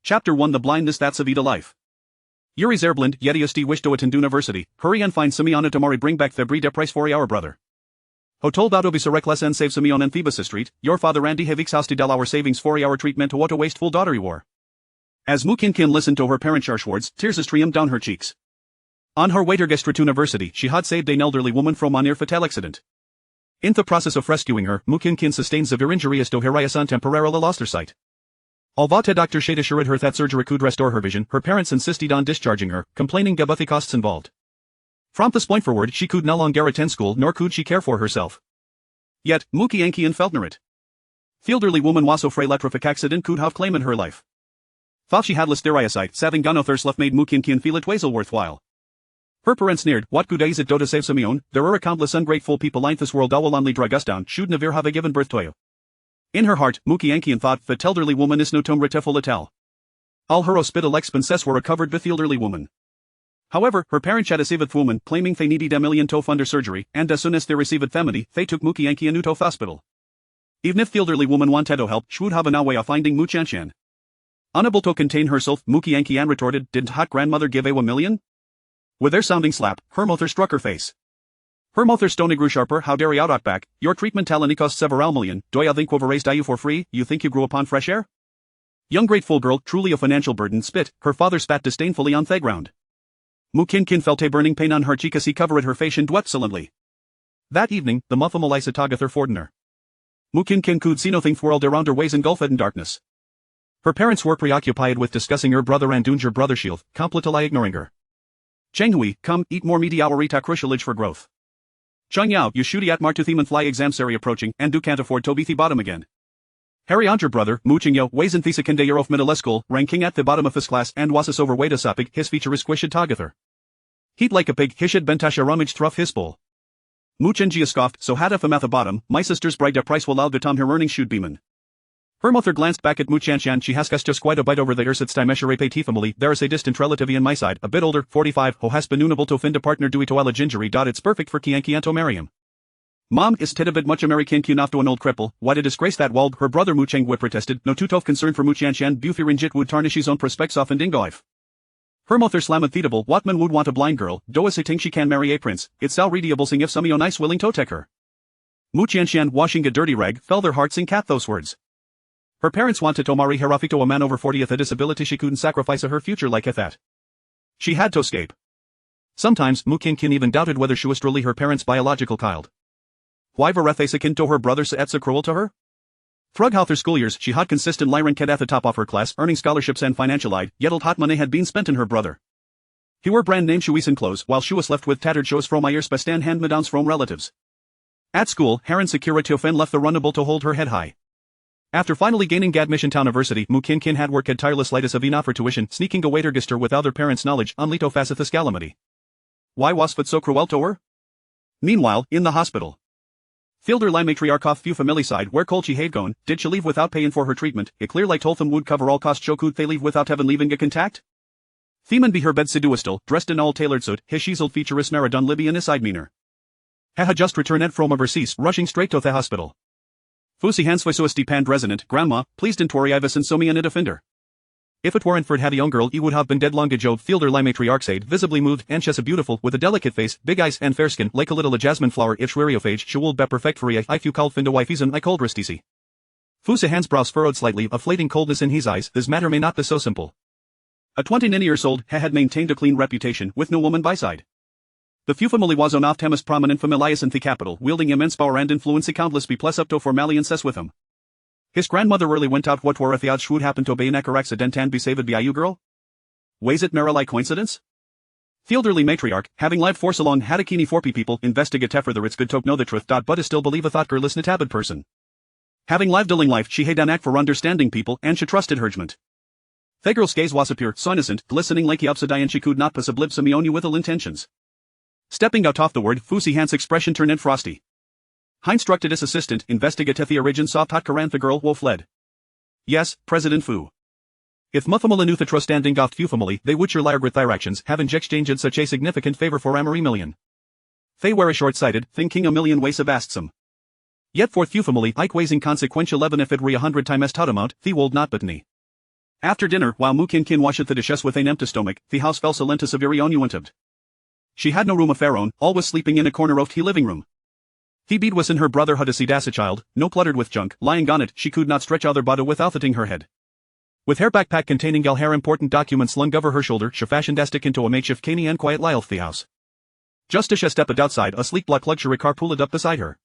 Chapter 1 The Blindness That Saved a Life. Yuri Zerblind, Yetiusti wish to attend university, hurry and find Simeon Tomori bring back the de price for our brother. Hotel dado visarekles and save Simeon and Thebas Street, your father Andy have exhausted all our savings for our treatment to what a wasteful daughter you were. As Mukinkin listened to her parents' harsh words, tears streamed down her cheeks. On her way to university, she had saved an elderly woman from a near fatal accident. In the process of rescuing her, Mukinkin sustained severe injuries to her eyes and temporarily lost her sight. Although the doctor had assured her that surgery could restore her vision, her parents insisted on discharging her, complaining about the costs involved. From this point forward, she could no longer attend school nor could she care for herself. Yet, Mukiankian felt near it. The elderly woman was so frail electric accident could have claimed her life. Thought she had lost their eyesight, saving gone thirst left made Mukinkin feel it was all worthwhile. Her parents sneered, what good is it do to save Simeon, there are countless ungrateful people in this world who will only drag us down, should never have given birth to you. In her heart, Mukiankian thought that elderly woman is no tom retiful atel. All her hospital expenses were covered with the elderly woman. However, her parents had received the woman, claiming they needed $1 million to fund her surgery, and as soon as they received the money, they took Mukiankian to hospital. Even if the elderly woman wanted to help, she would have no way of finding Muchanshan. Unable to contain herself, Mukiankian retorted, didn't hot grandmother give a $1 million? With their sounding slap, her mother struck her face. Her mother stony grew sharper, how dare you out back, your treatment talent costs several million, do you think we've raised you for free, you think you grew upon fresh air? Young grateful girl, truly a financial burden, spit, her father spat disdainfully on the ground. Mukinkin felt a burning pain on her cheek as he covered her face and wept silently. That evening, the muffle Melissa Togather Fortner. Mukinkin could see nothing whirled around her ways engulfed in darkness. Her parents were preoccupied with discussing her brother and her brother shield, completely ignoring her. Chenghui, come, eat more meaty our eat crucialage for growth. Chung Yao, you shooty at Martuthiman fly exam seri approaching, and do can't afford to be the bottom again. Harry your brother, Mu Chingyo, weighs in the second year of middle school, ranking at the bottom of his class and was as overweight as a pig, his feature is squished together. He'd like a pig, hishad bentasha rummage thruff his bowl. Mu Chenjia scoffed, so had if I'm at the bottom, my sister's bride price will out the tom her earnings should be man. Her mother glanced back at Mu Chanshan, she has just quite a bite over the ears at Stymeshere Pei family, there is a distant relative in my side, a bit older, 45, who has been unable to find a partner due to a injury. It's perfect for Kianki and to marry him. Mom is a bit much American enough to an old cripple, why to disgrace that wald, her brother Mu Chengwei protested, no too tough concern for Mu Chanshan, Bufirinjit would tarnish his own prospects off and dingoif. Her mother slammed theatable, what man would want a blind girl, do as I think she can marry a prince, it's all readable sing if some nice willing to take her. Mu Chanshan washing a dirty rag, fell their hearts in cat those words. Her parents wanted to marry Harafito, a man over 40 with a disability she couldn't sacrifice her future like that. She had to escape. Sometimes Mukinkin even doubted whether she was truly her parents' biological child. Why Varethes akin to her brother so cruel to her? Throughout her school years she had consistent rank at the top of her class, earning scholarships and financial aid, yet all hot money had been spent on her brother. He wore brand name shoes and clothes while she was left with tattered shoes from years past and hand-me-downs from relatives. At school, Heron security often left the runnable to hold her head high. After finally gaining admission to university, Mukinkin had worked tirelessly as a vina for tuition, sneaking away her gister without her parents' knowledge, only to face this calamity. Why was it so cruel to her? Meanwhile, in the hospital. Fielder Ly matriarch off few family side where cold she had gone, did she leave without paying for her treatment, it clear like Toltham would cover all costs so could they leave without having leaving a contact? Theman be her bed seduistal, dressed in all tailored suit, his chiseled feature is maradon Libby in his side meaner. Had just returned from overseas, rushing straight to the hospital. Fusi Hans Visuis depend resident, grandma, please don't worry Ivis and Somi and it offender. If it weren't for it had a young girl, you would have been dead long ago. Fielder Ly matriarchs visibly moved, and she's a beautiful, with a delicate face, big eyes and fair skin, like a little jasmine flower if weary of age, she will be perfect for a if you called finda wifeisen I cold ristisi. Fusi Hans brows furrowed slightly, a fleeting coldness in his eyes, this matter may not be so simple. A 29 years old, he had maintained a clean reputation, with no woman by side. The few family was on off Temis prominent familias in the capital, wielding immense power and influence countless be plus up to formally incest with him. His grandmother early went out what were if the odds would happen to be an accident and be saved by you girl? Was it merely coincidence? The elderly matriarch, having lived for so long had a keenly for people, investigate further it's good to know the truth. But is still believe a thought girl is natabid person. Having lived a life she had an act for understanding people and she trusted her judgment. The girl's gaze was pure, so innocent, glistening like the upside and she could not possibly Simeon with ill intentions. Stepping out off the word, Fusi Hans' expression turned frosty. He instructed his assistant, investigate the origin soft hot Karan the girl wo fled. Yes, President Fu. If Muthamala knew the trust standing off few family, they would surely regret their actions, having exchanged such a significant favor for Amory million. They were a short-sighted, thinking a million ways of some. Yet for few family, Ike weighs inconsequential even if it were 100 times tot amount, the wold not but me. After dinner, while Mu Kin washed the dishes with an empty stomach, the house fell silent to severe onuentived. She had no room of her own, always sleeping in a corner of the living room. The bed was in her brother had a seat as a child, no cluttered with junk, lying on it, she could not stretch other body without hitting her head. With her backpack containing all her important documents slung over her shoulder, she fashioned a stick into a makeshift canny and quiet lie of the house. Just as she stepped outside, a sleek black luxury car pulled up beside her.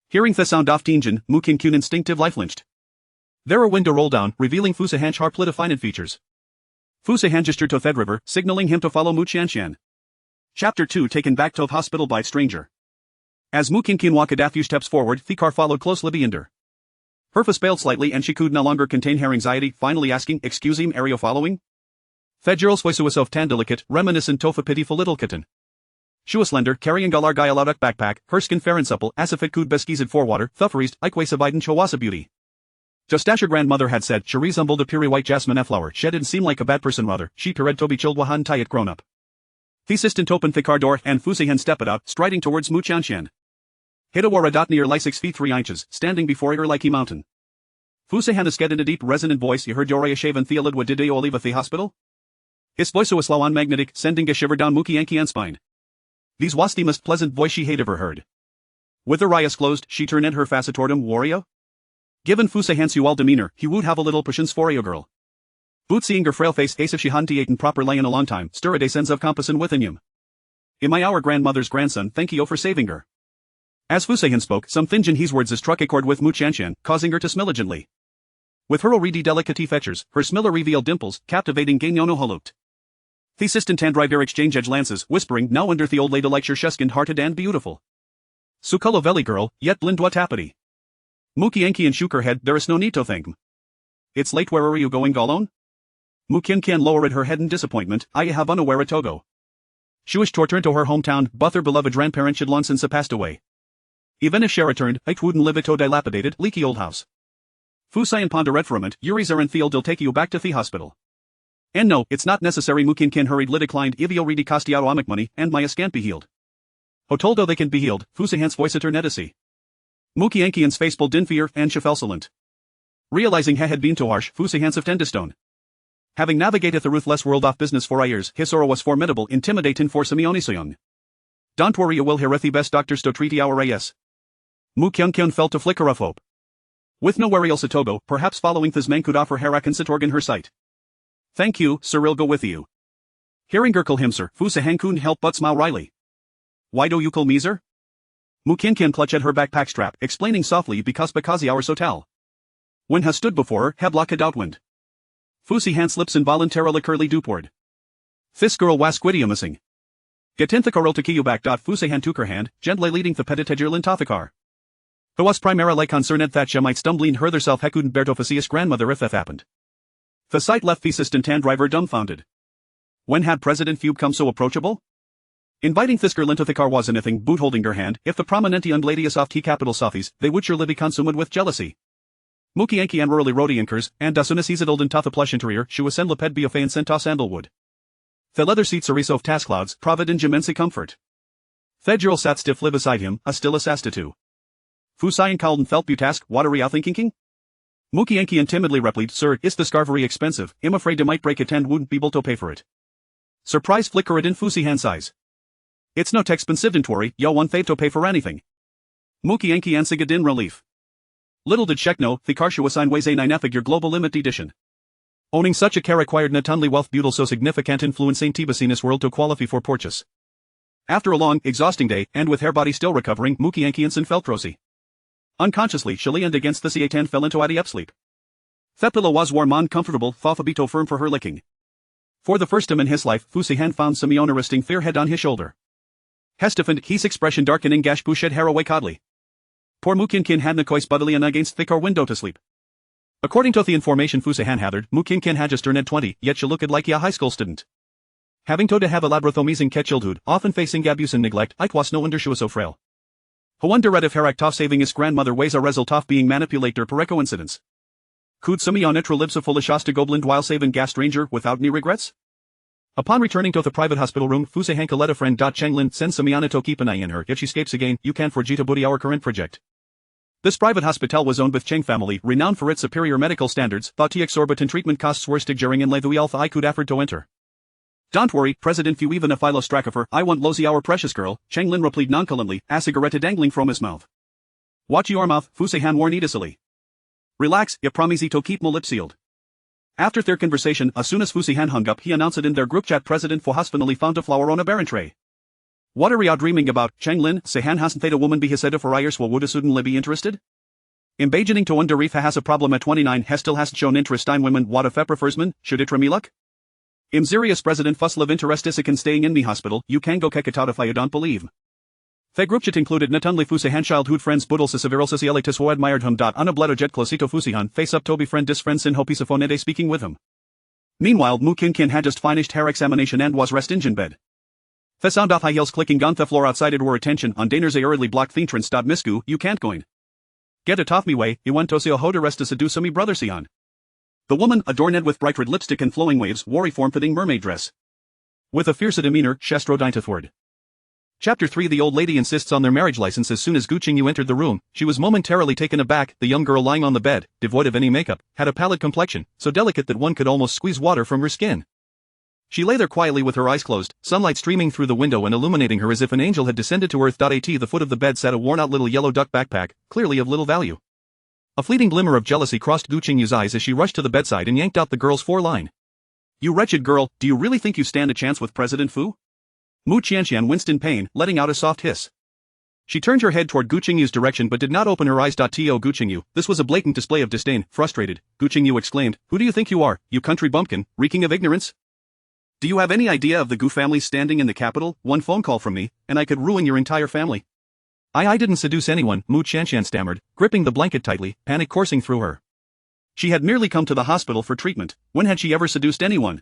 Hearing the sound of the engine, Mu Kin instinctive life lynched. There a window rolled down, revealing Fu Sihan's sharp defined features. Fu Sihan gestured to Thed River, signaling him to follow Mu Qianxian. Chapter 2 Taken back to the hospital by a stranger. As Mu Kin walked a few steps forward, the car followed closely behind her. Her face paled slightly and she could no longer contain her anxiety, finally asking, "Excuse me, are you following?" Federal's voice was tan delicate, reminiscent of a pitiful little kitten. She was slender, carrying a large Gaialaudak backpack, her skin fair and supple, as if it could be squeezed for water, thufferized, ikwaisa biden chawasa beauty. Just as her grandmother had said, she resembled a pure white jasmine flower. She didn't seem like a bad person rather, she appeared to be childwahan tayat grown up. The assistant opened the car door and Fu Sihan stepped out, striding towards Mu Qianxian. Hida wore a dot near like 6 feet 3 inches, standing before her like a mountain. Fu Sihan said in a deep resonant voice, "You heard Yoria shaven Theolid what did you leave at the hospital?" His voice was slow and magnetic, sending a shiver down Mu Qianxian's spine. These was the most pleasant voice she had ever heard. With her eyes closed, she turned her face toward him, "Warrior?" Given Fu Sihan's sual demeanor, he would have a little patience for a girl. But seeing her frail face as if she hadn't eaten properly in a long time, stirred a sense of compassion within him. "Am I our grandmother's grandson? Thank you for saving her." As Fu Sihan spoke, some thing in his words struck a chord with Mu Qianxian, causing her to smile gently. With her already delicate features, her smile revealed dimples, captivating Gainono Holuked. The assistant and driver exchanged edge lances, whispering, "Now under the old lady like your sheskind-hearted and beautiful." Sukalo veli girl, yet blindwa tapity. Mu Qianxian shook her head, "There is no need to thank me. It's late, where are you going alone?" Mu Qianxian lowered her head in disappointment, "I have unaware a Togo." She wished to return to her hometown, but her beloved grandparents had long since passed away. Even if she returned, it wouldn't live at a dilapidated, leaky old house. Fu Sihan pondered for a moment, "Yuri's and Theod'll take you back to the hospital." "And no, it's not necessary." Mu Qianxian hurriedly declined, "Ivio ready costiado amic money, and my can't be healed." "Hotoldo they can be healed," Fu Sihan's voice at her netisi. Mu Qianxian's face pulled in fear, and she fell silent. Realizing he had been too harsh, Fu Sihan's of Tendestone. Having navigated the ruthless world of business for years, his sorrow was formidable, intimidating for Simeone Soyoung. "Don't worry, you will hear the best doctors to treat our AS." Mu Qianxian felt a flicker of hope. With nowhere else at Togo, perhaps following this man could offer her a organ her sight. "Thank you, sir, I'll go with you." Hearing her call him sir, Fu Sihan couldn't help but smile wryly. "Why do you call me sir?" Mu Qianxian clutched at her backpack strap, explaining softly, because our hotel. When he stood before her, he blocked outwind. Fu Sihan's lips involuntarily curly upward. "This girl was quiddy missing." "Get in the car, I'll take you back." Fu Sihan took her hand, gently leading the petitagirl into the car. He was primarily concerned that she might stumble in herself. He couldn't bear to see his grandmother if that happened. The sight left the assistant and driver dumbfounded. When had President Phoebe come so approachable? Inviting this girl into the car was anything but holding her hand. If the prominent young lady is of T capital Softies, they would surely be consumed with jealousy. Mu Qianxian rarely rode anchors, and as soon as he settled into the plush interior, she was sent leped biofé and sent to sandalwood. The leather seats are of task clouds, provident immense comfort. Federal sat stiffly beside him, a still asastitude. Fu Sihan Calden felt butask, what are you thinking? Mu Qianxian timidly replied, "Sir, is the scar very expensive? I'm afraid I might break it and wouldn't be able to pay for it." Surprise flickered in Fu Sihan's eyes. "It's not expensive, don't worry, yo won't have to pay for anything." Mu Qianxian sighed in relief. Little did Shek know, the car she was signed weighs a 9-figure global limited edition. Owning such a car required not only wealth butal so significant influence in Tibasinas world to qualify for purchase. After a long, exhausting day, and with her body still recovering, Mu Qianxian felt rosy. Unconsciously, she leaned against the seat and fell into a deep sleep. The pillow was warm and comfortable, thoughtfully firm for her licking. For the first time in his life, Fu Sihan found Simeone resting fair head on his shoulder. Hestified, his expression darkening gash pushed hair away coddly. Poor Mu Qianxian had no choice but to lean against the car window to sleep. According to the information Fu Sihan gathered, Mu Qianxian had just turned 20, yet she looked like a high school student. Having to have a laboratomising childhood, often facing abuse and neglect, it was no wonder she was so frail. Who wondered if her act of saving his grandmother was a result of being manipulated per coincidence? Could Simeone live so foolish as to go blind while saving gas stranger without any regrets? Upon returning to the private hospital room, Fu Sihan let a friend Chenglin send Simeone to keep an eye on her. If she escapes again, you can forget to buddy our current project. This private hospital was owned by Cheng family, renowned for its superior medical standards, thought the exorbitant treatment costs were stigering in the wealth I could afford to enter. Don't worry, President Fu, even if I lost track of her, I want Lozi, our precious girl, Cheng Lin replied nonchalantly, a cigarette dangling from his mouth. Watch your mouth, Fu Sihan warned easily. Relax, I promise to keep my lips sealed. After their conversation, as soon as Fu Sihan hung up, he announced it in their group chat. President Fu has finally found a flower on a barren tray. What are you dreaming about, Cheng Lin? Sihan hasn't they a woman be his head for years, well would suddenly be interested? In beginning to wonder if has a problem at 29, he still hasn't shown interest in women. What if prefers men, should it me luck? Im serious President Fuss live interest is in staying in me hospital, you can go kick it out if I don't believe. The group chat included not only Fu Sihan childhood friends Budel Sisaviral Socialitis who admired him. Unableto jet closito Fu Sihan face up Toby friend dis friend sin hopisophonede speaking with him. Meanwhile Mu Kin had just finished her examination and was rest in bed. The sound of high heels clicking on the floor outside her attention on Daner's hurriedly blocked entrance. Misku, you can't going. Get it off me way, I want to see a ho to rest to seduce me brother Sihan. The woman, adorned with bright red lipstick and flowing waves, wore a form-fitting mermaid dress. With a fierce demeanor, she strode forward. Chapter 3. The old lady insists on their marriage license. As soon as Gu Qingyu entered the room, she was momentarily taken aback. The young girl lying on the bed, devoid of any makeup, had a pallid complexion, so delicate that one could almost squeeze water from her skin. She lay there quietly with her eyes closed, sunlight streaming through the window and illuminating her as if an angel had descended to earth. At the foot of the bed sat a worn-out little yellow duck backpack, clearly of little value. A fleeting glimmer of jealousy crossed Gu Qingyu's eyes as she rushed to the bedside and yanked out the girl's foreline. You wretched girl, do you really think you stand a chance with President Fu? Mu Qianqian winced in pain, letting out a soft hiss. She turned her head toward Gu Qingyu's direction but did not open her eyes. To Gu Qingyu, this was a blatant display of disdain. Frustrated, Gu Qingyu exclaimed, who do you think you are, you country bumpkin, reeking of ignorance? Do you have any idea of the Gu family's standing in the capital? One phone call from me, and I could ruin your entire family. I didn't seduce anyone, Mu Qianqian stammered, gripping the blanket tightly, panic coursing through her. She had merely come to the hospital for treatment. When had she ever seduced anyone?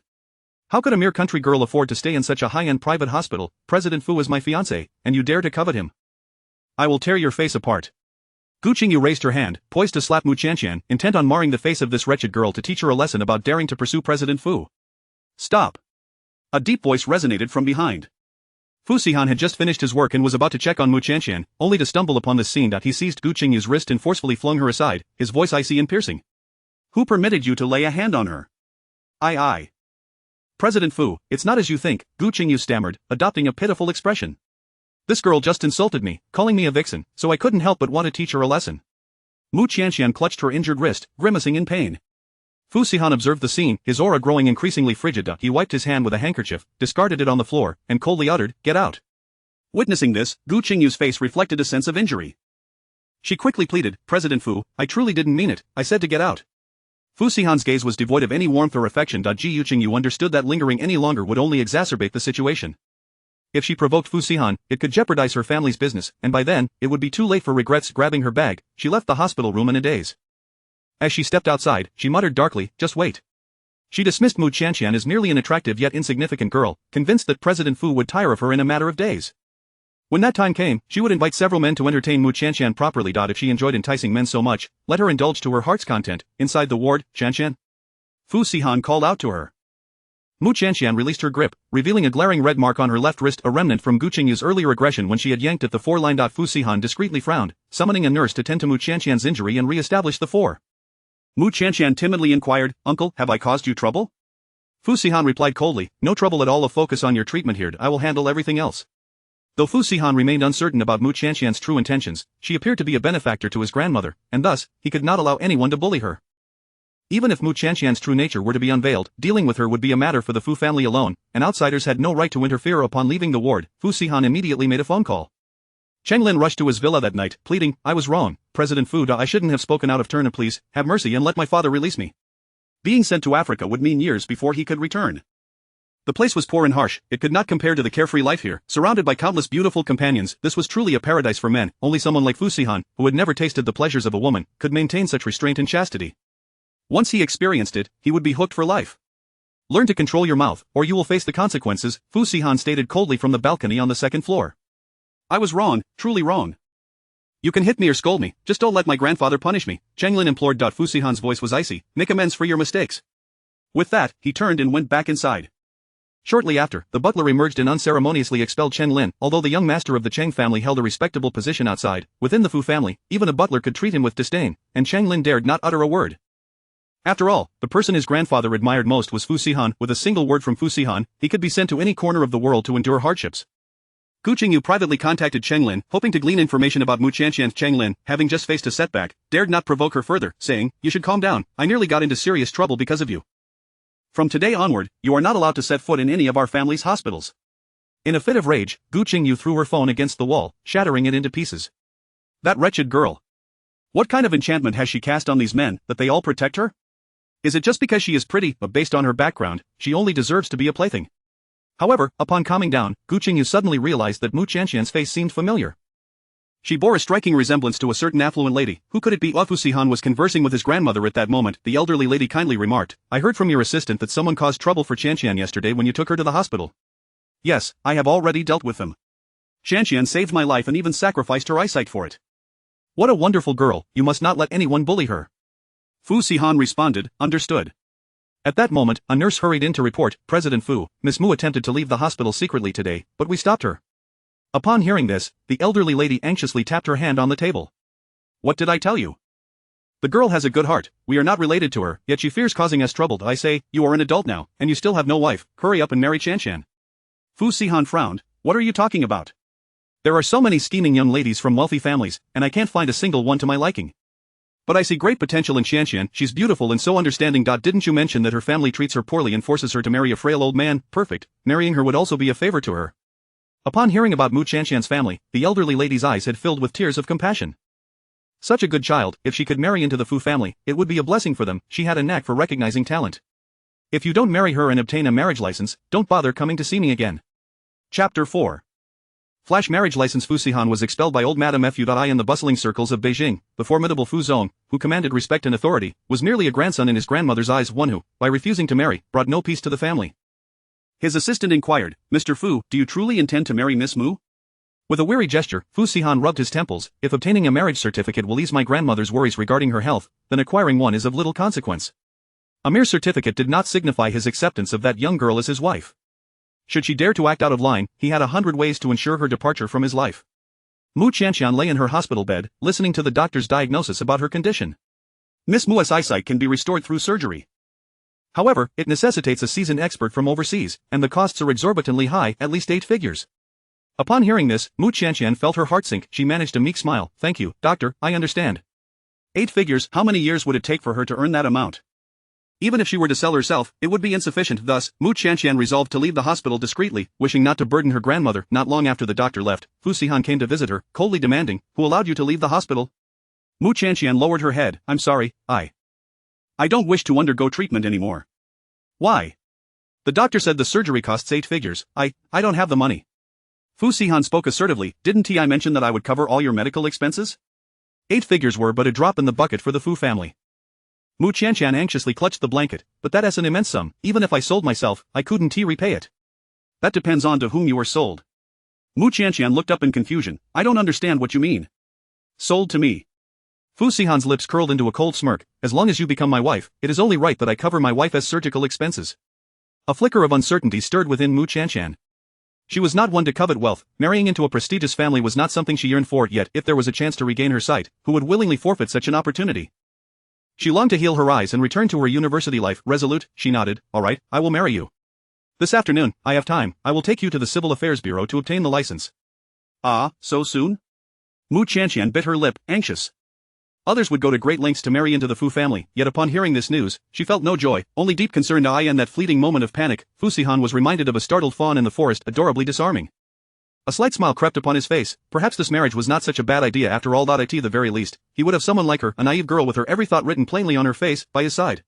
How could a mere country girl afford to stay in such a high-end private hospital? President Fu is my fiancé, and you dare to covet him? I will tear your face apart. Gu Qingyu raised her hand, poised to slap Mu Qianqian, intent on marring the face of this wretched girl to teach her a lesson about daring to pursue President Fu. Stop. A deep voice resonated from behind. Fu Sihan had just finished his work and was about to check on Mu Qianqian, only to stumble upon this scene. He seized Gu Qingyu's wrist and forcefully flung her aside, his voice icy and piercing. Who permitted you to lay a hand on her? I. President Fu, it's not as you think, Gu Qingyu stammered, adopting a pitiful expression. This girl just insulted me, calling me a vixen, so I couldn't help but want to teach her a lesson. Mu Qianqian clutched her injured wrist, grimacing in pain. Fu Sihan observed the scene, his aura growing increasingly frigid. He wiped his hand with a handkerchief, discarded it on the floor, and coldly uttered, get out. Witnessing this, Gu Qingyu's face reflected a sense of injury. She quickly pleaded, President Fu, I truly didn't mean it, I said to get out. Fu Sihan's gaze was devoid of any warmth or affection. Gu Qingyu understood that lingering any longer would only exacerbate the situation. If she provoked Fu Sihan, it could jeopardize her family's business, and by then, it would be too late for regrets. Grabbing her bag, she left the hospital room in a daze. As she stepped outside, she muttered darkly, just wait. She dismissed Mu Qianqian as merely an attractive yet insignificant girl, convinced that President Fu would tire of her in a matter of days. When that time came, she would invite several men to entertain Mu Qianqian properly. If she enjoyed enticing men so much, let her indulge to her heart's content. Inside the ward, Qianqian. Fu Sihan called out to her. Mu Qianqian released her grip, revealing a glaring red mark on her left wrist, a remnant from Gu Qingyu's earlier aggression when she had yanked at the foreline. Fu Sihan discreetly frowned, summoning a nurse to tend to Mu Qianqian's injury and re-establish the four. Mu Qianqian timidly inquired, Uncle, have I caused you trouble? Fu Sihan replied coldly, no trouble at all. Focus on your treatment here, I will handle everything else. Though Fu Sihan remained uncertain about Mu Qianqian's true intentions, she appeared to be a benefactor to his grandmother, and thus, he could not allow anyone to bully her. Even if Mu Qianqian's true nature were to be unveiled, dealing with her would be a matter for the Fu family alone, and outsiders had no right to interfere. Upon leaving the ward, Fu Sihan immediately made a phone call. Cheng Lin rushed to his villa that night, pleading, I was wrong, President Fu, I shouldn't have spoken out of turn. Please, have mercy and let my father release me. Being sent to Africa would mean years before he could return. The place was poor and harsh, it could not compare to the carefree life here, surrounded by countless beautiful companions. This was truly a paradise for men. Only someone like Fu Sihan, who had never tasted the pleasures of a woman, could maintain such restraint and chastity. Once he experienced it, he would be hooked for life. Learn to control your mouth, or you will face the consequences, Fu Sihan stated coldly from the balcony on the second floor. I was wrong, truly wrong. You can hit me or scold me, just don't let my grandfather punish me, Cheng Lin implored. Fu Sihan's voice was icy, make amends for your mistakes. With that, he turned and went back inside. Shortly after, the butler emerged and unceremoniously expelled Chen Lin. Although the young master of the Cheng family held a respectable position outside, within the Fu family, even a butler could treat him with disdain, and Cheng Lin dared not utter a word. After all, the person his grandfather admired most was Fu Sihan. With a single word from Fu Sihan, he could be sent to any corner of the world to endure hardships. Gu Qingyu privately contacted Cheng Lin, hoping to glean information about Mu Qianqian. Cheng Lin, having just faced a setback, dared not provoke her further, saying, "You should calm down, I nearly got into serious trouble because of you. From today onward, you are not allowed to set foot in any of our family's hospitals." In a fit of rage, Gu Qingyu threw her phone against the wall, shattering it into pieces. That wretched girl. What kind of enchantment has she cast on these men, that they all protect her? Is it just because she is pretty, but based on her background, she only deserves to be a plaything? However, upon calming down, Gu Qingyu suddenly realized that Mu Qianqian's face seemed familiar. She bore a striking resemblance to a certain affluent lady. Who could it be? Fu Sihan was conversing with his grandmother at that moment. The elderly lady kindly remarked, "I heard from your assistant that someone caused trouble for Qianqian yesterday when you took her to the hospital." "Yes, I have already dealt with them. Qianqian saved my life and even sacrificed her eyesight for it." "What a wonderful girl, you must not let anyone bully her." Fu Sihan responded, "Understood." At that moment, a nurse hurried in to report, "President Fu, Miss Mu attempted to leave the hospital secretly today, but we stopped her." Upon hearing this, the elderly lady anxiously tapped her hand on the table. "What did I tell you? The girl has a good heart, we are not related to her, yet she fears causing us trouble. I say, you are an adult now, and you still have no wife, hurry up and marry Qianqian." Fu Sihan frowned, "What are you talking about? There are so many scheming young ladies from wealthy families, and I can't find a single one to my liking. But I see great potential in Qianqian, she's beautiful and so understanding. Didn't you mention that her family treats her poorly and forces her to marry a frail old man? Perfect, marrying her would also be a favor to her." Upon hearing about Mu Qianqian's family, the elderly lady's eyes had filled with tears of compassion. Such a good child, if she could marry into the Fu family, it would be a blessing for them. She had a knack for recognizing talent. If you don't marry her and obtain a marriage license, don't bother coming to see me again. Chapter 4. Flash marriage license. Fu Sihan was expelled by old Madame Fu.I in the bustling circles of Beijing. The formidable Fu Zong, who commanded respect and authority, was merely a grandson in his grandmother's eyes, one who, by refusing to marry, brought no peace to the family. His assistant inquired, "Mr. Fu, do you truly intend to marry Miss Mu?" With a weary gesture, Fu Sihan rubbed his temples. "If obtaining a marriage certificate will ease my grandmother's worries regarding her health, then acquiring one is of little consequence." A mere certificate did not signify his acceptance of that young girl as his wife. Should she dare to act out of line, he had 100 ways to ensure her departure from his life. Mu Qianqian lay in her hospital bed, listening to the doctor's diagnosis about her condition. Miss Mu's eyesight can be restored through surgery. However, it necessitates a seasoned expert from overseas, and the costs are exorbitantly high, at least 8 figures. Upon hearing this, Mu Qianqian felt her heart sink. She managed a meek smile. "Thank you, doctor, I understand." 8 figures, how many years would it take for her to earn that amount? Even if she were to sell herself, it would be insufficient. Thus, Mu Qianqian resolved to leave the hospital discreetly, wishing not to burden her grandmother. Not long after the doctor left, Fu Sihan came to visit her, coldly demanding, "Who allowed you to leave the hospital?" Mu Qianqian lowered her head. "I'm sorry, I don't wish to undergo treatment anymore." "Why?" "The doctor said the surgery costs 8 figures. I don't have the money." Fu Sihan spoke assertively. "Didn't I mention that I would cover all your medical expenses?" 8 figures were but a drop in the bucket for the Fu family. Mu Qianqian anxiously clutched the blanket. "But that's an immense sum. Even if I sold myself, I couldn't repay it." "That depends on to whom you are sold." Mu Qianqian looked up in confusion. "I don't understand what you mean." "Sold to me." Fu Sihan's lips curled into a cold smirk. "As long as you become my wife, it is only right that I cover my wife's surgical expenses." A flicker of uncertainty stirred within Mu Qianqian. She was not one to covet wealth. Marrying into a prestigious family was not something she yearned for. Yet, if there was a chance to regain her sight, who would willingly forfeit such an opportunity? She longed to heal her eyes and return to her university life. Resolute, she nodded. "All right, I will marry you. This afternoon, I have time. I will take you to the Civil Affairs Bureau to obtain the license." "Ah, so soon?" Mu Qianqian bit her lip, anxious. Others would go to great lengths to marry into the Fu family, yet upon hearing this news, she felt no joy, only deep concern. In that fleeting moment of panic, Fu Sihan was reminded of a startled fawn in the forest, adorably disarming. A slight smile crept upon his face. Perhaps this marriage was not such a bad idea after all. At the very least, he would have someone like her, a naive girl with her every thought written plainly on her face, by his side.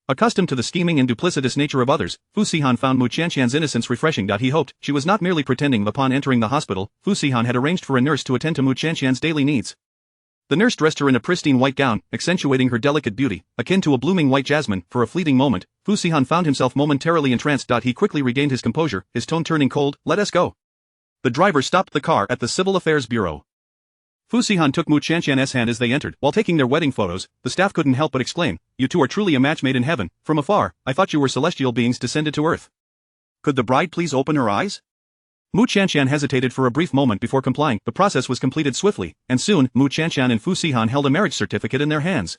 Accustomed to the scheming and duplicitous nature of others, Fu Sihan found Mu Qianqian's innocence refreshing. He hoped she was not merely pretending. Upon entering the hospital, Fu Sihan had arranged for a nurse to attend to Mu Qianqian's daily needs. The nurse dressed her in a pristine white gown, accentuating her delicate beauty, akin to a blooming white jasmine. For a fleeting moment, Fu Sihan found himself momentarily entranced. He quickly regained his composure, his tone turning cold. "Let us go." The driver stopped the car at the Civil Affairs Bureau. Fu Sihan took Mu Qianqian's hand as they entered. While taking their wedding photos, the staff couldn't help but exclaim, "You two are truly a match made in heaven. From afar, I thought you were celestial beings descended to earth." Could the bride please open her eyes? Mu Chanshan hesitated for a brief moment before complying. The process was completed swiftly, and soon, Mu Chanshan and Fu Sihan held a marriage certificate in their hands.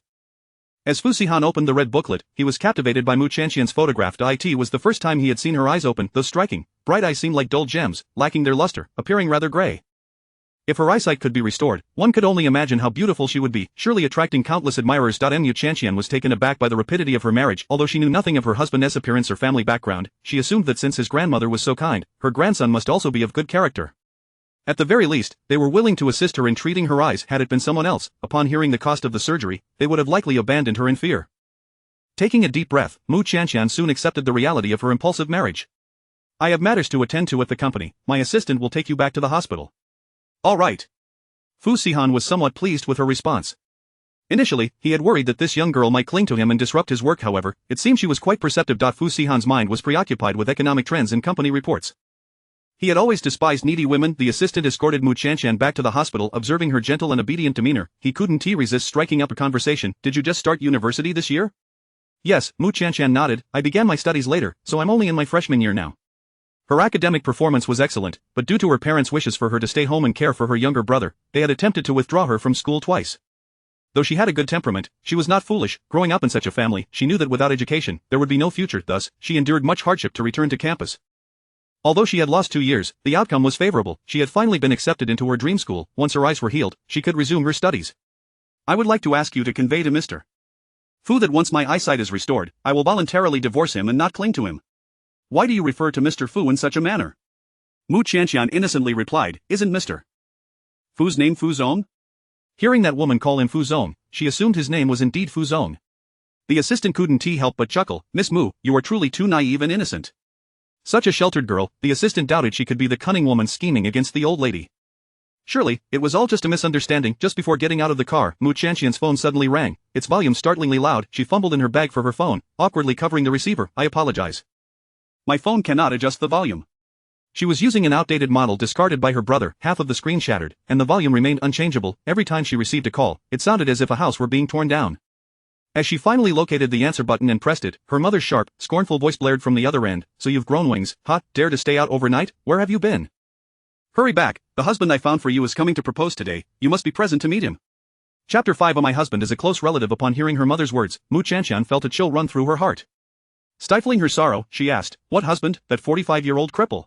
As Fu Sihan opened the red booklet, he was captivated by Mu Chanshan's photograph. It was the first time he had seen her eyes open. Those striking, bright eyes seemed like dull gems, lacking their luster, appearing rather gray. If her eyesight could be restored, one could only imagine how beautiful she would be, surely attracting countless admirers. Mu Chanshan was taken aback by the rapidity of her marriage. Although she knew nothing of her husband's appearance or family background, she assumed that since his grandmother was so kind, her grandson must also be of good character. At the very least, they were willing to assist her in treating her eyes. Had it been someone else, upon hearing the cost of the surgery, they would have likely abandoned her in fear. Taking a deep breath, Mu Chanshan soon accepted the reality of her impulsive marriage. I have matters to attend to at the company. My assistant will take you back to the hospital. All right. Fu Sihan was somewhat pleased with her response. Initially, he had worried that this young girl might cling to him and disrupt his work. However, it seemed she was quite perceptive. Fu Sihan's mind was preoccupied with economic trends and company reports. He had always despised needy women. The assistant escorted Mu Chanshan back to the hospital. Observing her gentle and obedient demeanor, he couldn't resist striking up a conversation. Did you just start university this year? Yes, Mu Chanshan nodded. I began my studies later, so I'm only in my freshman year now. Her academic performance was excellent, but due to her parents' wishes for her to stay home and care for her younger brother, they had attempted to withdraw her from school twice. Though she had a good temperament, she was not foolish. Growing up in such a family, she knew that without education, there would be no future. Thus, she endured much hardship to return to campus. Although she had lost 2 years, the outcome was favorable. She had finally been accepted into her dream school. Once her eyes were healed, she could resume her studies. I would like to ask you to convey to Mr. Fu that once my eyesight is restored, I will voluntarily divorce him and not cling to him. Why do you refer to Mr. Fu in such a manner? Mu Chanshan innocently replied, Isn't Mr. Fu's name Fu Zong? Hearing that woman call him Fu Zong, she assumed his name was indeed Fu Zong. The assistant couldn't help but chuckle. Miss Mu, you are truly too naive and innocent. Such a sheltered girl, the assistant doubted she could be the cunning woman scheming against the old lady. Surely, it was all just a misunderstanding. Just before getting out of the car, Mu Chanshan's phone suddenly rang, its volume startlingly loud. She fumbled in her bag for her phone, awkwardly covering the receiver. I apologize. My phone cannot adjust the volume. She was using an outdated model discarded by her brother. Half of the screen shattered, and the volume remained unchangeable. Every time she received a call, it sounded as if a house were being torn down. As she finally located the answer button and pressed it, her mother's sharp, scornful voice blared from the other end. So you've grown wings, huh? Dare to stay out overnight? Where have you been? Hurry back, the husband I found for you is coming to propose today. You must be present to meet him. Chapter 5. My husband is a close relative. Upon hearing her mother's words, Mu Chanshan felt a chill run through her heart. Stifling her sorrow, she asked, What husband? That 45-year-old cripple?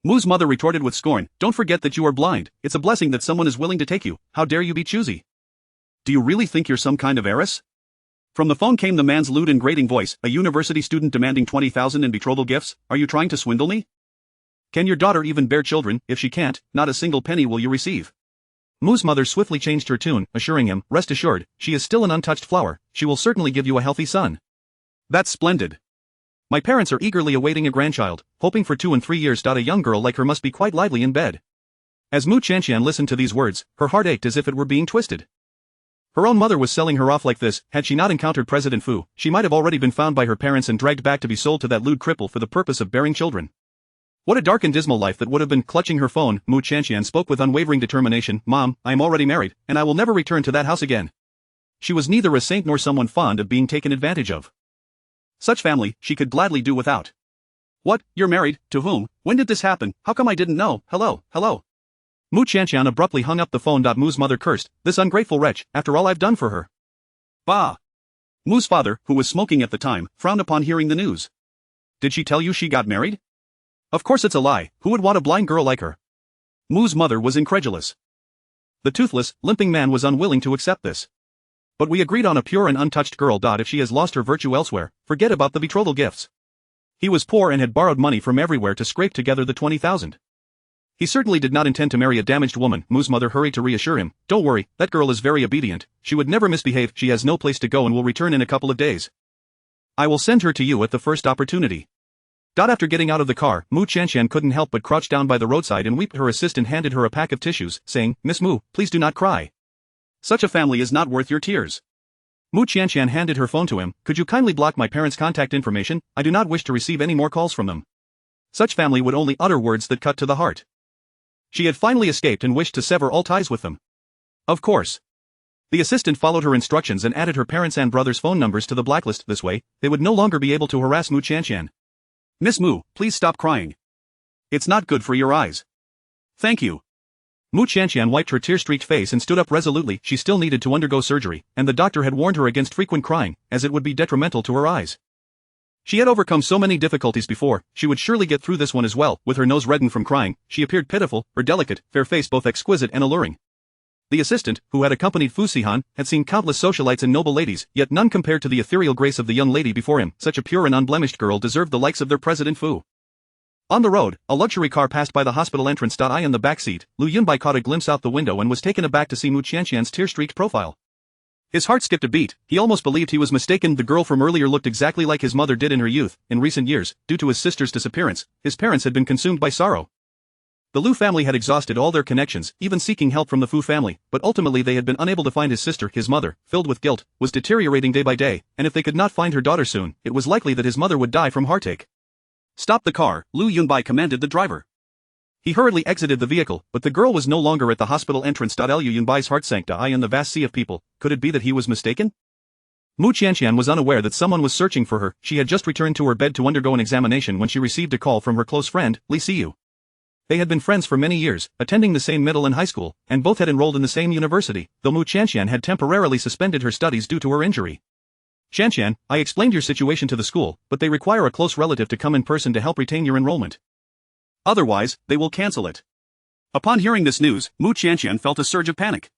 Mu's mother retorted with scorn, Don't forget that you are blind. It's a blessing that someone is willing to take you. How dare you be choosy? Do you really think you're some kind of heiress? From the phone came the man's lewd and grating voice, a university student demanding 20,000 in betrothal gifts. Are you trying to swindle me? Can your daughter even bear children? If she can't, not a single penny will you receive. Mu's mother swiftly changed her tune, assuring him, Rest assured, she is still an untouched flower. She will certainly give you a healthy son. That's splendid. My parents are eagerly awaiting a grandchild, hoping for 2 and 3 years. A young girl like her must be quite lively in bed. As Mu Chanshan listened to these words, her heart ached as if it were being twisted. Her own mother was selling her off like this. Had she not encountered President Fu, she might have already been found by her parents and dragged back to be sold to that lewd cripple for the purpose of bearing children. What a dark and dismal life that would have been. Clutching her phone, Mu Chanshan spoke with unwavering determination, Mom, I am already married, and I will never return to that house again. She was neither a saint nor someone fond of being taken advantage of. Such family, she could gladly do without. What, you're married? To whom? When did this happen? How come I didn't know? Hello. Mu Chanshan abruptly hung up the phone. Mu's mother cursed, This ungrateful wretch, after all I've done for her. Bah! Mu's father, who was smoking at the time, frowned upon hearing the news. Did she tell you she got married? Of course it's a lie. Who would want a blind girl like her? Mu's mother was incredulous. The toothless, limping man was unwilling to accept this. But we agreed on a pure and untouched girl. If she has lost her virtue elsewhere, forget about the betrothal gifts. He was poor and had borrowed money from everywhere to scrape together the 20,000. He certainly did not intend to marry a damaged woman. Mu's mother hurried to reassure him, Don't worry, that girl is very obedient. She would never misbehave. She has no place to go and will return in a couple of days. I will send her to you at the first opportunity. After getting out of the car, Mu Chanshan couldn't help but crouch down by the roadside and weep. Her assistant handed her a pack of tissues, saying, Miss Mu, please do not cry. Such a family is not worth your tears. Mu Chanshan handed her phone to him. Could you kindly block my parents' contact information? I do not wish to receive any more calls from them. Such family would only utter words that cut to the heart. She had finally escaped and wished to sever all ties with them. Of course. The assistant followed her instructions and added her parents' and brother's phone numbers to the blacklist. This way, they would no longer be able to harass Mu Chanshan. Miss Mu, please stop crying. It's not good for your eyes. Thank you. Mu Qianqian wiped her tear-streaked face and stood up resolutely. She still needed to undergo surgery, and the doctor had warned her against frequent crying, as it would be detrimental to her eyes. She had overcome so many difficulties before, she would surely get through this one as well. With her nose reddened from crying, she appeared pitiful, her delicate, fair face both exquisite and alluring. The assistant, who had accompanied Fu Sihan, had seen countless socialites and noble ladies, yet none compared to the ethereal grace of the young lady before him. Such a pure and unblemished girl deserved the likes of their President Fu. On the road, a luxury car passed by the hospital entrance. I in the back seat, Lu Yunbai caught a glimpse out the window and was taken aback to see Mu Qianqian's tear-streaked profile. His heart skipped a beat. He almost believed he was mistaken. The girl from earlier looked exactly like his mother did in her youth. In recent years, due to his sister's disappearance, his parents had been consumed by sorrow. The Lu family had exhausted all their connections, even seeking help from the Fu family, but ultimately they had been unable to find his sister. His mother, filled with guilt, was deteriorating day by day, and if they could not find her daughter soon, it was likely that his mother would die from heartache. Stop the car, Lu Yunbai commanded the driver. He hurriedly exited the vehicle, but the girl was no longer at the hospital entrance. Lu Yunbai's heart sank. In the vast sea of people, could it be that he was mistaken? Mu Qianqian was unaware that someone was searching for her. She had just returned to her bed to undergo an examination when she received a call from her close friend, Li Siyu. They had been friends for many years, attending the same middle and high school, and both had enrolled in the same university, though Mu Qianqian had temporarily suspended her studies due to her injury. Qianqian, I explained your situation to the school, but they require a close relative to come in person to help retain your enrollment. Otherwise, they will cancel it. Upon hearing this news, Mu Qianqian felt a surge of panic.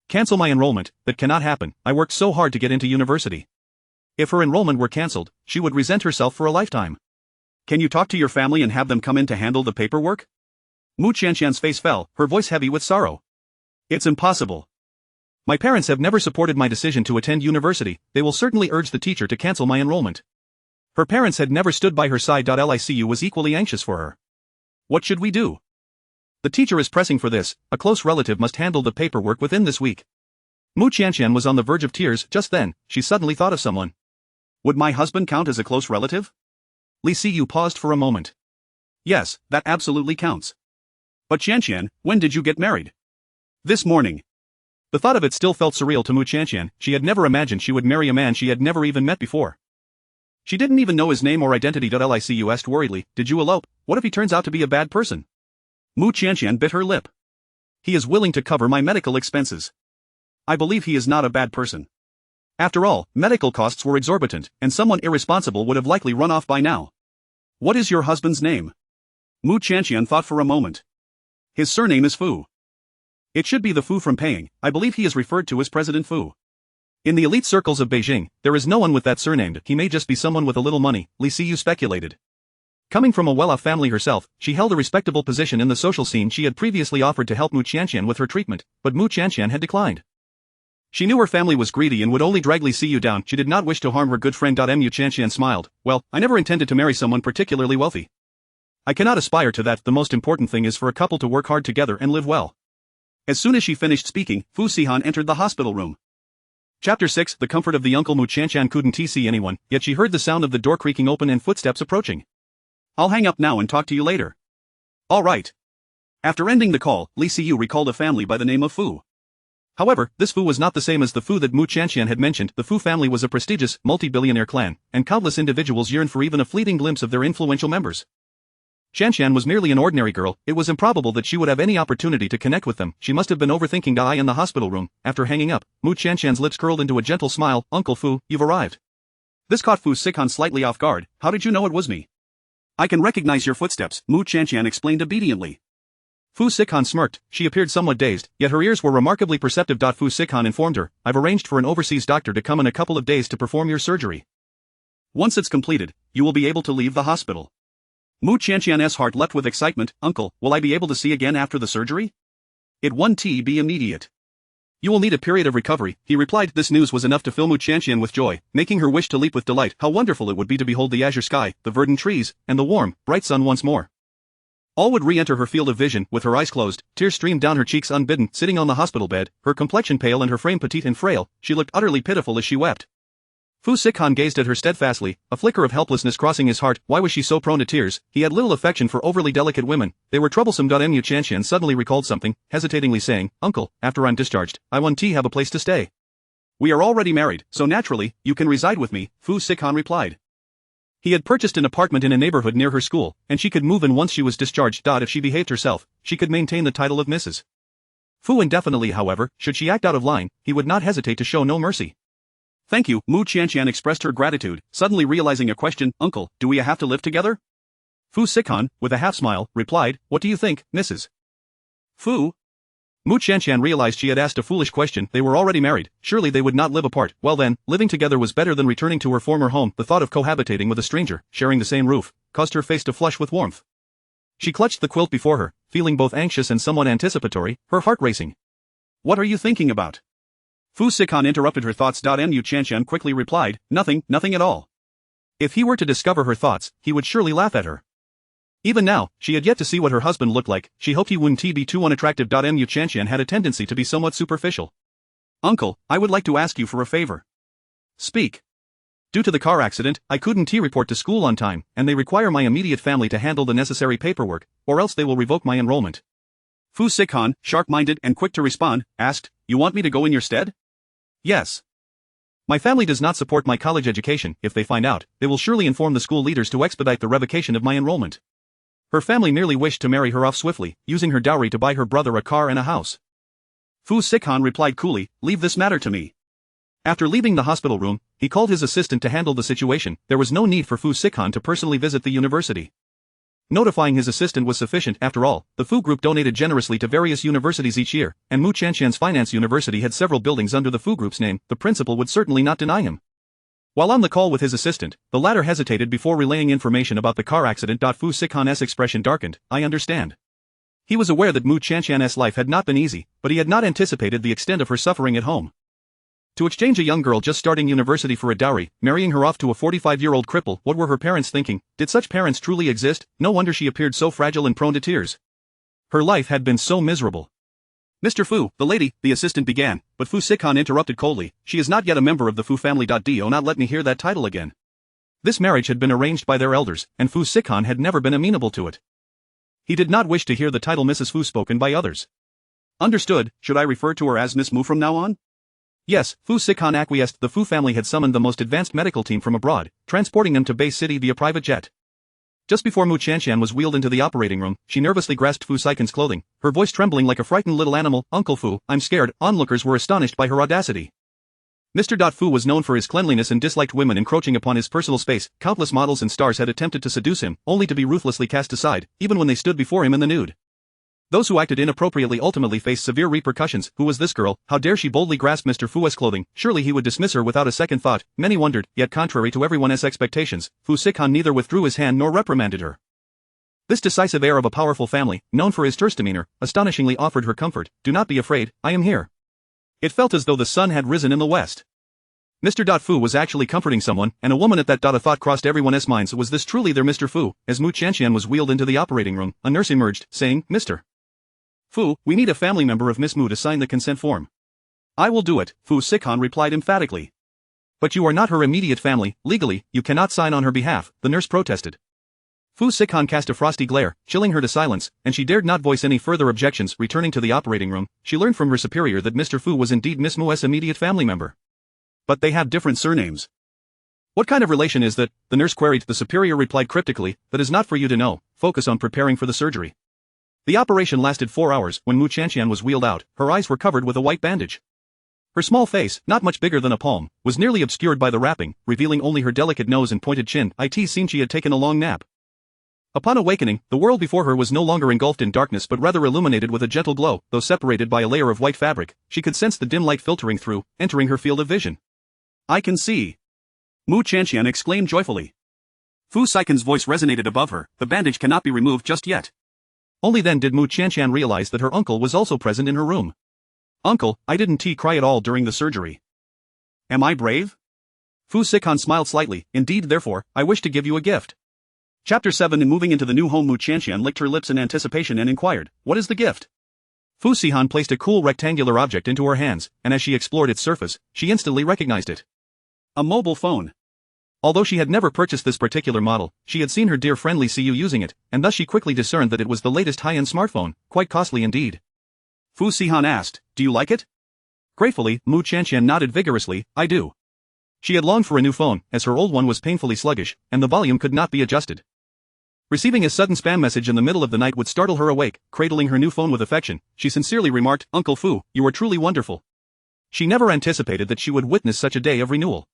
Cancel my enrollment? That cannot happen. I worked so hard to get into university. If her enrollment were cancelled, she would resent herself for a lifetime. Can you talk to your family and have them come in to handle the paperwork? Mu Qianqian's face fell, her voice heavy with sorrow. It's impossible. My parents have never supported my decision to attend university. They will certainly urge the teacher to cancel my enrollment. Her parents had never stood by her side. Licu was equally anxious for her. What should we do? The teacher is pressing for this. A close relative must handle the paperwork within this week. Mu Qianqian was on the verge of tears. Just then, she suddenly thought of someone. Would my husband count as a close relative? Li Siyu paused for a moment. Yes, that absolutely counts. But Qianqian, when did you get married? This morning. The thought of it still felt surreal to Mu Qianqian. She had never imagined she would marry a man she had never even met before. She didn't even know his name or identity. Licu asked worriedly, did you elope? What if he turns out to be a bad person? Mu Qianqian bit her lip. He is willing to cover my medical expenses. I believe he is not a bad person. After all, medical costs were exorbitant, and someone irresponsible would have likely run off by now. What is your husband's name? Mu Qianqian thought for a moment. His surname is Fu. It should be the Fu from Peiying. I believe he is referred to as President Fu. In the elite circles of Beijing, there is no one with that surname. He may just be someone with a little money, Li Siyu speculated. Coming from a well-off family herself, she held a respectable position in the social scene. She had previously offered to help Mu Qianqian with her treatment, but Mu Qianqian had declined. She knew her family was greedy and would only drag Li Siyu down. She did not wish to harm her good friend. Mu Qianqian smiled. Well, I never intended to marry someone particularly wealthy. I cannot aspire to that. The most important thing is for a couple to work hard together and live well. As soon as she finished speaking, Fu Sihan entered the hospital room. Chapter 6. The comfort of the uncle. Mu Qianqian couldn't see anyone, yet she heard the sound of the door creaking open and footsteps approaching. I'll hang up now and talk to you later. All right. After ending the call, Li Siyu recalled a family by the name of Fu. However, this Fu was not the same as the Fu that Mu Qianqian had mentioned. The Fu family was a prestigious, multi-billionaire clan, and countless individuals yearned for even a fleeting glimpse of their influential members. Qianqian was merely an ordinary girl. It was improbable that she would have any opportunity to connect with them. She must have been overthinking. In the hospital room, after hanging up, Mu Qianqian's lips curled into a gentle smile. Uncle Fu, you've arrived. This caught Fu Sihan slightly off guard. How did you know it was me? I can recognize your footsteps, Mu Qianqian explained obediently. Fu Sihan smirked. She appeared somewhat dazed, yet her ears were remarkably perceptive. Fu Sihan informed her, I've arranged for an overseas doctor to come in a couple of days to perform your surgery. Once it's completed, you will be able to leave the hospital. Mu Qianqian's heart leapt with excitement. Uncle, will I be able to see again after the surgery? It won't be immediate. You will need a period of recovery, he replied. This news was enough to fill Mu Qianqian with joy, making her wish to leap with delight. How wonderful it would be to behold the azure sky, the verdant trees, and the warm, bright sun once more. All would re-enter her field of vision. With her eyes closed, tears streamed down her cheeks unbidden. Sitting on the hospital bed, her complexion pale and her frame petite and frail, she looked utterly pitiful as she wept. Fu Sihan gazed at her steadfastly, a flicker of helplessness crossing his heart. Why was she so prone to tears? He had little affection for overly delicate women. They were troublesome. Mu Qianqian suddenly recalled something, hesitatingly saying, Uncle, after I'm discharged, I want to have a place to stay. We are already married, so naturally, you can reside with me, Fu Sihan replied. He had purchased an apartment in a neighborhood near her school, and she could move in once she was discharged. If she behaved herself, she could maintain the title of Mrs. Fu indefinitely. However, should she act out of line, he would not hesitate to show no mercy. Thank you, Mu Qianqian expressed her gratitude, suddenly realizing a question. Uncle, do we have to live together? Fu Sikan, with a half-smile, replied, what do you think, Mrs. Fu? Mu Qianqian realized she had asked a foolish question. They were already married, surely they would not live apart. Well then, living together was better than returning to her former home. The thought of cohabitating with a stranger, sharing the same roof, caused her face to flush with warmth. She clutched the quilt before her, feeling both anxious and somewhat anticipatory, her heart racing. What are you thinking about? Fu Sikan interrupted her thoughts. Mu Qianqian quickly replied, nothing at all. If he were to discover her thoughts, he would surely laugh at her. Even now, she had yet to see what her husband looked like. She hoped he wouldn't be too unattractive. Mu Qianqian had a tendency to be somewhat superficial. Uncle, I would like to ask you for a favor. Speak. Due to the car accident, I couldn't report to school on time, and they require my immediate family to handle the necessary paperwork, or else they will revoke my enrollment. Fu Sikan, sharp-minded and quick to respond, asked, you want me to go in your stead? Yes. My family does not support my college education. If they find out, they will surely inform the school leaders to expedite the revocation of my enrollment. Her family merely wished to marry her off swiftly, using her dowry to buy her brother a car and a house. Fu Sikan replied coolly, leave this matter to me. After leaving the hospital room, he called his assistant to handle the situation. There was no need for Fu Sikan to personally visit the university. Notifying his assistant was sufficient. After all, the Fu Group donated generously to various universities each year, and Mu Qianqian's finance university had several buildings under the Fu Group's name. The principal would certainly not deny him. While on the call with his assistant, the latter hesitated before relaying information about the car accident. Fu Sikan's expression darkened. I understand. He was aware that Mu Qianqian's life had not been easy, but he had not anticipated the extent of her suffering at home. To exchange a young girl just starting university for a dowry, marrying her off to a 45-year-old cripple, what were her parents thinking? Did such parents truly exist? No wonder she appeared so fragile and prone to tears. Her life had been so miserable. Mr. Fu, the lady, the assistant began, but Fu Sikan interrupted coldly, she is not yet a member of the Fu family. Do not let me hear that title again. This marriage had been arranged by their elders, and Fu Sikan had never been amenable to it. He did not wish to hear the title Mrs. Fu spoken by others. Understood, should I refer to her as Miss Mu from now on? Yes, Fu Sikan acquiesced. The Fu family had summoned the most advanced medical team from abroad, transporting them to Bay City via private jet. Just before Mu Qianqian was wheeled into the operating room, she nervously grasped Fu Sikan's clothing, her voice trembling like a frightened little animal. Uncle Fu, I'm scared. Onlookers were astonished by her audacity. Mr. Fu was known for his cleanliness and disliked women encroaching upon his personal space. Countless models and stars had attempted to seduce him, only to be ruthlessly cast aside, even when they stood before him in the nude. Those who acted inappropriately ultimately faced severe repercussions. Who was this girl? How dare she boldly grasp Mr. Fu's clothing? Surely he would dismiss her without a second thought. Many wondered, yet contrary to everyone's expectations, Fu Sikan neither withdrew his hand nor reprimanded her. This decisive air of a powerful family, known for his terse demeanor, astonishingly offered her comfort. Do not be afraid, I am here. It felt as though the sun had risen in the west. Mr. Fu was actually comforting someone, and a woman at that. A thought crossed everyone's minds. Was this truly their Mr. Fu? As Mu Qianqian was wheeled into the operating room, a nurse emerged, saying, Mr. Fu, we need a family member of Miss Mu to sign the consent form. I will do it, Fu Sikan replied emphatically. But you are not her immediate family. Legally, you cannot sign on her behalf, the nurse protested. Fu Sikan cast a frosty glare, chilling her to silence, and she dared not voice any further objections. Returning to the operating room, she learned from her superior that Mr. Fu was indeed Miss Mu's immediate family member. But they have different surnames. What kind of relation is that? The nurse queried. The superior replied cryptically, that is not for you to know, focus on preparing for the surgery. The operation lasted 4 hours. When Mu Qianqian was wheeled out, her eyes were covered with a white bandage. Her small face, not much bigger than a palm, was nearly obscured by the wrapping, revealing only her delicate nose and pointed chin. It seemed she had taken a long nap. Upon awakening, the world before her was no longer engulfed in darkness but rather illuminated with a gentle glow. Though separated by a layer of white fabric, she could sense the dim light filtering through, entering her field of vision. I can see. Mu Qianqian exclaimed joyfully. Fu Sikan's voice resonated above her. The bandage cannot be removed just yet. Only then did Mu Qianqian realize that her uncle was also present in her room. Uncle, I didn't cry at all during the surgery. Am I brave? Fu Sikan smiled slightly. Indeed, therefore, I wish to give you a gift. Chapter 7. In moving into the new home, Mu Qianqian licked her lips in anticipation and inquired, what is the gift? Fu Sihan placed a cool rectangular object into her hands, and as she explored its surface, she instantly recognized it. A mobile phone. Although she had never purchased this particular model, she had seen her dear friend Li Siyu using it, and thus she quickly discerned that it was the latest high-end smartphone, quite costly indeed. Fu Sihan asked, do you like it? Gratefully, Mu Qianqian nodded vigorously, I do. She had longed for a new phone, as her old one was painfully sluggish, and the volume could not be adjusted. Receiving a sudden spam message in the middle of the night would startle her awake. Cradling her new phone with affection, she sincerely remarked, "Uncle Fu, you are truly wonderful." She never anticipated that she would witness such a day of renewal.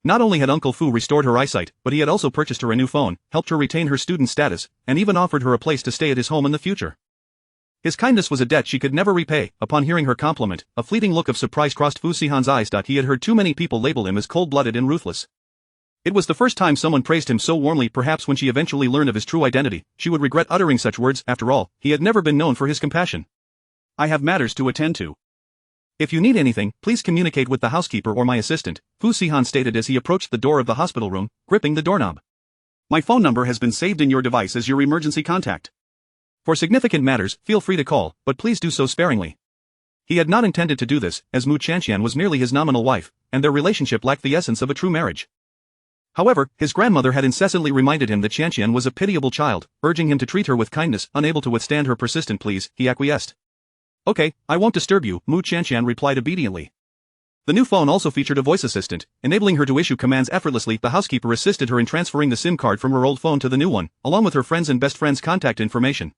Not only had Uncle Fu restored her eyesight, but he had also purchased her a new phone, helped her retain her student status, and even offered her a place to stay at his home in the future. His kindness was a debt she could never repay. Upon hearing her compliment, a fleeting look of surprise crossed Fu Sihan's eyes. He had heard too many people label him as cold-blooded and ruthless. It was the first time someone praised him so warmly. Perhaps when she eventually learned of his true identity, she would regret uttering such words. After all, he had never been known for his compassion. "I have matters to attend to. If you need anything, please communicate with the housekeeper or my assistant," Fu Sihan stated as he approached the door of the hospital room, gripping the doorknob. "My phone number has been saved in your device as your emergency contact. For significant matters, feel free to call, but please do so sparingly." He had not intended to do this, as Mu Chanxian was merely his nominal wife, and their relationship lacked the essence of a true marriage. However, his grandmother had incessantly reminded him that Chanxian was a pitiable child, urging him to treat her with kindness. Unable to withstand her persistent pleas, he acquiesced. "Okay, I won't disturb you," Mu Chanxian replied obediently. The new phone also featured a voice assistant, enabling her to issue commands effortlessly. The housekeeper assisted her in transferring the SIM card from her old phone to the new one, along with her friends and best friends' contact information.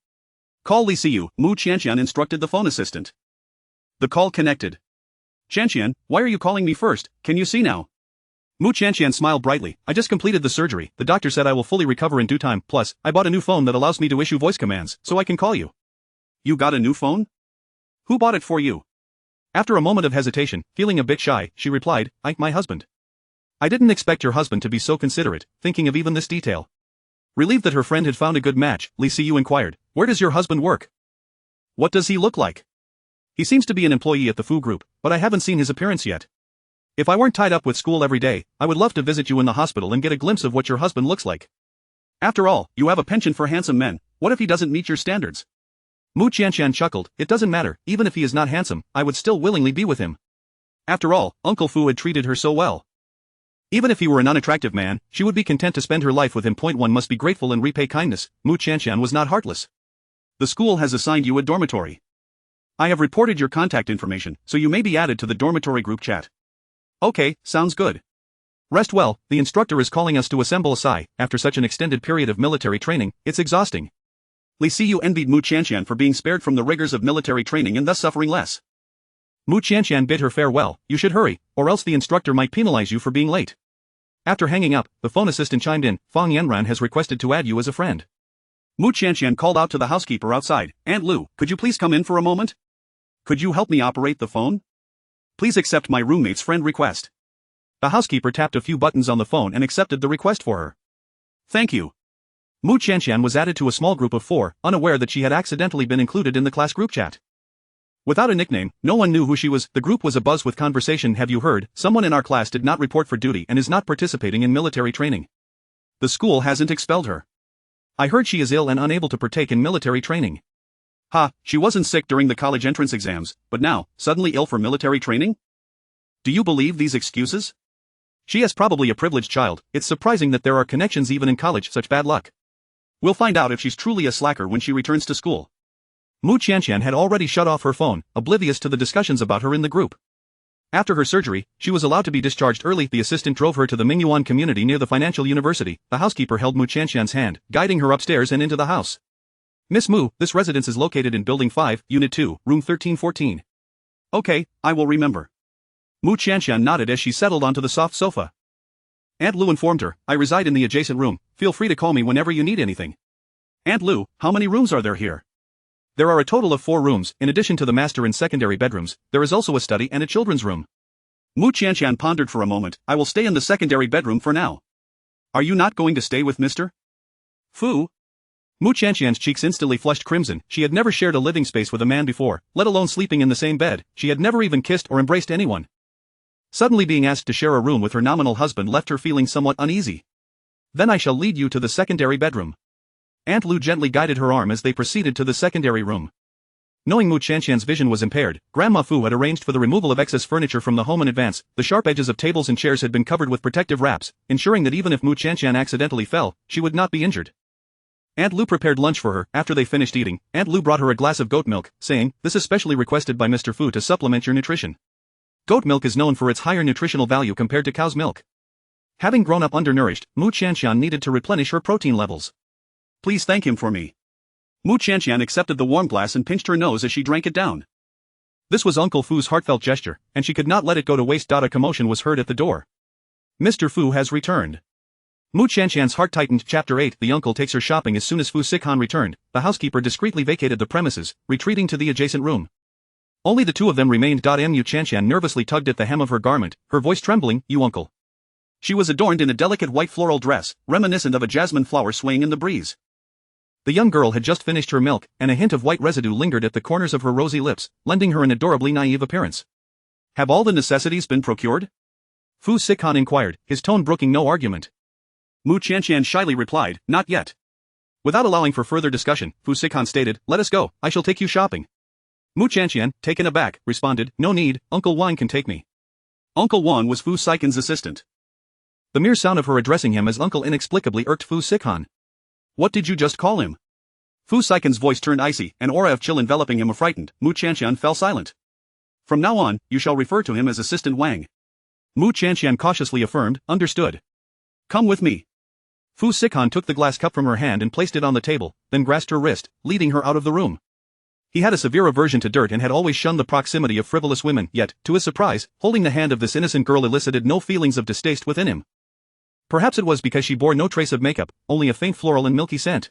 "Call Li Siyu," Mu Chanxian instructed the phone assistant. The call connected. "Chanxian, why are you calling me first? Can you see now?" Mu Chanxian smiled brightly. "I just completed the surgery. The doctor said I will fully recover in due time. Plus, I bought a new phone that allows me to issue voice commands, so I can call you." "You got a new phone? Who bought it for you?" After a moment of hesitation, feeling a bit shy, she replied, My husband." "I didn't expect your husband to be so considerate, thinking of even this detail." Relieved that her friend had found a good match, Li Siyu inquired, "Where does your husband work? What does he look like?" "He seems to be an employee at the Fu Group, but I haven't seen his appearance yet. If I weren't tied up with school every day, I would love to visit you in the hospital and get a glimpse of what your husband looks like. After all, you have a penchant for handsome men. What if he doesn't meet your standards?" Mu Chanxian chuckled. "It doesn't matter, even if he is not handsome, I would still willingly be with him. After all, Uncle Fu had treated her so well. Even if he were an unattractive man, she would be content to spend her life with him. One must be grateful and repay kindness." Mu Chanxian was not heartless. "The school has assigned you a dormitory. I have reported your contact information, so you may be added to the dormitory group chat." "Okay, sounds good. Rest well, the instructor is calling us to assemble a sigh. After such an extended period of military training, it's exhausting." Li Siyu envied Mu Chanxian for being spared from the rigors of military training and thus suffering less. Mu Chanxian bid her farewell. "You should hurry, or else the instructor might penalize you for being late." After hanging up, the phone assistant chimed in, "Fang Yanran has requested to add you as a friend." Mu Chanxian called out to the housekeeper outside, "Aunt Lu, could you please come in for a moment? Could you help me operate the phone? Please accept my roommate's friend request." The housekeeper tapped a few buttons on the phone and accepted the request for her. "Thank you." Mu Chanxian was added to a small group of 4, unaware that she had accidentally been included in the class group chat. Without a nickname, no one knew who she was. The group was abuzz with conversation. "Have you heard? Someone in our class did not report for duty and is not participating in military training. The school hasn't expelled her. I heard she is ill and unable to partake in military training." "Ha, she wasn't sick during the college entrance exams, but now, suddenly ill for military training? Do you believe these excuses? She is probably a privileged child. It's surprising that there are connections even in college. Such bad luck. We'll find out if she's truly a slacker when she returns to school." Mu Chanxian had already shut off her phone, oblivious to the discussions about her in the group. After her surgery, she was allowed to be discharged early. The assistant drove her to the Mingyuan community near the financial university. The housekeeper held Mu Chanxian's hand, guiding her upstairs and into the house. "Miss Mu, this residence is located in Building 5, Unit 2, Room 1314. "Okay, I will remember." Mu Chanxian nodded as she settled onto the soft sofa. Aunt Lu informed her, "I reside in the adjacent room. Feel free to call me whenever you need anything." "Aunt Lu, how many rooms are there here?" "There are a total of 4 rooms. In addition to the master and secondary bedrooms, there is also a study and a children's room." Mu Chanxian pondered for a moment. "I will stay in the secondary bedroom for now." "Are you not going to stay with Mr. Fu?" Mu Chanxian's cheeks instantly flushed crimson. She had never shared a living space with a man before, let alone sleeping in the same bed. She had never even kissed or embraced anyone. Suddenly being asked to share a room with her nominal husband left her feeling somewhat uneasy. "Then I shall lead you to the secondary bedroom." Aunt Lu gently guided her arm as they proceeded to the secondary room. Knowing Mu Chanxian's vision was impaired, Grandma Fu had arranged for the removal of excess furniture from the home in advance. The sharp edges of tables and chairs had been covered with protective wraps, ensuring that even if Mu Chanxian accidentally fell, she would not be injured. Aunt Lu prepared lunch for her. After they finished eating, Aunt Lu brought her a glass of goat milk, saying, "This is specially requested by Mr. Fu to supplement your nutrition." Goat milk is known for its higher nutritional value compared to cow's milk. Having grown up undernourished, Mu Qianqian needed to replenish her protein levels. Please thank him for me. Mu Qianqian accepted the warm glass and pinched her nose as she drank it down. This was Uncle Fu's heartfelt gesture, and she could not let it go to waste. A commotion was heard at the door. Mr. Fu has returned. Mu Qianqian's heart tightened. Chapter 8. The uncle takes her shopping. As soon as Fu Sikan returned, the housekeeper discreetly vacated the premises, retreating to the adjacent room. Only the two of them remained. Mu Qianqian nervously tugged at the hem of her garment, her voice trembling. You uncle. She was adorned in a delicate white floral dress, reminiscent of a jasmine flower swaying in the breeze. The young girl had just finished her milk, and a hint of white residue lingered at the corners of her rosy lips, lending her an adorably naive appearance. Have all the necessities been procured? Fu Sikan inquired, his tone brooking no argument. Mu Qianqian shyly replied, not yet. Without allowing for further discussion, Fu Sikan stated, let us go, I shall take you shopping. Mu Qianqian, taken aback, responded, no need, Uncle Wan can take me. Uncle Wan was Fu Sikan's assistant. The mere sound of her addressing him as uncle inexplicably irked Fu Sikan. What did you just call him? Fu Sikan's voice turned icy, an aura of chill enveloping him. Affrighted, Mu Qianqian fell silent. From now on, you shall refer to him as Assistant Wang. Mu Qianqian cautiously affirmed, understood. Come with me. Fu Sikan took the glass cup from her hand and placed it on the table, then grasped her wrist, leading her out of the room. He had a severe aversion to dirt and had always shunned the proximity of frivolous women, yet, to his surprise, holding the hand of this innocent girl elicited no feelings of distaste within him. Perhaps it was because she bore no trace of makeup, only a faint floral and milky scent.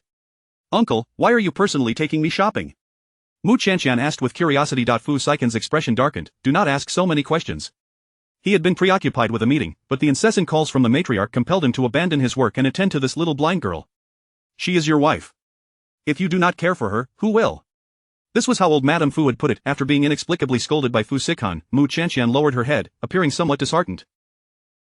Uncle, why are you personally taking me shopping? Mu Qianqian asked with curiosity. Fu Sikan's expression darkened, do not ask so many questions. He had been preoccupied with a meeting, but the incessant calls from the matriarch compelled him to abandon his work and attend to this little blind girl. She is your wife. If you do not care for her, who will? This was how old Madame Fu had put it. After being inexplicably scolded by Fu Sikan, Mu Qianqian lowered her head, appearing somewhat disheartened.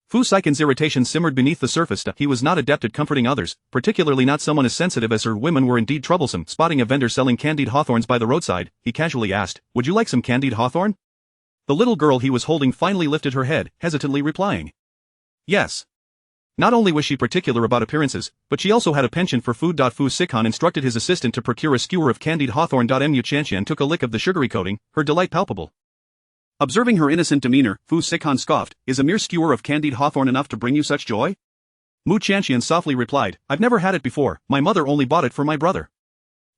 Fu Sikan's irritation simmered beneath the surface. He was not adept at comforting others, particularly not someone as sensitive as her. Women were indeed troublesome. Spotting a vendor selling candied hawthorns by the roadside, he casually asked, would you like some candied hawthorn? The little girl he was holding finally lifted her head, hesitantly replying. Yes. Not only was she particular about appearances, but she also had a penchant for food. Fu Sikan instructed his assistant to procure a skewer of candied hawthorn. Mu Qianqian took a lick of the sugary coating, her delight palpable. Observing her innocent demeanor, Fu Sikan scoffed, is a mere skewer of candied hawthorn enough to bring you such joy? Mu Qianqian softly replied, I've never had it before, my mother only bought it for my brother.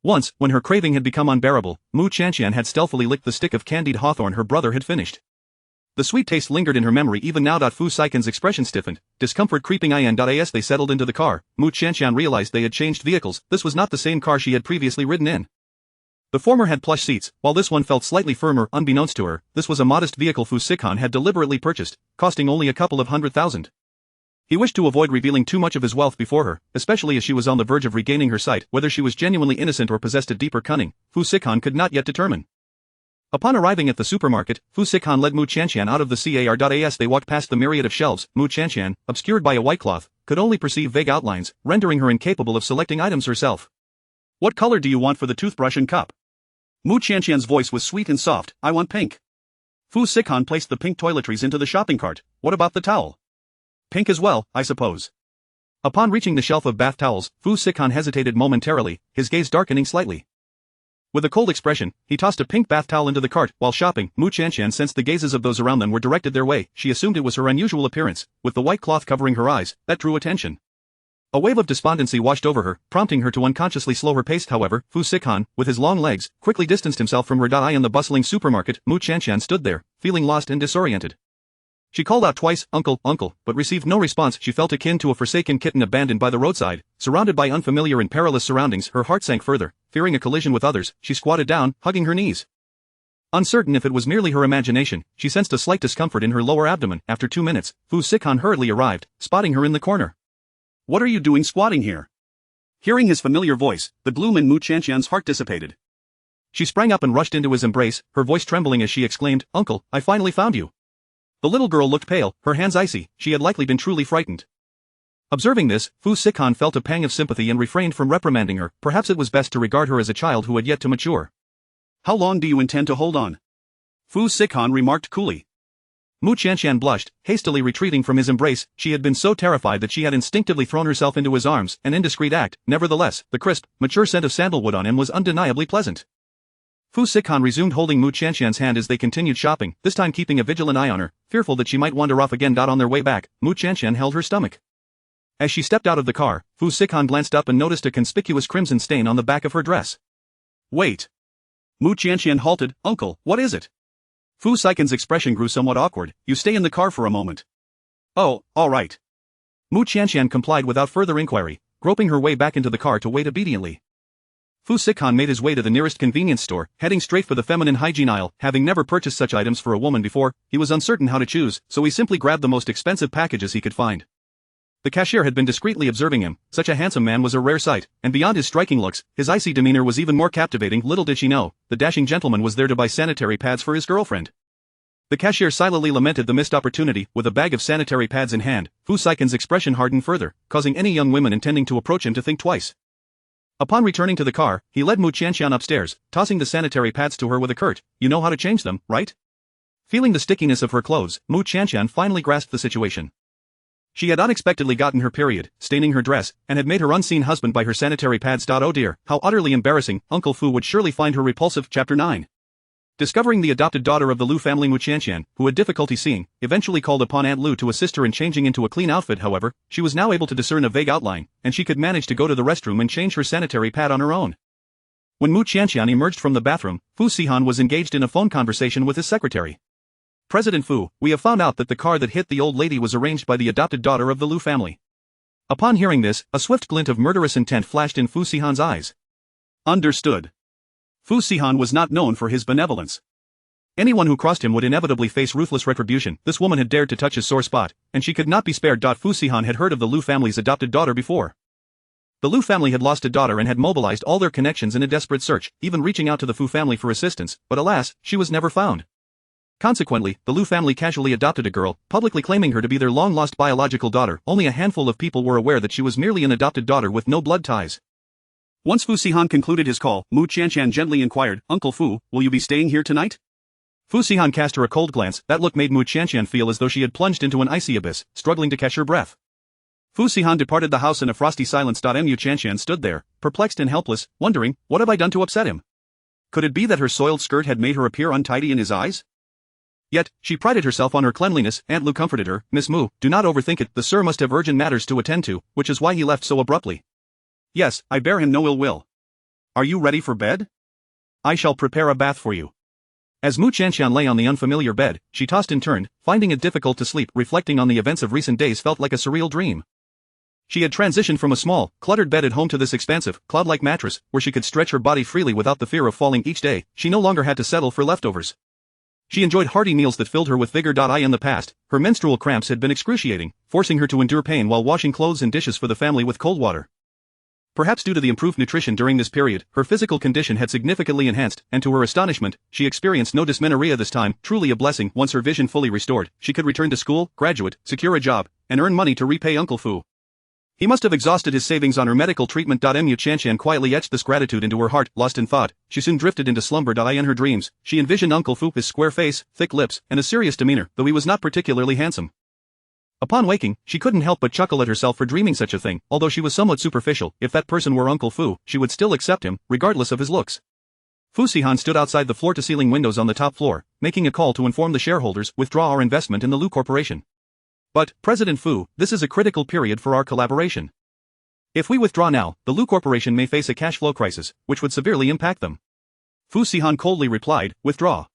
Once, when her craving had become unbearable, Mu Qianqian had stealthily licked the stick of candied hawthorn her brother had finished. The sweet taste lingered in her memory even now. Fu Sikan's expression stiffened, discomfort creeping in. As they settled into the car, Mu Qianqian realized they had changed vehicles. This was not the same car she had previously ridden in. The former had plush seats, while this one felt slightly firmer. Unbeknownst to her, this was a modest vehicle Fu Sikan had deliberately purchased, costing only a couple of $100,000. He wished to avoid revealing too much of his wealth before her, especially as she was on the verge of regaining her sight. Whether she was genuinely innocent or possessed a deeper cunning, Fu Sikan could not yet determine. Upon arriving at the supermarket, Fu Sikan led Mu Qianqian out of the car. As they walked past the myriad of shelves, Mu Qianqian, obscured by a white cloth, could only perceive vague outlines, rendering her incapable of selecting items herself. What color do you want for the toothbrush and cup? Mu Qianqian's voice was sweet and soft, I want pink. Fu Sikan placed the pink toiletries into the shopping cart. What about the towel? Pink as well, I suppose. Upon reaching the shelf of bath towels, Fu Sikan hesitated momentarily, his gaze darkening slightly. With a cold expression, he tossed a pink bath towel into the cart. While shopping, Mu Qianqian sensed the gazes of those around them were directed their way. She assumed it was her unusual appearance, with the white cloth covering her eyes, that drew attention. A wave of despondency washed over her, prompting her to unconsciously slow her pace. However, Fu Sikan, with his long legs, quickly distanced himself from her. In the bustling supermarket, Mu Qianqian stood there, feeling lost and disoriented. She called out twice, uncle, uncle, but received no response. She felt akin to a forsaken kitten abandoned by the roadside. Surrounded by unfamiliar and perilous surroundings, her heart sank further. Fearing a collision with others, she squatted down, hugging her knees. Uncertain if it was merely her imagination, she sensed a slight discomfort in her lower abdomen. After 2 minutes, Fu Sikan hurriedly arrived, spotting her in the corner. What are you doing squatting here? Hearing his familiar voice, the gloom in Mu Qianqian's heart dissipated. She sprang up and rushed into his embrace, her voice trembling as she exclaimed, Uncle, I finally found you. The little girl looked pale, her hands icy. She had likely been truly frightened. Observing this, Fu Sikan felt a pang of sympathy and refrained from reprimanding her. Perhaps it was best to regard her as a child who had yet to mature. How long do you intend to hold on? Fu Sikan remarked coolly. Mu Qianqian blushed, hastily retreating from his embrace. She had been so terrified that she had instinctively thrown herself into his arms, an indiscreet act. Nevertheless, the crisp, mature scent of sandalwood on him was undeniably pleasant. Fu Sikan resumed holding Mu Qianqian's hand as they continued shopping, this time keeping a vigilant eye on her, fearful that she might wander off again. On their way back, Mu Qianqian held her stomach. As she stepped out of the car, Fu Sikan glanced up and noticed a conspicuous crimson stain on the back of her dress. Wait. Mu Qianqian halted. Uncle, what is it? Fu Sikan's expression grew somewhat awkward. You stay in the car for a moment. Oh, all right. Mu Qianqian complied without further inquiry, groping her way back into the car to wait obediently. Fu Sikan made his way to the nearest convenience store, heading straight for the feminine hygiene aisle. Having never purchased such items for a woman before, he was uncertain how to choose, so he simply grabbed the most expensive packages he could find. The cashier had been discreetly observing him. Such a handsome man was a rare sight, and beyond his striking looks, his icy demeanor was even more captivating. Little did she know, the dashing gentleman was there to buy sanitary pads for his girlfriend. The cashier silently lamented the missed opportunity. With a bag of sanitary pads in hand, Fu Sikan's expression hardened further, causing any young women intending to approach him to think twice. Upon returning to the car, he led Mu Qianqian upstairs, tossing the sanitary pads to her with a curt, "You know how to change them, right?" Feeling the stickiness of her clothes, Mu Qianqian finally grasped the situation. She had unexpectedly gotten her period, staining her dress, and had made her unseen husband buy her sanitary pads. Oh dear, how utterly embarrassing. Uncle Fu would surely find her repulsive. Chapter 9. Discovering the adopted daughter of the Lu family, Mu Qianqian, who had difficulty seeing, eventually called upon Aunt Lu to assist her in changing into a clean outfit. However, she was now able to discern a vague outline, and she could manage to go to the restroom and change her sanitary pad on her own. When Mu Qianqian emerged from the bathroom, Fu Sihan was engaged in a phone conversation with his secretary. "President Fu, we have found out that the car that hit the old lady was arranged by the adopted daughter of the Lu family." Upon hearing this, a swift glint of murderous intent flashed in Fu Sihan's eyes. Understood. Fu Sihan was not known for his benevolence. Anyone who crossed him would inevitably face ruthless retribution. This woman had dared to touch his sore spot, and she could not be spared. Fu Sihan had heard of the Lu family's adopted daughter before. The Lu family had lost a daughter and had mobilized all their connections in a desperate search, even reaching out to the Fu family for assistance, but alas, she was never found. Consequently, the Lu family casually adopted a girl, publicly claiming her to be their long-lost biological daughter. Only a handful of people were aware that she was merely an adopted daughter with no blood ties. Once Fu Sihan concluded his call, Mu Qianqian gently inquired, "Uncle Fu, will you be staying here tonight?" Fu Sihan cast her a cold glance. That look made Mu Qianqian feel as though she had plunged into an icy abyss, struggling to catch her breath. Fu Sihan departed the house in a frosty silence. Mu Qianqian stood there, perplexed and helpless, wondering, what have I done to upset him? Could it be that her soiled skirt had made her appear untidy in his eyes? Yet, she prided herself on her cleanliness. Aunt Lu comforted her, "Miss Mu, do not overthink it. The sir must have urgent matters to attend to, which is why he left so abruptly. Yes, I bear him no ill will. Are you ready for bed? I shall prepare a bath for you." As Mu Qianqian lay on the unfamiliar bed, she tossed and turned, finding it difficult to sleep. Reflecting on the events of recent days felt like a surreal dream. She had transitioned from a small, cluttered bed at home to this expansive, cloud-like mattress, where she could stretch her body freely without the fear of falling each day. She no longer had to settle for leftovers. She enjoyed hearty meals that filled her with vigor. In the past, her menstrual cramps had been excruciating, forcing her to endure pain while washing clothes and dishes for the family with cold water. Perhaps due to the improved nutrition during this period, her physical condition had significantly enhanced, and to her astonishment, she experienced no dysmenorrhea this time. Truly a blessing. Once her vision fully restored, she could return to school, graduate, secure a job, and earn money to repay Uncle Fu. He must have exhausted his savings on her medical treatment. Mu Qianqian quietly etched this gratitude into her heart. Lost in thought, she soon drifted into slumber. In her dreams, she envisioned Uncle Fu, his square face, thick lips, and a serious demeanor, though he was not particularly handsome. Upon waking, she couldn't help but chuckle at herself for dreaming such a thing. Although she was somewhat superficial, if that person were Uncle Fu, she would still accept him, regardless of his looks. Fu Sihan stood outside the floor-to-ceiling windows on the top floor, making a call to inform the shareholders, withdraw our investment in the Lu Corporation. "But, President Fu, this is a critical period for our collaboration. If we withdraw now, the Lu Corporation may face a cash flow crisis, which would severely impact them." Fu Sihan coldly replied, "Withdraw."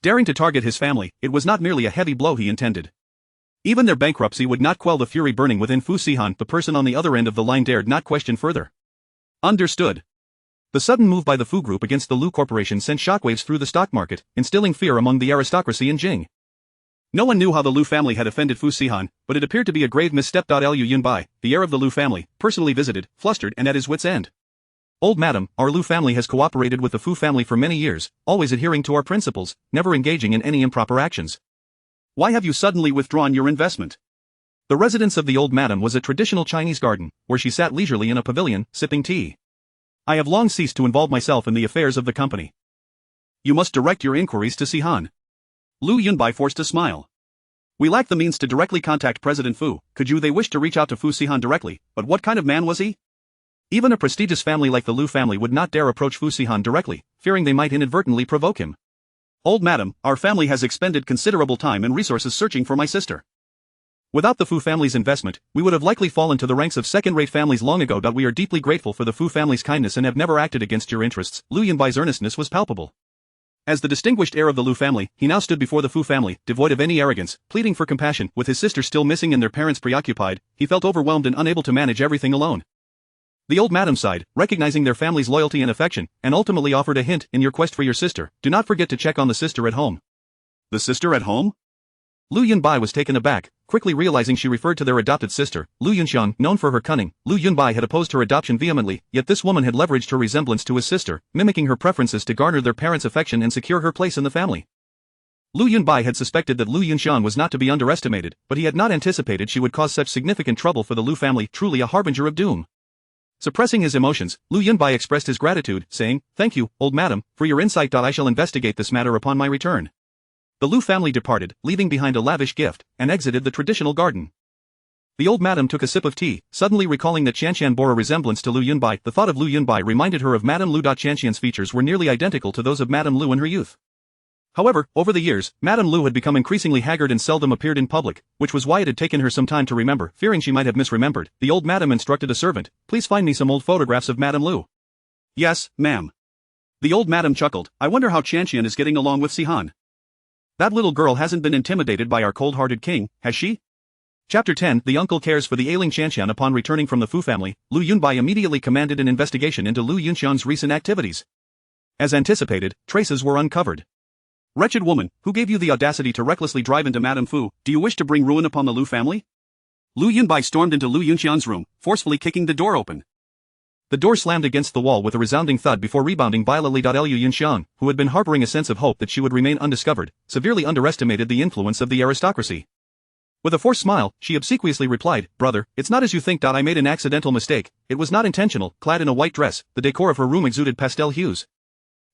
Daring to target his family, it was not merely a heavy blow he intended. Even their bankruptcy would not quell the fury burning within Fu Sihan. The person on the other end of the line dared not question further. Understood. The sudden move by the Fu Group against the Lu Corporation sent shockwaves through the stock market, instilling fear among the aristocracy in Jing. No one knew how the Lu family had offended Fu Sihan, but it appeared to be a grave misstep. Lu Yunbai, the heir of the Lu family, personally visited, flustered and at his wits' end. "Old madam, our Lu family has cooperated with the Fu family for many years, always adhering to our principles, never engaging in any improper actions. Why have you suddenly withdrawn your investment?" The residence of the old madam was a traditional Chinese garden, where she sat leisurely in a pavilion, sipping tea. "I have long ceased to involve myself in the affairs of the company. You must direct your inquiries to Sihan." Lu Yunbai forced a smile. "We lack the means to directly contact President Fu. Could you? They wished to reach out to Fu Sihan directly, but what kind of man was he? Even a prestigious family like the Lu family would not dare approach Fu Sihan directly, fearing they might inadvertently provoke him. Old madam, our family has expended considerable time and resources searching for my sister. Without the Fu family's investment, we would have likely fallen to the ranks of second-rate families long ago. We are deeply grateful for the Fu family's kindness and have never acted against your interests. Lu Yunbai's earnestness was palpable. As the distinguished heir of the Lu family, he now stood before the Fu family, devoid of any arrogance, pleading for compassion. With his sister still missing and their parents preoccupied, he felt overwhelmed and unable to manage everything alone. The old madam sighed, recognizing their family's loyalty and affection, and ultimately offered a hint: in your quest for your sister, do not forget to check on the sister at home. The sister at home? Lu Yunbai was taken aback, quickly realizing she referred to their adopted sister, Lu Yunxiang. Known for her cunning, Lu Yunbai had opposed her adoption vehemently, yet this woman had leveraged her resemblance to his sister, mimicking her preferences to garner their parents' affection and secure her place in the family. Lu Yunbai had suspected that Lu Yunxiang was not to be underestimated, but he had not anticipated she would cause such significant trouble for the Lu family, truly a harbinger of doom. Suppressing his emotions, Lu Yunbai expressed his gratitude, saying, "Thank you, old madam, for your insight. I shall investigate this matter upon my return." The Lu family departed, leaving behind a lavish gift, and exited the traditional garden. The old madam took a sip of tea, suddenly recalling that Qianqian bore a resemblance to Lu Yunbai. The thought of Lu Yunbai reminded her of Madame Lu. Qianqian's features were nearly identical to those of Madame Lu in her youth. However, over the years, Madame Lu had become increasingly haggard and seldom appeared in public, which was why it had taken her some time to remember. Fearing she might have misremembered, the old madam instructed a servant, "Please find me some old photographs of Madame Lu." "Yes, ma'am." The old madam chuckled, "I wonder how Qianqian is getting along with Sihan. That little girl hasn't been intimidated by our cold-hearted king, has she?" Chapter 10. The uncle cares for the ailing Qianqian. Upon returning from the Fu family, Lu Yunbai immediately commanded an investigation into Lu Yunxiang's recent activities. As anticipated, traces were uncovered. "Wretched woman, who gave you the audacity to recklessly drive into Madame Fu? Do you wish to bring ruin upon the Lu family?" Lu Yunbai stormed into Lu Yunxiang's room, forcefully kicking the door open. The door slammed against the wall with a resounding thud before rebounding violently. Lu Yunxiang, who had been harboring a sense of hope that she would remain undiscovered, severely underestimated the influence of the aristocracy. With a forced smile, she obsequiously replied, "Brother, it's not as you think. I made an accidental mistake. It was not intentional." Clad in a white dress, the decor of her room exuded pastel hues.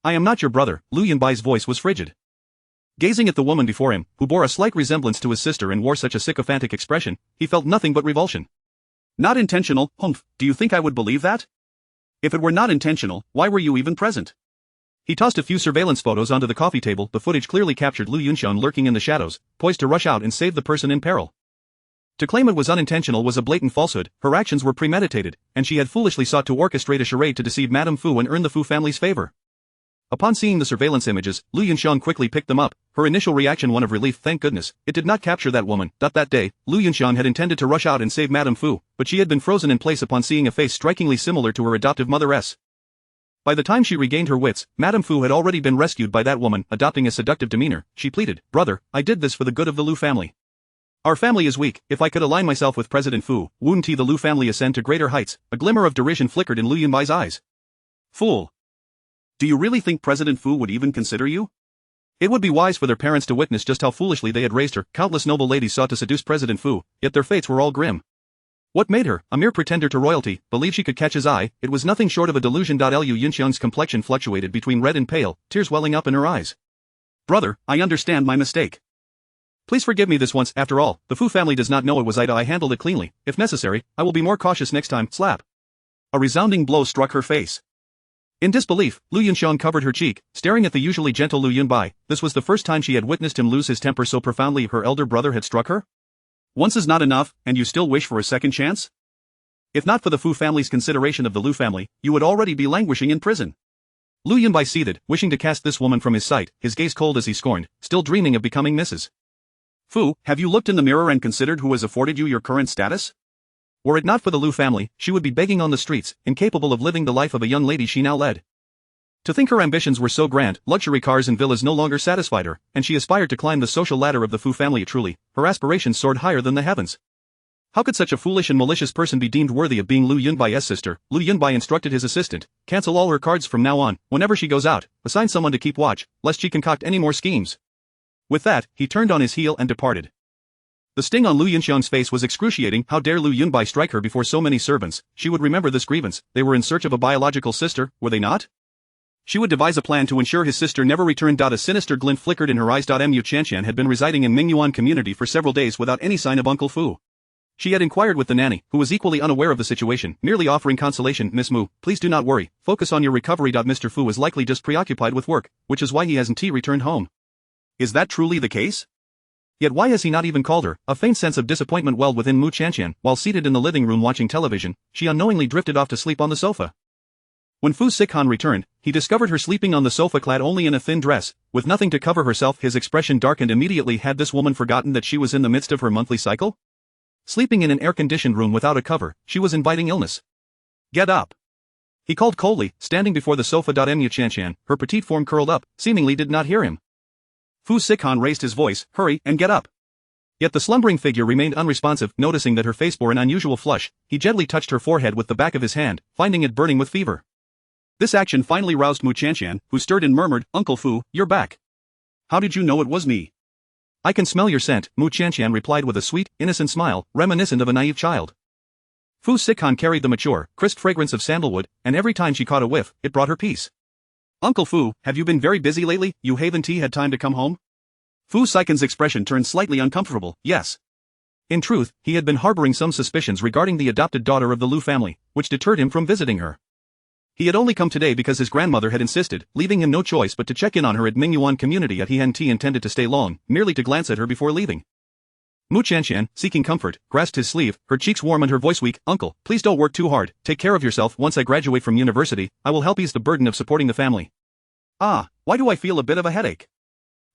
"I am not your brother." Lu Yunbai's voice was frigid. Gazing at the woman before him, who bore a slight resemblance to his sister and wore such a sycophantic expression, he felt nothing but revulsion. "Not intentional, humph, do you think I would believe that? If it were not intentional, why were you even present?" He tossed a few surveillance photos onto the coffee table. The footage clearly captured Lu Yunxiang lurking in the shadows, poised to rush out and save the person in peril. To claim it was unintentional was a blatant falsehood. Her actions were premeditated, and she had foolishly sought to orchestrate a charade to deceive Madame Fu and earn the Fu family's favor. Upon seeing the surveillance images, Lu Yunxiang quickly picked them up, her initial reaction one of relief. Thank goodness, it did not capture that woman. That day, Lu Yunxiang had intended to rush out and save Madame Fu, but she had been frozen in place upon seeing a face strikingly similar to her adoptive mother's. By the time she regained her wits, Madame Fu had already been rescued by that woman. Adopting a seductive demeanor, she pleaded, "Brother, I did this for the good of the Lu family. Our family is weak. If I could align myself with President Fu, wouldn't the Lu family ascend to greater heights?" A glimmer of derision flickered in Lu Yunbai's eyes. "Fool! Do you really think President Fu would even consider you? It would be wise for their parents to witness just how foolishly they had raised her." Countless noble ladies sought to seduce President Fu, yet their fates were all grim. What made her, a mere pretender to royalty, believe she could catch his eye? It was nothing short of a delusion. Lu Yunxiang's complexion fluctuated between red and pale, tears welling up in her eyes. "Brother, I understand my mistake. Please forgive me this once. After all, the Fu family does not know it was I handled it cleanly. If necessary, I will be more cautious next time." Slap. A resounding blow struck her face. In disbelief, Lu Yunxiang covered her cheek, staring at the usually gentle Lu Yunbai. This was the first time she had witnessed him lose his temper so profoundly. Her elder brother had struck her? Once is not enough, and you still wish for a second chance? If not for the Fu family's consideration of the Lu family, you would already be languishing in prison. Lu Yunbai seethed, wishing to cast this woman from his sight, his gaze cold as he scorned, still dreaming of becoming Mrs. Fu. Have you looked in the mirror and considered who has afforded you your current status? Were it not for the Lu family, she would be begging on the streets, incapable of living the life of a young lady she now led. To think her ambitions were so grand, luxury cars and villas no longer satisfied her, and she aspired to climb the social ladder of the Fu family. Truly, her aspirations soared higher than the heavens. How could such a foolish and malicious person be deemed worthy of being Lu Yunbai's sister? Lu Yunbai instructed his assistant, "Cancel all her cards from now on. Whenever she goes out, assign someone to keep watch, lest she concoct any more schemes." With that, he turned on his heel and departed. The sting on Lu Yunxiang's face was excruciating. How dare Lu Yunbai strike her before so many servants? She would remember this grievance. They were in search of a biological sister, were they not? She would devise a plan to ensure his sister never returned. A sinister glint flickered in her eyes. Mu Qianqian had been residing in Mingyuan community for several days without any sign of Uncle Fu. She had inquired with the nanny, who was equally unaware of the situation, merely offering consolation. Miss Mu, please do not worry, focus on your recovery. Mr. Fu is likely just preoccupied with work, which is why he hasn't returned home. Is that truly the case? Yet why has he not even called her? A faint sense of disappointment welled within Mu Qianqian. While seated in the living room watching television, she unknowingly drifted off to sleep on the sofa. When Fu Sikan returned, he discovered her sleeping on the sofa clad only in a thin dress, with nothing to cover herself. His expression darkened immediately. Had this woman forgotten that she was in the midst of her monthly cycle? Sleeping in an air-conditioned room without a cover, she was inviting illness. Get up! He called coldly, standing before the sofa. Mu Qianqian, her petite form curled up, seemingly did not hear him. Fu Sikan raised his voice, hurry and get up. Yet the slumbering figure remained unresponsive. Noticing that her face bore an unusual flush, he gently touched her forehead with the back of his hand, finding it burning with fever. This action finally roused Mu Qianqian, who stirred and murmured, Uncle Fu, you're back. How did you know it was me? I can smell your scent, Mu Qianqian replied with a sweet, innocent smile, reminiscent of a naive child. Fu Sikan carried the mature, crisp fragrance of sandalwood, and every time she caught a whiff, it brought her peace. Uncle Fu, have you been very busy lately? You haven't had time to come home? Fu Sikan's expression turned slightly uncomfortable. Yes. In truth, he had been harboring some suspicions regarding the adopted daughter of the Lu family, which deterred him from visiting her. He had only come today because his grandmother had insisted, leaving him no choice but to check in on her at Mingyuan community. Yet he hadn't intended to stay long, merely to glance at her before leaving. Mu Qianqian, seeking comfort, grasped his sleeve, her cheeks warm and her voice weak. Uncle, please don't work too hard, take care of yourself. Once I graduate from university, I will help ease the burden of supporting the family. Ah, why do I feel a bit of a headache?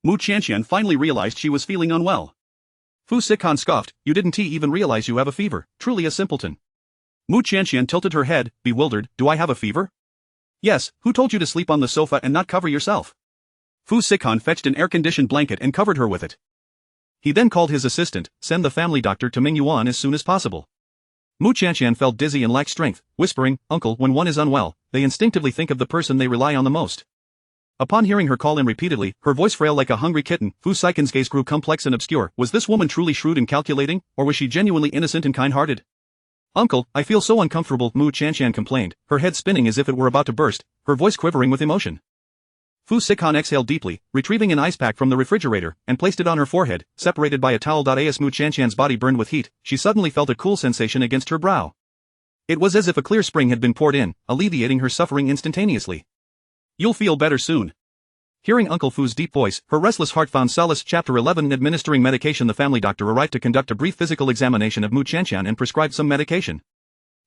Mu Qianqian finally realized she was feeling unwell. Fu Sikan scoffed, you didn't even realize you have a fever, truly a simpleton. Mu Qianqian tilted her head, bewildered, do I have a fever? Yes, who told you to sleep on the sofa and not cover yourself? Fu Sikan fetched an air-conditioned blanket and covered her with it. He then called his assistant, send the family doctor to Mingyuan as soon as possible. Mu Qianqian felt dizzy and lacked strength, whispering, Uncle, when one is unwell, they instinctively think of the person they rely on the most. Upon hearing her call in repeatedly, her voice frail like a hungry kitten, Fu Sikan's gaze grew complex and obscure. Was this woman truly shrewd and calculating, or was she genuinely innocent and kind-hearted? Uncle, I feel so uncomfortable, Mu Qianqian complained, her head spinning as if it were about to burst, her voice quivering with emotion. Fu Sikan exhaled deeply, retrieving an ice pack from the refrigerator, and placed it on her forehead, separated by a towel. As Mu Qianqian's body burned with heat, she suddenly felt a cool sensation against her brow. It was as if a clear spring had been poured in, alleviating her suffering instantaneously. You'll feel better soon. Hearing Uncle Fu's deep voice, her restless heart found solace. Chapter 11. Administering medication. The family doctor arrived to conduct a brief physical examination of Mu Qianqian and prescribed some medication.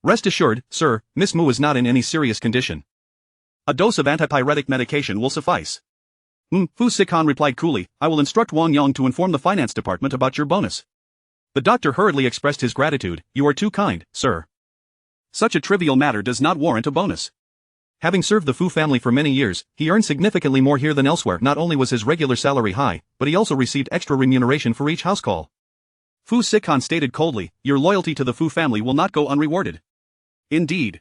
Rest assured, sir, Miss Mu is not in any serious condition. A dose of antipyretic medication will suffice. Fu Sikan replied coolly, I will instruct Wang Yang to inform the finance department about your bonus. The doctor hurriedly expressed his gratitude, you are too kind, sir. Such a trivial matter does not warrant a bonus. Having served the Fu family for many years, he earned significantly more here than elsewhere. Not only was his regular salary high, but he also received extra remuneration for each house call. Fu Sikan stated coldly, your loyalty to the Fu family will not go unrewarded. Indeed.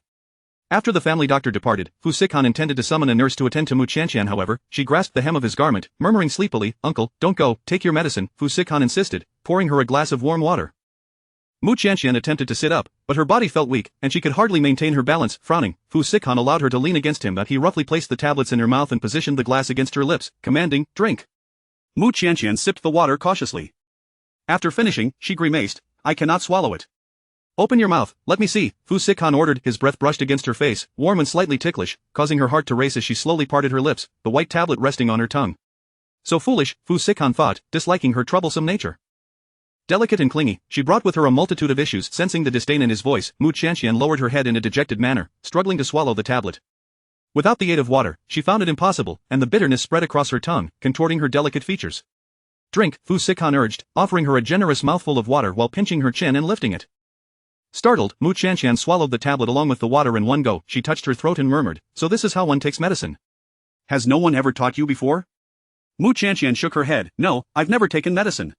After the family doctor departed, Fu Sikan intended to summon a nurse to attend to Mu Qianqian. However, she grasped the hem of his garment, murmuring sleepily, Uncle, don't go, take your medicine, Fu Sikan insisted, pouring her a glass of warm water. Mu Qianqian attempted to sit up, but her body felt weak, and she could hardly maintain her balance. Frowning, Fu Sikan allowed her to lean against him, but he roughly placed the tablets in her mouth and positioned the glass against her lips, commanding, drink. Mu Qianqian sipped the water cautiously. After finishing, she grimaced, I cannot swallow it. Open your mouth, let me see, Fu Sikan ordered. His breath brushed against her face, warm and slightly ticklish, causing her heart to race as she slowly parted her lips, the white tablet resting on her tongue. So foolish, Fu Sikan thought, disliking her troublesome nature. Delicate and clingy, she brought with her a multitude of issues. Sensing the disdain in his voice, Mu Qianqian lowered her head in a dejected manner, struggling to swallow the tablet. Without the aid of water, she found it impossible, and the bitterness spread across her tongue, contorting her delicate features. Drink, Fu Sikan urged, offering her a generous mouthful of water while pinching her chin and lifting it. Startled, Mu Qianqian swallowed the tablet along with the water in one go. She touched her throat and murmured, so this is how one takes medicine. Has no one ever taught you before? Mu Qianqian shook her head, no, I've never taken medicine.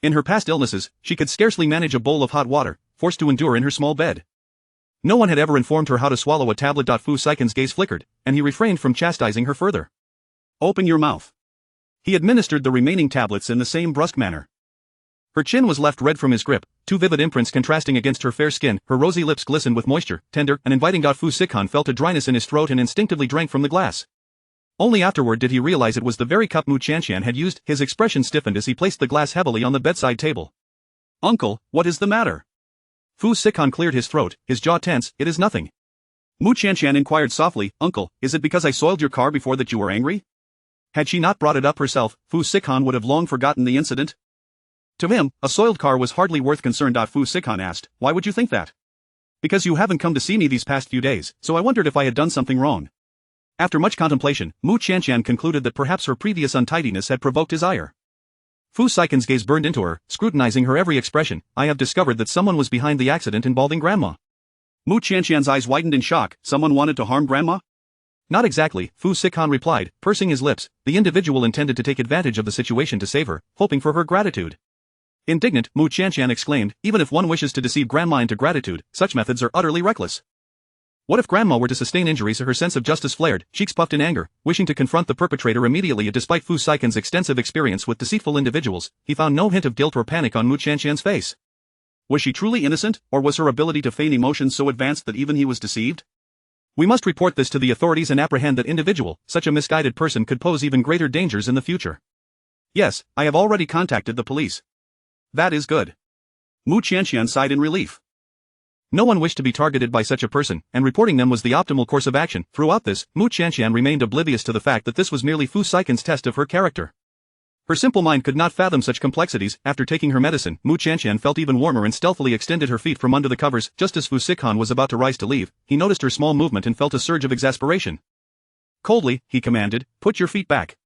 In her past illnesses, she could scarcely manage a bowl of hot water, forced to endure in her small bed. No one had ever informed her how to swallow a tablet. Fu Sikan's gaze flickered, and he refrained from chastising her further. Open your mouth. He administered the remaining tablets in the same brusque manner. Her chin was left red from his grip, two vivid imprints contrasting against her fair skin. Her rosy lips glistened with moisture, tender and inviting. Fu Sikan felt a dryness in his throat and instinctively drank from the glass. Only afterward did he realize it was the very cup Mu Qianqian had used. His expression stiffened as he placed the glass heavily on the bedside table. Uncle, what is the matter? Fu Sikan cleared his throat, his jaw tense. It is nothing. Mu Qianqian inquired softly, Uncle, is it because I soiled your car before that you were angry? Had she not brought it up herself, Fu Sikan would have long forgotten the incident. To him, a soiled car was hardly worth concern. Fu Sikan asked, why would you think that? Because you haven't come to see me these past few days, so I wondered if I had done something wrong. After much contemplation, Mu Qianqian concluded that perhaps her previous untidiness had provoked his ire. Fu Sikan's gaze burned into her, scrutinizing her every expression. I have discovered that someone was behind the accident involving Grandma. Mu Qianqian's eyes widened in shock. Someone wanted to harm Grandma? Not exactly, Fu Sikan replied, pursing his lips. The individual intended to take advantage of the situation to save her, hoping for her gratitude. Indignant, Mu Qianqian exclaimed, even if one wishes to deceive Grandma into gratitude, such methods are utterly reckless. What if Grandma were to sustain injuries? Her sense of justice flared, cheeks puffed in anger, wishing to confront the perpetrator immediately. Despite Fu Sikan's extensive experience with deceitful individuals, he found no hint of guilt or panic on Mu Qianqian's face. Was she truly innocent, or was her ability to feign emotions so advanced that even he was deceived? We must report this to the authorities and apprehend that individual. Such a misguided person could pose even greater dangers in the future. Yes, I have already contacted the police. That is good. Mu Qianqian sighed in relief. No one wished to be targeted by such a person, and reporting them was the optimal course of action. Throughout this, Mu Qianqian remained oblivious to the fact that this was merely Fu Sikan's test of her character. Her simple mind could not fathom such complexities. After taking her medicine, Mu Qianqian felt even warmer and stealthily extended her feet from under the covers. Just as Fu Sikan was about to rise to leave, he noticed her small movement and felt a surge of exasperation. Coldly, he commanded, put your feet back.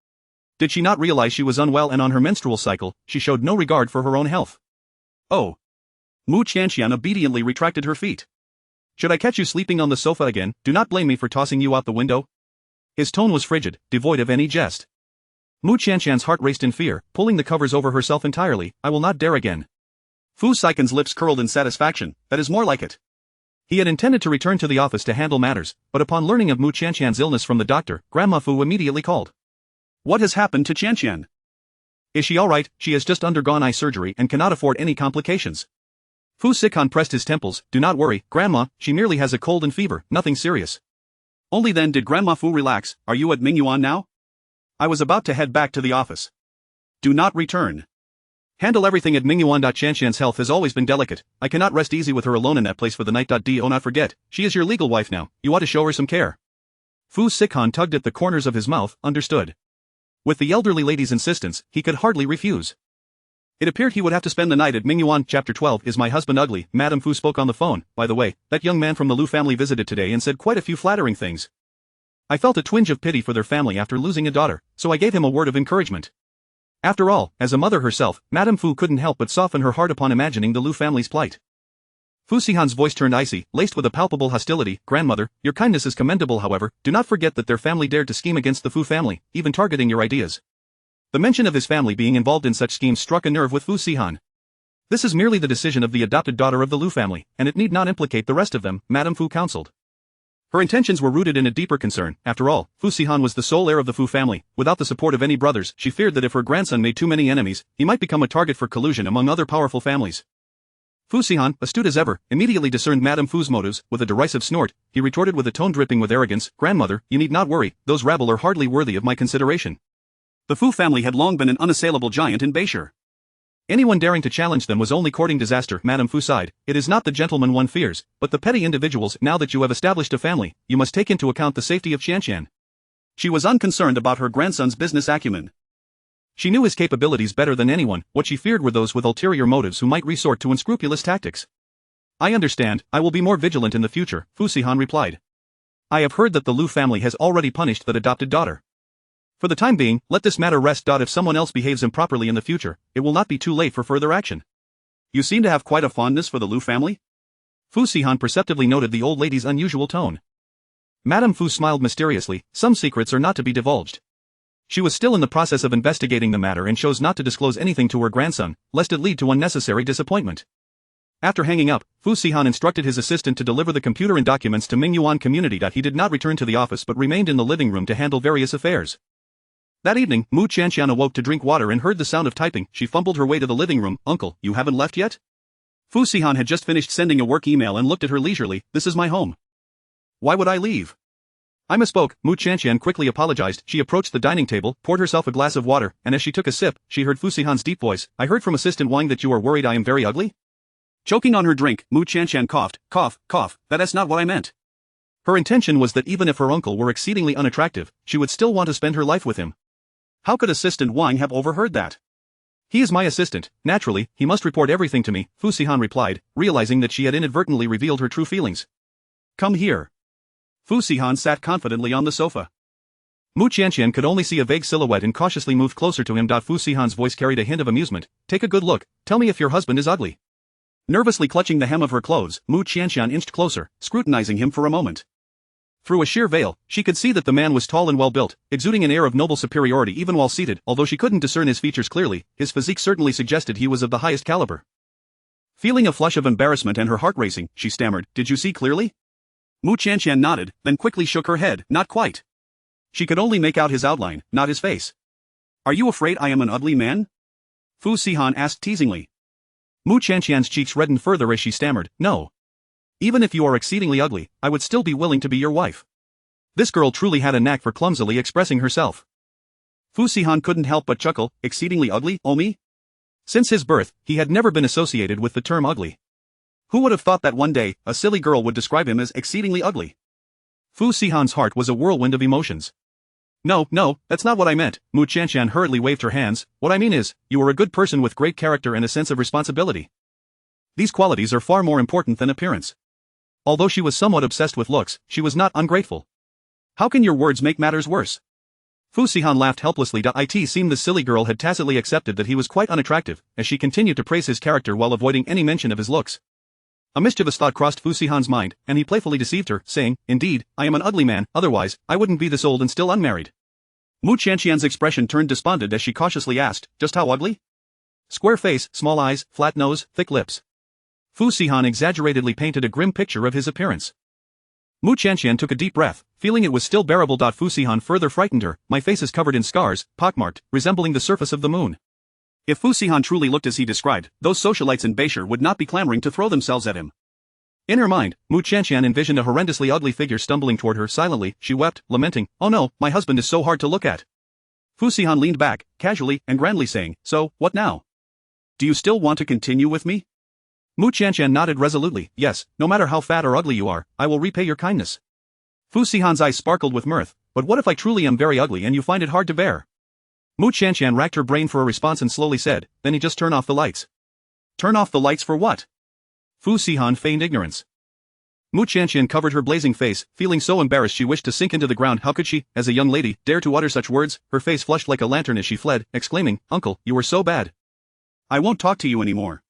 Did she not realize she was unwell and on her menstrual cycle? She showed no regard for her own health. Oh. Mu Qianqian obediently retracted her feet. Should I catch you sleeping on the sofa again, do not blame me for tossing you out the window. His tone was frigid, devoid of any jest. Mu Qianqian's heart raced in fear, pulling the covers over herself entirely. I will not dare again. Fu Sikan's lips curled in satisfaction. That is more like it. He had intended to return to the office to handle matters, but upon learning of Mu Qianqian's illness from the doctor, Grandma Fu immediately called. What has happened to Qianqian? Is she alright? She has just undergone eye surgery and cannot afford any complications. Fu Sikan pressed his temples. Do not worry, Grandma, she merely has a cold and fever, nothing serious. Only then did Grandma Fu relax. Are you at Mingyuan now? I was about to head back to the office. Do not return. Handle everything at Mingyuan. Qianqian's health has always been delicate. I cannot rest easy with her alone in that place for the night. Do not forget, she is your legal wife now, you ought to show her some care. Fu Sikan tugged at the corners of his mouth, understood. With the elderly lady's insistence, he could hardly refuse. It appeared he would have to spend the night at Mingyuan. Chapter 12 Is my husband ugly? Madame Fu spoke on the phone. By the way, that young man from the Lu family visited today and said quite a few flattering things. I felt a twinge of pity for their family after losing a daughter, so I gave him a word of encouragement. After all, as a mother herself, Madame Fu couldn't help but soften her heart upon imagining the Lu family's plight. Fu Sihan's voice turned icy, laced with a palpable hostility. Grandmother, your kindness is commendable. However, do not forget that their family dared to scheme against the Fu family, even targeting your ideas. The mention of his family being involved in such schemes struck a nerve with Fu Sihan. This is merely the decision of the adopted daughter of the Lu family, and it need not implicate the rest of them, Madame Fu counseled. Her intentions were rooted in a deeper concern. After all, Fu Sihan was the sole heir of the Fu family. Without the support of any brothers, she feared that if her grandson made too many enemies, he might become a target for collusion among other powerful families. Fu Sihan, astute as ever, immediately discerned Madame Fu's motives. With a derisive snort, he retorted with a tone dripping with arrogance, Grandmother, you need not worry, those rabble are hardly worthy of my consideration. The Fu family had long been an unassailable giant in Beishur. Anyone daring to challenge them was only courting disaster. Madame Fu sighed, it is not the gentleman one fears, but the petty individuals. Now that you have established a family, you must take into account the safety of Qianqian. She was unconcerned about her grandson's business acumen. She knew his capabilities better than anyone. What she feared were those with ulterior motives who might resort to unscrupulous tactics. I understand, I will be more vigilant in the future, Fu Sihan replied. I have heard that the Lu family has already punished that adopted daughter. For the time being, let this matter rest. If someone else behaves improperly in the future, it will not be too late for further action. You seem to have quite a fondness for the Lu family? Fu Sihan perceptibly noted the old lady's unusual tone. Madame Fu smiled mysteriously. Some secrets are not to be divulged. She was still in the process of investigating the matter and chose not to disclose anything to her grandson, lest it lead to unnecessary disappointment. After hanging up, Fu Sihan instructed his assistant to deliver the computer and documents to Mingyuan community. He did not return to the office but remained in the living room to handle various affairs. That evening, Mu Qianqian awoke to drink water and heard the sound of typing. She fumbled her way to the living room. Uncle, you haven't left yet? Fu Sihan had just finished sending a work email and looked at her leisurely. This is my home. Why would I leave? I misspoke. Mu Qianqian quickly apologized. She approached the dining table, poured herself a glass of water, and as she took a sip, she heard Fu Sihan's deep voice. I heard from Assistant Wang that you are worried I am very ugly? Choking on her drink, Mu Qianshan coughed, cough, that's not what I meant. Her intention was that even if her uncle were exceedingly unattractive, she would still want to spend her life with him. How could Assistant Wang have overheard that? He is my assistant, naturally, he must report everything to me, Fu Sihan replied, realizing that she had inadvertently revealed her true feelings. Come here. Fu Sihan sat confidently on the sofa. Mu Qianshan could only see a vague silhouette and cautiously moved closer to him. Fu Sihan's voice carried a hint of amusement. Take a good look, tell me if your husband is ugly. Nervously clutching the hem of her clothes, Mu Qianshan inched closer, scrutinizing him for a moment. Through a sheer veil, she could see that the man was tall and well-built, exuding an air of noble superiority even while seated. Although she couldn't discern his features clearly, his physique certainly suggested he was of the highest caliber. Feeling a flush of embarrassment and her heart racing, she stammered, "Did you see clearly?" Mu Qianshan nodded, then quickly shook her head, "Not quite." She could only make out his outline, not his face. "Are you afraid I am an ugly man?" Fu Sihan asked teasingly. Mu Qianshan's cheeks reddened further as she stammered, "No. Even if you are exceedingly ugly, I would still be willing to be your wife." This girl truly had a knack for clumsily expressing herself. Fu Sihan couldn't help but chuckle, exceedingly ugly, Omi? Since his birth, he had never been associated with the term ugly. Who would have thought that one day, a silly girl would describe him as exceedingly ugly? Fu Sihan's heart was a whirlwind of emotions. No, that's not what I meant, Mu Qianshan hurriedly waved her hands. What I mean is, you are a good person with great character and a sense of responsibility. These qualities are far more important than appearance. Although she was somewhat obsessed with looks, she was not ungrateful. How can your words make matters worse? Fu Sihan laughed helplessly. It seemed the silly girl had tacitly accepted that he was quite unattractive, as she continued to praise his character while avoiding any mention of his looks. A mischievous thought crossed Fu Sihan's mind, and he playfully deceived her, saying, "Indeed, I am an ugly man, otherwise, I wouldn't be this old and still unmarried." Mu Qianshan's expression turned despondent as she cautiously asked, "Just how ugly?" "Square face, small eyes, flat nose, thick lips." Fu Sihan exaggeratedly painted a grim picture of his appearance. Mu Qianshan took a deep breath, feeling it was still bearable. Fu Sihan further frightened her. "My face is covered in scars, pockmarked, resembling the surface of the moon." If Fu Sihan truly looked as he described, those socialites in Beishar would not be clamoring to throw themselves at him. In her mind, Mu Qianshan envisioned a horrendously ugly figure stumbling toward her. Silently, she wept, lamenting, "Oh no, my husband is so hard to look at." Fu Sihan leaned back, casually and grandly saying, "So, what now? Do you still want to continue with me?" Mu Qianshan nodded resolutely, "Yes, no matter how fat or ugly you are, I will repay your kindness." Fu Sihan's eyes sparkled with mirth. "But what if I truly am very ugly and you find it hard to bear?" Mu Qianshan racked her brain for a response and slowly said, "Then you just turn off the lights." "Turn off the lights for what?" Fu Sihan feigned ignorance. Mu Qianshan covered her blazing face, feeling so embarrassed she wished to sink into the ground. How could she, as a young lady, dare to utter such words? Her face flushed like a lantern as she fled, exclaiming, "Uncle, you are so bad. I won't talk to you anymore."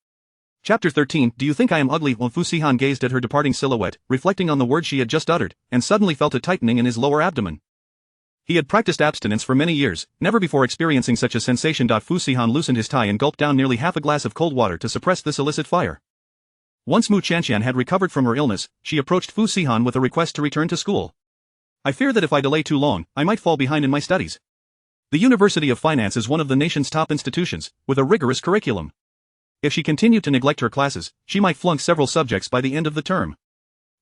Chapter 13. Do you think I am ugly? Fu Sihan gazed at her departing silhouette, reflecting on the words she had just uttered, and suddenly felt a tightening in his lower abdomen. He had practiced abstinence for many years, never before experiencing such a sensation. Fu Sihan loosened his tie and gulped down nearly half a glass of cold water to suppress this illicit fire. Once Mu Qianshan had recovered from her illness, she approached Fu Sihan with a request to return to school. "I fear that if I delay too long, I might fall behind in my studies. The University of Finance is one of the nation's top institutions, with a rigorous curriculum. If she continued to neglect her classes, she might flunk several subjects by the end of the term."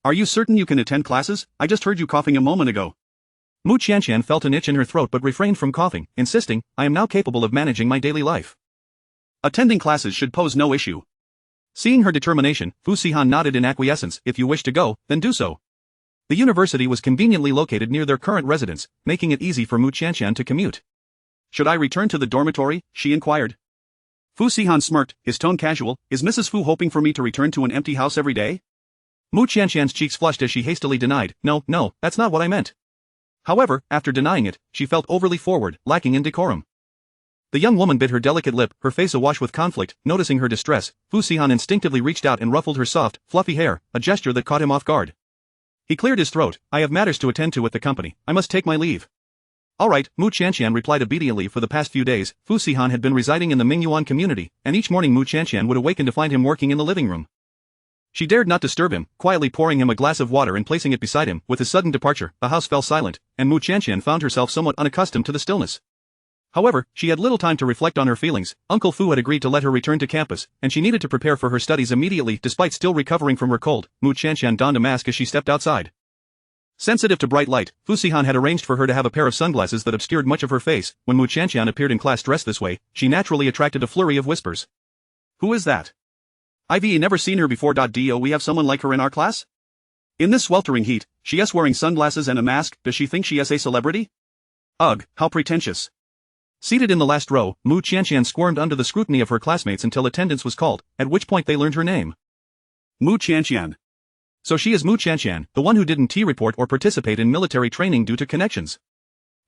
"Are you certain you can attend classes? I just heard you coughing a moment ago." Mu Qianshan felt an itch in her throat but refrained from coughing, insisting, "I am now capable of managing my daily life. Attending classes should pose no issue." Seeing her determination, Fu Sihan nodded in acquiescence. "If you wish to go, then do so." The university was conveniently located near their current residence, making it easy for Mu Qianshan to commute. "Should I return to the dormitory?" she inquired. Fu Sihan smirked, his tone casual. "Is Mrs. Fu hoping for me to return to an empty house every day?" Mu Qianshan's cheeks flushed as she hastily denied, No, that's not what I meant." However, after denying it, she felt overly forward, lacking in decorum. The young woman bit her delicate lip, her face awash with conflict. Noticing her distress, Fu Sihan instinctively reached out and ruffled her soft, fluffy hair, a gesture that caught him off guard. He cleared his throat. "I have matters to attend to at the company. I must take my leave." "All right," Mu Qianshan replied obediently. For the past few days, Fu Sihan had been residing in the Mingyuan community, and each morning Mu Qianshan would awaken to find him working in the living room. She dared not disturb him, quietly pouring him a glass of water and placing it beside him. With his sudden departure, the house fell silent, and Mu Qianshan found herself somewhat unaccustomed to the stillness. However, she had little time to reflect on her feelings. Uncle Fu had agreed to let her return to campus, and she needed to prepare for her studies immediately. Despite still recovering from her cold, Mu Qianshan donned a mask as she stepped outside. Sensitive to bright light, Fu Sihan had arranged for her to have a pair of sunglasses that obscured much of her face. When Mu Qianshan appeared in class dressed this way, she naturally attracted a flurry of whispers. "Who is that? I've never seen her before. Do we have someone like her in our class? In this sweltering heat, she is wearing sunglasses and a mask. Does she think she is a celebrity? Ugh, how pretentious. Seated in the last row, Mu Qianqian squirmed under the scrutiny of her classmates until attendance was called, at which point they learned her name. Mu Qianqian. So she is Mu Qianqian, the one who didn't report or participate in military training due to connections.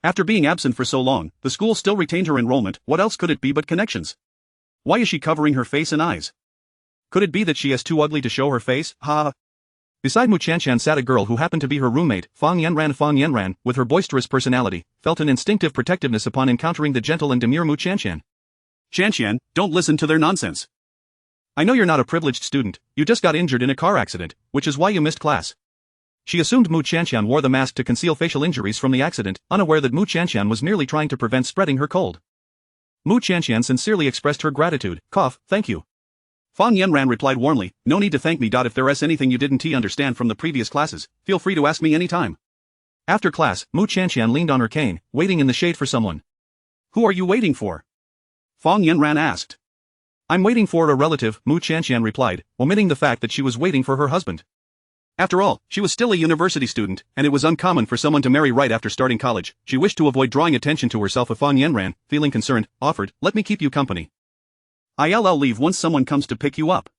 After being absent for so long, the school still retained her enrollment. What else could it be but connections? Why is she covering her face and eyes? Could it be that she is too ugly to show her face? Ha! Beside Mu Qianqian sat a girl who happened to be her roommate, Fang Yanran. Fang Yanran, with her boisterous personality, felt an instinctive protectiveness upon encountering the gentle and demure Mu Qianqian. Qianqian, don't listen to their nonsense. I know you're not a privileged student, you just got injured in a car accident, which is why you missed class. She assumed Mu Qianqian wore the mask to conceal facial injuries from the accident, unaware that Mu Qianqian was merely trying to prevent spreading her cold. Mu Qianqian sincerely expressed her gratitude. Thank you. Fang Yanran replied warmly, no need to thank me. If there is anything you didn't understand from the previous classes, feel free to ask me anytime. After class, Mu Qianqian leaned on her cane, waiting in the shade for someone. Who are you waiting for? Fang Yanran asked. I'm waiting for a relative, Mu Qianqian replied, omitting the fact that she was waiting for her husband. After all, she was still a university student, and it was uncommon for someone to marry right after starting college. She wished to avoid drawing attention to herself. Fang Yanran, feeling concerned, offered, let me keep you company. I'll leave once someone comes to pick you up.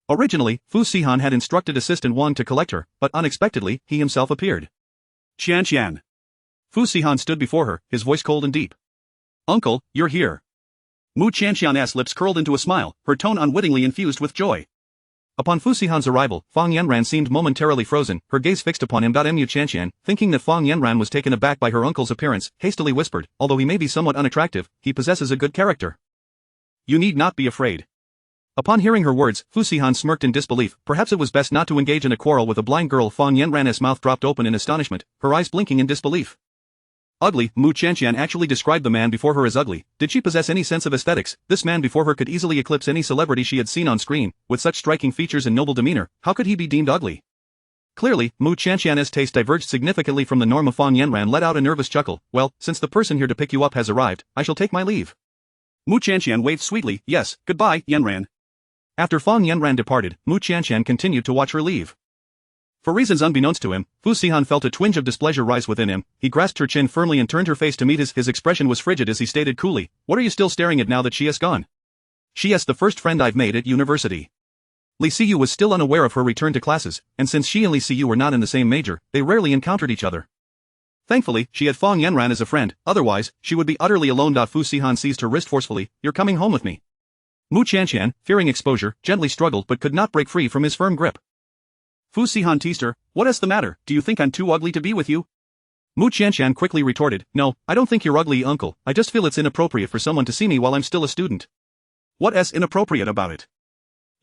Originally, Fu Sihan had instructed assistant Wang to collect her, but unexpectedly, he himself appeared. Qianqian. Fu Sihan stood before her, his voice cold and deep. Uncle, you're here. Mu Qianqian's lips curled into a smile, her tone unwittingly infused with joy. Upon Fu Sihan's arrival, Fang Yanran seemed momentarily frozen, her gaze fixed upon him. Mu Qianqian, thinking that Fang Yanran was taken aback by her uncle's appearance, hastily whispered, although he may be somewhat unattractive, he possesses a good character. You need not be afraid. Upon hearing her words, Fu Sihan smirked in disbelief. Perhaps it was best not to engage in a quarrel with a blind girl. Fang Yanran's mouth dropped open in astonishment, her eyes blinking in disbelief. Ugly, Mu Qianqian actually described the man before her as ugly. Did she possess any sense of aesthetics? This man before her could easily eclipse any celebrity she had seen on screen, with such striking features and noble demeanor. How could he be deemed ugly? Clearly, Mu Qianqian's taste diverged significantly from the norm. Of Fang Yanran let out a nervous chuckle. Well, since the person here to pick you up has arrived, I shall take my leave. Mu Qianqian waved sweetly. Yes, goodbye, Yanran. After Fang Yanran departed, Mu Qianqian continued to watch her leave. For reasons unbeknownst to him, Fu Sihan felt a twinge of displeasure rise within him. He grasped her chin firmly and turned her face to meet his. His expression was frigid as he stated coolly, what are you still staring at now that she has gone? She is the first friend I've made at university. Li Siyu was still unaware of her return to classes, and since she and Li Siyu were not in the same major, they rarely encountered each other. Thankfully, she had Fang Yanran as a friend, otherwise, she would be utterly alone. Fu Sihan seized her wrist forcefully, you're coming home with me. Mu Qianqian, fearing exposure, gently struggled but could not break free from his firm grip. Fu Sihan teased her, what is the matter, do you think I'm too ugly to be with you? Mu Qianqian quickly retorted, no, I don't think you're ugly, uncle, I just feel it's inappropriate for someone to see me while I'm still a student. What is inappropriate about it?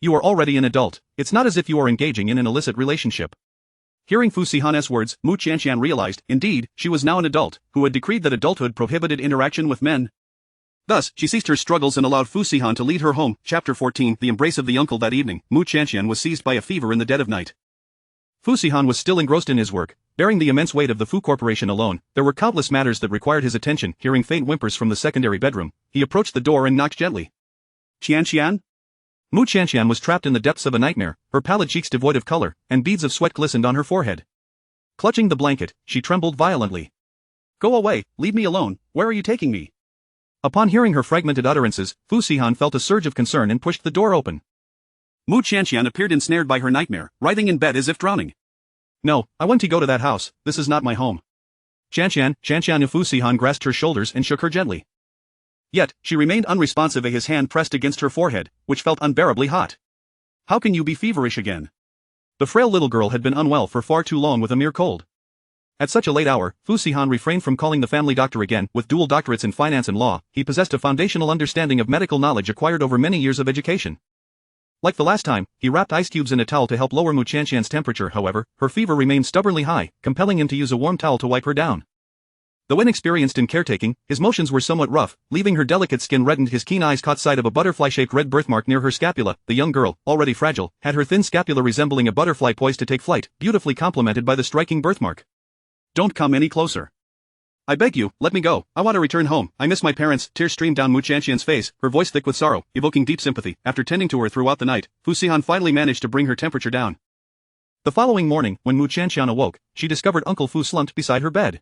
You are already an adult, it's not as if you are engaging in an illicit relationship. Hearing Fu Sihan's words, Mu Qianqian realized, indeed, she was now an adult, who had decreed that adulthood prohibited interaction with men. Thus, she ceased her struggles and allowed Fu Sihan to lead her home. Chapter 14, The Embrace of the Uncle. That evening, Mu Qianqian was seized by a fever in the dead of night. Fu Sihan was still engrossed in his work, bearing the immense weight of the Fu Corporation alone. There were countless matters that required his attention. Hearing faint whimpers from the secondary bedroom, he approached the door and knocked gently. Qianqian? Mu Qianqian was trapped in the depths of a nightmare, her pallid cheeks devoid of color, and beads of sweat glistened on her forehead. Clutching the blanket, she trembled violently. Go away, leave me alone, where are you taking me? Upon hearing her fragmented utterances, Fu Sihan felt a surge of concern and pushed the door open. Mu Qianqian appeared ensnared by her nightmare, writhing in bed as if drowning. No, I want to go to that house, this is not my home. Qianqian. Fu Sihan grasped her shoulders and shook her gently. Yet, she remained unresponsive as his hand pressed against her forehead, which felt unbearably hot. How can you be feverish again? The frail little girl had been unwell for far too long with a mere cold. At such a late hour, Fu Sihan refrained from calling the family doctor again. With dual doctorates in finance and law, he possessed a foundational understanding of medical knowledge acquired over many years of education. Like the last time, he wrapped ice cubes in a towel to help lower Mu Qianqian's temperature. However, her fever remained stubbornly high, compelling him to use a warm towel to wipe her down. Though inexperienced in caretaking, his motions were somewhat rough, leaving her delicate skin reddened. His keen eyes caught sight of a butterfly-shaped red birthmark near her scapula. The young girl, already fragile, had her thin scapula resembling a butterfly poised to take flight, beautifully complemented by the striking birthmark. Don't come any closer. I beg you, let me go. I want to return home. I miss my parents. Tears streamed down Mu Qianqian's face, her voice thick with sorrow, evoking deep sympathy. After tending to her throughout the night, Fu Xihan finally managed to bring her temperature down. The following morning, when Mu Qianqian awoke, she discovered Uncle Fu slumped beside her bed.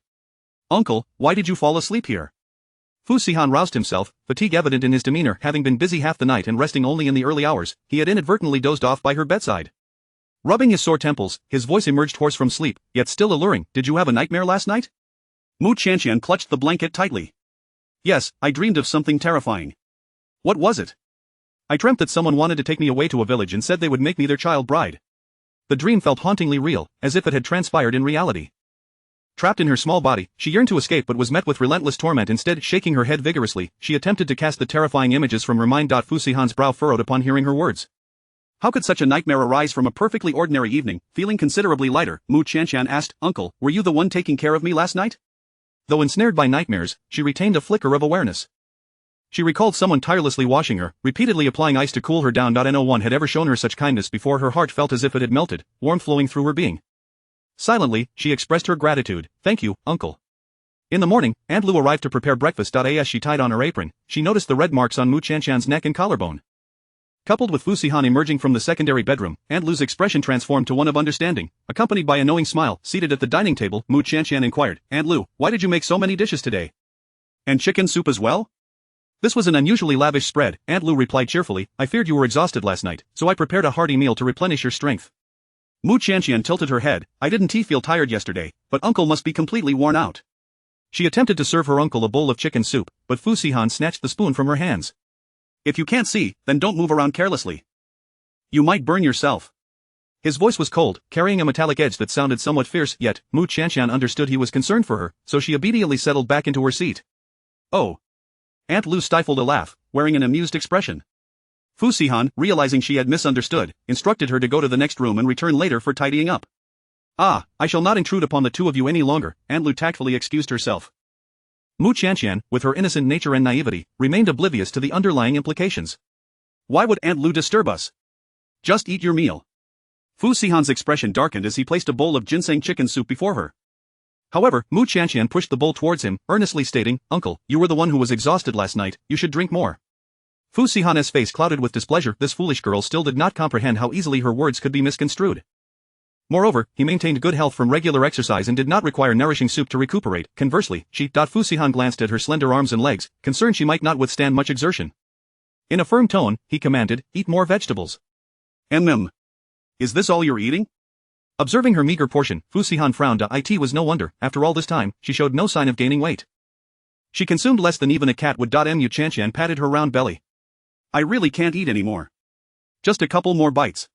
Uncle, why did you fall asleep here? Fu Xihan roused himself, fatigue evident in his demeanor. Having been busy half the night and resting only in the early hours, he had inadvertently dozed off by her bedside. Rubbing his sore temples, his voice emerged hoarse from sleep, yet still alluring. Did you have a nightmare last night? Mu Qianqian clutched the blanket tightly. Yes, I dreamed of something terrifying. What was it? I dreamt that someone wanted to take me away to a village and said they would make me their child bride. The dream felt hauntingly real, as if it had transpired in reality. Trapped in her small body, she yearned to escape but was met with relentless torment. Instead, shaking her head vigorously, she attempted to cast the terrifying images from her mind. Fu Xihan's brow furrowed upon hearing her words. How could such a nightmare arise from a perfectly ordinary evening? Feeling considerably lighter, Mu Qianqian asked, Uncle, were you the one taking care of me last night? Though ensnared by nightmares, she retained a flicker of awareness. She recalled someone tirelessly washing her, repeatedly applying ice to cool her down. No one had ever shown her such kindness before. Her heart felt as if it had melted, warmth flowing through her being. Silently, she expressed her gratitude. Thank you, Uncle. In the morning, Aunt Lu arrived to prepare breakfast. As she tied on her apron, she noticed the red marks on Mu Qianqian's neck and collarbone. Coupled with Fu Xihan emerging from the secondary bedroom, Aunt Lu's expression transformed to one of understanding. Accompanied by a knowing smile, seated at the dining table, Mu Qianqian inquired, Aunt Lu, why did you make so many dishes today? And chicken soup as well? This was an unusually lavish spread, Aunt Lu replied cheerfully. I feared you were exhausted last night, so I prepared a hearty meal to replenish your strength. Mu Qianqian tilted her head. I didn't feel tired yesterday, but Uncle must be completely worn out. She attempted to serve her uncle a bowl of chicken soup, but Fu Xihan snatched the spoon from her hands. If you can't see, then don't move around carelessly. You might burn yourself. His voice was cold, carrying a metallic edge that sounded somewhat fierce, yet Mu Qianqian understood he was concerned for her, so she obediently settled back into her seat. Oh. Aunt Lu stifled a laugh, wearing an amused expression. Fu Xihan, realizing she had misunderstood, instructed her to go to the next room and return later for tidying up. Ah, I shall not intrude upon the two of you any longer, Aunt Lu tactfully excused herself. Mu Qianqian, with her innocent nature and naivety, remained oblivious to the underlying implications. Why would Aunt Lu disturb us? Just eat your meal. Fu Xihan's expression darkened as he placed a bowl of ginseng chicken soup before her. However, Mu Qianqian pushed the bowl towards him, earnestly stating, Uncle, you were the one who was exhausted last night, you should drink more. Fu Xihan's face clouded with displeasure. This foolish girl still did not comprehend how easily her words could be misconstrued. Moreover, he maintained good health from regular exercise and did not require nourishing soup to recuperate. Conversely, Fu Xihan glanced at her slender arms and legs, concerned she might not withstand much exertion. In a firm tone, he commanded, eat more vegetables. Is this all you're eating? Observing her meager portion, Fu Xihan frowned. It was no wonder, after all this time, she showed no sign of gaining weight. She consumed less than even a cat would. Mu Qianqian patted her round belly. I really can't eat anymore. Just a couple more bites.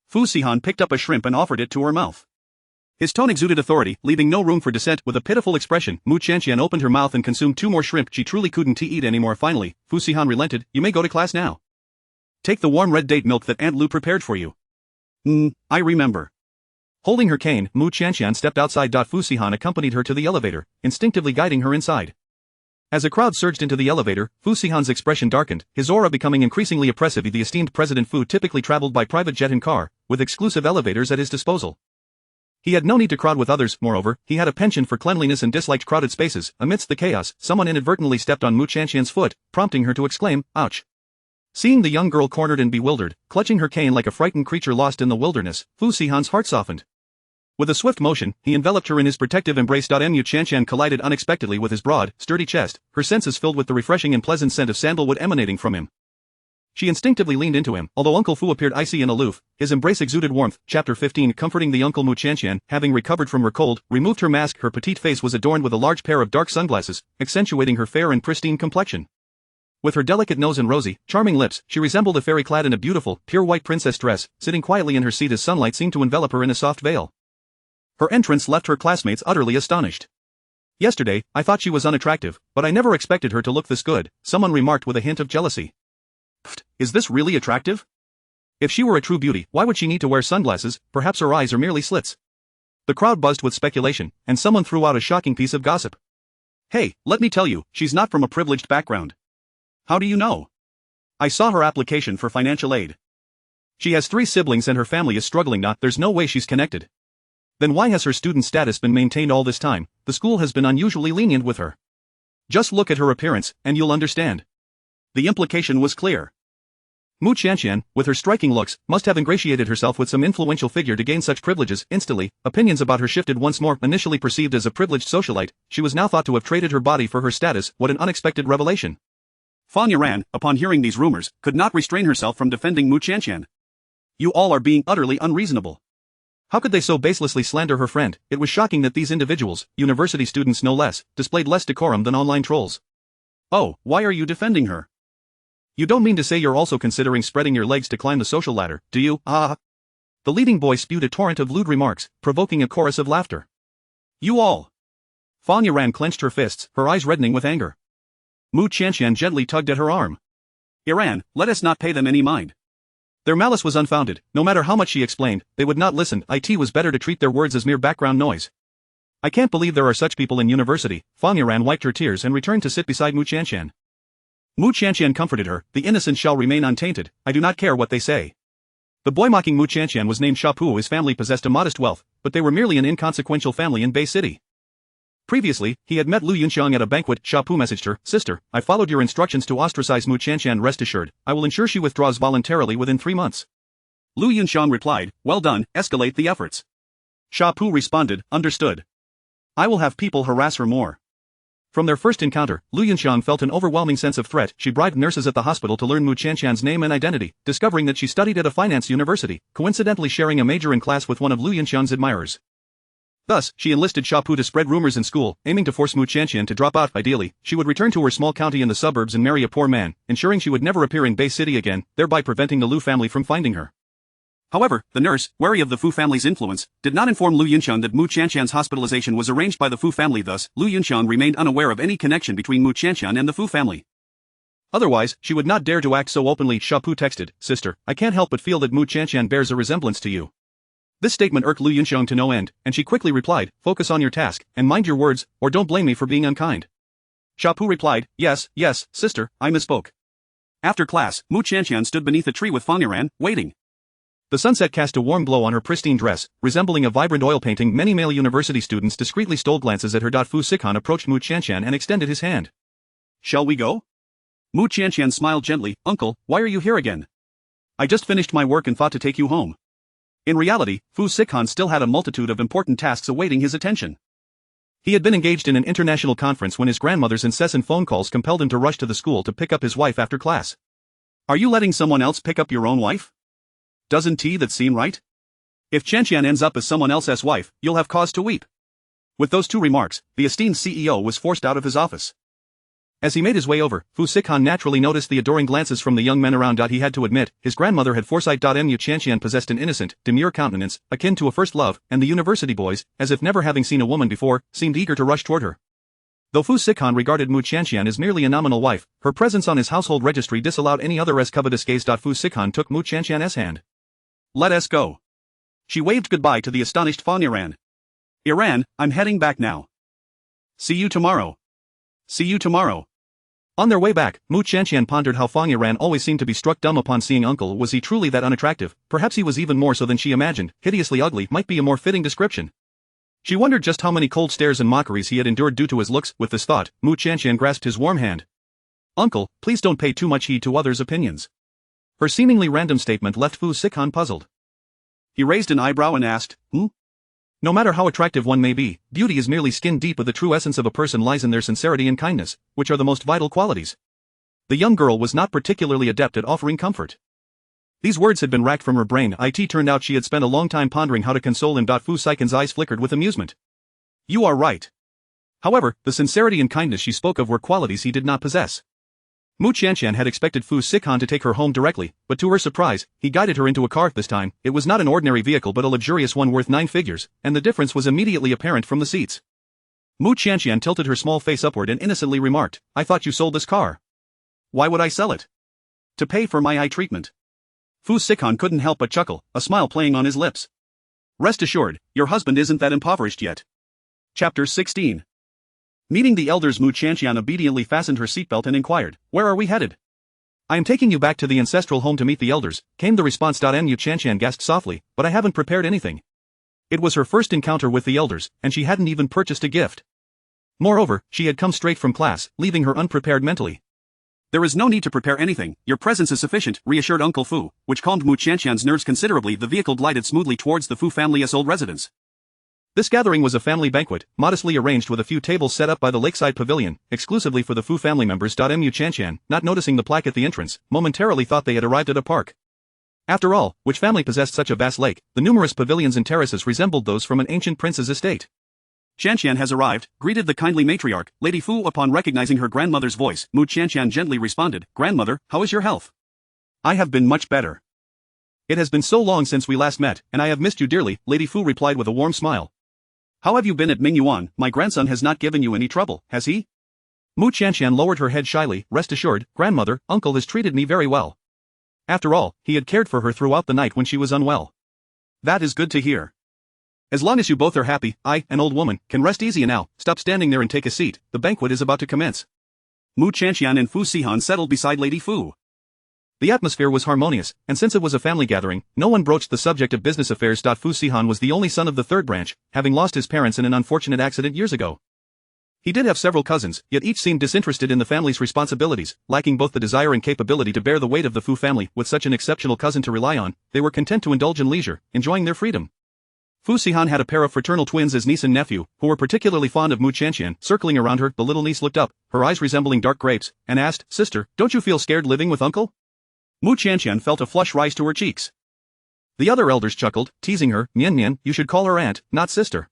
Fu Xihan picked up a shrimp and offered it to her mouth. His tone exuded authority, leaving no room for dissent. With a pitiful expression, Mu Qianqian opened her mouth and consumed 2 more shrimp. She truly couldn't eat anymore. Finally, Fu Xihan relented. You may go to class now. Take the warm red date milk that Aunt Lu prepared for you. I remember. Holding her cane, Mu Qianqian stepped outside. Fu Xihan accompanied her to the elevator, instinctively guiding her inside. As a crowd surged into the elevator, Fu Xihan's expression darkened, his aura becoming increasingly oppressive. The esteemed President Fu typically traveled by private jet and car, with exclusive elevators at his disposal. He had no need to crowd with others. Moreover, he had a penchant for cleanliness and disliked crowded spaces. Amidst the chaos, someone inadvertently stepped on Mu Qianqian's foot, prompting her to exclaim, ouch. Seeing the young girl cornered and bewildered, clutching her cane like a frightened creature lost in the wilderness, Fu Xihan's heart softened. With a swift motion, he enveloped her in his protective embrace. Mu Qianqian collided unexpectedly with his broad, sturdy chest, her senses filled with the refreshing and pleasant scent of sandalwood emanating from him. She instinctively leaned into him, although Uncle Fu appeared icy and aloof, his embrace exuded warmth. Chapter 15. Comforting the uncle. Mu Qianqian, having recovered from her cold, removed her mask. Her petite face was adorned with a large pair of dark sunglasses, accentuating her fair and pristine complexion. With her delicate nose and rosy, charming lips, she resembled a fairy clad in a beautiful, pure white princess dress, sitting quietly in her seat as sunlight seemed to envelop her in a soft veil. Her entrance left her classmates utterly astonished. Yesterday, I thought she was unattractive, but I never expected her to look this good, someone remarked with a hint of jealousy. Pfft, is this really attractive? If she were a true beauty, why would she need to wear sunglasses? Perhaps her eyes are merely slits. The crowd buzzed with speculation, and someone threw out a shocking piece of gossip. Hey, let me tell you, she's not from a privileged background. How do you know? I saw her application for financial aid. She has 3 siblings and her family is struggling. There's no way she's connected. Then why has her student status been maintained all this time? The school has been unusually lenient with her. Just look at her appearance, and you'll understand. The implication was clear. Mu Qianqian, with her striking looks, must have ingratiated herself with some influential figure to gain such privileges. Instantly, opinions about her shifted once more. Initially perceived as a privileged socialite, she was now thought to have traded her body for her status. What an unexpected revelation. Fan Yuran, upon hearing these rumors, could not restrain herself from defending Mu Qianqian. You all are being utterly unreasonable. How could they so baselessly slander her friend? It was shocking that these individuals, university students no less, displayed less decorum than online trolls. Oh, why are you defending her? You don't mean to say you're also considering spreading your legs to climb the social ladder, do you? Ah! The leading boy spewed a torrent of lewd remarks, provoking a chorus of laughter. You all! Fan Yuran clenched her fists, her eyes reddening with anger. Mu Qianqian gently tugged at her arm. Iran, let us not pay them any mind. Their malice was unfounded. No matter how much she explained, they would not listen. It was better to treat their words as mere background noise. I can't believe there are such people in university. Fan Yuran wiped her tears and returned to sit beside Mu Qianqian. Mu Qianqian comforted her. The innocent shall remain untainted. I do not care what they say. The boy mocking Mu Qianqian was named Shapu. His family possessed a modest wealth, but they were merely an inconsequential family in Bay City. Previously, he had met Lu Yunxiang at a banquet. Shapu messaged her, Sister, I followed your instructions to ostracize Mu Qianqian. Rest assured, I will ensure she withdraws voluntarily within 3 months. Lu Yunxiang replied, Well done, escalate the efforts. Shapu responded, Understood. I will have people harass her more. From their first encounter, Lu Yunxiang felt an overwhelming sense of threat. She bribed nurses at the hospital to learn Mu Qianqian's name and identity, discovering that she studied at a finance university, coincidentally sharing a major in class with one of Lu Yunxiang's admirers. Thus, she enlisted Shapu to spread rumors in school, aiming to force Mu Qianqian to drop out. Ideally, she would return to her small county in the suburbs and marry a poor man, ensuring she would never appear in Bay City again, thereby preventing the Lu family from finding her. However, the nurse, wary of the Fu family's influence, did not inform Lu Yunxiang that Mu Qianqian's hospitalization was arranged by the Fu family. Thus, Lu Yunxiang remained unaware of any connection between Mu Qianqian and the Fu family. Otherwise, she would not dare to act so openly. Shapu texted, Sister, I can't help but feel that Mu Qianqian bears a resemblance to you. This statement irked Lu Yunxiang to no end, and she quickly replied, Focus on your task, and mind your words, or don't blame me for being unkind. Shapu replied, Yes, sister, I misspoke. After class, Mu Qianqian stood beneath a tree with Fan Yuran, waiting. The sunset cast a warm glow on her pristine dress, resembling a vibrant oil painting. Many male university students discreetly stole glances at her. Fu Sikan approached Mu Qianqian and extended his hand. Shall we go? Mu Qianqian smiled gently, Uncle, why are you here again? I just finished my work and thought to take you home. In reality, Fu Sikan still had a multitude of important tasks awaiting his attention. He had been engaged in an international conference when his grandmother's incessant phone calls compelled him to rush to the school to pick up his wife after class. Are you letting someone else pick up your own wife? Doesn't that seem right? If Qianqian ends up as someone else's wife, you'll have cause to weep. With those two remarks, the esteemed CEO was forced out of his office. As he made his way over, Fu Sikan naturally noticed the adoring glances from the young men around. He had to admit, his grandmother had foresight. Mu Qianqian possessed an innocent, demure countenance, akin to a first love, and the university boys, as if never having seen a woman before, seemed eager to rush toward her. Though Fu Sikan regarded Mu Qianqian as merely a nominal wife, her presence on his household registry disallowed any other as covetous gaze. Fu Sikan took Mu Qianqian's hand. Let us go. She waved goodbye to the astonished Fan Yuran. Iran, I'm heading back now. See you tomorrow. See you tomorrow. On their way back, Mu Qianqian pondered how Fan Yuran always seemed to be struck dumb upon seeing Uncle. Was he truly that unattractive? Perhaps he was even more so than she imagined. Hideously ugly might be a more fitting description. She wondered just how many cold stares and mockeries he had endured due to his looks. With this thought, Mu Qianqian grasped his warm hand. Uncle, please don't pay too much heed to others' opinions. Her seemingly random statement left Fu Sikan puzzled. He raised an eyebrow and asked, No matter how attractive one may be, beauty is merely skin deep. The true essence of a person lies in their sincerity and kindness, which are the most vital qualities. The young girl was not particularly adept at offering comfort. These words had been racked from her brain. It turned out she had spent a long time pondering how to console him. Fu Sikan's eyes flickered with amusement. You are right. However, the sincerity and kindness she spoke of were qualities he did not possess. Mu Qianqian had expected Fu Sikan to take her home directly, but to her surprise, he guided her into a car. This time, it was not an ordinary vehicle but a luxurious one worth 9 figures, and the difference was immediately apparent from the seats. Mu Qianqian tilted her small face upward and innocently remarked, I thought you sold this car. Why would I sell it? To pay for my eye treatment. Fu Sikan couldn't help but chuckle, a smile playing on his lips. Rest assured, your husband isn't that impoverished yet. Chapter 16. Meeting the elders, Mu Qianqian obediently fastened her seatbelt and inquired, Where are we headed? I am taking you back to the ancestral home to meet the elders, came the response. Mu Qianqian gasped softly, but I haven't prepared anything. It was her first encounter with the elders, and she hadn't even purchased a gift. Moreover, she had come straight from class, leaving her unprepared mentally. There is no need to prepare anything, your presence is sufficient, reassured Uncle Fu, which calmed Mu Qianqian's nerves considerably. The vehicle glided smoothly towards the Fu family's old residence. This gathering was a family banquet, modestly arranged with a few tables set up by the lakeside pavilion, exclusively for the Fu family members. Mu Qianqian, not noticing the plaque at the entrance, momentarily thought they had arrived at a park. After all, which family possessed such a vast lake? The numerous pavilions and terraces resembled those from an ancient prince's estate. Qianqian has arrived, greeted the kindly matriarch, Lady Fu. Upon recognizing her grandmother's voice, Mu Qianqian gently responded, "Grandmother, how is your health?" "I have been much better. It has been so long since we last met, and I have missed you dearly," Lady Fu replied with a warm smile. "How have you been at Mingyuan? My grandson has not given you any trouble, has he?" Mu Qianqian lowered her head shyly. "Rest assured, grandmother, uncle has treated me very well. After all, he had cared for her throughout the night when she was unwell." "That is good to hear. As long as you both are happy, I, an old woman, can rest easy now. Stop standing there and take a seat, the banquet is about to commence." Mu Qianqian and Fu Sihan settled beside Lady Fu. The atmosphere was harmonious, and since it was a family gathering, no one broached the subject of business affairs. Fu Sihan was the only son of the third branch, having lost his parents in an unfortunate accident years ago. He did have several cousins, yet each seemed disinterested in the family's responsibilities, lacking both the desire and capability to bear the weight of the Fu family. With such an exceptional cousin to rely on, they were content to indulge in leisure, enjoying their freedom. Fu Sihan had a pair of fraternal twins as niece and nephew, who were particularly fond of Mu Qianqian. Circling around her, the little niece looked up, her eyes resembling dark grapes, and asked, "Sister, don't you feel scared living with uncle?" Mu Qianqian felt a flush rise to her cheeks. The other elders chuckled, teasing her, "Nian Nian, you should call her aunt, not sister."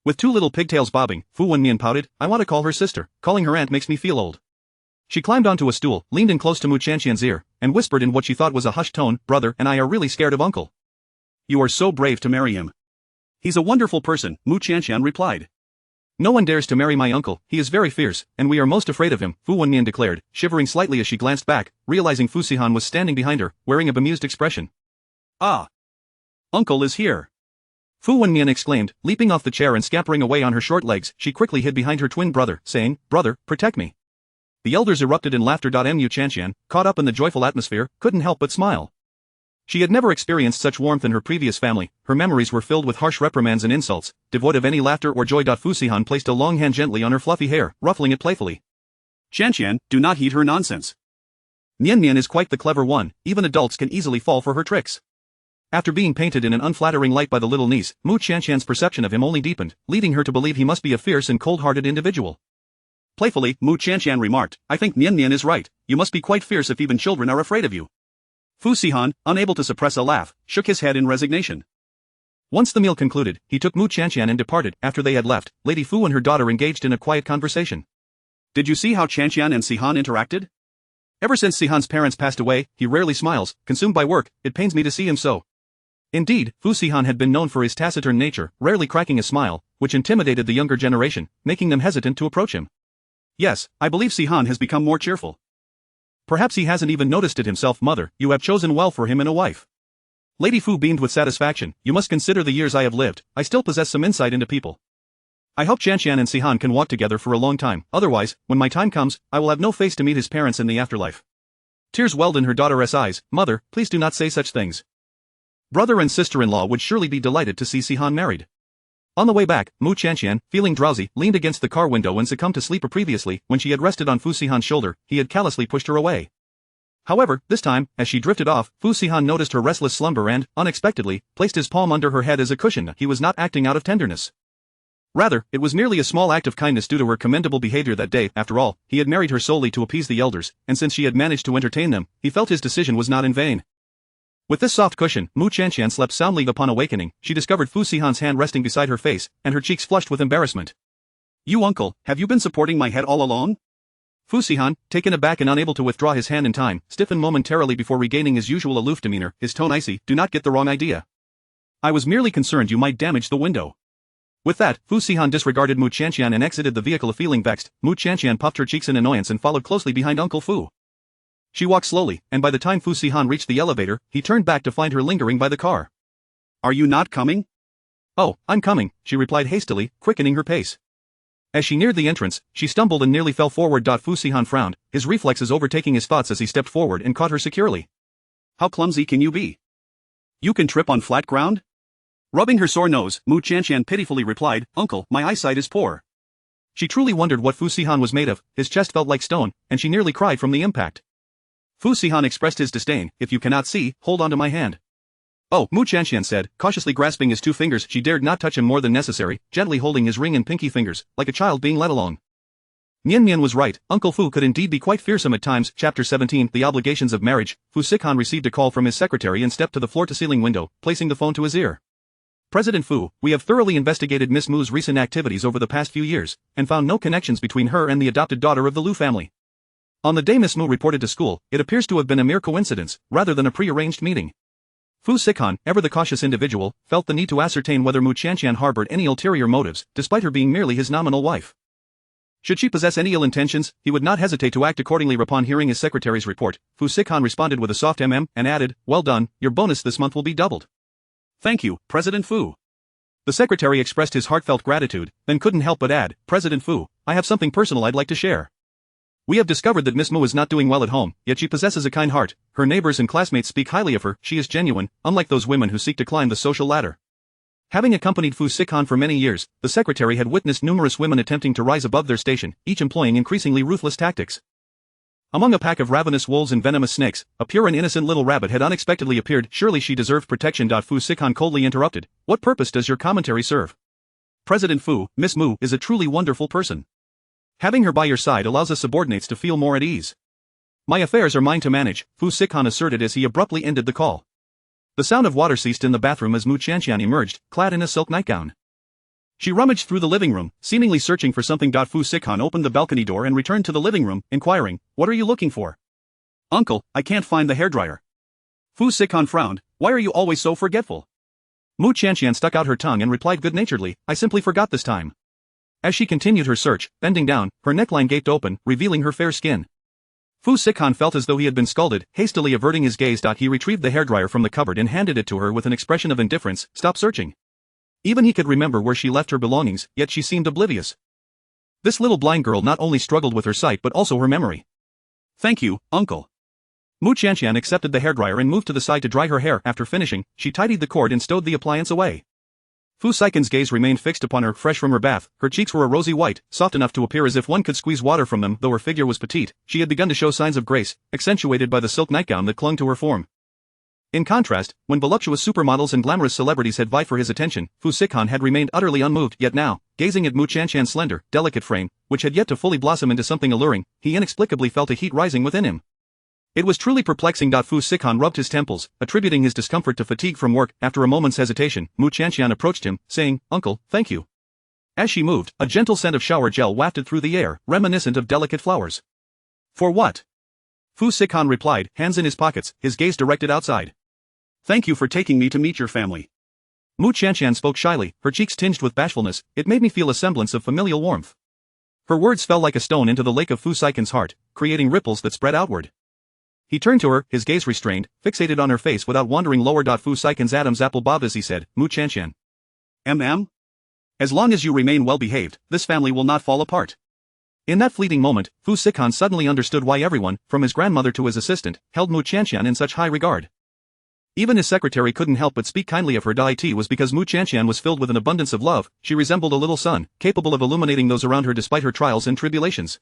With two little pigtails bobbing, Fu Wennian pouted, "I want to call her sister, calling her aunt makes me feel old." She climbed onto a stool, leaned in close to Mu Qianqian's ear, and whispered in what she thought was a hushed tone, "Brother and I are really scared of uncle." "You are so brave to marry him." "He's a wonderful person," Mu Qianqian replied. "No one dares to marry my uncle, he is very fierce, and we are most afraid of him," Fu Wennian declared, shivering slightly as she glanced back, realizing Fu Sihan was standing behind her, wearing a bemused expression. "Ah! Uncle is here!" Fu Wennian exclaimed, leaping off the chair and scampering away on her short legs. She quickly hid behind her twin brother, saying, "Brother, protect me." The elders erupted in laughter. Mu Qianqian, caught up in the joyful atmosphere, couldn't help but smile. She had never experienced such warmth in her previous family, her memories were filled with harsh reprimands and insults, devoid of any laughter or joy. Fu Sihan placed a long hand gently on her fluffy hair, ruffling it playfully. "Qianqian, do not heed her nonsense. Nian Nian is quite the clever one, even adults can easily fall for her tricks." After being painted in an unflattering light by the little niece, Mu Qianqian's perception of him only deepened, leading her to believe he must be a fierce and cold-hearted individual. Playfully, Mu Qianqian remarked, "I think Nian Nian is right, you must be quite fierce if even children are afraid of you." Fu Sihan, unable to suppress a laugh, shook his head in resignation. Once the meal concluded, he took Mu Qianqian and departed. After they had left, Lady Fu and her daughter engaged in a quiet conversation. "Did you see how Qianqian and Sihan interacted? Ever since Sihan's parents passed away, he rarely smiles, consumed by work, it pains me to see him so." Indeed, Fu Sihan had been known for his taciturn nature, rarely cracking a smile, which intimidated the younger generation, making them hesitant to approach him. "Yes, I believe Sihan has become more cheerful. Perhaps he hasn't even noticed it himself. Mother, you have chosen well for him in a wife." Lady Fu beamed with satisfaction. "You must consider the years I have lived, I still possess some insight into people. I hope Qianqian and Sihan can walk together for a long time, otherwise, when my time comes, I will have no face to meet his parents in the afterlife." Tears welled in her daughter's eyes. "Mother, please do not say such things. Brother and sister-in-law would surely be delighted to see Sihan married." On the way back, Mu Qianqian, feeling drowsy, leaned against the car window and succumbed to sleep. Previously, when she had rested on Fu Sihan's shoulder, he had callously pushed her away. However, this time, as she drifted off, Fu Sihan noticed her restless slumber and, unexpectedly, placed his palm under her head as a cushion. He was not acting out of tenderness. Rather, it was merely a small act of kindness due to her commendable behavior that day. After all, he had married her solely to appease the elders, and since she had managed to entertain them, he felt his decision was not in vain. With this soft cushion, Mu Qianqian slept soundly. Upon awakening, she discovered Fu Sihan's hand resting beside her face, and her cheeks flushed with embarrassment. "You uncle, have you been supporting my head all along?" Fu Sihan, taken aback and unable to withdraw his hand in time, stiffened momentarily before regaining his usual aloof demeanor, his tone icy. "Do not get the wrong idea. I was merely concerned you might damage the window." With that, Fu Sihan disregarded Mu Qianqian and exited the vehicle. Feeling vexed, Mu Qianqian puffed her cheeks in annoyance and followed closely behind Uncle Fu. She walked slowly, and by the time Fu Sihan reached the elevator, he turned back to find her lingering by the car. "Are you not coming?" "Oh, I'm coming," she replied hastily, quickening her pace. As she neared the entrance, she stumbled and nearly fell forward. Fu Sihan frowned, his reflexes overtaking his thoughts as he stepped forward and caught her securely. "How clumsy can you be? You can trip on flat ground?" Rubbing her sore nose, Mu Tiantian pitifully replied, "Uncle, my eyesight is poor." She truly wondered what Fu Sihan was made of. His chest felt like stone, and she nearly cried from the impact. Fu Sihan expressed his disdain. "If you cannot see, hold on to my hand." "Oh," Mu Tiantian said, cautiously grasping his two fingers. She dared not touch him more than necessary, gently holding his ring and pinky fingers, like a child being led along. Mian Mian was right, Uncle Fu could indeed be quite fearsome at times. Chapter 17 The Obligations of Marriage. Fu Sihan received a call from his secretary and stepped to the floor-to-ceiling window, placing the phone to his ear. "President Fu, we have thoroughly investigated Miss Mu's recent activities over the past few years, and found no connections between her and the adopted daughter of the Lu family. On the day Miss Mu reported to school, it appears to have been a mere coincidence, rather than a pre-arranged meeting." Fu Sihan, ever the cautious individual, felt the need to ascertain whether Mu Tiantian harbored any ulterior motives, despite her being merely his nominal wife. Should she possess any ill intentions, he would not hesitate to act accordingly. Upon hearing his secretary's report, Fu Sihan responded with a soft and added, "Well done, your bonus this month will be doubled." "Thank you, President Fu." The secretary expressed his heartfelt gratitude, then couldn't help but add, "President Fu, I have something personal I'd like to share. We have discovered that Miss Mu is not doing well at home, yet she possesses a kind heart. Her neighbors and classmates speak highly of her. She is genuine, unlike those women who seek to climb the social ladder." Having accompanied Fu Sihan for many years, the secretary had witnessed numerous women attempting to rise above their station, each employing increasingly ruthless tactics. Among a pack of ravenous wolves and venomous snakes, a pure and innocent little rabbit had unexpectedly appeared. "Surely she deserved protection." Fu Sihan coldly interrupted, "What purpose does your commentary serve? President Fu, Miss Mu is a truly wonderful person. Having her by your side allows us subordinates to feel more at ease. My affairs are mine to manage," Fu Sihan asserted as he abruptly ended the call. The sound of water ceased in the bathroom as Mu Tiantian emerged, clad in a silk nightgown. She rummaged through the living room, seemingly searching for something. Fu Sihan opened the balcony door and returned to the living room, inquiring, "What are you looking for?" "Uncle, I can't find the hairdryer." Fu Sihan frowned, "Why are you always so forgetful?" Mu Tiantian stuck out her tongue and replied good-naturedly, "I simply forgot this time." As she continued her search, bending down, her neckline gaped open, revealing her fair skin. Fu Sihan felt as though he had been scalded. Hastily averting his gaze, he retrieved the hairdryer from the cupboard and handed it to her with an expression of indifference. "Stop searching." Even he could remember where she left her belongings, yet she seemed oblivious. This little blind girl not only struggled with her sight but also her memory. "Thank you, Uncle." Mu Tiantian accepted the hairdryer and moved to the side to dry her hair. After finishing, she tidied the cord and stowed the appliance away. Fu Sihan's gaze remained fixed upon her. Fresh from her bath, her cheeks were a rosy white, soft enough to appear as if one could squeeze water from them. Though her figure was petite, she had begun to show signs of grace, accentuated by the silk nightgown that clung to her form. In contrast, when voluptuous supermodels and glamorous celebrities had vied for his attention, Fu Sihan had remained utterly unmoved. Yet now, gazing at Mu Tiantian's slender, delicate frame, which had yet to fully blossom into something alluring, he inexplicably felt a heat rising within him. It was truly perplexing. Fu Sihan rubbed his temples, attributing his discomfort to fatigue from work. After a moment's hesitation, Mu Tiantian approached him, saying, "Uncle, thank you." As she moved, a gentle scent of shower gel wafted through the air, reminiscent of delicate flowers. "For what?" Fu Sihan replied, hands in his pockets, his gaze directed outside. "Thank you for taking me to meet your family." Mu Tiantian spoke shyly, her cheeks tinged with bashfulness. "It made me feel a semblance of familial warmth." Her words fell like a stone into the lake of Fu Sihan's heart, creating ripples that spread outward. He turned to her, his gaze restrained, fixated on her face without wandering lower. Fu Sihan's Adam's apple bobbed as he said, "Mu Tiantian. As long as you remain well-behaved, this family will not fall apart." In that fleeting moment, Fu Sihan suddenly understood why everyone, from his grandmother to his assistant, held Mu Tiantian in such high regard. Even his secretary couldn't help but speak kindly of her. It was because Mu Tiantian was filled with an abundance of love. She resembled a little sun, capable of illuminating those around her despite her trials and tribulations.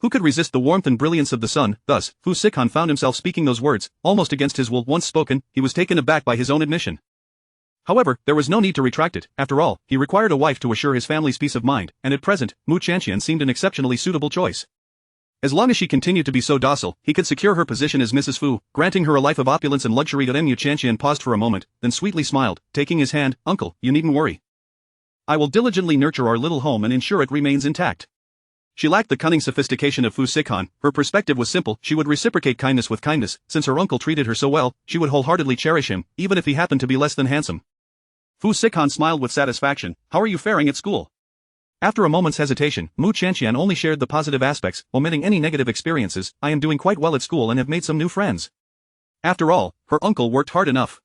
Who could resist the warmth and brilliance of the sun? Thus, Fu Sihan found himself speaking those words, almost against his will. Once spoken, he was taken aback by his own admission. However, there was no need to retract it. After all, he required a wife to assure his family's peace of mind, and at present, Mu Tiantian seemed an exceptionally suitable choice. As long as she continued to be so docile, he could secure her position as Mrs. Fu, granting her a life of opulence and luxury. Mu Tiantian paused for a moment, then sweetly smiled, taking his hand. "Uncle, you needn't worry. I will diligently nurture our little home and ensure it remains intact." She lacked the cunning sophistication of Fu Sihan. Her perspective was simple. She would reciprocate kindness with kindness. Since her uncle treated her so well, she would wholeheartedly cherish him, even if he happened to be less than handsome. Fu Sihan smiled with satisfaction. "How are you faring at school?" After a moment's hesitation, Mu Tiantian only shared the positive aspects, omitting any negative experiences. "I am doing quite well at school and have made some new friends." After all, her uncle worked hard enough.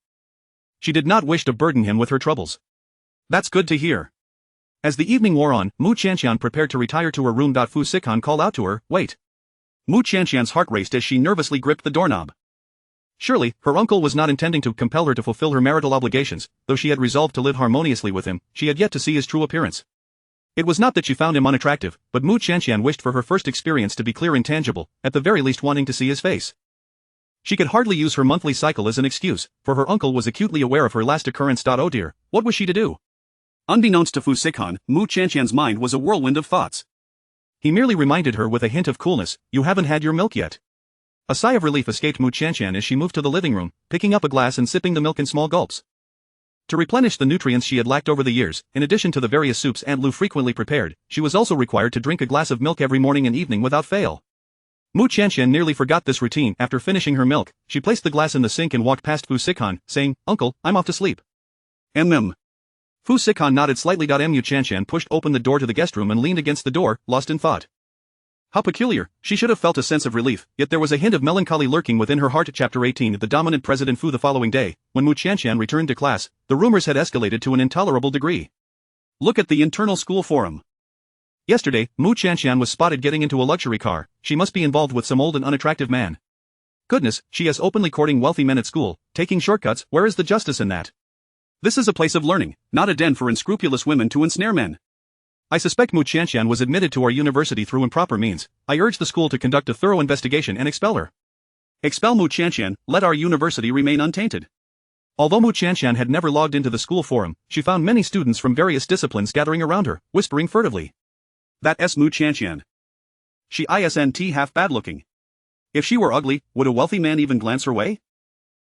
She did not wish to burden him with her troubles. "That's good to hear." As the evening wore on, Mu Tiantian prepared to retire to her room. Fu Sihan called out to her, "Wait." Mu Tiantian's heart raced as she nervously gripped the doorknob. Surely, her uncle was not intending to compel her to fulfill her marital obligations, though she had resolved to live harmoniously with him, she had yet to see his true appearance. It was not that she found him unattractive, but Mu Qianqian wished for her first experience to be clear and tangible, at the very least wanting to see his face. She could hardly use her monthly cycle as an excuse, for her uncle was acutely aware of her last occurrence. Oh dear, what was she to do? Unbeknownst to Fu Sihan, Mu Qianqian's mind was a whirlwind of thoughts. He merely reminded her with a hint of coolness, "You haven't had your milk yet." A sigh of relief escaped Mu Qianqian as she moved to the living room, picking up a glass and sipping the milk in small gulps. To replenish the nutrients she had lacked over the years, in addition to the various soups Aunt Lu frequently prepared, she was also required to drink a glass of milk every morning and evening without fail. Mu Qianqian nearly forgot this routine. After finishing her milk, she placed the glass in the sink and walked past Fu Sihan, saying, "Uncle, I'm off to sleep." Fu Sihan nodded slightly. Mu Qianqian pushed open the door to the guest room and leaned against the door, lost in thought. How peculiar, she should have felt a sense of relief, yet there was a hint of melancholy lurking within her heart. Chapter 18. The dominant President Fu. The following day, when Mu Qianqian returned to class, the rumors had escalated to an intolerable degree. Look at the internal school forum. Yesterday, Mu Qianqian was spotted getting into a luxury car. She must be involved with some old and unattractive man. Goodness, she is openly courting wealthy men at school, taking shortcuts. Where is the justice in that? This is a place of learning, not a den for unscrupulous women to ensnare men. I suspect Mu Qianqian was admitted to our university through improper means. I urge the school to conduct a thorough investigation and expel her. Expel Mu Qianqian, let our university remain untainted. Although Mu Qianqian had never logged into the school forum, she found many students from various disciplines gathering around her, whispering furtively. That's Mu Qianqian. She isn't half bad looking. If she were ugly, would a wealthy man even glance her way?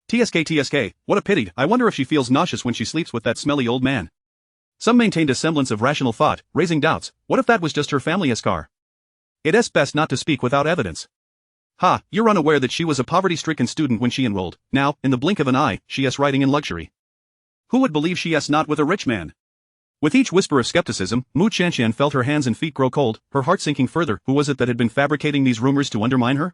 TSK, what a pity. I wonder if she feels nauseous when she sleeps with that smelly old man. Some maintained a semblance of rational thought, raising doubts. What if that was just her family's car? It's best not to speak without evidence. Ha, you're unaware that she was a poverty-stricken student when she enrolled. Now, in the blink of an eye, she is riding in luxury. Who would believe she is not with a rich man? With each whisper of skepticism, Mu Qianqian felt her hands and feet grow cold, her heart sinking further. Who was it that had been fabricating these rumors to undermine her?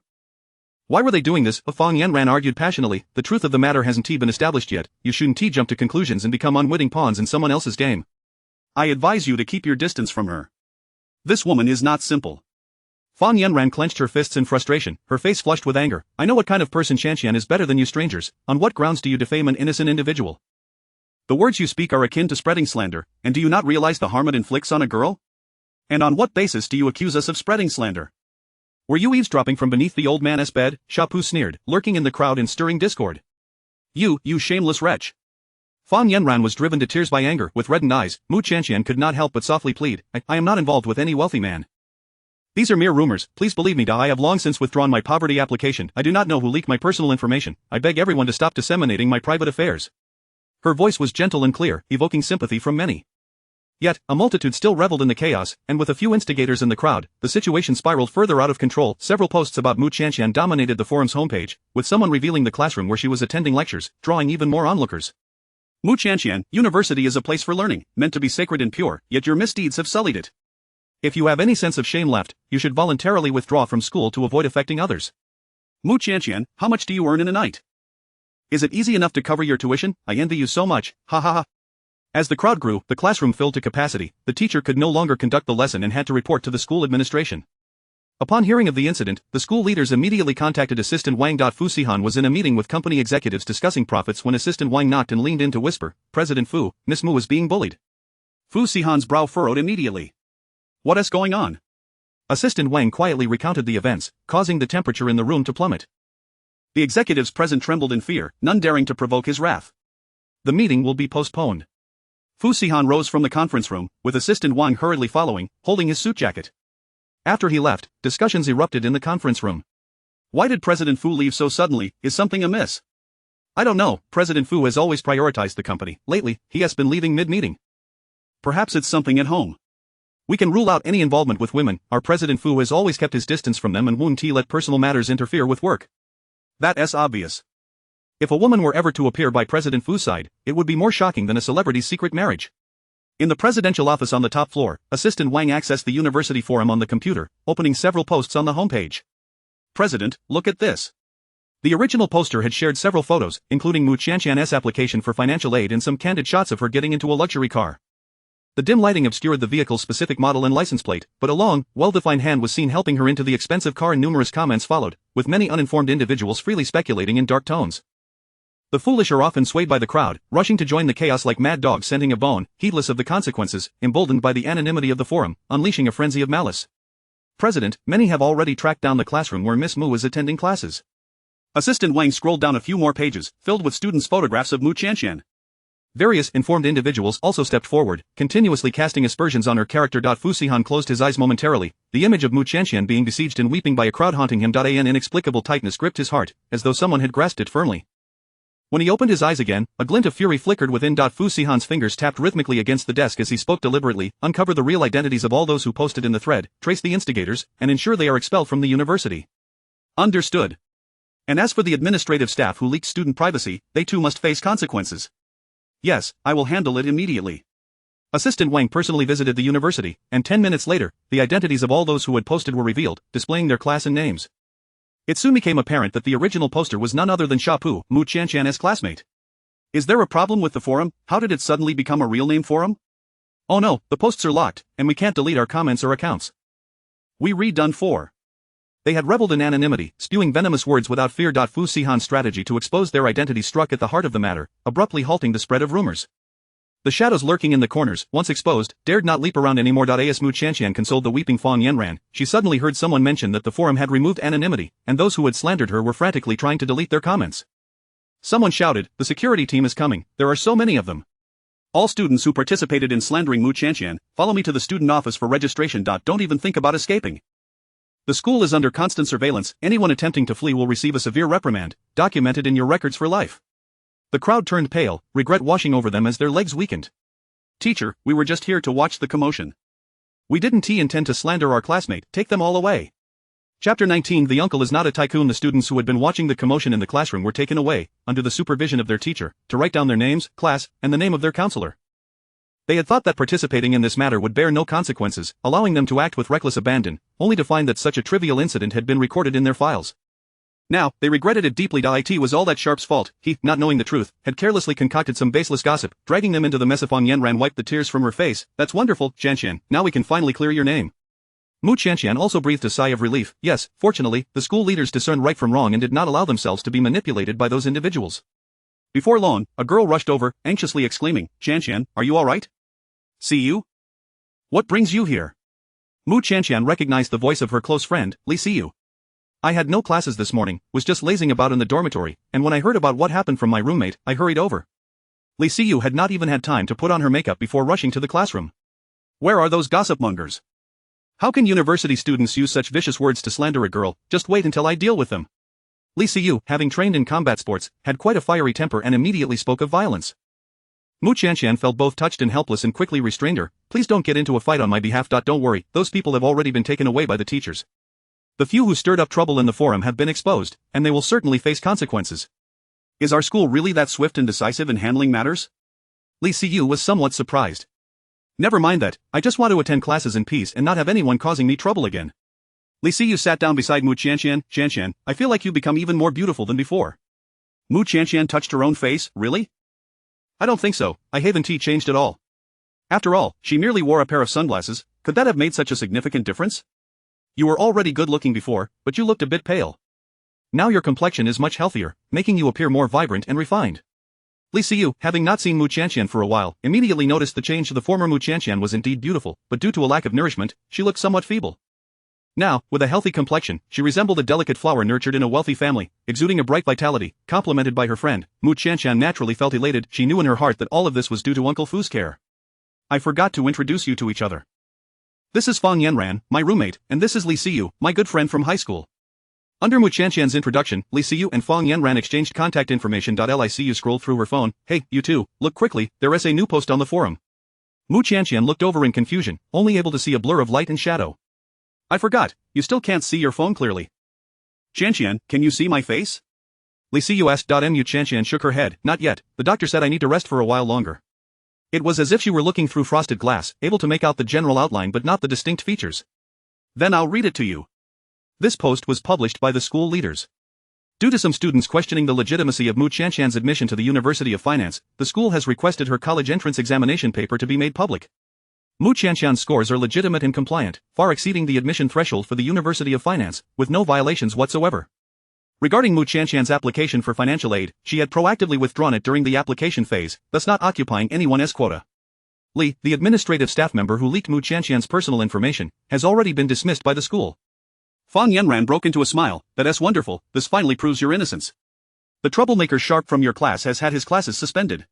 Why were they doing this? Fang Yanran argued passionately. The truth of the matter hasn't been established yet. You shouldn't jump to conclusions and become unwitting pawns in someone else's game. I advise you to keep your distance from her. This woman is not simple. Fang Yanran clenched her fists in frustration, her face flushed with anger. I know what kind of person Qianqian is better than you strangers. On what grounds do you defame an innocent individual? The words you speak are akin to spreading slander, and do you not realize the harm it inflicts on a girl? And on what basis do you accuse us of spreading slander? Were you eavesdropping from beneath the old man's bed? Shapu sneered, lurking in the crowd and stirring discord. You shameless wretch. Fang Yanran was driven to tears by anger. With reddened eyes, Mu Qianqian could not help but softly plead, I am not involved with any wealthy man. These are mere rumors, please believe me. I have long since withdrawn my poverty application. I do not know who leaked my personal information. I beg everyone to stop disseminating my private affairs. Her voice was gentle and clear, evoking sympathy from many. Yet, a multitude still reveled in the chaos, and with a few instigators in the crowd, the situation spiraled further out of control. Several posts about Mu Qianqian dominated the forum's homepage, with someone revealing the classroom where she was attending lectures, drawing even more onlookers. Mu Qianqian, university is a place for learning, meant to be sacred and pure, yet your misdeeds have sullied it. If you have any sense of shame left, you should voluntarily withdraw from school to avoid affecting others. Mu Qianqian, how much do you earn in a night? Is it easy enough to cover your tuition? I envy you so much, ha ha ha. As the crowd grew, the classroom filled to capacity. The teacher could no longer conduct the lesson and had to report to the school administration. Upon hearing of the incident, the school leaders immediately contacted Assistant Wang. Fu Sihan was in a meeting with company executives discussing profits when Assistant Wang knocked and leaned in to whisper, President Fu, Miss Mu is being bullied. Fu Sihan's brow furrowed immediately. What is going on? Assistant Wang quietly recounted the events, causing the temperature in the room to plummet. The executives present trembled in fear, none daring to provoke his wrath. The meeting will be postponed. Fu Sihan rose from the conference room, with Assistant Wang hurriedly following, holding his suit jacket. After he left, discussions erupted in the conference room. Why did President Fu leave so suddenly? Is something amiss? I don't know, President Fu has always prioritized the company. Lately, he has been leaving mid-meeting. Perhaps it's something at home. We can rule out any involvement with women. Our President Fu has always kept his distance from them and won't let personal matters interfere with work. That's obvious. If a woman were ever to appear by President Fu's side, it would be more shocking than a celebrity's secret marriage. In the presidential office on the top floor, Assistant Wang accessed the university forum on the computer, opening several posts on the homepage. President, look at this. The original poster had shared several photos, including Mu Qianqian's application for financial aid and some candid shots of her getting into a luxury car. The dim lighting obscured the vehicle's specific model and license plate, but a long, well-defined hand was seen helping her into the expensive car and numerous comments followed, with many uninformed individuals freely speculating in dark tones. The foolish are often swayed by the crowd, rushing to join the chaos like mad dogs scenting a bone, heedless of the consequences, emboldened by the anonymity of the forum, unleashing a frenzy of malice. President, many have already tracked down the classroom where Miss Mu is attending classes. Assistant Wang scrolled down a few more pages, filled with students' photographs of Mu Qianqian. Various informed individuals also stepped forward, continuously casting aspersions on her character. Fu Sihan closed his eyes momentarily, the image of Mu Qianqian being besieged and weeping by a crowd haunting him. An inexplicable tightness gripped his heart, as though someone had grasped it firmly. When he opened his eyes again, a glint of fury flickered within. Fu Sihan's fingers tapped rhythmically against the desk as he spoke deliberately, uncover the real identities of all those who posted in the thread, trace the instigators, and ensure they are expelled from the university. Understood. And as for the administrative staff who leaked student privacy, they too must face consequences. Yes, I will handle it immediately. Assistant Wang personally visited the university, and 10 minutes later, the identities of all those who had posted were revealed, displaying their class and names. It soon became apparent that the original poster was none other than Xia Pu, Mu Qianqian's classmate. Is there a problem with the forum? How did it suddenly become a real-name forum? Oh no, the posts are locked, and we can't delete our comments or accounts. We redone 4. They had reveled in anonymity, spewing venomous words without fear. Fu Sihan's strategy to expose their identity struck at the heart of the matter, abruptly halting the spread of rumors. The shadows lurking in the corners, once exposed, dared not leap around anymore. As Mu Qianqian consoled the weeping Fang Yanran, she suddenly heard someone mention that the forum had removed anonymity, and those who had slandered her were frantically trying to delete their comments. Someone shouted, "The security team is coming, there are so many of them. All students who participated in slandering Mu Qianqian, follow me to the student office for registration. Don't even think about escaping. The school is under constant surveillance, anyone attempting to flee will receive a severe reprimand, documented in your records for life." The crowd turned pale, regret washing over them as their legs weakened. Teacher, we were just here to watch the commotion. We didn't intend to slander our classmate, take them all away. Chapter 19 The uncle is not a tycoon. The students who had been watching the commotion in the classroom were taken away, under the supervision of their teacher, to write down their names, class, and the name of their counselor. They had thought that participating in this matter would bear no consequences, allowing them to act with reckless abandon, only to find that such a trivial incident had been recorded in their files. Now, they regretted it deeply. It was all that Sharp's fault. He, not knowing the truth, had carelessly concocted some baseless gossip, dragging them into the mess. Fang Yanran wiped the tears from her face. That's wonderful, Qianqian, now we can finally clear your name. Mu Qianqian also breathed a sigh of relief. Yes, fortunately, the school leaders discerned right from wrong and did not allow themselves to be manipulated by those individuals. Before long, a girl rushed over, anxiously exclaiming, "Qianqian, are you alright? See you? What brings you here?" Mu Qianqian recognized the voice of her close friend, Li Siyu. "I had no classes this morning, was just lazing about in the dormitory, and when I heard about what happened from my roommate, I hurried over." Li Siyu had not even had time to put on her makeup before rushing to the classroom. Where are those gossip mongers? How can university students use such vicious words to slander a girl? Just wait until I deal with them. Li Siyu, having trained in combat sports, had quite a fiery temper and immediately spoke of violence. Mu Qianqian felt both touched and helpless and quickly restrained her. "Please don't get into a fight on my behalf. Don't worry, those people have already been taken away by the teachers. The few who stirred up trouble in the forum have been exposed, and they will certainly face consequences." Is our school really that swift and decisive in handling matters? Li Siyu was somewhat surprised. Never mind that, I just want to attend classes in peace and not have anyone causing me trouble again. Li Siyu sat down beside Mu Qianqian. "Qianqian, I feel like you've become even more beautiful than before." Mu Qianqian touched her own face. "Really? I don't think so, I haven't changed at all. After all, she merely wore a pair of sunglasses, could that have made such a significant difference? You were already good looking before, but you looked a bit pale. Now your complexion is much healthier, making you appear more vibrant and refined." Li Siyu, having not seen Mu Qianqian for a while, immediately noticed the change. The former Mu Qianqian was indeed beautiful, but due to a lack of nourishment, she looked somewhat feeble. Now, with a healthy complexion, she resembled a delicate flower nurtured in a wealthy family, exuding a bright vitality, complemented by her friend. Mu Qianqian naturally felt elated. She knew in her heart that all of this was due to Uncle Fu's care. "I forgot to introduce you to each other. This is Fang Yanran, my roommate, and this is Li Siyu, my good friend from high school." Under Mu Qianqian's introduction, Li Siyu and Fang Yanran exchanged contact information. Li Siyu scrolled through her phone. "Hey, you two, look quickly, there is a new post on the forum." Mu Qianqian looked over in confusion, only able to see a blur of light and shadow. "I forgot, you still can't see your phone clearly." "Qianqian, can you see my face?" Li Siyu asked. Mu Qianqian shook her head. "Not yet, the doctor said I need to rest for a while longer." It was as if she were looking through frosted glass, able to make out the general outline but not the distinct features. "Then I'll read it to you." This post was published by the school leaders. Due to some students questioning the legitimacy of Mu Qianqian's admission to the University of Finance, the school has requested her college entrance examination paper to be made public. Mu Qianqian's scores are legitimate and compliant, far exceeding the admission threshold for the University of Finance, with no violations whatsoever. Regarding Mu Qianqian's application for financial aid, she had proactively withdrawn it during the application phase, thus not occupying anyone's quota. Li, the administrative staff member who leaked Mu Qianqian's personal information, has already been dismissed by the school. Fang Yanran broke into a smile. That's wonderful, this finally proves your innocence. The troublemaker sharp from your class has had his classes suspended.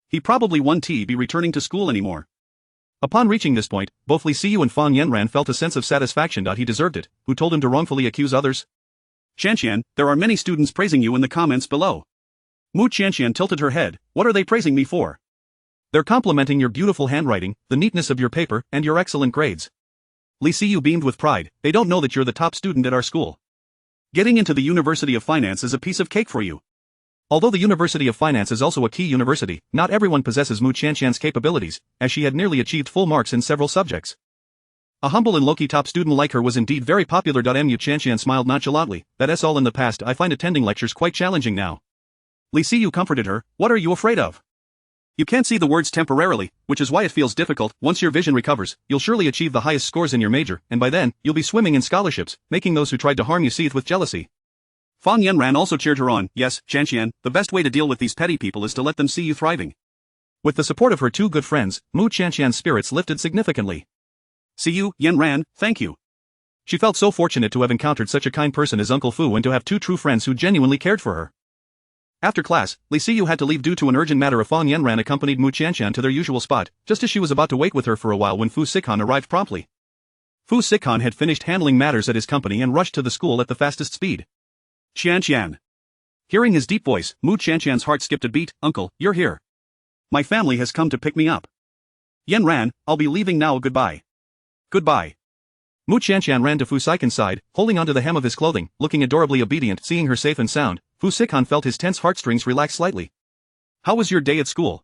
He probably won't be returning to school anymore. Upon reaching this point, both Li Siyu and Fang Yanran felt a sense of satisfaction. He deserved it. Who told him to wrongfully accuse others? Qianqian, there are many students praising you in the comments below. Mu Qianqian tilted her head. What are they praising me for? They're complimenting your beautiful handwriting, the neatness of your paper, and your excellent grades. Li Siyu beamed with pride. They don't know that you're the top student at our school. Getting into the University of Finance is a piece of cake for you. Although the University of Finance is also a key university, not everyone possesses Mu Qianqian's capabilities, as she had nearly achieved full marks in several subjects. A humble and low-key top student like her was indeed very popular. Mu Qianqian smiled nonchalantly. That's all in the past. I find attending lectures quite challenging now. Li Siyu comforted her. What are you afraid of? You can't see the words temporarily, which is why it feels difficult. Once your vision recovers, you'll surely achieve the highest scores in your major, and by then, you'll be swimming in scholarships, making those who tried to harm you seethe with jealousy. Fang Yanran also cheered her on. Yes, Qianqian, the best way to deal with these petty people is to let them see you thriving. With the support of her two good friends, Mu Qianqian's spirits lifted significantly. See you, Yanran, thank you. She felt so fortunate to have encountered such a kind person as Uncle Fu and to have two true friends who genuinely cared for her. After class, Li Siyu had to leave due to an urgent matter. Fang Yanran accompanied Mu Qianqian to their usual spot, just as she was about to wait with her for a while when Fu Sikan arrived promptly. Fu Sikan had finished handling matters at his company and rushed to the school at the fastest speed. Qianqian. Hearing his deep voice, Mu Qianqian's heart skipped a beat. Uncle, you're here. My family has come to pick me up. Yanran, I'll be leaving now. Goodbye. Goodbye. Mu Qianqian ran to Fu Sikan's side, holding onto the hem of his clothing, looking adorably obedient. Seeing her safe and sound, Fu Sikan felt his tense heartstrings relax slightly. How was your day at school?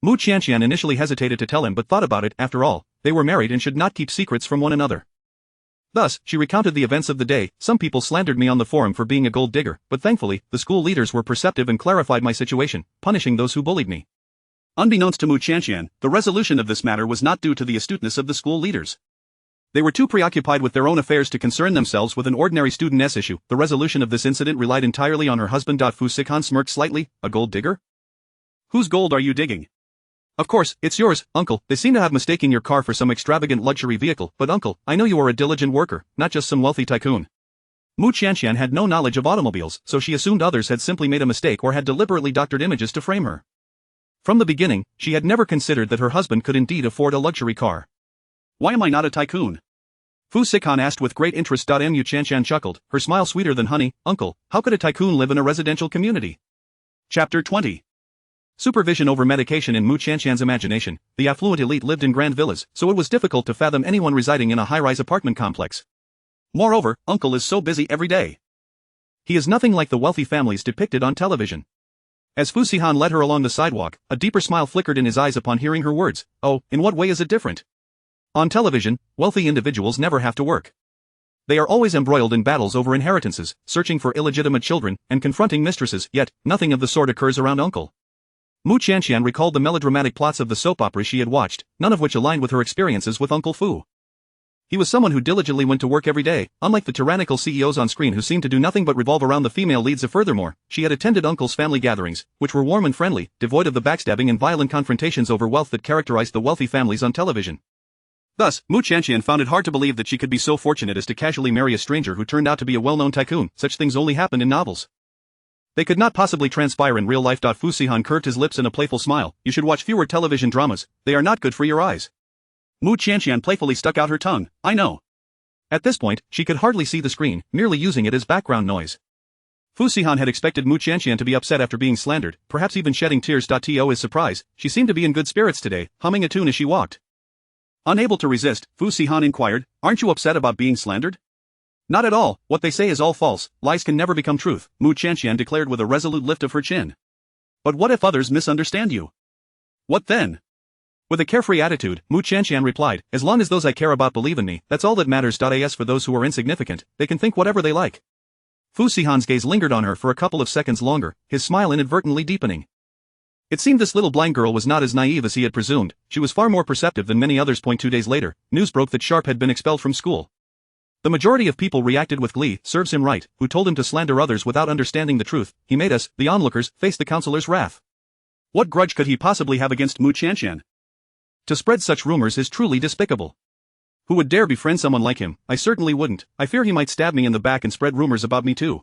Mu Qianqian initially hesitated to tell him but thought about it. After all, they were married and should not keep secrets from one another. Thus, she recounted the events of the day. Some people slandered me on the forum for being a gold digger, but thankfully, the school leaders were perceptive and clarified my situation, punishing those who bullied me. Unbeknownst to Mu Qianqian, the resolution of this matter was not due to the astuteness of the school leaders. They were too preoccupied with their own affairs to concern themselves with an ordinary student's issue. The resolution of this incident relied entirely on her husband. Fu Sikan smirked slightly. A gold digger? Whose gold are you digging? Of course, it's yours, uncle. They seem to have mistaken your car for some extravagant luxury vehicle, but uncle, I know you are a diligent worker, not just some wealthy tycoon. Mu Qianqian had no knowledge of automobiles, so she assumed others had simply made a mistake or had deliberately doctored images to frame her. From the beginning, she had never considered that her husband could indeed afford a luxury car. Why am I not a tycoon? Fu Sikan asked with great interest. Mu Qianqian chuckled, her smile sweeter than honey. Uncle, how could a tycoon live in a residential community? Chapter 20. Supervision over medication. In Mu Qianqian's imagination, the affluent elite lived in grand villas, so it was difficult to fathom anyone residing in a high-rise apartment complex. Moreover, uncle is so busy every day. He is nothing like the wealthy families depicted on television. As Fu Sihan led her along the sidewalk, a deeper smile flickered in his eyes upon hearing her words. Oh, in what way is it different? On television, wealthy individuals never have to work. They are always embroiled in battles over inheritances, searching for illegitimate children, and confronting mistresses, yet, nothing of the sort occurs around uncle. Mu Qianqian recalled the melodramatic plots of the soap operas she had watched, none of which aligned with her experiences with Uncle Fu. He was someone who diligently went to work every day, unlike the tyrannical CEOs on screen who seemed to do nothing but revolve around the female leads. Furthermore, she had attended Uncle's family gatherings, which were warm and friendly, devoid of the backstabbing and violent confrontations over wealth that characterized the wealthy families on television. Thus, Mu Qianqian found it hard to believe that she could be so fortunate as to casually marry a stranger who turned out to be a well-known tycoon. Such things only happen in novels. They could not possibly transpire in real life. Fu Sihan curved his lips in a playful smile. You should watch fewer television dramas, they are not good for your eyes. Mu Qianqian playfully stuck out her tongue. I know. At this point, she could hardly see the screen, merely using it as background noise. Fu Sihan had expected Mu Qianqian to be upset after being slandered, perhaps even shedding tears. To his surprise, she seemed to be in good spirits today, humming a tune as she walked. Unable to resist, Fu Sihan inquired, aren't you upset about being slandered? Not at all, what they say is all false, lies can never become truth, Mu Qianqian declared with a resolute lift of her chin. But what if others misunderstand you? What then? With a carefree attitude, Mu Qianqian replied, as long as those I care about believe in me, that's all that matters. As for those who are insignificant, they can think whatever they like. Fu Sihan's gaze lingered on her for a couple of seconds longer, his smile inadvertently deepening. It seemed this little blind girl was not as naive as he had presumed, she was far more perceptive than many others. 2 days later, news broke that Sharp had been expelled from school. The majority of people reacted with glee. Serves him right, who told him to slander others without understanding the truth. He made us, the onlookers, face the counselor's wrath. What grudge could he possibly have against Mu Qianqian? To spread such rumors is truly despicable. Who would dare befriend someone like him? I certainly wouldn't. I fear he might stab me in the back and spread rumors about me too.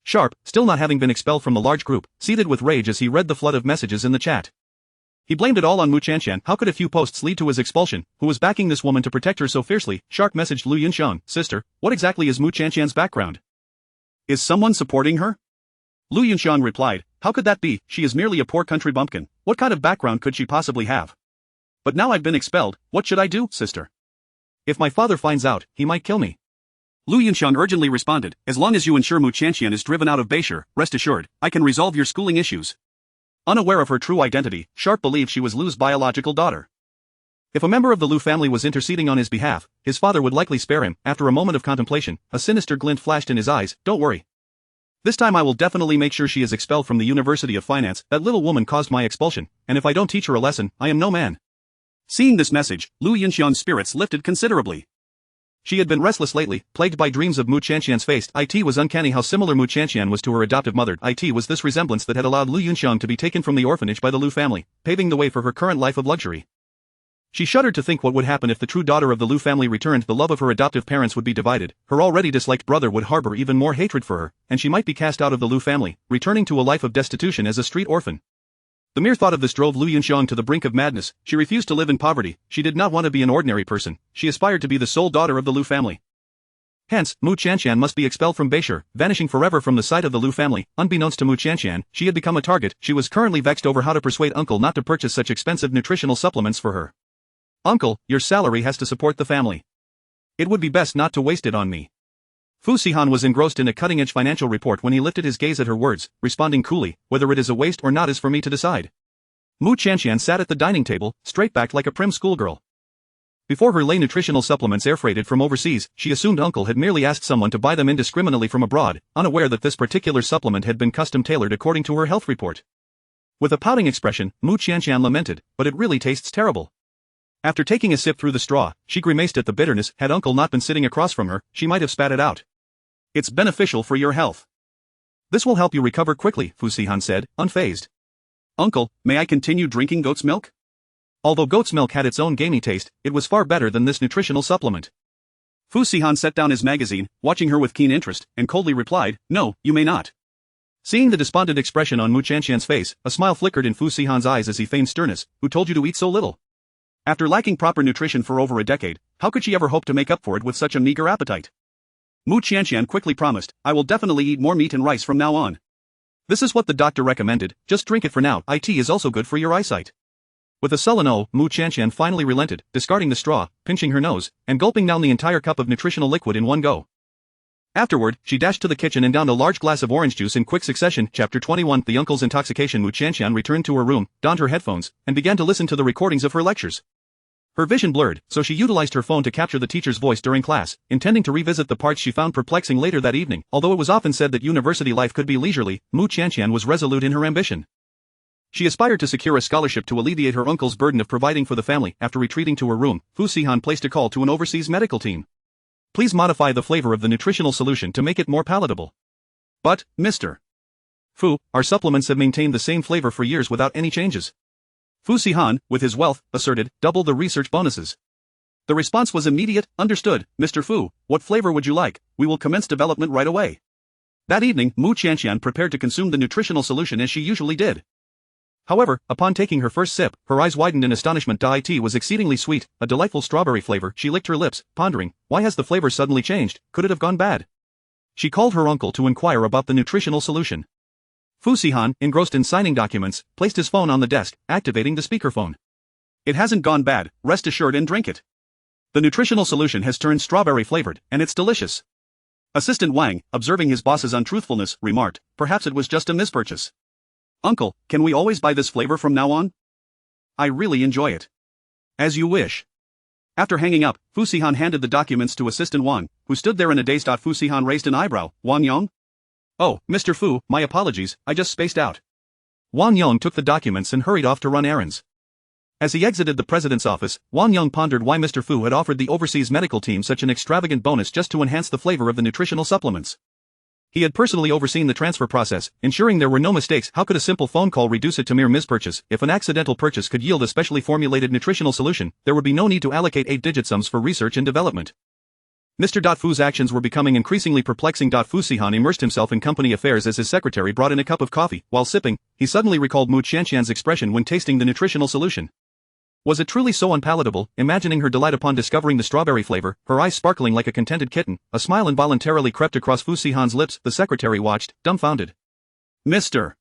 Sharp, still not having been expelled from the large group, seethed with rage as he read the flood of messages in the chat. He blamed it all on Mu Qianqian. How could a few posts lead to his expulsion? Who was backing this woman to protect her so fiercely? Sharp messaged Lu Yunxiang, sister, what exactly is Mu Qianqian's background? Is someone supporting her? Lu Yunxiang replied, how could that be? She is merely a poor country bumpkin. What kind of background could she possibly have? But now I've been expelled, what should I do, sister? If my father finds out, he might kill me. Lu Yunxiang urgently responded, as long as you ensure Mu Qianqian is driven out of Beishur, rest assured, I can resolve your schooling issues. Unaware of her true identity, Sharp believed she was Lu's biological daughter. If a member of the Lu family was interceding on his behalf, his father would likely spare him. After a moment of contemplation, a sinister glint flashed in his eyes. Don't worry. This time I will definitely make sure she is expelled from the University of Finance. That little woman caused my expulsion, and if I don't teach her a lesson, I am no man. Seeing this message, Lu Yunxiang's spirits lifted considerably. She had been restless lately, plagued by dreams of Mu Qianqian's face. It was uncanny how similar Mu Qianqian was to her adoptive mother. It was this resemblance that had allowed Lu Yunxiang to be taken from the orphanage by the Lu family, paving the way for her current life of luxury. She shuddered to think what would happen if the true daughter of the Lu family returned. The love of her adoptive parents would be divided, her already disliked brother would harbor even more hatred for her, and she might be cast out of the Lu family, returning to a life of destitution as a street orphan. The mere thought of this drove Lu Yunxiang to the brink of madness. She refused to live in poverty. She did not want to be an ordinary person. She aspired to be the sole daughter of the Lu family. Hence, Mu Qianqian must be expelled from Beishur, vanishing forever from the sight of the Lu family. Unbeknownst to Mu Qianqian, she had become a target. She was currently vexed over how to persuade uncle not to purchase such expensive nutritional supplements for her. Uncle, your salary has to support the family. It would be best not to waste it on me. Fu Sihan was engrossed in a cutting-edge financial report when he lifted his gaze at her words, responding coolly, whether it is a waste or not is for me to decide. Mu Qianqian sat at the dining table, straight-backed like a prim schoolgirl. Before her lay nutritional supplements air-freighted from overseas, she assumed uncle had merely asked someone to buy them indiscriminately from abroad, unaware that this particular supplement had been custom-tailored according to her health report. With a pouting expression, Mu Qianqian lamented, but it really tastes terrible. After taking a sip through the straw, she grimaced at the bitterness. Had uncle not been sitting across from her, she might have spat it out. It's beneficial for your health. This will help you recover quickly, Fu Sihan said, unfazed. Uncle, may I continue drinking goat's milk? Although goat's milk had its own gamey taste, it was far better than this nutritional supplement. Fu Sihan set down his magazine, watching her with keen interest, and coldly replied, no, you may not. Seeing the despondent expression on Mu Qianqian's face, a smile flickered in Fu Sihan's eyes as he feigned sternness. Who told you to eat so little? After lacking proper nutrition for over a decade, how could she ever hope to make up for it with such a meager appetite? Mu Qianqian quickly promised, I will definitely eat more meat and rice from now on. This is what the doctor recommended, just drink it for now. It is also good for your eyesight. With a sullen "oh," Mu Qianqian finally relented, discarding the straw, pinching her nose, and gulping down the entire cup of nutritional liquid in one go. Afterward, she dashed to the kitchen and downed a large glass of orange juice in quick succession. Chapter 21 The uncle's intoxication. Mu Qianqian returned to her room, donned her headphones, and began to listen to the recordings of her lectures. Her vision blurred, so she utilized her phone to capture the teacher's voice during class, intending to revisit the parts she found perplexing later that evening. Although it was often said that university life could be leisurely, Mu Qianqian was resolute in her ambition. She aspired to secure a scholarship to alleviate her uncle's burden of providing for the family. After retreating to her room, Fu Sihan placed a call to an overseas medical team. Please modify the flavor of the nutritional solution to make it more palatable. But, Mr. Fu, our supplements have maintained the same flavor for years without any changes. Fu Sihan, with his wealth, asserted, double the research bonuses. The response was immediate. Understood, Mr. Fu, what flavor would you like? We will commence development right away. That evening, Mu Qianqian prepared to consume the nutritional solution as she usually did. However, upon taking her first sip, her eyes widened in astonishment. It was exceedingly sweet, a delightful strawberry flavor. She licked her lips, pondering, why has the flavor suddenly changed? Could it have gone bad? She called her uncle to inquire about the nutritional solution. Fu Sihan, engrossed in signing documents, placed his phone on the desk, activating the speakerphone. It hasn't gone bad, rest assured and drink it. The nutritional solution has turned strawberry flavored, and it's delicious. Assistant Wang, observing his boss's untruthfulness, remarked, perhaps it was just a mispurchase. Uncle, can we always buy this flavor from now on? I really enjoy it. As you wish. After hanging up, Fu Sihan handed the documents to Assistant Wang, who stood there in a daze. Fu Sihan raised an eyebrow. Wang Yong? Oh, Mr. Fu, my apologies, I just spaced out. Wang Yong took the documents and hurried off to run errands. As he exited the president's office, Wang Yang pondered why Mr. Fu had offered the overseas medical team such an extravagant bonus just to enhance the flavor of the nutritional supplements. He had personally overseen the transfer process, ensuring there were no mistakes. How could a simple phone call reduce it to mere mispurchase? If an accidental purchase could yield a specially formulated nutritional solution, there would be no need to allocate 8-digit sums for research and development. Mr. Fu's actions were becoming increasingly perplexing. Fu Sihan immersed himself in company affairs as his secretary brought in a cup of coffee. While sipping, he suddenly recalled Mu Qianqian's expression when tasting the nutritional solution. Was it truly so unpalatable? Imagining her delight upon discovering the strawberry flavor, her eyes sparkling like a contented kitten, a smile involuntarily crept across Fu Sihan's lips. The secretary watched, dumbfounded. Mr.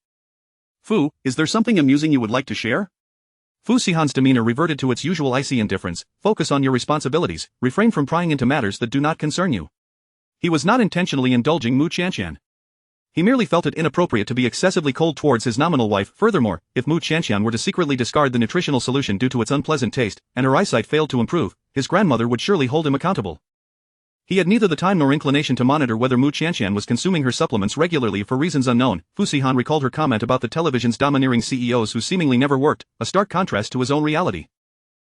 Fu, is there something amusing you would like to share? Fu Sihan's demeanor reverted to its usual icy indifference. Focus on your responsibilities, refrain from prying into matters that do not concern you. He was not intentionally indulging Mu Qianqian. He merely felt it inappropriate to be excessively cold towards his nominal wife. Furthermore, if Mu Qianqian were to secretly discard the nutritional solution due to its unpleasant taste, and her eyesight failed to improve, his grandmother would surely hold him accountable. He had neither the time nor inclination to monitor whether Mu Qianqian was consuming her supplements regularly for reasons unknown. Fu Sihan recalled her comment about the television's domineering CEOs who seemingly never worked, a stark contrast to his own reality.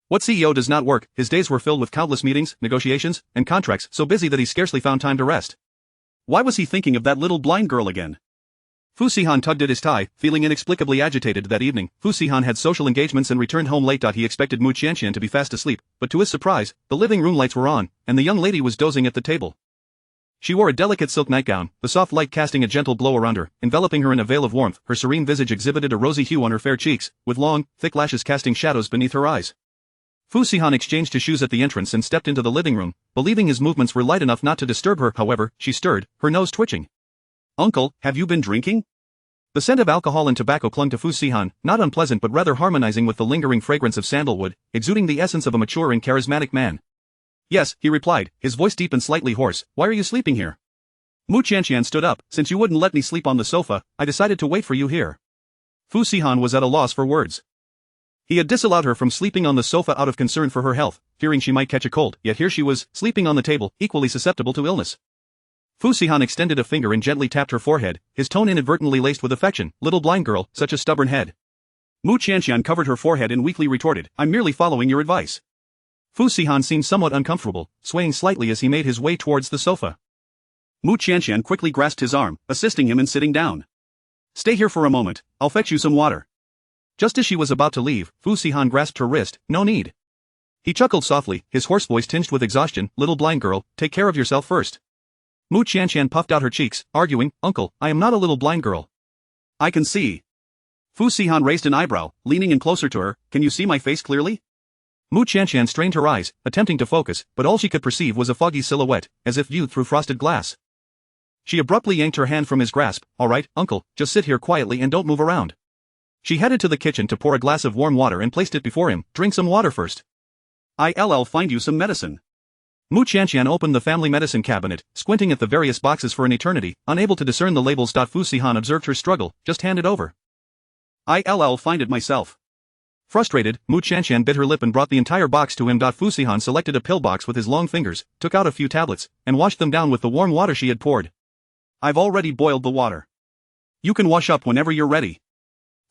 What CEO does not work? His days were filled with countless meetings, negotiations, and contracts, so busy that he scarcely found time to rest. Why was he thinking of that little blind girl again? Fu Sihan tugged at his tie, feeling inexplicably agitated that evening. Fu Sihan had social engagements and returned home late. He expected Mu Qianqian to be fast asleep, but to his surprise, the living room lights were on, and the young lady was dozing at the table. She wore a delicate silk nightgown, the soft light casting a gentle glow around her, enveloping her in a veil of warmth. Her serene visage exhibited a rosy hue on her fair cheeks, with long, thick lashes casting shadows beneath her eyes. Fu Sihan exchanged his shoes at the entrance and stepped into the living room, believing his movements were light enough not to disturb her. However, she stirred, her nose twitching. Uncle, have you been drinking? The scent of alcohol and tobacco clung to Fu Sihan, not unpleasant but rather harmonizing with the lingering fragrance of sandalwood, exuding the essence of a mature and charismatic man. Yes, he replied, his voice deep and slightly hoarse. Why are you sleeping here? Mu Qianqian stood up. Since you wouldn't let me sleep on the sofa, I decided to wait for you here. Fu Sihan was at a loss for words. He had disallowed her from sleeping on the sofa out of concern for her health, fearing she might catch a cold, yet here she was, sleeping on the table, equally susceptible to illness. Fu Sihan extended a finger and gently tapped her forehead, his tone inadvertently laced with affection. Little blind girl, such a stubborn head. Mu Qianqian covered her forehead and weakly retorted, I'm merely following your advice. Fu Sihan seemed somewhat uncomfortable, swaying slightly as he made his way towards the sofa. Mu Qianqian quickly grasped his arm, assisting him in sitting down. Stay here for a moment, I'll fetch you some water. Just as she was about to leave, Fu Sihan grasped her wrist, no need. He chuckled softly, his hoarse voice tinged with exhaustion, little blind girl, take care of yourself first. Mu Qianqian puffed out her cheeks, arguing, Uncle, I am not a little blind girl. I can see. Fu Sihan raised an eyebrow, leaning in closer to her, can you see my face clearly? Mu Qianqian strained her eyes, attempting to focus, but all she could perceive was a foggy silhouette, as if viewed through frosted glass. She abruptly yanked her hand from his grasp, all right, Uncle, just sit here quietly and don't move around. She headed to the kitchen to pour a glass of warm water and placed it before him. Drink some water first. I'll find you some medicine. Mu Qianqian opened the family medicine cabinet, squinting at the various boxes for an eternity, unable to discern the labels. Fu Sihan observed her struggle, just hand it over. I'll find it myself. Frustrated, Mu Qianqian bit her lip and brought the entire box to him. Fu Sihan selected a pill box with his long fingers, took out a few tablets, and washed them down with the warm water she had poured. I've already boiled the water. You can wash up whenever you're ready.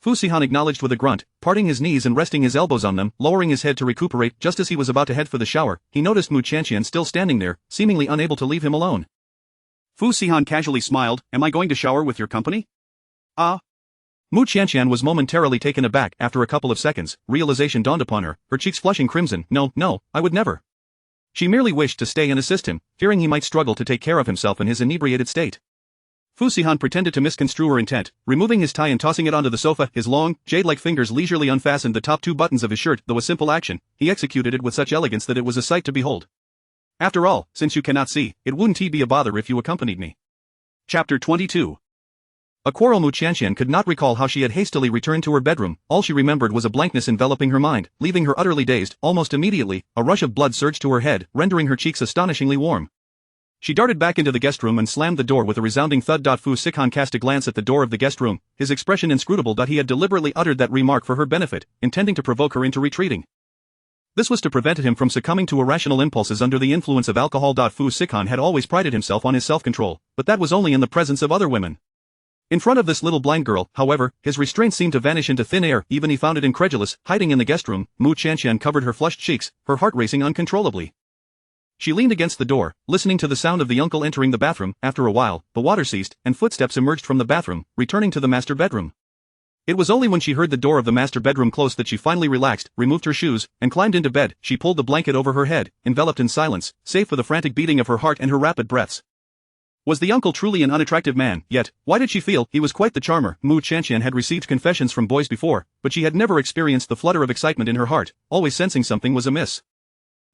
Fu Sihan acknowledged with a grunt, parting his knees and resting his elbows on them, lowering his head to recuperate. Just as he was about to head for the shower, he noticed Mu Qianqian still standing there, seemingly unable to leave him alone. Fu Sihan casually smiled, am I going to shower with your company? Mu Qianqian was momentarily taken aback. After a couple of seconds, realization dawned upon her, her cheeks flushing crimson. No, I would never. She merely wished to stay and assist him, fearing he might struggle to take care of himself in his inebriated state. Fu Sihan pretended to misconstrue her intent, removing his tie and tossing it onto the sofa. His long, jade-like fingers leisurely unfastened the top 2 buttons of his shirt. Though a simple action, he executed it with such elegance that it was a sight to behold. After all, since you cannot see, it wouldn't be a bother if you accompanied me. Chapter 22. A quarrel. Mu Qianqian could not recall how she had hastily returned to her bedroom. All she remembered was a blankness enveloping her mind, leaving her utterly dazed. Almost immediately, a rush of blood surged to her head, rendering her cheeks astonishingly warm. She darted back into the guest room and slammed the door with a resounding thud. Fu Sihan cast a glance at the door of the guest room, his expression inscrutable. He had deliberately uttered that remark for her benefit, intending to provoke her into retreating. This was to prevent him from succumbing to irrational impulses under the influence of alcohol. Fu Sihan had always prided himself on his self-control, but that was only in the presence of other women. In front of this little blind girl, however, his restraint seemed to vanish into thin air. Even he found it incredulous. Hiding in the guest room, Mu Qianqian covered her flushed cheeks, her heart racing uncontrollably. She leaned against the door, listening to the sound of the uncle entering the bathroom. After a while, the water ceased, and footsteps emerged from the bathroom, returning to the master bedroom. It was only when she heard the door of the master bedroom close that she finally relaxed, removed her shoes, and climbed into bed. She pulled the blanket over her head, enveloped in silence, save for the frantic beating of her heart and her rapid breaths. Was the uncle truly an unattractive man? Yet, why did she feel he was quite the charmer? Mu Qianqian had received confessions from boys before, but she had never experienced the flutter of excitement in her heart, always sensing something was amiss.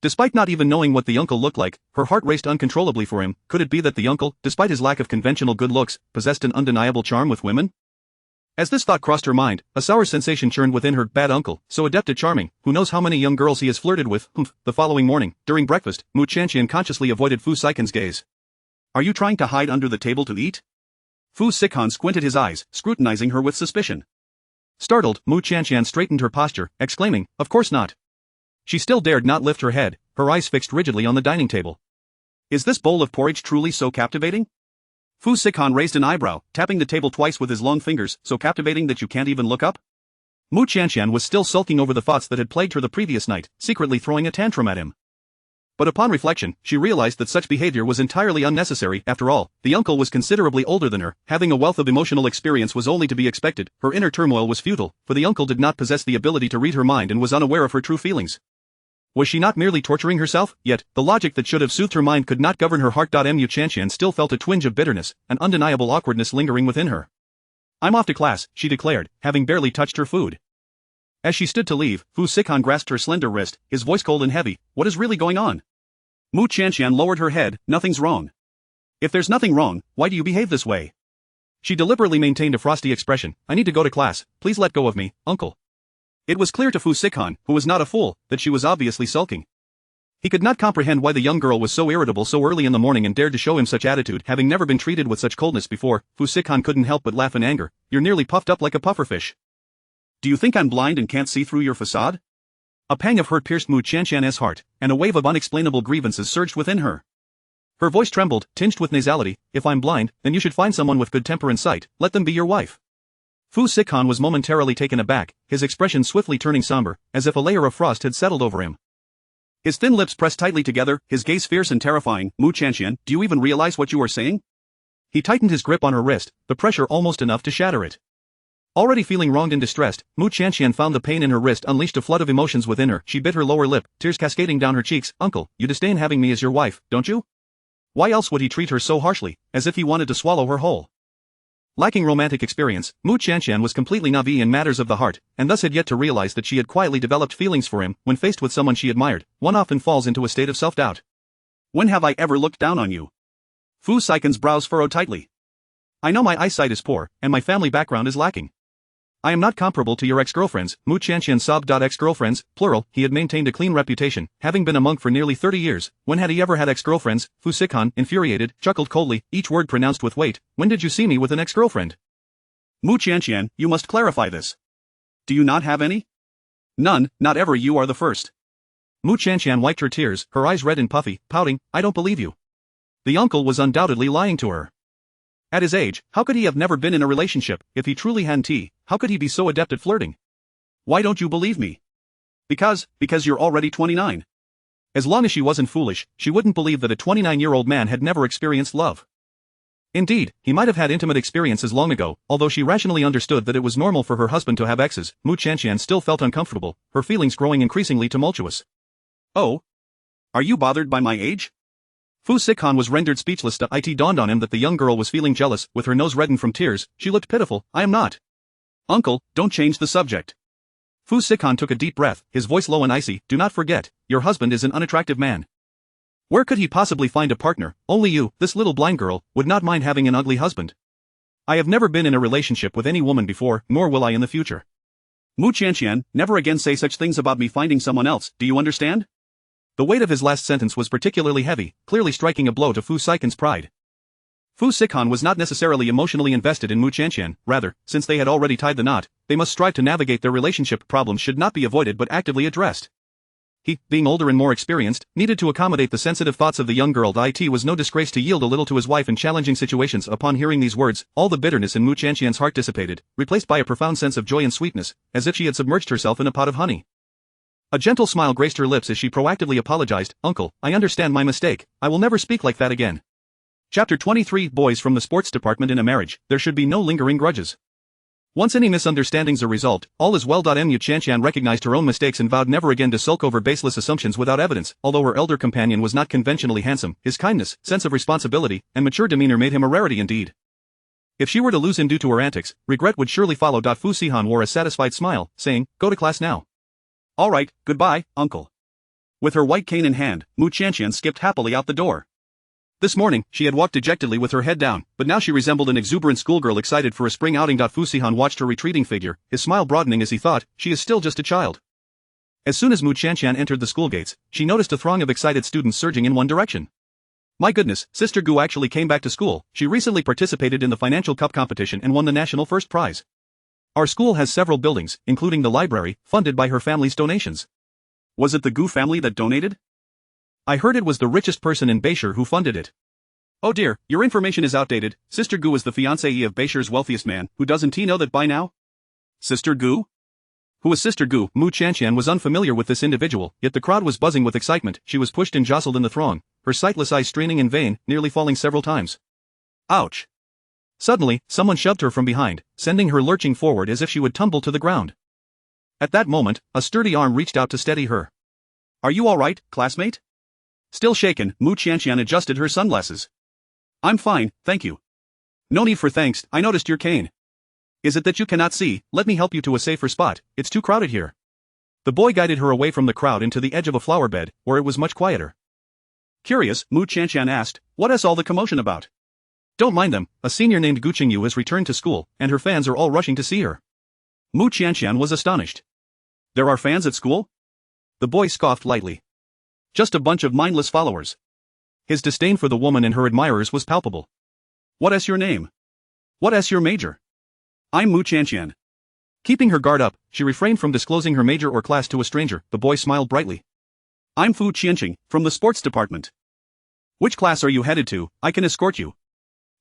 Despite not even knowing what the uncle looked like, her heart raced uncontrollably for him. Could it be that the uncle, despite his lack of conventional good looks, possessed an undeniable charm with women? As this thought crossed her mind, a sour sensation churned within her. Bad uncle, so adept at charming, who knows how many young girls he has flirted with. The following morning, during breakfast, Mu Qianqian consciously avoided Fu Saikan's gaze. Are you trying to hide under the table to eat? Fu Sikan squinted his eyes, scrutinizing her with suspicion. Startled, Mu Qianqian straightened her posture, exclaiming, of course not. She still dared not lift her head, her eyes fixed rigidly on the dining table. Is this bowl of porridge truly so captivating? Fu Sikan raised an eyebrow, tapping the table twice with his long fingers. So captivating that you can't even look up? Mu Qianqian was still sulking over the thoughts that had plagued her the previous night, secretly throwing a tantrum at him. But upon reflection, she realized that such behavior was entirely unnecessary. After all, the uncle was considerably older than her, having a wealth of emotional experience was only to be expected. Her inner turmoil was futile, for the uncle did not possess the ability to read her mind and was unaware of her true feelings. Was she not merely torturing herself? Yet, the logic that should have soothed her mind could not govern her heart. Mu Qianqian still felt a twinge of bitterness, an undeniable awkwardness lingering within her. I'm off to class, she declared, having barely touched her food. As she stood to leave, Fu Sikan grasped her slender wrist, his voice cold and heavy. What is really going on? Mu Qianqian lowered her head. Nothing's wrong. If there's nothing wrong, why do you behave this way? She deliberately maintained a frosty expression. I need to go to class, please let go of me, uncle. It was clear to Fu Sikan, who was not a fool, that she was obviously sulking. He could not comprehend why the young girl was so irritable so early in the morning and dared to show him such attitude. Having never been treated with such coldness before, Fu Sikan couldn't help but laugh in anger. You're nearly puffed up like a pufferfish. Do you think I'm blind and can't see through your facade? A pang of hurt pierced Mu Qianqian's heart, and a wave of unexplainable grievances surged within her. Her voice trembled, tinged with nasality. If I'm blind, then you should find someone with good temper and sight. Let them be your wife. Fu Sikan was momentarily taken aback, his expression swiftly turning somber, as if a layer of frost had settled over him. His thin lips pressed tightly together, his gaze fierce and terrifying. Mu Qianqian, do you even realize what you are saying? He tightened his grip on her wrist, the pressure almost enough to shatter it. Already feeling wronged and distressed, Mu Qianqian found the pain in her wrist unleashed a flood of emotions within her. She bit her lower lip, tears cascading down her cheeks. Uncle, you disdain having me as your wife, don't you? Why else would he treat her so harshly, as if he wanted to swallow her whole? Lacking romantic experience, Mu Qianqian was completely naive in matters of the heart, and thus had yet to realize that she had quietly developed feelings for him. When faced with someone she admired, one often falls into a state of self-doubt. When have I ever looked down on you? Fu Saikan's brows furrowed tightly. I know my eyesight is poor, and my family background is lacking. I am not comparable to your ex-girlfriends. Mu Qianqian sobbed. Ex-girlfriends, plural. He had maintained a clean reputation, having been a monk for nearly 30 years. When had he ever had ex-girlfriends? Fu Sikan, infuriated, chuckled coldly, each word pronounced with weight. When did you see me with an ex-girlfriend? Mu Qianqian, you must clarify this. Do you not have any? None, not ever. You are the first. Mu Qianqian wiped her tears, her eyes red and puffy, pouting. I don't believe you. The uncle was undoubtedly lying to her. At his age, how could he have never been in a relationship? If he truly hadn't, how could he be so adept at flirting? Why don't you believe me? Because you're already 29. As long as she wasn't foolish, she wouldn't believe that a 29-year-old man had never experienced love. Indeed, he might have had intimate experiences long ago, although she rationally understood that it was normal for her husband to have exes. Mu Qianqian still felt uncomfortable, her feelings growing increasingly tumultuous. Oh? Are you bothered by my age? Fu Sikan was rendered speechless. It dawned on him that the young girl was feeling jealous. With her nose reddened from tears, she looked pitiful. I am not. Uncle, don't change the subject. Fu Sikan took a deep breath, his voice low and icy. Do not forget, your husband is an unattractive man. Where could he possibly find a partner? Only you, this little blind girl, would not mind having an ugly husband. I have never been in a relationship with any woman before, nor will I in the future. Mu Qianqian, never again say such things about me finding someone else, do you understand? The weight of his last sentence was particularly heavy, clearly striking a blow to Fu Saikan's pride. Fu Sikan was not necessarily emotionally invested in Mu Qianqian, rather, since they had already tied the knot, they must strive to navigate their relationship. Problems should not be avoided but actively addressed. He, being older and more experienced, needed to accommodate the sensitive thoughts of the young girl. It was no disgrace to yield a little to his wife in challenging situations. Upon hearing these words, all the bitterness in Mu Qianqian's heart dissipated, replaced by a profound sense of joy and sweetness, as if she had submerged herself in a pot of honey. A gentle smile graced her lips as she proactively apologized. "Uncle, I understand my mistake. I will never speak like that again." Chapter 23 Boys from the Sports Department. In a marriage, there should be no lingering grudges. Once any misunderstandings are resolved, all is well. Mu Qianqian recognized her own mistakes and vowed never again to sulk over baseless assumptions without evidence. Although her elder companion was not conventionally handsome, his kindness, sense of responsibility, and mature demeanor made him a rarity indeed. If she were to lose him due to her antics, regret would surely follow. Fu Sihan wore a satisfied smile, saying, "Go to class now." "All right, goodbye, uncle." With her white cane in hand, Mu Qianqian skipped happily out the door. This morning, she had walked dejectedly with her head down, but now she resembled an exuberant schoolgirl excited for a spring outing. Fu Sihan watched her retreating figure, his smile broadening as he thought, she is still just a child. As soon as Mu Qianqian entered the school gates, she noticed a throng of excited students surging in one direction. My goodness, Sister Gu actually came back to school. She recently participated in the Financial Cup competition and won the national first prize. Our school has several buildings, including the library, funded by her family's donations. Was it the Gu family that donated? I heard it was the richest person in Beishir who funded it. Oh dear, your information is outdated. Sister Gu is the fiancée of Beishir's wealthiest man. Who doesn't he know that by now? Sister Gu? Who is Sister Gu? Mu Qianqian was unfamiliar with this individual, yet the crowd was buzzing with excitement. She was pushed and jostled in the throng, her sightless eyes straining in vain, nearly falling several times. Ouch! Suddenly, someone shoved her from behind, sending her lurching forward as if she would tumble to the ground. At that moment, a sturdy arm reached out to steady her. Are you all right, classmate? Still shaken, Mu Qianqian adjusted her sunglasses. I'm fine, thank you. No need for thanks, I noticed your cane. Is it that you cannot see? Let me help you to a safer spot, it's too crowded here. The boy guided her away from the crowd into the edge of a flower bed, where it was much quieter. Curious, Mu Qianqian asked, what is all the commotion about? Don't mind them, a senior named Gu Qingyu has returned to school, and her fans are all rushing to see her. Mu Qianqian was astonished. There are fans at school? The boy scoffed lightly. Just a bunch of mindless followers. His disdain for the woman and her admirers was palpable. What is your name? What is your major? I'm Mu Qianqian. Keeping her guard up, she refrained from disclosing her major or class to a stranger. The boy smiled brightly. I'm Fu Qianqing, from the sports department. Which class are you headed to? I can escort you.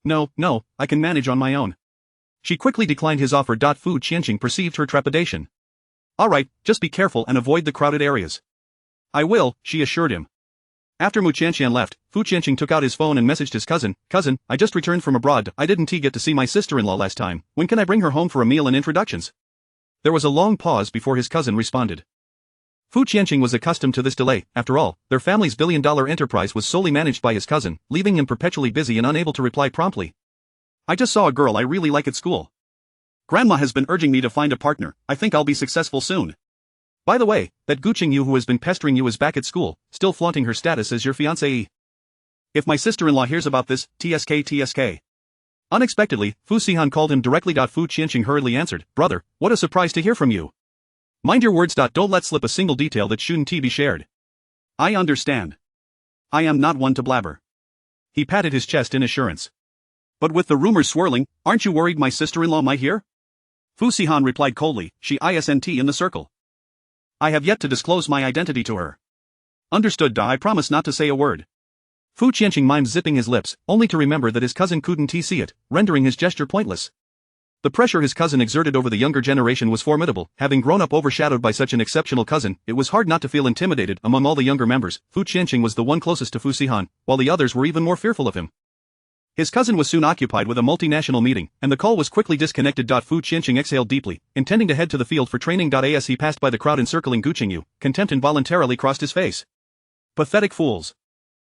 No, I can manage on my own. She quickly declined his offer. Fu Qianqing perceived her trepidation. Alright, just be careful and avoid the crowded areas. I will, she assured him. After Mu Qianqian left, Fu Qianqing took out his phone and messaged his cousin, "Cousin, I just returned from abroad. I didn't get to see my sister-in-law last time. When can I bring her home for a meal and introductions?" There was a long pause before his cousin responded. Fu Qianqing was accustomed to this delay. After all, their family's billion-dollar enterprise was solely managed by his cousin, leaving him perpetually busy and unable to reply promptly. I just saw a girl I really like at school. Grandma has been urging me to find a partner. I think I'll be successful soon. By the way, that Gu Qingyu who has been pestering you is back at school, still flaunting her status as your fiancée. If my sister-in-law hears about this, TSK. Unexpectedly, Fu Sihan called him directly. Fu Qianqing hurriedly answered, "Brother, what a surprise to hear from you. Mind your words. Don't let slip a single detail that shouldn't be shared." I understand. I am not one to blabber. He patted his chest in assurance. But with the rumors swirling, aren't you worried my sister-in-law might hear? Fu Sihan replied coldly, she isn't in the circle. I have yet to disclose my identity to her. Understood. I promise not to say a word. Fu Qianqing mimed zipping his lips, only to remember that his cousin couldn't see it, rendering his gesture pointless. The pressure his cousin exerted over the younger generation was formidable. Having grown up overshadowed by such an exceptional cousin, it was hard not to feel intimidated. Among all the younger members, Fu Qianqing was the one closest to Fu Sihan, while the others were even more fearful of him. His cousin was soon occupied with a multinational meeting, and the call was quickly disconnected. Fu Qianqing exhaled deeply, intending to head to the field for training. As he passed by the crowd encircling Gu Qingyu, contempt involuntarily crossed his face. Pathetic fools.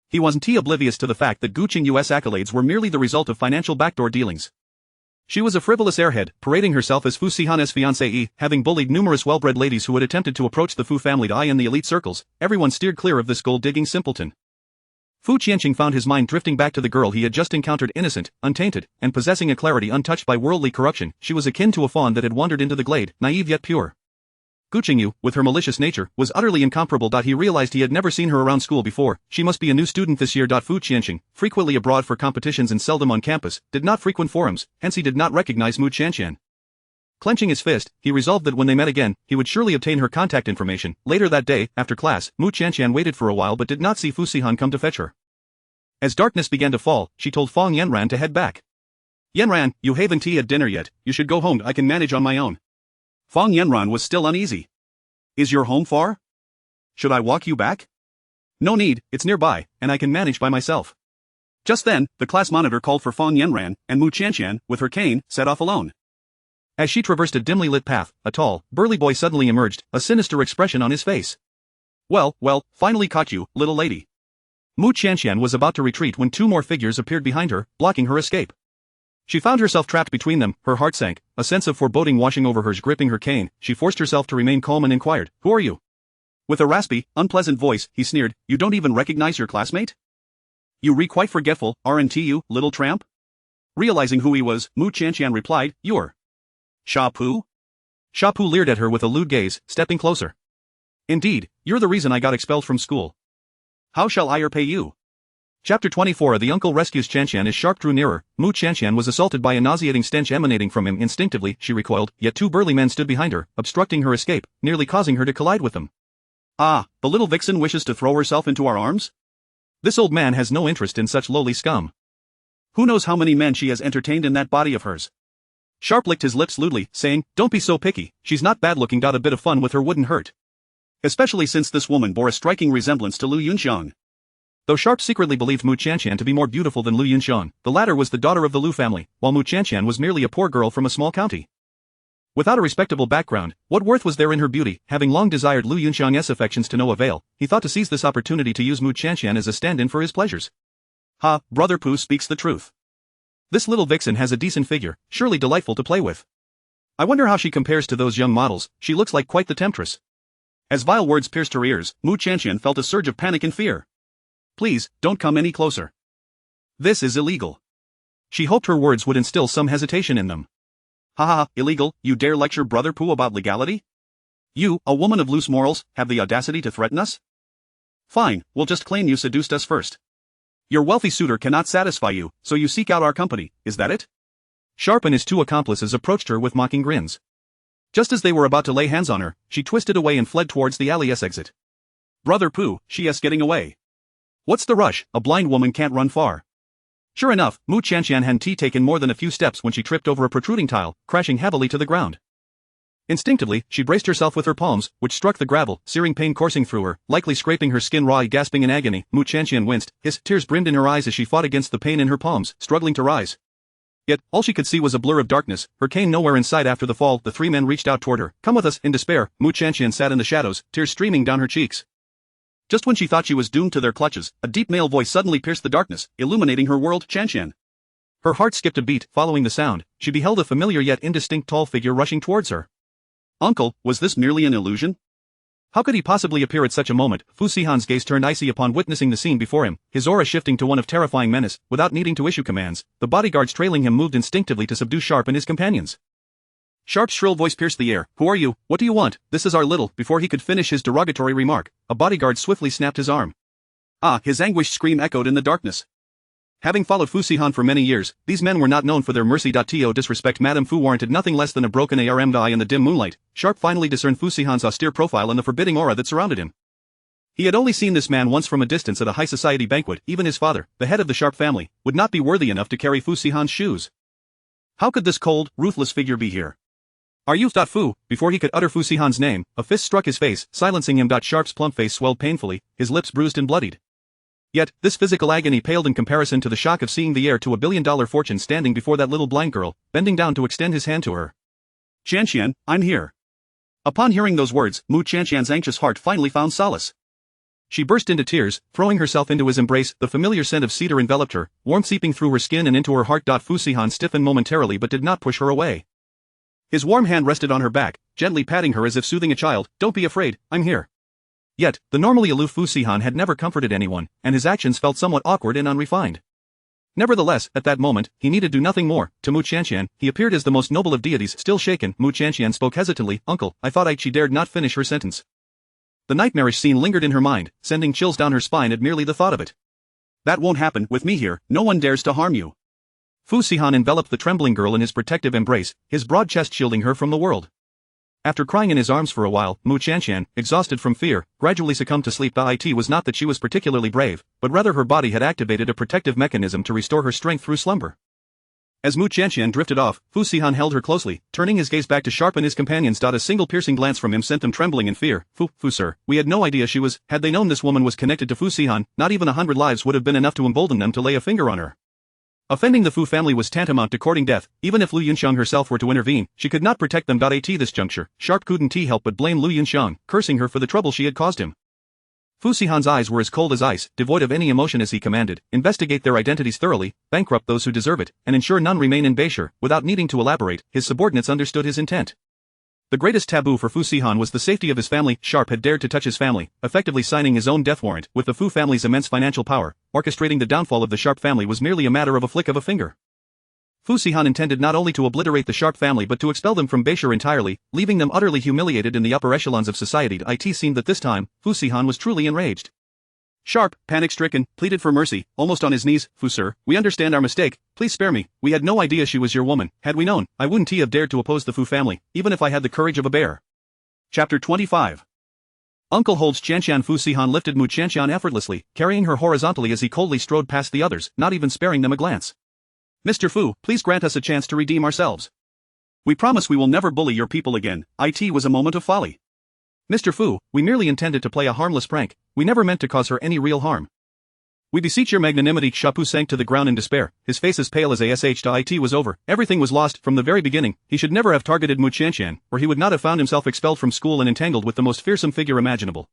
He wasn't oblivious to the fact that Gu Qingyu's accolades were merely the result of financial backdoor dealings. She was a frivolous airhead, parading herself as Fu Sihan's fiancée, having bullied numerous well-bred ladies who had attempted to approach the Fu family. In the elite circles, everyone steered clear of this gold-digging simpleton. Fu Qianqing found his mind drifting back to the girl he had just encountered. Innocent, untainted, and possessing a clarity untouched by worldly corruption, she was akin to a fawn that had wandered into the glade, naive yet pure. Gu Qingyu, with her malicious nature, was utterly incomparable. He realized he had never seen her around school before. She must be a new student this year. Fu Qianqing, frequently abroad for competitions and seldom on campus, did not frequent forums, hence he did not recognize Mu Qianqian. Clenching his fist, he resolved that when they met again, he would surely obtain her contact information. Later that day, after class, Mu Qianqian waited for a while but did not see Fu Sihan come to fetch her. As darkness began to fall, she told Fang Yanran to head back. Yanran, you haven't tea at dinner yet, you should go home, I can manage on my own. Fang Yanran was still uneasy. Is your home far? Should I walk you back? No need, it's nearby, and I can manage by myself. Just then, the class monitor called for Fang Yanran, and Mu Qianqian, with her cane, set off alone. As she traversed a dimly lit path, a tall, burly boy suddenly emerged, a sinister expression on his face. Well, finally caught you, little lady. Mu Qianqian was about to retreat when two more figures appeared behind her, blocking her escape. She found herself trapped between them, her heart sank, a sense of foreboding washing over her. Gripping her cane, she forced herself to remain calm and inquired, "Who are you?" With a raspy, unpleasant voice, he sneered, "You don't even recognize your classmate? You re quite forgetful, aren't you, little tramp?" Realizing who he was, Mu Qianqian replied, "You're Sha Pu?" Sha Pu leered at her with a lewd gaze, stepping closer. "Indeed, you're the reason I got expelled from school. How shall I repay you?" Chapter 24. The uncle rescues Qianqian as Sharp drew nearer. Mu Qianqian was assaulted by a nauseating stench emanating from him. Instinctively, she recoiled, yet two burly men stood behind her, obstructing her escape, nearly causing her to collide with them. "Ah, the little vixen wishes to throw herself into our arms? This old man has no interest in such lowly scum. Who knows how many men she has entertained in that body of hers?" Sharp licked his lips lewdly, saying, "Don't be so picky, she's not bad-looking. Got a bit of fun with her wouldn't hurt. Especially since this woman bore a striking resemblance to Lu Yunxiang." Though Sharp secretly believed Mu Qianqian to be more beautiful than Lu Yunxiang, the latter was the daughter of the Lu family, while Mu Qianqian was merely a poor girl from a small county. Without a respectable background, what worth was there in her beauty? Having long desired Lu Yunxiang's affections to no avail, he thought to seize this opportunity to use Mu Qianqian as a stand-in for his pleasures. Ha, Brother Pu speaks the truth. This little vixen has a decent figure, surely delightful to play with. I wonder how she compares to those young models. She looks like quite the temptress. As vile words pierced her ears, Mu Qianqian felt a surge of panic and fear. Please, don't come any closer. This is illegal. She hoped her words would instill some hesitation in them. Ha ha, illegal, you dare lecture Brother Pu about legality? You, a woman of loose morals, have the audacity to threaten us? Fine, we'll just claim you seduced us first. Your wealthy suitor cannot satisfy you, so you seek out our company, is that it? Sharp and his two accomplices approached her with mocking grins. Just as they were about to lay hands on her, she twisted away and fled towards the alley's exit. Brother Pu, she is getting away. What's the rush? A blind woman can't run far. Sure enough, Mu Qianqian hadn't taken more than a few steps when she tripped over a protruding tile, crashing heavily to the ground. Instinctively, she braced herself with her palms, which struck the gravel, searing pain coursing through her, likely scraping her skin raw. Gasping in agony, Mu Qianqian winced, his tears brimmed in her eyes as she fought against the pain in her palms, struggling to rise. Yet, all she could see was a blur of darkness, her cane nowhere in sight. After the fall, the three men reached out toward her. "Come with us." In despair, Mu Qianqian sat in the shadows, tears streaming down her cheeks. Just when she thought she was doomed to their clutches, a deep male voice suddenly pierced the darkness, illuminating her world. Qianqian. Her heart skipped a beat. Following the sound, she beheld a familiar yet indistinct tall figure rushing towards her. Uncle, was this merely an illusion? How could he possibly appear at such a moment? Fu Sihan's gaze turned icy upon witnessing the scene before him, his aura shifting to one of terrifying menace. Without needing to issue commands, the bodyguards trailing him moved instinctively to subdue Sharp and his companions. Sharp's shrill voice pierced the air. "Who are you? What do you want? This is our little..." Before he could finish his derogatory remark, a bodyguard swiftly snapped his arm. Ah, his anguished scream echoed in the darkness. Having followed Fu Sihan for many years, these men were not known for their mercy.to disrespect. Madame Fu warranted nothing less than a broken arm eye. In the dim moonlight, Sharp finally discerned Fu Sihan's austere profile and the forbidding aura that surrounded him. He had only seen this man once from a distance at a high society banquet. Even his father, the head of the Sharp family, would not be worthy enough to carry Fu Sihan's shoes. How could this cold, ruthless figure be here? "Are you Fu?" Before he could utter Fu Sihan's name, a fist struck his face, silencing him. Sharp's plump face swelled painfully, his lips bruised and bloodied. Yet, this physical agony paled in comparison to the shock of seeing the heir to a billion-dollar fortune standing before that little blind girl, bending down to extend his hand to her. "Qianqian, I'm here." Upon hearing those words, Mu Qianqian's anxious heart finally found solace. She burst into tears, throwing herself into his embrace. The familiar scent of cedar enveloped her, warmth seeping through her skin and into her heart. Fu Sihan stiffened momentarily but did not push her away. His warm hand rested on her back, gently patting her as if soothing a child. "Don't be afraid, I'm here." Yet, the normally aloof Fu Sihan had never comforted anyone, and his actions felt somewhat awkward and unrefined. Nevertheless, at that moment, he needed do nothing more. To Mu Qianqian, he appeared as the most noble of deities. Still shaken, Mu Qianqian spoke hesitantly. "Uncle, I thought She dared not finish her sentence. The nightmarish scene lingered in her mind, sending chills down her spine at merely the thought of it. "That won't happen with me here, no one dares to harm you." Fu Sihan enveloped the trembling girl in his protective embrace, his broad chest shielding her from the world. After crying in his arms for a while, Mu Qianqian, exhausted from fear, gradually succumbed to sleep. It was not that she was particularly brave, but rather her body had activated a protective mechanism to restore her strength through slumber. As Mu Qianqian drifted off, Fu Sihan held her closely, turning his gaze back to sharpen his companions. A single piercing glance from him sent them trembling in fear. Fu sir, we had no idea she was. Had they known this woman was connected to Fu Sihan, not even 100 lives would have been enough to embolden them to lay a finger on her. Offending the Fu family was tantamount to courting death. Even if Lu Yunxiang herself were to intervene, she could not protect them. At this juncture, Sharp couldn't help but blame Lu Yunxiang, cursing her for the trouble she had caused him. Fu Sihan's eyes were as cold as ice, devoid of any emotion as he commanded, investigate their identities thoroughly, bankrupt those who deserve it, and ensure none remain in Beishur. Without needing to elaborate, his subordinates understood his intent. The greatest taboo for Fu Sihan was the safety of his family. Sharp had dared to touch his family, effectively signing his own death warrant. With the Fu family's immense financial power, orchestrating the downfall of the Sharp family was merely a matter of a flick of a finger. Fu Sihan intended not only to obliterate the Sharp family but to expel them from Beishur entirely, leaving them utterly humiliated in the upper echelons of society. It seemed that this time, Fu Sihan was truly enraged. Sharp, panic-stricken, pleaded for mercy, almost on his knees. Fu sir, we understand our mistake, please spare me. We had no idea she was your woman. Had we known, I wouldn't have dared to oppose the Fu family, even if I had the courage of a bear. Chapter 25. Uncle holds Qianqian. Fu Sihan lifted Mu Qianqian effortlessly, carrying her horizontally as he coldly strode past the others, not even sparing them a glance. Mr. Fu, please grant us a chance to redeem ourselves. We promise we will never bully your people again. It was a moment of folly. Mr. Fu, we merely intended to play a harmless prank, we never meant to cause her any real harm. We beseech your magnanimity. Shapu sank to the ground in despair, his face as pale as ash. It was over, everything was lost. From the very beginning, he should never have targeted Mu Qianqian, or he would not have found himself expelled from school and entangled with the most fearsome figure imaginable.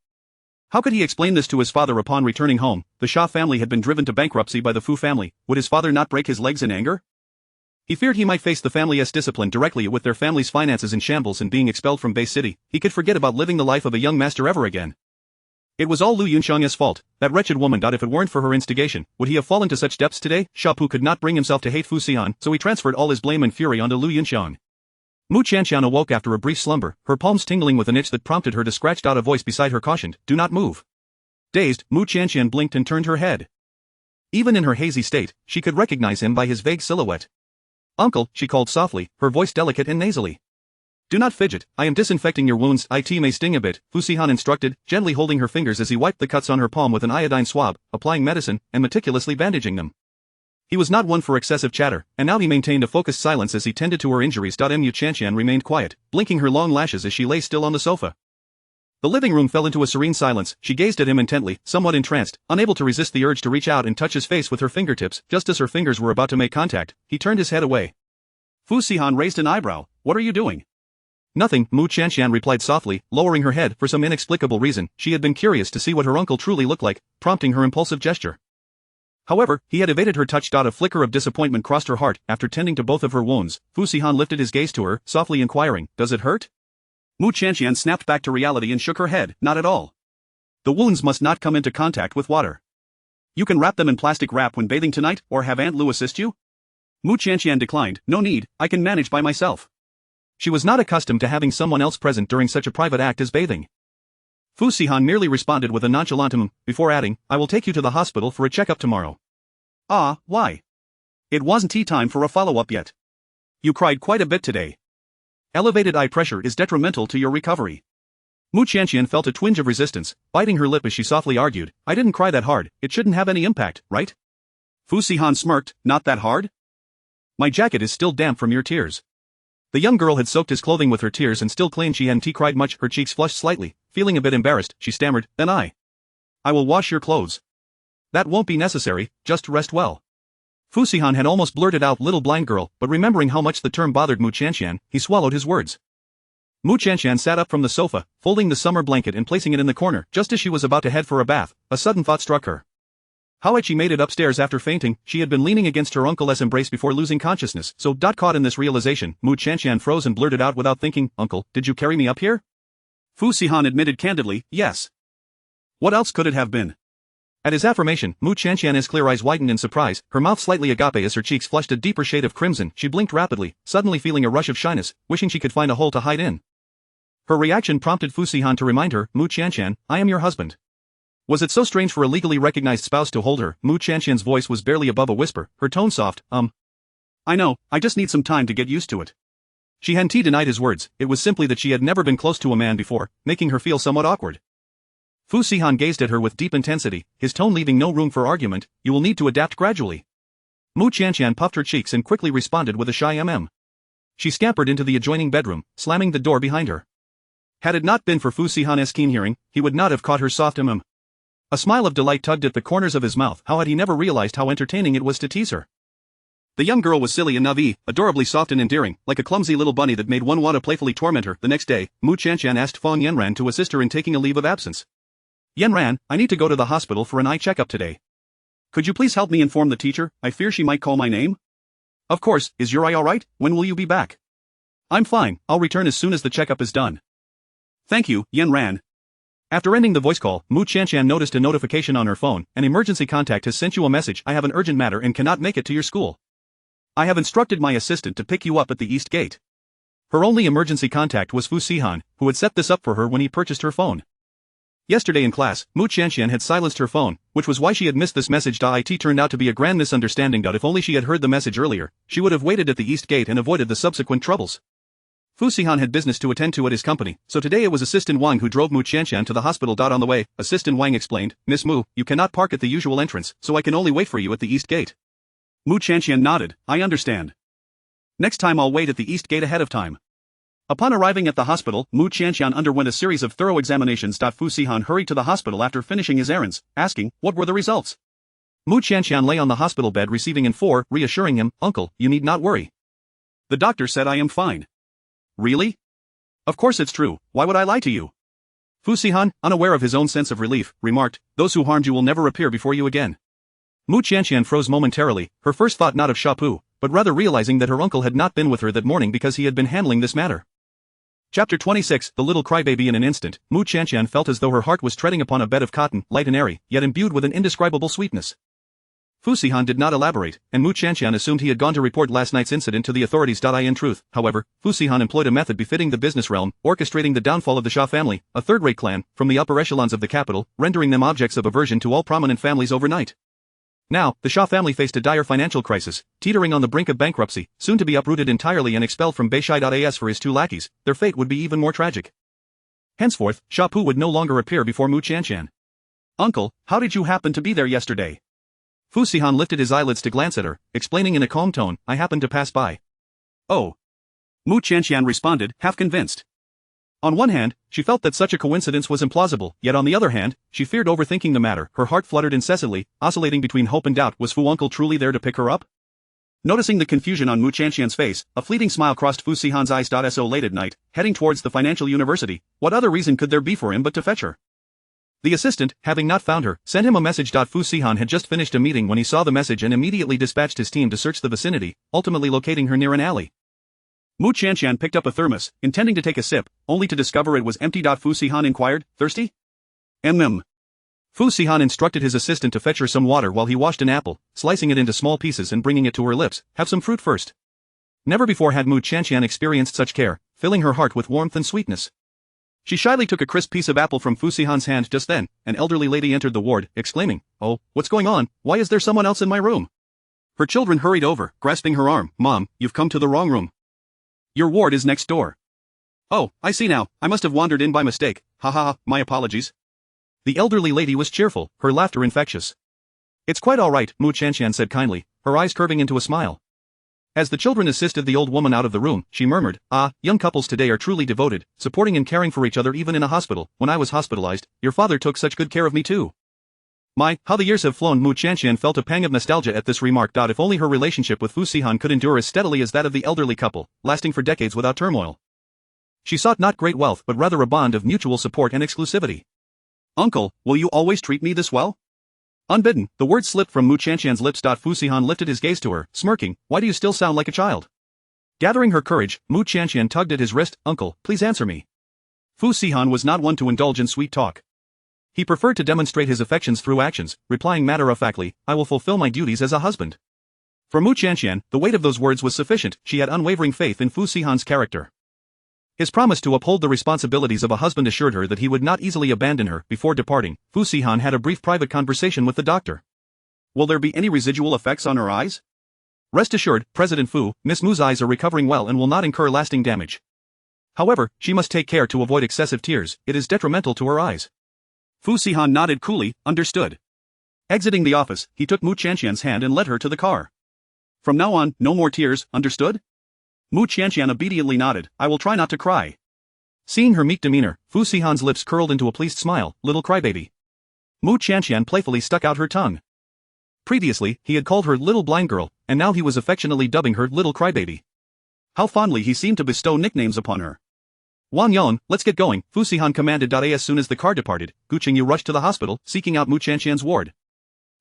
How could he explain this to his father upon returning home? The Sha family had been driven to bankruptcy by the Fu family. Would his father not break his legs in anger? He feared he might face the family's discipline directly. With their family's finances in shambles and being expelled from Bay City, he could forget about living the life of a young master ever again. It was all Lu Yunxiang's fault, that wretched woman. If it weren't for her instigation, would he have fallen to such depths today? Shapu could not bring himself to hate Fu Sihan, so he transferred all his blame and fury onto Lu Yunxiang. Mu Qianqian awoke after a brief slumber, her palms tingling with an itch that prompted her to scratch. A voice beside her cautioned, "Do not move." Dazed, Mu Qianqian blinked and turned her head. Even in her hazy state, she could recognize him by his vague silhouette. "Uncle," she called softly, her voice delicate and nasally. "Do not fidget, I am disinfecting your wounds. It may sting a bit," Fu Sihan instructed, gently holding her fingers as he wiped the cuts on her palm with an iodine swab, applying medicine, and meticulously bandaging them. He was not one for excessive chatter, and now he maintained a focused silence as he tended to her injuries. Mu Qianqian remained quiet, blinking her long lashes as she lay still on the sofa. The living room fell into a serene silence. She gazed at him intently, somewhat entranced, unable to resist the urge to reach out and touch his face with her fingertips. Just as her fingers were about to make contact, he turned his head away. Fu Sihan raised an eyebrow. "What are you doing?" "Nothing," Mu Qianqian replied softly, lowering her head. For some inexplicable reason, she had been curious to see what her uncle truly looked like, prompting her impulsive gesture. However, he had evaded her touch. A flicker of disappointment crossed her heart. After tending to both of her wounds, Fu Sihan lifted his gaze to her, softly inquiring, "Does it hurt?" Mu Qianqian snapped back to reality and shook her head. "Not at all. The wounds must not come into contact with water. You can wrap them in plastic wrap when bathing tonight, or have Aunt Lu assist you?" Mu Qianqian declined. "No need, I can manage by myself." She was not accustomed to having someone else present during such a private act as bathing. Fu Sihan merely responded with a nonchalant before adding, "I will take you to the hospital for a checkup tomorrow." "Ah, why? It wasn't tea time for a follow-up yet. You cried quite a bit today. Elevated eye pressure is detrimental to your recovery." Mu Qianqian felt a twinge of resistance, biting her lip as she softly argued, "I didn't cry that hard, it shouldn't have any impact, right?" Fu Sihan smirked, "Not that hard? My jacket is still damp from your tears." The young girl had soaked his clothing with her tears and still claimed she hadn't cried much. Her cheeks flushed slightly, feeling a bit embarrassed, she stammered, "Then I will wash your clothes." "That won't be necessary, just rest well." Fu Sihan had almost blurted out "little blind girl," but remembering how much the term bothered Mu Qianqian, he swallowed his words. Mu Qianqian sat up from the sofa, folding the summer blanket and placing it in the corner. Just as she was about to head for a bath, a sudden thought struck her. How had she made it upstairs after fainting? She had been leaning against her uncle's embrace before losing consciousness. Caught in this realization, Mu Qianqian froze and blurted out without thinking, "Uncle, did you carry me up here?" Fu Sihan admitted candidly, "Yes. What else could it have been?" At his affirmation, Mu Qianqian's clear eyes widened in surprise, her mouth slightly agape as her cheeks flushed a deeper shade of crimson. She blinked rapidly, suddenly feeling a rush of shyness, wishing she could find a hole to hide in. Her reaction prompted Fu Sihan to remind her, "Mu Qianqian, I am your husband." Was it so strange for a legally recognized spouse to hold her? Mu Qianqian's voice was barely above a whisper, her tone soft, I know, I just need some time to get used to it. She hadn't denied his words, it was simply that she had never been close to a man before, making her feel somewhat awkward. Fu Sihan gazed at her with deep intensity, his tone leaving no room for argument. You will need to adapt gradually. Mu Qianqian puffed her cheeks and quickly responded with a shy She scampered into the adjoining bedroom, slamming the door behind her. Had it not been for Fu Sihan's keen hearing, he would not have caught her soft A smile of delight tugged at the corners of his mouth. How had he never realized how entertaining it was to tease her? The young girl was silly and naive, adorably soft and endearing, like a clumsy little bunny that made one want to playfully torment her. The next day, Mu Qianqian asked Feng Yanran to assist her in taking a leave of absence. Yanran, I need to go to the hospital for an eye checkup today. Could you please help me inform the teacher? I fear she might call my name. Of course, is your eye alright? When will you be back? I'm fine, I'll return as soon as the checkup is done. Thank you, Yanran. After ending the voice call, Mu Qianqian noticed a notification on her phone. An emergency contact has sent you a message. I have an urgent matter and cannot make it to your school. I have instructed my assistant to pick you up at the East Gate. Her only emergency contact was Fu Sihan, who had set this up for her when he purchased her phone. Yesterday in class, Mu Qianqian had silenced her phone, which was why she had missed this message. It turned out to be a grand misunderstanding. If only she had heard the message earlier, she would have waited at the East Gate and avoided the subsequent troubles. Fu Sihan had business to attend to at his company, so today it was Assistant Wang who drove Mu Qianqian to the hospital. On the way, Assistant Wang explained, Miss Mu, you cannot park at the usual entrance, so I can only wait for you at the East Gate. Mu Qianqian nodded, I understand. Next time I'll wait at the East Gate ahead of time. Upon arriving at the hospital, Mu Qianqian underwent a series of thorough examinations. Fu Sihan hurried to the hospital after finishing his errands, asking, what were the results? Mu Qianqian lay on the hospital bed receiving info, reassuring him, Uncle, you need not worry. The doctor said I am fine. Really? Of course it's true, why would I lie to you? Fu Sihan, unaware of his own sense of relief, remarked, those who harmed you will never appear before you again. Mu Qianqian froze momentarily, her first thought not of Shapu, but rather realizing that her uncle had not been with her that morning because he had been handling this matter. Chapter 26, The Little Crybaby. In an instant, Mu Qianqian felt as though her heart was treading upon a bed of cotton, light and airy, yet imbued with an indescribable sweetness. Fu Sihan did not elaborate, and Mu Qianqian assumed he had gone to report last night's incident to the authorities. In truth, however, Fu Sihan employed a method befitting the business realm, orchestrating the downfall of the Sha family, a third-rate clan, from the upper echelons of the capital, rendering them objects of aversion to all prominent families overnight. Now, the Sha family faced a dire financial crisis, teetering on the brink of bankruptcy, soon to be uprooted entirely and expelled from Beishai.as for his two lackeys. Their fate would be even more tragic. Henceforth, Sha Pu would no longer appear before Mu Qianqian. Uncle, how did you happen to be there yesterday? Fu Sihan lifted his eyelids to glance at her, explaining in a calm tone, I happened to pass by. Oh. Mu Qianqian responded, half convinced. On one hand, she felt that such a coincidence was implausible, yet on the other hand, she feared overthinking the matter. Her heart fluttered incessantly, oscillating between hope and doubt. Was Fu uncle truly there to pick her up? Noticing the confusion on Mu Qianqian's face, a fleeting smile crossed Fu Sihan's eyes. So late at night, heading towards the financial university, what other reason could there be for him but to fetch her? The assistant, having not found her, sent him a message. Fu Sihan had just finished a meeting when he saw the message and immediately dispatched his team to search the vicinity, ultimately locating her near an alley. Mu Qianqian picked up a thermos, intending to take a sip, only to discover it was empty. Fu Sihan inquired, thirsty? Fu Sihan instructed his assistant to fetch her some water while he washed an apple, slicing it into small pieces and bringing it to her lips. Have some fruit first. Never before had Mu Qianqian experienced such care, filling her heart with warmth and sweetness. She shyly took a crisp piece of apple from Fu Sihan's hand. Just then, an elderly lady entered the ward, exclaiming, Oh, what's going on? Why is there someone else in my room? Her children hurried over, grasping her arm. Mom, you've come to the wrong room. Your ward is next door. Oh, I see now, I must have wandered in by mistake. Ha ha ha, my apologies. The elderly lady was cheerful, her laughter infectious. It's quite all right, Mu Qianqian said kindly, her eyes curving into a smile. As the children assisted the old woman out of the room, she murmured, Ah, young couples today are truly devoted, supporting and caring for each other even in a hospital. When I was hospitalized, your father took such good care of me too. My, how the years have flown. Mu Qianqian felt a pang of nostalgia at this remark. If only her relationship with Fu Sihan could endure as steadily as that of the elderly couple, lasting for decades without turmoil. She sought not great wealth but rather a bond of mutual support and exclusivity. Uncle, will you always treat me this well? Unbidden, the words slipped from Mu Qianqian's lips. Fu Sihan lifted his gaze to her, smirking, Why do you still sound like a child? Gathering her courage, Mu Qianqian tugged at his wrist, Uncle, please answer me. Fu Sihan was not one to indulge in sweet talk. He preferred to demonstrate his affections through actions, replying matter-of-factly, I will fulfill my duties as a husband. For Mu Qianqian, the weight of those words was sufficient. She had unwavering faith in Fu Sihan's character. His promise to uphold the responsibilities of a husband assured her that he would not easily abandon her. Before departing, Fu Sihan had a brief private conversation with the doctor. Will there be any residual effects on her eyes? Rest assured, President Fu, Miss Mu's eyes are recovering well and will not incur lasting damage. However, she must take care to avoid excessive tears, it is detrimental to her eyes. Fu Sihan nodded coolly, understood. Exiting the office, he took Mu Qianqian's hand and led her to the car. From now on, no more tears, understood? Mu Qianqian obediently nodded, I will try not to cry. Seeing her meek demeanor, Fu Sihan's lips curled into a pleased smile, little crybaby. Mu Qianqian playfully stuck out her tongue. Previously, he had called her little blind girl, and now he was affectionately dubbing her little crybaby. How fondly he seemed to bestow nicknames upon her. Wang Yon, let's get going, Fu Sihan commanded. As soon as the car departed, Gu Qingyu rushed to the hospital, seeking out Mu Qianqian's ward.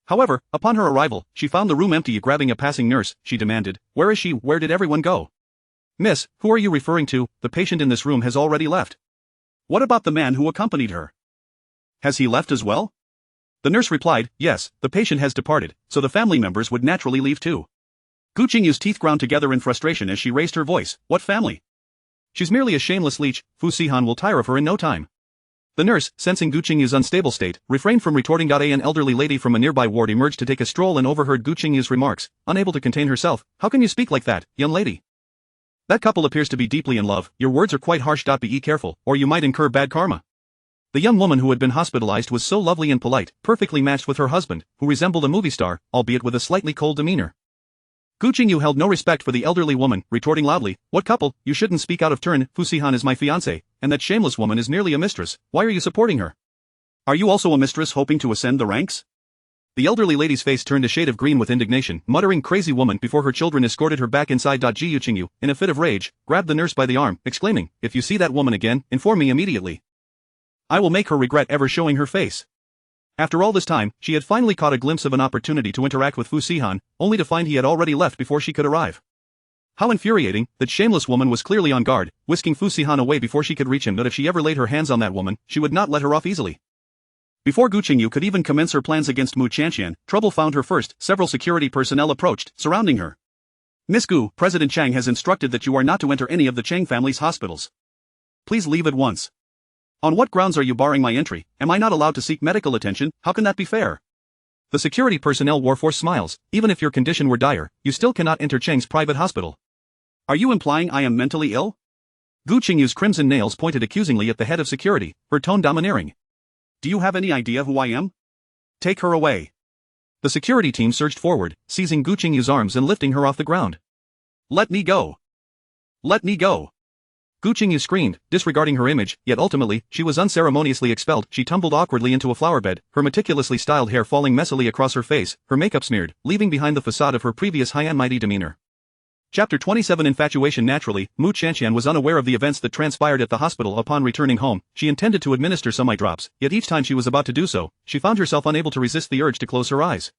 However, upon her arrival, she found the room empty. Grabbing a passing nurse, she demanded, where is she, where did everyone go? Miss, who are you referring to? The patient in this room has already left. What about the man who accompanied her? Has he left as well? The nurse replied, yes, the patient has departed, so the family members would naturally leave too. Gu Qingyu's teeth ground together in frustration as she raised her voice, what family? She's merely a shameless leech, Fu Sihan will tire of her in no time. The nurse, sensing Gu Qingyu's unstable state, refrained from retorting. An elderly lady from a nearby ward emerged to take a stroll and overheard Gu Qingyu's remarks, unable to contain herself, how can you speak like that, young lady? That couple appears to be deeply in love, your words are quite harsh. Be careful, or you might incur bad karma. The young woman who had been hospitalized was so lovely and polite, perfectly matched with her husband, who resembled a movie star, albeit with a slightly cold demeanor. Gu Qingyu held no respect for the elderly woman, retorting loudly, what couple, you shouldn't speak out of turn, Fu Sihan is my fiancé, and that shameless woman is merely a mistress, why are you supporting her? Are you also a mistress hoping to ascend the ranks? The elderly lady's face turned a shade of green with indignation, muttering crazy woman before her children escorted her back inside. Gu Qingyu, in a fit of rage, grabbed the nurse by the arm, exclaiming, if you see that woman again, inform me immediately. I will make her regret ever showing her face. After all this time, she had finally caught a glimpse of an opportunity to interact with Fu Sihan, only to find he had already left before she could arrive. How infuriating, that shameless woman was clearly on guard, whisking Fu Sihan away before she could reach him. That if she ever laid her hands on that woman, she would not let her off easily. Before Gu Qingyu could even commence her plans against Mu Qianqian, trouble found her first. Several security personnel approached, surrounding her. Miss Gu, President Chang has instructed that you are not to enter any of the Chang family's hospitals. Please leave at once. On what grounds are you barring my entry? Am I not allowed to seek medical attention? How can that be fair? The security personnel wore forced smiles. Even if your condition were dire, you still cannot enter Chang's private hospital. Are you implying I am mentally ill? Gu Qingyu's crimson nails pointed accusingly at the head of security, her tone domineering. Do you have any idea who I am? Take her away. The security team surged forward, seizing Gu Qingyu's arms and lifting her off the ground. Let me go. Let me go. Gu Qingyu screamed, disregarding her image, yet ultimately, she was unceremoniously expelled. She tumbled awkwardly into a flower bed, her meticulously styled hair falling messily across her face, her makeup smeared, leaving behind the facade of her previous high and mighty demeanor. Chapter 27 Infatuation. Naturally, Mu Qianqian was unaware of the events that transpired at the hospital. Upon returning home, she intended to administer some eye drops, yet each time she was about to do so, she found herself unable to resist the urge to close her eyes.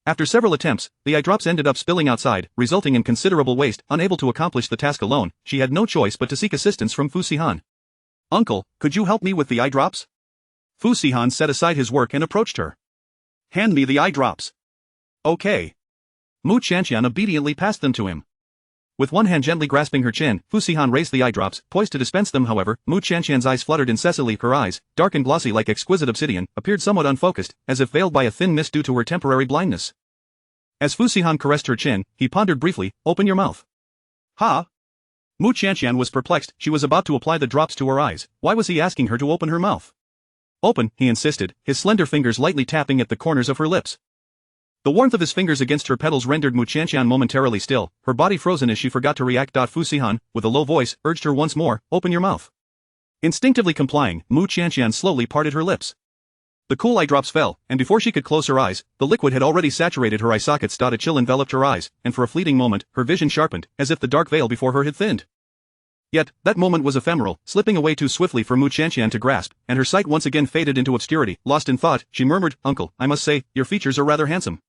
After several attempts, the eye drops ended up spilling outside, resulting in considerable waste. Unable to accomplish the task alone, she had no choice but to seek assistance from Fu Sihan. Uncle, could you help me with the eye drops? Fu Sihan set aside his work and approached her. Hand me the eye drops. Okay. Mu Qianqian obediently passed them to him. With one hand gently grasping her chin, Fu Sihan raised the eye drops, poised to dispense them. However, Mu Qianqian's eyes fluttered incessantly. Her eyes, dark and glossy like exquisite obsidian, appeared somewhat unfocused, as if veiled by a thin mist due to her temporary blindness. As Fu Sihan caressed her chin, he pondered briefly, open your mouth. Ha? Mu Qianqian was perplexed. She was about to apply the drops to her eyes. Why was he asking her to open her mouth? Open, he insisted, his slender fingers lightly tapping at the corners of her lips. The warmth of his fingers against her petals rendered Mu Qianqian momentarily still, her body frozen as she forgot to react. Fu Sihan, with a low voice, urged her once more, open your mouth. Instinctively complying, Mu Qianqian slowly parted her lips. The cool eye drops fell, and before she could close her eyes, the liquid had already saturated her eye sockets. A chill enveloped her eyes, and for a fleeting moment, her vision sharpened, as if the dark veil before her had thinned. Yet, that moment was ephemeral, slipping away too swiftly for Mu Qianqian to grasp, and her sight once again faded into obscurity. Lost in thought, she murmured, Uncle, I must say, your features are rather handsome.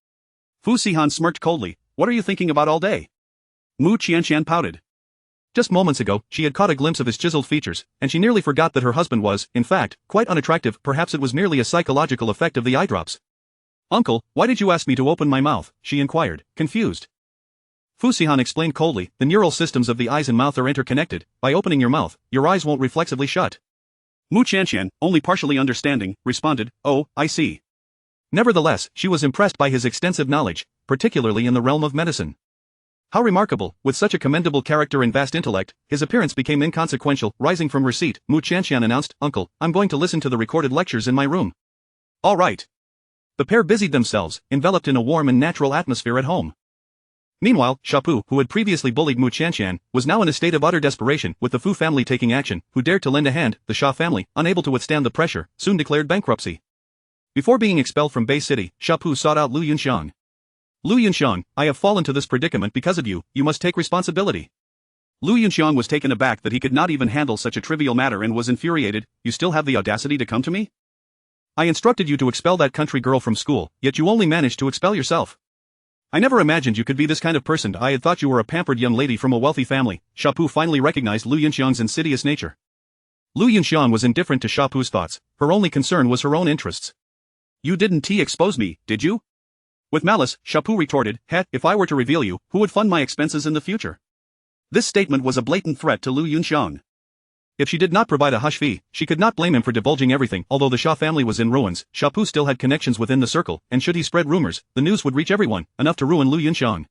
Fu Sihan smirked coldly, what are you thinking about all day? Mu Qianqian pouted. Just moments ago, she had caught a glimpse of his chiseled features, and she nearly forgot that her husband was, in fact, quite unattractive. Perhaps it was merely a psychological effect of the eye drops. Uncle, why did you ask me to open my mouth? She inquired, confused. Fu Sihan explained coldly, the neural systems of the eyes and mouth are interconnected. By opening your mouth, your eyes won't reflexively shut. Mu Qianqian, only partially understanding, responded, oh, I see. Nevertheless, she was impressed by his extensive knowledge, particularly in the realm of medicine. How remarkable, with such a commendable character and vast intellect, his appearance became inconsequential. Rising from her seat, Mu Qianqian announced, "Uncle, I'm going to listen to the recorded lectures in my room." "All right." The pair busied themselves, enveloped in a warm and natural atmosphere at home. Meanwhile, Xiaopu, who had previously bullied Mu Qianqian, was now in a state of utter desperation, with the Fu family taking action. Who dared to lend a hand? The Xia family, unable to withstand the pressure, soon declared bankruptcy. Before being expelled from Bay City, Xiaopu sought out Lu Yunxiang. "Lu Yunxiang, I have fallen to this predicament because of you. You must take responsibility." Lu Yunxiang was taken aback that he could not even handle such a trivial matter and was infuriated. "You still have the audacity to come to me? I instructed you to expel that country girl from school, yet you only managed to expel yourself. I never imagined you could be this kind of person. I had thought you were a pampered young lady from a wealthy family." Xiaopu finally recognized Lu Yunxiang's insidious nature. Lu Yunxiang was indifferent to Xiaopu's thoughts. Her only concern was her own interests. "You didn't expose me, did you?" With malice, Xiaopu retorted, If I were to reveal you, who would fund my expenses in the future?" This statement was a blatant threat to Lu Yunxiang. If she did not provide a hush fee, she could not blame him for divulging everything. Although the Xia family was in ruins, Xiaopu still had connections within the circle, and should he spread rumors, the news would reach everyone, enough to ruin Lu Yunxiang.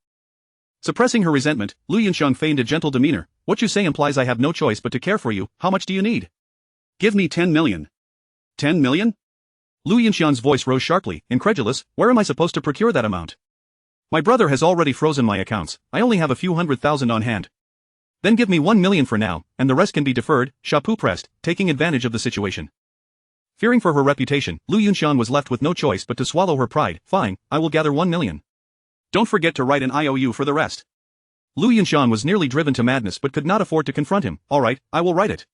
Suppressing her resentment, Lu Yunxiang feigned a gentle demeanor. "What you say implies I have no choice but to care for you. How much do you need?" "Give me 10 million. 10 million? Lu Yunxiang's voice rose sharply, incredulous. "Where am I supposed to procure that amount? My brother has already frozen my accounts. I only have a few 100,000 on hand." "Then give me 1 million for now, and the rest can be deferred," Xiaopu pressed, taking advantage of the situation. Fearing for her reputation, Lu Yunxiang was left with no choice but to swallow her pride. "Fine, I will gather 1 million. Don't forget to write an IOU for the rest." Lu Yunxiang was nearly driven to madness but could not afford to confront him. "All right, I will write it."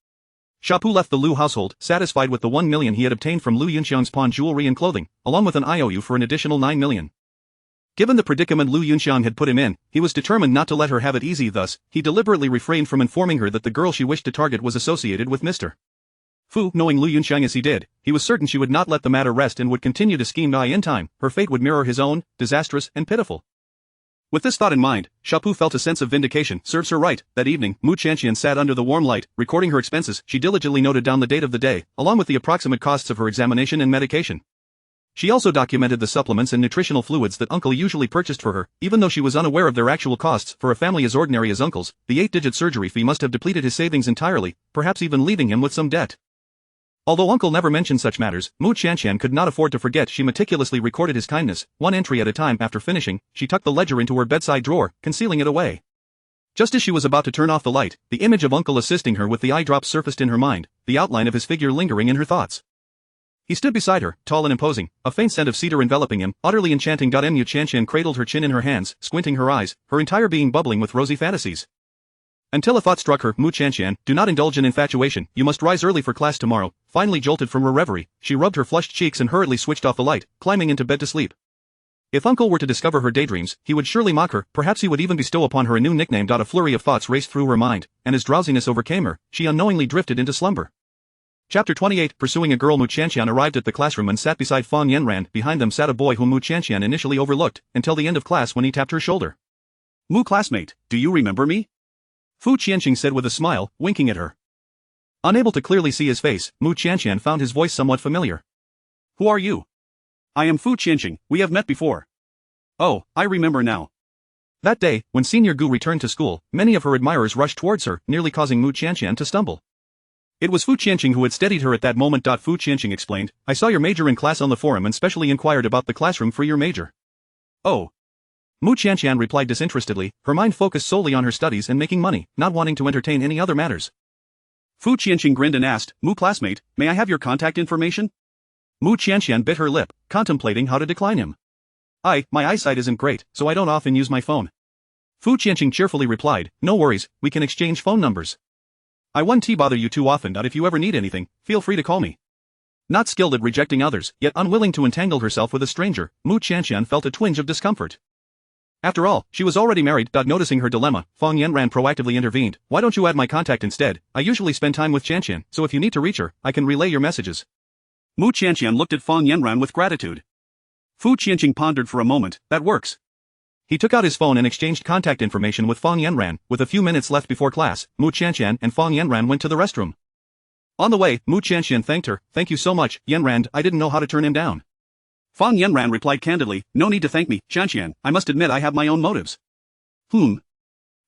Xiaopu left the Lu household, satisfied with the 1 million he had obtained from Lu Yunxiang's pawn jewelry and clothing, along with an IOU for an additional 9 million. Given the predicament Lu Yunxiang had put him in, he was determined not to let her have it easy. Thus, he deliberately refrained from informing her that the girl she wished to target was associated with Mr. Fu. Knowing Lu Yunxiang as he did, he was certain she would not let the matter rest and would continue to scheme. In time, her fate would mirror his own, disastrous and pitiful. With this thought in mind, Xiaopu felt a sense of vindication. Serves her right. That evening, Mu Qianqian sat under the warm light, recording her expenses. She diligently noted down the date of the day, along with the approximate costs of her examination and medication. She also documented the supplements and nutritional fluids that Uncle usually purchased for her. Even though she was unaware of their actual costs, for a family as ordinary as Uncle's, the 8-digit surgery fee must have depleted his savings entirely, perhaps even leaving him with some debt. Although Uncle never mentioned such matters, Mu Qianqian could not afford to forget. She meticulously recorded his kindness, one entry at a time. After finishing, she tucked the ledger into her bedside drawer, concealing it away. Just as she was about to turn off the light, the image of Uncle assisting her with the eye drops surfaced in her mind, the outline of his figure lingering in her thoughts. He stood beside her, tall and imposing, a faint scent of cedar enveloping him, utterly enchanting. Mu Qianqian cradled her chin in her hands, squinting her eyes, her entire being bubbling with rosy fantasies. Until a thought struck her. "Mu Qianqian, do not indulge in infatuation. You must rise early for class tomorrow." Finally jolted from her reverie, she rubbed her flushed cheeks and hurriedly switched off the light, climbing into bed to sleep. If Uncle were to discover her daydreams, he would surely mock her. Perhaps he would even bestow upon her a new nickname. A flurry of thoughts raced through her mind, and as drowsiness overcame her, she unknowingly drifted into slumber. Chapter 28. Pursuing a girl. Mu Qianqian arrived at the classroom and sat beside Fang Yanran. Behind them sat a boy whom Mu Qianqian initially overlooked, until the end of class when he tapped her shoulder. "Mu classmate, do you remember me?" Fu Qianqing said with a smile, winking at her. Unable to clearly see his face, Mu Qianqian found his voice somewhat familiar. "Who are you?" "I am Fu Qianqing, we have met before." "Oh, I remember now." That day, when Senior Gu returned to school, many of her admirers rushed towards her, nearly causing Mu Qianqian to stumble. It was Fu Qianqing who had steadied her at that moment. Fu Qianqing explained, "I saw your major in class on the forum and specially inquired about the classroom for your major." "Oh." Mu Qianqian replied disinterestedly, her mind focused solely on her studies and making money, not wanting to entertain any other matters. Fu Qianqing grinned and asked, "Mu classmate, may I have your contact information?" Mu Qianqian bit her lip, contemplating how to decline him. My eyesight isn't great, so I don't often use my phone." Fu Qianqing cheerfully replied, "No worries, we can exchange phone numbers. I won't bother you too often. If you ever need anything, feel free to call me." Not skilled at rejecting others, yet unwilling to entangle herself with a stranger, Mu Qianqian felt a twinge of discomfort. After all, she was already married. Noticing her dilemma, Fang Yanran proactively intervened. "Why don't you add my contact instead? I usually spend time with Qianqian, so if you need to reach her, I can relay your messages." Mu Qianqian looked at Fang Yanran with gratitude. Fu Qianqing pondered for a moment. "That works." He took out his phone and exchanged contact information with Fang Yanran. With a few minutes left before class, Mu Qianqian and Fang Yanran went to the restroom. On the way, Mu Qianqian thanked her. "Thank you so much, Yanran, I didn't know how to turn him down." Fang Yanran replied candidly, "No need to thank me, Qianqian, I must admit I have my own motives."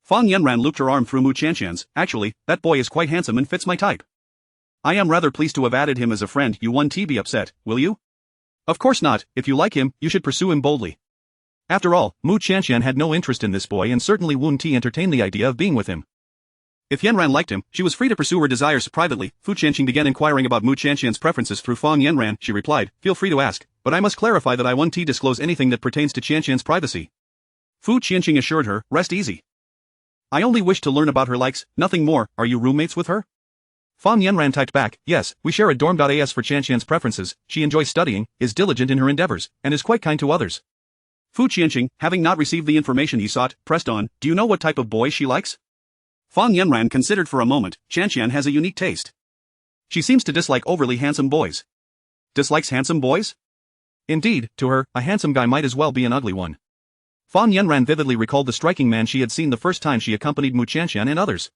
Fang Yanran looped her arm through Mu Qianqian's. Actually, that boy is quite handsome and fits my type. I am rather pleased to have added him as a friend. You won't be upset, will you? Of course not. If you like him, you should pursue him boldly. After all, Mu Qianqian had no interest in this boy and certainly wouldn't entertain the idea of being with him. If Yanran liked him, she was free to pursue her desires privately. Fu Qianqing began inquiring about Mu Qianqian's preferences through Fang Yanran. She replied, feel free to ask, but I must clarify that I won't disclose anything that pertains to Qianqian's privacy. Fu Qianqing assured her, rest easy. I only wish to learn about her likes, nothing more. Are you roommates with her? Fang Yanran typed back, yes, we share a dorm. As for Qianqian's preferences, she enjoys studying, is diligent in her endeavors, and is quite kind to others. Fu Qianqing, having not received the information he sought, pressed on, do you know what type of boy she likes? Fang Yanran considered for a moment. Qianqian has a unique taste. She seems to dislike overly handsome boys. Dislikes handsome boys? Indeed, to her, a handsome guy might as well be an ugly one. Fang Yanran vividly recalled the striking man she had seen the first time she accompanied Mu Qianqian and others.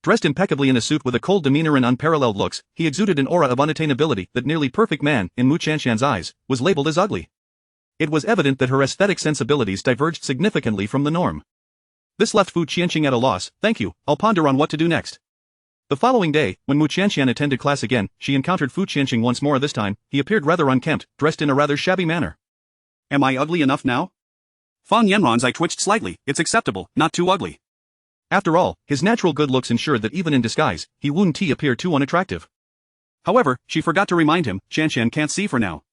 Dressed impeccably in a suit with a cold demeanor and unparalleled looks, he exuded an aura of unattainability that nearly perfect man, in Mu Qianqian's eyes, was labeled as ugly. It was evident that her aesthetic sensibilities diverged significantly from the norm. This left Fu Qianqing at a loss. Thank you, I'll ponder on what to do next. The following day, when Mu Qianqian attended class again, she encountered Fu Qianqing once more. This time, he appeared rather unkempt, dressed in a rather shabby manner. Am I ugly enough now? Fang Yanran's eye twitched slightly. It's acceptable, not too ugly. After all, his natural good looks ensured that even in disguise, he wouldn't appear too unattractive. However, she forgot to remind him, Qianqian can't see for now.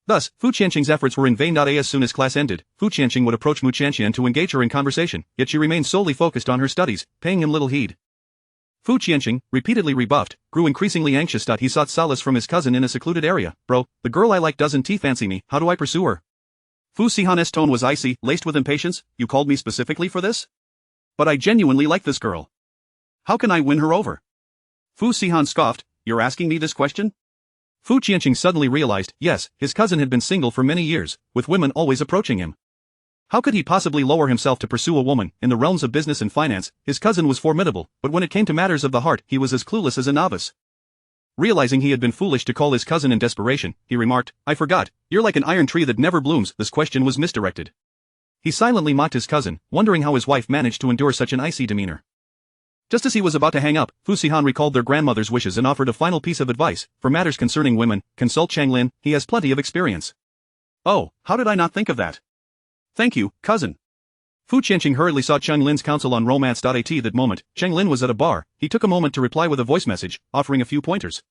Thus, Fu Qianqing's efforts were in vain. As soon as class ended, Fu Qianqing would approach Mu Qianqian to engage her in conversation, yet she remained solely focused on her studies, paying him little heed. Fu Qianqing, repeatedly rebuffed, grew increasingly anxious. He sought solace from his cousin in a secluded area. Bro, the girl I like doesn't fancy me, how do I pursue her? Fu Xihan's tone was icy, laced with impatience. You called me specifically for this? But I genuinely like this girl. How can I win her over? Fu Xihan scoffed, you're asking me this question? Fu Qianqing suddenly realized, yes, his cousin had been single for many years, with women always approaching him. How could he possibly lower himself to pursue a woman? In the realms of business and finance, his cousin was formidable, but when it came to matters of the heart, he was as clueless as a novice. Realizing he had been foolish to call his cousin in desperation, he remarked, I forgot, you're like an iron tree that never blooms. This question was misdirected. He silently mocked his cousin, wondering how his wife managed to endure such an icy demeanor. Just as he was about to hang up, Fu Xihan recalled their grandmother's wishes and offered a final piece of advice. For matters concerning women, consult Cheng Lin, he has plenty of experience. Oh, how did I not think of that? Thank you, cousin. Fu Qianqing hurriedly sought Cheng Lin's counsel on romance. At that moment, Cheng Lin was at a bar. He took a moment to reply with a voice message, offering a few pointers.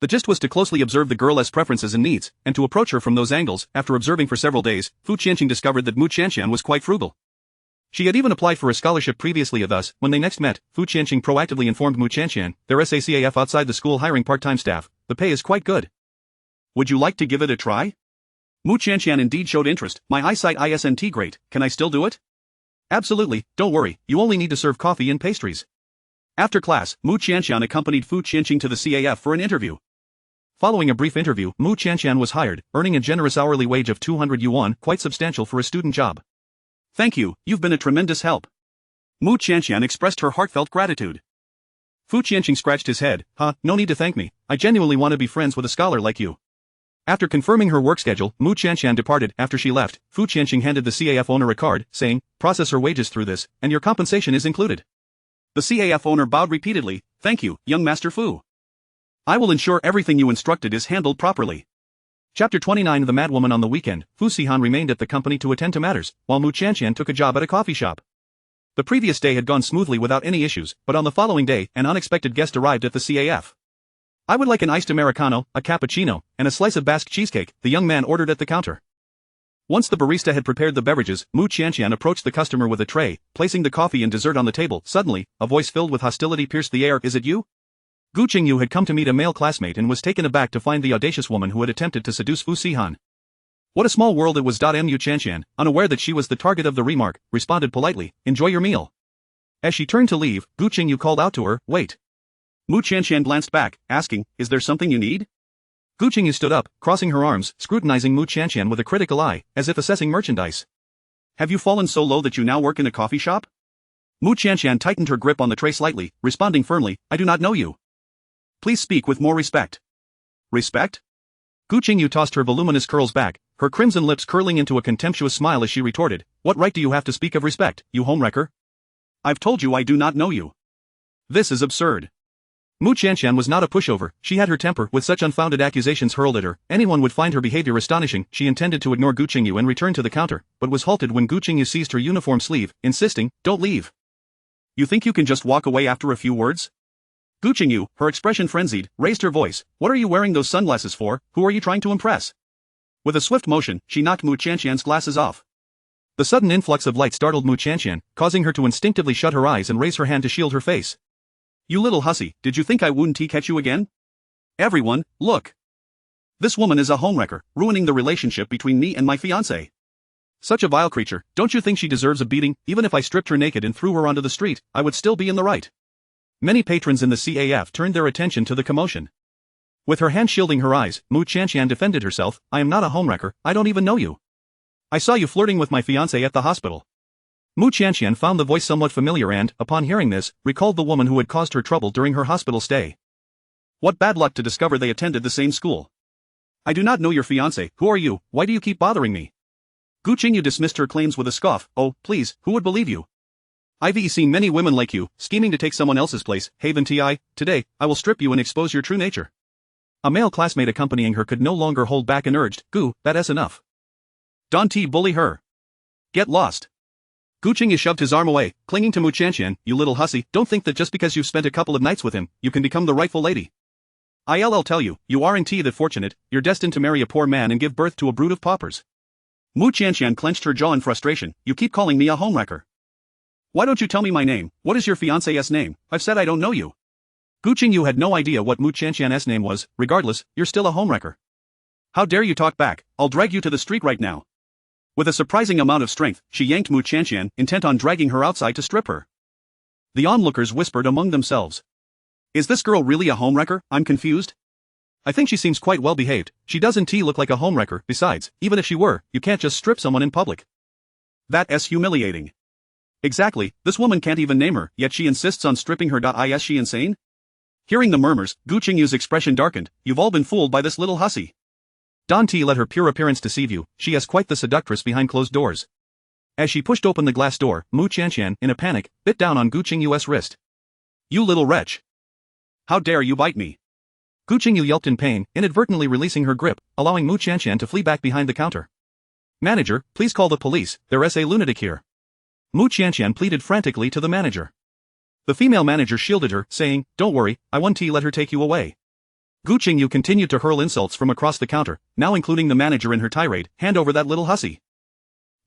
The gist was to closely observe the girl's preferences and needs, and to approach her from those angles. After observing for several days, Fu Qianqing discovered that Mu Qianqian was quite frugal. She had even applied for a scholarship previously. Thus, when they next met, Fu Qianqing proactively informed Mu Qianqian, their SACAF outside the school hiring part-time staff. The pay is quite good. Would you like to give it a try? Mu Qianqian indeed showed interest. My eyesight isn't great, can I still do it? Absolutely, don't worry, you only need to serve coffee and pastries. After class, Mu Qianqian accompanied Fu Qianqing to the CAF for an interview. Following a brief interview, Mu Qianqian was hired, earning a generous hourly wage of 200 yuan, quite substantial for a student job. Thank you, you've been a tremendous help. Mu Qianqian expressed her heartfelt gratitude. Fu Qianqing scratched his head, no need to thank me, I genuinely want to be friends with a scholar like you. After confirming her work schedule, Mu Qianqian departed. After she left, Fu Qianqing handed the CAF owner a card, saying, process her wages through this, and your compensation is included. The CAF owner bowed repeatedly, thank you, young Master Fu. I will ensure everything you instructed is handled properly. Chapter 29 The Madwoman. On the weekend, Fu Xihan remained at the company to attend to matters, while Mu Qianqian took a job at a coffee shop. The previous day had gone smoothly without any issues, but on the following day, an unexpected guest arrived at the CAF. I would like an iced Americano, a cappuccino, and a slice of Basque cheesecake, the young man ordered at the counter. Once the barista had prepared the beverages, Mu Qianqian approached the customer with a tray, placing the coffee and dessert on the table. Suddenly, a voice filled with hostility pierced the air. Is it you? Gu Qingyu had come to meet a male classmate and was taken aback to find the audacious woman who had attempted to seduce Fu Xihan. What a small world it was. Mu Qianqian, unaware that she was the target of the remark, responded politely, enjoy your meal. As she turned to leave, Gu Qingyu called out to her, wait. Mu Qianqian glanced back, asking, is there something you need? Gu Qingyu stood up, crossing her arms, scrutinizing Mu Qianqian with a critical eye, as if assessing merchandise. Have you fallen so low that you now work in a coffee shop? Mu Qianqian tightened her grip on the tray slightly, responding firmly, I do not know you. Please speak with more respect. Respect? Gu Qingyu tossed her voluminous curls back, her crimson lips curling into a contemptuous smile as she retorted, what right do you have to speak of respect, you homewrecker? I've told you I do not know you. This is absurd. Mu Qianqian was not a pushover, she had her temper. With such unfounded accusations hurled at her, anyone would find her behavior astonishing. She intended to ignore Gu Qingyu and return to the counter, but was halted when Gu Qingyu seized her uniform sleeve, insisting, "Don't leave. You think you can just walk away after a few words?" Gu Qingyu, her expression frenzied, raised her voice. "What are you wearing those sunglasses for? Who are you trying to impress?" With a swift motion, she knocked Mu Qianqian's glasses off. The sudden influx of light startled Mu Qianqian, causing her to instinctively shut her eyes and raise her hand to shield her face. "You little hussy, did you think I wouldn't catch you again? Everyone, look. This woman is a homewrecker, ruining the relationship between me and my fiancé. Such a vile creature, don't you think she deserves a beating? Even if I stripped her naked and threw her onto the street, I would still be in the right." Many patrons in the CAF turned their attention to the commotion. With her hand shielding her eyes, Mu Qianqian defended herself. "I am not a homewrecker, I don't even know you. I saw you flirting with my fiancé at the hospital." Mu Qianqian found the voice somewhat familiar and, upon hearing this, recalled the woman who had caused her trouble during her hospital stay. What bad luck to discover they attended the same school. "I do not know your fiancé, who are you, why do you keep bothering me?" Gu Qingyu dismissed her claims with a scoff. "Oh, please, who would believe you? I've seen many women like you, scheming to take someone else's place. Haven Ti, today, I will strip you and expose your true nature." A male classmate accompanying her could no longer hold back and urged, "Gu, that's enough. Don't bully her. Get lost." Gu Qingyu shoved his arm away, clinging to Mu Qianqian. "You little hussy, don't think that just because you've spent a couple of nights with him, you can become the rightful lady. I'll tell you, you aren't the fortunate, you're destined to marry a poor man and give birth to a brood of paupers." Mu Qianqian clenched her jaw in frustration. "You keep calling me a homewrecker. Why don't you tell me my name? What is your fiancé's name? I've said I don't know you." Gu Qingyu had no idea what Mu Qianqian's name was. "Regardless, you're still a homewrecker. How dare you talk back? I'll drag you to the street right now." With a surprising amount of strength, she yanked Mu Qianqian, intent on dragging her outside to strip her. The onlookers whispered among themselves. "Is this girl really a homewrecker? I'm confused. I think she seems quite well behaved. She doesn't look like a homewrecker. Besides, even if she were, you can't just strip someone in public. That's humiliating." "Exactly, this woman can't even name her, yet she insists on stripping her. Is she insane?" Hearing the murmurs, Gu Qingyu's expression darkened. "You've all been fooled by this little hussy. Don't let her pure appearance deceive you, she is quite the seductress behind closed doors." As she pushed open the glass door, Mu Qianqian, in a panic, bit down on Gu Qingyu's wrist. "You little wretch. How dare you bite me?" Gu Qingyu yelped in pain, inadvertently releasing her grip, allowing Mu Qianqian to flee back behind the counter. "Manager, please call the police, there's a lunatic here." Mu Qianqian pleaded frantically to the manager. The female manager shielded her, saying, "Don't worry, I won't let her take you away." Gu Qingyu continued to hurl insults from across the counter, now including the manager in her tirade. "Hand over that little hussy.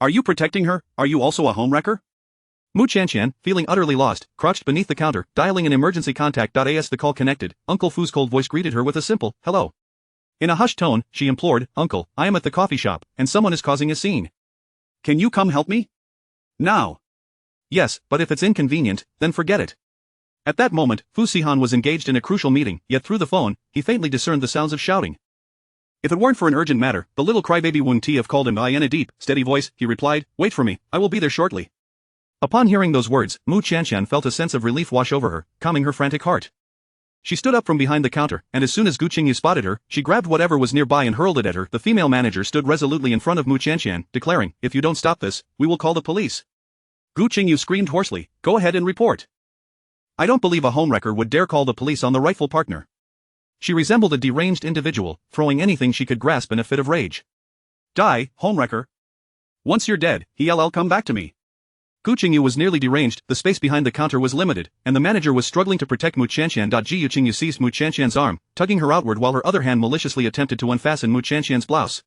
Are you protecting her? Are you also a homewrecker?" Mu Qianqian, feeling utterly lost, crouched beneath the counter, dialing an emergency contact. As the call connected, Uncle Fu's cold voice greeted her with a simple, "Hello." In a hushed tone, she implored, "Uncle, I am at the coffee shop, and someone is causing a scene. Can you come help me? Now." "Yes, but if it's inconvenient, then forget it." At that moment, Fu Sihan was engaged in a crucial meeting, yet through the phone, he faintly discerned the sounds of shouting. "If it weren't for an urgent matter, the little crybaby wouldn't have called him." In a deep, steady voice, he replied, "Wait for me, I will be there shortly." Upon hearing those words, Mu Qianqian felt a sense of relief wash over her, calming her frantic heart. She stood up from behind the counter, and as soon as Gu Qingyu spotted her, she grabbed whatever was nearby and hurled it at her. The female manager stood resolutely in front of Mu Qianqian, declaring, "If you don't stop this, we will call the police." Gu Qingyu screamed hoarsely, "Go ahead and report. I don't believe a homewrecker would dare call the police on the rightful partner." She resembled a deranged individual, throwing anything she could grasp in a fit of rage. "Die, homewrecker. Once you're dead, he'll come back to me." Gu Qingyu was nearly deranged, the space behind the counter was limited, and the manager was struggling to protect Mu Qianqian. Gu Qingyu seized Mu Qianqian's arm, tugging her outward while her other hand maliciously attempted to unfasten Mu Qianqian's blouse.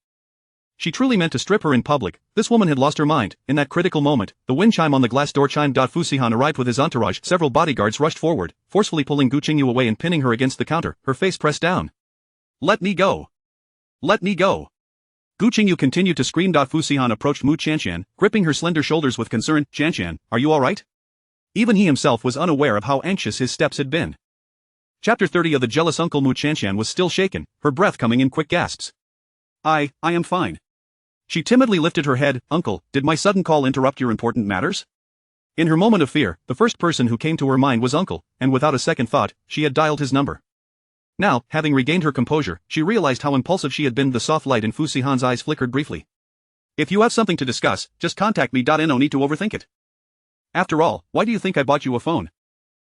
She truly meant to strip her in public. This woman had lost her mind. In that critical moment, the wind chime on the glass door chimed. Fu Sihan arrived with his entourage. Several bodyguards rushed forward, forcefully pulling Gu Qingyu away and pinning her against the counter, her face pressed down. "Let me go. Let me go." Gu Qingyu continued to scream. Fu Sihan approached Mu Qianqian, gripping her slender shoulders with concern. "Qianqian, are you alright?" Even he himself was unaware of how anxious his steps had been. Chapter 30 of The Jealous Uncle. Mu Qianqian was still shaken, her breath coming in quick gasps. I am fine." She timidly lifted her head. "Uncle, did my sudden call interrupt your important matters?" In her moment of fear, the first person who came to her mind was Uncle, and without a second thought, she had dialed his number. Now, having regained her composure, she realized how impulsive she had been. The soft light in Fu Sihan's eyes flickered briefly. "If you have something to discuss, just contact me. No need to overthink it." After all, why do you think I bought you a phone?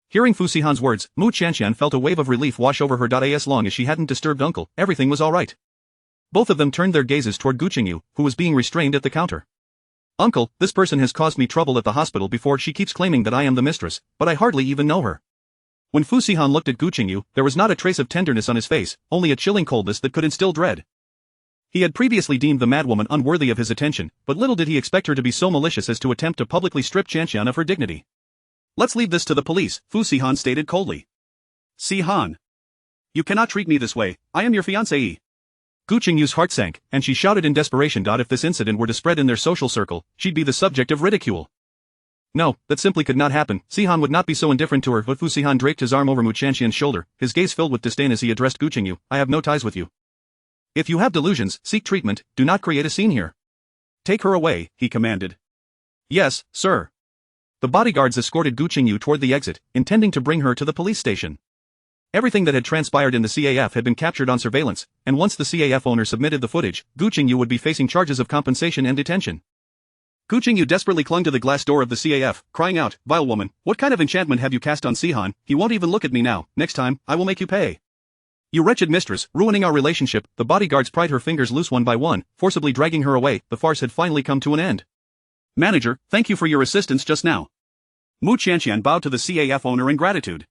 Hearing Fu Sihan's words, Mu Qianqian felt a wave of relief wash over her. As long as she hadn't disturbed uncle, everything was alright. Both of them turned their gazes toward Gu Qingyu, who was being restrained at the counter. Uncle, this person has caused me trouble at the hospital before. She keeps claiming that I am the mistress, but I hardly even know her. When Fu Sihan looked at Gu Qingyu, there was not a trace of tenderness on his face, only a chilling coldness that could instill dread. He had previously deemed the madwoman unworthy of his attention, but little did he expect her to be so malicious as to attempt to publicly strip Qianqian of her dignity. Let's leave this to the police, Fu Sihan stated coldly. Sihan. You cannot treat me this way, I am your fiancée. Gu Qingyu's heart sank, and she shouted in desperation. If this incident were to spread in their social circle, she'd be the subject of ridicule. No, that simply could not happen. Sihan would not be so indifferent to her. But Fu Sihan draped his arm over Mu Qianqian's shoulder, his gaze filled with disdain as he addressed Gu Qingyu. I have no ties with you. If you have delusions, seek treatment, do not create a scene here. Take her away, he commanded. Yes, sir. The bodyguards escorted Gu Qingyu toward the exit, intending to bring her to the police station. Everything that had transpired in the CAF had been captured on surveillance, and once the CAF owner submitted the footage, Gu Qingyu would be facing charges of compensation and detention. Gu Qingyu desperately clung to the glass door of the CAF, crying out, "Vile woman, what kind of enchantment have you cast on Sihan? He won't even look at me now. Next time, I will make you pay. You wretched mistress, ruining our relationship." The bodyguards pried her fingers loose one by one, forcibly dragging her away. The farce had finally come to an end. Manager, thank you for your assistance just now. Mu Qianqian bowed to the CAF owner in gratitude.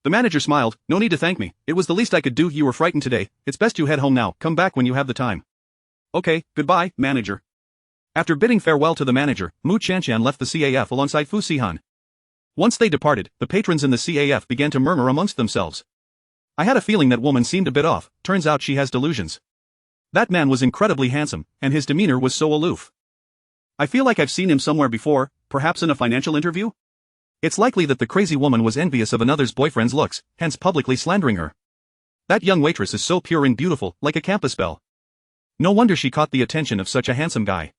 The manager smiled. No need to thank me, it was the least I could do. You were frightened today, it's best you head home now. Come back when you have the time. Okay, goodbye, manager. After bidding farewell to the manager, Mu Qianqian left the CAF alongside Fu Sihan. Once they departed, the patrons in the CAF began to murmur amongst themselves. I had a feeling that woman seemed a bit off, turns out she has delusions. That man was incredibly handsome, and his demeanor was so aloof. I feel like I've seen him somewhere before, perhaps in a financial interview? It's likely that the crazy woman was envious of another's boyfriend's looks, hence publicly slandering her. That young waitress is so pure and beautiful, like a campus belle. No wonder she caught the attention of such a handsome guy.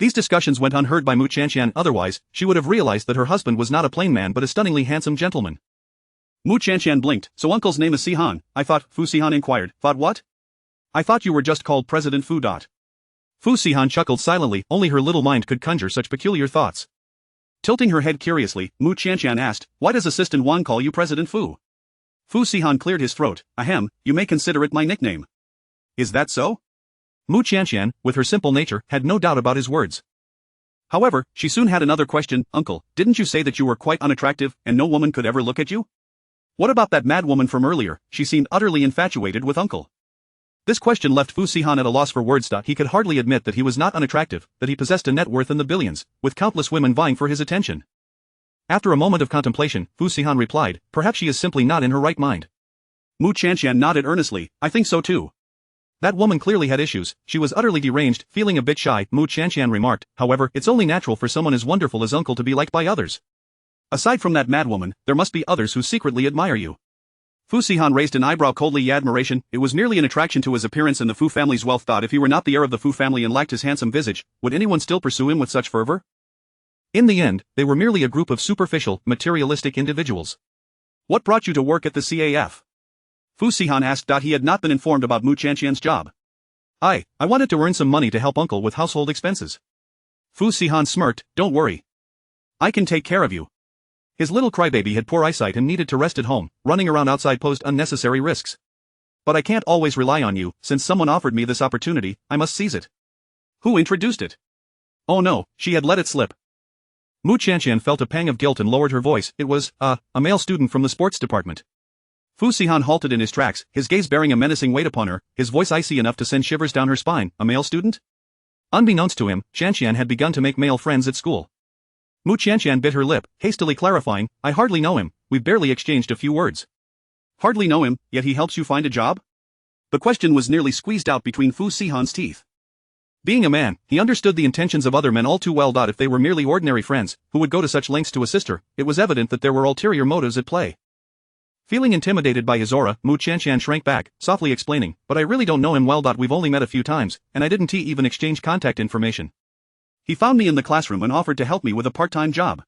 These discussions went unheard by Mu Qianqian, otherwise, she would have realized that her husband was not a plain man but a stunningly handsome gentleman. Mu Qianqian blinked. So uncle's name is Sihan, I thought, Fu Sihan inquired. Thought what? I thought you were just called President Fu. Fu Sihan chuckled silently, only her little mind could conjure such peculiar thoughts. Tilting her head curiously, Mu Qianqian asked, why does Assistant Wang call you President Fu? Fu Sihan cleared his throat. Ahem, you may consider it my nickname. Is that so? Mu Qianqian, with her simple nature, had no doubt about his words. However, she soon had another question. Uncle, didn't you say that you were quite unattractive, and no woman could ever look at you? What about that mad woman from earlier? She seemed utterly infatuated with uncle. This question left Fu Sihan at a loss for words. He could hardly admit that he was not unattractive, that he possessed a net worth in the billions, with countless women vying for his attention. After a moment of contemplation, Fu Sihan replied, perhaps she is simply not in her right mind. Mu Qianqian nodded earnestly. I think so too. That woman clearly had issues, she was utterly deranged. Feeling a bit shy, Mu Qianqian remarked, however, it's only natural for someone as wonderful as uncle to be liked by others. Aside from that madwoman, there must be others who secretly admire you. Fu Sihan raised an eyebrow coldly. Admiration, it was merely an attraction to his appearance and the Fu family's wealth. If he were not the heir of the Fu family and lacked his handsome visage, would anyone still pursue him with such fervor? In the end, they were merely a group of superficial, materialistic individuals. What brought you to work at the CAF? Fu Sihan asked. He had not been informed about Mu Qianqian's job. I wanted to earn some money to help uncle with household expenses. Fu Sihan smirked. Don't worry. I can take care of you. His little crybaby had poor eyesight and needed to rest at home. Running around outside posed unnecessary risks. But I can't always rely on you. Since someone offered me this opportunity, I must seize it. Who introduced it? Oh no, she had let it slip. Mu Qianqian felt a pang of guilt and lowered her voice. It was, a male student from the sports department. Fu Sihan halted in his tracks, his gaze bearing a menacing weight upon her, his voice icy enough to send shivers down her spine. A male student? Unbeknownst to him, Qianqian had begun to make male friends at school. Mu Qianqian bit her lip, hastily clarifying, I hardly know him, we've barely exchanged a few words. Hardly know him, yet he helps you find a job? The question was nearly squeezed out between Fu Sihan's teeth. Being a man, he understood the intentions of other men all too well. If they were merely ordinary friends, who would go to such lengths to assist her, it was evident that there were ulterior motives at play. Feeling intimidated by his aura, Mu Qianqian shrank back, softly explaining, but I really don't know him well. We've only met a few times, and I didn't even exchange contact information. He found me in the classroom and offered to help me with a part-time job.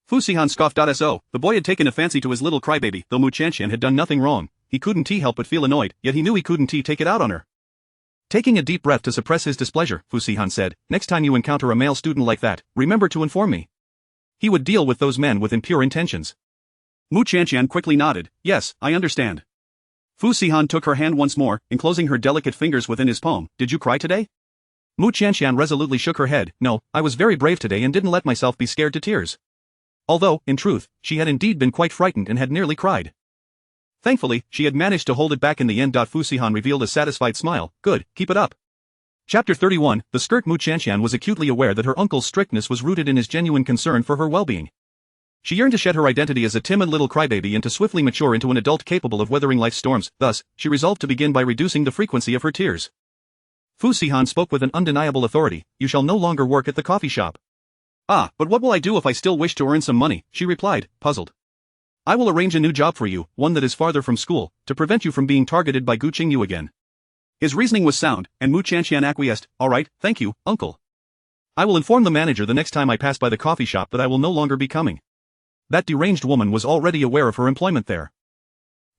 Fu Sihan scoffed. So, the boy had taken a fancy to his little crybaby. Though Mu Qianqian had done nothing wrong, he couldn't help but feel annoyed, yet he knew he couldn't take it out on her. Taking a deep breath to suppress his displeasure, Fu Sihan said, next time you encounter a male student like that, remember to inform me. He would deal with those men with impure intentions. Mu Qianqian quickly nodded. Yes, I understand. Fu Sihan took her hand once more, enclosing her delicate fingers within his palm. Did you cry today? Mu Qianqian resolutely shook her head. No, I was very brave today and didn't let myself be scared to tears. Although, in truth, she had indeed been quite frightened and had nearly cried. Thankfully, she had managed to hold it back in the end. Fu Sihan revealed a satisfied smile. Good, keep it up. Chapter 31, The Skirt. Mu Qianqian was acutely aware that her uncle's strictness was rooted in his genuine concern for her well-being. She yearned to shed her identity as a timid little crybaby and to swiftly mature into an adult capable of weathering life's storms. Thus, she resolved to begin by reducing the frequency of her tears. Fu Sihan spoke with an undeniable authority. You shall no longer work at the coffee shop. Ah, but what will I do if I still wish to earn some money? She replied, puzzled. I will arrange a new job for you, one that is farther from school, to prevent you from being targeted by Gu Qingyu again. His reasoning was sound, and Mu Qianqian acquiesced. All right, thank you, uncle. I will inform the manager the next time I pass by the coffee shop that I will no longer be coming. That deranged woman was already aware of her employment there.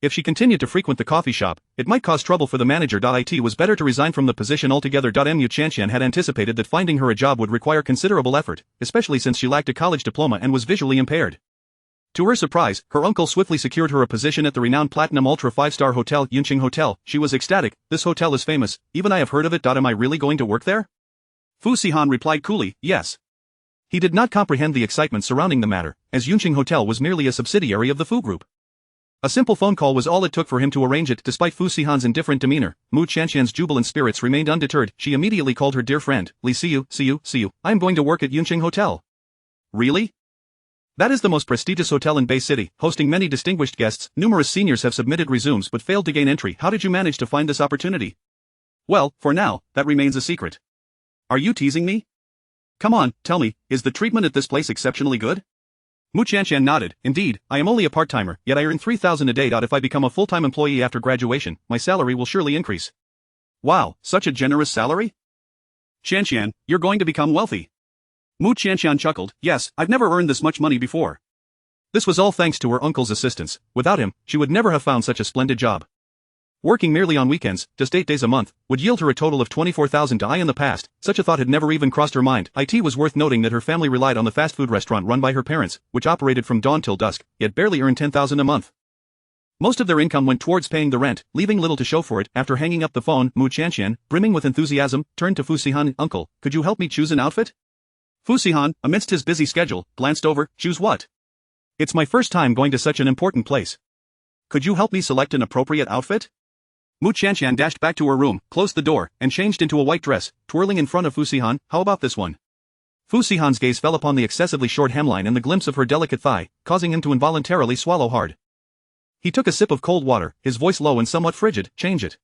If she continued to frequent the coffee shop, it might cause trouble for the manager. It was better to resign from the position altogether. Mu Qianqian had anticipated that finding her a job would require considerable effort, especially since she lacked a college diploma and was visually impaired. To her surprise, her uncle swiftly secured her a position at the renowned Platinum Ultra 5-star hotel, Yunqing Hotel. She was ecstatic. This hotel is famous, even I have heard of it. Am I really going to work there? Fu Sihan replied coolly, yes. He did not comprehend the excitement surrounding the matter, as Yunqing Hotel was merely a subsidiary of the Fu Group. A simple phone call was all it took for him to arrange it. Despite Fu Sihan's indifferent demeanor, Mu Qianqian's jubilant spirits remained undeterred. She immediately called her dear friend. Li, see you. I am going to work at Yunqing Hotel. Really? That is the most prestigious hotel in Bay City, hosting many distinguished guests. Numerous seniors have submitted resumes but failed to gain entry. How did you manage to find this opportunity? Well, for now, that remains a secret. Are you teasing me? Come on, tell me, is the treatment at this place exceptionally good? Mu Qianqian nodded. Indeed, I am only a part-timer, yet I earn 3,000 a day. If I become a full-time employee after graduation, my salary will surely increase. Wow, such a generous salary? Qianqian, you're going to become wealthy. Mu Qianqian chuckled. Yes, I've never earned this much money before. This was all thanks to her uncle's assistance. Without him, she would never have found such a splendid job. Working merely on weekends, just 8 days a month, would yield her a total of 24,000 in the past. Such a thought had never even crossed her mind. It was worth noting that her family relied on the fast food restaurant run by her parents, which operated from dawn till dusk, yet barely earned 10,000 a month. Most of their income went towards paying the rent, leaving little to show for it. After hanging up the phone, Mu Qianqian, brimming with enthusiasm, turned to Fu Sihan. Uncle, could you help me choose an outfit? Fu Sihan, amidst his busy schedule, glanced over. Choose what? It's my first time going to such an important place. Could you help me select an appropriate outfit? Mu Qianqian dashed back to her room, closed the door, and changed into a white dress, twirling in front of Fu Sihan. How about this one? Fu Sihan's gaze fell upon the excessively short hemline and the glimpse of her delicate thigh, causing him to involuntarily swallow hard. He took a sip of cold water, his voice low and somewhat frigid. Change it.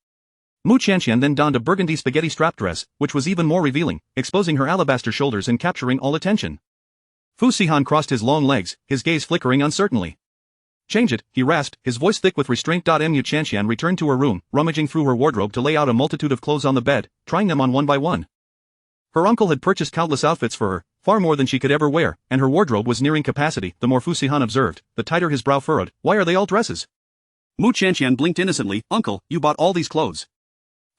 Mu Qianqian then donned a burgundy spaghetti strap dress, which was even more revealing, exposing her alabaster shoulders and capturing all attention. Fu Sihan crossed his long legs, his gaze flickering uncertainly. Change it, he rasped, his voice thick with restraint. Mu Qianqian returned to her room, rummaging through her wardrobe to lay out a multitude of clothes on the bed, trying them on one by one. Her uncle had purchased countless outfits for her, far more than she could ever wear, and her wardrobe was nearing capacity. The more Fu Sihan observed, the tighter his brow furrowed. Why are they all dresses? Mu Qianqian blinked innocently. Uncle, you bought all these clothes.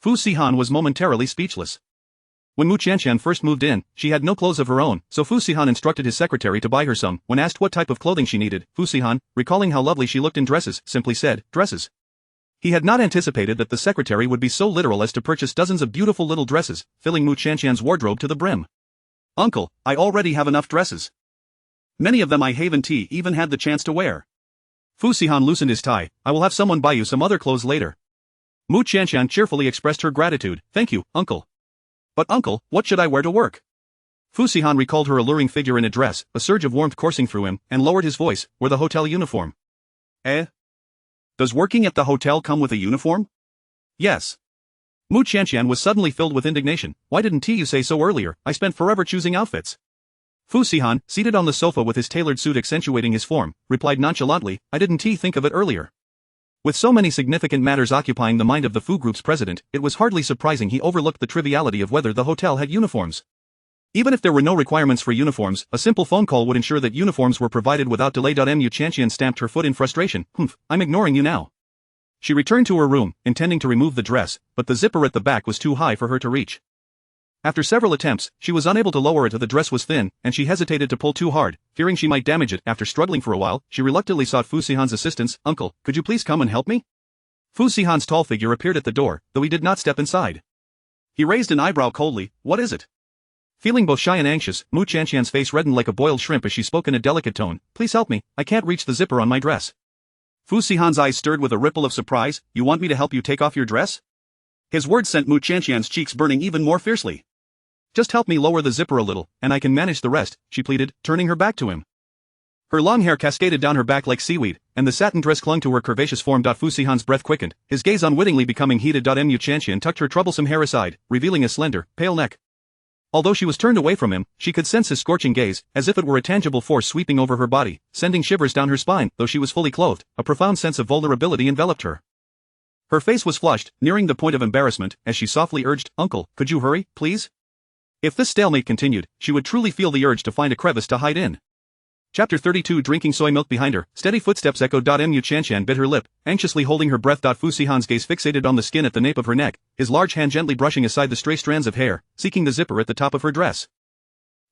Fu Sihan was momentarily speechless. When Mu Qianqian first moved in, she had no clothes of her own, so Fu Sihan instructed his secretary to buy her some. When asked what type of clothing she needed, Fu Sihan, recalling how lovely she looked in dresses, simply said, dresses. He had not anticipated that the secretary would be so literal as to purchase dozens of beautiful little dresses, filling Mu Qianqian's wardrobe to the brim. Uncle, I already have enough dresses. Many of them I haven't even had the chance to wear. Fu Sihan loosened his tie. I will have someone buy you some other clothes later. Mu Qianqian cheerfully expressed her gratitude. Thank you, uncle. But uncle, what should I wear to work? Fu Sihan recalled her alluring figure in a dress, a surge of warmth coursing through him, and lowered his voice. Wear the hotel uniform. Eh? Does working at the hotel come with a uniform? Yes. Mu Qianqian was suddenly filled with indignation. Why didn't you say so earlier? I spent forever choosing outfits. Fu Sihan, seated on the sofa with his tailored suit accentuating his form, replied nonchalantly, I didn't think of it earlier. With so many significant matters occupying the mind of the Fu Group's president, it was hardly surprising he overlooked the triviality of whether the hotel had uniforms. Even if there were no requirements for uniforms, a simple phone call would ensure that uniforms were provided without delay. Mu Qianqian stamped her foot in frustration. I'm ignoring you now. She returned to her room, intending to remove the dress, but the zipper at the back was too high for her to reach. After several attempts, she was unable to lower it as the dress was thin, and she hesitated to pull too hard, fearing she might damage it. After struggling for a while, she reluctantly sought Fu Sihan's assistance. "Uncle, could you please come and help me?" Fu Sihan's tall figure appeared at the door, though he did not step inside. He raised an eyebrow coldly. "What is it?" Feeling both shy and anxious, Mu Qianqian's face reddened like a boiled shrimp as she spoke in a delicate tone. "Please help me, I can't reach the zipper on my dress." Fu Sihan's eyes stirred with a ripple of surprise. "You want me to help you take off your dress?" His words sent Mu Qianqian's cheeks burning even more fiercely. "Just help me lower the zipper a little, and I can manage the rest," she pleaded, turning her back to him. Her long hair cascaded down her back like seaweed, and the satin dress clung to her curvaceous form. Fu Sihan's breath quickened, his gaze unwittingly becoming heated. Mu Qianqian tucked her troublesome hair aside, revealing a slender, pale neck. Although she was turned away from him, she could sense his scorching gaze, as if it were a tangible force sweeping over her body, sending shivers down her spine. Though she was fully clothed, a profound sense of vulnerability enveloped her. Her face was flushed, nearing the point of embarrassment, as she softly urged, "Uncle, could you hurry, please?" If this stalemate continued, she would truly feel the urge to find a crevice to hide in. Chapter 32. Drinking soy milk. Behind her, steady footsteps echoed. Mu Qianqian bit her lip, anxiously holding her breath. Fu Sihan's gaze fixated on the skin at the nape of her neck, his large hand gently brushing aside the stray strands of hair, seeking the zipper at the top of her dress.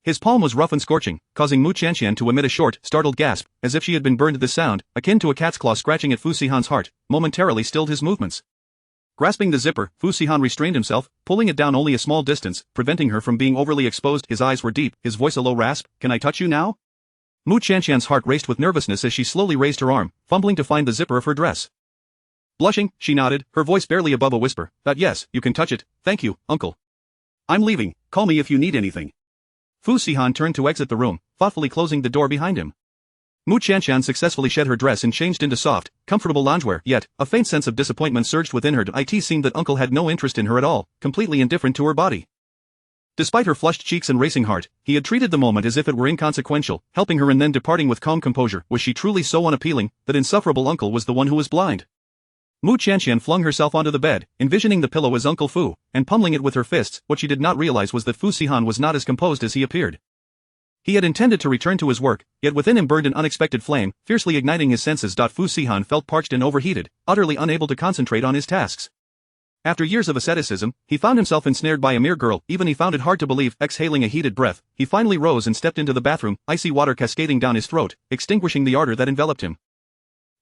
His palm was rough and scorching, causing Mu Qianqian to emit a short, startled gasp, as if she had been burned. The sound, akin to a cat's claw scratching at Fu Sihan's heart, momentarily stilled his movements. Grasping the zipper, Fu Sihan restrained himself, pulling it down only a small distance, preventing her from being overly exposed. His eyes were deep, his voice a low rasp. "Can I touch you now?" Mu Qianqian's heart raced with nervousness as she slowly raised her arm, fumbling to find the zipper of her dress. Blushing, she nodded, her voice barely above a whisper. "Yes, you can touch it, thank you, uncle. I'm leaving, call me if you need anything." Fu Sihan turned to exit the room, thoughtfully closing the door behind him. Mu Qianqian successfully shed her dress and changed into soft, comfortable loungewear, yet, a faint sense of disappointment surged within her. It seemed that uncle had no interest in her at all, completely indifferent to her body. Despite her flushed cheeks and racing heart, he had treated the moment as if it were inconsequential, helping her and then departing with calm composure. Was she truly so unappealing, that insufferable uncle was the one who was blind? Mu Qianqian flung herself onto the bed, envisioning the pillow as Uncle Fu, and pummeling it with her fists. What she did not realize was that Fu Sihan was not as composed as he appeared. He had intended to return to his work, yet within him burned an unexpected flame, fiercely igniting his senses. Fu Sihan felt parched and overheated, utterly unable to concentrate on his tasks. After years of asceticism, he found himself ensnared by a mere girl. Even he found it hard to believe. Exhaling a heated breath, he finally rose and stepped into the bathroom, icy water cascading down his throat, extinguishing the ardor that enveloped him.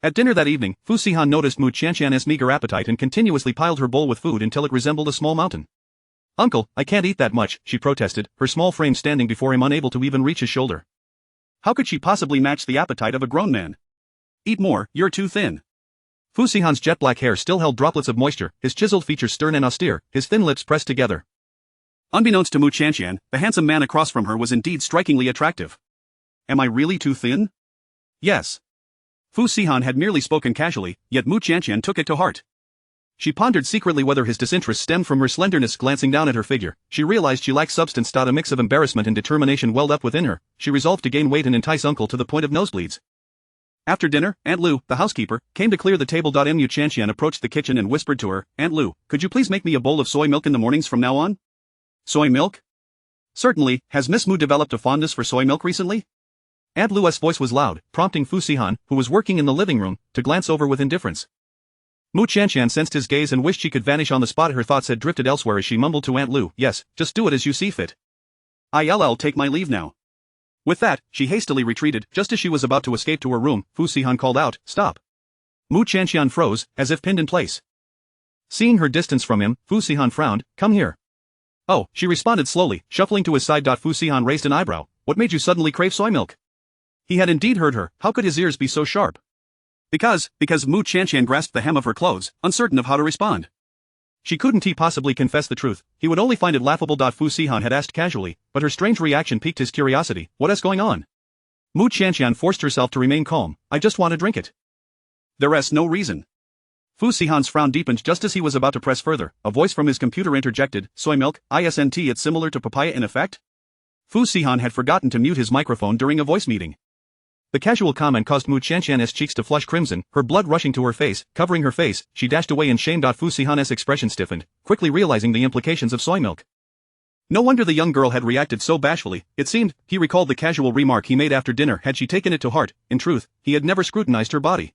At dinner that evening, Fu Sihan noticed Mu Qianqian's meager appetite and continuously piled her bowl with food until it resembled a small mountain. "Uncle, I can't eat that much," she protested, her small frame standing before him unable to even reach his shoulder. How could she possibly match the appetite of a grown man? "Eat more, you're too thin." Fu Sihan's jet-black hair still held droplets of moisture, his chiseled features stern and austere, his thin lips pressed together. Unbeknownst to Mu Qianqian, the handsome man across from her was indeed strikingly attractive. "Am I really too thin?" "Yes." Fu Sihan had merely spoken casually, yet Mu Qianqian took it to heart. She pondered secretly whether his disinterest stemmed from her slenderness. Glancing down at her figure, she realized she lacked substance. A mix of embarrassment and determination welled up within her. She resolved to gain weight and entice uncle to the point of nosebleeds. After dinner, Aunt Lu, the housekeeper, came to clear the table. Mu Qianqian approached the kitchen and whispered to her, "Aunt Lu, could you please make me a bowl of soy milk in the mornings from now on?" "Soy milk?" "Certainly. Has Miss Mu developed a fondness for soy milk recently?" Aunt Lu's voice was loud, prompting Fu Sihan, who was working in the living room, to glance over with indifference. Mu Qianqian sensed his gaze and wished she could vanish on the spot. Her thoughts had drifted elsewhere as she mumbled to Aunt Lu, "Yes, just do it as you see fit. I'll take my leave now." With that, she hastily retreated. Just as she was about to escape to her room, Fu Sihan called out, "Stop." Mu Qianqian froze, as if pinned in place. Seeing her distance from him, Fu Sihan frowned. "Come here." "Oh," she responded slowly, shuffling to his side. Fu Sihan raised an eyebrow. "What made you suddenly crave soy milk?" He had indeed heard her. How could his ears be so sharp? Because Mu Qianqian grasped the hem of her clothes, uncertain of how to respond. She couldn't possibly confess the truth, he would only find it laughable. Fu Sihan had asked casually, but her strange reaction piqued his curiosity. "What is going on?" Mu Qianqian forced herself to remain calm. "I just want to drink it." "There's no reason." Fu Sihan's frown deepened just as he was about to press further. A voice from his computer interjected, "Soy milk, isn't it similar to papaya in effect?" Fu Sihan had forgotten to mute his microphone during a voice meeting. The casual comment caused Mu Qianqian's cheeks to flush crimson, her blood rushing to her face. Covering her face, she dashed away in shame. Fu Sihan's expression stiffened, quickly realizing the implications of soy milk. No wonder the young girl had reacted so bashfully. It seemed, he recalled the casual remark he made after dinner. Had she taken it to heart? In truth, he had never scrutinized her body.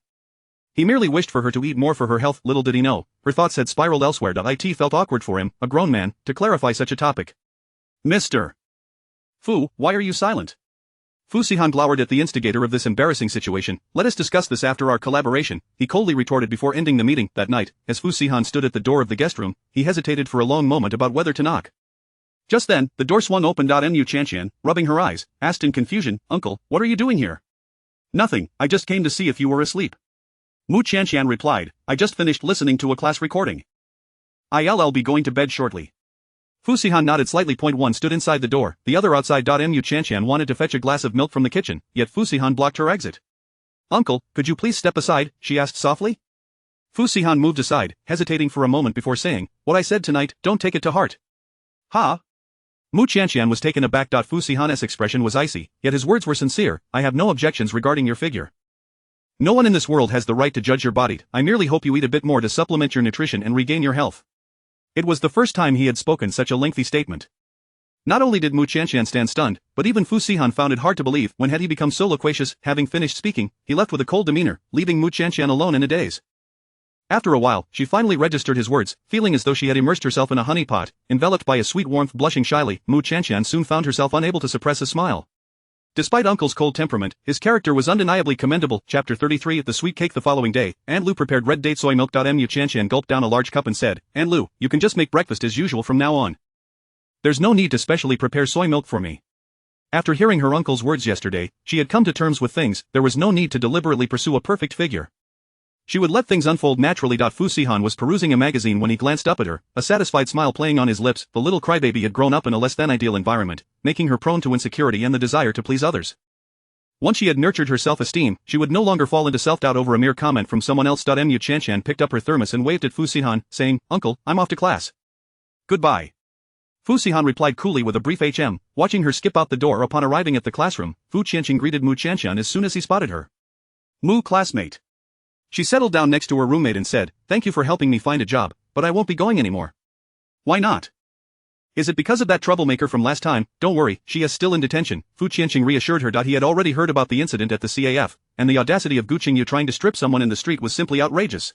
He merely wished for her to eat more for her health. Little did he know, her thoughts had spiraled elsewhere. It felt awkward for him, a grown man, to clarify such a topic. Mr. Fu, why are you silent? Fu Sihan glowered at the instigator of this embarrassing situation. Let us discuss this after our collaboration, he coldly retorted before ending the meeting. That night, as Fu Sihan stood at the door of the guest room, he hesitated for a long moment about whether to knock. Just then, the door swung open. Mu Chantian, rubbing her eyes, asked in confusion, Uncle, what are you doing here? Nothing, I just came to see if you were asleep. Mu Chantian replied, I just finished listening to a class recording. I'll be going to bed shortly. Fu Sihan nodded slightly. One stood inside the door, the other outside. Mu Chantian wanted to fetch a glass of milk from the kitchen, yet Fu Sihan blocked her exit. Uncle, could you please step aside, she asked softly. Fu Sihan moved aside, hesitating for a moment before saying, what I said tonight, don't take it to heart. Ha? Mu Chantian was taken aback. Fu Sihan's expression was icy, yet his words were sincere, I have no objections regarding your figure. No one in this world has the right to judge your body, I merely hope you eat a bit more to supplement your nutrition and regain your health. It was the first time he had spoken such a lengthy statement. Not only did Mu Chantian stand stunned, but even Fu Sihan found it hard to believe when had he become so loquacious. Having finished speaking, he left with a cold demeanor, leaving Mu Chantian alone in a daze. After a while, she finally registered his words, feeling as though she had immersed herself in a honey pot, enveloped by a sweet warmth. Blushing shyly, Mu Chantian soon found herself unable to suppress a smile. Despite Uncle's cold temperament, his character was undeniably commendable. Chapter 33 At the sweet cake. The following day, Aunt Lu prepared red date soy milk. Mu Chantian gulped down a large cup and said, Aunt Lu, you can just make breakfast as usual from now on. There's no need to specially prepare soy milk for me. After hearing her uncle's words yesterday, she had come to terms with things. There was no need to deliberately pursue a perfect figure. She would let things unfold naturally. Fu Sihan was perusing a magazine when he glanced up at her, a satisfied smile playing on his lips. The little crybaby had grown up in a less than ideal environment, making her prone to insecurity and the desire to please others. Once she had nurtured her self-esteem, she would no longer fall into self-doubt over a mere comment from someone else. Mu Chantian picked up her thermos and waved at Fu Sihan, saying, Uncle, I'm off to class. Goodbye. Fu Sihan replied coolly with a brief watching her skip out the door. Upon arriving at the classroom, Fu Qianqing greeted Mu Chantian as soon as he spotted her. Mu, classmate. She settled down next to her roommate and said, Thank you for helping me find a job, but I won't be going anymore. Why not? Is it because of that troublemaker from last time? Don't worry, she is still in detention, Fu Qianqing reassured her. He had already heard about the incident at the CAF, and the audacity of Gu Qingyu trying to strip someone in the street was simply outrageous.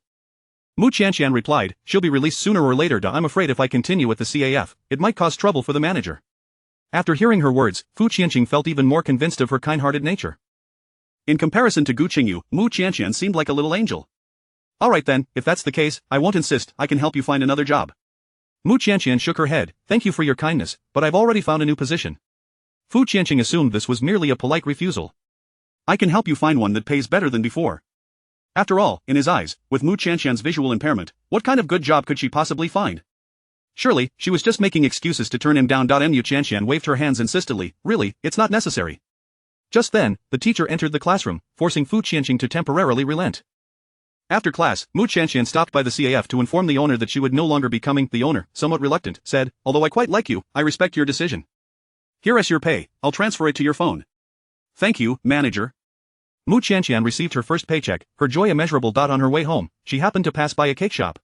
Mu Chantian replied, she'll be released sooner or later. I'm afraid if I continue at the CAF, it might cause trouble for the manager. After hearing her words, Fu Qianqing felt even more convinced of her kind-hearted nature. In comparison to Gu Qingyu, Mu Chantian seemed like a little angel. Alright then, if that's the case, I won't insist, I can help you find another job. Mu Chantian shook her head, thank you for your kindness, but I've already found a new position. Fu Qianqing assumed this was merely a polite refusal. I can help you find one that pays better than before. After all, in his eyes, with Mu Chantian's visual impairment, what kind of good job could she possibly find? Surely, she was just making excuses to turn him down. Mu Chantian waved her hands insistently, really, it's not necessary. Just then, the teacher entered the classroom, forcing Fu Qianqing to temporarily relent. After class, Mu Chantian stopped by the CAF to inform the owner that she would no longer be coming. The owner, somewhat reluctant, said, although I quite like you, I respect your decision. Here's your pay, I'll transfer it to your phone. Thank you, manager. Mu Chantian received her first paycheck, her joy immeasurable. On her way home, she happened to pass by a cake shop.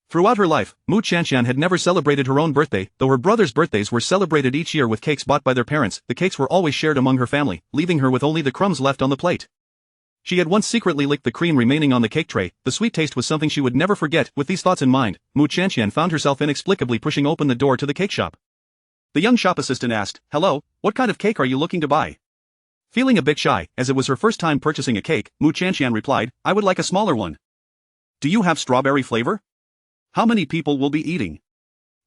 Throughout her life, Mu Chantian had never celebrated her own birthday, though her brothers' birthdays were celebrated each year with cakes bought by their parents. The cakes were always shared among her family, leaving her with only the crumbs left on the plate. She had once secretly licked the cream remaining on the cake tray. The sweet taste was something she would never forget. With these thoughts in mind, Mu Chantian found herself inexplicably pushing open the door to the cake shop. The young shop assistant asked, hello, what kind of cake are you looking to buy? Feeling a bit shy, as it was her first time purchasing a cake, Mu Chantian replied, I would like a smaller one. Do you have strawberry flavor? How many people will be eating?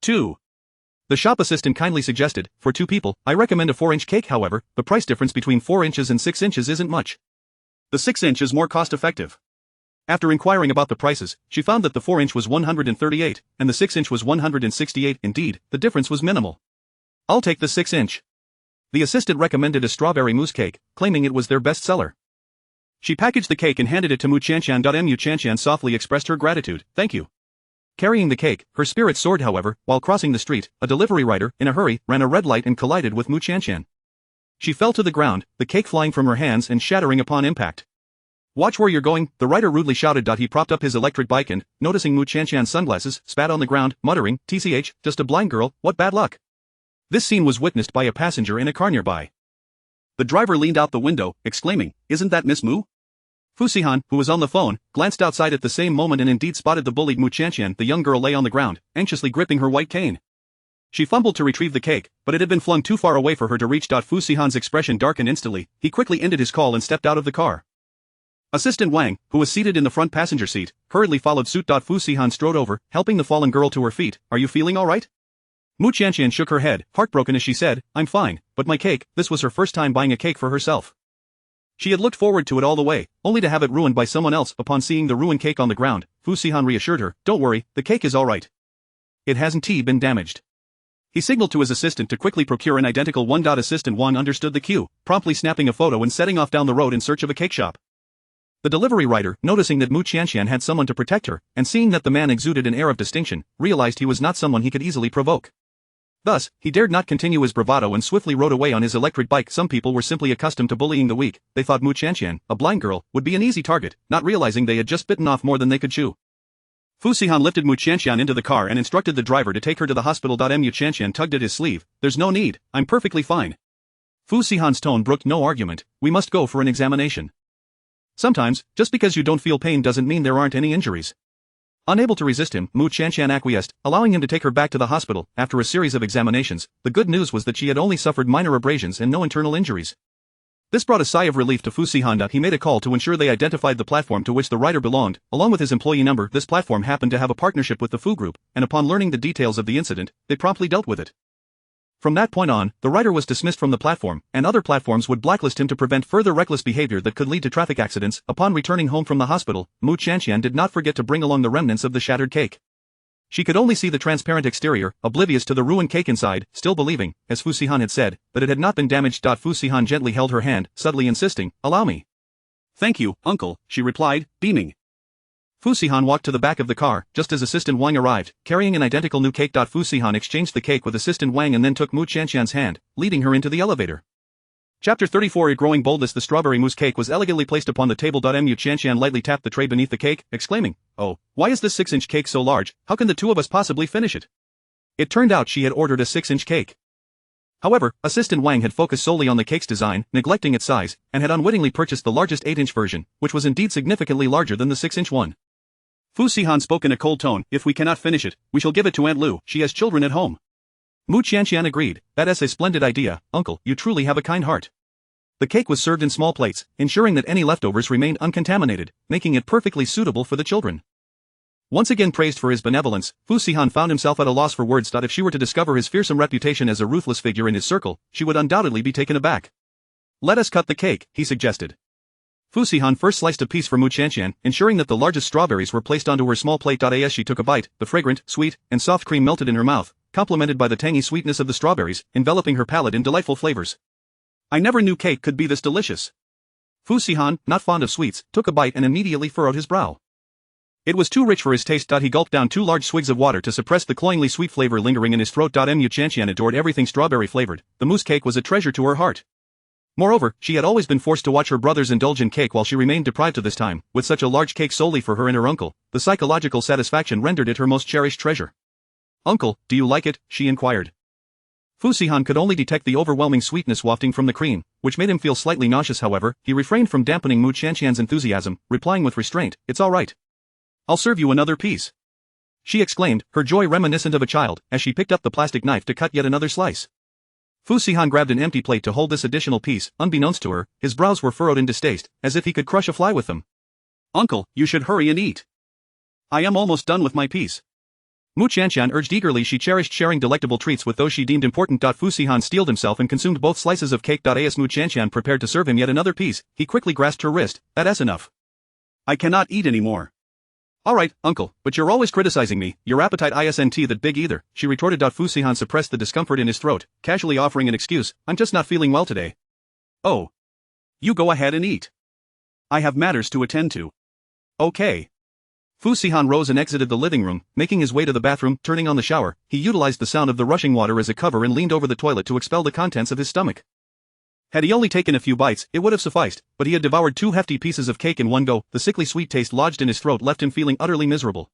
2. The shop assistant kindly suggested, for 2 people, I recommend a 4-inch cake. However, the price difference between 4 inches and 6 inches isn't much. The 6-inch is more cost-effective. After inquiring about the prices, she found that the 4-inch was $138, and the 6-inch was $168. Indeed, the difference was minimal. I'll take the 6-inch. The assistant recommended a strawberry mousse cake, claiming it was their best seller. She packaged the cake and handed it to Mu Chantian. Mu Chantian softly expressed her gratitude, thank you. Carrying the cake, her spirits soared. However, while crossing the street, a delivery rider, in a hurry, ran a red light and collided with Mu Chantian. She fell to the ground, the cake flying from her hands and shattering upon impact. Watch where you're going, the rider rudely shouted. He propped up his electric bike and, noticing Mu Chantian's sunglasses, spat on the ground, muttering, TCH, just a blind girl, what bad luck. This scene was witnessed by a passenger in a car nearby. The driver leaned out the window, exclaiming, isn't that Miss Mu? Fu Sihan, who was on the phone, glanced outside at the same moment and indeed spotted the bullied Mu Chantian. The young girl lay on the ground, anxiously gripping her white cane. She fumbled to retrieve the cake, but it had been flung too far away for her to reach. Fu Sihan's expression darkened instantly. He quickly ended his call and stepped out of the car. Assistant Wang, who was seated in the front passenger seat, hurriedly followed suit. Fu Sihan strode over, helping the fallen girl to her feet. Are you feeling alright? Mu Qianqian shook her head, heartbroken as she said, I'm fine, but my cake. This was her first time buying a cake for herself. She had looked forward to it all the way, only to have it ruined by someone else. Upon seeing the ruined cake on the ground, Fu Sihan reassured her, don't worry, the cake is alright. It hasn't been damaged. He signaled to his assistant to quickly procure an identical one. Assistant Wang understood the cue, promptly snapping a photo and setting off down the road in search of a cake shop. The delivery rider, noticing that Mu Qianqian had someone to protect her, and seeing that the man exuded an air of distinction, realized he was not someone he could easily provoke. Thus, he dared not continue his bravado and swiftly rode away on his electric bike. Some people were simply accustomed to bullying the weak. They thought Mu Qianqian, a blind girl, would be an easy target, not realizing they had just bitten off more than they could chew. Fu Sihan lifted Mu Qianqian into the car and instructed the driver to take her to the hospital. Mu Qianqian tugged at his sleeve. There's no need, I'm perfectly fine. Fu Sihan's tone brooked no argument. We must go for an examination. Sometimes, just because you don't feel pain doesn't mean there aren't any injuries. Unable to resist him, Mu Qianqian acquiesced, allowing him to take her back to the hospital. After a series of examinations, the good news was that she had only suffered minor abrasions and no internal injuries. This brought a sigh of relief to Fu Sihan. He made a call to ensure they identified the platform to which the rider belonged, along with his employee number. This platform happened to have a partnership with the Fu Group, and upon learning the details of the incident, they promptly dealt with it. From that point on, the rider was dismissed from the platform, and other platforms would blacklist him to prevent further reckless behavior that could lead to traffic accidents. Upon returning home from the hospital, Mu Qianqian did not forget to bring along the remnants of the shattered cake. She could only see the transparent exterior, oblivious to the ruined cake inside, still believing, as Fu Sihan had said, that it had not been damaged. Fu Sihan gently held her hand, subtly insisting, allow me. Thank you, uncle, she replied, beaming. Fu Sihan walked to the back of the car, just as Assistant Wang arrived, carrying an identical new cake. Fu Sihan exchanged the cake with Assistant Wang and then took Mu Qianqian's hand, leading her into the elevator. Chapter 34. A growing boldness. The strawberry mousse cake was elegantly placed upon the table. Mu Qianqian lightly tapped the tray beneath the cake, exclaiming, oh, why is this 6-inch cake so large? How can the two of us possibly finish it? It turned out she had ordered a 6-inch cake. However, Assistant Wang had focused solely on the cake's design, neglecting its size, and had unwittingly purchased the largest 8-inch version, which was indeed significantly larger than the 6-inch one. Fu Sihan spoke in a cold tone, if we cannot finish it, we shall give it to Aunt Lu, she has children at home. Mu Qianqian agreed, that is a splendid idea, uncle, you truly have a kind heart. The cake was served in small plates, ensuring that any leftovers remained uncontaminated, making it perfectly suitable for the children. Once again praised for his benevolence, Fu Sihan found himself at a loss for words. If she were to discover his fearsome reputation as a ruthless figure in his circle, she would undoubtedly be taken aback. Let us cut the cake, he suggested. Fu Sihan first sliced a piece for Mu Qianqian, ensuring that the largest strawberries were placed onto her small plate. As she took a bite, the fragrant, sweet, and soft cream melted in her mouth, complemented by the tangy sweetness of the strawberries, enveloping her palate in delightful flavors. I never knew cake could be this delicious. Fu Sihan, not fond of sweets, took a bite and immediately furrowed his brow. It was too rich for his taste. He gulped down 2 large swigs of water to suppress the cloyingly sweet flavor lingering in his throat. Mu Qianqian adored everything strawberry flavored. The mousse cake was a treasure to her heart. Moreover, she had always been forced to watch her brothers indulge in cake while she remained deprived to this time, with such a large cake solely for her and her uncle. The psychological satisfaction rendered it her most cherished treasure. Uncle, do you like it? She inquired. Fu Sihan could only detect the overwhelming sweetness wafting from the cream, which made him feel slightly nauseous. However, he refrained from dampening Mu Qianqian's enthusiasm, replying with restraint, it's all right. I'll serve you another piece. She exclaimed, her joy reminiscent of a child, as she picked up the plastic knife to cut yet another slice. Fu Sihan grabbed an empty plate to hold this additional piece. Unbeknownst to her, his brows were furrowed in distaste, as if he could crush a fly with them. Uncle, you should hurry and eat. I am almost done with my piece. Mu Qianqian urged eagerly. She cherished sharing delectable treats with those she deemed important. Fu Sihan steeled himself and consumed both slices of cake. As Mu Qianqian prepared to serve him yet another piece, he quickly grasped her wrist. That's enough. I cannot eat anymore. Alright, uncle, but you're always criticizing me, your appetite isn't that big either, she retorted. Fu Sihan suppressed the discomfort in his throat, casually offering an excuse, I'm just not feeling well today. Oh. You go ahead and eat. I have matters to attend to. Okay. Fu Sihan rose and exited the living room, making his way to the bathroom. Turning on the shower, he utilized the sound of the rushing water as a cover and leaned over the toilet to expel the contents of his stomach. Had he only taken a few bites, it would have sufficed, but he had devoured 2 hefty pieces of cake in one go. The sickly sweet taste lodged in his throat left him feeling utterly miserable.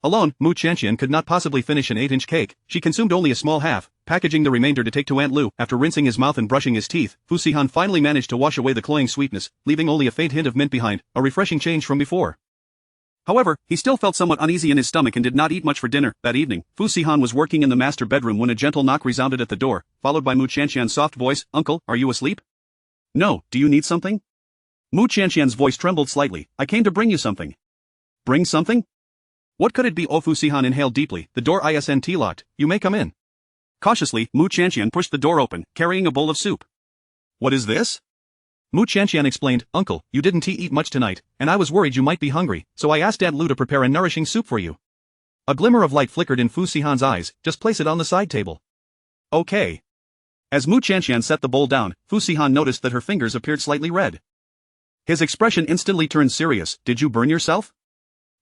Alone, Mu Qianqian could not possibly finish an 8-inch cake. She consumed only a small half, packaging the remainder to take to Aunt Lu. After rinsing his mouth and brushing his teeth, Fu Sihan finally managed to wash away the cloying sweetness, leaving only a faint hint of mint behind, a refreshing change from before. However, he still felt somewhat uneasy in his stomach and did not eat much for dinner. That evening, Fu Sihan was working in the master bedroom when a gentle knock resounded at the door, followed by Mu Qianqian's soft voice, "Uncle, are you asleep?" "No, do you need something?" Mu Qianqian's voice trembled slightly. "I came to bring you something." "Bring something? What could it be?" Fu Sihan inhaled deeply. "The door isn't locked. You may come in." Cautiously, Mu Qianqian pushed the door open, carrying a bowl of soup. "What is this?" Mu Qianqian explained, "Uncle, you didn't eat much tonight, and I was worried you might be hungry, so I asked Aunt Lu to prepare a nourishing soup for you." A glimmer of light flickered in Fu Sihan's eyes. "Just place it on the side table." "Okay." As Mu Qianqian set the bowl down, Fu Sihan noticed that her fingers appeared slightly red. His expression instantly turned serious. "Did you burn yourself?"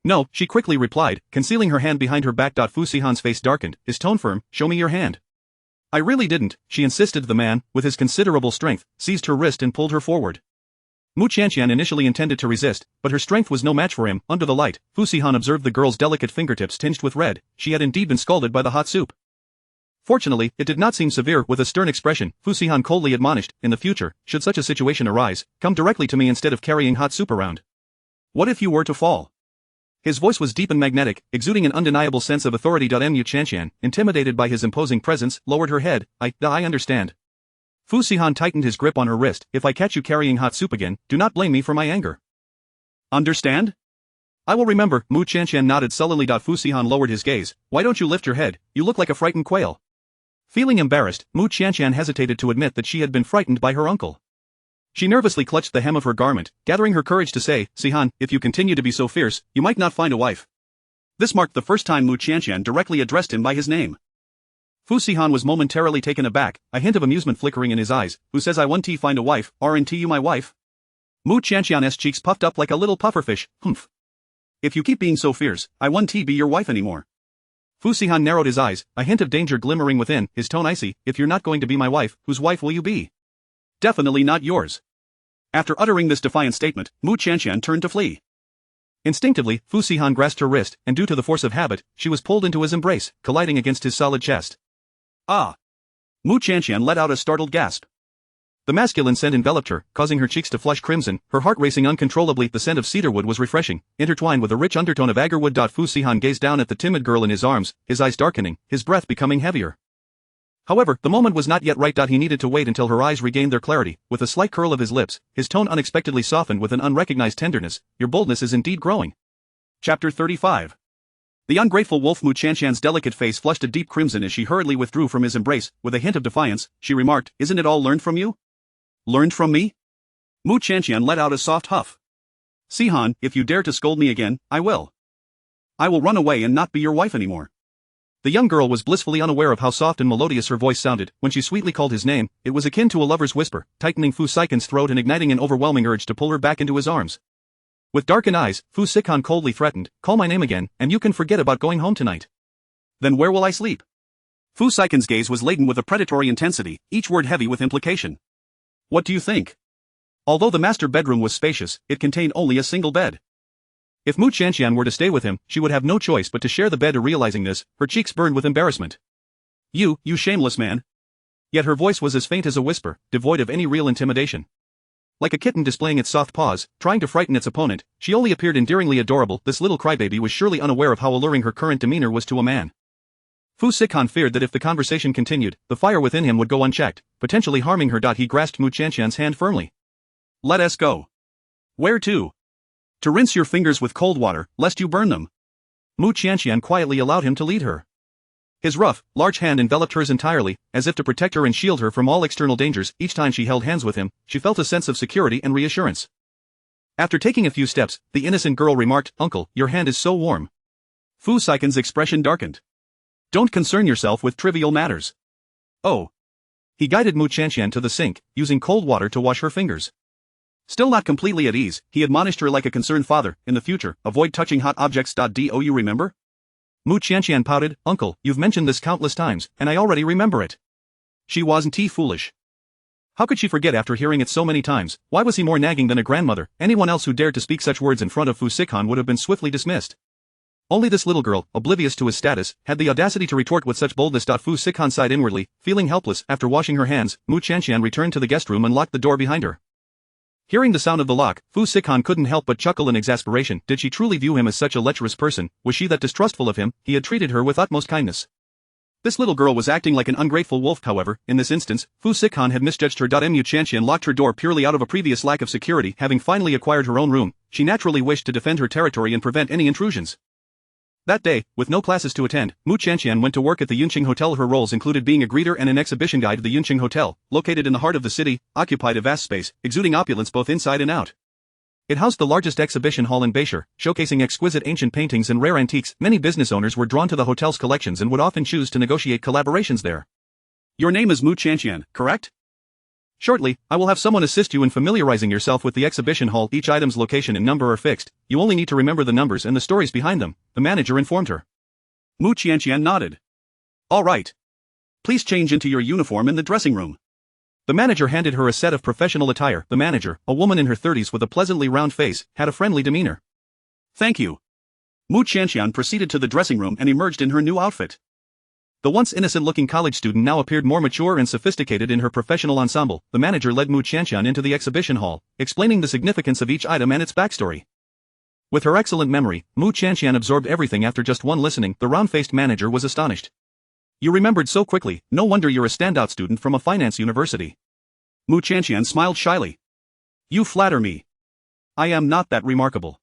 "No," she quickly replied, concealing her hand behind her back. Fu Sihan's face darkened, his tone firm. "Show me your hand." "I really didn't," she insisted. The man, with his considerable strength, seized her wrist and pulled her forward. Mu Qianqian initially intended to resist, but her strength was no match for him. Under the light, Fu Sihan observed the girl's delicate fingertips tinged with red. She had indeed been scalded by the hot soup. Fortunately, it did not seem severe. With a stern expression, Fu Sihan coldly admonished, "In the future, should such a situation arise, come directly to me instead of carrying hot soup around. What if you were to fall?" His voice was deep and magnetic, exuding an undeniable sense of authority. Mu Qianqian, intimidated by his imposing presence, lowered her head. I understand." Fu Sihan tightened his grip on her wrist. "If I catch you carrying hot soup again, do not blame me for my anger." "Understand?" "I will remember." Mu Qianqian nodded sullenly. Fu Sihan lowered his gaze. "Why don't you lift your head? You look like a frightened quail." Feeling embarrassed, Mu Qianqian hesitated to admit that she had been frightened by her uncle. She nervously clutched the hem of her garment, gathering her courage to say, "Sihan, if you continue to be so fierce, you might not find a wife." This marked the first time Mu Qianqian directly addressed him by his name. Fu Sihan was momentarily taken aback, a hint of amusement flickering in his eyes. "Who says I want to find a wife? Aren't you my wife?" Mu Qianqian's cheeks puffed up like a little pufferfish. "Humph. If you keep being so fierce, I won't be your wife anymore." Fu Sihan narrowed his eyes, a hint of danger glimmering within, his tone icy. "If you're not going to be my wife, whose wife will you be?" "Definitely not yours." After uttering this defiant statement, Mu Qianqian turned to flee. Instinctively, Fu Sihan grasped her wrist, and due to the force of habit, she was pulled into his embrace, colliding against his solid chest. "Ah!" Mu Qianqian let out a startled gasp. The masculine scent enveloped her, causing her cheeks to flush crimson, her heart racing uncontrollably. The scent of cedarwood was refreshing, intertwined with a rich undertone of agarwood. Fu Sihan gazed down at the timid girl in his arms, his eyes darkening, his breath becoming heavier. However, the moment was not yet right. He needed to wait until her eyes regained their clarity. With a slight curl of his lips, his tone unexpectedly softened with an unrecognized tenderness. "Your boldness is indeed growing." Chapter 35. The ungrateful wolf. Mu Qianqian's delicate face flushed a deep crimson as she hurriedly withdrew from his embrace. With a hint of defiance, she remarked, "Isn't it all learned from you?" "Learned from me?" Mu Qianqian let out a soft huff. "Sihan, if you dare to scold me again, I will. I will run away and not be your wife anymore." The young girl was blissfully unaware of how soft and melodious her voice sounded. When she sweetly called his name, it was akin to a lover's whisper, tightening Fu Sikan's throat and igniting an overwhelming urge to pull her back into his arms. With darkened eyes, Fu Sikan coldly threatened, "Call my name again, and you can forget about going home tonight." "Then where will I sleep?" Fu Sikan's gaze was laden with a predatory intensity, each word heavy with implication. "What do you think?" Although the master bedroom was spacious, it contained only a single bed. If Mu Qianqian were to stay with him, she would have no choice but to share the bed. Realizing this, her cheeks burned with embarrassment. You shameless man." Yet her voice was as faint as a whisper, devoid of any real intimidation. Like a kitten displaying its soft paws, trying to frighten its opponent, she only appeared endearingly adorable. This little crybaby was surely unaware of how alluring her current demeanor was to a man. Fu Sikan feared that if the conversation continued, the fire within him would go unchecked, potentially harming her. He grasped Mu Qianqian's hand firmly. "Let us go." "Where to?" "To rinse your fingers with cold water, lest you burn them." Mu Qianqian quietly allowed him to lead her. His rough, large hand enveloped hers entirely, as if to protect her and shield her from all external dangers. Each time she held hands with him, she felt a sense of security and reassurance. After taking a few steps, the innocent girl remarked, "Uncle, your hand is so warm." Fu Sikan's expression darkened. "Don't concern yourself with trivial matters." "Oh." He guided Mu Qianqian to the sink, using cold water to wash her fingers. Still not completely at ease, he admonished her like a concerned father, "In the future, avoid touching hot objects. Do you remember?" Mu Qianqian pouted, "Uncle, you've mentioned this countless times, and I already remember it." She wasn't foolish. How could she forget after hearing it so many times? Why was he more nagging than a grandmother? Anyone else who dared to speak such words in front of Fu Sikan would have been swiftly dismissed. Only this little girl, oblivious to his status, had the audacity to retort with such boldness. Fu Sikan sighed inwardly, feeling helpless. After washing her hands, Mu Qianqian returned to the guest room and locked the door behind her. Hearing the sound of the lock, Fu Sikan couldn't help but chuckle in exasperation. Did she truly view him as such a lecherous person? Was she that distrustful of him? He had treated her with utmost kindness. This little girl was acting like an ungrateful wolf. However, in this instance, Fu Sikan had misjudged her. Mu Chanxian locked her door purely out of a previous lack of security. Having finally acquired her own room, she naturally wished to defend her territory and prevent any intrusions. That day, with no classes to attend, Mu Chanxian went to work at the Yunqing Hotel. Her roles included being a greeter and an exhibition guide. The Yunqing Hotel, located in the heart of the city, occupied a vast space, exuding opulence both inside and out. It housed the largest exhibition hall in Beishar, showcasing exquisite ancient paintings and rare antiques. Many business owners were drawn to the hotel's collections and would often choose to negotiate collaborations there. Your name is Mu Chanxian, correct? Shortly, I will have someone assist you in familiarizing yourself with the exhibition hall. Each item's location and number are fixed. You only need to remember the numbers and the stories behind them, the manager informed her. Mu Chanxian nodded. All right. Please change into your uniform in the dressing room. The manager handed her a set of professional attire. The manager, a woman in her 30s with a pleasantly round face, had a friendly demeanor. Thank you. Mu Chanxian proceeded to the dressing room and emerged in her new outfit. The once innocent-looking college student now appeared more mature and sophisticated in her professional ensemble. The manager led Mu Chanxian into the exhibition hall, explaining the significance of each item and its backstory. With her excellent memory, Mu Chanxian absorbed everything. After just one listening, the round-faced manager was astonished. You remembered so quickly, no wonder you're a standout student from a finance university. Mu Chanxian smiled shyly. You flatter me. I am not that remarkable.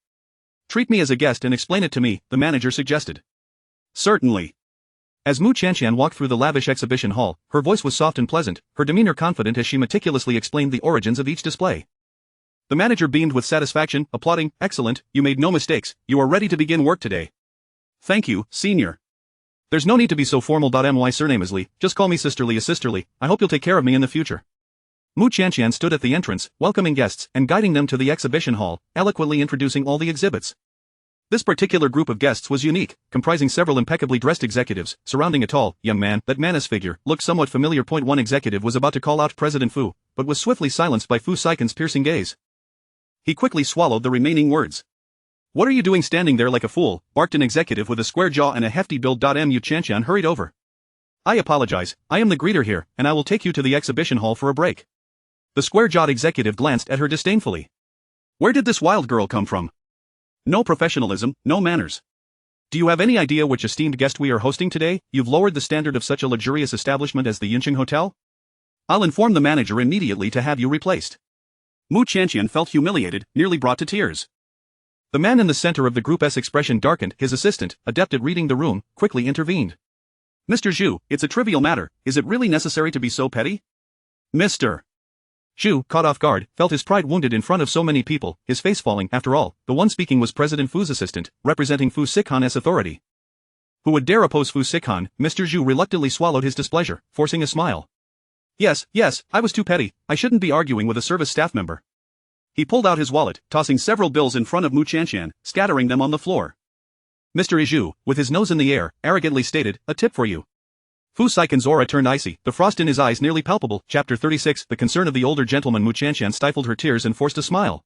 Treat me as a guest and explain it to me, the manager suggested. Certainly. As Mu Chanxian walked through the lavish exhibition hall, her voice was soft and pleasant, her demeanor confident as she meticulously explained the origins of each display. The manager beamed with satisfaction, applauding, Excellent, you made no mistakes, you are ready to begin work today. Thank you, senior. There's no need to be so formal. My surname is Li, just call me Sister Li. I hope you'll take care of me in the future. Mu Chanxian stood at the entrance, welcoming guests and guiding them to the exhibition hall, eloquently introducing all the exhibits. This particular group of guests was unique, comprising several impeccably dressed executives, surrounding a tall, young man. That man's figure looked somewhat familiar. One executive was about to call out President Fu, but was swiftly silenced by Fu Sikan's piercing gaze. He quickly swallowed the remaining words. What are you doing standing there like a fool? Barked an executive with a square jaw and a hefty build. Mu Chanxian hurried over. I apologize, I am the greeter here, and I will take you to the exhibition hall for a break. The square-jawed executive glanced at her disdainfully. Where did this wild girl come from? No professionalism, no manners. Do you have any idea which esteemed guest we are hosting today? You've lowered the standard of such a luxurious establishment as the Yunqing Hotel? I'll inform the manager immediately to have you replaced. Mu Chanxian felt humiliated, nearly brought to tears. The man in the center of the group's expression darkened. His assistant, adept at reading the room, quickly intervened. Mr. Zhu, it's a trivial matter, is it really necessary to be so petty? Mr. Zhu, caught off guard, felt his pride wounded in front of so many people, his face falling. After all, the one speaking was President Fu's assistant, representing Fu Sikan as authority. Who would dare oppose Fu Sikan? Mr. Zhu reluctantly swallowed his displeasure, forcing a smile. Yes, I was too petty, I shouldn't be arguing with a service staff member. He pulled out his wallet, tossing several bills in front of Mu Chanxian, scattering them on the floor. Mr. Zhu, with his nose in the air, arrogantly stated, a tip for you. Fu Sikan's aura turned icy, the frost in his eyes nearly palpable. Chapter 36. The concern of the older gentleman. Mu Chanxian stifled her tears and forced a smile.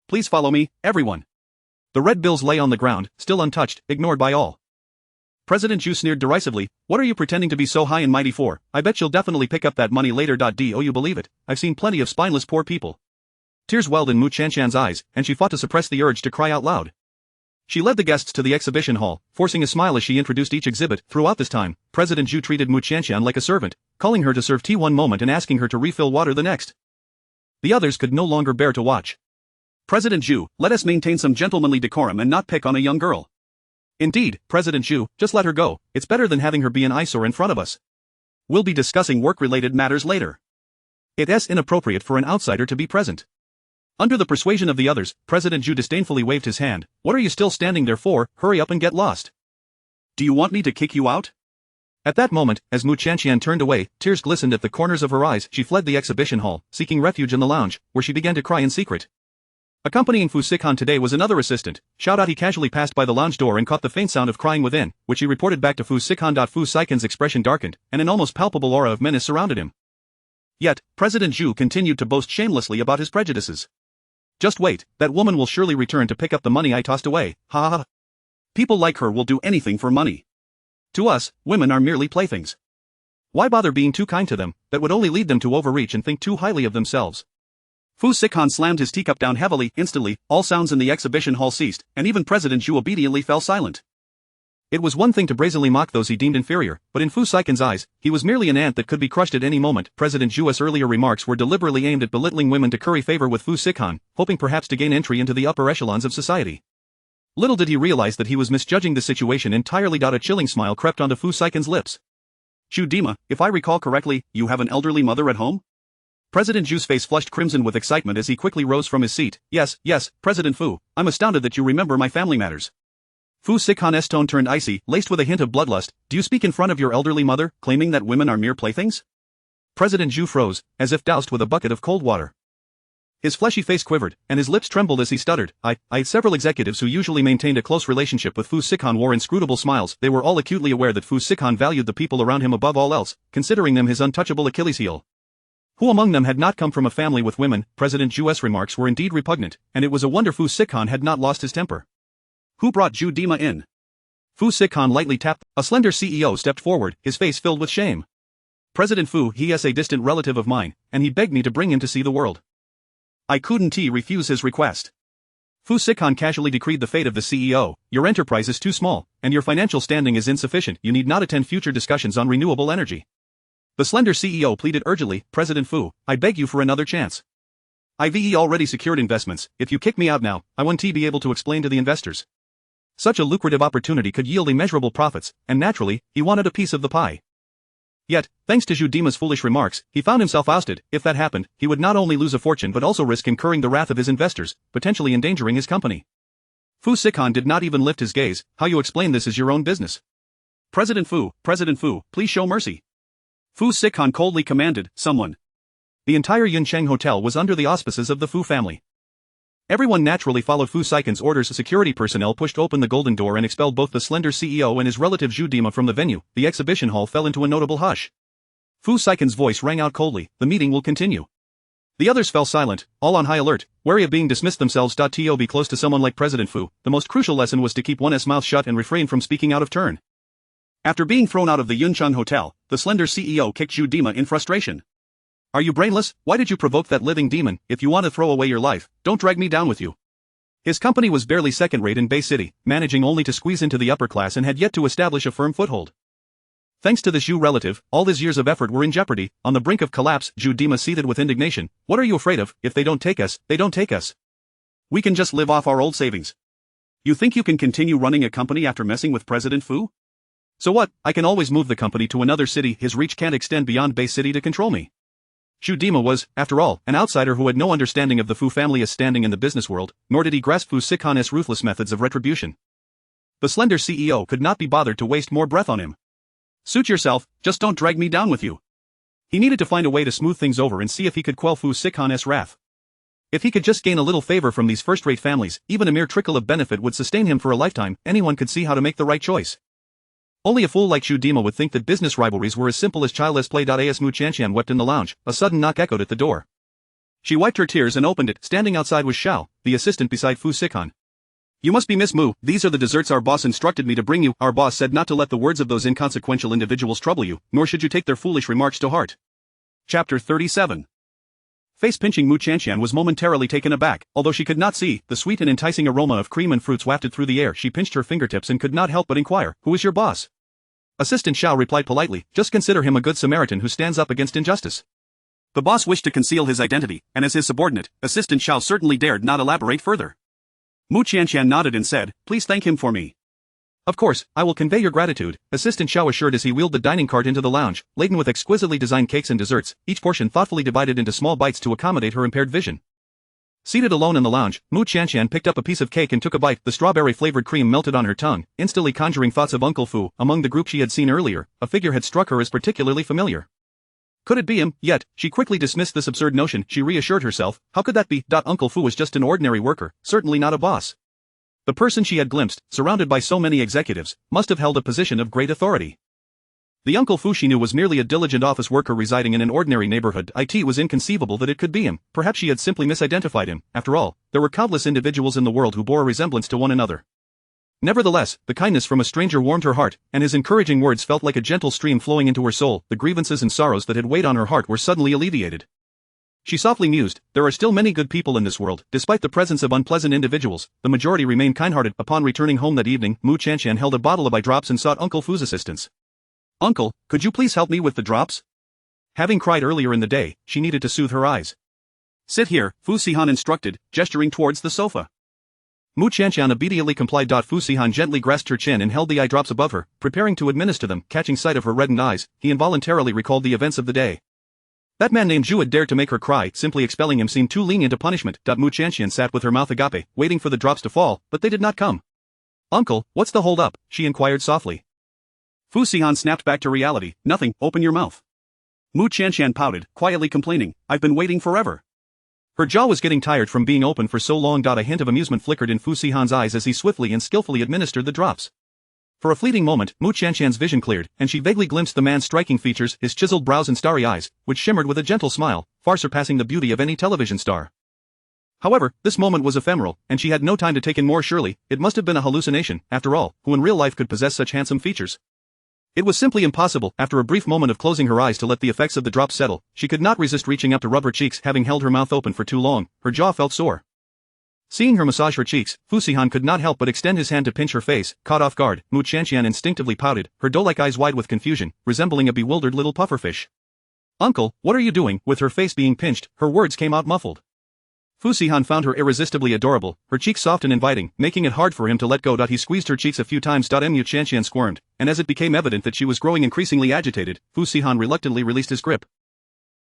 Please follow me, everyone. The red bills lay on the ground, still untouched, ignored by all. President Zhu sneered derisively, what are you pretending to be so high and mighty for? I bet you'll definitely pick up that money later. Do you believe it? I've seen plenty of spineless poor people. Tears welled in Mu Chanxian's eyes, and she fought to suppress the urge to cry out loud. She led the guests to the exhibition hall, forcing a smile as she introduced each exhibit. Throughout this time, President Zhu treated Mu Chanxian like a servant, calling her to serve tea one moment and asking her to refill water the next. The others could no longer bear to watch. President Zhu, let us maintain some gentlemanly decorum and not pick on a young girl. Indeed, President Zhu, just let her go, it's better than having her be an eyesore in front of us. We'll be discussing work-related matters later. It's inappropriate for an outsider to be present. Under the persuasion of the others, President Zhu disdainfully waved his hand. What are you still standing there for? Hurry up and get lost. Do you want me to kick you out? At that moment, as Mu Chanxian turned away, tears glistened at the corners of her eyes. She fled the exhibition hall, seeking refuge in the lounge, where she began to cry in secret. Accompanying Fu Sikan today was another assistant. Shout out. He casually passed by the lounge door and caught the faint sound of crying within, which he reported back to Fu Sikan. Fu Sikan's expression darkened, and an almost palpable aura of menace surrounded him. Yet, President Zhu continued to boast shamelessly about his prejudices. Just wait, that woman will surely return to pick up the money I tossed away, ha ha ha. People like her will do anything for money. To us, women are merely playthings. Why bother being too kind to them? That would only lead them to overreach and think too highly of themselves. Fu Sikhan slammed his teacup down heavily. Instantly, all sounds in the exhibition hall ceased, and even President Zhu obediently fell silent. It was one thing to brazenly mock those he deemed inferior, but in Fu Sikhan's eyes, he was merely an ant that could be crushed at any moment. President Zhu's earlier remarks were deliberately aimed at belittling women to curry favor with Fu Sikhan, hoping perhaps to gain entry into the upper echelons of society. Little did he realize that he was misjudging the situation entirely. A chilling smile crept onto Fu Sikhan's lips. Zhu Dima, if I recall correctly, you have an elderly mother at home? President Zhu's face flushed crimson with excitement as he quickly rose from his seat. Yes, President Fu, I'm astounded that you remember my family matters. Fu Sikhan's tone turned icy, laced with a hint of bloodlust. Do you speak in front of your elderly mother, claiming that women are mere playthings? President Zhu froze, as if doused with a bucket of cold water. His fleshy face quivered, and his lips trembled as he stuttered. Several executives who usually maintained a close relationship with Fu Sikhan wore inscrutable smiles. They were all acutely aware that Fu Sikhan valued the people around him above all else, considering them his untouchable Achilles heel. Who among them had not come from a family with women? President Zhu's remarks were indeed repugnant, and it was a wonder Fu Sikhan had not lost his temper. Who brought Zhu Dima in? Fu Sikhan lightly tapped. A slender CEO stepped forward, his face filled with shame. President Fu, he is a distant relative of mine, and he begged me to bring him to see the world. I couldn't refuse his request. Fu Sikhan casually decreed the fate of the CEO. Your enterprise is too small, and your financial standing is insufficient. You need not attend future discussions on renewable energy. The slender CEO pleaded urgently. President Fu, I beg you for another chance. I've already secured investments. If you kick me out now, I won't be able to explain to the investors. Such a lucrative opportunity could yield immeasurable profits, and naturally, he wanted a piece of the pie. Yet, thanks to Zhu Dima's foolish remarks, he found himself ousted. If that happened, he would not only lose a fortune but also risk incurring the wrath of his investors, potentially endangering his company. Fu Sikhan did not even lift his gaze. How you explain this is your own business. President Fu, please show mercy. Fu Sikhan coldly commanded, someone. The entire Yuncheng Hotel was under the auspices of the Fu family. Everyone naturally followed Fu Sikhan's orders. Security personnel pushed open the golden door and expelled both the slender CEO and his relative Zhu Dima from the venue. The exhibition hall fell into a notable hush. Fu Sikhan's voice rang out coldly, the meeting will continue. The others fell silent, all on high alert, wary of being dismissed themselves. To be close to someone like President Fu, the most crucial lesson was to keep one's mouth shut and refrain from speaking out of turn. After being thrown out of the Yuncheng Hotel, the slender CEO kicked Zhu Dima in frustration. Are you brainless? Why did you provoke that living demon? If you want to throw away your life, don't drag me down with you. His company was barely second-rate in Bay City, managing only to squeeze into the upper class and had yet to establish a firm foothold. Thanks to the Zhu relative, all his years of effort were in jeopardy. On the brink of collapse, Zhu Dima seethed with indignation. What are you afraid of? If they don't take us, they don't take us. We can just live off our old savings. You think you can continue running a company after messing with President Fu? So what? I can always move the company to another city. His reach can't extend beyond Bay City to control me. Zhu Dima was, after all, an outsider who had no understanding of the Fu family's standing in the business world, nor did he grasp Fu Sikhan's ruthless methods of retribution. The slender CEO could not be bothered to waste more breath on him. Suit yourself, just don't drag me down with you. He needed to find a way to smooth things over and see if he could quell Fu Sikhan's wrath. If he could just gain a little favor from these first-rate families, even a mere trickle of benefit would sustain him for a lifetime. Anyone could see how to make the right choice. Only a fool like Zhu Dima would think that business rivalries were as simple as childless play. As Mu Qianqian wept in the lounge, a sudden knock echoed at the door. She wiped her tears and opened it. Standing outside was Xiao, the assistant beside Fu Sikhan. You must be Miss Mu. These are the desserts our boss instructed me to bring you. Our boss said not to let the words of those inconsequential individuals trouble you, nor should you take their foolish remarks to heart. Chapter 37. Face-pinching Mu Qianqian was momentarily taken aback. Although she could not see, the sweet and enticing aroma of cream and fruits wafted through the air. She pinched her fingertips and could not help but inquire, who is your boss? Assistant Xiao replied politely, just consider him a good Samaritan who stands up against injustice. The boss wished to conceal his identity, and as his subordinate, Assistant Xiao certainly dared not elaborate further. Mu Qianqian nodded and said, please thank him for me. Of course, I will convey your gratitude, Assistant Xiao assured as he wheeled the dining cart into the lounge, laden with exquisitely designed cakes and desserts, each portion thoughtfully divided into small bites to accommodate her impaired vision. Seated alone in the lounge, Mu Qianqian picked up a piece of cake and took a bite. The strawberry-flavored cream melted on her tongue, instantly conjuring thoughts of Uncle Fu. Among the group she had seen earlier, a figure had struck her as particularly familiar. Could it be him? Yet, she quickly dismissed this absurd notion. She reassured herself, how could that be? Uncle Fu was just an ordinary worker, certainly not a boss. The person she had glimpsed, surrounded by so many executives, must have held a position of great authority. The Uncle Fu she knew was merely a diligent office worker residing in an ordinary neighborhood. It was inconceivable that it could be him. Perhaps she had simply misidentified him. After all, there were countless individuals in the world who bore a resemblance to one another. Nevertheless, the kindness from a stranger warmed her heart, and his encouraging words felt like a gentle stream flowing into her soul. The grievances and sorrows that had weighed on her heart were suddenly alleviated. She softly mused, there are still many good people in this world, despite the presence of unpleasant individuals, the majority remain kind-hearted. Upon returning home that evening, Mu Qianqian held a bottle of eye drops and sought Uncle Fu's assistance. Uncle, could you please help me with the drops? Having cried earlier in the day, she needed to soothe her eyes. Sit here, Fu Sihan instructed, gesturing towards the sofa. Mu Qianqian obediently complied. Fu Sihan gently grasped her chin and held the eye drops above her, preparing to administer them. Catching sight of her reddened eyes, he involuntarily recalled the events of the day. That man named Zhu had dared to make her cry, simply expelling him seemed too lenient a punishment. Mu Qianqian sat with her mouth agape, waiting for the drops to fall, but they did not come. Uncle, what's the hold up? She inquired softly. Fu Sihan snapped back to reality, nothing, open your mouth. Mu Qianqian pouted, quietly complaining, I've been waiting forever. Her jaw was getting tired from being open for so long. A hint of amusement flickered in Fu Sihan's eyes as he swiftly and skillfully administered the drops. For a fleeting moment, Mu Qianqian's vision cleared, and she vaguely glimpsed the man's striking features, his chiseled brows and starry eyes, which shimmered with a gentle smile, far surpassing the beauty of any television star. However, this moment was ephemeral, and she had no time to take in more. Surely, it must have been a hallucination, after all, who in real life could possess such handsome features? It was simply impossible. After a brief moment of closing her eyes to let the effects of the drops settle, she could not resist reaching up to rub her cheeks. Having held her mouth open for too long, her jaw felt sore. Seeing her massage her cheeks, Fu Sihan could not help but extend his hand to pinch her face. Caught off guard, Mu Qianqian instinctively pouted, her doe-like eyes wide with confusion, resembling a bewildered little pufferfish. Uncle, what are you doing? With her face being pinched, her words came out muffled. Fu Sihan found her irresistibly adorable, her cheeks soft and inviting, making it hard for him to let go. He squeezed her cheeks a few times. Mu Qianqian squirmed, and as it became evident that she was growing increasingly agitated, Fu Sihan reluctantly released his grip.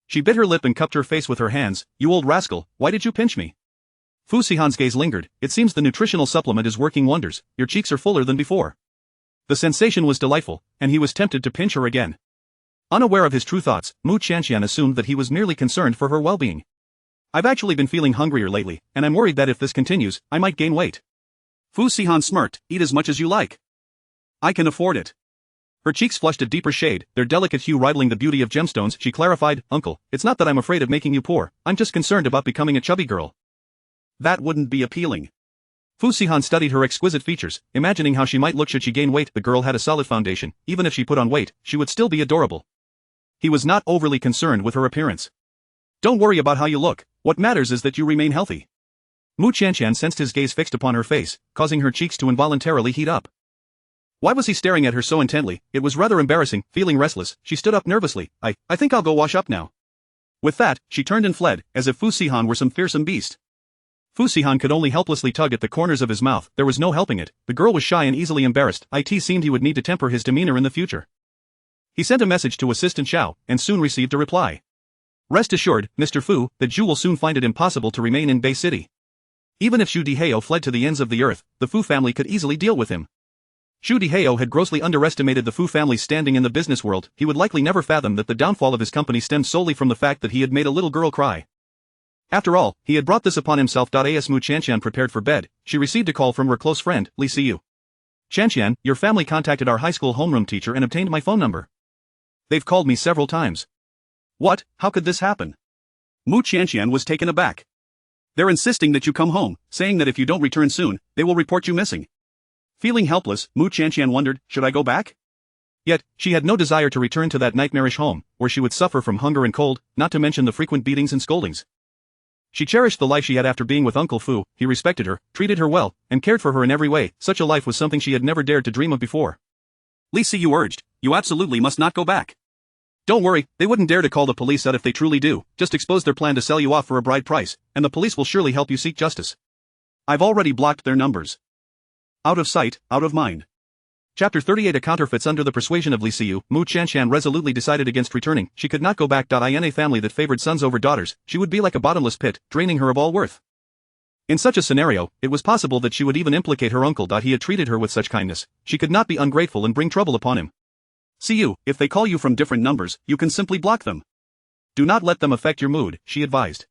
She bit her lip and cupped her face with her hands. You old rascal, why did you pinch me? Fu Sihan's gaze lingered. It seems the nutritional supplement is working wonders, your cheeks are fuller than before. The sensation was delightful, and he was tempted to pinch her again. Unaware of his true thoughts, Mu Qianqian assumed that he was merely concerned for her well-being. I've actually been feeling hungrier lately, and I'm worried that if this continues, I might gain weight. Fu Sihan smirked, eat as much as you like. I can afford it. Her cheeks flushed a deeper shade, their delicate hue rivaling the beauty of gemstones. She clarified, Uncle, it's not that I'm afraid of making you poor, I'm just concerned about becoming a chubby girl. That wouldn't be appealing. Fu Sihan studied her exquisite features, imagining how she might look should she gain weight. The girl had a solid foundation, even if she put on weight, she would still be adorable. He was not overly concerned with her appearance. Don't worry about how you look, what matters is that you remain healthy. Mu Qianqian sensed his gaze fixed upon her face, causing her cheeks to involuntarily heat up. Why was he staring at her so intently? It was rather embarrassing. Feeling restless, she stood up nervously. I think I'll go wash up now. With that, she turned and fled, as if Fu Sihan were some fearsome beast. Fu Sihan could only helplessly tug at the corners of his mouth. There was no helping it. The girl was shy and easily embarrassed. It seemed he would need to temper his demeanor in the future. He sent a message to Assistant Xiao, and soon received a reply. Rest assured, Mr. Fu, that Zhu will soon find it impossible to remain in Bay City. Even if Xu Dihao fled to the ends of the earth, the Fu family could easily deal with him. Xu Dihao had grossly underestimated the Fu family's standing in the business world. He would likely never fathom that the downfall of his company stemmed solely from the fact that he had made a little girl cry. After all, he had brought this upon himself. As Mu Qianqian prepared for bed, she received a call from her close friend, Li Siyu. Qianqian, your family contacted our high school homeroom teacher and obtained my phone number. They've called me several times. What? How could this happen? Mu Qianqian was taken aback. They're insisting that you come home, saying that if you don't return soon, they will report you missing. Feeling helpless, Mu Qianqian wondered, should I go back? Yet, she had no desire to return to that nightmarish home, where she would suffer from hunger and cold, not to mention the frequent beatings and scoldings. She cherished the life she had after being with Uncle Fu. He respected her, treated her well, and cared for her in every way. Such a life was something she had never dared to dream of before. Li Siyu urged, you absolutely must not go back. Don't worry, they wouldn't dare to call the police out if they truly do. Just expose their plan to sell you off for a bride price, and the police will surely help you seek justice. I've already blocked their numbers. Out of sight, out of mind. Chapter 38. A counterfeits. Under the persuasion of Li Siyu, Mu Qianqian resolutely decided against returning. She could not go back. In a family that favored sons over daughters, she would be like a bottomless pit, draining her of all worth. In such a scenario, it was possible that she would even implicate her uncle. He had treated her with such kindness. She could not be ungrateful and bring trouble upon him. Siyu, if they call you from different numbers, you can simply block them. Do not let them affect your mood, she advised.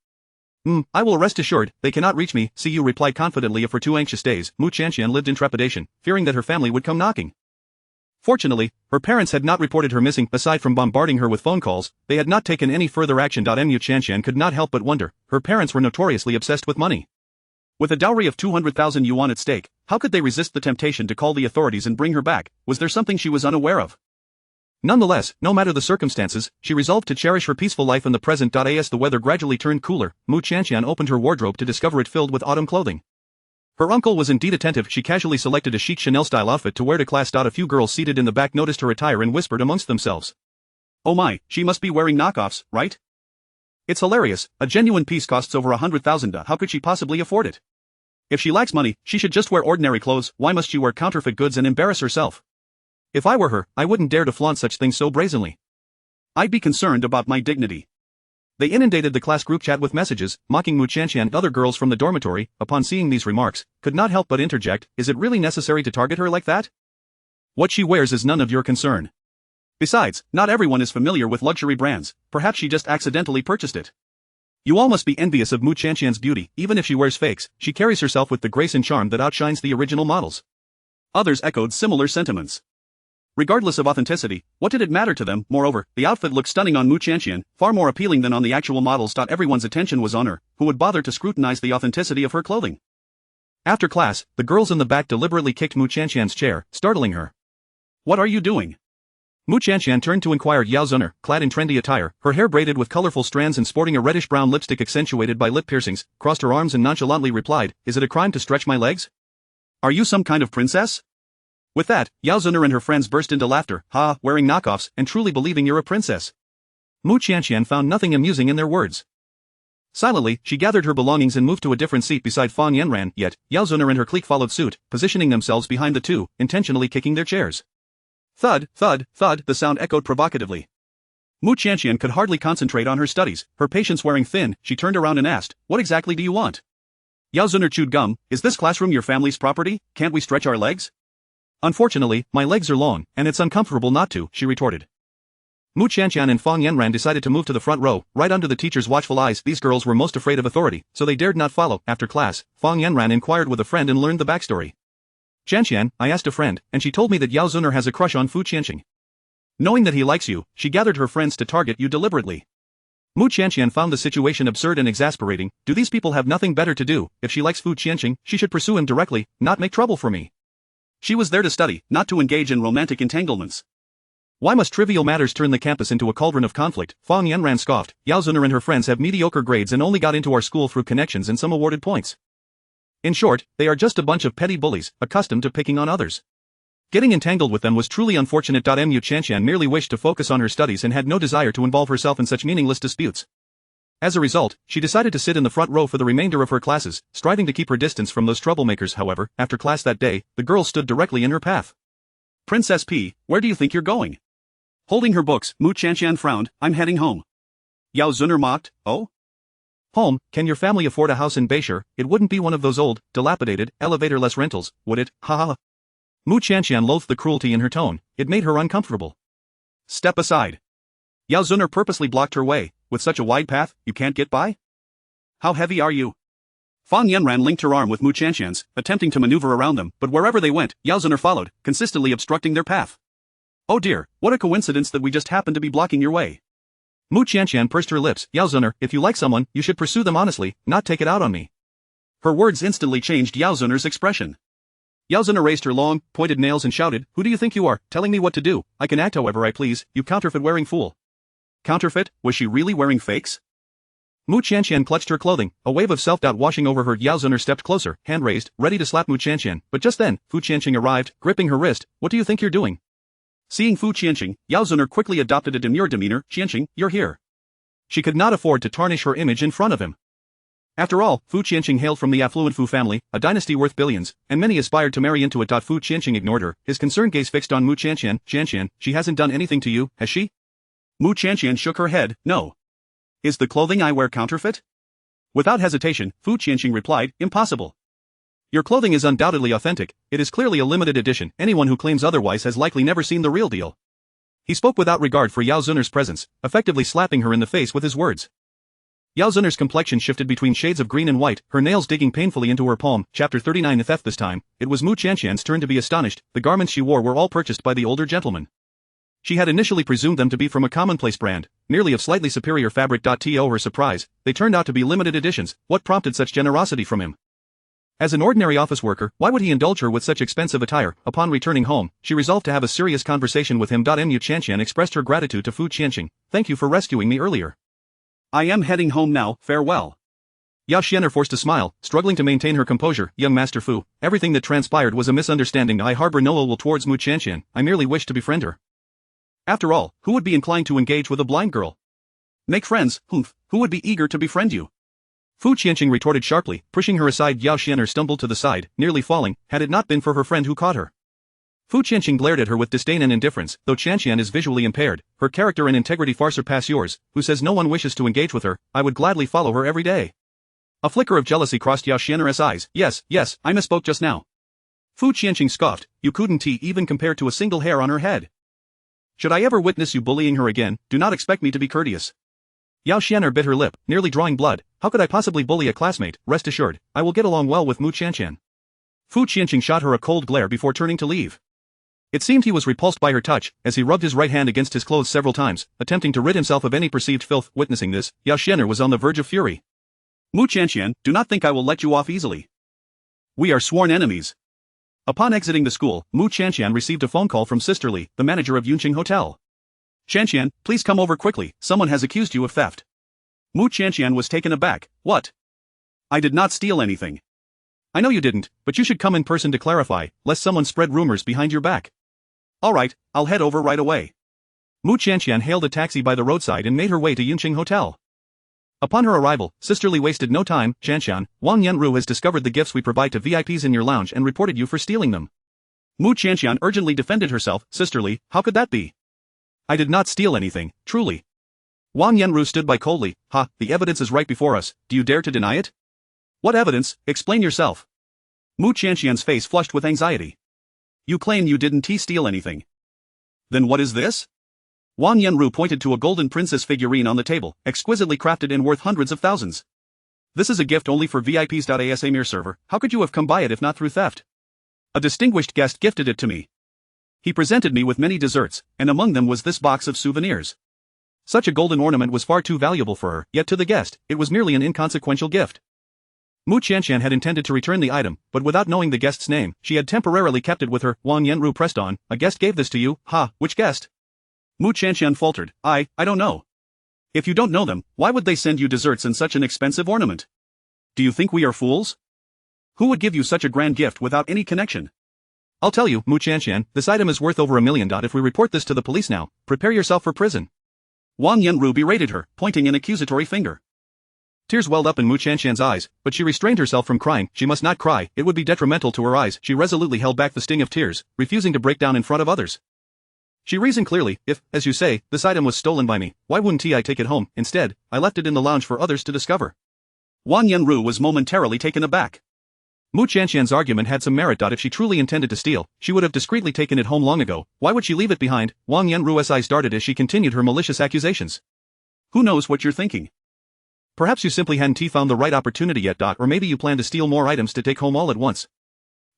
I will rest assured, they cannot reach me, Siyu replied confidently. For 2 anxious days, Mu Qianqian lived in trepidation, fearing that her family would come knocking. Fortunately, her parents had not reported her missing. Aside from bombarding her with phone calls, they had not taken any further action. Mu Qianqian could not help but wonder, her parents were notoriously obsessed with money. With a dowry of 200,000 yuan at stake, how could they resist the temptation to call the authorities and bring her back? Was there something she was unaware of? Nonetheless, no matter the circumstances, she resolved to cherish her peaceful life in the present. As the weather gradually turned cooler, Mu Chantian opened her wardrobe to discover it filled with autumn clothing. Her uncle was indeed attentive. She casually selected a chic Chanel-style outfit to wear to class. A few girls seated in the back noticed her attire and whispered amongst themselves. "Oh my, she must be wearing knockoffs, right? It's hilarious, a genuine piece costs over 100,000. How could she possibly afford it? If she lacks money, she should just wear ordinary clothes. Why must she wear counterfeit goods and embarrass herself? If I were her, I wouldn't dare to flaunt such things so brazenly. I'd be concerned about my dignity." They inundated the class group chat with messages, mocking Mu Chantian. Other girls from the dormitory, upon seeing these remarks, could not help but interject, "Is it really necessary to target her like that? What she wears is none of your concern. Besides, not everyone is familiar with luxury brands, perhaps she just accidentally purchased it. You all must be envious of Mu Chantian's beauty. Even if she wears fakes, she carries herself with the grace and charm that outshines the original models." Others echoed similar sentiments. Regardless of authenticity, what did it matter to them? Moreover, the outfit looked stunning on Mu Chantian, far more appealing than on the actual models. Everyone's attention was on her, who would bother to scrutinize the authenticity of her clothing? After class, the girls in the back deliberately kicked Mu Chantian's chair, startling her. "What are you doing?" Mu Chantian turned to inquire. Yao Zuner, clad in trendy attire, her hair braided with colorful strands and sporting a reddish-brown lipstick accentuated by lip piercings, crossed her arms and nonchalantly replied, "Is it a crime to stretch my legs? Are you some kind of princess?" With that, Yao Zuner and her friends burst into laughter. "Ha, wearing knockoffs, and truly believing you're a princess." Mu Chantian found nothing amusing in their words. Silently, she gathered her belongings and moved to a different seat beside Fang Yanran, yet, Yao Zuner and her clique followed suit, positioning themselves behind the two, intentionally kicking their chairs. Thud, thud, thud, the sound echoed provocatively. Mu Chantian could hardly concentrate on her studies, her patience wearing thin. She turned around and asked, "What exactly do you want?" Yao Zuner chewed gum. "Is this classroom your family's property? Can't we stretch our legs?" "Unfortunately, my legs are long, and it's uncomfortable not to," she retorted. Mu Chantian and Fang Yanran decided to move to the front row, right under the teacher's watchful eyes. These girls were most afraid of authority, so they dared not follow. After class, Fang Yanran inquired with a friend and learned the backstory. "Chantian, I asked a friend, and she told me that Yao Zuner has a crush on Fu Qianqing. Knowing that he likes you, she gathered her friends to target you deliberately." Mu Chantian found the situation absurd and exasperating. Do these people have nothing better to do? If she likes Fu Qianqing, she should pursue him directly, not make trouble for me. She was there to study, not to engage in romantic entanglements. Why must trivial matters turn the campus into a cauldron of conflict? Fang Yanran scoffed. Yao Zuner and her friends have mediocre grades and only got into our school through connections and some awarded points. In short, they are just a bunch of petty bullies, accustomed to picking on others. Getting entangled with them was truly unfortunate. Mu Chantian merely wished to focus on her studies and had no desire to involve herself in such meaningless disputes. As a result, she decided to sit in the front row for the remainder of her classes, striving to keep her distance from those troublemakers. However, after class that day, the girl stood directly in her path. "Princess P, where do you think you're going?" Holding her books, Mu Chantian frowned. "I'm heading home." Yao Zuner mocked. "Oh? Home? Can your family afford a house in Beishur? It wouldn't be one of those old, dilapidated, elevator-less rentals, would it? Ha ha ha." Mu Chantian loathed the cruelty in her tone. It made her uncomfortable. "Step aside." Yao Zuner purposely blocked her way. "With such a wide path, you can't get by? How heavy are you?" Fang Yanran linked her arm with Mu Chantian's, attempting to maneuver around them, but wherever they went, Yao Zuner followed, consistently obstructing their path. "Oh dear, what a coincidence that we just happened to be blocking your way." Mu Chantian pursed her lips. "Yao Zuner, if you like someone, you should pursue them honestly, not take it out on me." Her words instantly changed Yao Zuner's expression. Yao Zuner raised her long, pointed nails and shouted, "Who do you think you are, telling me what to do? I can act however I please, you counterfeit-wearing fool." Counterfeit? Was she really wearing fakes? Mu Chantian clutched her clothing, a wave of self-doubt washing over her. Yao Zuner stepped closer, hand raised, ready to slap Mu Chantian, but just then, Fu Qianqing arrived, gripping her wrist. "What do you think you're doing?" Seeing Fu Qianqing, Yao Zuner quickly adopted a demure demeanor. "Qianqing, you're here." She could not afford to tarnish her image in front of him. After all, Fu Qianqing hailed from the affluent Fu family, a dynasty worth billions, and many aspired to marry into it. Fu Qianqing ignored her, his concerned gaze fixed on Mu Chantian. "Chantian, she hasn't done anything to you, has she?" Mu Chantian shook her head. "No." "Is the clothing I wear counterfeit?" Without hesitation, Fu Qianqing replied, "Impossible. Your clothing is undoubtedly authentic, it is clearly a limited edition, anyone who claims otherwise has likely never seen the real deal." He spoke without regard for Yao Zuner's presence, effectively slapping her in the face with his words. Yao Zuner's complexion shifted between shades of green and white, her nails digging painfully into her palm. Chapter 39. The theft. This time, it was Mu Chantian's turn to be astonished. The garments she wore were all purchased by the older gentleman. She had initially presumed them to be from a commonplace brand, merely of slightly superior fabric. To her surprise, they turned out to be limited editions. What prompted such generosity from him? As an ordinary office worker, why would he indulge her with such expensive attire? Upon returning home, she resolved to have a serious conversation with him. Mu Qianqian expressed her gratitude to Fu Qianqing. Thank you for rescuing me earlier. I am heading home now, farewell. Yao Xian'er forced a smile, struggling to maintain her composure. Young Master Fu, everything that transpired was a misunderstanding. I harbor no ill will towards Mu Qianqian, I merely wish to befriend her. After all, who would be inclined to engage with a blind girl? Make friends, humph, who would be eager to befriend you? Fu Qianqing retorted sharply, pushing her aside. Yao Xian'er stumbled to the side, nearly falling, had it not been for her friend who caught her. Fu Qianqing glared at her with disdain and indifference. Though Qianqian is visually impaired, her character and integrity far surpass yours. Who says no one wishes to engage with her? I would gladly follow her every day. A flicker of jealousy crossed Yao Xian'er's eyes. Yes, I misspoke just now. Fu Qianqing scoffed. You couldn't even compare to a single hair on her head. Should I ever witness you bullying her again, do not expect me to be courteous. Yao Xian'er bit her lip, nearly drawing blood. How could I possibly bully a classmate? Rest assured, I will get along well with Mu Qianqian. Fu Qianqing shot her a cold glare before turning to leave. It seemed he was repulsed by her touch, as he rubbed his right hand against his clothes several times, attempting to rid himself of any perceived filth. Witnessing this, Yao Xian'er was on the verge of fury. Mu Qianqian, do not think I will let you off easily. We are sworn enemies. Upon exiting the school, Mu Qianqian received a phone call from Sister Li, the manager of Yunqing Hotel. Qianqian, please come over quickly, someone has accused you of theft. Mu Qianqian was taken aback. What? I did not steal anything. I know you didn't, but you should come in person to clarify, lest someone spread rumors behind your back. Alright, I'll head over right away. Mu Qianqian hailed a taxi by the roadside and made her way to Yunqing Hotel. Upon her arrival, Sister Li wasted no time. Qianqian, Wang Yanru has discovered the gifts we provide to VIPs in your lounge and reported you for stealing them. Mu Qianqian urgently defended herself. Sister Li, how could that be? I did not steal anything, truly. Wang Yanru stood by coldly. Ha, the evidence is right before us, do you dare to deny it? What evidence? Explain yourself. Mu Qianqian's face flushed with anxiety. You claim you didn't steal anything. Then what is this? Wang Yanru pointed to a golden princess figurine on the table, exquisitely crafted and worth hundreds of thousands. This is a gift only for VIPs. A mere server, how could you have come by it if not through theft? A distinguished guest gifted it to me. He presented me with many desserts, and among them was this box of souvenirs. Such a golden ornament was far too valuable for her, yet to the guest, it was merely an inconsequential gift. Mu Qianqian had intended to return the item, but without knowing the guest's name, she had temporarily kept it with her. Wang Yanru pressed on. A guest gave this to you? Ha, which guest? Mu Qianqian faltered. I don't know. If you don't know them, why would they send you desserts and such an expensive ornament? Do you think we are fools? Who would give you such a grand gift without any connection? I'll tell you, Mu Qianqian, this item is worth over $1 million. If we report this to the police now, prepare yourself for prison. Wang Yanru berated her, pointing an accusatory finger. Tears welled up in Mu Qianqian's eyes, but she restrained herself from crying. She must not cry, it would be detrimental to her eyes. She resolutely held back the sting of tears, refusing to break down in front of others. She reasoned clearly. If, as you say, this item was stolen by me, why wouldn't I take it home? Instead, I left it in the lounge for others to discover. Wang Yanru was momentarily taken aback. Mu Qianqian's argument had some merit. If she truly intended to steal, she would have discreetly taken it home long ago. Why would she leave it behind? Wang Yanru's eyes darted as she continued her malicious accusations. Who knows what you're thinking? Perhaps you simply hadn't found the right opportunity yet. Or maybe you plan to steal more items to take home all at once.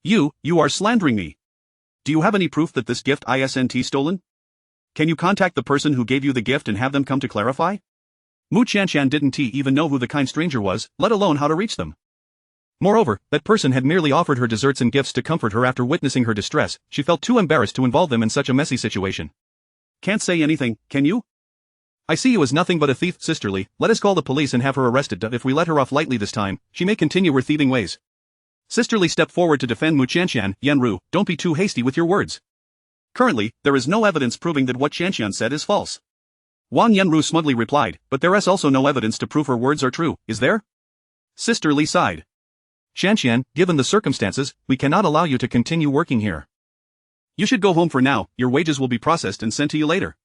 You are slandering me. Do you have any proof that this gift isn't stolen? Can you contact the person who gave you the gift and have them come to clarify? Mu Qianqian didn't even know who the kind stranger was, let alone how to reach them. Moreover, that person had merely offered her desserts and gifts to comfort her after witnessing her distress. She felt too embarrassed to involve them in such a messy situation. Can't say anything, can you? I see you as nothing but a thief. Sister Li, let us call the police and have her arrested. If we let her off lightly this time, she may continue her thieving ways. Sister Li stepped forward to defend Mu Qianqian. Yanru, don't be too hasty with your words. Currently, there is no evidence proving that what Qianqian said is false. Wang Yanru smugly replied, but there is also no evidence to prove her words are true, is there? Sister Li sighed. Qianqian, given the circumstances, we cannot allow you to continue working here. You should go home for now, your wages will be processed and sent to you later.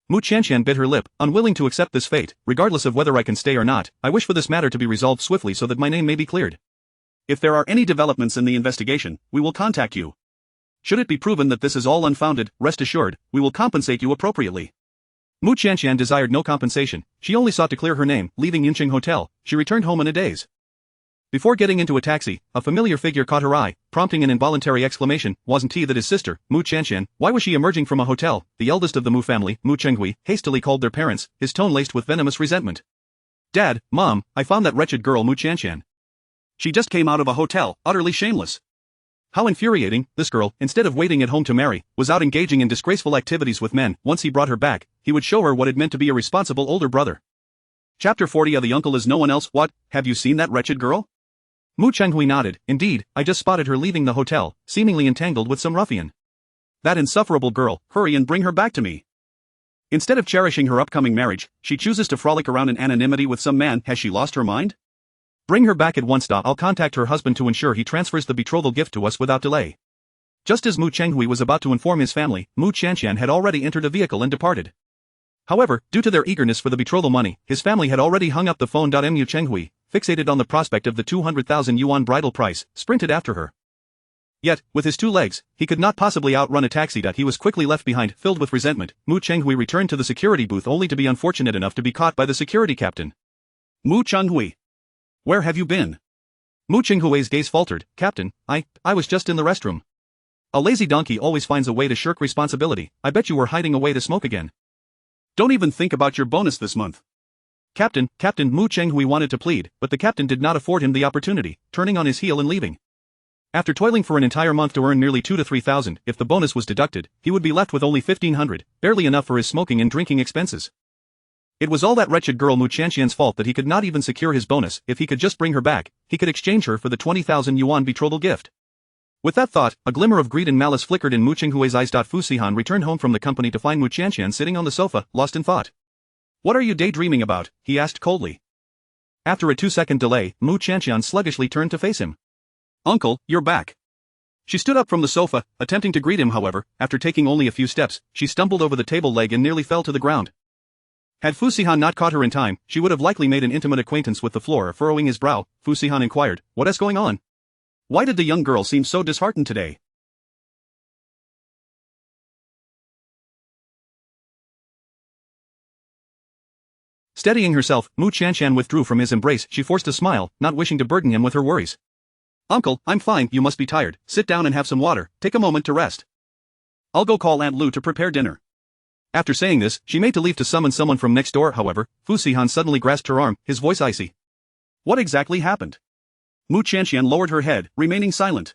Mu Qianqian bit her lip, unwilling to accept this fate. Regardless of whether I can stay or not, I wish for this matter to be resolved swiftly so that my name may be cleared. If there are any developments in the investigation, we will contact you. Should it be proven that this is all unfounded, rest assured, we will compensate you appropriately. Mu Qianqian desired no compensation, she only sought to clear her name. Leaving Yunqing Hotel, she returned home in a daze. Before getting into a taxi, a familiar figure caught her eye, prompting an involuntary exclamation. Wasn't he that his sister, Mu Qianqian? Why was she emerging from a hotel? The eldest of the Mu family, Mu Chenghui, hastily called their parents, his tone laced with venomous resentment. Dad, Mom, I found that wretched girl Mu Qianqian. She just came out of a hotel, utterly shameless. How infuriating, this girl, instead of waiting at home to marry, was out engaging in disgraceful activities with men. Once he brought her back, he would show her what it meant to be a responsible older brother. Chapter 40 of The Uncle Is No One Else. What, have you seen that wretched girl? Mu Chenghui nodded. Indeed, I just spotted her leaving the hotel, seemingly entangled with some ruffian. That insufferable girl, hurry and bring her back to me. Instead of cherishing her upcoming marriage, she chooses to frolic around in anonymity with some man. Has she lost her mind? Bring her back at once. I'll contact her husband to ensure he transfers the betrothal gift to us without delay. Just as Mu Chenghui was about to inform his family, Mu Qianqian had already entered a vehicle and departed. However, due to their eagerness for the betrothal money, his family had already hung up the phone. Mu Chenghui, fixated on the prospect of the 200,000 yuan bridal price, sprinted after her. Yet, with his 2 legs, he could not possibly outrun a taxi. He was quickly left behind. Filled with resentment, Mu Chenghui returned to the security booth only to be unfortunate enough to be caught by the security captain. Mu Chenghui. Where have you been? Mu Chenghui's gaze faltered. Captain, I was just in the restroom. A lazy donkey always finds a way to shirk responsibility. I bet you were hiding away to smoke again. Don't even think about your bonus this month. Captain, Mu Chenghui wanted to plead, but the captain did not afford him the opportunity, turning on his heel and leaving. After toiling for an entire month to earn nearly 2,000 to 3,000, if the bonus was deducted, he would be left with only 1,500, barely enough for his smoking and drinking expenses. It was all that wretched girl Mu Qianqian's fault that he could not even secure his bonus. If he could just bring her back, he could exchange her for the 20,000 yuan betrothal gift. With that thought, a glimmer of greed and malice flickered in Mu Chenghui's eyes. Fu Sihan returned home from the company to find Mu Qianqian sitting on the sofa, lost in thought. What are you daydreaming about? He asked coldly. After a 2-second delay, Mu Qianqian sluggishly turned to face him. Uncle, you're back. She stood up from the sofa, attempting to greet him. However, after taking only a few steps, she stumbled over the table leg and nearly fell to the ground. Had Fu Sihan not caught her in time, she would have likely made an intimate acquaintance with the floor. Furrowing his brow, Fu Sihan inquired, "What is going on? Why did the young girl seem so disheartened today?" Steadying herself, Mu Qianqian withdrew from his embrace. She forced a smile, not wishing to burden him with her worries. "Uncle, I'm fine. You must be tired. Sit down and have some water. Take a moment to rest. I'll go call Aunt Lu to prepare dinner." After saying this, she made to leave to summon someone from next door. However, Fu Sihan suddenly grasped her arm, his voice icy. "What exactly happened?" Mu Qianqian lowered her head, remaining silent.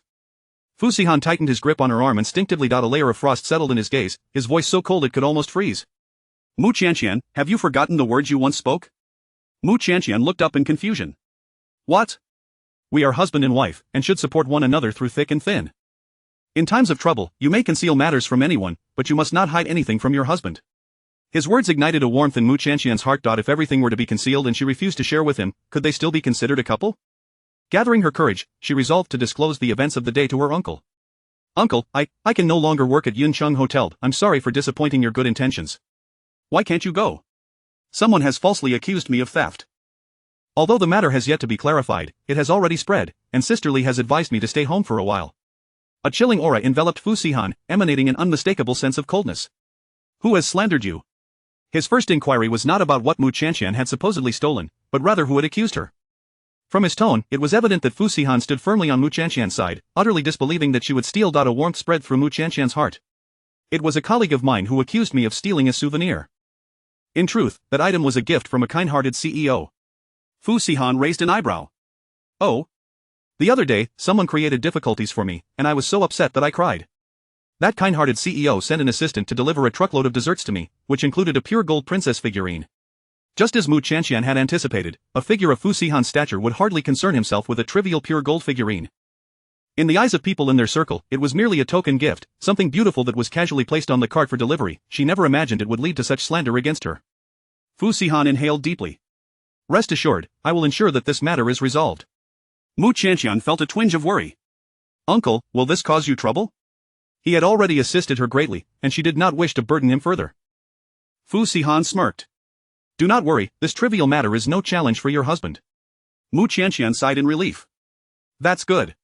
Fu Sihan tightened his grip on her arm. Instinctively, a layer of frost settled in his gaze, his voice so cold it could almost freeze. "Mu Qianqian, have you forgotten the words you once spoke?" Mu Qianqian looked up in confusion. "What?" "We are husband and wife, and should support one another through thick and thin. In times of trouble, you may conceal matters from anyone, but you must not hide anything from your husband." His words ignited a warmth in Mu Qianqian's heart. If everything were to be concealed and she refused to share with him, could they still be considered a couple? Gathering her courage, she resolved to disclose the events of the day to her uncle. "Uncle, I can no longer work at Yuncheng Hotel. I'm sorry for disappointing your good intentions." "Why can't you go?" "Someone has falsely accused me of theft. Although the matter has yet to be clarified, it has already spread, and Sisterly has advised me to stay home for a while." A chilling aura enveloped Fu Sihan, emanating an unmistakable sense of coldness. "Who has slandered you?" His first inquiry was not about what Mu Qianqian had supposedly stolen, but rather who had accused her. From his tone, it was evident that Fu Sihan stood firmly on Mu Qianqian's side, utterly disbelieving that she would steal. A warmth spread through Mu Qianqian's heart. "It was a colleague of mine who accused me of stealing a souvenir. In truth, that item was a gift from a kind-hearted CEO." Fu Sihan raised an eyebrow. "Oh? The other day, someone created difficulties for me, and I was so upset that I cried. That kind-hearted CEO sent an assistant to deliver a truckload of desserts to me, which included a pure gold princess figurine." Just as Mu Qianqian had anticipated, a figure of Fu Sihan's stature would hardly concern himself with a trivial pure gold figurine. In the eyes of people in their circle, it was merely a token gift, something beautiful that was casually placed on the cart for delivery. She never imagined it would lead to such slander against her. Fu Sihan inhaled deeply. "Rest assured, I will ensure that this matter is resolved." Mu Qianqian felt a twinge of worry. "Uncle, will this cause you trouble?" He had already assisted her greatly, and she did not wish to burden him further. Fu Sihan smirked. "Do not worry, this trivial matter is no challenge for your husband." Mu Qianqian sighed in relief. "That's good."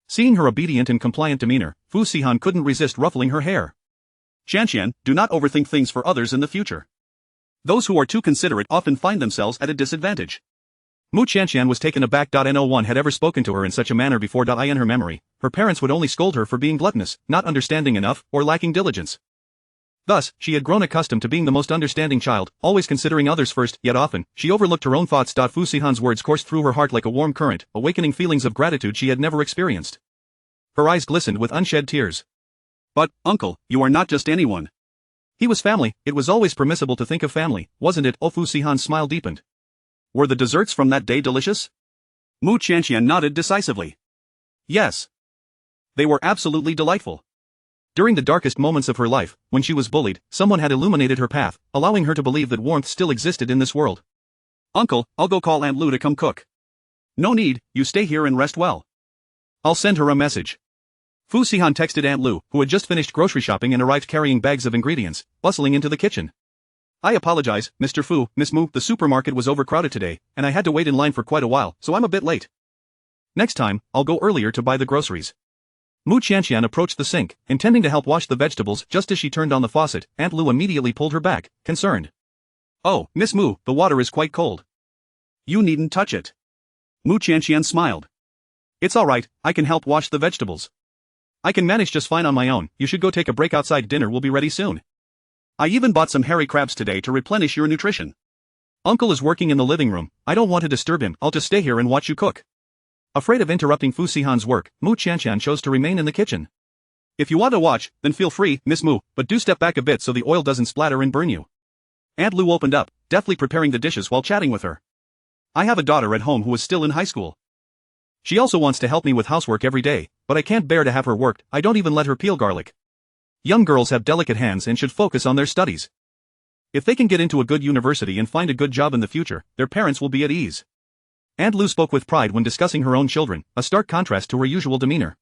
Seeing her obedient and compliant demeanor, Fu Sihan couldn't resist ruffling her hair. "Qianqian, do not overthink things for others in the future. Those who are too considerate often find themselves at a disadvantage." Mu Qianqian was taken aback. No one had ever spoken to her in such a manner before. In her memory, her parents would only scold her for being gluttonous, not understanding enough, or lacking diligence. Thus, she had grown accustomed to being the most understanding child, always considering others first, yet often, she overlooked her own thoughts. Fu Sihan's words coursed through her heart like a warm current, awakening feelings of gratitude she had never experienced. Her eyes glistened with unshed tears. But, uncle, you are not just anyone. He was family. It was always permissible to think of family, wasn't it? Fu Sihan's smile deepened. Were the desserts from that day delicious? Mu Qianqian nodded decisively. Yes. They were absolutely delightful. During the darkest moments of her life, when she was bullied, someone had illuminated her path, allowing her to believe that warmth still existed in this world. Uncle, I'll go call Aunt Lu to come cook. No need, you stay here and rest well. I'll send her a message. Fu Sihan texted Aunt Lu, who had just finished grocery shopping and arrived carrying bags of ingredients, bustling into the kitchen. I apologize, Mr. Fu, Miss Mu, the supermarket was overcrowded today, and I had to wait in line for quite a while, so I'm a bit late. Next time, I'll go earlier to buy the groceries. Mu Qianqian approached the sink, intending to help wash the vegetables. Just as she turned on the faucet, Aunt Lu immediately pulled her back, concerned. Oh, Miss Mu, the water is quite cold. You needn't touch it. Mu Qianqian smiled. It's alright, I can help wash the vegetables. I can manage just fine on my own. You should go take a break outside. Dinner will be ready soon. I even bought some hairy crabs today to replenish your nutrition. Uncle is working in the living room. I don't want to disturb him. I'll just stay here and watch you cook. Afraid of interrupting Fu Sihan's work, Mu Qianqian chose to remain in the kitchen. If you want to watch, then feel free, Miss Mu, but do step back a bit so the oil doesn't splatter and burn you. Aunt Lu opened up, deftly preparing the dishes while chatting with her. I have a daughter at home who is still in high school. She also wants to help me with housework every day, but I can't bear to have her worked. I don't even let her peel garlic. Young girls have delicate hands and should focus on their studies. If they can get into a good university and find a good job in the future, their parents will be at ease. Aunt Lu spoke with pride when discussing her own children, a stark contrast to her usual demeanor.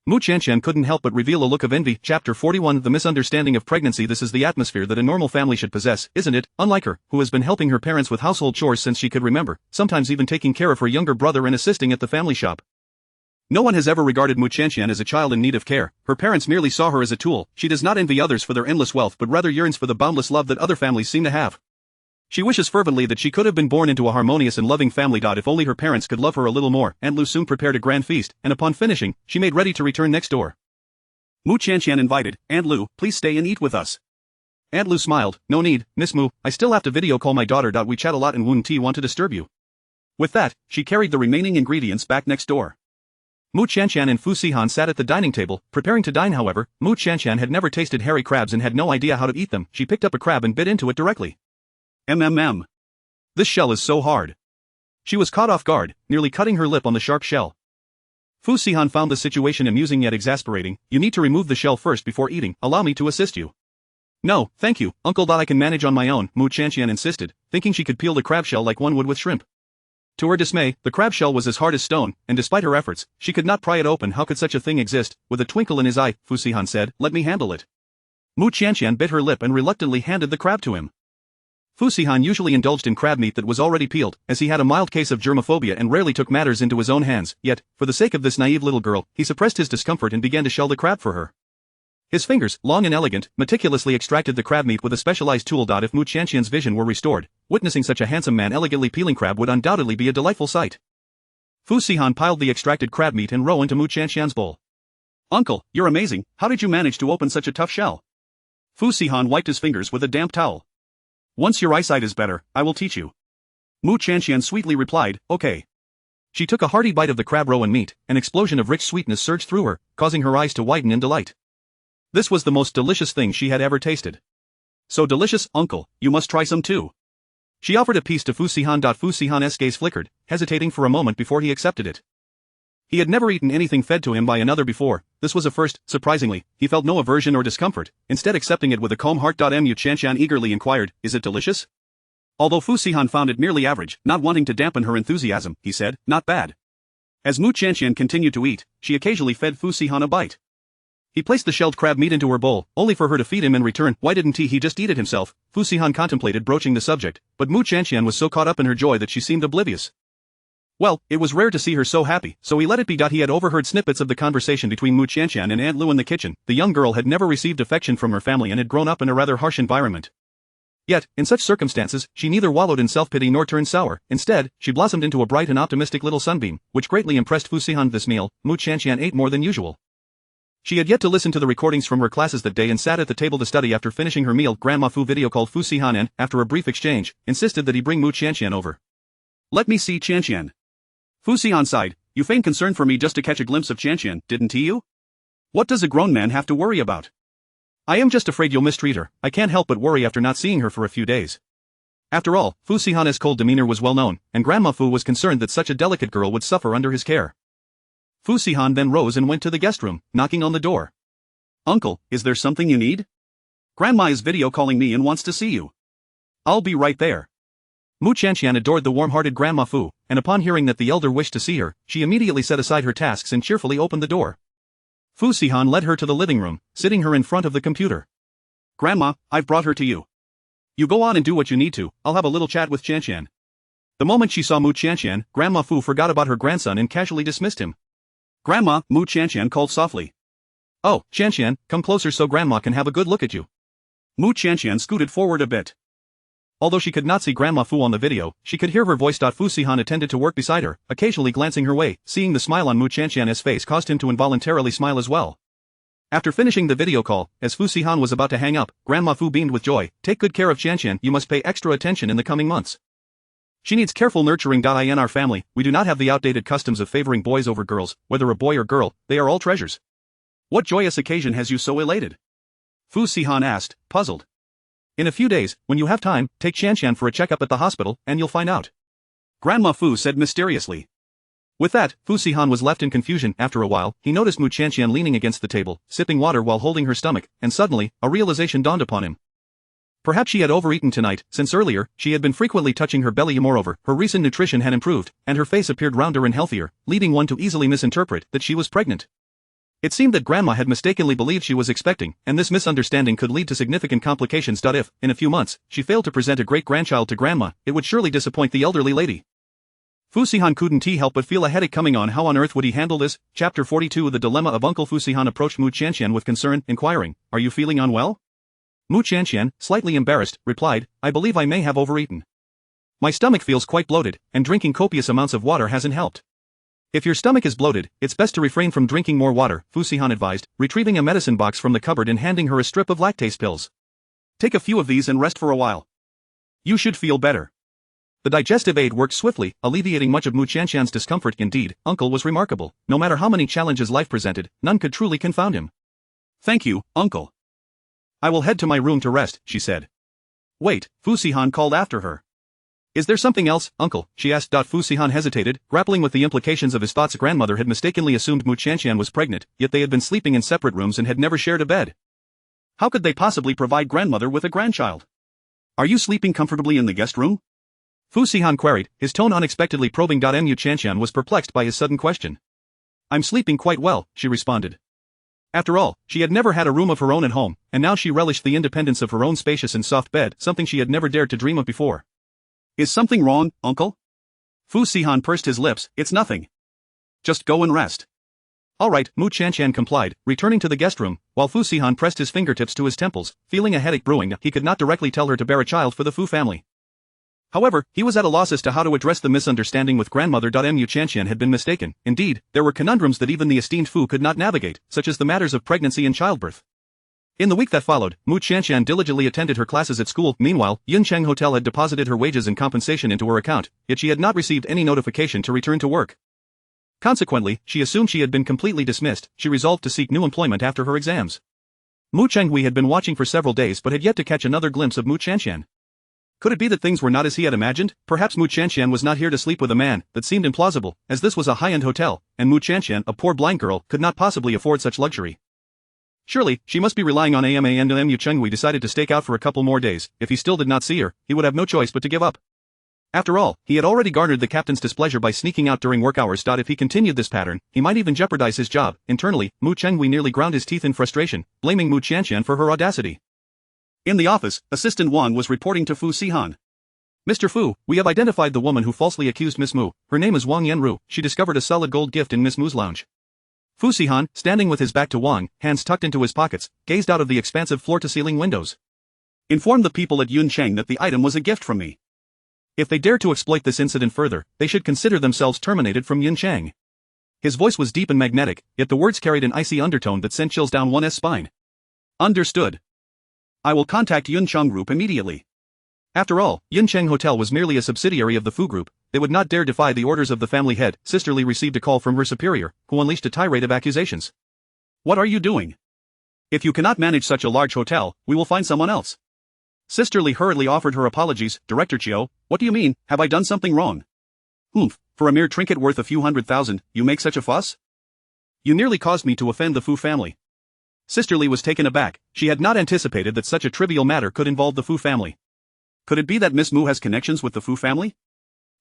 Mu Qianqian couldn't help but reveal a look of envy. Chapter 41 The Misunderstanding of Pregnancy. This is the atmosphere that a normal family should possess, isn't it? Unlike her, who has been helping her parents with household chores since she could remember, sometimes even taking care of her younger brother and assisting at the family shop. No one has ever regarded Mu Qianqian as a child in need of care. Her parents merely saw her as a tool. She does not envy others for their endless wealth but rather yearns for the boundless love that other families seem to have. She wishes fervently that she could have been born into a harmonious and loving family. If only her parents could love her a little more. Aunt Lu soon prepared a grand feast, and upon finishing, she made ready to return next door. Mu Qianqian invited, Aunt Lu, please stay and eat with us. Aunt Lu smiled, no need, Miss Mu, I still have to video call my daughter. We chat a lot and wouldn't want to disturb you. With that, she carried the remaining ingredients back next door. Mu Qianqian and Fu Sihan sat at the dining table, preparing to dine. However, Mu Qianqian had never tasted hairy crabs and had no idea how to eat them. She picked up a crab and bit into it directly. This shell is so hard. She was caught off guard, nearly cutting her lip on the sharp shell. Fu Sihan found the situation amusing yet exasperating. You need to remove the shell first before eating. Allow me to assist you. No, thank you, uncle. I can manage on my own, Mu Qianqian insisted, thinking she could peel the crab shell like one would with shrimp. To her dismay, the crab shell was as hard as stone, and despite her efforts, she could not pry it open. How could such a thing exist? With a twinkle in his eye, Fu Sihan said, let me handle it. Mu Qianqian bit her lip and reluctantly handed the crab to him. Fu Sihan usually indulged in crab meat that was already peeled, as he had a mild case of germophobia and rarely took matters into his own hands. Yet, for the sake of this naive little girl, he suppressed his discomfort and began to shell the crab for her. His fingers, long and elegant, meticulously extracted the crab meat with a specialized tool. If Mu Qianqian's vision were restored, witnessing such a handsome man elegantly peeling crab would undoubtedly be a delightful sight. Fu Sihan piled the extracted crab meat and roe into Mu Qianqian's bowl. Uncle, you're amazing. How did you manage to open such a tough shell? Fu Sihan wiped his fingers with a damp towel. Once your eyesight is better, I will teach you. Mu Qianqian sweetly replied, okay. She took a hearty bite of the crab roe and meat. An explosion of rich sweetness surged through her, causing her eyes to widen in delight. This was the most delicious thing she had ever tasted. So delicious, uncle, you must try some too. She offered a piece to Fu Sihan. Fu Sihan's gaze flickered, hesitating for a moment before he accepted it. He had never eaten anything fed to him by another before. This was a first. Surprisingly, he felt no aversion or discomfort, instead accepting it with a calm heart. Mu Qianqian eagerly inquired, is it delicious? Although Fu Sihan found it merely average, not wanting to dampen her enthusiasm, he said, not bad. As Mu Qianqian continued to eat, she occasionally fed Fu Sihan a bite. He placed the shelled crab meat into her bowl, only for her to feed him in return. Why didn't he just eat it himself? Fu Sihan contemplated broaching the subject, but Mu Qianqian was so caught up in her joy that she seemed oblivious. Well, it was rare to see her so happy, so he let it be. He had overheard snippets of the conversation between Mu Qianqian and Aunt Lu in the kitchen. The young girl had never received affection from her family and had grown up in a rather harsh environment. Yet, in such circumstances, she neither wallowed in self-pity nor turned sour. Instead, she blossomed into a bright and optimistic little sunbeam, which greatly impressed Fu Sihan. This meal, Mu Qianqian ate more than usual. She had yet to listen to the recordings from her classes that day and sat at the table to study after finishing her meal. Grandma Fu video called Fu Sihan and, after a brief exchange, insisted that he bring Mu Qianqian over. Let me see Qianqian. Fu Sihan sighed. You feigned concern for me just to catch a glimpse of Qianqian, didn't you? What does a grown man have to worry about? I am just afraid you'll mistreat her. I can't help but worry after not seeing her for a few days. After all, Fu Sihan's cold demeanor was well known, and Grandma Fu was concerned that such a delicate girl would suffer under his care. Fu Sihan then rose and went to the guest room, knocking on the door. Uncle, is there something you need? Grandma is video calling me and wants to see you. I'll be right there. Mu Qianqian adored the warm-hearted Grandma Fu, and upon hearing that the elder wished to see her, she immediately set aside her tasks and cheerfully opened the door. Fu Sihan led her to the living room, sitting her in front of the computer. Grandma, I've brought her to you. You go on and do what you need to, I'll have a little chat with Qianqian. The moment she saw Mu Qianqian, Grandma Fu forgot about her grandson and casually dismissed him. Grandma, Mu Qianqian called softly. Oh, Qianqian, come closer so Grandma can have a good look at you. Mu Qianqian scooted forward a bit. Although she could not see Grandma Fu on the video, she could hear her voice. Fu Sihan attended to work beside her, occasionally glancing her way. Seeing the smile on Mu Qianqian's face caused him to involuntarily smile as well. After finishing the video call, as Fu Sihan was about to hang up, Grandma Fu beamed with joy. Take good care of Qianqian. You must pay extra attention in the coming months. She needs careful nurturing. In our family, we do not have the outdated customs of favoring boys over girls, whether a boy or girl, they are all treasures. What joyous occasion has you so elated? Fu Sihan asked, puzzled. In a few days, when you have time, take Qianqian for a checkup at the hospital, and you'll find out. Grandma Fu said mysteriously. With that, Fu Sihan was left in confusion. After a while, he noticed Mu Qianqian leaning against the table, sipping water while holding her stomach, and suddenly, a realization dawned upon him. Perhaps she had overeaten tonight, since earlier, she had been frequently touching her belly. Moreover, her recent nutrition had improved, and her face appeared rounder and healthier, leading one to easily misinterpret that she was pregnant. It seemed that Grandma had mistakenly believed she was expecting, and this misunderstanding could lead to significant complications. If, in a few months, she failed to present a great-grandchild to Grandma, it would surely disappoint the elderly lady. Fu Sihan couldn't help but feel a headache coming on. How on earth would he handle this? Chapter 42. The Dilemma of Uncle. Fu Sihan approached Mu Qianqian with concern, inquiring, Are you feeling unwell? Mu Qianqian, slightly embarrassed, replied, I believe I may have overeaten. My stomach feels quite bloated, and drinking copious amounts of water hasn't helped. If your stomach is bloated, it's best to refrain from drinking more water, Fu Sihan advised, retrieving a medicine box from the cupboard and handing her a strip of lactase pills. Take a few of these and rest for a while. You should feel better. The digestive aid worked swiftly, alleviating much of Mu Qianqian's discomfort. Indeed, Uncle was remarkable. No matter how many challenges life presented, none could truly confound him. Thank you, Uncle. I will head to my room to rest, she said. Wait, Fu Sihan called after her. Is there something else, Uncle? She asked. Fu Sihan hesitated, grappling with the implications of his thoughts. Grandmother had mistakenly assumed Mu Qianqian was pregnant, yet they had been sleeping in separate rooms and had never shared a bed. How could they possibly provide Grandmother with a grandchild? Are you sleeping comfortably in the guest room? Fu Sihan queried, his tone unexpectedly probing. Mu Qianqian was perplexed by his sudden question. I'm sleeping quite well, she responded. After all, she had never had a room of her own at home, and now she relished the independence of her own spacious and soft bed, something she had never dared to dream of before. Is something wrong, Uncle? Fu Sihan pursed his lips. It's nothing. Just go and rest. All right, Mu Qianqian complied, returning to the guest room, while Fu Sihan pressed his fingertips to his temples, feeling a headache brewing. He could not directly tell her to bear a child for the Fu family. However, he was at a loss as to how to address the misunderstanding with Grandmother. Mu Qianqian had been mistaken. Indeed, there were conundrums that even the esteemed Fu could not navigate, such as the matters of pregnancy and childbirth. In the week that followed, Mu Qianqian diligently attended her classes at school. Meanwhile, Yuncheng Hotel had deposited her wages and compensation into her account, yet she had not received any notification to return to work. Consequently, she assumed she had been completely dismissed. She resolved to seek new employment after her exams. Mu Chenghui had been watching for several days but had yet to catch another glimpse of Mu Qianqian. Could it be that things were not as he had imagined? Perhaps Mu Qianqian was not here to sleep with a man. That seemed implausible, as this was a high-end hotel, and Mu Qianqian, a poor blind girl, could not possibly afford such luxury. Surely, she must be relying on Ama, and Mu Chenghui decided to stake out for a couple more days. If he still did not see her, he would have no choice but to give up. After all, he had already garnered the captain's displeasure by sneaking out during work hours. If he continued this pattern, he might even jeopardize his job. Internally, Mu Chenghui nearly ground his teeth in frustration, blaming Mu Qianqian for her audacity. In the office, Assistant Wang was reporting to Fu Sihan. Mr. Fu, we have identified the woman who falsely accused Miss Mu. Her name is Wang Yanru. She discovered a solid gold gift in Miss Mu's lounge. Fu Sihan, standing with his back to Wang, hands tucked into his pockets, gazed out of the expansive floor-to-ceiling windows. Inform the people at Yuncheng that the item was a gift from me. If they dare to exploit this incident further, they should consider themselves terminated from Yuncheng. His voice was deep and magnetic, yet the words carried an icy undertone that sent chills down one's spine. Understood. I will contact Yuncheng Group immediately. After all, Yuncheng Hotel was merely a subsidiary of the Fu Group. They would not dare defy the orders of the family head. Sister Lee received a call from her superior, who unleashed a tirade of accusations. What are you doing? If you cannot manage such a large hotel, we will find someone else. Sister Lee hurriedly offered her apologies. Director Chiu, what do you mean? Have I done something wrong? Humph, for a mere trinket worth a few $100,000, you make such a fuss? You nearly caused me to offend the Fu family. Sister Lee was taken aback. She had not anticipated that such a trivial matter could involve the Fu family. Could it be that Miss Mu has connections with the Fu family?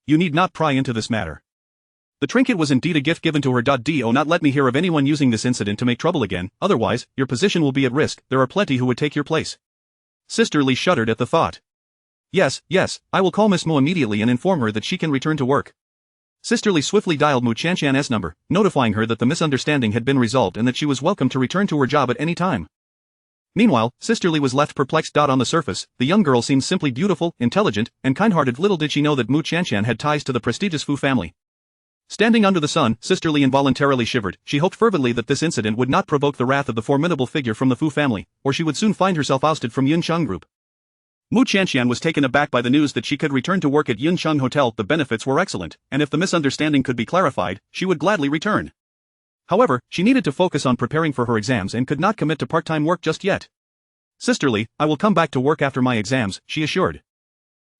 You need not pry into this matter. The trinket was indeed a gift given to her. Do not let me hear of anyone using this incident to make trouble again, otherwise, your position will be at risk. There are plenty who would take your place. Sister Lee shuddered at the thought. Yes, I will call Miss Mu immediately and inform her that she can return to work. Sister Lee swiftly dialed Mu Chanqian's number, notifying her that the misunderstanding had been resolved and that she was welcome to return to her job at any time. Meanwhile, Sister Lee was left perplexed. On the surface, the young girl seemed simply beautiful, intelligent, and kind-hearted. Little did she know that Mu Chanqian had ties to the prestigious Fu family. Standing under the sun, Sister Lee involuntarily shivered. She hoped fervently that this incident would not provoke the wrath of the formidable figure from the Fu family, or she would soon find herself ousted from Yuncheng Group. Mu Chanqian was taken aback by the news that she could return to work at Yuncheng Hotel. The benefits were excellent, and if the misunderstanding could be clarified, she would gladly return. However, she needed to focus on preparing for her exams and could not commit to part-time work just yet. Sister Lee, I will come back to work after my exams, she assured.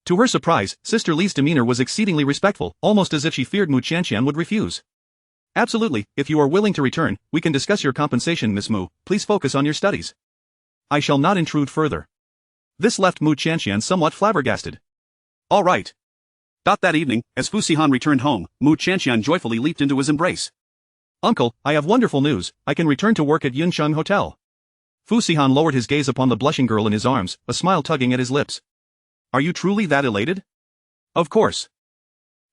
To her surprise, Sister Lee's demeanor was exceedingly respectful, almost as if she feared Mu Chanqian would refuse. Absolutely, if you are willing to return, we can discuss your compensation, Miss Mu. Please focus on your studies. I shall not intrude further. This left Mu Chanqian somewhat flabbergasted. All right. That evening, as Fu Sihan returned home, Mu Chanqian joyfully leaped into his embrace. Uncle, I have wonderful news. I can return to work at Yuncheng Hotel. Fu Sihan lowered his gaze upon the blushing girl in his arms, a smile tugging at his lips. Are you truly that elated? Of course.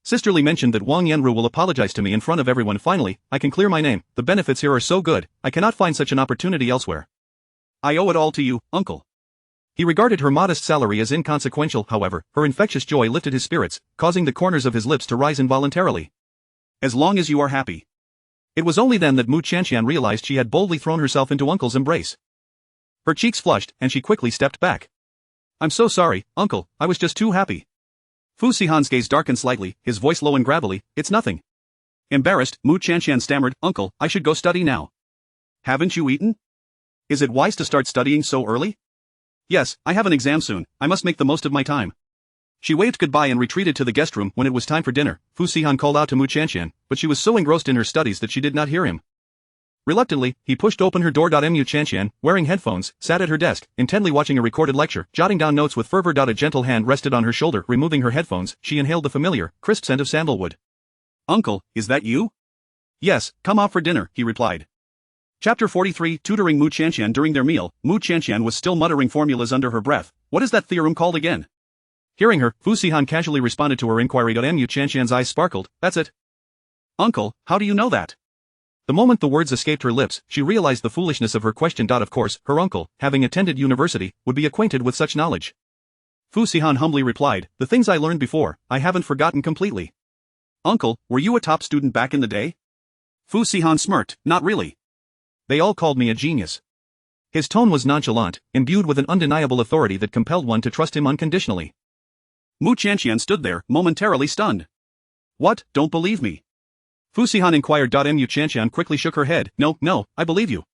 Sister Lee mentioned that Wang Yanru will apologize to me in front of everyone. Finally, I can clear my name. The benefits here are so good, I cannot find such an opportunity elsewhere. I owe it all to you, uncle. He regarded her modest salary as inconsequential. However, her infectious joy lifted his spirits, causing the corners of his lips to rise involuntarily. As long as you are happy. It was only then that Mu Chanqian realized she had boldly thrown herself into uncle's embrace. Her cheeks flushed, and she quickly stepped back. I'm so sorry, uncle, I was just too happy. Fu Sihan's gaze darkened slightly, his voice low and gravelly, it's nothing. Embarrassed, Mu Chanqian stammered, Uncle, I should go study now. Haven't you eaten? Is it wise to start studying so early? Yes, I have an exam soon, I must make the most of my time. She waved goodbye and retreated to the guest room. When it was time for dinner, Fu Sihan called out to Mu Chanqian, but she was so engrossed in her studies that she did not hear him. Reluctantly, he pushed open her door. Mu Chanqian, wearing headphones, sat at her desk, intently watching a recorded lecture, jotting down notes with fervor. A gentle hand rested on her shoulder. Removing her headphones, she inhaled the familiar, crisp scent of sandalwood. Uncle, is that you? Yes, come out for dinner, he replied. Chapter 43, Tutoring Mu Chanqian. During their meal, Mu Chanqian was still muttering formulas under her breath. What is that theorem called again? Hearing her, Fu Sihan casually responded to her inquiry. Mu Chanqian's eyes sparkled, that's it. Uncle, how do you know that? The moment the words escaped her lips, she realized the foolishness of her question. Of course, her uncle, having attended university, would be acquainted with such knowledge. Fu Sihan humbly replied, the things I learned before, I haven't forgotten completely. Uncle, were you a top student back in the day? Fu Sihan smirked, not really. They all called me a genius. His tone was nonchalant, imbued with an undeniable authority that compelled one to trust him unconditionally. Mu Chanqian stood there, momentarily stunned. What, don't believe me? Fu Sihan inquired. Mu Chanqian quickly shook her head, no, I believe you.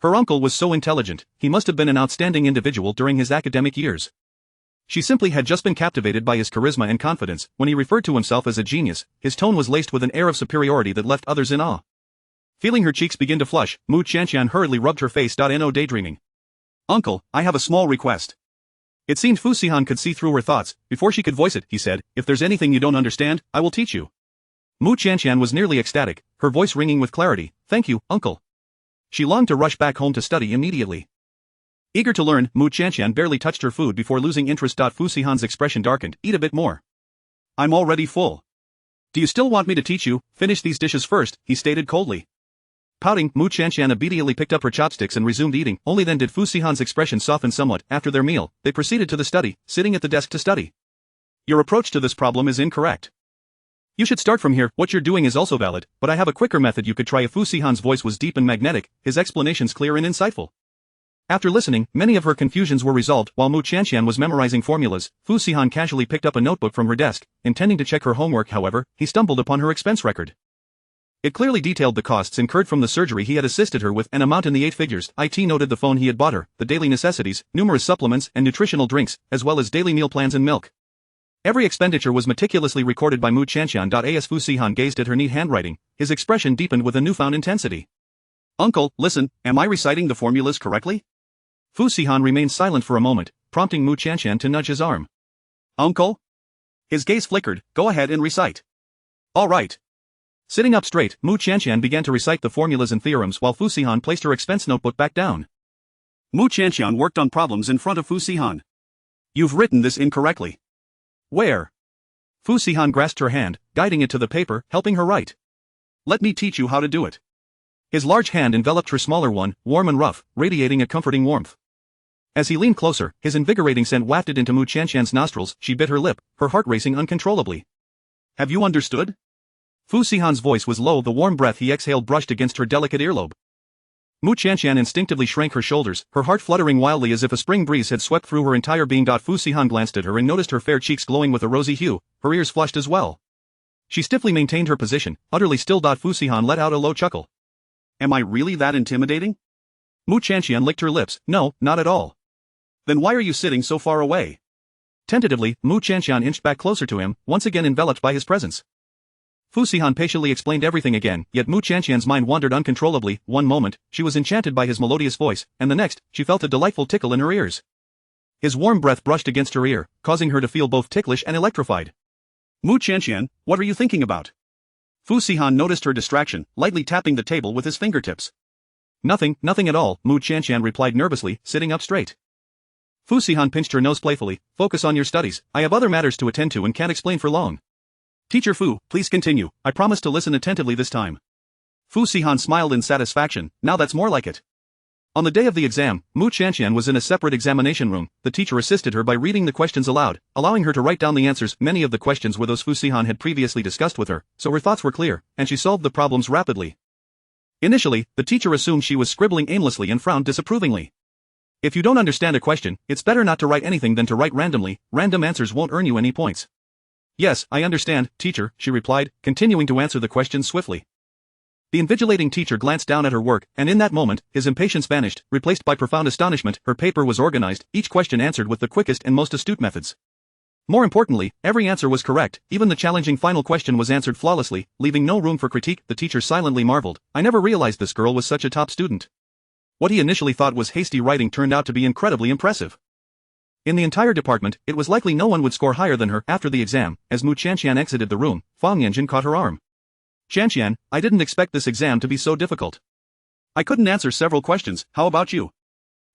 Her uncle was so intelligent, he must have been an outstanding individual during his academic years. She simply had just been captivated by his charisma and confidence. When he referred to himself as a genius, his tone was laced with an air of superiority that left others in awe. Feeling her cheeks begin to flush, Mu Chanqian hurriedly rubbed her face. No daydreaming. Uncle, I have a small request. It seemed Fu Sihan could see through her thoughts. Before she could voice it, he said, if there's anything you don't understand, I will teach you. Mu Chanqian was nearly ecstatic, her voice ringing with clarity. Thank you, uncle. She longed to rush back home to study immediately. Eager to learn, Mu Chanqian barely touched her food before losing interest. Fu Sihan's expression darkened. Eat a bit more. I'm already full. Do you still want me to teach you? Finish these dishes first, he stated coldly. Pouting, Mu Chanqian obediently picked up her chopsticks and resumed eating. Only then did Fu Sihan's expression soften somewhat. After their meal, they proceeded to the study, sitting at the desk to study. Your approach to this problem is incorrect. You should start from here. What you're doing is also valid, but I have a quicker method you could try. Fu Sihan's voice was deep and magnetic, his explanations clear and insightful. After listening, many of her confusions were resolved. While Mu Qianqian was memorizing formulas, Fu Sihan casually picked up a notebook from her desk, intending to check her homework. However, he stumbled upon her expense record. It clearly detailed the costs incurred from the surgery he had assisted her with, an amount in the 8 figures. It noted the phone he had bought her, the daily necessities, numerous supplements and nutritional drinks, as well as daily meal plans and milk. Every expenditure was meticulously recorded by Mu Qianqian. As Fu Sihan gazed at her neat handwriting, his expression deepened with a newfound intensity. Uncle, listen, am I reciting the formulas correctly? Fu Sihan remained silent for a moment, prompting Mu Qianqian to nudge his arm. Uncle? His gaze flickered. Go ahead and recite. All right. Sitting up straight, Mu Qianqian began to recite the formulas and theorems while Fu Sihan placed her expense notebook back down. Mu Qianqian worked on problems in front of Fu Sihan. You've written this incorrectly. Where? Fu Sihan grasped her hand, guiding it to the paper, helping her write. Let me teach you how to do it. His large hand enveloped her smaller one, warm and rough, radiating a comforting warmth. As he leaned closer, his invigorating scent wafted into Mu Qianqian's nostrils. She bit her lip, her heart racing uncontrollably. Have you understood? Fu Sihan's voice was low. The warm breath he exhaled brushed against her delicate earlobe. Mu Qianqian instinctively shrank her shoulders, her heart fluttering wildly as if a spring breeze had swept through her entire being. Fu Sihan glanced at her and noticed her fair cheeks glowing with a rosy hue, her ears flushed as well. She stiffly maintained her position, utterly still. Fu Sihan let out a low chuckle. Am I really that intimidating? Mu Qianqian licked her lips. No, not at all. Then why are you sitting so far away? Tentatively, Mu Qianqian inched back closer to him, once again enveloped by his presence. Fu Sihan patiently explained everything again, yet Mu Qianqian's mind wandered uncontrollably. One moment, she was enchanted by his melodious voice, and the next, she felt a delightful tickle in her ears. His warm breath brushed against her ear, causing her to feel both ticklish and electrified. Mu Qianqian, what are you thinking about? Fu Sihan noticed her distraction, lightly tapping the table with his fingertips. Nothing at all, Mu Qianqian replied nervously, sitting up straight. Fu Sihan pinched her nose playfully. Focus on your studies, I have other matters to attend to and can't explain for long. Teacher Fu, please continue, I promise to listen attentively this time. Fu Sihan smiled in satisfaction. Now that's more like it. On the day of the exam, Mu Qianqian was in a separate examination room. The teacher assisted her by reading the questions aloud, allowing her to write down the answers. Many of the questions were those Fu Sihan had previously discussed with her, so her thoughts were clear, and she solved the problems rapidly. Initially, the teacher assumed she was scribbling aimlessly and frowned disapprovingly. If you don't understand a question, it's better not to write anything than to write randomly. Random answers won't earn you any points. Yes, I understand, teacher, she replied, continuing to answer the questions swiftly. The invigilating teacher glanced down at her work, and in that moment, his impatience vanished, replaced by profound astonishment. Her paper was organized, each question answered with the quickest and most astute methods. More importantly, every answer was correct. Even the challenging final question was answered flawlessly, leaving no room for critique. The teacher silently marveled. I never realized this girl was such a top student. What he initially thought was hasty writing turned out to be incredibly impressive. In the entire department, it was likely no one would score higher than her. After the exam, as Mu Qianqian exited the room, Fang Yanjun caught her arm. Qianqian, I didn't expect this exam to be so difficult. I couldn't answer several questions, how about you?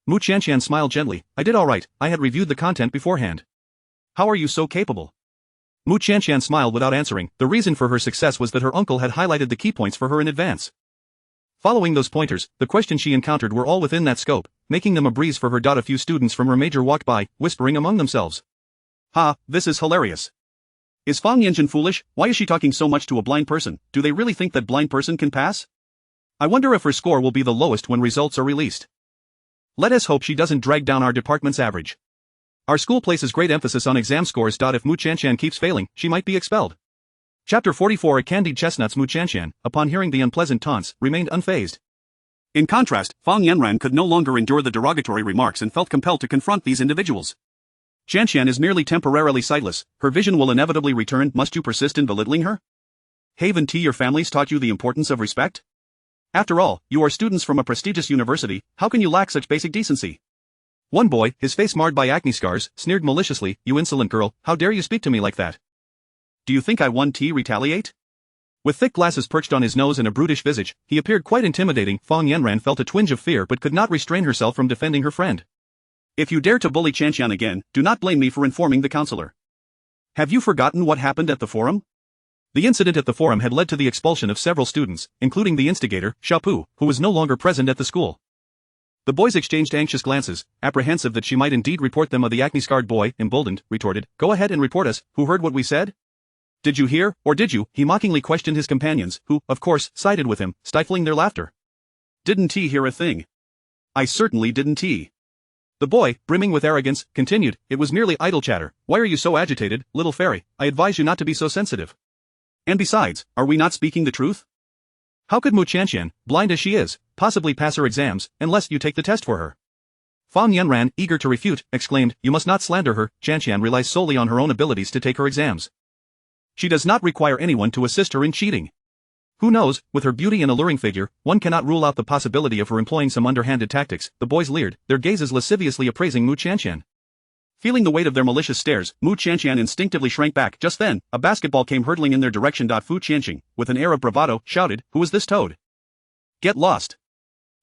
Mu Qianqian smiled gently. I did alright, I had reviewed the content beforehand. How are you so capable? Mu Qianqian smiled without answering. The reason for her success was that her uncle had highlighted the key points for her in advance. Following those pointers, the questions she encountered were all within that scope, making them a breeze for her. A few students from her major walked by, whispering among themselves. Ha, this is hilarious. Is Fang Yanjun foolish? Why is she talking so much to a blind person? Do they really think that blind person can pass? I wonder if her score will be the lowest when results are released. Let us hope she doesn't drag down our department's average. Our school places great emphasis on exam scores. If Mu Qianqian keeps failing, she might be expelled. Chapter 44 A Candied Chestnuts. Mu Qianqian, upon hearing the unpleasant taunts, remained unfazed. In contrast, Fang Yanran could no longer endure the derogatory remarks and felt compelled to confront these individuals. Qianqian is merely temporarily sightless, her vision will inevitably return. Must you persist in belittling her? Haven't your families taught you the importance of respect? After all, you are students from a prestigious university, how can you lack such basic decency? One boy, his face marred by acne scars, sneered maliciously, You insolent girl, how dare you speak to me like that? Do you think I won tea retaliate? With thick glasses perched on his nose and a brutish visage, he appeared quite intimidating. Fang Yanran felt a twinge of fear but could not restrain herself from defending her friend. If you dare to bully Qianqian again, do not blame me for informing the counselor. Have you forgotten what happened at the forum? The incident at the forum had led to the expulsion of several students, including the instigator, Xiaopu, who was no longer present at the school. The boys exchanged anxious glances, apprehensive that she might indeed report them. The acne-scarred boy, emboldened, retorted, Go ahead and report us, who heard what we said? Did you hear, or did you? He mockingly questioned his companions, who, of course, sided with him, stifling their laughter. Didn't he hear a thing? I certainly didn't he. The boy, brimming with arrogance, continued, it was merely idle chatter. Why are you so agitated, little fairy? I advise you not to be so sensitive. And besides, are we not speaking the truth? How could Mu Qianqian, blind as she is, possibly pass her exams, unless you take the test for her? Fang Yanran, eager to refute, exclaimed, you must not slander her, Qianqian relies solely on her own abilities to take her exams. She does not require anyone to assist her in cheating. Who knows, with her beauty and alluring figure, one cannot rule out the possibility of her employing some underhanded tactics. The boys leered, their gazes lasciviously appraising Mu Qianqian. Feeling the weight of their malicious stares, Mu Qianqian instinctively shrank back. Just then, a basketball came hurtling in their direction. Fu Qianqing, with an air of bravado, shouted, who is this toad? Get lost.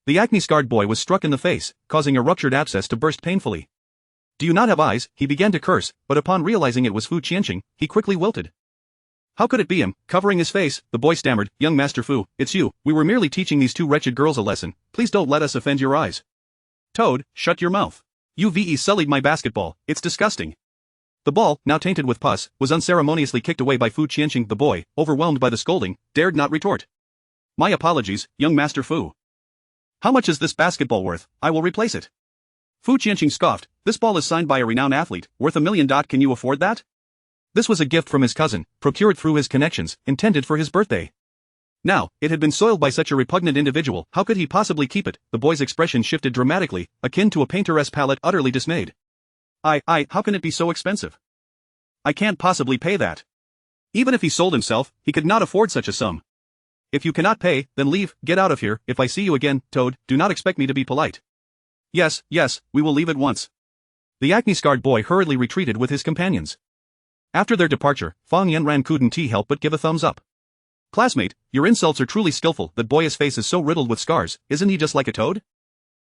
The acne-scarred boy was struck in the face, causing a ruptured abscess to burst painfully. Do you not have eyes? He began to curse, but upon realizing it was Fu Qianqing, he quickly wilted. How could it be him? Covering his face, the boy stammered, young Master Fu, it's you. We were merely teaching these two wretched girls a lesson. Please don't let us offend your eyes. Toad, shut your mouth. You've sullied my basketball, it's disgusting. The ball, now tainted with pus, was unceremoniously kicked away by Fu Qianqing. The boy, overwhelmed by the scolding, dared not retort. My apologies, young Master Fu. How much is this basketball worth? I will replace it. Fu Qianqing scoffed, this ball is signed by a renowned athlete, worth $1 million. Can you afford that? This was a gift from his cousin, procured through his connections, intended for his birthday. Now, it had been soiled by such a repugnant individual. How could he possibly keep it? The boy's expression shifted dramatically, akin to a painter's palette, utterly dismayed. How can it be so expensive? I can't possibly pay that. Even if he sold himself, he could not afford such a sum. If you cannot pay, then leave, get out of here. If I see you again, Toad, do not expect me to be polite. Yes, we will leave at once. The acne-scarred boy hurriedly retreated with his companions. After their departure, Fang Yanran couldn't help but give a thumbs up. Classmate, your insults are truly skillful. That boy's face is so riddled with scars, isn't he just like a toad?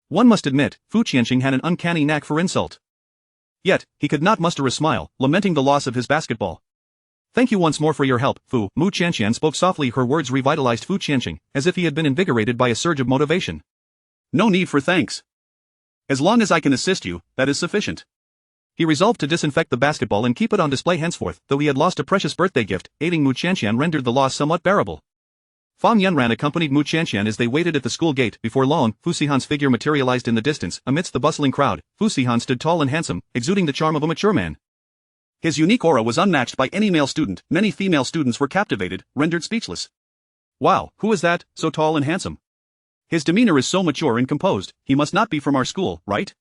One must admit, Fu Qianqing had an uncanny knack for insult. Yet, he could not muster a smile, lamenting the loss of his basketball. Thank you once more for your help, Fu. Mu Qianqian spoke softly. Her words revitalized Fu Qianqing, as if he had been invigorated by a surge of motivation. No need for thanks. As long as I can assist you, that is sufficient. He resolved to disinfect the basketball and keep it on display henceforth. Though he had lost a precious birthday gift, aiding Mu Qianqian rendered the loss somewhat bearable. Fang Yanran accompanied Mu Qianqian as they waited at the school gate. Before long, Fu Sihan's figure materialized in the distance. Amidst the bustling crowd, Fu Sihan stood tall and handsome, exuding the charm of a mature man. His unique aura was unmatched by any male student. Many female students were captivated, rendered speechless. Wow, who is that, so tall and handsome? His demeanor is so mature and composed. He must not be from our school, right?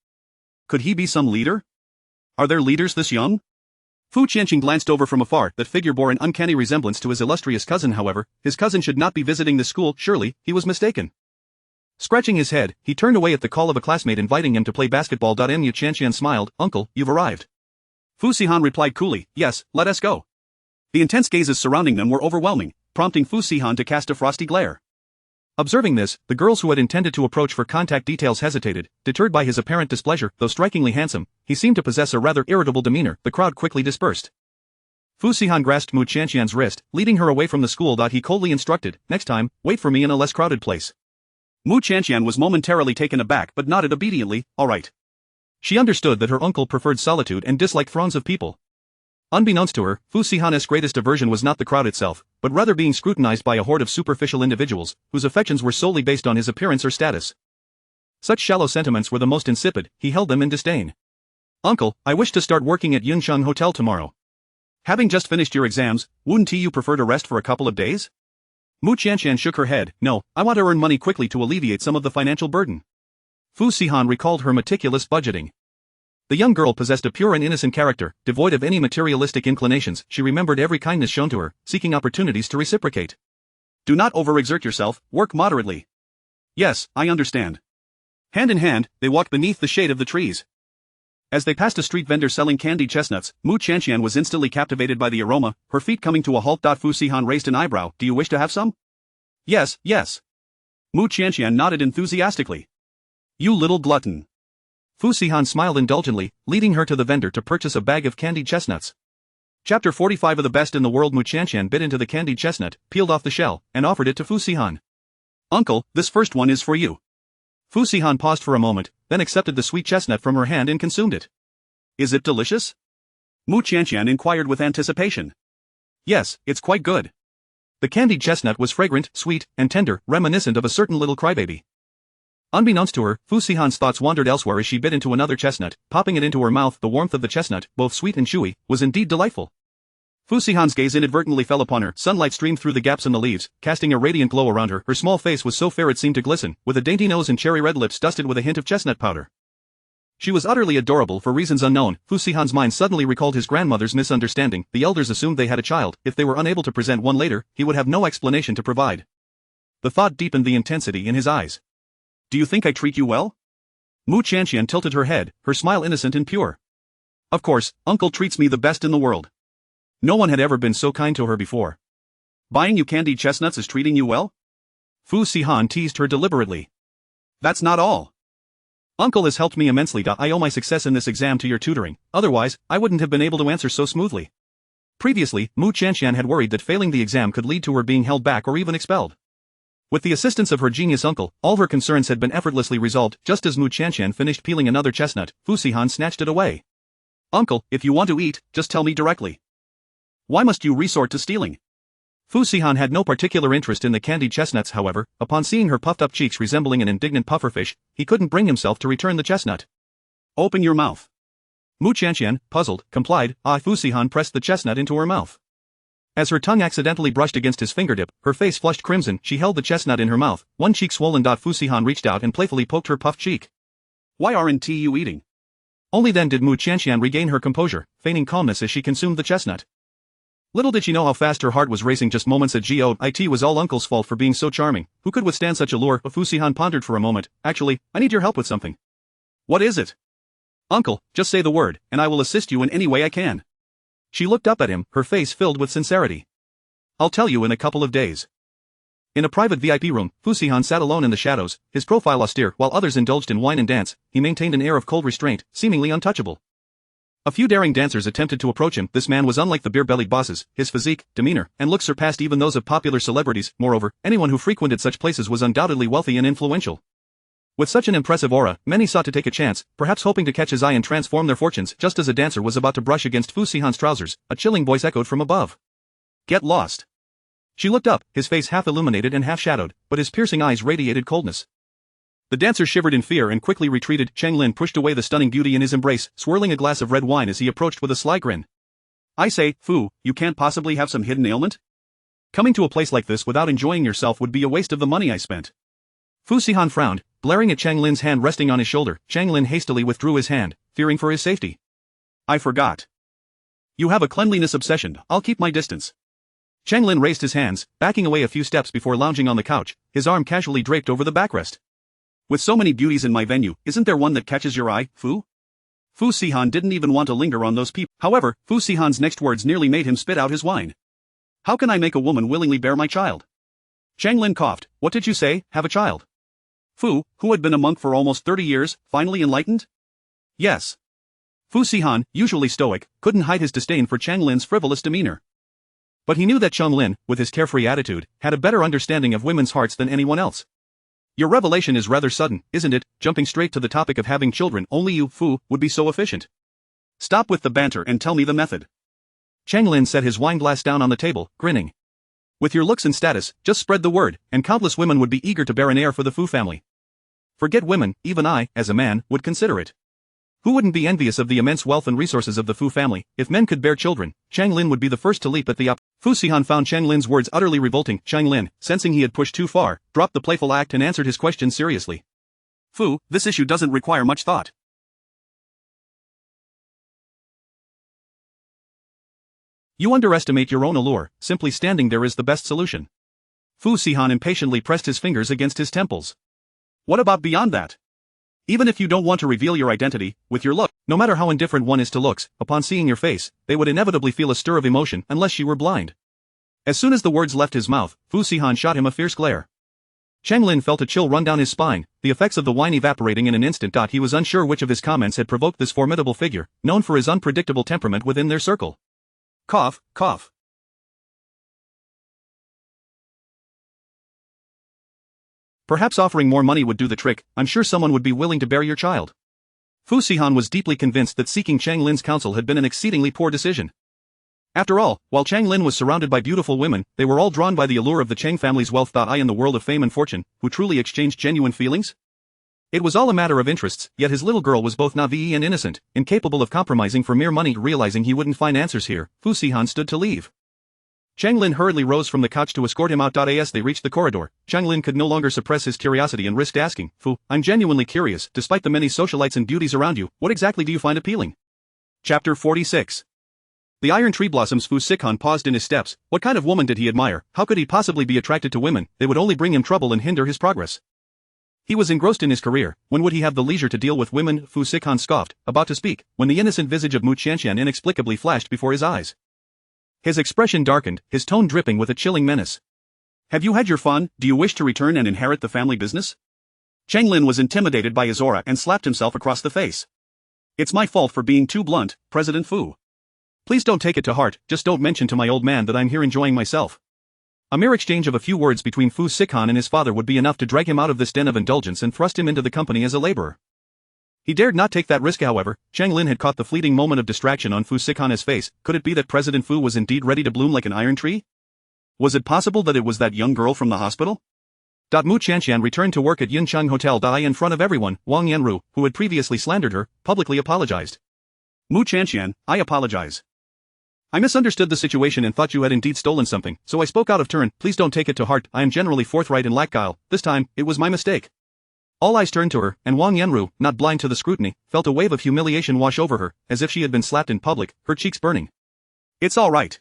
Could he be some leader? Are there leaders this young? Fu Qianqing glanced over from afar. That figure bore an uncanny resemblance to his illustrious cousin. However, his cousin should not be visiting the school. Surely, he was mistaken. Scratching his head, he turned away at the call of a classmate inviting him to play basketball. Mu Qianqian smiled, Uncle, you've arrived. Fu Sihan replied coolly, yes, let us go. The intense gazes surrounding them were overwhelming, prompting Fu Sihan to cast a frosty glare. Observing this, the girls who had intended to approach for contact details hesitated, deterred by his apparent displeasure. Though strikingly handsome, he seemed to possess a rather irritable demeanor. The crowd quickly dispersed. Fu Sihan grasped Mu Qianqian's wrist, leading her away from the school. He coldly instructed, next time, wait for me in a less crowded place. Mu Qianqian was momentarily taken aback but nodded obediently, all right. She understood that her uncle preferred solitude and disliked throngs of people. Unbeknownst to her, Fu Sihan's greatest aversion was not the crowd itself, but rather being scrutinized by a horde of superficial individuals, whose affections were solely based on his appearance or status. Such shallow sentiments were the most insipid. He held them in disdain. Uncle, I wish to start working at Yunsheng Hotel tomorrow. Having just finished your exams, wouldn't you prefer to rest for a couple of days? Mu Qianqian shook her head. No, I want to earn money quickly to alleviate some of the financial burden. Fu Sihan recalled her meticulous budgeting. The young girl possessed a pure and innocent character, devoid of any materialistic inclinations. She remembered every kindness shown to her, seeking opportunities to reciprocate. Do not overexert yourself, work moderately. Yes, I understand. Hand in hand, they walked beneath the shade of the trees. As they passed a street vendor selling candied chestnuts, Mu Qianqian was instantly captivated by the aroma, her feet coming to a halt. Fu Sihan raised an eyebrow. Do you wish to have some? Yes. Mu Qianqian nodded enthusiastically. You little glutton. Fu Sihan smiled indulgently, leading her to the vendor to purchase a bag of candied chestnuts. Chapter 45 of the best in the world. Mu Qianqian bit into the candied chestnut, peeled off the shell, and offered it to Fu Sihan. Uncle, this first one is for you. Fu Sihan paused for a moment, then accepted the sweet chestnut from her hand and consumed it. Is it delicious? Mu Qianqian inquired with anticipation. Yes, it's quite good. The candied chestnut was fragrant, sweet, and tender, reminiscent of a certain little crybaby. Unbeknownst to her, Fu Sihan's thoughts wandered elsewhere as she bit into another chestnut, popping it into her mouth. The warmth of the chestnut, both sweet and chewy, was indeed delightful. Fu Sihan's gaze inadvertently fell upon her. Sunlight streamed through the gaps in the leaves, casting a radiant glow around her. Her small face was so fair it seemed to glisten, with a dainty nose and cherry-red lips dusted with a hint of chestnut powder. She was utterly adorable for reasons unknown. Fu Sihan's mind suddenly recalled his grandmother's misunderstanding. The elders assumed they had a child. If they were unable to present one later, he would have no explanation to provide. The thought deepened the intensity in his eyes. Do you think I treat you well? Mu Tianxian tilted her head, her smile innocent and pure. Of course, uncle treats me the best in the world. No one had ever been so kind to her before. Buying you candied chestnuts is treating you well? Fu Sihan teased her deliberately. That's not all. Uncle has helped me immensely. I owe my success in this exam to your tutoring, otherwise, I wouldn't have been able to answer so smoothly. Previously, Mu Tianxian had worried that failing the exam could lead to her being held back or even expelled. With the assistance of her genius uncle, all her concerns had been effortlessly resolved. Just as Mu Tianxian finished peeling another chestnut, Fu Sihan snatched it away. Uncle, if you want to eat, just tell me directly. Why must you resort to stealing? Fu Sihan had no particular interest in the candied chestnuts. However, upon seeing her puffed up cheeks resembling an indignant pufferfish, he couldn't bring himself to return the chestnut. Open your mouth. Mu Tianxian, puzzled, complied. Fu Sihan pressed the chestnut into her mouth. As her tongue accidentally brushed against his fingertip, her face flushed crimson. She held the chestnut in her mouth, one cheek swollen. Fu Sihan reached out and playfully poked her puffed cheek. Why aren't you eating? Only then did Mu Tianxian regain her composure, feigning calmness as she consumed the chestnut. Little did she know how fast her heart was racing just moments ago. It was all Uncle's fault for being so charming. Who could withstand such a lure? Fu Sihan pondered for a moment. Actually, I need your help with something. What is it? Uncle, just say the word, and I will assist you in any way I can. She looked up at him, her face filled with sincerity. I'll tell you in a couple of days. In a private VIP room, Fu Sihan sat alone in the shadows, his profile austere. While others indulged in wine and dance, he maintained an air of cold restraint, seemingly untouchable. A few daring dancers attempted to approach him. This man was unlike the beer-bellied bosses. His physique, demeanor, and looks surpassed even those of popular celebrities. Moreover, anyone who frequented such places was undoubtedly wealthy and influential. With such an impressive aura, many sought to take a chance, perhaps hoping to catch his eye and transform their fortunes. Just as a dancer was about to brush against Fu Sihan's trousers, a chilling voice echoed from above. Get lost. She looked up, his face half illuminated and half shadowed, but his piercing eyes radiated coldness. The dancer shivered in fear and quickly retreated. Cheng Lin pushed away the stunning beauty in his embrace, swirling a glass of red wine as he approached with a sly grin. I say, Fu, you can't possibly have some hidden ailment? Coming to a place like this without enjoying yourself would be a waste of the money I spent. Fu Sihan frowned, glaring at Cheng Lin's hand resting on his shoulder. Cheng Lin hastily withdrew his hand, fearing for his safety. I forgot. You have a cleanliness obsession. I'll keep my distance. Cheng Lin raised his hands, backing away a few steps before lounging on the couch, his arm casually draped over the backrest. With so many beauties in my venue, isn't there one that catches your eye, Fu? Fu Sihan didn't even want to linger on those people. However, Fu Sihan's next words nearly made him spit out his wine. How can I make a woman willingly bear my child? Cheng Lin coughed. What did you say, have a child? Fu, who had been a monk for almost 30 years, finally enlightened? Yes. Fu Sihan, usually stoic, couldn't hide his disdain for Cheng Lin's frivolous demeanor. But he knew that Cheng Lin, with his carefree attitude, had a better understanding of women's hearts than anyone else. Your revelation is rather sudden, isn't it? Jumping straight to the topic of having children, only you, Fu, would be so efficient. Stop with the banter and tell me the method. Cheng Lin set his wineglass down on the table, grinning. With your looks and status, just spread the word, and countless women would be eager to bear an heir for the Fu family. Forget women, even I, as a man, would consider it. Who wouldn't be envious of the immense wealth and resources of the Fu family? If men could bear children, Cheng Lin would be the first to leap at the opportunity. Fu Sihan found Cheng Lin's words utterly revolting. Cheng Lin, sensing he had pushed too far, dropped the playful act and answered his question seriously. Fu, this issue doesn't require much thought. You underestimate your own allure. Simply standing there is the best solution. Fu Sihan impatiently pressed his fingers against his temples. What about beyond that? Even if you don't want to reveal your identity, with your look, no matter how indifferent one is to looks, upon seeing your face, they would inevitably feel a stir of emotion unless she were blind. As soon as the words left his mouth, Fu Sihan shot him a fierce glare. Cheng Lin felt a chill run down his spine, the effects of the wine evaporating in an instant. He was unsure which of his comments had provoked this formidable figure, known for his unpredictable temperament within their circle. Cough, cough. Perhaps offering more money would do the trick. I'm sure someone would be willing to bear your child. Fu Sihan was deeply convinced that seeking Cheng Lin's counsel had been an exceedingly poor decision. After all, while Chang Lin was surrounded by beautiful women, they were all drawn by the allure of the Chang family's wealth. In the world of fame and fortune, who truly exchanged genuine feelings? It was all a matter of interests, yet his little girl was both naive and innocent, incapable of compromising for mere money. Realizing he wouldn't find answers here, Fu Sihan stood to leave. Chang Lin hurriedly rose from the couch to escort him out. As they reached the corridor, Chang Lin could no longer suppress his curiosity and risked asking, Fu, I'm genuinely curious, despite the many socialites and beauties around you, what exactly do you find appealing? Chapter 46. The iron tree blossoms. Fu Sihan paused in his steps. What kind of woman did he admire? How could he possibly be attracted to women? They would only bring him trouble and hinder his progress. He was engrossed in his career. When would he have the leisure to deal with women? Fu Sihan scoffed, about to speak, when the innocent visage of Mu Qianqian inexplicably flashed before his eyes. His expression darkened, his tone dripping with a chilling menace. Have you had your fun? Do you wish to return and inherit the family business? Chang Lin was intimidated by his aura and slapped himself across the face. It's my fault for being too blunt, President Fu. Please don't take it to heart, just don't mention to my old man that I'm here enjoying myself. A mere exchange of a few words between Fu Sihan and his father would be enough to drag him out of this den of indulgence and thrust him into the company as a laborer. He dared not take that risk. However, Chang Lin had caught the fleeting moment of distraction on Fu Sihan's face. Could it be that President Fu was indeed ready to bloom like an iron tree? Was it possible that it was that young girl from the hospital? Mu Qianqian returned to work at Yuncheng Hotel. In front of everyone, Wang Yanru, who had previously slandered her, publicly apologized. Mu Qianqian, I apologize. I misunderstood the situation and thought you had indeed stolen something, so I spoke out of turn. Please don't take it to heart. I am generally forthright and lack guile. This time, it was my mistake. All eyes turned to her, and Wang Yanru, not blind to the scrutiny, felt a wave of humiliation wash over her, as if she had been slapped in public, her cheeks burning. It's all right.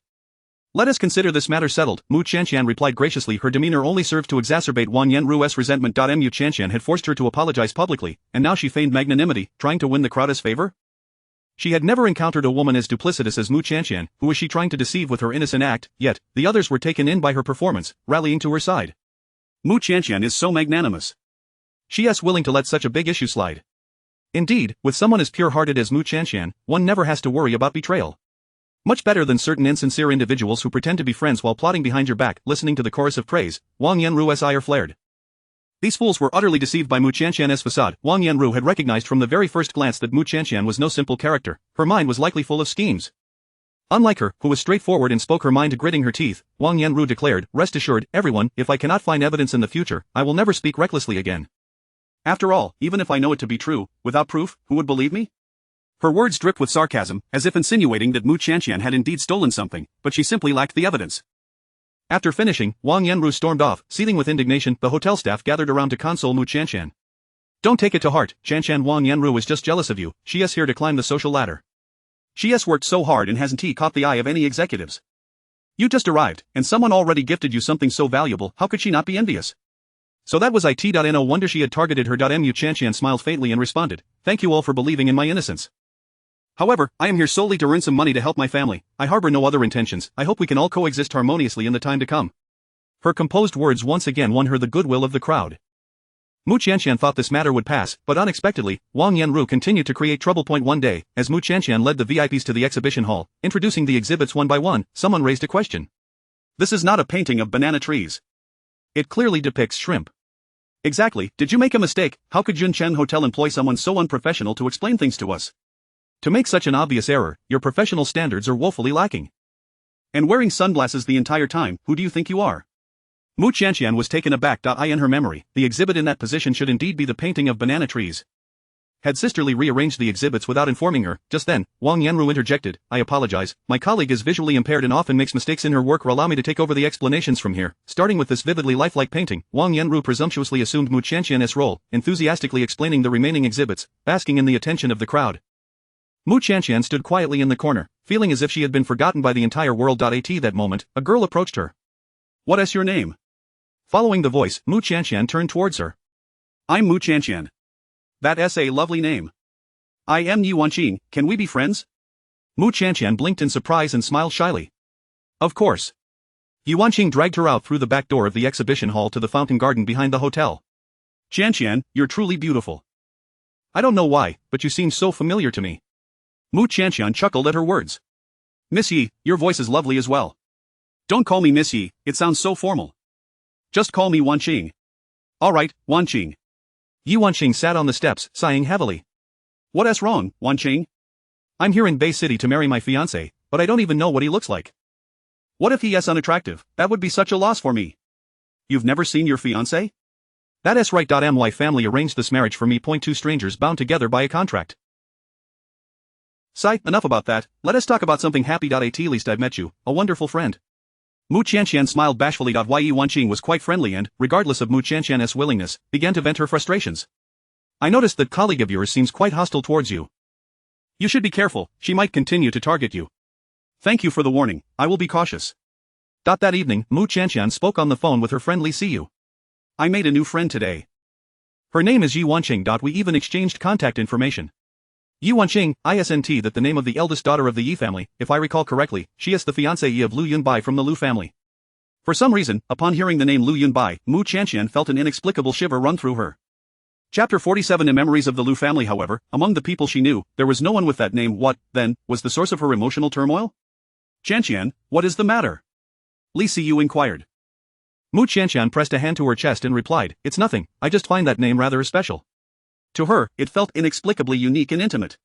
Let us consider this matter settled, Mu Qianqian replied graciously. Her demeanor only served to exacerbate Wang Yanru's resentment. Mu Qianqian had forced her to apologize publicly, and now she feigned magnanimity, trying to win the crowd's favor? She had never encountered a woman as duplicitous as Mu Qianqian. Who was she trying to deceive with her innocent act? Yet, the others were taken in by her performance, rallying to her side. Mu Qianqian is so magnanimous. She is willing to let such a big issue slide. Indeed, with someone as pure-hearted as Mu Qianqian, one never has to worry about betrayal. Much better than certain insincere individuals who pretend to be friends while plotting behind your back. Listening to the chorus of praise, Wang Yanru's ire flared. These fools were utterly deceived by Mu Qianqian's facade. Wang Yanru had recognized from the very first glance that Mu Qianqian was no simple character. Her mind was likely full of schemes. Unlike her, who was straightforward and spoke her mind gritting her teeth, Wang Yanru declared, rest assured, everyone, if I cannot find evidence in the future, I will never speak recklessly again. After all, even if I know it to be true, without proof, who would believe me? Her words dripped with sarcasm, as if insinuating that Mu Qianqian had indeed stolen something, but she simply lacked the evidence. After finishing, Wang Yanru stormed off, seething with indignation. The hotel staff gathered around to console Mu Qianqian. Don't take it to heart, Qianqian. Wang Yanru is just jealous of you. She is here to climb the social ladder. She has worked so hard and hasn't caught the eye of any executives. You just arrived, and someone already gifted you something so valuable. How could she not be envious? So that was it. No wonder she had targeted her. Mu Qianqian smiled faintly and responded, thank you all for believing in my innocence. However, I am here solely to earn some money to help my family. I harbor no other intentions. I hope we can all coexist harmoniously in the time to come. Her composed words once again won her the goodwill of the crowd. Mu Qianqian thought this matter would pass, but unexpectedly, Wang Yanru continued to create trouble. One day, as Mu Qianqian led the VIPs to the exhibition hall, introducing the exhibits one by one, someone raised a question. This is not a painting of banana trees. It clearly depicts shrimp. Exactly, did you make a mistake? How could Yuncheng Hotel employ someone so unprofessional to explain things to us? To make such an obvious error, your professional standards are woefully lacking. And wearing sunglasses the entire time, who do you think you are? Mu Qianqian was taken aback. In her memory, the exhibit in that position should indeed be the painting of banana trees. Had sisterly rearranged the exhibits without informing her. Just then, Wang Yanru interjected, I apologize, my colleague is visually impaired and often makes mistakes in her work. Allow me to take over the explanations from here. Starting with this vividly lifelike painting, Wang Yanru presumptuously assumed Mu Qianqian's role, enthusiastically explaining the remaining exhibits, basking in the attention of the crowd. Mu Qianqian stood quietly in the corner, feeling as if she had been forgotten by the entire world. At that moment, a girl approached her. What is your name? Following the voice, Mu Qianqian turned towards her. I'm Mu Qianqian. That's a lovely name. I am Yi Wanqing, can we be friends? Mu Qianqian blinked in surprise and smiled shyly. Of course. Yi Wanqing dragged her out through the back door of the exhibition hall to the fountain garden behind the hotel. Qianqian, you're truly beautiful. I don't know why, but you seem so familiar to me. Mu Qianqian chuckled at her words. Miss Yi, your voice is lovely as well. Don't call me Miss Yi, it sounds so formal. Just call me Wanqing. Alright, Wanqing. Yi Wanqing sat on the steps, sighing heavily. What's wrong, Wanqing? I'm here in Bay City to marry my fiancé, but I don't even know what he looks like. What if he is unattractive? That would be such a loss for me. You've never seen your fiancé? That's right. My family arranged this marriage for me. Two strangers bound together by a contract. Sigh, enough about that, let us talk about something happy. At least I've met you, a wonderful friend. Mu Qianqian smiled bashfully. Yi Wanqing was quite friendly and, regardless of Mu Qianqian's willingness, began to vent her frustrations. I noticed that colleague of yours seems quite hostile towards you. You should be careful, she might continue to target you. Thank you for the warning, I will be cautious. That evening, Mu Qianqian spoke on the phone with her friend Li Siyu. I made a new friend today. Her name is Yi Wanqing. We even exchanged contact information. Yi Wanqing, isn't that the name of the eldest daughter of the Yi family? If I recall correctly, she is the fiancée of Lu Yunbai from the Lu family. For some reason, upon hearing the name Lu Yunbai, Mu Qianqian felt an inexplicable shiver run through her. Chapter 47 In Memories of the Lu family. However, among the people she knew, there was no one with that name. What, then, was the source of her emotional turmoil? Qianqian, what is the matter? Li Siyu inquired. Mu Qianqian pressed a hand to her chest and replied, It's nothing, I just find that name rather special. To her, it felt inexplicably unique and intimate.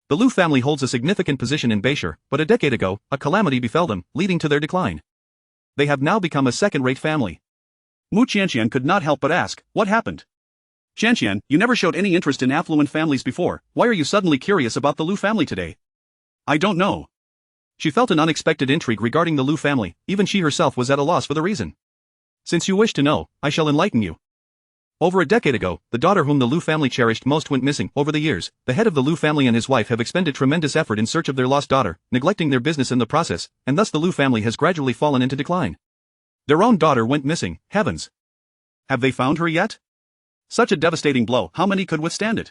The Lu family holds a significant position in Beishur, but a decade ago, a calamity befell them, leading to their decline. They have now become a second-rate family. Mu Qianqian could not help but ask, what happened? Qianqian, you never showed any interest in affluent families before, why are you suddenly curious about the Lu family today? I don't know. She felt an unexpected intrigue regarding the Lu family, even she herself was at a loss for the reason. Since you wish to know, I shall enlighten you. Over a decade ago, the daughter whom the Lu family cherished most went missing. Over the years, the head of the Lu family and his wife have expended tremendous effort in search of their lost daughter, neglecting their business in the process, and thus the Lu family has gradually fallen into decline. Their own daughter went missing, heavens. Have they found her yet? Such a devastating blow, how many could withstand it?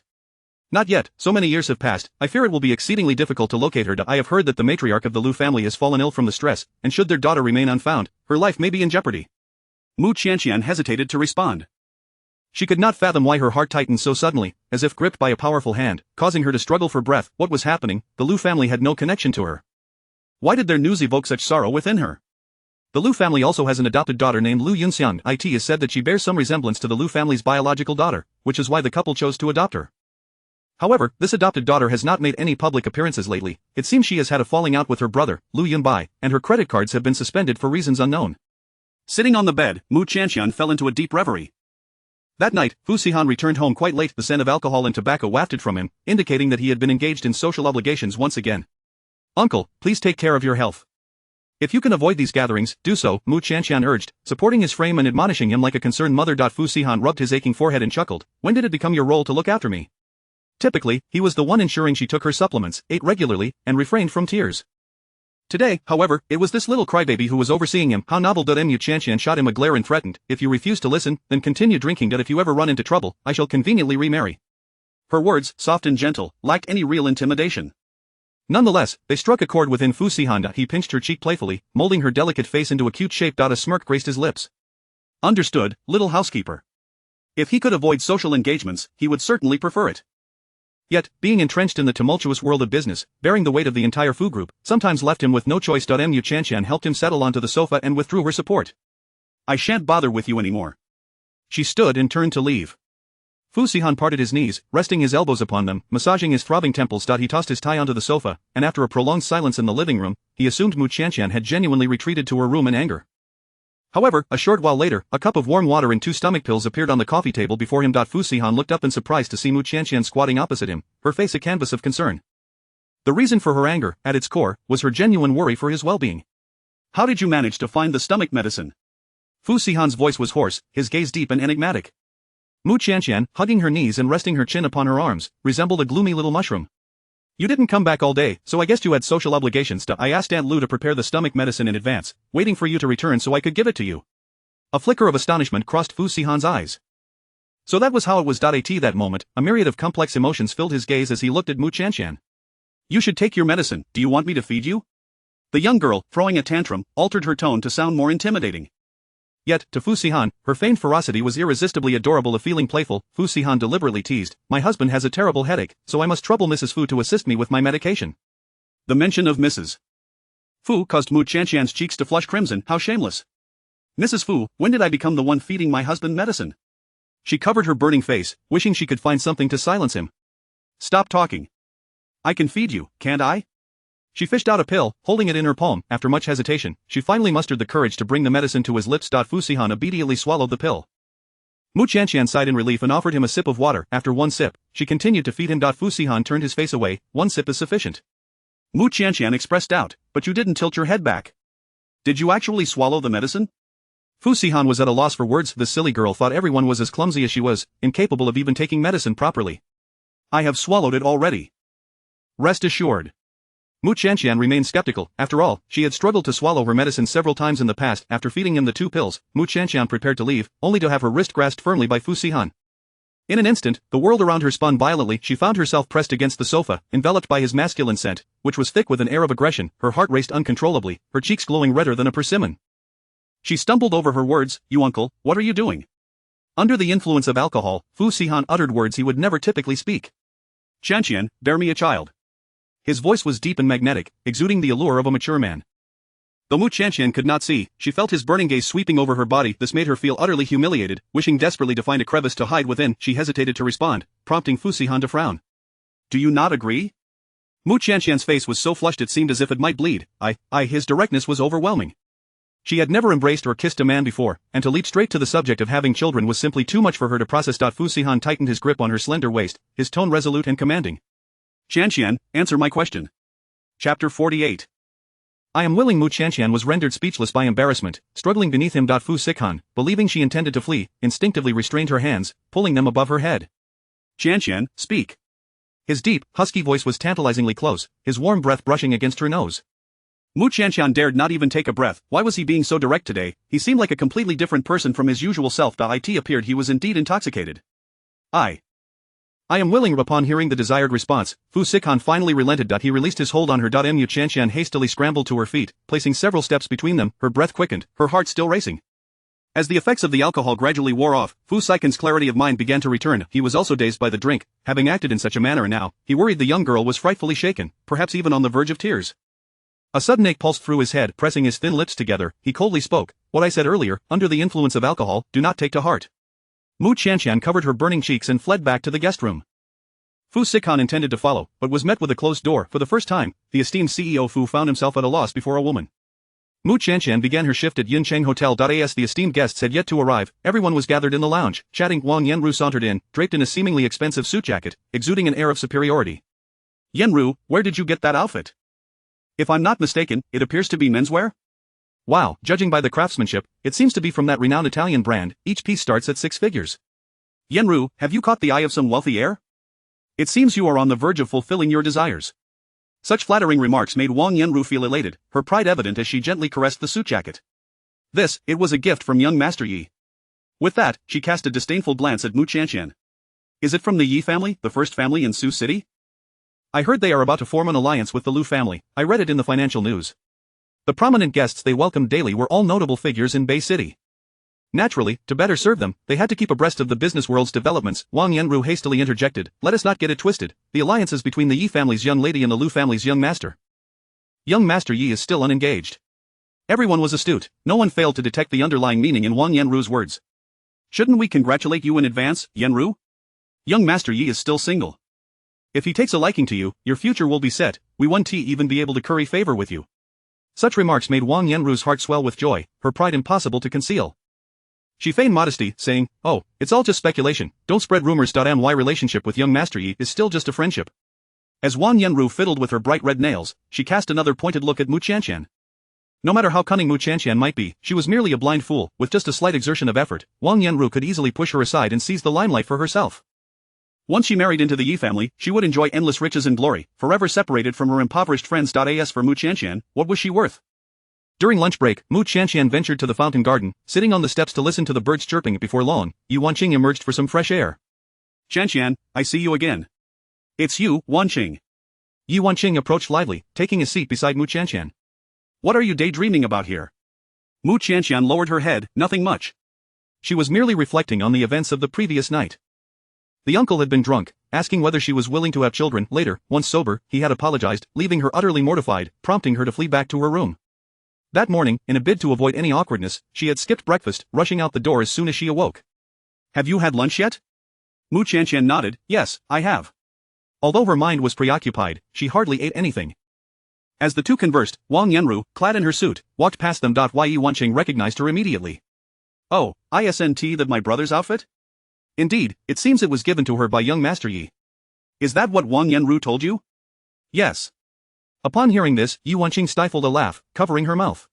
Not yet, so many years have passed, I fear it will be exceedingly difficult to locate her. I have heard that the matriarch of the Lu family has fallen ill from the stress, and should their daughter remain unfound, her life may be in jeopardy. Mu Qianqian hesitated to respond. She could not fathom why her heart tightened so suddenly, as if gripped by a powerful hand, causing her to struggle for breath. What was happening? The Lu family had no connection to her. Why did their news evoke such sorrow within her? The Lu family also has an adopted daughter named Lu Yunxiang. It is said that she bears some resemblance to the Lu family's biological daughter, which is why the couple chose to adopt her. However, this adopted daughter has not made any public appearances lately. It seems she has had a falling out with her brother, Lu Yunbai, and her credit cards have been suspended for reasons unknown. Sitting on the bed, Mu Qianqian fell into a deep reverie. That night, Fu Sihan returned home quite late. The scent of alcohol and tobacco wafted from him, indicating that he had been engaged in social obligations once again. Uncle, please take care of your health. If you can avoid these gatherings, do so, Mu Qianqian urged, supporting his frame and admonishing him like a concerned mother. Fu Sihan rubbed his aching forehead and chuckled. When did it become your role to look after me? Typically, he was the one ensuring she took her supplements, ate regularly, and refrained from tears. Today, however, it was this little crybaby who was overseeing him. How novel. Mu Qianqian shot him a glare and threatened, if you refuse to listen, then continue drinking. If you ever run into trouble, I shall conveniently remarry. Her words, soft and gentle, lacked any real intimidation. Nonetheless, they struck a chord within Fu Sihan. He pinched her cheek playfully, molding her delicate face into a cute shape. A smirk graced his lips. Understood, little housekeeper. If he could avoid social engagements, he would certainly prefer it. Yet, being entrenched in the tumultuous world of business, bearing the weight of the entire Fu group, sometimes left him with no choice. Mu Qianqian helped him settle onto the sofa and withdrew her support. I shan't bother with you anymore. She stood and turned to leave. Fu Sihan parted his knees, resting his elbows upon them, massaging his throbbing temples. He tossed his tie onto the sofa, and after a prolonged silence in the living room, he assumed Mu Qianqian had genuinely retreated to her room in anger. However, a short while later, a cup of warm water and 2 stomach pills appeared on the coffee table before him. Fu Sihan looked up in surprise to see Mu Qianqian squatting opposite him, her face a canvas of concern. The reason for her anger, at its core, was her genuine worry for his well-being. How did you manage to find the stomach medicine? Fu Sihan's voice was hoarse, his gaze deep and enigmatic. Mu Qianqian, hugging her knees and resting her chin upon her arms, resembled a gloomy little mushroom. You didn't come back all day, so I guessed you had social obligations. I asked Aunt Lu to prepare the stomach medicine in advance, waiting for you to return so I could give it to you. A flicker of astonishment crossed Fu Sihan's eyes. So that was how it was. At that moment, a myriad of complex emotions filled his gaze as he looked at Mu Qianqian. You should take your medicine. Do you want me to feed you? The young girl, throwing a tantrum, altered her tone to sound more intimidating. Yet, to Fu Sihan, her feigned ferocity was irresistibly adorable. A feeling playful, Fu Sihan deliberately teased, my husband has a terrible headache, so I must trouble Mrs. Fu to assist me with my medication. The mention of Mrs. Fu caused Mu Qianqian's cheeks to flush crimson. How shameless. Mrs. Fu, when did I become the one feeding my husband medicine? She covered her burning face, wishing she could find something to silence him. Stop talking. I can feed you, can't I? She fished out a pill, holding it in her palm. After much hesitation, she finally mustered the courage to bring the medicine to his lips. Fu Sihan immediately swallowed the pill. Mu Qianqian sighed in relief and offered him a sip of water. After one sip, she continued to feed him. Fu Sihan turned his face away. One sip is sufficient. Mu Qianqian expressed doubt, but you didn't tilt your head back. Did you actually swallow the medicine? Fu Sihan was at a loss for words. The silly girl thought everyone was as clumsy as she was, incapable of even taking medicine properly. I have swallowed it already. Rest assured. Mu Qianqian remained skeptical. After all, she had struggled to swallow her medicine several times in the past. After feeding him the 2 pills, Mu Qianqian prepared to leave, only to have her wrist grasped firmly by Fu Sihan. In an instant, the world around her spun violently. She found herself pressed against the sofa, enveloped by his masculine scent, which was thick with an air of aggression. Her heart raced uncontrollably, her cheeks glowing redder than a persimmon. She stumbled over her words. You uncle, what are you doing? Under the influence of alcohol, Fu Sihan uttered words he would never typically speak. Qianqian, bear me a child. His voice was deep and magnetic, exuding the allure of a mature man. Though Mu Qianqian could not see, she felt his burning gaze sweeping over her body. This made her feel utterly humiliated. Wishing desperately to find a crevice to hide within, she hesitated to respond, prompting Fu Sihan to frown. Do you not agree? Mu Qianqian's face was so flushed it seemed as if it might bleed. His directness was overwhelming. She had never embraced or kissed a man before, and to leap straight to the subject of having children was simply too much for her to process. Fu Sihan tightened his grip on her slender waist, his tone resolute and commanding. Qianqian, answer my question. Chapter 48. I am willing. Mu Qianqian was rendered speechless by embarrassment, struggling beneath him. Fu Sihan, believing she intended to flee, instinctively restrained her hands, pulling them above her head. Qianqian, speak. His deep, husky voice was tantalizingly close, his warm breath brushing against her nose. Mu Qianqian dared not even take a breath. Why was he being so direct today? He seemed like a completely different person from his usual self. It appeared he was indeed intoxicated. I am willing. Upon hearing the desired response, Fu Sihan finally relented. He released his hold on her. Mu Qianqian hastily scrambled to her feet, placing several steps between them. Her breath quickened, her heart still racing. As the effects of the alcohol gradually wore off, Fu Sihan's clarity of mind began to return. He was also dazed by the drink, having acted in such a manner, and now he worried the young girl was frightfully shaken, perhaps even on the verge of tears. A sudden ache pulsed through his head. Pressing his thin lips together, he coldly spoke. What I said earlier, under the influence of alcohol, do not take to heart. Mu Qianqian covered her burning cheeks and fled back to the guest room. Fu Sihan intended to follow, but was met with a closed door. For the first time, the esteemed CEO Fu found himself at a loss before a woman. Mu Qianqian began her shift at Yuncheng Hotel. As the esteemed guests had yet to arrive, everyone was gathered in the lounge, chatting. Wang Yanru sauntered in, draped in a seemingly expensive suit jacket, exuding an air of superiority. Yanru, where did you get that outfit? If I'm not mistaken, it appears to be menswear? Wow, judging by the craftsmanship, it seems to be from that renowned Italian brand. Each piece starts at 6 figures. Yanru, have you caught the eye of some wealthy heir? It seems you are on the verge of fulfilling your desires. Such flattering remarks made Wang Yanru feel elated, her pride evident as she gently caressed the suit jacket. It was a gift from young Master Yi. With that, she cast a disdainful glance at Mu Qianqian. Is it from the Yi family, the first family in Sioux City? I heard they are about to form an alliance with the Liu family. I read it in the financial news. The prominent guests they welcomed daily were all notable figures in Bay City. Naturally, to better serve them, they had to keep abreast of the business world's developments. Wang Yanru hastily interjected, let us not get it twisted. The alliance is between the Yi family's young lady and the Liu family's young master. Young Master Yi is still unengaged. Everyone was astute. No one failed to detect the underlying meaning in Wang Yanru's words. Shouldn't we congratulate you in advance, Yanru? Young Master Yi is still single. If he takes a liking to you, your future will be set. We won't even be able to curry favor with you. Such remarks made Wang Yanru's heart swell with joy, her pride impossible to conceal. She feigned modesty, saying, oh, it's all just speculation, don't spread rumors. My relationship with young Master Yi is still just a friendship. As Wang Yanru fiddled with her bright red nails, she cast another pointed look at Mu Qianqian. No matter how cunning Mu Qianqian might be, she was merely a blind fool. With just a slight exertion of effort, Wang Yanru could easily push her aside and seize the limelight for herself. Once she married into the Yi family, she would enjoy endless riches and glory, forever separated from her impoverished friends. As for Mu Qianqian, what was she worth? During lunch break, Mu Qianqian ventured to the fountain garden, sitting on the steps to listen to the birds chirping. Before long, Yu Wanqing emerged for some fresh air. Qianqian, I see you again. It's you, Wanqing. Yu Wanqing approached lively, taking a seat beside Mu Qianqian. What are you daydreaming about here? Mu Qianqian lowered her head, nothing much. She was merely reflecting on the events of the previous night. The uncle had been drunk, asking whether she was willing to have children. Later, once sober, he had apologized, leaving her utterly mortified, prompting her to flee back to her room. That morning, in a bid to avoid any awkwardness, she had skipped breakfast, rushing out the door as soon as she awoke. Have you had lunch yet? Mu Qianqian nodded, yes, I have. Although her mind was preoccupied, she hardly ate anything. As the two conversed, Wang Yanru, clad in her suit, walked past them. Yi Wanqing recognized her immediately. Oh, isn't that my brother's outfit? Indeed, it seems it was given to her by young Master Yi. Is that what Wang Yanru told you? Yes. Upon hearing this, Yi Wanqing stifled a laugh, covering her mouth.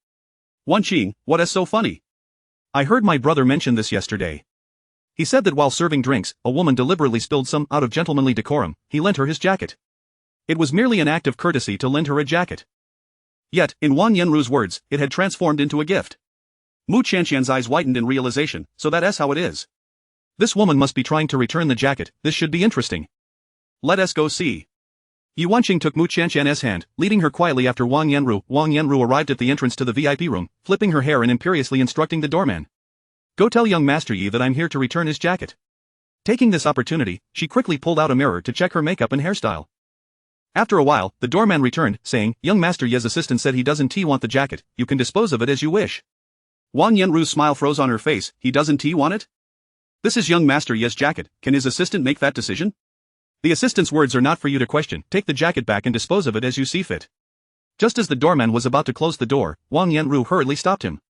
Wanqing, what is so funny? I heard my brother mention this yesterday. He said that while serving drinks, a woman deliberately spilled some out of gentlemanly decorum. He lent her his jacket. It was merely an act of courtesy to lend her a jacket. Yet, in Wang Yanru's words, it had transformed into a gift. Mu Qianqian's eyes widened in realization, so that's how it is. This woman must be trying to return the jacket. This should be interesting. Let us go see. Yi Wanqing took Mu Qianqian's hand, leading her quietly after Wang Yanru. Wang Yanru arrived at the entrance to the VIP room, flipping her hair and imperiously instructing the doorman. Go tell young Master Yi that I'm here to return his jacket. Taking this opportunity, she quickly pulled out a mirror to check her makeup and hairstyle. After a while, the doorman returned, saying, young Master Yi's assistant said he doesn't want the jacket. You can dispose of it as you wish. Wang Yanru's smile froze on her face. He doesn't want it? This is young Master Yi's jacket. Can his assistant make that decision? The assistant's words are not for you to question. Take the jacket back and dispose of it as you see fit. Just as the doorman was about to close the door, Wang Yanru hurriedly stopped him.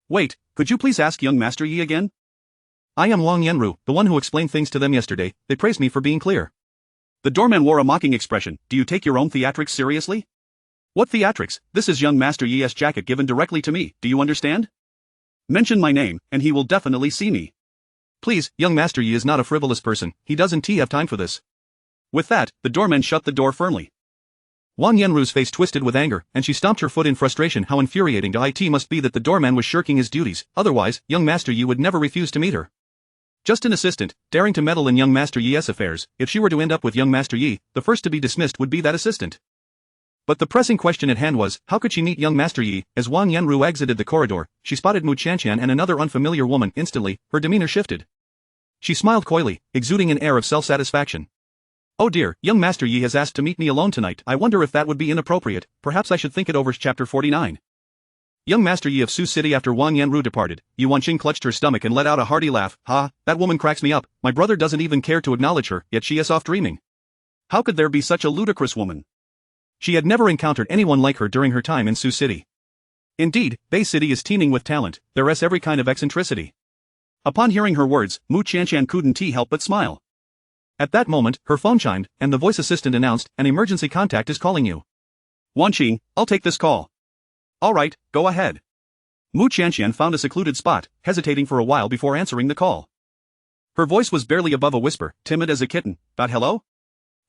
Wait, could you please ask young Master Yi again? I am Wang Yanru, the one who explained things to them yesterday. They praised me for being clear. The doorman wore a mocking expression. Do you take your own theatrics seriously? What theatrics? This is young Master Yi's jacket given directly to me, do you understand? Mention my name, and he will definitely see me. Please, young Master Yi is not a frivolous person. He doesn't have time for this. With that, the doorman shut the door firmly. Wang Yanru's face twisted with anger, and she stomped her foot in frustration. How infuriating to it must be that the doorman was shirking his duties, otherwise, young Master Yi would never refuse to meet her. Just an assistant, daring to meddle in young Master Yi's affairs. If she were to end up with young Master Yi, the first to be dismissed would be that assistant. But the pressing question at hand was, how could she meet young Master Yi? As Wang Yanru exited the corridor, she spotted Mu Qianqian and another unfamiliar woman. Instantly, her demeanor shifted. She smiled coyly, exuding an air of self-satisfaction. Oh dear, young Master Yi has asked to meet me alone tonight. I wonder if that would be inappropriate. Perhaps I should think it over. Chapter 49. Young Master Yi of Su City. After Wang Yanru departed, Yi Wanqing clutched her stomach and let out a hearty laugh. Ha, that woman cracks me up. My brother doesn't even care to acknowledge her, yet she is off dreaming. How could there be such a ludicrous woman? She had never encountered anyone like her during her time in Su City. Indeed, Bay City is teeming with talent. There is every kind of eccentricity. Upon hearing her words, Mu Qianqian couldn't help but smile. At that moment, her phone chimed, and the voice assistant announced, an emergency contact is calling you. Wanqing, I'll take this call. Alright, go ahead. Mu Qianqian found a secluded spot, hesitating for a while before answering the call. Her voice was barely above a whisper, timid as a kitten. But hello?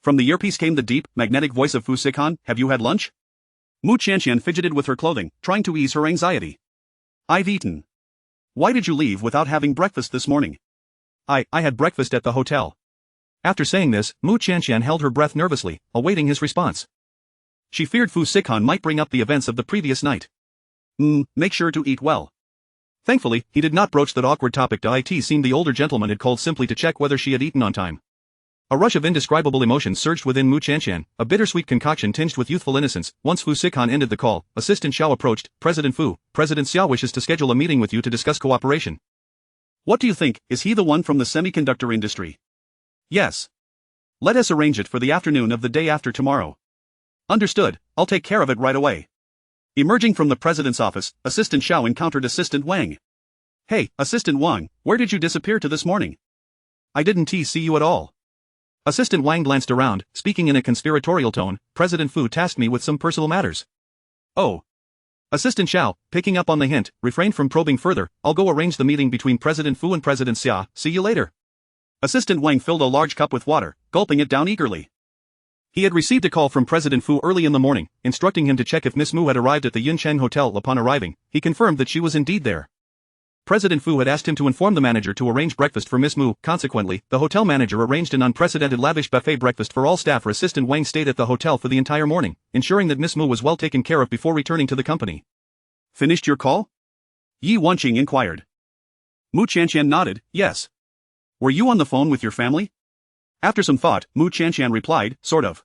From the earpiece came the deep, magnetic voice of Fu Sikan. Have you had lunch? Mu Qianqian fidgeted with her clothing, trying to ease her anxiety. I've eaten. Why did you leave without having breakfast this morning? I had breakfast at the hotel. After saying this, Mu Qianqian held her breath nervously, awaiting his response. She feared Fu Sikan might bring up the events of the previous night. Make sure to eat well. Thankfully, he did not broach that awkward topic. It seemed the older gentleman had called simply to check whether she had eaten on time. A rush of indescribable emotion surged within Mu Qianqian, a bittersweet concoction tinged with youthful innocence. Once Fu Sikan ended the call, Assistant Xiao approached. President Fu, President Xiao wishes to schedule a meeting with you to discuss cooperation. What do you think? Is he the one from the semiconductor industry? Yes. Let us arrange it for the afternoon of the day after tomorrow. Understood, I'll take care of it right away. Emerging from the president's office, Assistant Xiao encountered Assistant Wang. Hey, Assistant Wang, where did you disappear to this morning? I didn't see you at all. Assistant Wang glanced around, speaking in a conspiratorial tone. President Fu tasked me with some personal matters. Oh. Assistant Xiao, picking up on the hint, refrained from probing further. I'll go arrange the meeting between President Fu and President Xia. See you later. Assistant Wang filled a large cup with water, gulping it down eagerly. He had received a call from President Fu early in the morning, instructing him to check if Miss Mu had arrived at the Yuncheng Hotel. Upon arriving, he confirmed that she was indeed there. President Fu had asked him to inform the manager to arrange breakfast for Miss Mu. Consequently, the hotel manager arranged an unprecedented lavish buffet breakfast for all staff. Assistant Wang stayed at the hotel for the entire morning, ensuring that Miss Mu was well taken care of before returning to the company. Finished your call? Yi Wanqing inquired. Mu Qianqian nodded, yes. Were you on the phone with your family? After some thought, Mu Qianqian replied, sort of.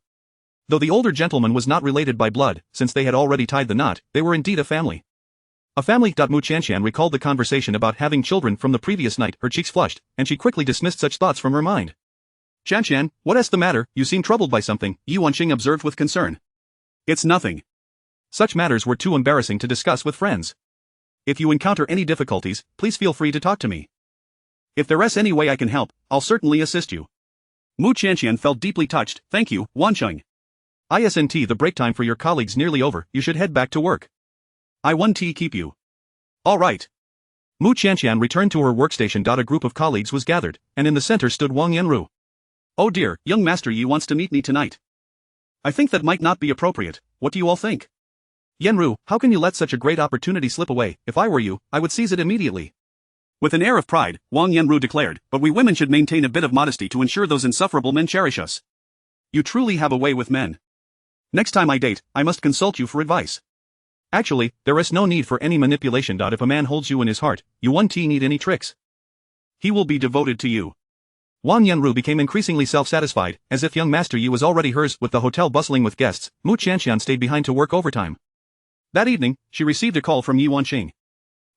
Though the older gentleman was not related by blood, since they had already tied the knot, they were indeed a family. A family. Mu Qianqian recalled the conversation about having children from the previous night. Her cheeks flushed, and she quickly dismissed such thoughts from her mind. Qianqian, what is the matter? You seem troubled by something, Yi Wanqing observed with concern. It's nothing. Such matters were too embarrassing to discuss with friends. If you encounter any difficulties, please feel free to talk to me. If there's any way I can help, I'll certainly assist you. Mu Qianqian felt deeply touched. Thank you, Wansheng. Isn't the break time for your colleagues nearly over? You should head back to work. I want to keep you. All right. Mu Qianqian returned to her workstation. A group of colleagues was gathered, and in the center stood Wang Yanru. Oh dear, young Master Yi wants to meet me tonight. I think that might not be appropriate. What do you all think? Yanru, how can you let such a great opportunity slip away? If I were you, I would seize it immediately. With an air of pride, Wang Yanru declared, but we women should maintain a bit of modesty to ensure those insufferable men cherish us. You truly have a way with men. Next time I date, I must consult you for advice. Actually, there is no need for any manipulation. If a man holds you in his heart, you won't need any tricks. He will be devoted to you. Wang Yanru became increasingly self-satisfied, as if young Master Yi was already hers. With the hotel bustling with guests, Mu Qianqian stayed behind to work overtime. That evening, she received a call from Yi Wanqing.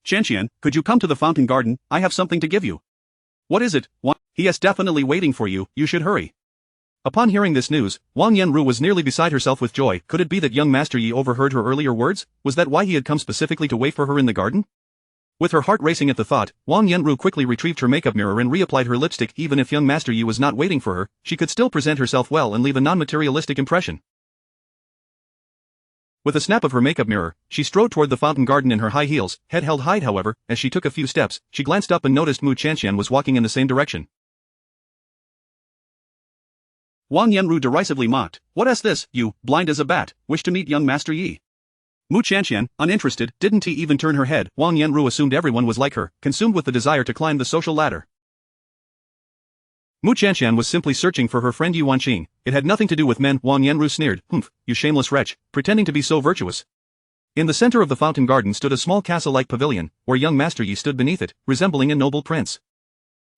Qianqian, could you come to the fountain garden? I have something to give you. What is it? He is definitely waiting for you, you should hurry. Upon hearing this news, Wang Yanru was nearly beside herself with joy. Could it be that young Master Yi overheard her earlier words? Was that why he had come specifically to wait for her in the garden? With her heart racing at the thought, Wang Yanru quickly retrieved her makeup mirror and reapplied her lipstick. Even if young Master Yi was not waiting for her, she could still present herself well and leave a non-materialistic impression. With a snap of her makeup mirror, she strode toward the fountain garden in her high heels, head held high. However, as she took a few steps, she glanced up and noticed Mu Qianqian was walking in the same direction. Wang Yanru derisively mocked, "What is this, you, blind as a bat, wish to meet young Master Yi?" Mu Qianqian, uninterested, didn't even turn her head. Wang Yanru assumed everyone was like her, consumed with the desire to climb the social ladder. Mu Qianqian was simply searching for her friend Yi Wanqing. It had nothing to do with men. Wang Yanru sneered, "Humph, you shameless wretch, pretending to be so virtuous." In the center of the fountain garden stood a small castle-like pavilion, where young Master Yi stood beneath it, resembling a noble prince.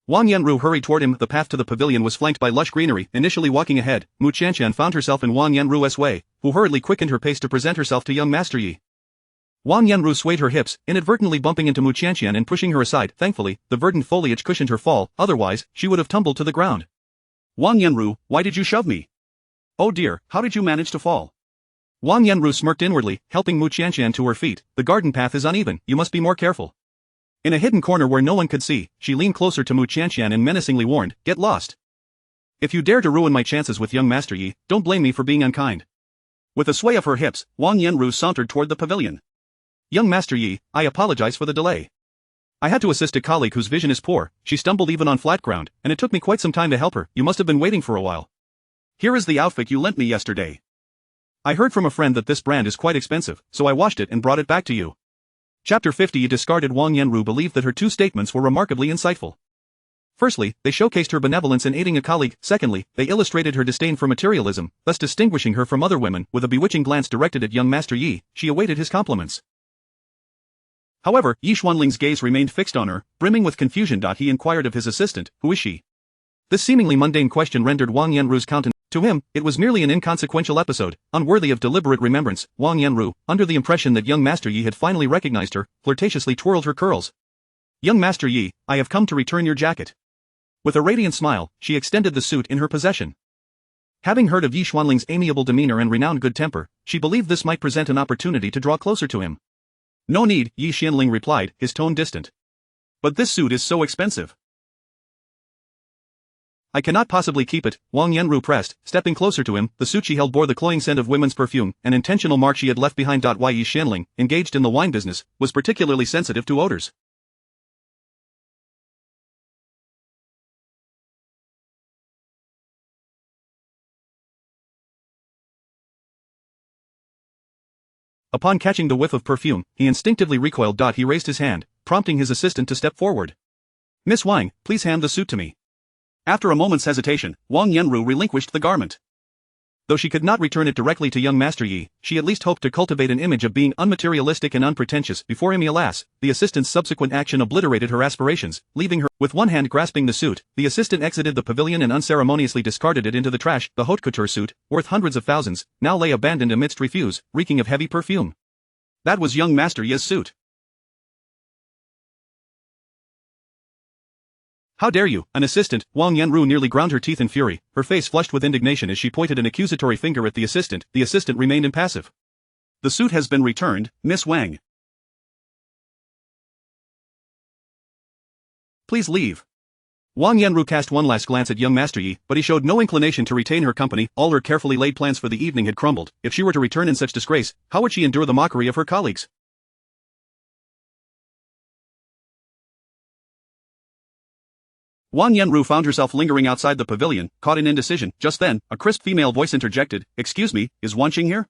Wang Yanru hurried toward him. The path to the pavilion was flanked by lush greenery. Initially walking ahead, Mu Qianqian found herself in Wang Yanru's way, who hurriedly quickened her pace to present herself to young Master Yi. Wang Yanru swayed her hips, inadvertently bumping into Mu Qianqian and pushing her aside. Thankfully, the verdant foliage cushioned her fall, otherwise, she would have tumbled to the ground. Wang Yanru, why did you shove me? Oh dear, how did you manage to fall? Wang Yanru smirked inwardly, helping Mu Qianqian to her feet. The garden path is uneven, you must be more careful. In a hidden corner where no one could see, she leaned closer to Mu Qianqian and menacingly warned, "Get lost. If you dare to ruin my chances with young Master Yi, don't blame me for being unkind." With a sway of her hips, Wang Yanru sauntered toward the pavilion. "Young Master Yi, I apologize for the delay. I had to assist a colleague whose vision is poor. She stumbled even on flat ground, and it took me quite some time to help her. You must have been waiting for a while. Here is the outfit you lent me yesterday. I heard from a friend that this brand is quite expensive, so I washed it and brought it back to you." Chapter 50. Discarded. Wang Yanru believed that her two statements were remarkably insightful. Firstly, they showcased her benevolence in aiding a colleague. Secondly, they illustrated her disdain for materialism, thus distinguishing her from other women. With a bewitching glance directed at young Master Yi, she awaited his compliments. However, Yi Xuanling's gaze remained fixed on her, brimming with confusion. He inquired of his assistant, "Who is she?" This seemingly mundane question rendered Wang Yanru's countenance. To him, it was merely an inconsequential episode, unworthy of deliberate remembrance. Wang Yanru, under the impression that young Master Yi had finally recognized her, flirtatiously twirled her curls. "Young Master Yi, I have come to return your jacket." With a radiant smile, she extended the suit in her possession. Having heard of Yi Xuanling's amiable demeanor and renowned good temper, she believed this might present an opportunity to draw closer to him. "No need," Yi Xuanling replied, his tone distant. "But this suit is so expensive. I cannot possibly keep it," Wang Yanru pressed, stepping closer to him. The suit she held bore the cloying scent of women's perfume, an intentional mark she had left behind. Yi Xuanling, engaged in the wine business, was particularly sensitive to odors. Upon catching the whiff of perfume, he instinctively recoiled. He raised his hand, prompting his assistant to step forward. "Miss Wang, please hand the suit to me." After a moment's hesitation, Wang Yanru relinquished the garment. Though she could not return it directly to young Master Yi, she at least hoped to cultivate an image of being unmaterialistic and unpretentious before him. Alas, the assistant's subsequent action obliterated her aspirations, leaving her, with one hand grasping the suit. The assistant exited the pavilion and unceremoniously discarded it into the trash. The haute couture suit, worth hundreds of thousands, now lay abandoned amidst refuse, reeking of heavy perfume. That was young Master Yi's suit. "How dare you, an assistant!" Wang Yanru nearly ground her teeth in fury, her face flushed with indignation as she pointed an accusatory finger at the assistant. The assistant remained impassive. The suit has been returned, Miss Wang. Please leave. Wang Yanru cast one last glance at young Master Yi, but he showed no inclination to retain her company. All her carefully laid plans for the evening had crumbled. If she were to return in such disgrace, how would she endure the mockery of her colleagues? Wang Yanru found herself lingering outside the pavilion, caught in indecision. Just then, a crisp female voice interjected, "Excuse me, is Wanqing here?"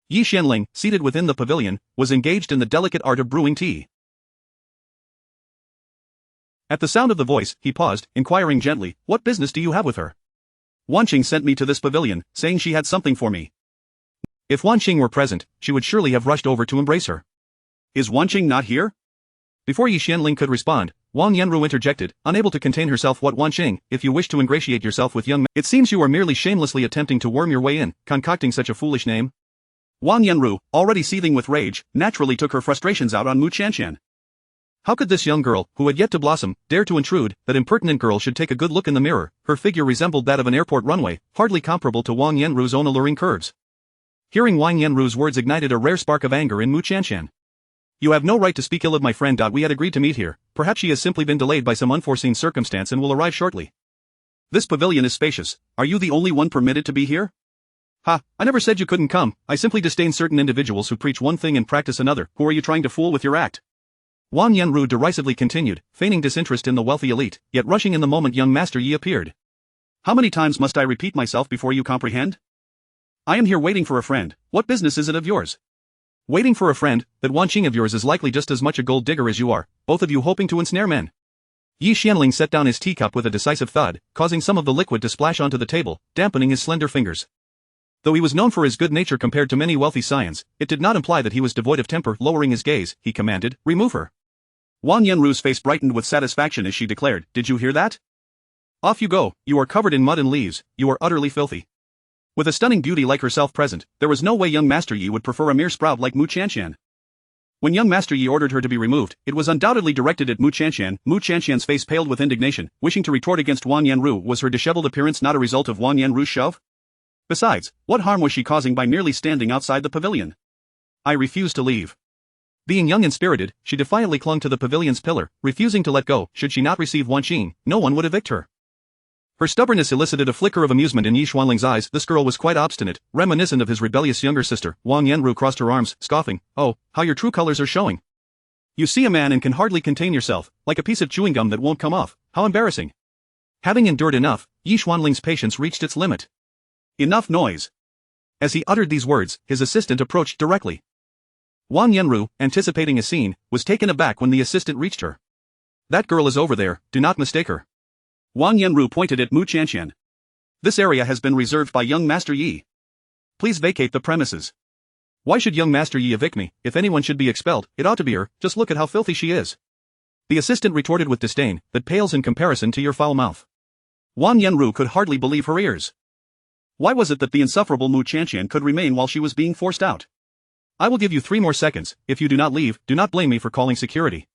Yi Xianling, seated within the pavilion, was engaged in the delicate art of brewing tea. At the sound of the voice, he paused, inquiring gently, "What business do you have with her?" "Wanqing sent me to this pavilion, saying she had something for me." If Wanqing were present, she would surely have rushed over to embrace her. "Is Wanqing not here?" Before Yi Xianling could respond, Wang Yanru interjected, unable to contain herself. "What Wanqing, if you wish to ingratiate yourself with young men, it seems you are merely shamelessly attempting to worm your way in, concocting such a foolish name." Wang Yanru, already seething with rage, naturally took her frustrations out on Mu Qianqian. How could this young girl, who had yet to blossom, dare to intrude? That impertinent girl should take a good look in the mirror. Her figure resembled that of an airport runway, hardly comparable to Wang Yanru's own alluring curves. Hearing Wang Yanru's words ignited a rare spark of anger in Mu Qianqian. "You have no right to speak ill of my friend. We had agreed to meet here. Perhaps she has simply been delayed by some unforeseen circumstance and will arrive shortly. This pavilion is spacious. Are you the only one permitted to be here?" "Ha, I never said you couldn't come. I simply disdain certain individuals who preach one thing and practice another. Who are you trying to fool with your act?" Wang Yanru derisively continued, feigning disinterest in the wealthy elite, yet rushing in the moment young Master Yi appeared. "How many times must I repeat myself before you comprehend? I am here waiting for a friend. What business is it of yours?" "Waiting for a friend? That Wanqing of yours is likely just as much a gold digger as you are, both of you hoping to ensnare men." Yi Xianling set down his teacup with a decisive thud, causing some of the liquid to splash onto the table, dampening his slender fingers. Though he was known for his good nature compared to many wealthy scions, it did not imply that he was devoid of temper. Lowering his gaze, he commanded, "Remove her." Wang Yanru's face brightened with satisfaction as she declared, "Did you hear that? Off you go. You are covered in mud and leaves. You are utterly filthy." With a stunning beauty like herself present, there was no way young Master Yi would prefer a mere sprout like Mu Qianqian. When young Master Yi ordered her to be removed, it was undoubtedly directed at Mu Qianqian. Mu Qianqian's face paled with indignation, wishing to retort against Wang Yanru. Was her disheveled appearance not a result of Wang Yanru's shove? Besides, what harm was she causing by merely standing outside the pavilion? "I refuse to leave." Being young and spirited, she defiantly clung to the pavilion's pillar, refusing to let go. Should she not receive Wanqing, no one would evict her. Her stubbornness elicited a flicker of amusement in Yi Xianling's eyes. This girl was quite obstinate, reminiscent of his rebellious younger sister. Wang Yanru crossed her arms, scoffing, "Oh, how your true colors are showing. You see a man and can hardly contain yourself, like a piece of chewing gum that won't come off. How embarrassing." Having endured enough, Yi Xianling's patience reached its limit. "Enough noise." As he uttered these words, his assistant approached directly. Wang Yanru, anticipating a scene, was taken aback when the assistant reached her. "That girl is over there, do not mistake her." Wang Yanru pointed at Mu Qianqian. "This area has been reserved by young Master Yi. Please vacate the premises." "Why should young Master Yi evict me? If anyone should be expelled, it ought to be her. Just look at how filthy she is." The assistant retorted with disdain, "That pales in comparison to your foul mouth." Wang Yanru could hardly believe her ears. Why was it that the insufferable Mu Qianqian could remain while she was being forced out? "I will give you 3 more seconds. If you do not leave, do not blame me for calling security."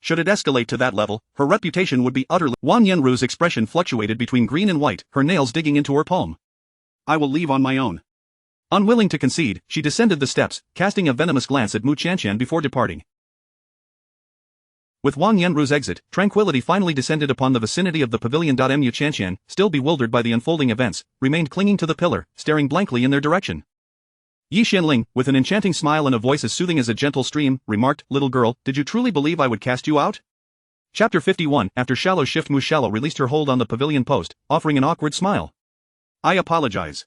Should it escalate to that level, her reputation would be utterly— Wang Yanru's expression fluctuated between green and white, her nails digging into her palm. "I will leave on my own." Unwilling to concede, she descended the steps, casting a venomous glance at Mu Qianqian before departing. With Wang Yanru's exit, tranquility finally descended upon the vicinity of the pavilion. Mu Qianqian, still bewildered by the unfolding events, remained clinging to the pillar, staring blankly in their direction. Yi Xianling, with an enchanting smile and a voice as soothing as a gentle stream, remarked, "Little girl, did you truly believe I would cast you out?" Chapter 51. After Shallow shift, Mu Shallow released her hold on the pavilion post, offering an awkward smile. "I apologize.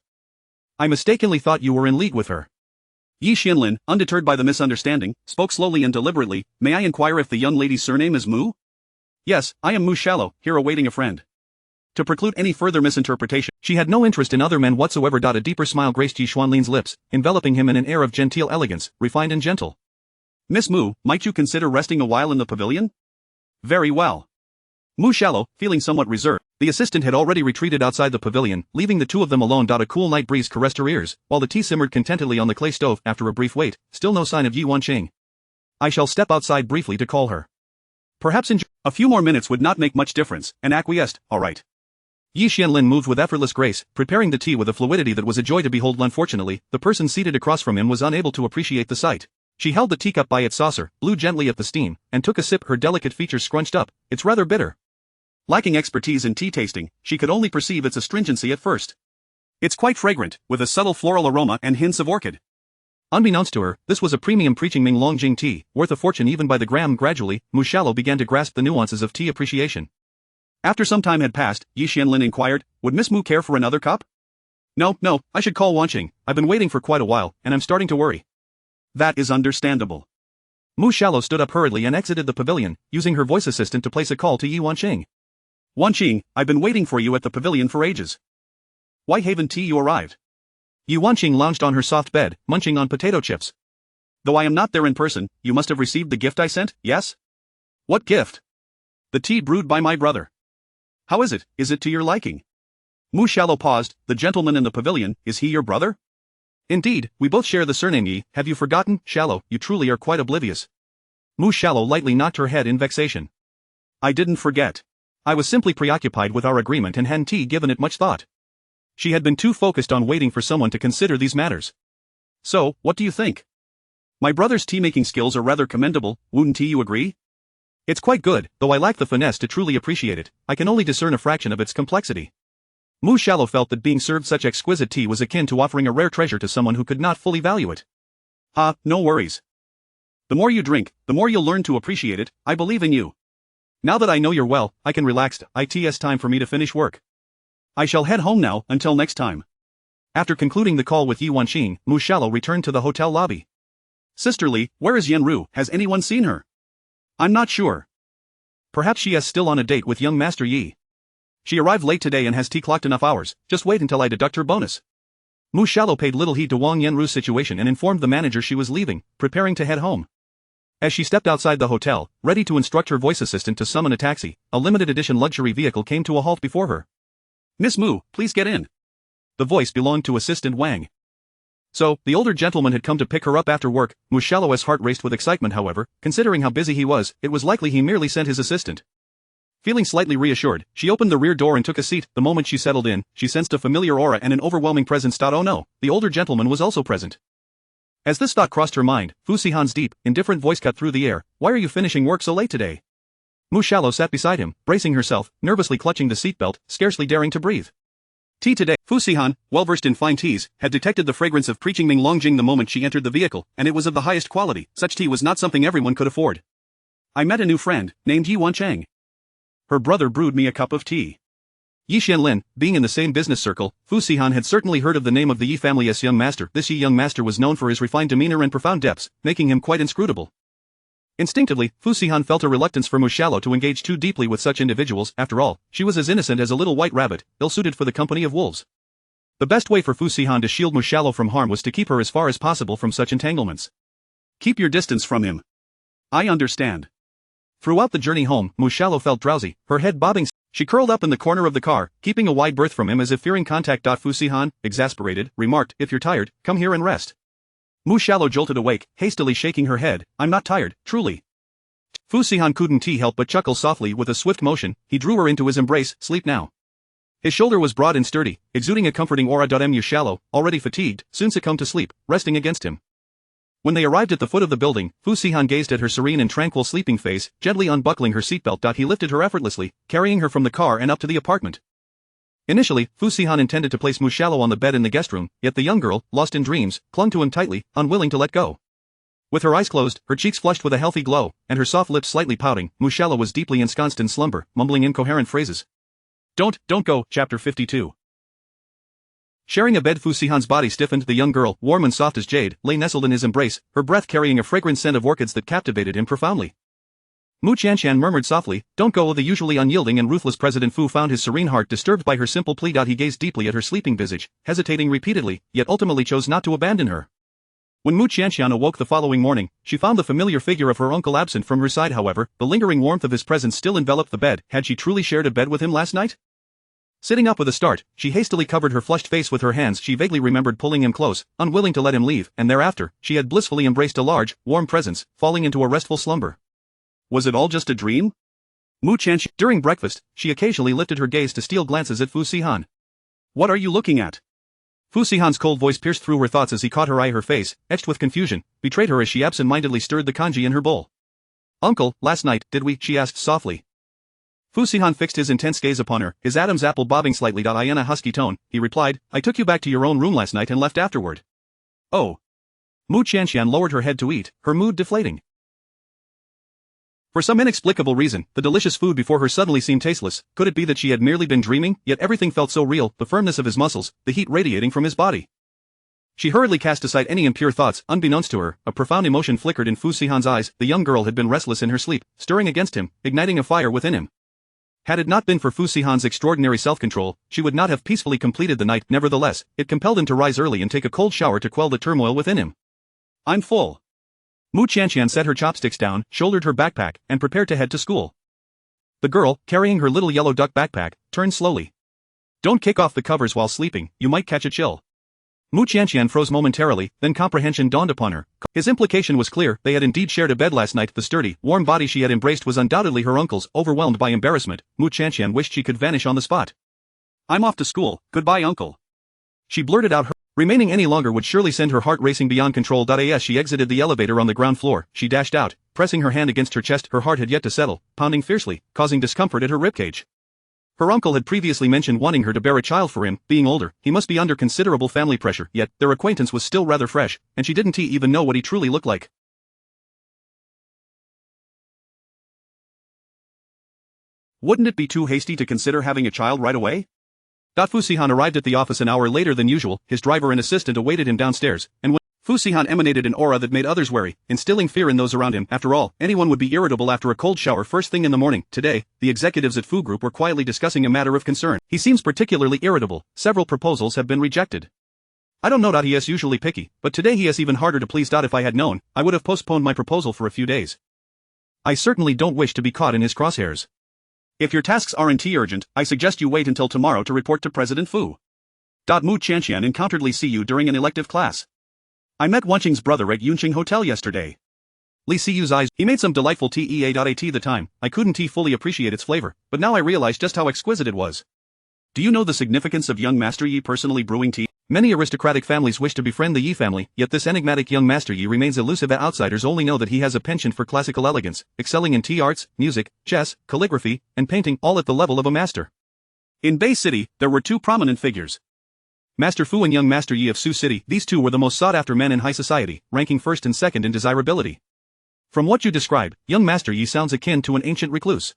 I mistakenly thought you were in league with her." Yi Xianlin, undeterred by the misunderstanding, spoke slowly and deliberately, "May I inquire if the young lady's surname is Mu?" "Yes, I am Mu Shallow, here awaiting a friend." To preclude any further misinterpretation, she had no interest in other men whatsoever. A deeper smile graced Yi Xianlin's lips, enveloping him in an air of genteel elegance, refined and gentle. "Miss Mu, might you consider resting a while in the pavilion?" "Very well." Mu Shallow, feeling somewhat reserved, the assistant had already retreated outside the pavilion, leaving the two of them alone. A cool night breeze caressed her ears, while the tea simmered contentedly on the clay stove. After a brief wait, still no sign of Yi Wanqing. "I shall step outside briefly to call her." Perhaps a few more minutes would not make much difference, and acquiesced, "All right." Yi Xianlin moved with effortless grace, preparing the tea with a fluidity that was a joy to behold. Unfortunately, the person seated across from him was unable to appreciate the sight. She held the teacup by its saucer, blew gently at the steam, and took a sip, her delicate features scrunched up. It's rather bitter. Lacking expertise in tea tasting, she could only perceive its astringency at first. It's quite fragrant, with a subtle floral aroma and hints of orchid. Unbeknownst to her, this was a premium preaching Ming Longjing tea, worth a fortune even by the gram. Gradually, Mu Xiaolou began to grasp the nuances of tea appreciation. After some time had passed, Yi Xianlin inquired, would Miss Mu care for another cup? No, I should call Wanqing. I've been waiting for quite a while, and I'm starting to worry. That is understandable. Mu Xiaolou stood up hurriedly and exited the pavilion, using her voice assistant to place a call to Yi Wanqing. Wanqing, I've been waiting for you at the pavilion for ages. Whitehaven tea, you arrived. Yi Wanqing lounged on her soft bed, munching on potato chips. Though I am not there in person, you must have received the gift I sent, yes? What gift? The tea brewed by my brother. How is it? Is it to your liking? Mu Xiaolou paused. The gentleman in the pavilion, is he your brother? Indeed, we both share the surname Yi. Have you forgotten? Xiaolou, you truly are quite oblivious. Mu Xiaolou lightly nodded her head in vexation. I didn't forget. I was simply preoccupied with our agreement and hadn't given it much thought. She had been too focused on waiting for someone to consider these matters. So, what do you think? My brother's tea-making skills are rather commendable, wouldn't you agree? It's quite good, though I lack the finesse to truly appreciate it. I can only discern a fraction of its complexity. Mu Xiaolou felt that being served such exquisite tea was akin to offering a rare treasure to someone who could not fully value it. No worries. The more you drink, the more you'll learn to appreciate it. I believe in you. Now that I know you're well, I can relax. It's time for me to finish work. I shall head home now, until next time. After concluding the call with Yi Wanqing, Mu Xiaolou returned to the hotel lobby. Sister Li, where is Yanru? Has anyone seen her? I'm not sure. Perhaps she is still on a date with young Master Yi. She arrived late today and has clocked enough hours. Just wait until I deduct her bonus. Mu Xiaolou paid little heed to Wang Yanru's situation and informed the manager she was leaving, preparing to head home. As she stepped outside the hotel, ready to instruct her voice assistant to summon a taxi, a limited edition luxury vehicle came to a halt before her. Miss Mu, please get in. The voice belonged to Assistant Wang. So, the older gentleman had come to pick her up after work. Mu Xiaolou's heart raced with excitement. However, considering how busy he was, it was likely he merely sent his assistant. Feeling slightly reassured, she opened the rear door and took a seat. The moment she settled in, she sensed a familiar aura and an overwhelming presence. Oh no, the older gentleman was also present. As this thought crossed her mind, Fu Sihan's deep, indifferent voice cut through the air. Why are you finishing work so late today? Mu Xiaolou sat beside him, bracing herself, nervously clutching the seatbelt, scarcely daring to breathe. Tea today. Fu Sihan, well-versed in fine teas, had detected the fragrance of preaching Ming Longjing the moment she entered the vehicle, and it was of the highest quality. Such tea was not something everyone could afford. I met a new friend, named Yi Wanqing. Her brother brewed me a cup of tea. Yi Xianlin, being in the same business circle, Fu Sihan had certainly heard of the name of the Yi family's young master. This Yi young master was known for his refined demeanor and profound depths, making him quite inscrutable. Instinctively, Fu Sihan felt a reluctance for Mu Xiaolou to engage too deeply with such individuals. After all, she was as innocent as a little white rabbit, ill-suited for the company of wolves. The best way for Fu Sihan to shield Mu Xiaolou from harm was to keep her as far as possible from such entanglements. Keep your distance from him. I understand. Throughout the journey home, Mu Xiaolou felt drowsy, her head bobbing. She curled up in the corner of the car, keeping a wide berth from him as if fearing contact. Fu Sihan, exasperated, remarked, if you're tired, come here and rest. Mu Xiaolou jolted awake, hastily shaking her head. I'm not tired, truly. Fu Sihan couldn't help but chuckle softly. With a swift motion, he drew her into his embrace. Sleep now. His shoulder was broad and sturdy, exuding a comforting aura. Mu Xiaolou, already fatigued, soon succumbed to sleep, resting against him. When they arrived at the foot of the building, Fu Sihan gazed at her serene and tranquil sleeping face, gently unbuckling her seatbelt. He lifted her effortlessly, carrying her from the car and up to the apartment. Initially, Fu Sihan intended to place Mu Xiaolou on the bed in the guest room, yet the young girl, lost in dreams, clung to him tightly, unwilling to let go. With her eyes closed, her cheeks flushed with a healthy glow, and her soft lips slightly pouting, Mu Xiaolou was deeply ensconced in slumber, mumbling incoherent phrases. Don't go. Chapter 52. Sharing a bed, Fu Sihan's body stiffened. The young girl, warm and soft as jade, lay nestled in his embrace, her breath carrying a fragrant scent of orchids that captivated him profoundly. Mu Qianshan murmured softly, don't go. The usually unyielding and ruthless President Fu found his serene heart disturbed by her simple plea. He gazed deeply at her sleeping visage, hesitating repeatedly, yet ultimately chose not to abandon her. When Mu Qianshan awoke the following morning, she found the familiar figure of her uncle absent from her side. However, the lingering warmth of his presence still enveloped the bed. Had she truly shared a bed with him last night? Sitting up with a start, she hastily covered her flushed face with her hands. She vaguely remembered pulling him close, unwilling to let him leave, and thereafter, she had blissfully embraced a large, warm presence, falling into a restful slumber. Was it all just a dream? Mu Chanxian. During breakfast, she occasionally lifted her gaze to steal glances at Fu Sihan. What are you looking at? Fu Sihan's cold voice pierced through her thoughts as he caught her eye. Her face, etched with confusion, betrayed her as she absent-mindedly stirred the kanji in her bowl. Uncle, last night, did we? She asked softly. Fu Sihan fixed his intense gaze upon her, his Adam's apple bobbing slightly. In a husky tone, he replied, I took you back to your own room last night and left afterward. Oh. Mu Chanxian lowered her head to eat, her mood deflating. For some inexplicable reason, the delicious food before her suddenly seemed tasteless. Could it be that she had merely been dreaming? Yet everything felt so real, the firmness of his muscles, the heat radiating from his body. She hurriedly cast aside any impure thoughts. Unbeknownst to her, a profound emotion flickered in Fu Sihan's eyes. The young girl had been restless in her sleep, stirring against him, igniting a fire within him. Had it not been for Fu Sihan's extraordinary self-control, she would not have peacefully completed the night. Nevertheless, it compelled him to rise early and take a cold shower to quell the turmoil within him. I'm full. Mu Chanxian set her chopsticks down, shouldered her backpack, and prepared to head to school. The girl, carrying her little yellow duck backpack, turned slowly. Don't kick off the covers while sleeping, you might catch a chill. Mu Chanxian froze momentarily, then comprehension dawned upon her. His implication was clear, they had indeed shared a bed last night. The sturdy, warm body she had embraced was undoubtedly her uncle's. Overwhelmed by embarrassment, Mu Chanxian wished she could vanish on the spot. I'm off to school, goodbye uncle. She blurted out. Remaining any longer would surely send her heart racing beyond control. As she exited the elevator on the ground floor, she dashed out, pressing her hand against her chest. Her heart had yet to settle, pounding fiercely, causing discomfort at her ribcage. Her uncle had previously mentioned wanting her to bear a child for him. Being older, he must be under considerable family pressure, yet their acquaintance was still rather fresh, and she didn't even know what he truly looked like. Wouldn't it be too hasty to consider having a child right away? Fu Sihan arrived at the office an hour later than usual. His driver and assistant awaited him downstairs, and when Fu Sihan emanated an aura that made others wary, instilling fear in those around him. After all, anyone would be irritable after a cold shower first thing in the morning. Today, the executives at Fu Group were quietly discussing a matter of concern. He seems particularly irritable. Several proposals have been rejected. I don't know. He is usually picky, but today he is even harder to please. If I had known, I would have postponed my proposal for a few days. I certainly don't wish to be caught in his crosshairs. If your tasks aren't urgent, I suggest you wait until tomorrow to report to President Fu. Mu Chanxian encountered Li Siyu during an elective class. I met Wenqing's brother at Yunqing Hotel yesterday. Li Siyu's eyes. He made some delightful tea at the time. I couldn't fully appreciate its flavor, but now I realize just how exquisite it was. Do you know the significance of young Master Yi personally brewing tea? Many aristocratic families wish to befriend the Yi family, yet this enigmatic young Master Yi remains elusive. Outsiders only know that he has a penchant for classical elegance, excelling in tea arts, music, chess, calligraphy, and painting, all at the level of a master. In Bay City, there were two prominent figures. Master Fu and young Master Yi of Su City. These two were the most sought-after men in high society, ranking first and second in desirability. From what you describe, young Master Yi sounds akin to an ancient recluse.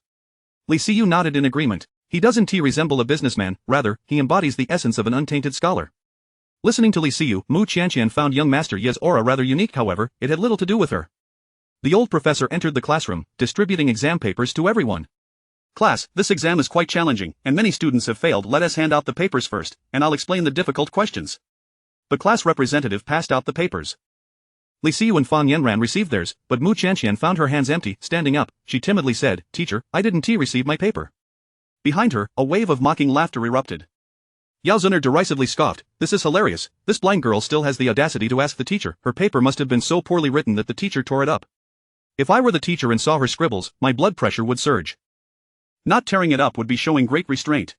Li Siyu nodded in agreement. He doesn't resemble a businessman, rather, he embodies the essence of an untainted scholar. Listening to Li Siyu, Mu Chanxian found young Master Yi's aura rather unique. However, it had little to do with her. The old professor entered the classroom, distributing exam papers to everyone. Class, this exam is quite challenging, and many students have failed. Let us hand out the papers first, and I'll explain the difficult questions. The class representative passed out the papers. Li Siyu and Fan Yanran received theirs, but Mu Chanxian found her hands empty. Standing up, she timidly said, Teacher, I didn't receive my paper. Behind her, a wave of mocking laughter erupted. Yao Zuner derisively scoffed, this is hilarious, this blind girl still has the audacity to ask the teacher. Her paper must have been so poorly written that the teacher tore it up. If I were the teacher and saw her scribbles, my blood pressure would surge. Not tearing it up would be showing great restraint.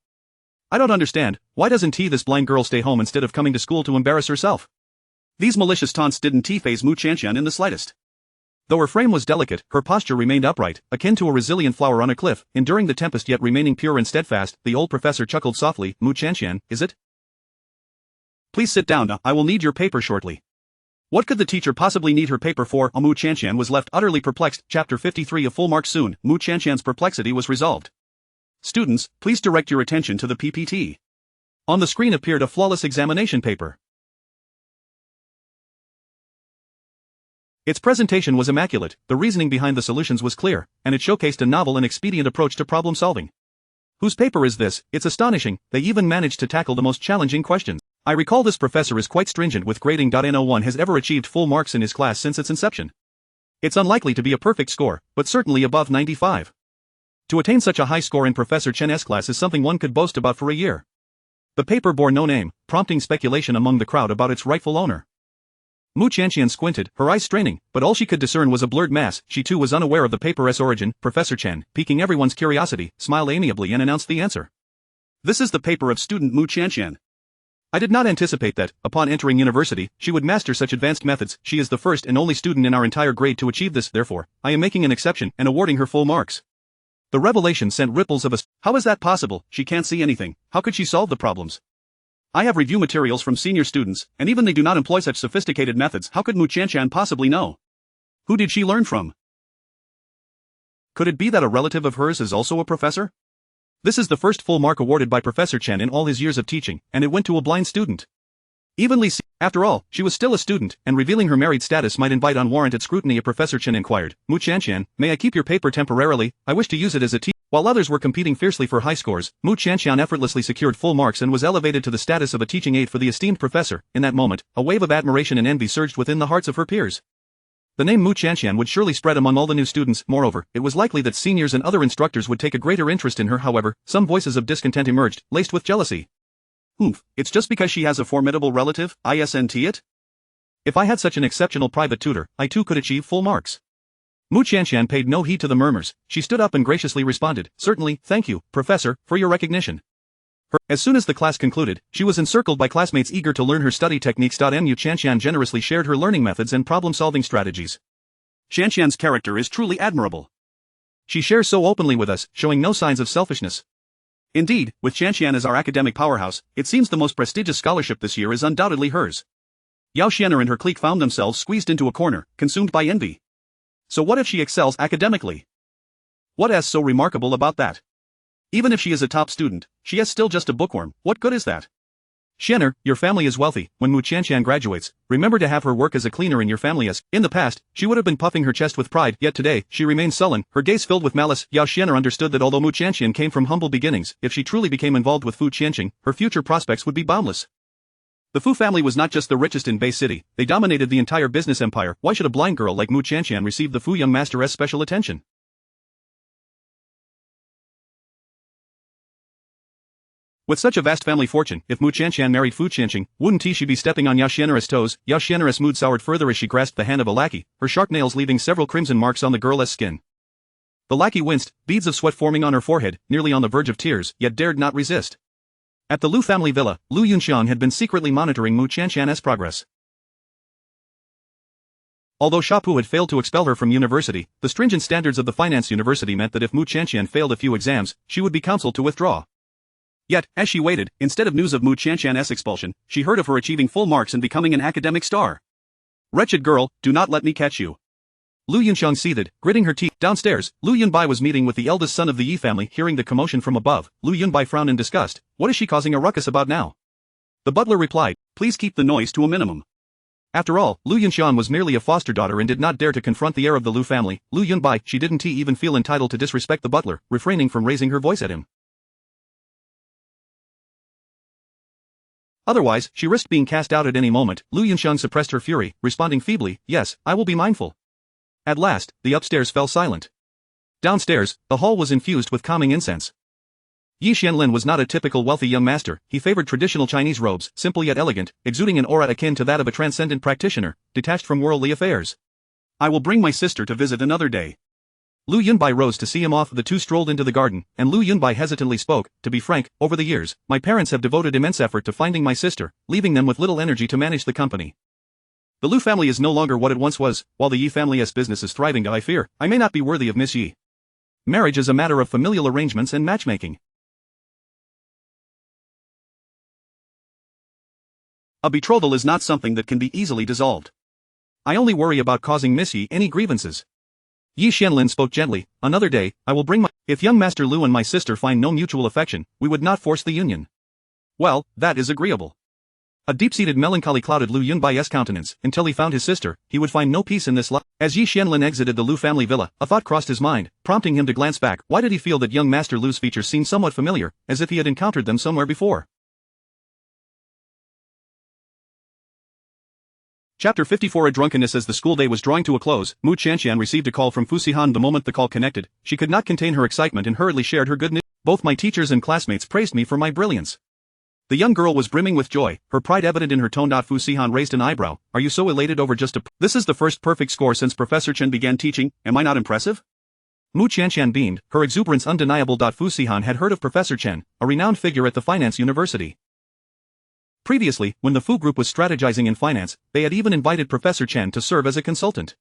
I don't understand, why doesn't this blind girl stay home instead of coming to school to embarrass herself? These malicious taunts didn't faze Mu Chanxian in the slightest. Though her frame was delicate, her posture remained upright, akin to a resilient flower on a cliff, enduring the tempest yet remaining pure and steadfast. The old professor chuckled softly, Mu Chanxian, is it? Please sit down, I will need your paper shortly. What could the teacher possibly need her paper for? Mu Chanxian was left utterly perplexed. Chapter 53 A full mark soon. Mu Chanxian's perplexity was resolved. Students, please direct your attention to the PPT. On the screen appeared a flawless examination paper. Its presentation was immaculate, the reasoning behind the solutions was clear, and it showcased a novel and expedient approach to problem solving. Whose paper is this? It's astonishing, they even managed to tackle the most challenging questions. I recall this professor is quite stringent with grading. No one has ever achieved full marks in his class since its inception. It's unlikely to be a perfect score, but certainly above 95. To attain such a high score in Professor Chen's class is something one could boast about for a year. The paper bore no name, prompting speculation among the crowd about its rightful owner. Mu Tianqian squinted, her eyes straining, but all she could discern was a blurred mass. She too was unaware of the paper's origin. Professor Chen, piquing everyone's curiosity, smiled amiably and announced the answer. This is the paper of student Mu Tianqian. I did not anticipate that, upon entering university, she would master such advanced methods. She is the first and only student in our entire grade to achieve this, therefore, I am making an exception and awarding her full marks. The revelation sent ripples of how is that possible? She can't see anything. How could she solve the problems? I have review materials from senior students, and even they do not employ such sophisticated methods. How could Mu Tianqian possibly know? Who did she learn from? Could it be that a relative of hers is also a professor? This is the first full mark awarded by Professor Chen in all his years of teaching, and it went to a blind student. Evenly after all, she was still a student, and revealing her married status might invite unwarranted scrutiny. Professor Chen inquired, Mu Tianqian, may I keep your paper temporarily? I wish to use it as a teacher. While others were competing fiercely for high scores, Mu Tianqian effortlessly secured full marks and was elevated to the status of a teaching aide for the esteemed professor. In that moment, a wave of admiration and envy surged within the hearts of her peers. The name Mu Tianqian would surely spread among all the new students. Moreover, it was likely that seniors and other instructors would take a greater interest in her. However, some voices of discontent emerged, laced with jealousy. It's just because she has a formidable relative, isn't it? If I had such an exceptional private tutor, I too could achieve full marks. Mu Tianqian paid no heed to the murmurs. She stood up and graciously responded, certainly, thank you, Professor, for your recognition. As soon as the class concluded, she was encircled by classmates eager to learn her study techniques. Mu Tianqian generously shared her learning methods and problem-solving strategies. Tianqian's character is truly admirable. She shares so openly with us, showing no signs of selfishness. Indeed, with Tianqian as our academic powerhouse, it seems the most prestigious scholarship this year is undoubtedly hers. Yao Xianer and her clique found themselves squeezed into a corner, consumed by envy. So what if she excels academically? What is so remarkable about that? Even if she is a top student, she is still just a bookworm. What good is that? Xianer, your family is wealthy. When Mu Tianqian graduates, remember to have her work as a cleaner in your family. As in the past, she would have been puffing her chest with pride, yet today, she remains sullen, her gaze filled with malice. Yao Xianer understood that although Mu Tianqian came from humble beginnings, if she truly became involved with Fu Qianqing, her future prospects would be boundless. The Fu family was not just the richest in Bay City, they dominated the entire business empire. Why should a blind girl like Mu Tianqian receive the Fu young master's special attention? With such a vast family fortune, if Mu Tianqian married Fu Qianqing, wouldn't she be stepping on Yao Xianer's toes? Yao Xianer's mood soured further as she grasped the hand of a lackey, her sharp nails leaving several crimson marks on the girl's skin. The lackey winced, beads of sweat forming on her forehead, nearly on the verge of tears, yet dared not resist. At the Lu family villa, Lu Yunxiang had been secretly monitoring Mu Tianqian's progress. Although Shapu had failed to expel her from university, the stringent standards of the finance university meant that if Mu Tianqian failed a few exams, she would be counseled to withdraw. Yet, as she waited, instead of news of Mu Tianqian's expulsion, she heard of her achieving full marks and becoming an academic star. Wretched girl, do not let me catch you. Lu Yunxiang seethed, gritting her teeth. Downstairs, Lu Yunbai was meeting with the eldest son of the Yi family. Hearing the commotion from above, Lu Yunbai frowned in disgust. What is she causing a ruckus about now? The butler replied, please keep the noise to a minimum. After all, Lu Yunxiang was merely a foster daughter and did not dare to confront the heir of the Lu family. Lu Yunbai, she didn't even feel entitled to disrespect the butler, refraining from raising her voice at him. Otherwise, she risked being cast out at any moment. Lu Yunxiang suppressed her fury, responding feebly, yes, I will be mindful. At last, the upstairs fell silent. Downstairs, the hall was infused with calming incense. Yi Xianlin was not a typical wealthy young master. He favored traditional Chinese robes, simple yet elegant, exuding an aura akin to that of a transcendent practitioner, detached from worldly affairs. I will bring my sister to visit another day. Lu Yunbai rose to see him off. The two strolled into the garden, and Lu Yunbai hesitantly spoke, to be frank, over the years, my parents have devoted immense effort to finding my sister, leaving them with little energy to manage the company. The Lu family is no longer what it once was, while the Yi family's business is thriving. I fear, I may not be worthy of Miss Yi. Marriage is a matter of familial arrangements and matchmaking. A betrothal is not something that can be easily dissolved. I only worry about causing Miss Yi any grievances. Yi Xianlin spoke gently, another day, I will bring my— If young Master Lu and my sister find no mutual affection, we would not force the union. Well, that is agreeable. A deep-seated melancholy clouded Lu Yunbai's countenance. Until he found his sister, he would find no peace in this life. As Yi Xianlin exited the Lu family villa, a thought crossed his mind, prompting him to glance back. Why did he feel that young Master Lu's features seemed somewhat familiar, as if he had encountered them somewhere before? Chapter 54. A drunkenness. As the school day was drawing to a close, Mu Tianqian received a call from Fu Sihan. The moment the call connected, she could not contain her excitement and hurriedly shared her good news. Both my teachers and classmates praised me for my brilliance. The young girl was brimming with joy, her pride evident in her tone. Fu Sihan raised an eyebrow. Are you so elated over just a... This is the first perfect score since Professor Chen began teaching, am I not impressive? Mu Qianqian beamed, her exuberance undeniable. Fu Sihan had heard of Professor Chen, a renowned figure at the finance university. Previously, when the Fu group was strategizing in finance, they had even invited Professor Chen to serve as a consultant.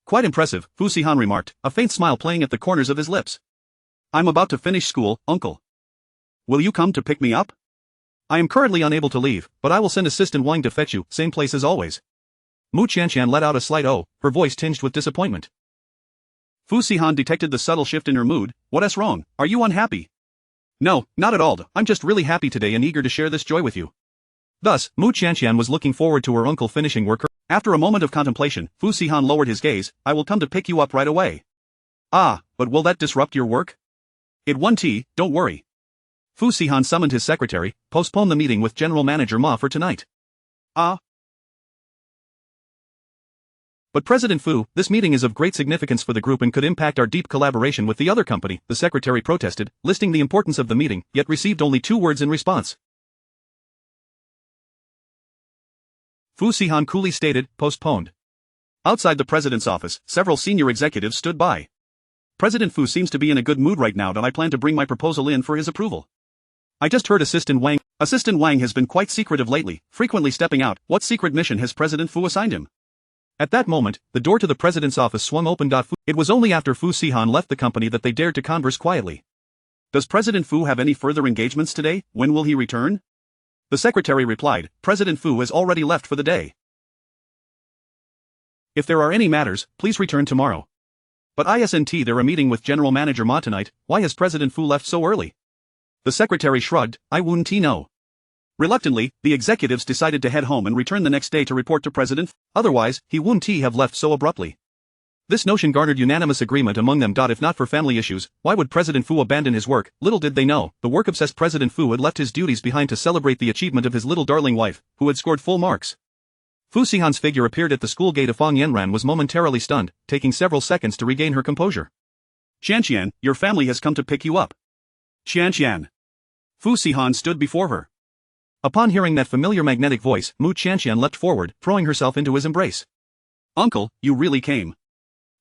Quite impressive, Fu Sihan remarked, a faint smile playing at the corners of his lips. I'm about to finish school, uncle. Will you come to pick me up? I am currently unable to leave, but I will send Assistant Wang to fetch you, same place as always. Mu Qianqian let out a slight "oh," her voice tinged with disappointment. Fu Sihan detected the subtle shift in her mood. What's wrong? Are you unhappy? No, not at all. I'm just really happy today and eager to share this joy with you. Thus, Mu Qianqian was looking forward to her uncle finishing work. After a moment of contemplation, Fu Sihan lowered his gaze. I will come to pick you up right away. Ah, but will that disrupt your work? It won't, don't worry. Fu Sihan summoned his secretary. Postpone the meeting with General Manager Ma for tonight. Ah. But President Fu, this meeting is of great significance for the group and could impact our deep collaboration with the other company, the secretary protested, listing the importance of the meeting, yet received only 2 words in response. Fu Sihan coolly stated, postponed. Outside the president's office, several senior executives stood by. President Fu seems to be in a good mood right now and I plan to bring my proposal in for his approval. I just heard Assistant Wang. Assistant Wang has been quite secretive lately, frequently stepping out. What secret mission has President Fu assigned him? At that moment, the door to the president's office swung open. It was only after Fu Sihan left the company that they dared to converse quietly. Does President Fu have any further engagements today? When will he return? The secretary replied, President Fu has already left for the day. If there are any matters, please return tomorrow. But isn't there a meeting with General Manager Ma tonight? Why has President Fu left so early? The secretary shrugged, I wouldn't know. Reluctantly, the executives decided to head home and return the next day to report to President Fu. Otherwise, he wouldn't have left so abruptly. This notion garnered unanimous agreement among them. If not for family issues, why would President Fu abandon his work? Little did they know, the work-obsessed President Fu had left his duties behind to celebrate the achievement of his little darling wife, who had scored full marks. Fu Sihan's figure appeared at the school gate. Fang Yanran was momentarily stunned, taking several seconds to regain her composure. Qianqian, your family has come to pick you up. Qianqian. Fu Sihan stood before her. Upon hearing that familiar magnetic voice, Mu Qianqian leapt forward, throwing herself into his embrace. Uncle, you really came.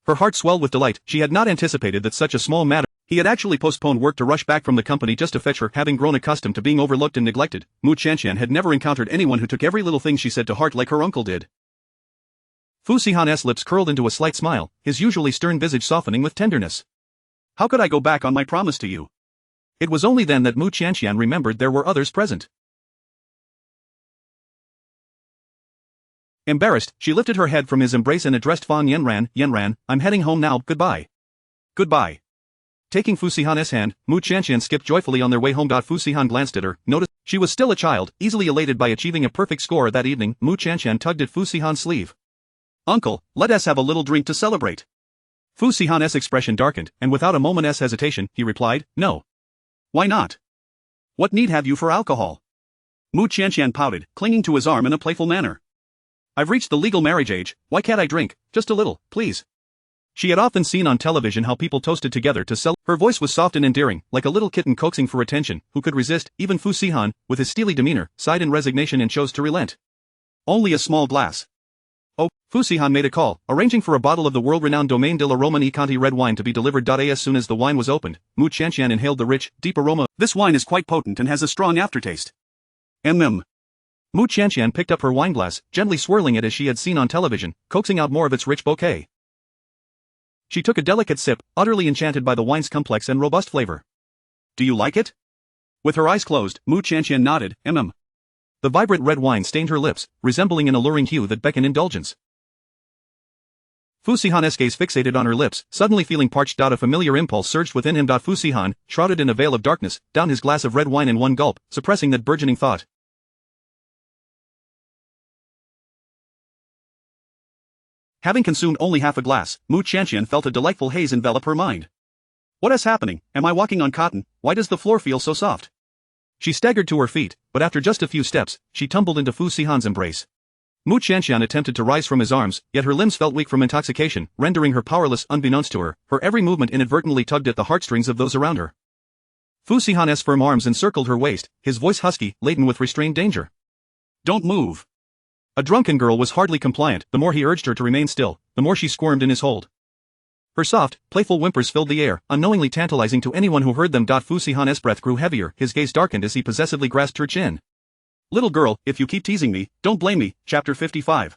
Her heart swelled with delight. She had not anticipated that such a small matter. He had actually postponed work to rush back from the company just to fetch her. Having grown accustomed to being overlooked and neglected, Mu Qianqian had never encountered anyone who took every little thing she said to heart like her uncle did. Fu Sihan's lips curled into a slight smile, his usually stern visage softening with tenderness. How could I go back on my promise to you? It was only then that Mu Qianqian remembered there were others present. Embarrassed, she lifted her head from his embrace and addressed Fang Yanran. Yanran, I'm heading home now, goodbye. Goodbye. Taking Fu Sihan's hand, Mu Qianqian skipped joyfully on their way home. Fu Sihan glanced at her, noticed she was still a child, easily elated by achieving a perfect score that evening. Mu Qianqian tugged at Fu Sihan's sleeve. Uncle, let us have a little drink to celebrate. Fu Sihan's expression darkened, and without a moment's hesitation, he replied, no. Why not? What need have you for alcohol? Mu Qianqian pouted, clinging to his arm in a playful manner. I've reached the legal marriage age, why can't I drink, just a little, please? She had often seen on television how people toasted together to celebrate. Her voice was soft and endearing, like a little kitten coaxing for attention. Who could resist? Even Fu Sihan, with his steely demeanor, sighed in resignation and chose to relent. Only a small glass. Oh, Fu Sihan made a call, arranging for a bottle of the world-renowned Domaine de la Romane Conti red wine to be delivered. As soon as the wine was opened, Mu Qianqian inhaled the rich, deep aroma. This wine is quite potent and has a strong aftertaste. Mu Qianqian picked up her wineglass, gently swirling it as she had seen on television, coaxing out more of its rich bouquet. She took a delicate sip, utterly enchanted by the wine's complex and robust flavor. Do you like it? With her eyes closed, Mu Qianqian nodded, The vibrant red wine stained her lips, resembling an alluring hue that beckoned indulgence. Fu Sihan's gaze fixated on her lips, suddenly feeling parched. A familiar impulse surged within him. Fu Sihan, shrouded in a veil of darkness, downed his glass of red wine in one gulp, suppressing that burgeoning thought. Having consumed only half a glass, Mu Qianqian felt a delightful haze envelop her mind. What is happening? Am I walking on cotton? Why does the floor feel so soft? She staggered to her feet, but after just a few steps, she tumbled into Fu Sihan's embrace. Mu Qianqian attempted to rise from his arms, yet her limbs felt weak from intoxication, rendering her powerless. Unbeknownst to her, her every movement inadvertently tugged at the heartstrings of those around her. Fu Sihan's firm arms encircled her waist, his voice husky, laden with restrained danger. Don't move. A drunken girl was hardly compliant. The more he urged her to remain still, the more she squirmed in his hold. Her soft, playful whimpers filled the air, unknowingly tantalizing to anyone who heard them. Fu Sihan's breath grew heavier, his gaze darkened as he possessively grasped her chin. Little girl, if you keep teasing me, don't blame me. Chapter 55.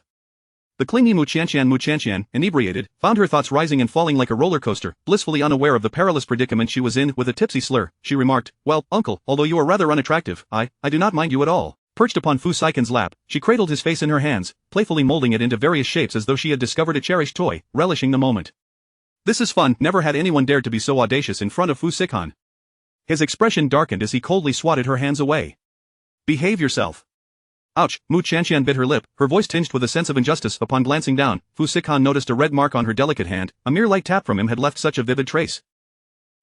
The clingy Mu Qianqian, inebriated, found her thoughts rising and falling like a roller coaster. Blissfully unaware of the perilous predicament she was in, with a tipsy slur, she remarked, "Well, uncle, although you are rather unattractive, I do not mind you at all." Perched upon Fu Sikan's lap, she cradled his face in her hands, playfully molding it into various shapes as though she had discovered a cherished toy, relishing the moment. This is fun. Never had anyone dared to be so audacious in front of Fu Sikan. His expression darkened as he coldly swatted her hands away. Behave yourself. Ouch, Mu Qianqian bit her lip, her voice tinged with a sense of injustice. Upon glancing down, Fu Sikan noticed a red mark on her delicate hand. A mere light tap from him had left such a vivid trace.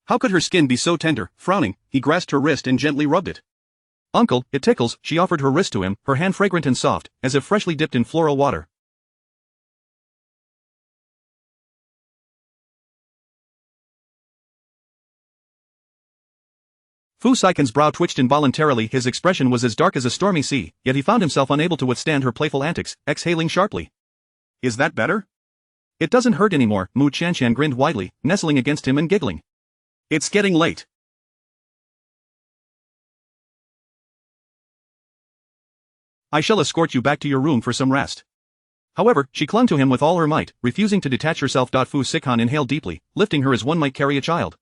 How could her skin be so tender? Frowning, he grasped her wrist and gently rubbed it. Uncle, it tickles. She offered her wrist to him, her hand fragrant and soft, as if freshly dipped in floral water. Fu Sikan's brow twitched involuntarily. His expression was as dark as a stormy sea, yet he found himself unable to withstand her playful antics, exhaling sharply. Is that better? It doesn't hurt anymore. Mu Qianqian grinned widely, nestling against him and giggling. It's getting late. I shall escort you back to your room for some rest. However, she clung to him with all her might, refusing to detach herself. Fu Sikan inhaled deeply, lifting her as one might carry a child.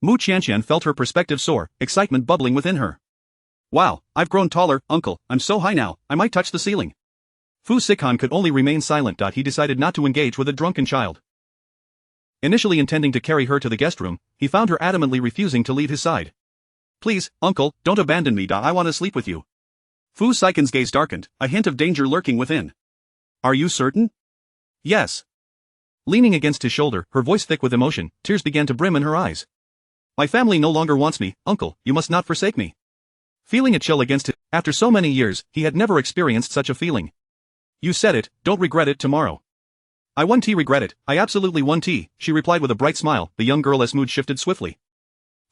Mu Qianqian felt her perspective soar, excitement bubbling within her. Wow, I've grown taller, uncle, I'm so high now, I might touch the ceiling. Fu Sikan could only remain silent. He decided not to engage with a drunken child. Initially intending to carry her to the guest room, he found her adamantly refusing to leave his side. Please, uncle, don't abandon me. I want to sleep with you. Fu Sikan's gaze darkened, a hint of danger lurking within. Are you certain? Yes. Leaning against his shoulder, her voice thick with emotion, tears began to brim in her eyes. My family no longer wants me, uncle, you must not forsake me. Feeling a chill against it, after so many years, he had never experienced such a feeling. You said it, don't regret it tomorrow. I 1T regret it, I absolutely 1T, she replied with a bright smile. The young girl's mood shifted swiftly.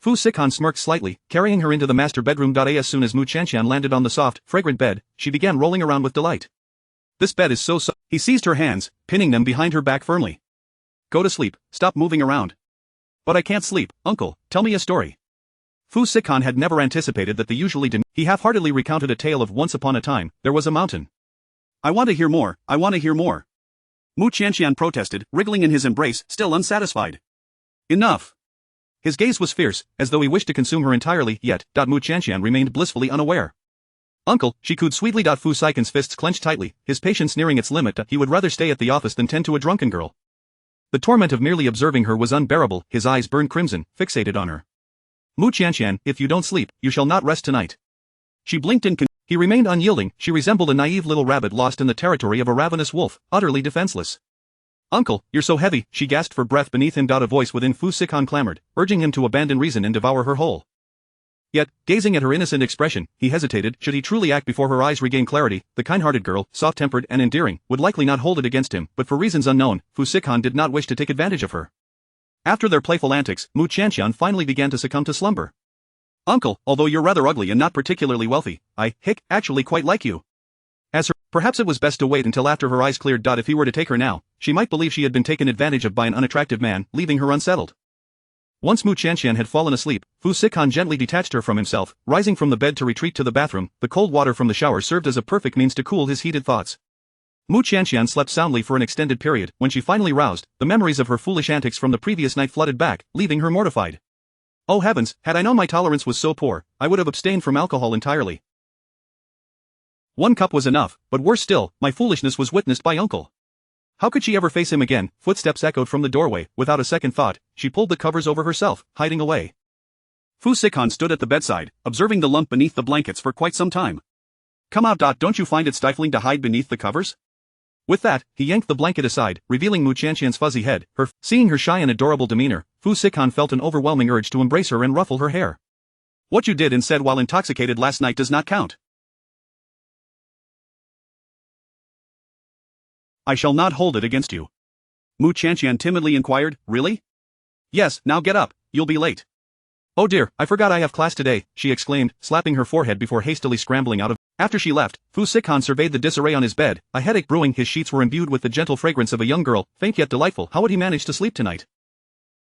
Fu Sikan smirked slightly, carrying her into the master bedroom. As soon as Mu Qianqian landed on the soft, fragrant bed, she began rolling around with delight. This bed is so soft. He seized her hands, pinning them behind her back firmly. Go to sleep, stop moving around. But I can't sleep, uncle, tell me a story. Fu Sikan had never anticipated that the usually he half-heartedly recounted a tale of once upon a time, there was a mountain. I want to hear more, I want to hear more. Mu Qianqian protested, wriggling in his embrace, still unsatisfied. Enough. His gaze was fierce, as though he wished to consume her entirely, yet, Mu Qianqian remained blissfully unaware. Uncle, she cooed sweetly. Fu Sikan's fists clenched tightly, his patience nearing its limit. He would rather stay at the office than tend to a drunken girl. The torment of merely observing her was unbearable. His eyes burned crimson, fixated on her. Mu Qianqian, if you don't sleep, you shall not rest tonight. She blinked in he remained unyielding. She resembled a naive little rabbit lost in the territory of a ravenous wolf, utterly defenseless. Uncle, you're so heavy, she gasped for breath beneath him. A voice within Fu Sikan clamored, urging him to abandon reason and devour her whole. Yet, gazing at her innocent expression, he hesitated. Should he truly act before her eyes regained clarity? The kind-hearted girl, soft-tempered and endearing, would likely not hold it against him, but for reasons unknown, Fu Sikan did not wish to take advantage of her. After their playful antics, Mu Qianqian finally began to succumb to slumber. Uncle, although you're rather ugly and not particularly wealthy, I actually quite like you. Perhaps it was best to wait until after her eyes cleared. If he were to take her now, she might believe she had been taken advantage of by an unattractive man, leaving her unsettled. Once Mu Qianqian had fallen asleep, Fu Sikan gently detached her from himself, rising from the bed to retreat to the bathroom. The cold water from the shower served as a perfect means to cool his heated thoughts. Mu Qianqian slept soundly for an extended period. When she finally roused, the memories of her foolish antics from the previous night flooded back, leaving her mortified. Oh heavens, had I known my tolerance was so poor, I would have abstained from alcohol entirely. 1 cup was enough, but worse still, my foolishness was witnessed by uncle. How could she ever face him again? Footsteps echoed from the doorway. Without a second thought, she pulled the covers over herself, hiding away. Fu Sikan stood at the bedside, observing the lump beneath the blankets for quite some time. Come out. Don't you find it stifling to hide beneath the covers? With that, he yanked the blanket aside, revealing Mu Qianqian's fuzzy head. Seeing her shy and adorable demeanor, Fu Sikan felt an overwhelming urge to embrace her and ruffle her hair. What you did and said while intoxicated last night does not count. I shall not hold it against you. Mu Qianqian timidly inquired, really? Yes, now get up, you'll be late. Oh dear, I forgot I have class today, she exclaimed, slapping her forehead before hastily scrambling out of. After she left, Fu Sikhan surveyed the disarray on his bed, a headache brewing. His sheets were imbued with the gentle fragrance of a young girl, faint yet delightful. How would he manage to sleep tonight?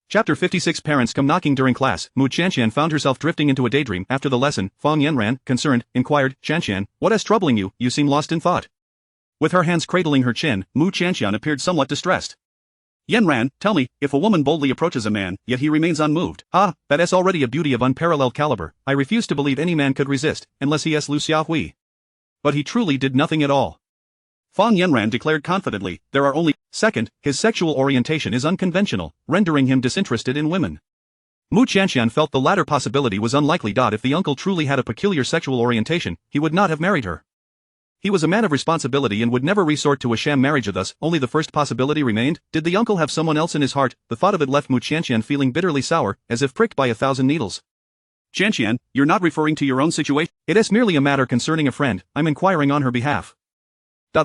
Chapter 56. Parents come knocking during class. Mu Qianqian found herself drifting into a daydream. After the lesson, Fang Yanran, concerned, inquired, Qianqian, what is troubling you? You seem lost in thought. With her hands cradling her chin, Mu Qianqian appeared somewhat distressed. Yanran, tell me, if a woman boldly approaches a man, yet he remains unmoved. Ah, that is already a beauty of unparalleled caliber. I refuse to believe any man could resist, unless he is Lu Xiaohui. But he truly did nothing at all. Fang Yanran declared confidently, there are only. Second, his sexual orientation is unconventional, rendering him disinterested in women. Mu Qianqian felt the latter possibility was unlikely. If the uncle truly had a peculiar sexual orientation, he would not have married her. He was a man of responsibility and would never resort to a sham marriage. Thus, only the first possibility remained. Did the uncle have someone else in his heart? The thought of it left Mu Qianqian feeling bitterly sour, as if pricked by 1,000 needles. Qianqian, you're not referring to your own situation? It is merely a matter concerning a friend. I'm inquiring on her behalf.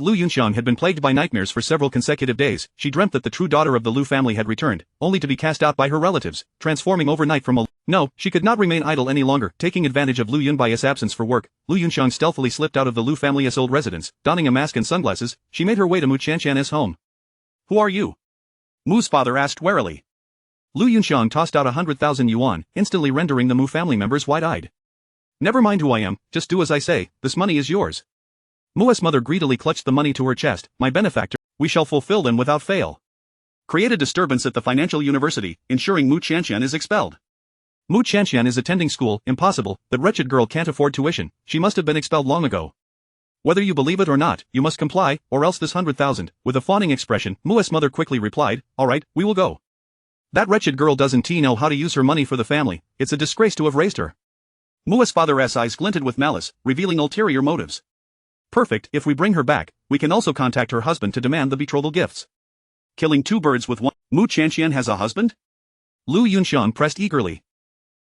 Lu Yunxiang had been plagued by nightmares for several consecutive days. She dreamt that the true daughter of the Lu family had returned, only to be cast out by her relatives, transforming overnight from a. No, she could not remain idle any longer. Taking advantage of Lu Yunbai's absence for work, Lu Yunxiang stealthily slipped out of the Lu family's old residence. Donning a mask and sunglasses, she made her way to Mu Qianqian's home. Who are you? Mu's father asked warily. Lu Yunxiang tossed out 100,000 yuan, instantly rendering the Mu family members wide-eyed. Never mind who I am, just do as I say, this money is yours. Mu's mother greedily clutched the money to her chest. My benefactor, we shall fulfill them without fail. Create a disturbance at the financial university, ensuring Mu Qianqian is expelled. Mu Qianqian is attending school. Impossible, that wretched girl can't afford tuition. She must have been expelled long ago. Whether you believe it or not, you must comply, or else this 100,000. With a fawning expression, Mu's mother quickly replied, all right, we will go. That wretched girl doesn't know how to use her money for the family. It's a disgrace to have raised her. Mu's father's eyes glinted with malice, revealing ulterior motives. Perfect, if we bring her back, we can also contact her husband to demand the betrothal gifts. Killing two birds with one. Mu Qianqian has a husband? Lu Yunxiang pressed eagerly.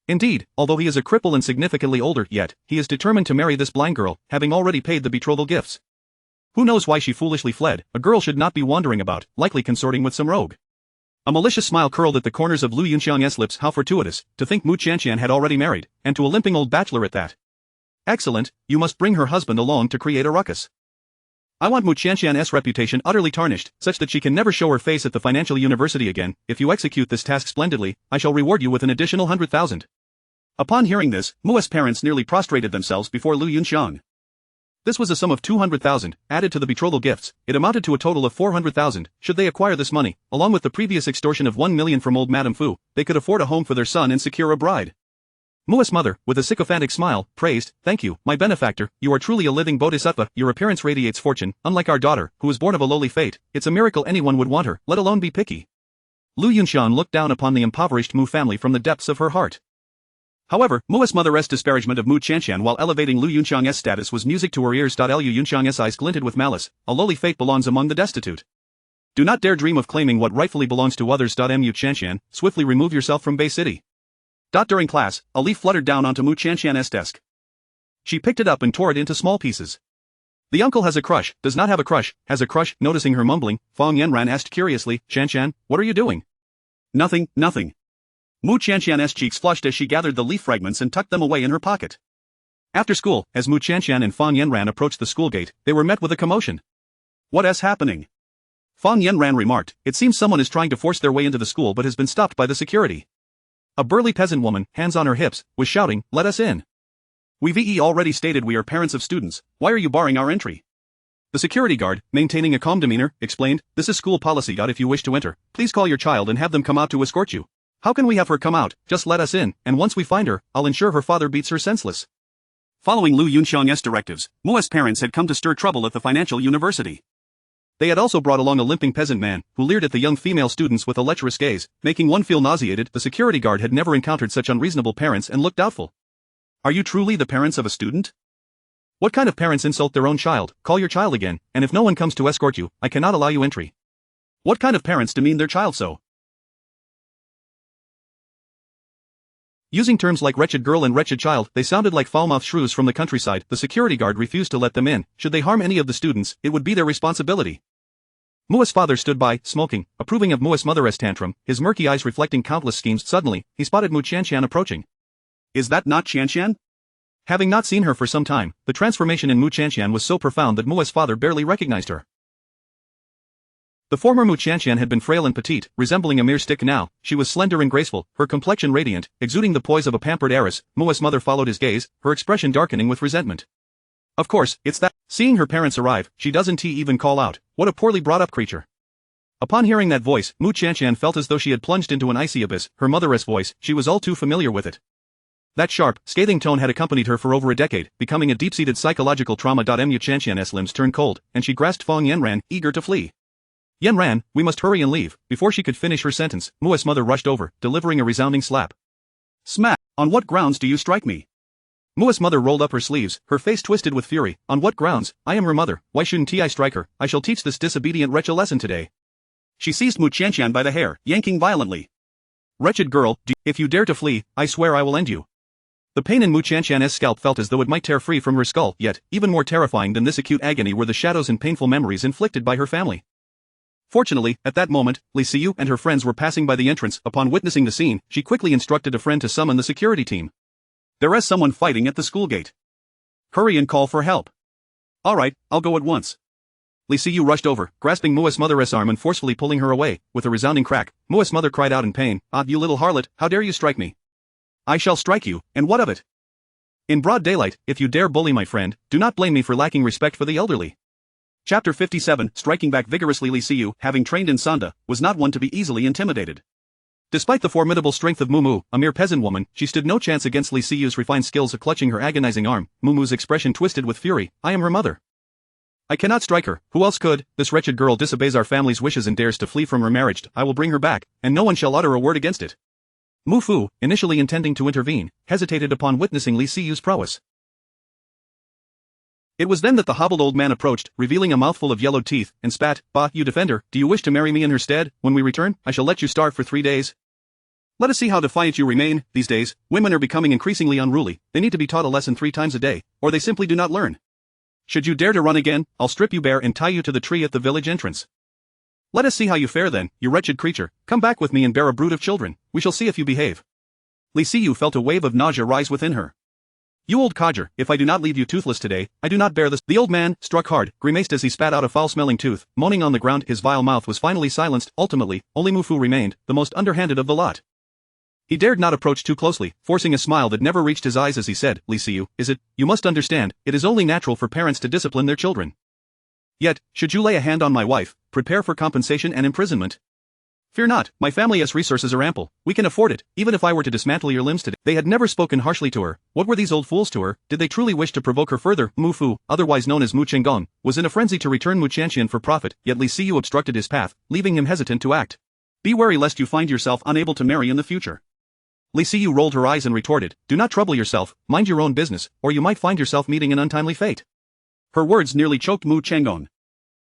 Indeed, although he is a cripple and significantly older, yet, he is determined to marry this blind girl, having already paid the betrothal gifts. Who knows why she foolishly fled? A girl should not be wandering about, likely consorting with some rogue. A malicious smile curled at the corners of Lu Yunxiang's lips. How fortuitous, to think Mu Qianqian had already married, and to a limping old bachelor at that. Excellent, you must bring her husband along to create a ruckus. I want Mu Qianqian's reputation utterly tarnished, such that she can never show her face at the financial university again. If you execute this task splendidly, I shall reward you with an additional 100,000. Upon hearing this, Mu's parents nearly prostrated themselves before Lu Yunxiang. This was a sum of 200,000, added to the betrothal gifts. It amounted to a total of 400,000. Should they acquire this money, along with the previous extortion of 1 million from old Madame Fu, they could afford a home for their son and secure a bride. Mu's mother, with a sycophantic smile, praised, thank you, my benefactor, you are truly a living bodhisattva. Your appearance radiates fortune, unlike our daughter, who was born of a lowly fate. It's a miracle anyone would want her, let alone be picky. Lu Yunxiang looked down upon the impoverished Mu family from the depths of her heart. However, Mu's mother's disparagement of Mu Qianqian while elevating Lu Yunxiang's status was music to her ears. Lu Yunxiang's eyes glinted with malice. A lowly fate belongs among the destitute. Do not dare dream of claiming what rightfully belongs to others. Mu Qianqian, swiftly remove yourself from Bay City. During class, a leaf fluttered down onto Mu Qianqian's desk. She picked it up and tore it into small pieces. The uncle has a crush, does not have a crush, has a crush. Noticing her mumbling, Fang Yanran asked curiously, Qianqian, what are you doing? Nothing. Mu Qianqian's cheeks flushed as she gathered the leaf fragments and tucked them away in her pocket. After school, as Mu Qianqian and Fang Yanran approached the school gate, they were met with a commotion. What is happening? Fang Yanran remarked, it seems someone is trying to force their way into the school but has been stopped by the security. A burly peasant woman, hands on her hips, was shouting, let us in. We've already stated we are parents of students, why are you barring our entry? The security guard, maintaining a calm demeanor, explained, this is school policy. If you wish to enter, please call your child and have them come out to escort you. How can we have her come out? Just let us in, and once we find her, I'll ensure her father beats her senseless. Following Lu Yunxiang's directives, Mu's parents had come to stir trouble at the financial university. They had also brought along a limping peasant man, who leered at the young female students with a lecherous gaze, making one feel nauseated. The security guard had never encountered such unreasonable parents and looked doubtful. Are you truly the parents of a student? What kind of parents insult their own child? Call your child again, and if no one comes to escort you, I cannot allow you entry. What kind of parents demean their child so? Using terms like wretched girl and wretched child, they sounded like foul-mouthed shrews from the countryside. The security guard refused to let them in. Should they harm any of the students, it would be their responsibility. Mu's father stood by, smoking, approving of Mu's mother's tantrum, his murky eyes reflecting countless schemes. Suddenly, he spotted Mu Qianqian approaching. Is that not Qianqian? Having not seen her for some time, the transformation in Mu Qianqian was so profound that Mua's father barely recognized her. The former Mu Qianqian had been frail and petite, resembling a mere stick now. She was slender and graceful, her complexion radiant, exuding the poise of a pampered heiress. Mua's mother followed his gaze, her expression darkening with resentment. Of course, it's that. Seeing her parents arrive, she doesn't even call out, "What a poorly brought-up creature." Upon hearing that voice, Mu Qianqian felt as though she had plunged into an icy abyss. Her mother's voice, she was all too familiar with it. That sharp, scathing tone had accompanied her for over a decade, becoming a deep-seated psychological trauma. Mu Qianqian's limbs turned cold, and she grasped Fang Yanran, eager to flee. Yanran, we must hurry and leave. Before she could finish her sentence, Mua's mother rushed over, delivering a resounding slap. Smack! On what grounds do you strike me? Mua's mother rolled up her sleeves, her face twisted with fury. On what grounds? I am her mother, why shouldn't I strike her? I shall teach this disobedient wretch a lesson today. She seized Mu Qianqian by the hair, yanking violently. Wretched girl, if you dare to flee, I swear I will end you. The pain in Mu Qianqian's scalp felt as though it might tear free from her skull, yet, even more terrifying than this acute agony were the shadows and painful memories inflicted by her family. Fortunately, at that moment, Li Siyu and her friends were passing by the entrance. Upon witnessing the scene, she quickly instructed a friend to summon the security team. There is someone fighting at the school gate. Hurry and call for help. Alright, I'll go at once. Li Siyu rushed over, grasping Mua's mother's arm and forcefully pulling her away. With a resounding crack, Mua's mother cried out in pain, "Ah, you little harlot, how dare you strike me? I shall strike you, and what of it? In broad daylight, if you dare bully my friend, do not blame me for lacking respect for the elderly." Chapter 57, striking back vigorously. Li Siyu, having trained in Sanda, was not one to be easily intimidated. Despite the formidable strength of Mumu, a mere peasant woman, she stood no chance against Li Siyu's refined skills of clutching her agonizing arm. Mumu's expression twisted with fury. I am her mother. I cannot strike her, who else could? This wretched girl disobeys our family's wishes and dares to flee from her marriage. I will bring her back, and no one shall utter a word against it. Mu Fu, initially intending to intervene, hesitated upon witnessing Li Siyu's prowess. It was then that the hobbled old man approached, revealing a mouthful of yellowed teeth, and spat, "Bah, you defender, do you wish to marry me in her stead? When we return, I shall let you starve for 3 days. Let us see how defiant you remain." These days, women are becoming increasingly unruly. They need to be taught a lesson 3 times a day, or they simply do not learn. Should you dare to run again, I'll strip you bare and tie you to the tree at the village entrance. Let us see how you fare then, you wretched creature. Come back with me and bear a brood of children. We shall see if you behave. Li Siyu felt a wave of nausea rise within her. You old codger, if I do not leave you toothless today, I do not bear this. The old man, struck hard, grimaced as he spat out a foul-smelling tooth, moaning on the ground. His vile mouth was finally silenced. Ultimately, only Mu Fu remained, the most underhanded of the lot. He dared not approach too closely, forcing a smile that never reached his eyes as he said, Li Siyu, you must understand, it is only natural for parents to discipline their children. Yet, should you lay a hand on my wife, prepare for compensation and imprisonment. Fear not, my family's resources are ample, we can afford it, even if I were to dismantle your limbs today. They had never spoken harshly to her. What were these old fools to her? Did they truly wish to provoke her further? Mu Fu, otherwise known as Mu Chenggong, was in a frenzy to return Mu Qianqian for profit, yet Li Siyu obstructed his path, leaving him hesitant to act. Be wary lest you find yourself unable to marry in the future. Li Siyu rolled her eyes and retorted, do not trouble yourself, mind your own business, or you might find yourself meeting an untimely fate. Her words nearly choked Mu Chenggong.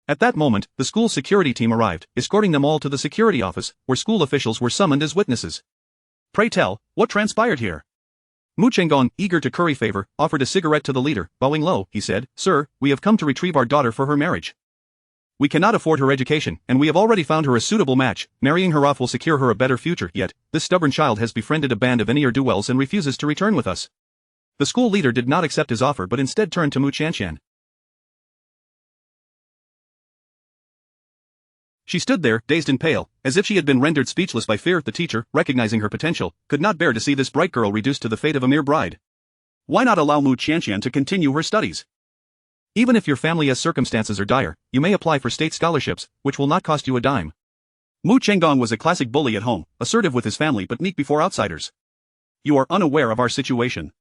At that moment, the school security team arrived, escorting them all to the security office, where school officials were summoned as witnesses. Pray tell, what transpired here? Mu Chenggong, eager to curry favor, offered a cigarette to the leader. Bowing low, he said, Sir, we have come to retrieve our daughter for her marriage. We cannot afford her education, and we have already found her a suitable match. Marrying her off will secure her a better future, yet, this stubborn child has befriended a band of ne'er-do-wells and refuses to return with us. The school leader did not accept his offer but instead turned to Mu Qianqian. She stood there, dazed and pale, as if she had been rendered speechless by fear. The teacher, recognizing her potential, could not bear to see this bright girl reduced to the fate of a mere bride. Why not allow Mu Qianqian to continue her studies? Even if your family's circumstances are dire, you may apply for state scholarships, which will not cost you a dime. Mu Chenggong was a classic bully at home, assertive with his family but meek before outsiders. You are unaware of our situation.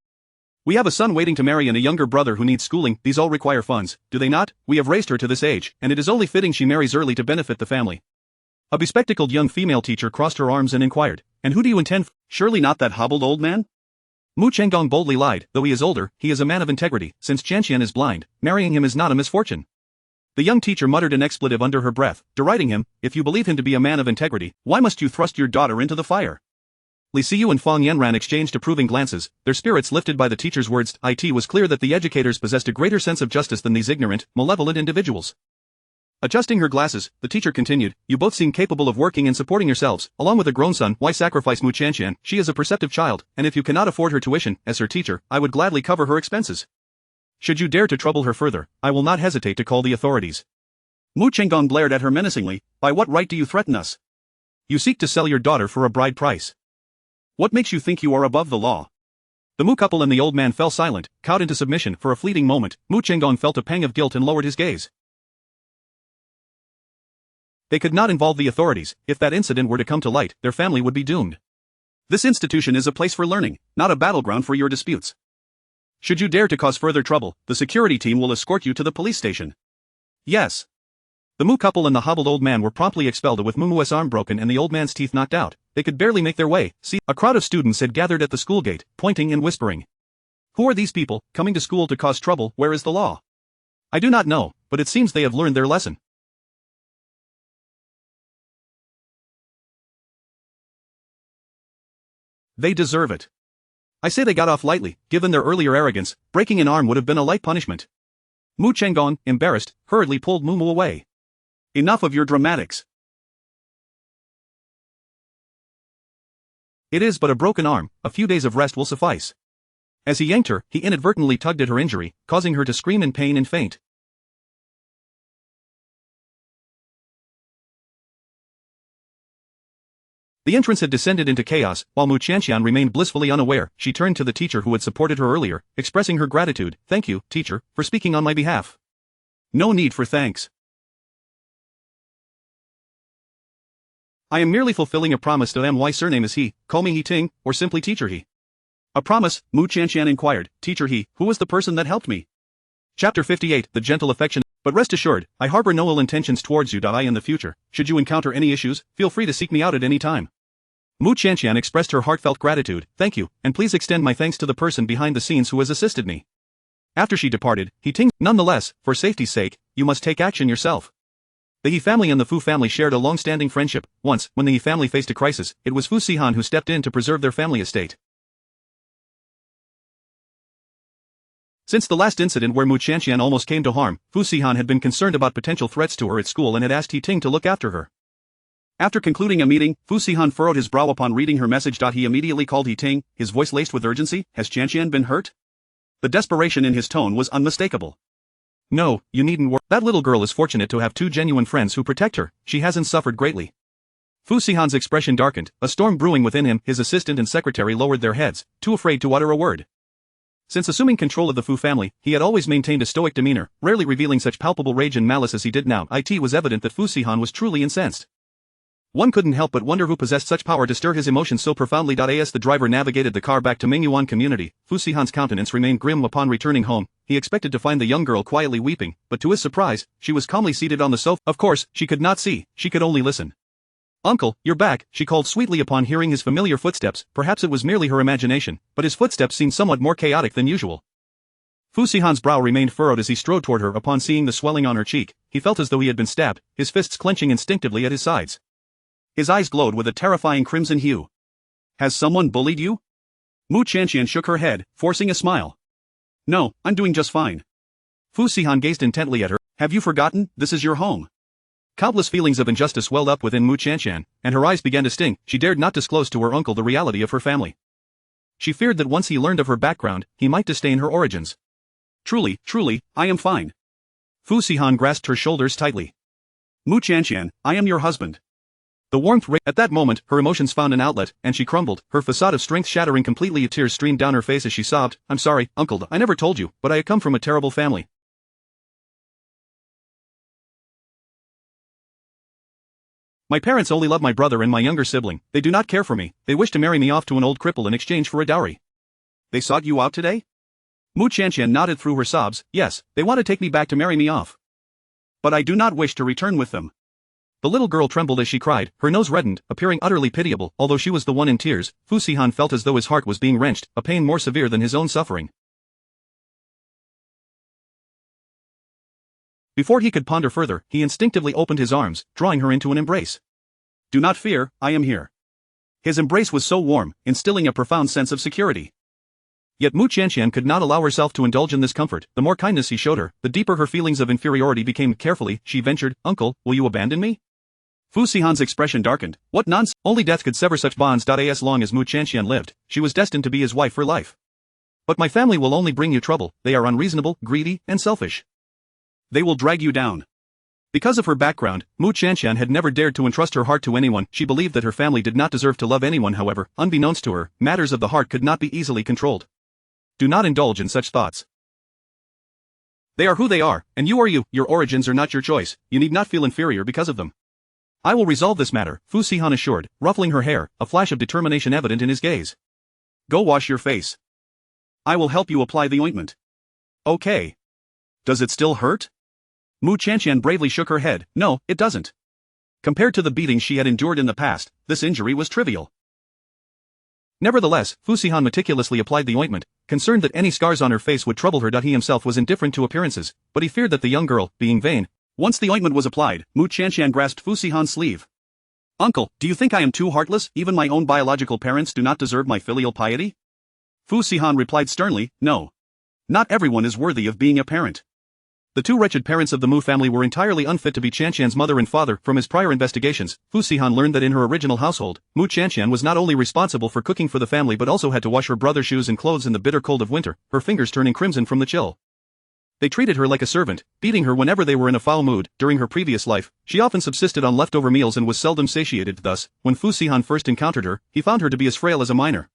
We have a son waiting to marry and a younger brother who needs schooling. These all require funds, do they not? We have raised her to this age, and it is only fitting she marries early to benefit the family. A bespectacled young female teacher crossed her arms and inquired, and who do you intend? Surely not that hobbled old man? Mu Chenggong boldly lied, though he is older, he is a man of integrity. Since Qianqian is blind, marrying him is not a misfortune. The young teacher muttered an expletive under her breath, deriding him. If you believe him to be a man of integrity, why must you thrust your daughter into the fire? Li Siyu and Fang Yanran exchanged approving glances, their spirits lifted by the teacher's words. It was clear that the educators possessed a greater sense of justice than these ignorant, malevolent individuals. Adjusting her glasses, the teacher continued, you both seem capable of working and supporting yourselves, along with a grown son. Why sacrifice Mu Qianqian? She is a perceptive child, and if you cannot afford her tuition, as her teacher, I would gladly cover her expenses. Should you dare to trouble her further, I will not hesitate to call the authorities. Mu Chenggong glared at her menacingly, by what right do you threaten us? You seek to sell your daughter for a bride price. What makes you think you are above the law? The Mu couple and the old man fell silent, cowed into submission. For a fleeting moment, Mu Chenggong felt a pang of guilt and lowered his gaze. They could not involve the authorities. If that incident were to come to light, their family would be doomed. This institution is a place for learning, not a battleground for your disputes. Should you dare to cause further trouble, the security team will escort you to the police station. Yes. The Mu couple and the hobbled old man were promptly expelled with Mu's arm broken and the old man's teeth knocked out. They could barely make their way. See, a crowd of students had gathered at the school gate, pointing and whispering. Who are these people, coming to school to cause trouble? Where is the law? I do not know, but it seems they have learned their lesson. They deserve it. I say they got off lightly. Given their earlier arrogance, breaking an arm would have been a light punishment. Mu Chenggong, embarrassed, hurriedly pulled Mu away. Enough of your dramatics. It is but a broken arm, a few days of rest will suffice. As he yanked her, he inadvertently tugged at her injury, causing her to scream in pain and faint. The entrance had descended into chaos, while Mu Qianqian remained blissfully unaware. She turned to the teacher who had supported her earlier, expressing her gratitude. Thank you, teacher, for speaking on my behalf. No need for thanks. I am merely fulfilling a promise to them. Why surname is he? Call me He Ting, or simply Teacher He. A promise? Mu Qianqian inquired. Teacher He, who was the person that helped me? Chapter 58, The Gentle Affection. But rest assured, I harbor no ill intentions towards you. In the future, should you encounter any issues, feel free to seek me out at any time. Mu Qianqian expressed her heartfelt gratitude. Thank you, and please extend my thanks to the person behind the scenes who has assisted me. After she departed, He Ting, nonetheless, for safety's sake, you must take action yourself. The He family and the Fu family shared a long-standing friendship. Once, when the He family faced a crisis, it was Fu Sihan who stepped in to preserve their family estate. Since the last incident where Mu Qianqian almost came to harm, Fu Sihan had been concerned about potential threats to her at school and had asked He Ting to look after her. After concluding a meeting, Fu Sihan furrowed his brow upon reading her message. He immediately called He Ting, his voice laced with urgency. Has Qianqian been hurt? The desperation in his tone was unmistakable. No, you needn't worry. That little girl is fortunate to have two genuine friends who protect her. She hasn't suffered greatly. Fu Sihan's expression darkened, a storm brewing within him. His assistant and secretary lowered their heads, too afraid to utter a word. Since assuming control of the Fu family, he had always maintained a stoic demeanor, rarely revealing such palpable rage and malice as he did now. It was evident that Fu Sihan was truly incensed. One couldn't help but wonder who possessed such power to stir his emotions so profoundly. As the driver navigated the car back to Mingyuan community, Fu Sihan's countenance remained grim. Upon returning home, he expected to find the young girl quietly weeping, but to his surprise, she was calmly seated on the sofa. Of course, she could not see, she could only listen. Uncle, you're back, she called sweetly upon hearing his familiar footsteps. Perhaps it was merely her imagination, but his footsteps seemed somewhat more chaotic than usual. Fu Sihan's brow remained furrowed as he strode toward her. Upon seeing the swelling on her cheek, he felt as though he had been stabbed, his fists clenching instinctively at his sides. His eyes glowed with a terrifying crimson hue. Has someone bullied you? Mu Qianqian shook her head, forcing a smile. No, I'm doing just fine. Fu Sihan gazed intently at her. Have you forgotten, this is your home? Countless feelings of injustice welled up within Mu Qianqian, and her eyes began to sting. She dared not disclose to her uncle the reality of her family. She feared that once he learned of her background, he might disdain her origins. Truly, I am fine. Fu Sihan grasped her shoulders tightly. Mu Qianqian, I am your husband. The warmth at that moment, her emotions found an outlet, and she crumbled, her facade of strength shattering completely. Tears streamed down her face as she sobbed. I'm sorry, uncle, I never told you, but I come from a terrible family. My parents only love my brother and my younger sibling. They do not care for me. They wish to marry me off to an old cripple in exchange for a dowry. They sought you out today? Mu Qianqian nodded through her sobs. Yes, they want to take me back to marry me off. But I do not wish to return with them. The little girl trembled as she cried, her nose reddened, appearing utterly pitiable. Although she was the one in tears, Fu Sihan felt as though his heart was being wrenched, a pain more severe than his own suffering. Before he could ponder further, he instinctively opened his arms, drawing her into an embrace. Do not fear, I am here. His embrace was so warm, instilling a profound sense of security. Yet Mu Qianqian could not allow herself to indulge in this comfort. The more kindness he showed her, the deeper her feelings of inferiority became. Carefully, she ventured, "Uncle, will you abandon me?" Fu Xihan's expression darkened. What nonsense! Only death could sever such bonds. As long as Mu Qianqian lived, she was destined to be his wife for life. But my family will only bring you trouble. They are unreasonable, greedy, and selfish. They will drag you down. Because of her background, Mu Qianqian had never dared to entrust her heart to anyone. She believed that her family did not deserve to love anyone. However, unbeknownst to her, matters of the heart could not be easily controlled. Do not indulge in such thoughts. They are who they are, and you are you. Your origins are not your choice. You need not feel inferior because of them. I will resolve this matter, Fu Xihan assured, ruffling her hair, a flash of determination evident in his gaze. Go wash your face. I will help you apply the ointment. Okay. Does it still hurt? Mu Qianqian bravely shook her head. No, it doesn't. Compared to the beatings she had endured in the past, this injury was trivial. Nevertheless, Fu Xihan meticulously applied the ointment, concerned that any scars on her face would trouble her. He himself was indifferent to appearances, but he feared that the young girl, being vain. Once the ointment was applied, Mu Qianqian grasped Fu Xihan's sleeve. Uncle, do you think I am too heartless? Even my own biological parents do not deserve my filial piety? Fu Xihan replied sternly, no. Not everyone is worthy of being a parent. The two wretched parents of the Mu family were entirely unfit to be Qianqian's mother and father. From his prior investigations, Fu Xihan learned that in her original household, Mu Qianqian was not only responsible for cooking for the family but also had to wash her brother's shoes and clothes in the bitter cold of winter, her fingers turning crimson from the chill. They treated her like a servant, beating her whenever they were in a foul mood. During her previous life, she often subsisted on leftover meals and was seldom satiated. Thus, when Fu Xihan first encountered her, he found her to be as frail as a minor.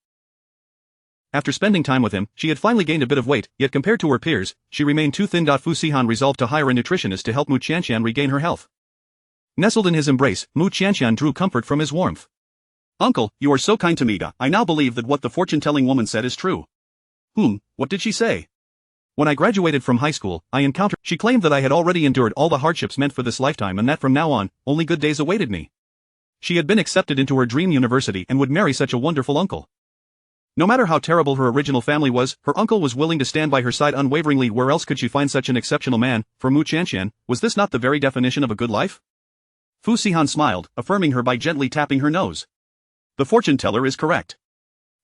After spending time with him, she had finally gained a bit of weight, yet compared to her peers, she remained too thin. Fu Xihan resolved to hire a nutritionist to help Mu Qianqian regain her health. Nestled in his embrace, Mu Qianqian drew comfort from his warmth. Uncle, you are so kind to me. I now believe that what the fortune-telling woman said is true. What did she say? When I graduated from high school, I encountered. She claimed that I had already endured all the hardships meant for this lifetime and that from now on, only good days awaited me. She had been accepted into her dream university and would marry such a wonderful uncle. No matter how terrible her original family was, her uncle was willing to stand by her side unwaveringly. Where else could she find such an exceptional man? For Mu Qianqian, was this not the very definition of a good life? Fu Xihan smiled, affirming her by gently tapping her nose. The fortune-teller is correct.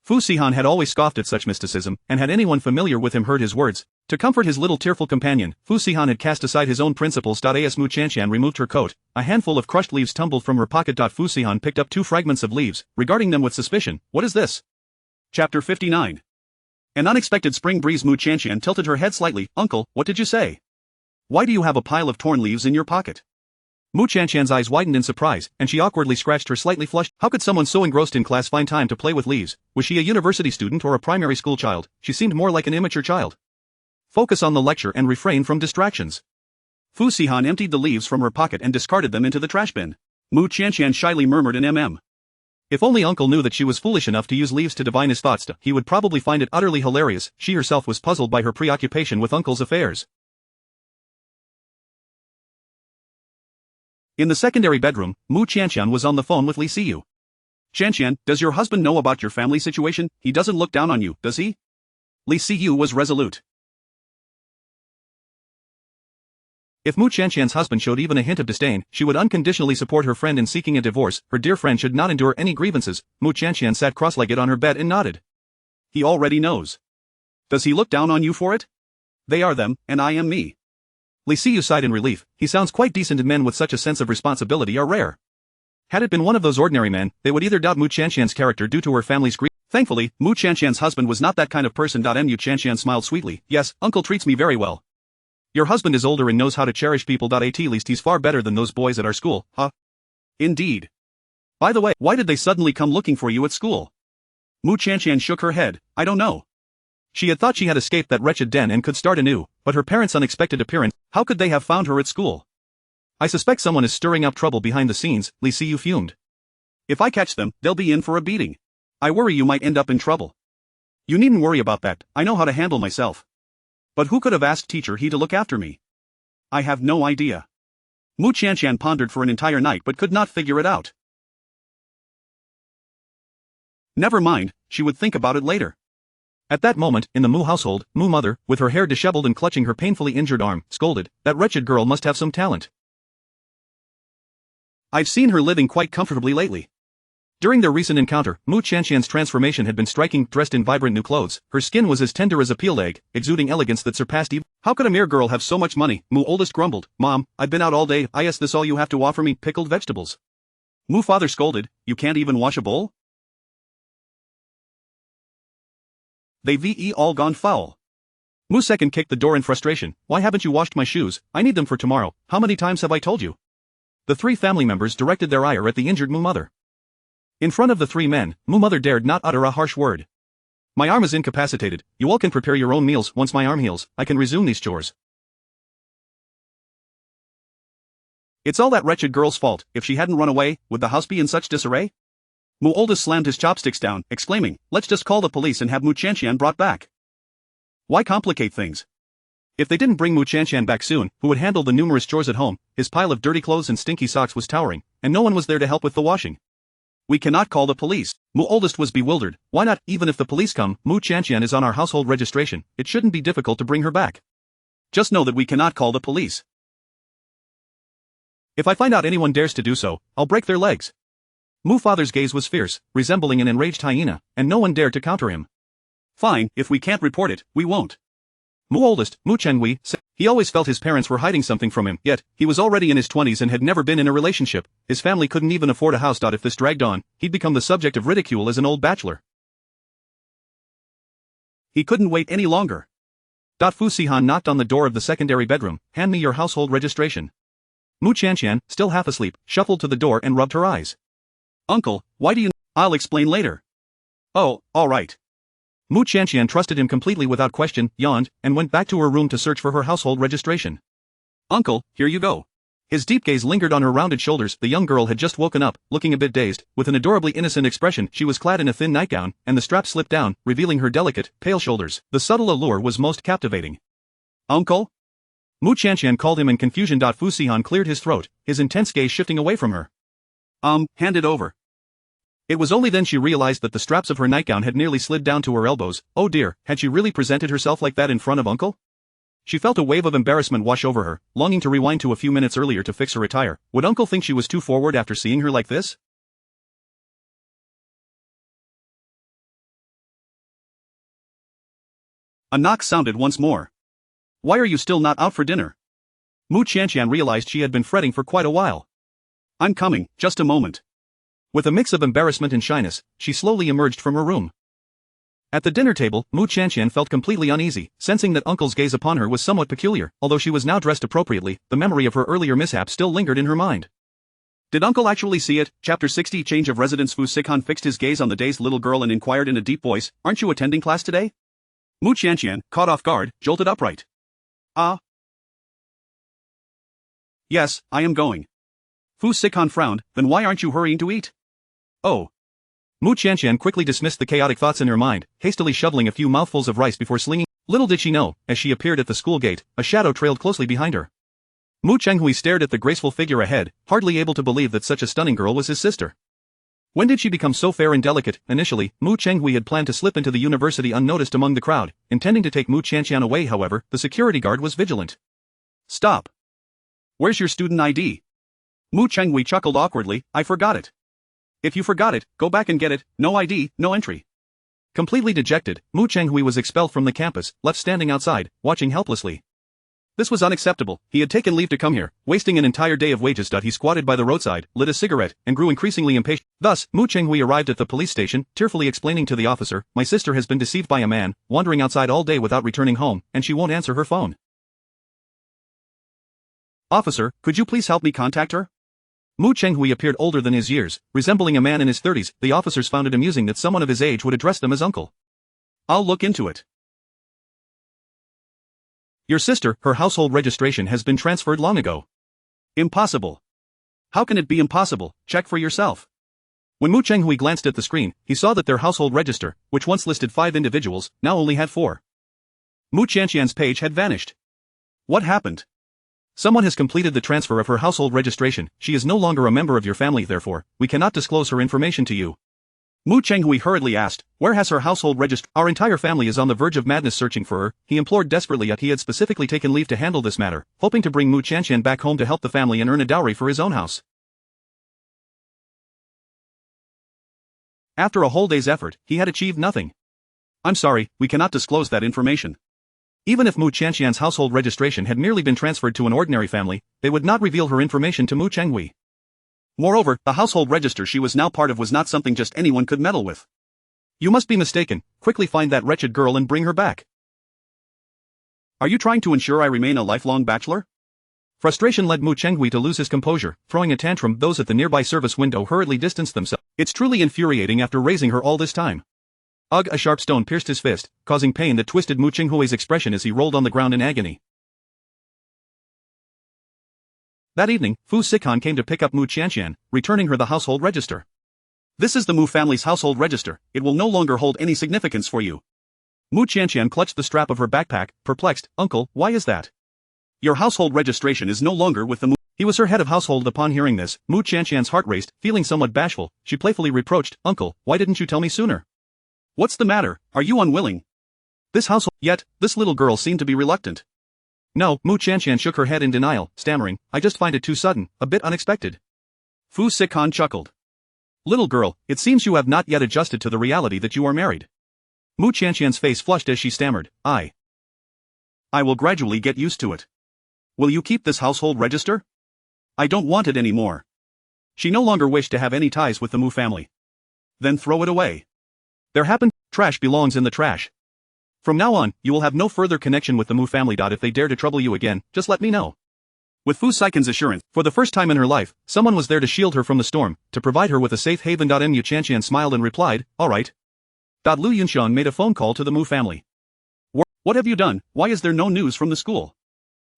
Fu Xihan had always scoffed at such mysticism, and had anyone familiar with him heard his words, to comfort his little tearful companion, Fu Xihan had cast aside his own principles. As Mu Qianqian removed her coat, a handful of crushed leaves tumbled from her pocket. Fu Xihan picked up two fragments of leaves, regarding them with suspicion. What is this? Chapter 59. An unexpected spring breeze. Mu Qianqian tilted her head slightly. Uncle, what did you say? Why do you have a pile of torn leaves in your pocket? Mu Qianqian's eyes widened in surprise, and she awkwardly scratched her slightly flushed. How could someone so engrossed in class find time to play with leaves? Was she a university student or a primary school child? She seemed more like an immature child. Focus on the lecture and refrain from distractions. Fu Xihan emptied the leaves from her pocket and discarded them into the trash bin. Mu Qianqian shyly murmured an mm. If only Uncle knew that she was foolish enough to use leaves to divine his thoughts, he would probably find it utterly hilarious. She herself was puzzled by her preoccupation with Uncle's affairs. In the secondary bedroom, Mu Qianqian was on the phone with Li Siyu. Qianqian, does your husband know about your family situation? He doesn't look down on you, does he? Li Siyu was resolute. If Mu Qianqian's husband showed even a hint of disdain, she would unconditionally support her friend in seeking a divorce. Her dear friend should not endure any grievances. Mu Qianqian sat cross-legged on her bed and nodded. He already knows. Does he look down on you for it? They are them, and I am me. Li Siyu sighed in relief. He sounds quite decent, and men with such a sense of responsibility are rare. Had it been one of those ordinary men, they would either doubt Mu Qianqian's character due to her family's grief. Thankfully, Mu Qianqian's husband was not that kind of person. Mu Qianqian smiled sweetly. Yes, Uncle treats me very well. Your husband is older and knows how to cherish people. At least he's far better than those boys at our school, huh? Indeed. By the way, why did they suddenly come looking for you at school? Mu Qianqian shook her head. I don't know. She had thought she had escaped that wretched den and could start anew, but her parents' unexpected appearance, how could they have found her at school? I suspect someone is stirring up trouble behind the scenes, Li Siyu fumed. If I catch them, they'll be in for a beating. I worry you might end up in trouble. You needn't worry about that, I know how to handle myself. But who could have asked Teacher He to look after me? I have no idea. Mu Qianqian pondered for an entire night but could not figure it out. Never mind, she would think about it later. At that moment, in the Mu household, Mu mother, with her hair disheveled and clutching her painfully injured arm, scolded, that wretched girl must have some talent. I've seen her living quite comfortably lately. During their recent encounter, Mu Qianqian's transformation had been striking. Dressed in vibrant new clothes, her skin was as tender as a peeled egg, exuding elegance that surpassed even. How could a mere girl have so much money? Mu oldest grumbled. Mom, I've been out all day. Is this all you have to offer me? Pickled vegetables. Mu father scolded. You can't even wash a bowl? They've all gone foul. Mu second kicked the door in frustration. Why haven't you washed my shoes? I need them for tomorrow. How many times have I told you? The three family members directed their ire at the injured Mu mother. In front of the three men, Mu mother dared not utter a harsh word. My arm is incapacitated. You all can prepare your own meals. Once my arm heals, I can resume these chores. It's all that wretched girl's fault. If she hadn't run away, would the house be in such disarray? Mu oldest slammed his chopsticks down, exclaiming, let's just call the police and have Mu Qianqian brought back. Why complicate things? If they didn't bring Mu Qianqian back soon, who would handle the numerous chores at home? His pile of dirty clothes and stinky socks was towering, and no one was there to help with the washing. We cannot call the police. Mu oldest was bewildered. Why not? Even if the police come, Mu Qianqian is on our household registration. It shouldn't be difficult to bring her back. Just know that we cannot call the police. If I find out anyone dares to do so, I'll break their legs. Mu father's gaze was fierce, resembling an enraged hyena, and no one dared to counter him. Fine, if we can't report it, we won't. Mu oldest, Mu Chenghui, said he always felt his parents were hiding something from him, yet, he was already in his 20s and had never been in a relationship. His family couldn't even afford a house. If this dragged on, he'd become the subject of ridicule as an old bachelor. He couldn't wait any longer. Fu Sihan knocked on the door of the secondary bedroom. Hand me your household registration. Mu Qianqian, still half asleep, shuffled to the door and rubbed her eyes. Uncle, why do you— I'll explain later. Oh, all right. Mu Qianqian trusted him completely without question, yawned, and went back to her room to search for her household registration. Uncle, here you go. His deep gaze lingered on her rounded shoulders. The young girl had just woken up, looking a bit dazed, with an adorably innocent expression. She was clad in a thin nightgown, and the strap slipped down, revealing her delicate, pale shoulders. The subtle allure was most captivating. Uncle? Mu Qianqian called him in confusion. Fu Sihan cleared his throat, his intense gaze shifting away from her. Hand it over. It was only then she realized that the straps of her nightgown had nearly slid down to her elbows. Oh dear, had she really presented herself like that in front of Uncle? She felt a wave of embarrassment wash over her, longing to rewind to a few minutes earlier to fix her attire. Would Uncle think she was too forward after seeing her like this? A knock sounded once more. Why are you still not out for dinner? Mu Qianqian realized she had been fretting for quite a while. I'm coming, just a moment. With a mix of embarrassment and shyness, she slowly emerged from her room. At the dinner table, Mu Qianqian felt completely uneasy, sensing that Uncle's gaze upon her was somewhat peculiar. Although she was now dressed appropriately, the memory of her earlier mishap still lingered in her mind. Did Uncle actually see it? Chapter 60 Change of Residence. Fu Sihan fixed his gaze on the dazed little girl and inquired in a deep voice, aren't you attending class today? Mu Qianqian, caught off guard, jolted upright. Yes, I am going. Fu Sihan frowned, then why aren't you hurrying to eat? Oh. Mu Qianqian quickly dismissed the chaotic thoughts in her mind, hastily shoveling a few mouthfuls of rice before slinging. Little did she know, as she appeared at the school gate, a shadow trailed closely behind her. Mu Chenghui stared at the graceful figure ahead, hardly able to believe that such a stunning girl was his sister. When did she become so fair and delicate? Initially, Mu Chenghui had planned to slip into the university unnoticed among the crowd, intending to take Mu Qianqian away. However, the security guard was vigilant. Stop. Where's your student ID? Mu Chenghui chuckled awkwardly, I forgot it. If you forgot it, go back and get it. No ID, no entry. Completely dejected, Mu Chenghui was expelled from the campus, left standing outside, watching helplessly. This was unacceptable. He had taken leave to come here, wasting an entire day of wages. He squatted by the roadside, lit a cigarette, and grew increasingly impatient. Thus, Mu Chenghui arrived at the police station, tearfully explaining to the officer, my sister has been deceived by a man, wandering outside all day without returning home, and she won't answer her phone. Officer, could you please help me contact her? Mu Chenghui appeared older than his years, resembling a man in his 30s. The officers found it amusing that someone of his age would address them as uncle. I'll look into it. Your sister, her household registration has been transferred long ago. Impossible. How can it be impossible? Check for yourself. When Mu Chenghui glanced at the screen, he saw that their household register, which once listed 5 individuals, now only had 4. Mu Qianqian's page had vanished. What happened? Someone has completed the transfer of her household registration. She is no longer a member of your family, therefore, we cannot disclose her information to you. Mu Chenghui hurriedly asked, where has her household register? Our entire family is on the verge of madness searching for her, he implored desperately. Yet he had specifically taken leave to handle this matter, hoping to bring Mu Qianqian back home to help the family and earn a dowry for his own house. After a whole day's effort, he had achieved nothing. I'm sorry, we cannot disclose that information. Even if Mu Qianqian's household registration had merely been transferred to an ordinary family, they would not reveal her information to Mu Chenghui. Moreover, the household register she was now part of was not something just anyone could meddle with. You must be mistaken. Quickly find that wretched girl and bring her back. Are you trying to ensure I remain a lifelong bachelor? Frustration led Mu Chenghui to lose his composure. Throwing a tantrum, those at the nearby service window hurriedly distanced themselves. It's truly infuriating after raising her all this time. Ugh! A sharp stone pierced his fist, causing pain that twisted Mu Chenghui's expression as he rolled on the ground in agony. That evening, Fu Sikan came to pick up Mu Qianqian, returning her the household register. This is the Mu family's household register. It will no longer hold any significance for you. Mu Qianqian clutched the strap of her backpack, perplexed. Uncle, why is that? Your household registration is no longer with the Mu. He was her head of household. Upon hearing this, Mu Qianqian's heart raced. Feeling somewhat bashful, she playfully reproached, Uncle, why didn't you tell me sooner? What's the matter? Are you unwilling? This household. Yet, this little girl seemed to be reluctant. No, Mu Qianqian shook her head in denial, stammering, I just find it too sudden, a bit unexpected. Fu Sikan chuckled. Little girl, it seems you have not yet adjusted to the reality that you are married. Mu Qianqian's face flushed as she stammered, I will gradually get used to it. Will you keep this household register? I don't want it anymore. She no longer wished to have any ties with the Mu family. Then throw it away. There happened. Trash belongs in the trash. From now on, you will have no further connection with the Mu family. If they dare to trouble you again, just let me know. With Fu Sikan's assurance, for the first time in her life, someone was there to shield her from the storm, to provide her with a safe haven. Mu Qianqian smiled and replied, all right. Lu Yunxiang made a phone call to the Mu family. What have you done? Why is there no news from the school?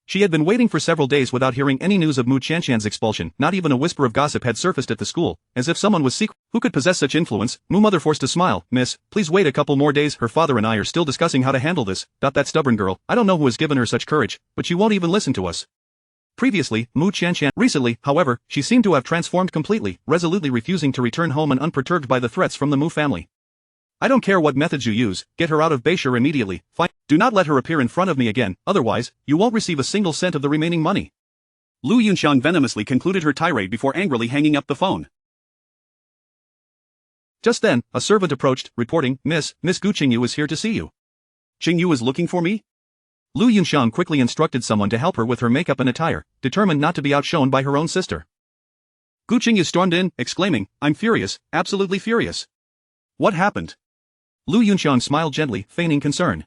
She had been waiting for several days without hearing any news of Mu Qianqian's expulsion. Not even a whisper of gossip had surfaced at the school, as if someone was secret. Who could possess such influence? Mu mother forced a smile. Miss, please wait a couple more days. Her father and I are still discussing how to handle this. That stubborn girl, I don't know who has given her such courage, but she won't even listen to us. Previously, Mu Qianqian. Recently, however, she seemed to have transformed completely, resolutely refusing to return home and unperturbed by the threats from the Mu family. I don't care what methods you use, get her out of Beishur immediately. Fine. Do not let her appear in front of me again, otherwise, you won't receive a single cent of the remaining money. Lu Yunxiang venomously concluded her tirade before angrily hanging up the phone. Just then, a servant approached, reporting, Miss Gu Qingyu is here to see you. Qingyu is looking for me? Lu Yunxiang quickly instructed someone to help her with her makeup and attire, determined not to be outshone by her own sister. Gu Qingyu stormed in, exclaiming, I'm furious, absolutely furious. What happened? Lu Yunxiang smiled gently, feigning concern.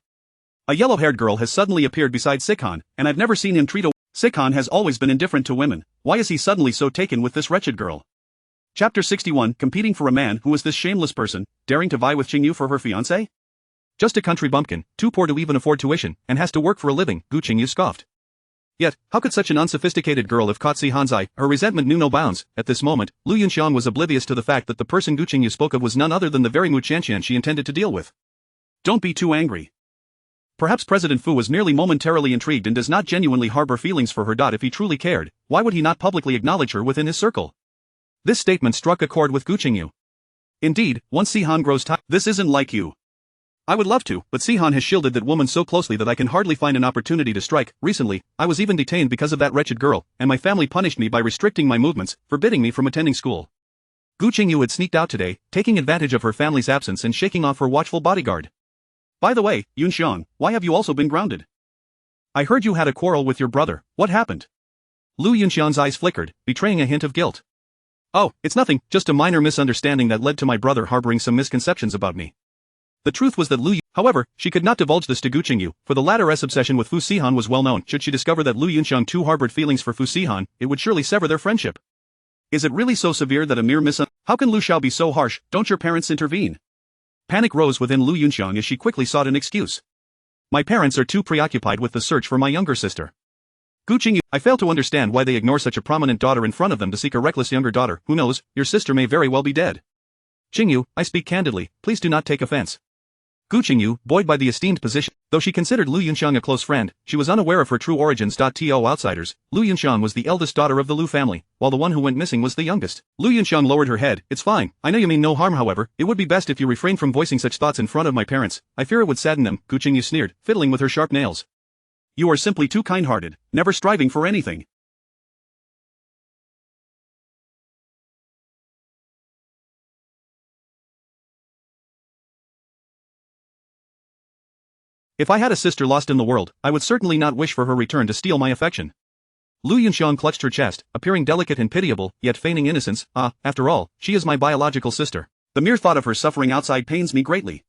A yellow-haired girl has suddenly appeared beside Sikan, and I've never seen him treat a... Sikan has always been indifferent to women. Why is he suddenly so taken with this wretched girl? Chapter 61, competing for a man. Who is this shameless person, daring to vie with Qingyu for her fiancé? Just a country bumpkin, too poor to even afford tuition, and has to work for a living, Gu Qingyu scoffed. Yet, how could such an unsophisticated girl have caught Sihan's eye? Her resentment knew no bounds. At this moment, Lu Yunxiang was oblivious to the fact that the person Gu Qingyu spoke of was none other than the very Mu Qianqian she intended to deal with. Don't be too angry. Perhaps President Fu was merely momentarily intrigued and does not genuinely harbor feelings for her. If he truly cared, why would he not publicly acknowledge her within his circle? This statement struck a chord with Gu Qingyu. Indeed, once Sihan grows tired, this isn't like you. I would love to, but Sihan has shielded that woman so closely that I can hardly find an opportunity to strike. Recently, I was even detained because of that wretched girl, and my family punished me by restricting my movements, forbidding me from attending school. Gu Qingyu had sneaked out today, taking advantage of her family's absence and shaking off her watchful bodyguard. By the way, Yunxiang, why have you also been grounded? I heard you had a quarrel with your brother. What happened? Lu Yunxiang's eyes flickered, betraying a hint of guilt. Oh, it's nothing, just a minor misunderstanding that led to my brother harboring some misconceptions about me. The truth was that however, she could not divulge this to Gu Qingyu, for the latter's obsession with Fu Sihan was well known. Should she discover that Lu Yunxiang too harbored feelings for Fu Sihan, it would surely sever their friendship. Is it really so severe that a mere How can Lu Xiao be so harsh? Don't your parents intervene? Panic rose within Lu Yunxiang as she quickly sought an excuse. My parents are too preoccupied with the search for my younger sister. Gu Qingyu, I fail to understand why they ignore such a prominent daughter in front of them to seek a reckless younger daughter. Who knows, your sister may very well be dead. Qingyu, I speak candidly, please do not take offense. Gu Qingyu, buoyed by the esteemed position, though she considered Lu Yunxiang a close friend, she was unaware of her true origins. To outsiders, Lu Yunxiang was the eldest daughter of the Lu family, while the one who went missing was the youngest. Lu Yunxiang lowered her head. It's fine, I know you mean no harm. However, it would be best if you refrain from voicing such thoughts in front of my parents. I fear it would sadden them. Gu Qingyu sneered, fiddling with her sharp nails. You are simply too kind-hearted, never striving for anything. If I had a sister lost in the world, I would certainly not wish for her return to steal my affection. Lu Yunxiang clutched her chest, appearing delicate and pitiable, yet feigning innocence. After all, she is my biological sister. The mere thought of her suffering outside pains me greatly.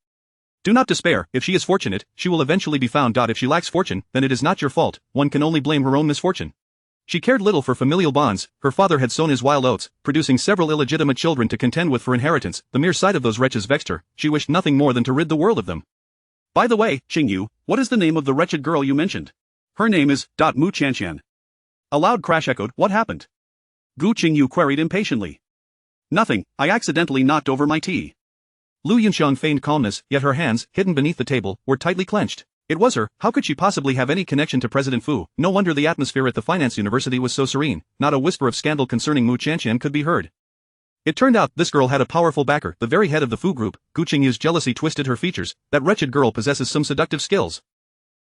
Do not despair. If she is fortunate, she will eventually be found. If she lacks fortune, then it is not your fault. One can only blame her own misfortune. She cared little for familial bonds. Her father had sown his wild oats, producing several illegitimate children to contend with for inheritance. The mere sight of those wretches vexed her. She wished nothing more than to rid the world of them. By the way, Qingyu, what is the name of the wretched girl you mentioned? Her name is Mu Qianqian. A loud crash echoed. What happened? Gu Qingyu queried impatiently. Nothing, I accidentally knocked over my tea. Lu Yunxiang feigned calmness, yet her hands, hidden beneath the table, were tightly clenched. It was her. How could she possibly have any connection to President Fu? No wonder the atmosphere at the finance university was so serene. Not a whisper of scandal concerning Mu Qianqian could be heard. It turned out this girl had a powerful backer, the very head of the Fu group. Gu Qingyu's jealousy twisted her features. That wretched girl possesses some seductive skills.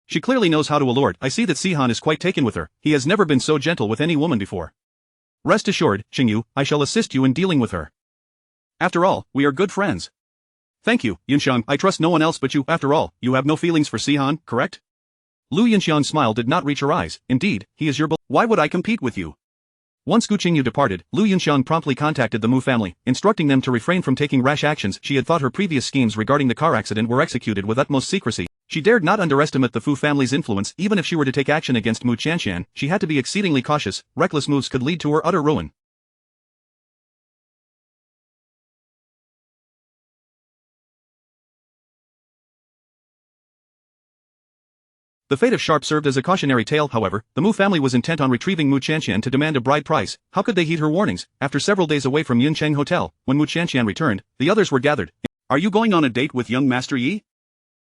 She clearly knows how to allure. I see that Sihan is quite taken with her. He has never been so gentle with any woman before. Rest assured, Qingyu, I shall assist you in dealing with her. After all, we are good friends. Thank you, Yunxiang. I trust no one else but you. After all, you have no feelings for Sihan, correct? Lu Yunxiang's smile did not reach her eyes. Indeed, he is your Why would I compete with you? Once Gu Qingyu departed, Lu Yunxiang promptly contacted the Mu family, instructing them to refrain from taking rash actions. She had thought her previous schemes regarding the car accident were executed with utmost secrecy. She dared not underestimate the Fu family's influence. Even if she were to take action against Mu Qianqian, she had to be exceedingly cautious. Reckless moves could lead to her utter ruin. The fate of Sharp served as a cautionary tale. However, the Mu family was intent on retrieving Mu Qianqian to demand a bride price. How could they heed her warnings? After several days away from Yuncheng Hotel, when Mu Qianqian returned, the others were gathered. Are you going on a date with young Master Yi?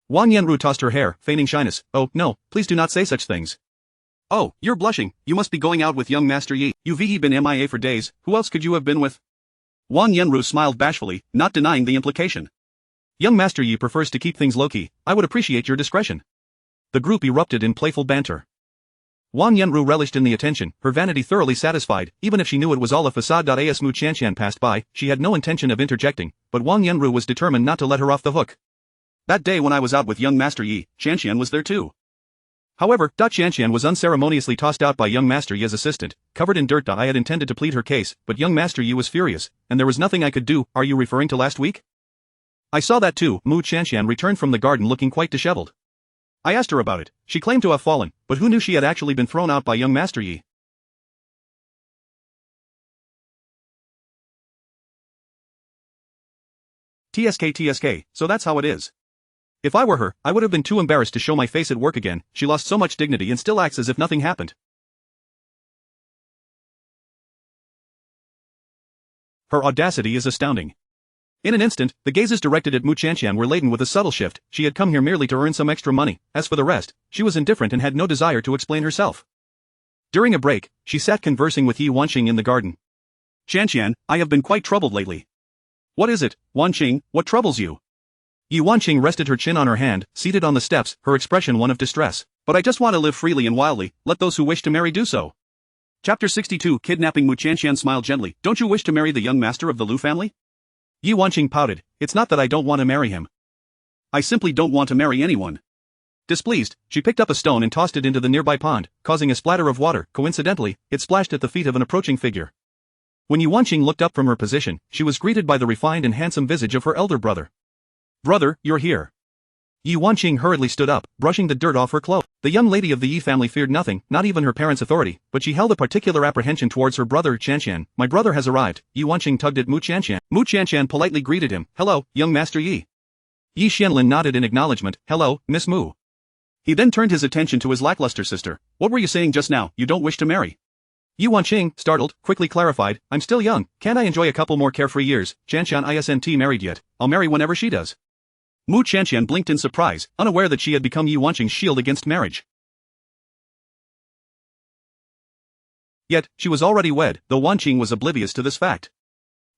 Wang Yanru tossed her hair, feigning shyness. Oh, no, please do not say such things. Oh, you're blushing. You must be going out with young Master Yi. You've been MIA for days. Who else could you have been with? Wang Yanru smiled bashfully, not denying the implication. Young Master Yi prefers to keep things low-key. I would appreciate your discretion. The group erupted in playful banter. Wang Yanru relished in the attention, her vanity thoroughly satisfied. Even if she knew it was all a facade. As Mu Qianqian passed by, she had no intention of interjecting, but Wang Yanru was determined not to let her off the hook. That day when I was out with young Master Yi, Qianqian was there too. However, Qianqian was unceremoniously tossed out by young Master Yi's assistant, covered in dirt. I had intended to plead her case, but young Master Yi was furious, and there was nothing I could do. Are you referring to last week? I saw that too. Mu Qianqian returned from the garden looking quite disheveled. I asked her about it. She claimed to have fallen, but who knew she had actually been thrown out by young Master Yi? TSK, so that's how it is. If I were her, I would have been too embarrassed to show my face at work again. She lost so much dignity and still acts as if nothing happened. Her audacity is astounding. In an instant, the gazes directed at Mu Qianqian were laden with a subtle shift. She had come here merely to earn some extra money. As for the rest, she was indifferent and had no desire to explain herself. During a break, she sat conversing with Yi Wanqing in the garden. Qianqian, I have been quite troubled lately. What is it, Wanqing, what troubles you? Yi Wanqing rested her chin on her hand, seated on the steps, her expression one of distress. But I just want to live freely and wildly. Let those who wish to marry do so. Chapter 62 Kidnapping. Mu Qianqian smiled gently. Don't you wish to marry the young master of the Lu family? Yi Wanqing pouted. It's not that I don't want to marry him. I simply don't want to marry anyone. Displeased, she picked up a stone and tossed it into the nearby pond, causing a splatter of water. Coincidentally, it splashed at the feet of an approaching figure. When Yi Wanqing looked up from her position, she was greeted by the refined and handsome visage of her elder brother. Brother, you're here. Yi Wanqing hurriedly stood up, brushing the dirt off her clothes. The young lady of the Yi family feared nothing, not even her parents' authority, but she held a particular apprehension towards her brother Qianqian. My brother has arrived. Yi Wanqing tugged at Mu Qianqian. Mu Qianqian politely greeted him. Hello, young Master Yi. Yi Xianlin nodded in acknowledgement. Hello, Miss Mu. He then turned his attention to his lackluster sister. What were you saying just now? You don't wish to marry? Yi Wanqing, startled, quickly clarified. I'm still young. Can't I enjoy a couple more carefree years? Qianqian isn't married yet. I'll marry whenever she does. Mu Qianqian blinked in surprise, unaware that she had become Yi Wanqing's shield against marriage. Yet, she was already wed, though Wanqing was oblivious to this fact.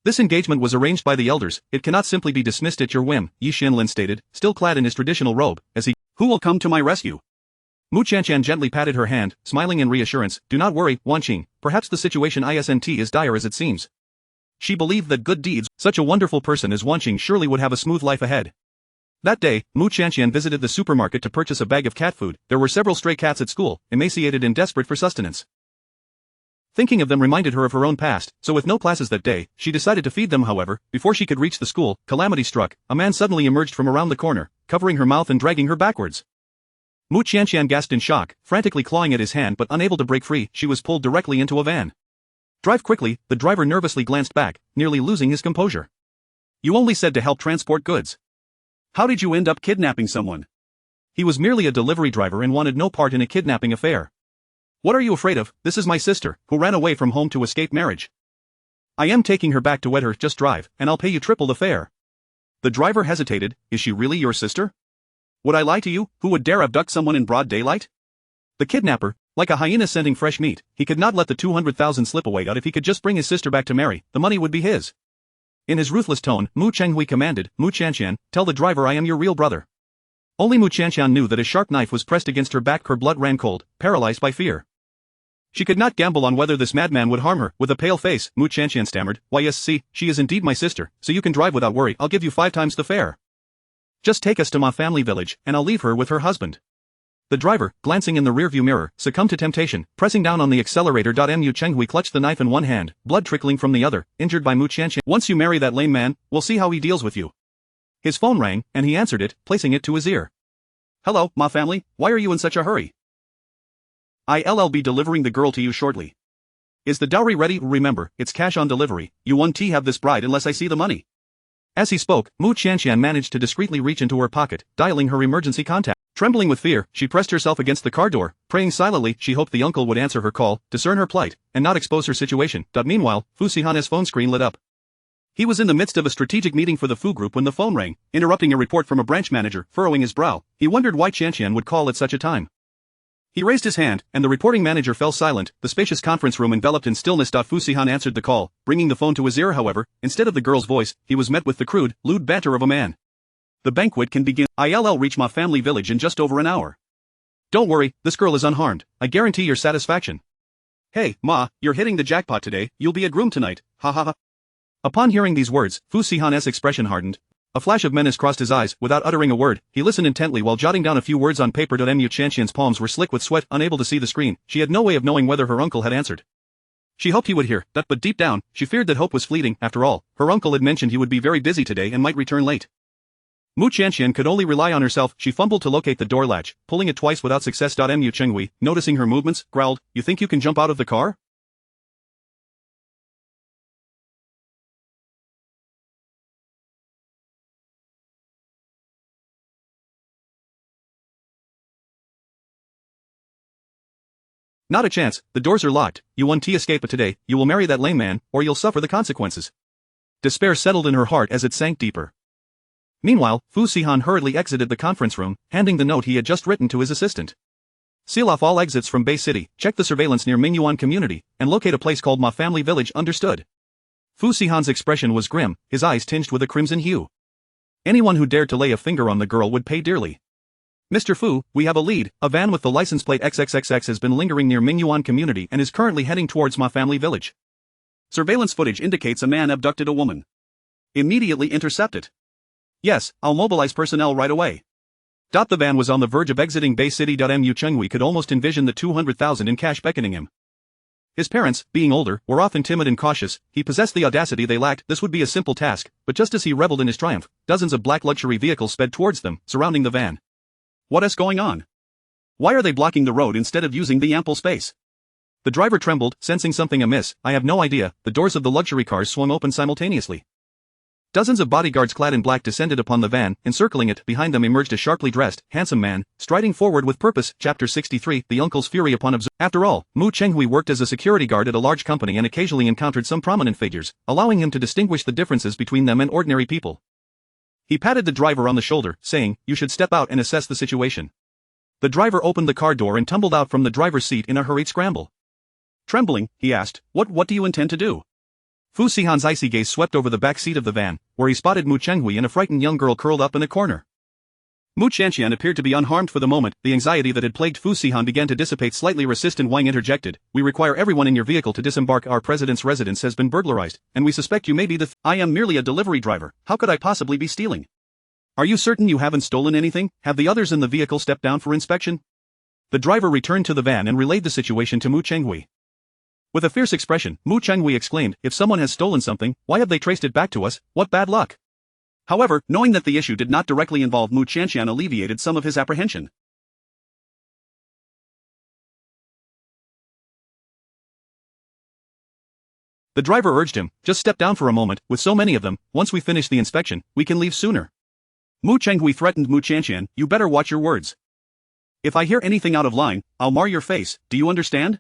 This engagement was arranged by the elders. It cannot simply be dismissed at your whim, Yi Xianlin stated, still clad in his traditional robe, as he, Who will come to my rescue? Mu Qianqian gently patted her hand, smiling in reassurance. Do not worry, Wanqing, perhaps the situation isn't as dire as it seems. She believed that good deeds, such a wonderful person as Wanqing surely would have a smooth life ahead. That day, Mu Chanqian visited the supermarket to purchase a bag of cat food. There were several stray cats at school, emaciated and desperate for sustenance. Thinking of them reminded her of her own past, so with no classes that day, she decided to feed them. However, before she could reach the school, calamity struck. A man suddenly emerged from around the corner, covering her mouth and dragging her backwards. Mu Chanqian gasped in shock, frantically clawing at his hand but unable to break free. She was pulled directly into a van. "Drive quickly," the driver nervously glanced back, nearly losing his composure. "You only said to help transport goods. How did you end up kidnapping someone?" He was merely a delivery driver and wanted no part in a kidnapping affair. "What are you afraid of? This is my sister, who ran away from home to escape marriage. I am taking her back to wed her. Just drive, and I'll pay you triple the fare." The driver hesitated. "Is she really your sister? Would I lie to you? Who would dare abduct someone in broad daylight?" The kidnapper, like a hyena scenting fresh meat, he could not let the 200,000 slip away. If he could just bring his sister back to marry, the money would be his. In his ruthless tone, Mu Chenghui commanded, "Mu Chanqian, tell the driver I am your real brother." Only Mu Chanqian knew that a sharp knife was pressed against her back. Her blood ran cold, paralyzed by fear. She could not gamble on whether this madman would harm her. With a pale face, Mu Chanqian stammered, "Why yes, see, she is indeed my sister, so you can drive without worry. I'll give you 5 times the fare. Just take us to my family village, and I'll leave her with her husband." The driver, glancing in the rearview mirror, succumbed to temptation, pressing down on the accelerator. Mu Chenghui clutched the knife in one hand, blood trickling from the other, injured by Mu Chanqian. "Once you marry that lame man, we'll see how he deals with you." His phone rang, and he answered it, placing it to his ear. "Hello, ma family, why are you in such a hurry? I'll be delivering the girl to you shortly. Is the dowry ready? Remember, it's cash on delivery. You won't have this bride unless I see the money." As he spoke, Mu Chanqian managed to discreetly reach into her pocket, dialing her emergency contact. Trembling with fear, she pressed herself against the car door, praying silently. She hoped the uncle would answer her call, discern her plight, and not expose her situation. Meanwhile, Fu Sihan's phone screen lit up. He was in the midst of a strategic meeting for the Fu group when the phone rang, interrupting a report from a branch manager. Furrowing his brow, he wondered why Chanqian would call at such a time. He raised his hand, and the reporting manager fell silent, the spacious conference room enveloped in stillness. Fu Sihan answered the call, bringing the phone to his ear. However, instead of the girl's voice, he was met with the crude, lewd banter of a man. "The banquet can begin. I'll reach my family village in just over an hour. Don't worry, this girl is unharmed. I guarantee your satisfaction. Hey, ma, you're hitting the jackpot today. You'll be a groom tonight. Ha ha ha." Upon hearing these words, Fu Sihan's expression hardened. A flash of menace crossed his eyes. Without uttering a word, he listened intently while jotting down a few words on paper. Mu Chanqian's palms were slick with sweat, unable to see the screen. She had no way of knowing whether her uncle had answered. She hoped he would hear that, but deep down, she feared that hope was fleeting. After all, her uncle had mentioned he would be very busy today and might return late. Mu Chanqian could only rely on herself. She fumbled to locate the door latch, pulling it twice without success. Mu Chenghui, noticing her movements, growled, "You think you can jump out of the car?" "Not a chance. The doors are locked. You won't escape today. You will marry that lame man, or you'll suffer the consequences." Despair settled in her heart as it sank deeper. Meanwhile, Fu Sihan hurriedly exited the conference room, handing the note he had just written to his assistant. "Seal off all exits from Bay City, check the surveillance near Mingyuan community, and locate a place called Ma Family Village." Understood. Fu Sihan's expression was grim, his eyes tinged with a crimson hue. Anyone who dared to lay a finger on the girl would pay dearly. "Mr. Fu, we have a lead. A van with the license plate XXXX has been lingering near Mingyuan community and is currently heading towards Ma Family Village. Surveillance footage indicates a man abducted a woman. Immediately intercept it." "Yes, I'll mobilize personnel right away." The van was on the verge of exiting Bay City. Mu Chenghui could almost envision the 200,000 in cash beckoning him. His parents, being older, were often timid and cautious. He possessed the audacity they lacked. This would be a simple task, but just as he reveled in his triumph, dozens of black luxury vehicles sped towards them, surrounding the van. What is going on? Why are they blocking the road instead of using the ample space? The driver trembled, sensing something amiss. "I have no idea." The doors of the luxury cars swung open simultaneously. Dozens of bodyguards clad in black descended upon the van, encircling it. Behind them emerged a sharply dressed, handsome man, striding forward with purpose. Chapter 63, The Uncle's Fury Upon Observation. After all, Mu Chenghui worked as a security guard at a large company and occasionally encountered some prominent figures, allowing him to distinguish the differences between them and ordinary people. He patted the driver on the shoulder, saying, "You should step out and assess the situation." The driver opened the car door and tumbled out from the driver's seat in a hurried scramble. Trembling, he asked, What do you intend to do?" Fu Sihan's icy gaze swept over the back seat of the van, where he spotted Mu Chenghui and a frightened young girl curled up in a corner. Mu Chanqian appeared to be unharmed for the moment. The anxiety that had plagued Fu Sihan began to dissipate slightly. Resistant Wang interjected, "We require everyone in your vehicle to disembark. Our president's residence has been burglarized, and we suspect you may be the I am merely a delivery driver. How could I possibly be stealing?" Are you certain you haven't stolen anything? Have the others in the vehicle stepped down for inspection? The driver returned to the van and relayed the situation to Mu Chenghui. With a fierce expression, Mu Chenghui exclaimed, "If someone has stolen something, why have they traced it back to us? What bad luck!" However, knowing that the issue did not directly involve Mu Qianqian alleviated some of his apprehension. The driver urged him, "Just step down for a moment, with so many of them, once we finish the inspection, we can leave sooner." Mu Chenghui threatened Mu Qianqian, "You better watch your words. If I hear anything out of line, I'll mar your face, do you understand?"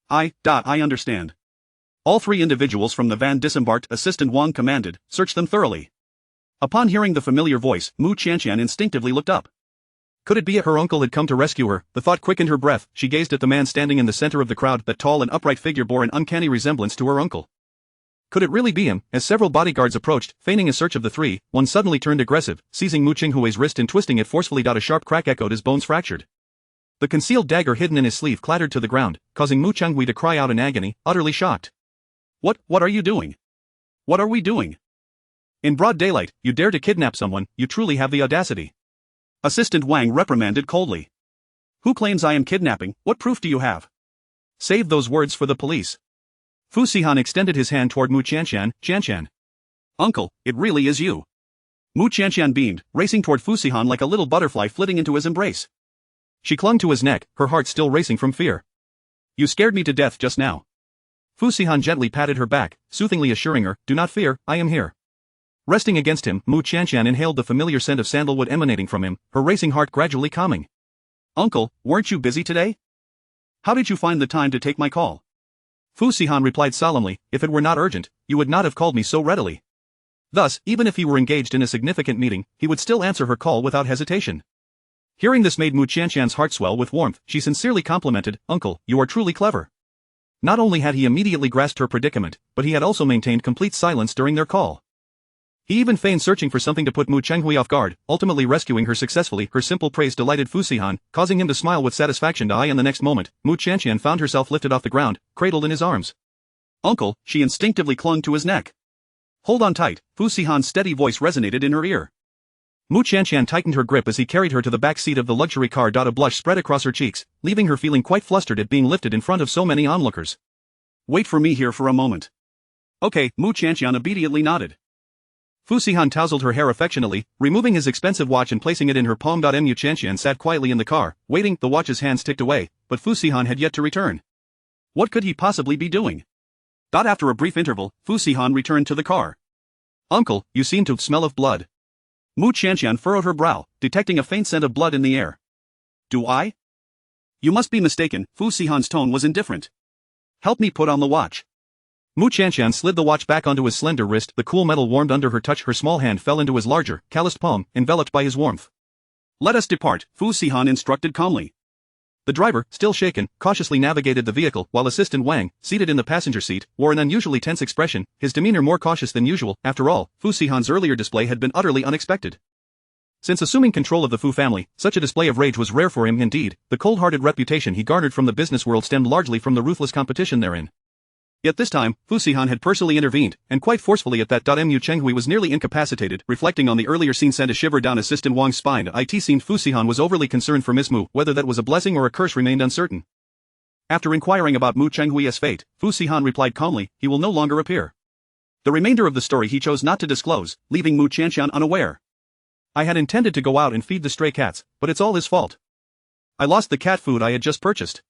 I understand. All three individuals from the van disembarked, Assistant Wang commanded, "Search them thoroughly." Upon hearing the familiar voice, Mu Qianqian instinctively looked up. Could it be her uncle had come to rescue her? The thought quickened her breath. She gazed at the man standing in the center of the crowd. That tall and upright figure bore an uncanny resemblance to her uncle. Could it really be him? As several bodyguards approached, feigning a search of the three, one suddenly turned aggressive, seizing Mu Chenghui's wrist and twisting it forcefully. A sharp crack echoed as bones fractured. The concealed dagger hidden in his sleeve clattered to the ground, causing Mu Chenghui to cry out in agony, utterly shocked. What are you doing? What are we doing? In broad daylight, you dare to kidnap someone, you truly have the audacity. Assistant Wang reprimanded coldly. Who claims I am kidnapping? What proof do you have? Save those words for the police. Fu Sihan extended his hand toward Mu Qianqian. "Qianqian. Uncle, it really is you." Mu Qianqian beamed, racing toward Fu Sihan like a little butterfly flitting into his embrace. She clung to his neck, her heart still racing from fear. "You scared me to death just now." Fu Sihan gently patted her back, soothingly assuring her, "Do not fear, I am here." Resting against him, Mu Qianqian inhaled the familiar scent of sandalwood emanating from him, her racing heart gradually calming. "Uncle, weren't you busy today? How did you find the time to take my call?" Fu Sihan replied solemnly, "If it were not urgent, you would not have called me so readily." Thus, even if he were engaged in a significant meeting, he would still answer her call without hesitation. Hearing this made Mu Qianqian's heart swell with warmth. She sincerely complimented, "Uncle, you are truly clever." Not only had he immediately grasped her predicament, but he had also maintained complete silence during their call. He even feigned searching for something to put Mu Chenghui off guard, ultimately rescuing her successfully. Her simple praise delighted Fu Sihan, causing him to smile with satisfaction. And the next moment, Mu Qianqian found herself lifted off the ground, cradled in his arms. "Uncle," she instinctively clung to his neck. "Hold on tight," Fu Sihan's steady voice resonated in her ear. Mu Qianqian tightened her grip as he carried her to the back seat of the luxury car. A blush spread across her cheeks, leaving her feeling quite flustered at being lifted in front of so many onlookers. "Wait for me here for a moment." "Okay," Mu Qianqian obediently nodded. Fu Sihan tousled her hair affectionately, removing his expensive watch and placing it in her palm. Mu Qianqian sat quietly in the car, waiting. The watch's hands ticked away, but Fu Sihan had yet to return. What could he possibly be doing? After a brief interval, Fu Sihan returned to the car. "Uncle, you seem to smell of blood." Mu Qianqian furrowed her brow, detecting a faint scent of blood in the air. "Do I?" "You must be mistaken." Fu Sihan's tone was indifferent. "Help me put on the watch." Mu Qianqian slid the watch back onto his slender wrist. The cool metal warmed under her touch. Her small hand fell into his larger, calloused palm, enveloped by his warmth. "Let us depart," Fu Sihan instructed calmly. The driver, still shaken, cautiously navigated the vehicle, while Assistant Wang, seated in the passenger seat, wore an unusually tense expression, his demeanor more cautious than usual. After all, Fu Sihan's earlier display had been utterly unexpected. Since assuming control of the Fu family, such a display of rage was rare for him. Indeed, the cold-hearted reputation he garnered from the business world stemmed largely from the ruthless competition therein. Yet this time, Fu Sihan had personally intervened, and quite forcefully at that. Mu Chenghui was nearly incapacitated. Reflecting on the earlier scene sent a shiver down Assistant Wang's spine. It seemed Fu Sihan was overly concerned for Miss Mu. Whether that was a blessing or a curse remained uncertain. After inquiring about Mu Chenghui's fate, Fu Sihan replied calmly, "He will no longer appear." The remainder of the story he chose not to disclose, leaving Mu Qianqian unaware. "I had intended to go out and feed the stray cats, but it's all his fault. I lost the cat food I had just purchased."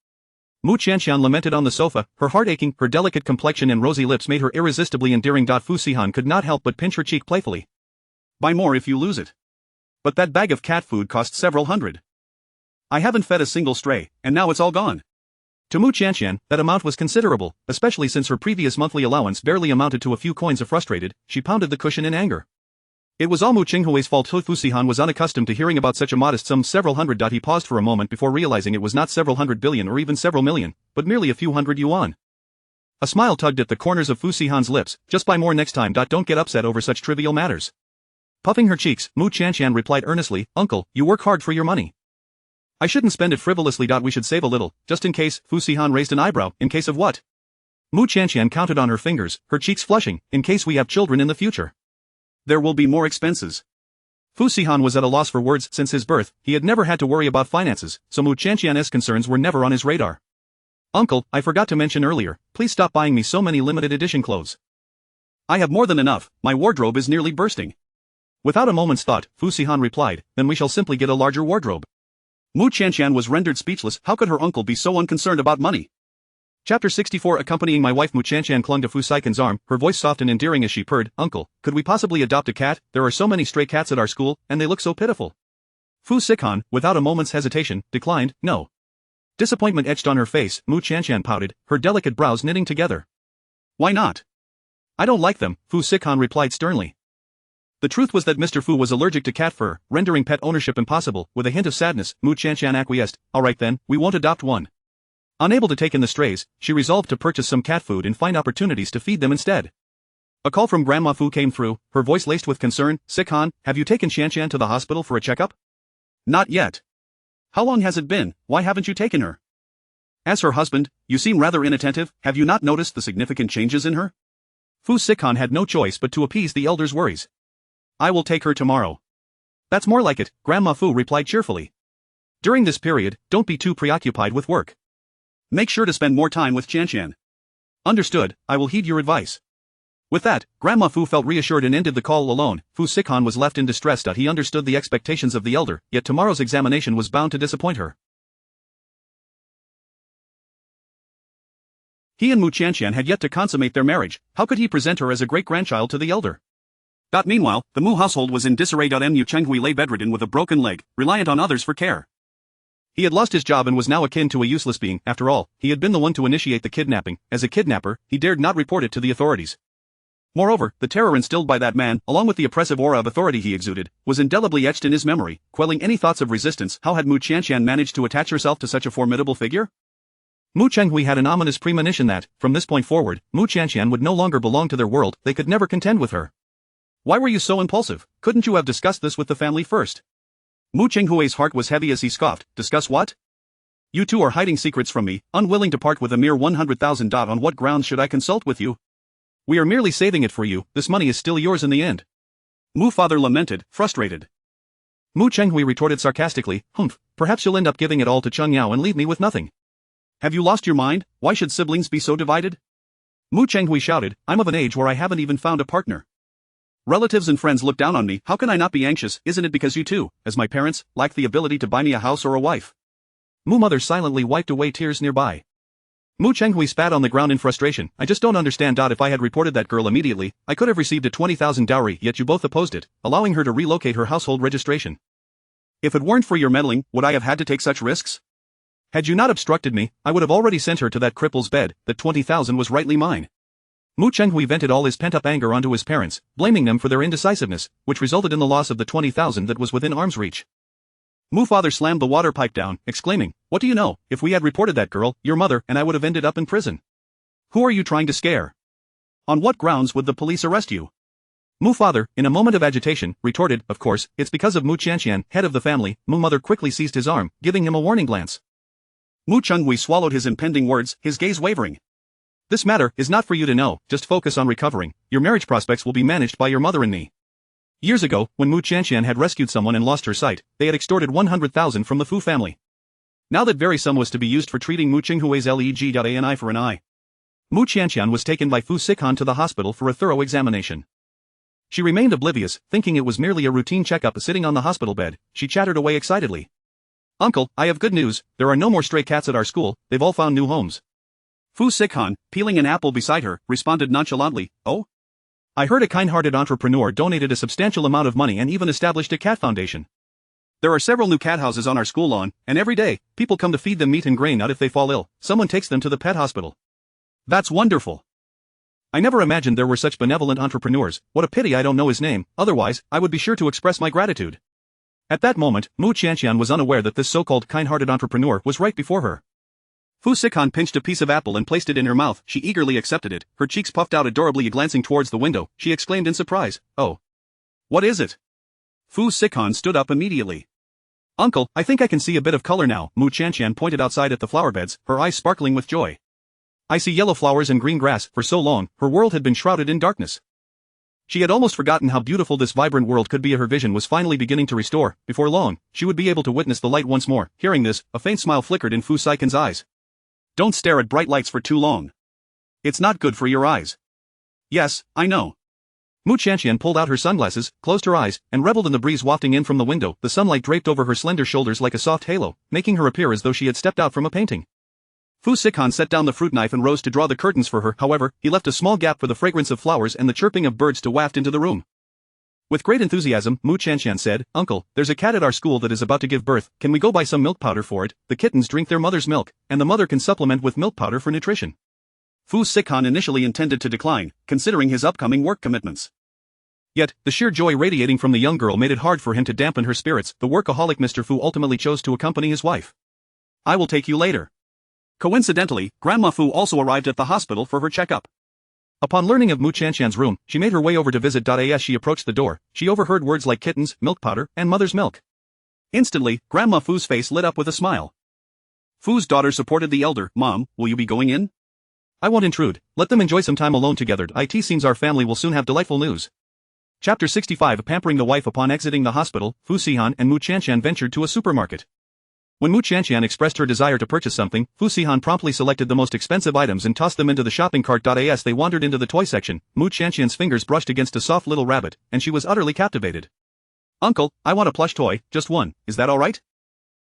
Mu Qianqian lamented on the sofa, her heart aching. Her delicate complexion and rosy lips made her irresistibly endearing. Fu Sihan could not help but pinch her cheek playfully. "Buy more if you lose it. But that bag of cat food cost several hundred. I haven't fed a single stray, and now it's all gone." To Mu Qianqian, that amount was considerable, especially since her previous monthly allowance barely amounted to a few coins. Frustrated, she pounded the cushion in anger. It was all Mu Chenghui's fault. Fu Sihan was unaccustomed to hearing about such a modest sum, several hundred. He paused for a moment before realizing it was not several hundred billion or even several million, but merely a few hundred yuan. A smile tugged at the corners of Fu Sihan's lips. "Just buy more next time. Don't get upset over such trivial matters." Puffing her cheeks, Mu Qianqian replied earnestly, "Uncle, you work hard for your money. I shouldn't spend it frivolously. We should save a little, just in case." Fu Sihan raised an eyebrow. "In case of what?" Mu Qianqian counted on her fingers, her cheeks flushing. "In case we have children in the future. There will be more expenses." Fu Sihan was at a loss for words. Since his birth, he had never had to worry about finances, so Mu Qianqian's concerns were never on his radar. Uncle, I forgot to mention earlier, please stop buying me so many limited edition clothes. I have more than enough, my wardrobe is nearly bursting. Without a moment's thought, Fu Sihan replied, then we shall simply get a larger wardrobe. Mu Qianqian was rendered speechless. How could her uncle be so unconcerned about money? Chapter 64. Accompanying my wife, Mu Qianqian clung to Fu Saikan's arm, her voice soft and endearing as she purred, Uncle, could we possibly adopt a cat? There are so many stray cats at our school, and they look so pitiful. Fu Sikan, without a moment's hesitation, declined, no. Disappointment etched on her face. Mu Qianqian pouted, her delicate brows knitting together. Why not? I don't like them, Fu Sikan replied sternly. The truth was that Mr. Fu was allergic to cat fur, rendering pet ownership impossible. With a hint of sadness, Mu Qianqian acquiesced, alright then, we won't adopt one. Unable to take in the strays, she resolved to purchase some cat food and find opportunities to feed them instead. A call from Grandma Fu came through, her voice laced with concern. Sikhan, have you taken Qianqian to the hospital for a checkup? Not yet. How long has it been? Why haven't you taken her? As her husband, you seem rather inattentive. Have you not noticed the significant changes in her? Fu Sikhan had no choice but to appease the elder's worries. I will take her tomorrow. That's more like it, Grandma Fu replied cheerfully. During this period, don't be too preoccupied with work. Make sure to spend more time with Qianqian. Understood, I will heed your advice. With that, Grandma Fu felt reassured and ended the call alone. Fu Sikhan was left in distress. He understood the expectations of the elder, yet tomorrow's examination was bound to disappoint her. He and Mu Qianqian had yet to consummate their marriage. How could he present her as a great-grandchild to the elder? Meanwhile, the Mu household was in disarray. Mu Chenghui lay bedridden with a broken leg, reliant on others for care. He had lost his job and was now akin to a useless being. After all, he had been the one to initiate the kidnapping. As a kidnapper, he dared not report it to the authorities. Moreover, the terror instilled by that man, along with the oppressive aura of authority he exuded, was indelibly etched in his memory, quelling any thoughts of resistance. How had Mu Qianqian managed to attach herself to such a formidable figure? Mu Chenghui had an ominous premonition that, from this point forward, Mu Qianqian would no longer belong to their world. They could never contend with her. Why were you so impulsive? Couldn't you have discussed this with the family first? Mu Chenghui's heart was heavy as he scoffed. Discuss what? You two are hiding secrets from me, unwilling to part with a mere 100,000. On what grounds should I consult with you? We are merely saving it for you. This money is still yours in the end. Mu father lamented, frustrated. Mu Chenghui retorted sarcastically, humph, perhaps you'll end up giving it all to Cheng Yao and leave me with nothing. Have you lost your mind? Why should siblings be so divided? Mu Chenghui shouted, I'm of an age where I haven't even found a partner. Relatives and friends look down on me. How can I not be anxious? Isn't it because you too, as my parents, lack the ability to buy me a house or a wife? Mu mother silently wiped away tears nearby. Mu Chenghui spat on the ground in frustration. I just don't understand. If I had reported that girl immediately, I could have received a 20,000 dowry, yet you both opposed it, allowing her to relocate her household registration. If it weren't for your meddling, would I have had to take such risks? Had you not obstructed me, I would have already sent her to that cripple's bed. That 20,000 was rightly mine. Mu Chenghui vented all his pent-up anger onto his parents, blaming them for their indecisiveness, which resulted in the loss of the 20,000 that was within arm's reach. Mu father slammed the water pipe down, exclaiming, what do you know? If we had reported that girl, your mother and I would have ended up in prison. Who are you trying to scare? On what grounds would the police arrest you? Mu father, in a moment of agitation, retorted, of course, it's because of Mu Qianqian, head of the family. Mu mother quickly seized his arm, giving him a warning glance. Mu Chenghui swallowed his impending words, his gaze wavering. This matter is not for you to know, just focus on recovering. Your marriage prospects will be managed by your mother and me. Years ago, when Mu Qianqian had rescued someone and lost her sight, they had extorted 100,000 from the Fu family. Now that very sum was to be used for treating Mu Chenghui's leg. An eye for an eye. Mu Qianqian was taken by Fu Sikhan to the hospital for a thorough examination. She remained oblivious, thinking it was merely a routine checkup. Sitting on the hospital bed, she chattered away excitedly. Uncle, I have good news, there are no more stray cats at our school, they've all found new homes. Fu Sikhan, peeling an apple beside her, responded nonchalantly, oh? I heard a kind-hearted entrepreneur donated a substantial amount of money and even established a cat foundation. There are several new cat houses on our school lawn, and every day, people come to feed them meat and grain. Not if they fall ill, someone takes them to the pet hospital. That's wonderful. I never imagined there were such benevolent entrepreneurs. What a pity I don't know his name, otherwise, I would be sure to express my gratitude. At that moment, Mu Qianqian was unaware that this so-called kind-hearted entrepreneur was right before her. Fu Sikhan pinched a piece of apple and placed it in her mouth. She eagerly accepted it, her cheeks puffed out adorably. Glancing towards the window, she exclaimed in surprise, oh. What is it? Fu Sikhan stood up immediately. Uncle, I think I can see a bit of color now. Mu Qianqian pointed outside at the flower beds, her eyes sparkling with joy. I see yellow flowers and green grass. For so long, her world had been shrouded in darkness. She had almost forgotten how beautiful this vibrant world could be. Her vision was finally beginning to restore. Before long, she would be able to witness the light once more. Hearing this, a faint smile flickered in Fu Saikon's eyes. Don't stare at bright lights for too long. It's not good for your eyes. Yes, I know. Mu Qianqian pulled out her sunglasses, closed her eyes, and reveled in the breeze wafting in from the window. The sunlight draped over her slender shoulders like a soft halo, making her appear as though she had stepped out from a painting. Fu Saigon set down the fruit knife and rose to draw the curtains for her. However, he left a small gap for the fragrance of flowers and the chirping of birds to waft into the room. With great enthusiasm, Mu Qianqian said, "Uncle, there's a cat at our school that is about to give birth. Can we go buy some milk powder for it? The kittens drink their mother's milk, and the mother can supplement with milk powder for nutrition." Fu Saigon initially intended to decline, considering his upcoming work commitments. Yet, the sheer joy radiating from the young girl made it hard for him to dampen her spirits. The workaholic Mr. Fu ultimately chose to accompany his wife. "I will take you later." Coincidentally, Grandma Fu also arrived at the hospital for her checkup. Upon learning of Mu Qianqian's room, she made her way over to visit. As she approached the door, she overheard words like kittens, milk powder, and mother's milk. Instantly, Grandma Fu's face lit up with a smile. Fu's daughter supported the elder. "Mom, will you be going in?" "I won't intrude. Let them enjoy some time alone together. It seems our family will soon have delightful news." Chapter 65. Pampering the wife. Upon exiting the hospital, Fu Saigon and Mu Qianqian ventured to a supermarket. When Mu Qianqian expressed her desire to purchase something, Fu Saigon promptly selected the most expensive items and tossed them into the shopping cart. As they wandered into the toy section, Mu Qianqian's fingers brushed against a soft little rabbit, and she was utterly captivated. "Uncle, I want a plush toy, just one, is that alright?"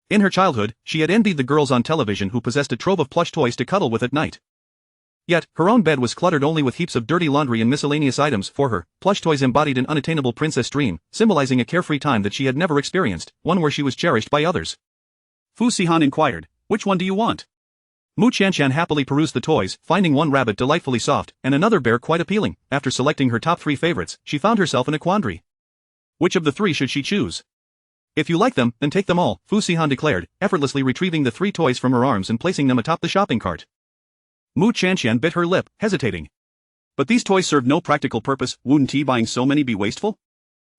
In her childhood, she had envied the girls on television who possessed a trove of plush toys to cuddle with at night. Yet, her own bed was cluttered only with heaps of dirty laundry and miscellaneous items. For her, plush toys embodied an unattainable princess dream, symbolizing a carefree time that she had never experienced, one where she was cherished by others. Fu Saigon inquired, "Which one do you want?" Mu Qianqian happily perused the toys, finding one rabbit delightfully soft, and another bear quite appealing. After selecting her top 3 favorites, she found herself in a quandary. Which of the 3 should she choose? "If you like them, then take them all," Fu Saigon declared, effortlessly retrieving the 3 toys from her arms and placing them atop the shopping cart. Mu Qianqian bit her lip, hesitating. But these toys served no practical purpose. Wouldn't he buying so many be wasteful?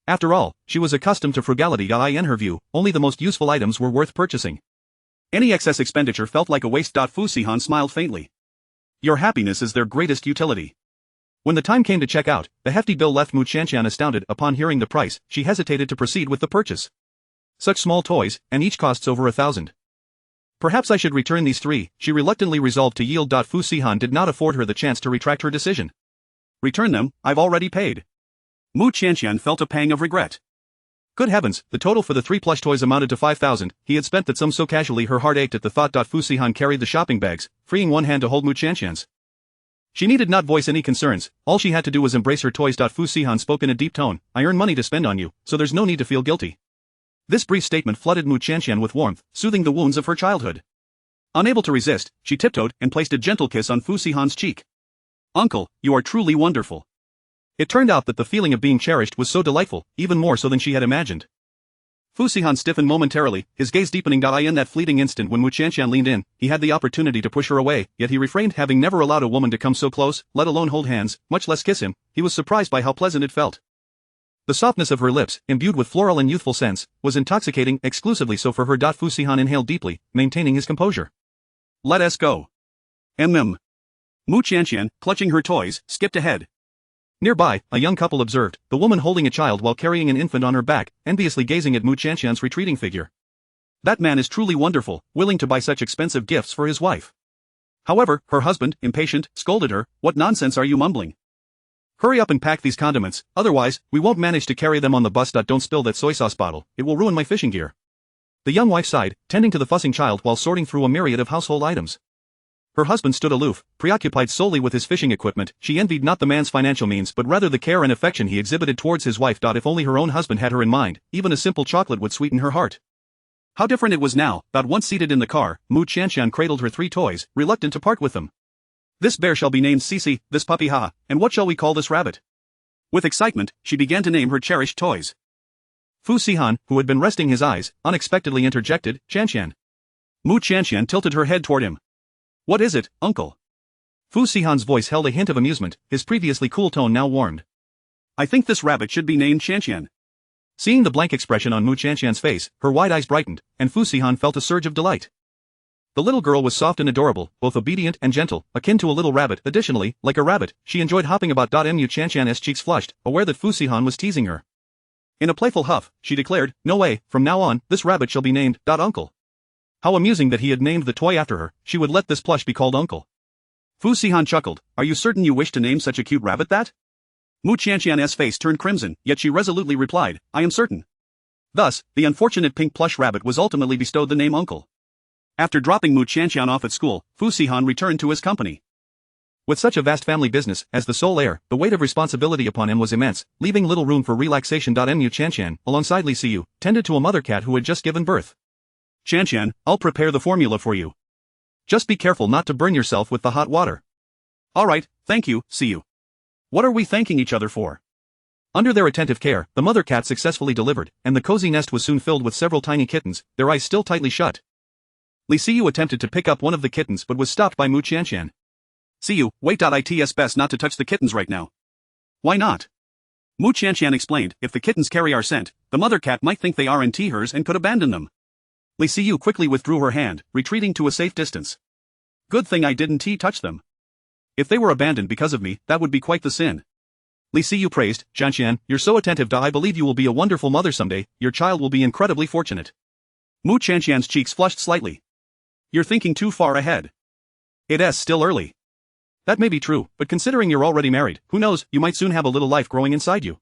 After all, she was accustomed to frugality. In her view, only the most useful items were worth purchasing. Any excess expenditure felt like a waste. Fu Saigon smiled faintly. "Your happiness is their greatest utility." When the time came to check out, the hefty bill left Mu Qianqian astounded. Upon hearing the price, she hesitated to proceed with the purchase. Such small toys, and each costs over 1,000. "Perhaps I should return these 3, she reluctantly resolved to yield. Fu Saigon did not afford her the chance to retract her decision. "Return them, I've already paid." Mu Qianqian felt a pang of regret. Good heavens, the total for the 3 plush toys amounted to 5,000, he had spent that sum so casually. Her heart ached at the thought. Fu Saigon carried the shopping bags, freeing one hand to hold Mu Qianqian's. She needed not voice any concerns, all she had to do was embrace her toys. Fu Saigon spoke in a deep tone, "I earn money to spend on you, so there's no need to feel guilty." This brief statement flooded Mu Qianqian with warmth, soothing the wounds of her childhood. Unable to resist, she tiptoed and placed a gentle kiss on Fu Saigon's cheek. "Uncle, you are truly wonderful." It turned out that the feeling of being cherished was so delightful, even more so than she had imagined. Fu Saigon stiffened momentarily, his gaze deepening. In that fleeting instant when Mu Qianqian leaned in, he had the opportunity to push her away, yet he refrained, having never allowed a woman to come so close, let alone hold hands, much less kiss him. He was surprised by how pleasant it felt. The softness of her lips, imbued with floral and youthful scents, was intoxicating, exclusively so for her. Fu Saigon inhaled deeply, maintaining his composure. "Let us go." Mu Qianqian, clutching her toys, skipped ahead. Nearby, a young couple observed, the woman holding a child while carrying an infant on her back, enviously gazing at Mu Qianqian's retreating figure. That man is truly wonderful, willing to buy such expensive gifts for his wife. However, her husband, impatient, scolded her, "What nonsense are you mumbling? Hurry up and pack these condiments, otherwise, we won't manage to carry them on the bus. Don't spill that soy sauce bottle, it will ruin my fishing gear." The young wife sighed, tending to the fussing child while sorting through a myriad of household items. Her husband stood aloof, preoccupied solely with his fishing equipment. She envied not the man's financial means but rather the care and affection he exhibited towards his wife. If only her own husband had her in mind, even a simple chocolate would sweeten her heart. How different it was now. Once seated in the car, Mu Qianqian cradled her 3 toys, reluctant to part with them. "This bear shall be named Cici, this puppy Ha, and what shall we call this rabbit?" With excitement, she began to name her cherished toys. Fu Saigon, who had been resting his eyes, unexpectedly interjected, "Qianqian." Mu Qianqian tilted her head toward him. "What is it, uncle?" Fu Saigon's voice held a hint of amusement, his previously cool tone now warmed. "I think this rabbit should be named Qianqian." Seeing the blank expression on Mu Qianqian's face, her wide eyes brightened, and Fu Saigon felt a surge of delight. The little girl was soft and adorable, both obedient and gentle, akin to a little rabbit. Additionally, like a rabbit, she enjoyed hopping about. Mu Chanchan's cheeks flushed, aware that Fu Sihan was teasing her. In a playful huff, she declared, "No way, from now on, this rabbit shall be named, Uncle." How amusing that he had named the toy after her. She would let this plush be called Uncle. Fu Sihan chuckled. "Are you certain you wish to name such a cute rabbit that?" Mu Chanchan's face turned crimson, yet she resolutely replied, "I am certain." Thus, the unfortunate pink plush rabbit was ultimately bestowed the name Uncle. After dropping Mu Chanchan off at school, Fu Sihan returned to his company. With such a vast family business, as the sole heir, the weight of responsibility upon him was immense, leaving little room for relaxation. Mu Chanchan, alongside Li Siyu, tended to a mother cat who had just given birth. "Chanchan, I'll prepare the formula for you. Just be careful not to burn yourself with the hot water." "Alright, thank you, Siyu." "What are we thanking each other for?" Under their attentive care, the mother cat successfully delivered, and the cozy nest was soon filled with several tiny kittens, their eyes still tightly shut. Li Siyu attempted to pick up one of the kittens but was stopped by Mu Chanchan. "Siyu, wait. It's best not to touch the kittens right now." "Why not?" Mu Chanchan explained, "If the kittens carry our scent, the mother cat might think they aren't hers and could abandon them." Li Siyu quickly withdrew her hand, retreating to a safe distance. "Good thing I didn't touch them. If they were abandoned because of me, that would be quite the sin." Li Siyu praised, "Chanchan, you're so attentive. I believe you will be a wonderful mother someday. Your child will be incredibly fortunate." Mu Chanchan's cheeks flushed slightly. "You're thinking too far ahead. It's still early." "That may be true, but considering you're already married, who knows, you might soon have a little life growing inside you."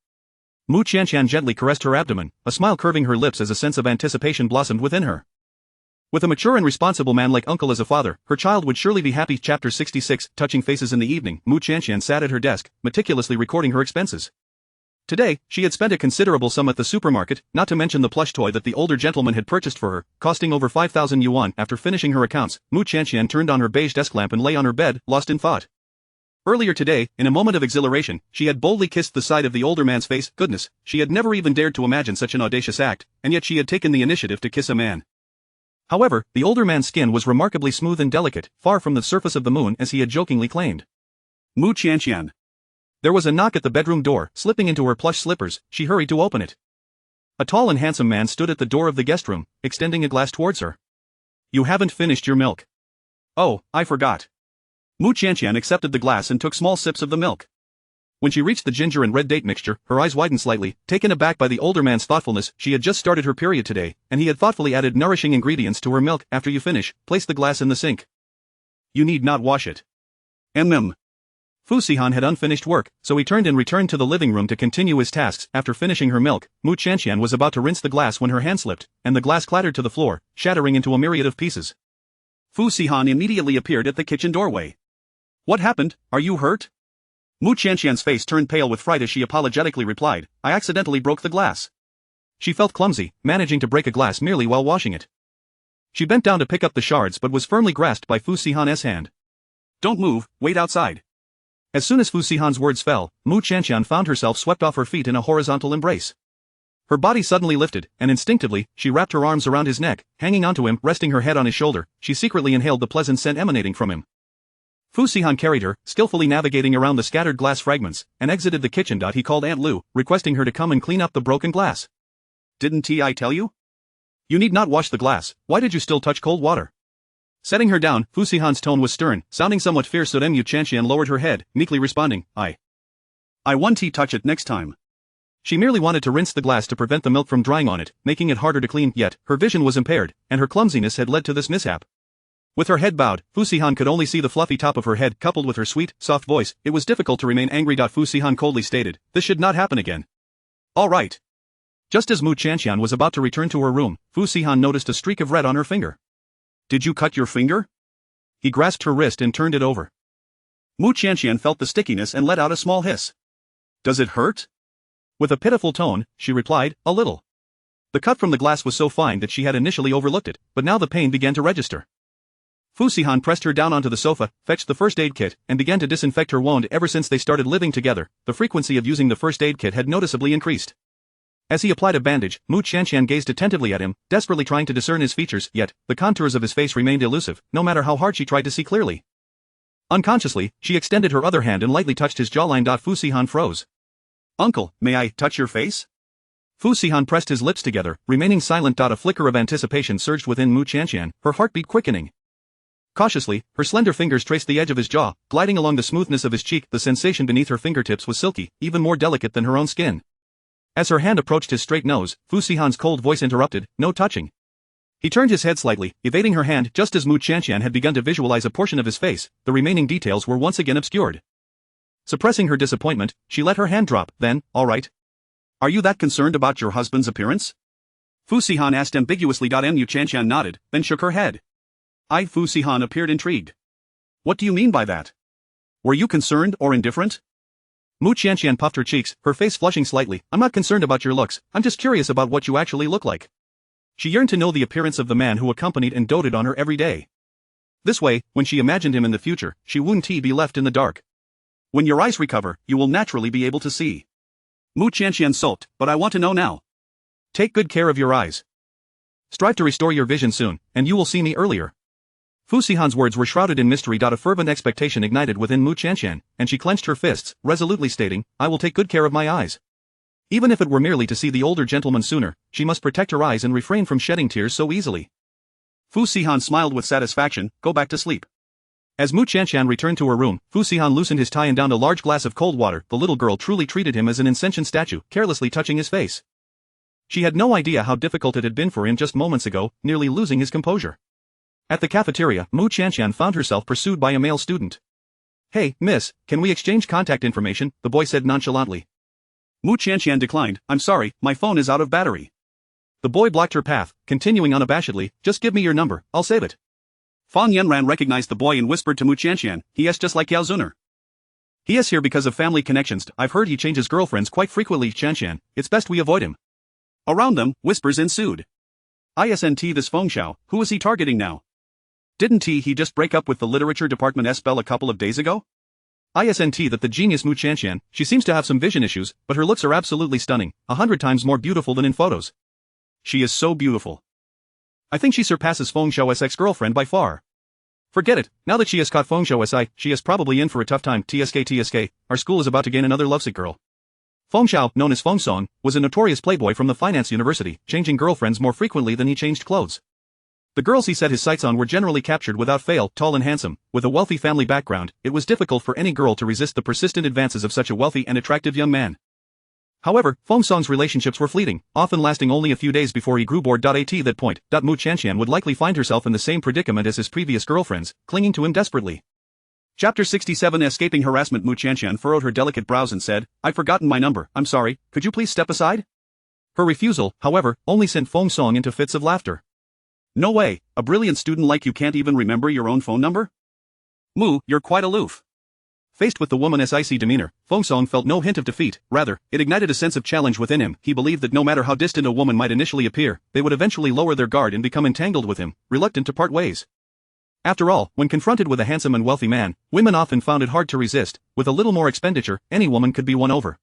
Mu Chanchan gently caressed her abdomen, a smile curving her lips as a sense of anticipation blossomed within her. With a mature and responsible man like Uncle as a father, her child would surely be happy. Chapter 66, Touching Faces. In the evening, Mu Chanchan sat at her desk, meticulously recording her expenses. Today, she had spent a considerable sum at the supermarket, not to mention the plush toy that the older gentleman had purchased for her, costing over 5,000 yuan. After finishing her accounts, Mu Chanchan turned on her beige desk lamp and lay on her bed, lost in thought. Earlier today, in a moment of exhilaration, she had boldly kissed the side of the older man's face. Goodness, she had never even dared to imagine such an audacious act, and yet she had taken the initiative to kiss a man. However, the older man's skin was remarkably smooth and delicate, far from the surface of the moon as he had jokingly claimed. Mu Chanchan. There was a knock at the bedroom door. Slipping into her plush slippers, she hurried to open it. A tall and handsome man stood at the door of the guest room, extending a glass towards her. "You haven't finished your milk." "Oh, I forgot." Mu Chanchan accepted the glass and took small sips of the milk. When she reached the ginger and red date mixture, her eyes widened slightly, taken aback by the older man's thoughtfulness. She had just started her period today, and he had thoughtfully added nourishing ingredients to her milk. "After you finish, place the glass in the sink. You need not wash it." Fu Sihan had unfinished work, so he turned and returned to the living room to continue his tasks. After finishing her milk, Mu Chanchan was about to rinse the glass when her hand slipped, and the glass clattered to the floor, shattering into a myriad of pieces. Fu Sihan immediately appeared at the kitchen doorway. "What happened? Are you hurt?" Mu Chanchan's face turned pale with fright as she apologetically replied, "I accidentally broke the glass." She felt clumsy, managing to break a glass merely while washing it. She bent down to pick up the shards but was firmly grasped by Fu Sihan's hand. "Don't move, wait outside." As soon as Fu Sihan's words fell, Mu Chanchan found herself swept off her feet in a horizontal embrace. Her body suddenly lifted, and instinctively, she wrapped her arms around his neck, hanging onto him. Resting her head on his shoulder, she secretly inhaled the pleasant scent emanating from him. Fu Sihan carried her, skillfully navigating around the scattered glass fragments, and exited the kitchen. He called Aunt Lu, requesting her to come and clean up the broken glass. "Didn't I tell you? You need not wash the glass. Why did you still touch cold water?" Setting her down, Fu Sihan's tone was stern, sounding somewhat fierce. Mu Chanchan lowered her head, meekly responding, I won't touch it next time." She merely wanted to rinse the glass to prevent the milk from drying on it, making it harder to clean. Yet, her vision was impaired, and her clumsiness had led to this mishap. With her head bowed, Fu Sihan could only see the fluffy top of her head. Coupled with her sweet, soft voice, it was difficult to remain angry. Fu Sihan coldly stated, "This should not happen again." "All right." Just as Mu Chanchan was about to return to her room, Fu Sihan noticed a streak of red on her finger. "Did you cut your finger?" He grasped her wrist and turned it over. Mu Chanchan felt the stickiness and let out a small hiss. "Does it hurt?" With a pitiful tone, she replied, "A little." The cut from the glass was so fine that she had initially overlooked it, but now the pain began to register. Fu Sihan pressed her down onto the sofa, fetched the first aid kit, and began to disinfect her wound. Ever since they started living together, the frequency of using the first aid kit had noticeably increased. As he applied a bandage, Mu Chanchan gazed attentively at him, desperately trying to discern his features, yet, the contours of his face remained elusive, no matter how hard she tried to see clearly. Unconsciously, she extended her other hand and lightly touched his jawline. Fu Sihan froze. "Uncle, may I touch your face?" Fu Sihan pressed his lips together, remaining silent. A flicker of anticipation surged within Mu Chanchan, her heartbeat quickening. Cautiously, her slender fingers traced the edge of his jaw, gliding along the smoothness of his cheek. The sensation beneath her fingertips was silky, even more delicate than her own skin. As her hand approached his straight nose, Fu Xihan's cold voice interrupted, "No touching." He turned his head slightly, evading her hand just as Mu Qianqian had begun to visualize a portion of his face. The remaining details were once again obscured. Suppressing her disappointment, she let her hand drop. Then, "All right. Are you that concerned about your husband's appearance?" Fu Xihan asked ambiguously. Mu Qianqian nodded, then shook her head. Fu Xihan appeared intrigued. "What do you mean by that? Were you concerned or indifferent?" Mu Qianqian puffed her cheeks, her face flushing slightly. "I'm not concerned about your looks, I'm just curious about what you actually look like." She yearned to know the appearance of the man who accompanied and doted on her every day. This way, when she imagined him in the future, she wouldn't be left in the dark. "When your eyes recover, you will naturally be able to see." Mu Qianqian sulked, "But I want to know now." "Take good care of your eyes. Strive to restore your vision soon, and you will see me earlier." Fu Xihan's words were shrouded in mystery. A fervent expectation ignited within Mu Qianqian, and she clenched her fists, resolutely stating, "I will take good care of my eyes." Even if it were merely to see the older gentleman sooner, she must protect her eyes and refrain from shedding tears so easily. Fu Xihan smiled with satisfaction. "Go back to sleep." As Mu Qianqian returned to her room, Fu Xihan loosened his tie and downed a large glass of cold water. The little girl truly treated him as an insentient statue, carelessly touching his face. She had no idea how difficult it had been for him just moments ago, nearly losing his composure. At the cafeteria, Mu Qianqian found herself pursued by a male student. "Hey, miss, can we exchange contact information?" the boy said nonchalantly. Mu Qianqian declined. "I'm sorry, my phone is out of battery." The boy blocked her path, continuing unabashedly, "Just give me your number, I'll save it." Fang Yanran recognized the boy and whispered to Mu Qianqian, "He is just like Yao Zuner. He is here because of family connections. I've heard he changes girlfriends quite frequently. Qianqian, it's best we avoid him." Around them, whispers ensued. "Isn't this Feng Xiao, who is he targeting now? Didn't he just break up with the literature department spell a couple of days ago? Isn't that the genius Mu Qianqian? She seems to have some vision issues, but her looks are absolutely stunning, 100 times more beautiful than in photos. She is so beautiful. I think she surpasses Feng Xiao's ex-girlfriend by far. Forget it, now that she has caught Feng Xiao, she is probably in for a tough time. TSK, our school is about to gain another lovesick girl." Feng Xiao, known as Feng Song, was a notorious playboy from the finance university, changing girlfriends more frequently than he changed clothes. The girls he set his sights on were generally captured without fail, tall and handsome. With a wealthy family background, it was difficult for any girl to resist the persistent advances of such a wealthy and attractive young man. However, Feng Song's relationships were fleeting, often lasting only a few days before he grew bored. At that point, Mu Qianqian would likely find herself in the same predicament as his previous girlfriends, clinging to him desperately. Chapter 67 Escaping Harassment. Mu Qianqian furrowed her delicate brows and said, "I've forgotten my number, I'm sorry, could you please step aside?" Her refusal, however, only sent Feng Song into fits of laughter. "No way, a brilliant student like you can't even remember your own phone number? Mu, you're quite aloof." Faced with the woman's icy demeanor, Feng Song felt no hint of defeat. Rather, it ignited a sense of challenge within him. He believed that no matter how distant a woman might initially appear, they would eventually lower their guard and become entangled with him, reluctant to part ways. After all, when confronted with a handsome and wealthy man, women often found it hard to resist. With a little more expenditure, any woman could be won over.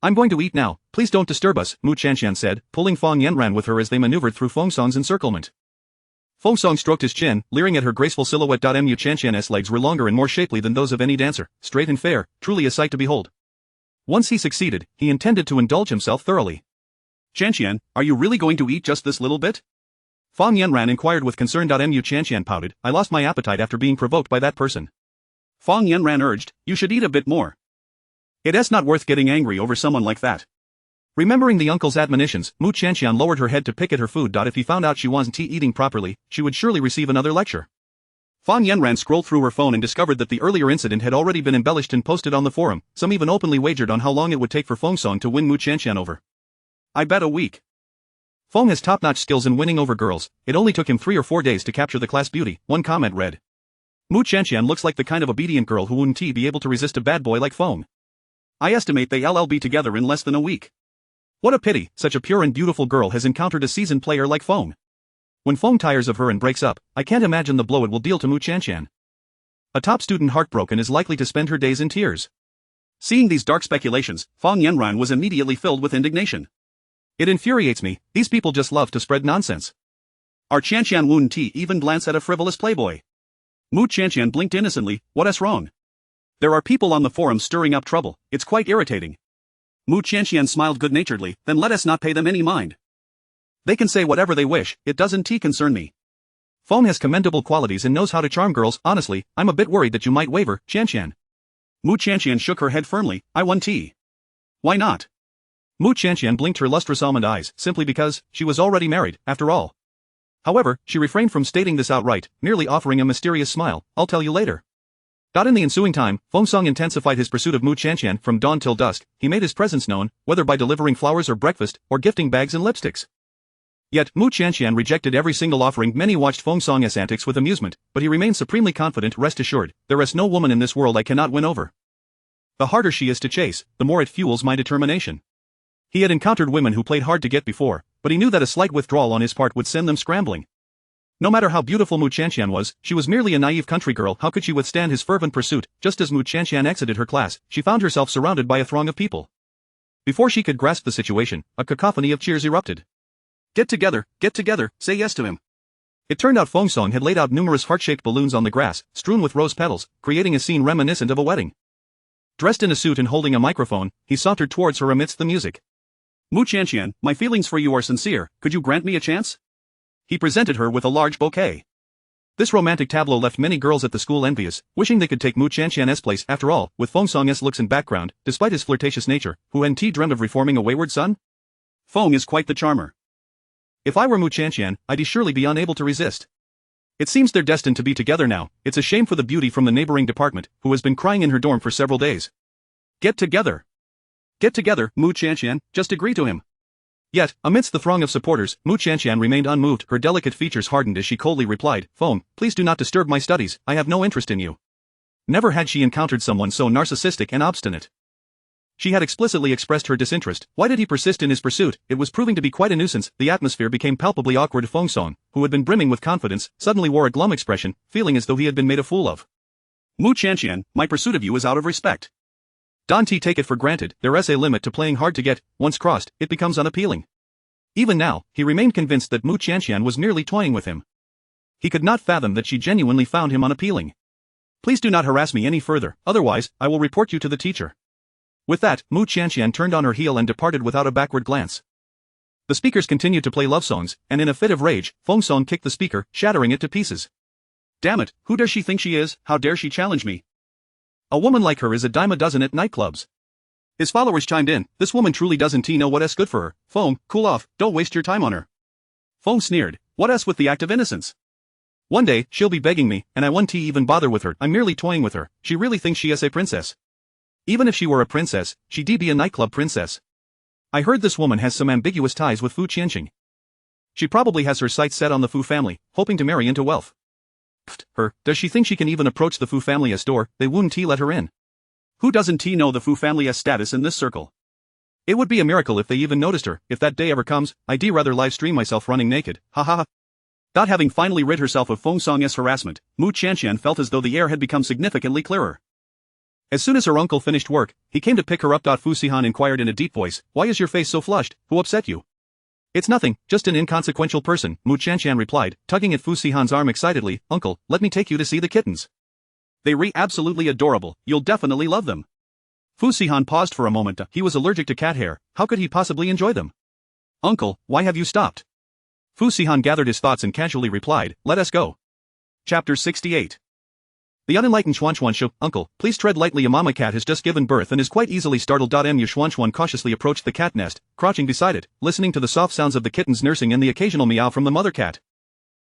"I'm going to eat now, please don't disturb us," Mu Qianqian said, pulling Fang Yanran with her as they maneuvered through Feng Song's encirclement. Feng Song stroked his chin, leering at her graceful silhouette. Mu Qianqian's legs were longer and more shapely than those of any dancer, straight and fair, truly a sight to behold. Once he succeeded, he intended to indulge himself thoroughly. "Qianqian, are you really going to eat just this little bit?" Fang Yanran inquired with concern. Mu Qianqian pouted, "I lost my appetite after being provoked by that person." Fang Yanran urged, "You should eat a bit more. It is not worth getting angry over someone like that." Remembering the uncle's admonitions, Mu Qianqian lowered her head to pick at her food. If he found out she wasn't eating properly, she would surely receive another lecture. Fang Yanran scrolled through her phone and discovered that the earlier incident had already been embellished and posted on the forum. Some even openly wagered on how long it would take for Feng Song to win Mu Qianqian over. "I bet a week." Feng has top-notch skills in winning over girls. It only took him 3 or 4 days to capture the class beauty, one comment read. Mu Qianqian looks like the kind of obedient girl who wouldn't be able to resist a bad boy like Feng. I estimate they'll be together in less than a week. What a pity, such a pure and beautiful girl has encountered a seasoned player like Feng. When Feng tires of her and breaks up, I can't imagine the blow it will deal to Mu Qianqian. A top student heartbroken is likely to spend her days in tears. Seeing these dark speculations, Fang Yanran was immediately filled with indignation. It infuriates me, these people just love to spread nonsense. Our Qianqian wouldn't even glance at a frivolous playboy. Mu Qianqian blinked innocently, what is wrong? There are people on the forum stirring up trouble, it's quite irritating. Mu Qianqian smiled good-naturedly, then let us not pay them any mind. They can say whatever they wish, it doesn't concern me. Feng has commendable qualities and knows how to charm girls. Honestly, I'm a bit worried that you might waver, Qianqian. Mu Qianqian shook her head firmly. I won tea. Why not? Mu Qianqian blinked her lustrous almond eyes, simply because she was already married, after all. However, she refrained from stating this outright, merely offering a mysterious smile. I'll tell you later. In the ensuing time, Feng Song intensified his pursuit of Mu Qianqian from dawn till dusk. He made his presence known, whether by delivering flowers or breakfast, or gifting bags and lipsticks. Yet, Mu Qianqian rejected every single offering. Many watched Feng Song's antics with amusement, but he remained supremely confident. Rest assured, there is no woman in this world I cannot win over. The harder she is to chase, the more it fuels my determination. He had encountered women who played hard to get before, but he knew that a slight withdrawal on his part would send them scrambling. No matter how beautiful Mu Qianqian was, she was merely a naive country girl. How could she withstand his fervent pursuit? Just as Mu Qianqian exited her class, she found herself surrounded by a throng of people. Before she could grasp the situation, a cacophony of cheers erupted. Get together, say yes to him. It turned out Feng Song had laid out numerous heart-shaped balloons on the grass, strewn with rose petals, creating a scene reminiscent of a wedding. Dressed in a suit and holding a microphone, he sauntered towards her amidst the music. Mu Qianqian, my feelings for you are sincere. Could you grant me a chance? He presented her with a large bouquet. This romantic tableau left many girls at the school envious, wishing they could take Mu Qianqian's place. After all, with Feng Song's looks and background, despite his flirtatious nature, who hadn't dreamed of reforming a wayward son? Feng is quite the charmer. If I were Mu Qianqian, I'd surely be unable to resist. It seems they're destined to be together now. It's a shame for the beauty from the neighboring department, who has been crying in her dorm for several days. Get together, Mu Qianqian, just agree to him. Yet, amidst the throng of supporters, Mu Qianqian remained unmoved. Her delicate features hardened as she coldly replied, Feng, please do not disturb my studies, I have no interest in you. Never had she encountered someone so narcissistic and obstinate. She had explicitly expressed her disinterest. Why did he persist in his pursuit? It was proving to be quite a nuisance. The atmosphere became palpably awkward. Feng Song, who had been brimming with confidence, suddenly wore a glum expression, feeling as though he had been made a fool of. Mu Qianqian, my pursuit of you is out of respect. Don't take it for granted, there is a limit to playing hard to get. Once crossed, it becomes unappealing. Even now, he remained convinced that Mu Qianqian was merely toying with him. He could not fathom that she genuinely found him unappealing. Please do not harass me any further, otherwise, I will report you to the teacher. With that, Mu Qianqian turned on her heel and departed without a backward glance. The speakers continued to play love songs, and in a fit of rage, Feng Song kicked the speaker, shattering it to pieces. Damn it, who does she think she is? How dare she challenge me? A woman like her is a dime a dozen at nightclubs. His followers chimed in, this woman truly doesn't know what's good for her. Feng, cool off, don't waste your time on her. Feng sneered, what's with the act of innocence? One day, she'll be begging me, and I won't even bother with her. I'm merely toying with her. She really thinks she is a princess. Even if she were a princess, she'd be a nightclub princess. I heard this woman has some ambiguous ties with Fu Qianqing. She probably has her sights set on the Fu family, hoping to marry into wealth. Pfft, her, does she think she can even approach the Fu family's door? They wouldn't let her in. Who doesn't know the Fu family's status in this circle? It would be a miracle if they even noticed her. If that day ever comes, I'd rather live stream myself running naked. Ha ha ha. Having finally rid herself of Feng Song's harassment, Mu Qianqian felt as though the air had become significantly clearer. As soon as her uncle finished work, he came to pick her up. Fu Sihan inquired in a deep voice, why is your face so flushed? Who upset you? It's nothing, just an inconsequential person, Mu Qianqian replied, tugging at Fu Sihan's arm excitedly. Uncle, let me take you to see the kittens. They're absolutely adorable, you'll definitely love them. Fu Sihan paused for a moment. He was allergic to cat hair, how could he possibly enjoy them? Uncle, why have you stopped? Fu Sihan gathered his thoughts and casually replied, let us go. Chapter 68. The unenlightened Xuanxuan shook, Uncle, please tread lightly. A mama cat has just given birth and is quite easily startled. Mu Xuanxuan cautiously approached the cat nest, crouching beside it, listening to the soft sounds of the kittens nursing and the occasional meow from the mother cat.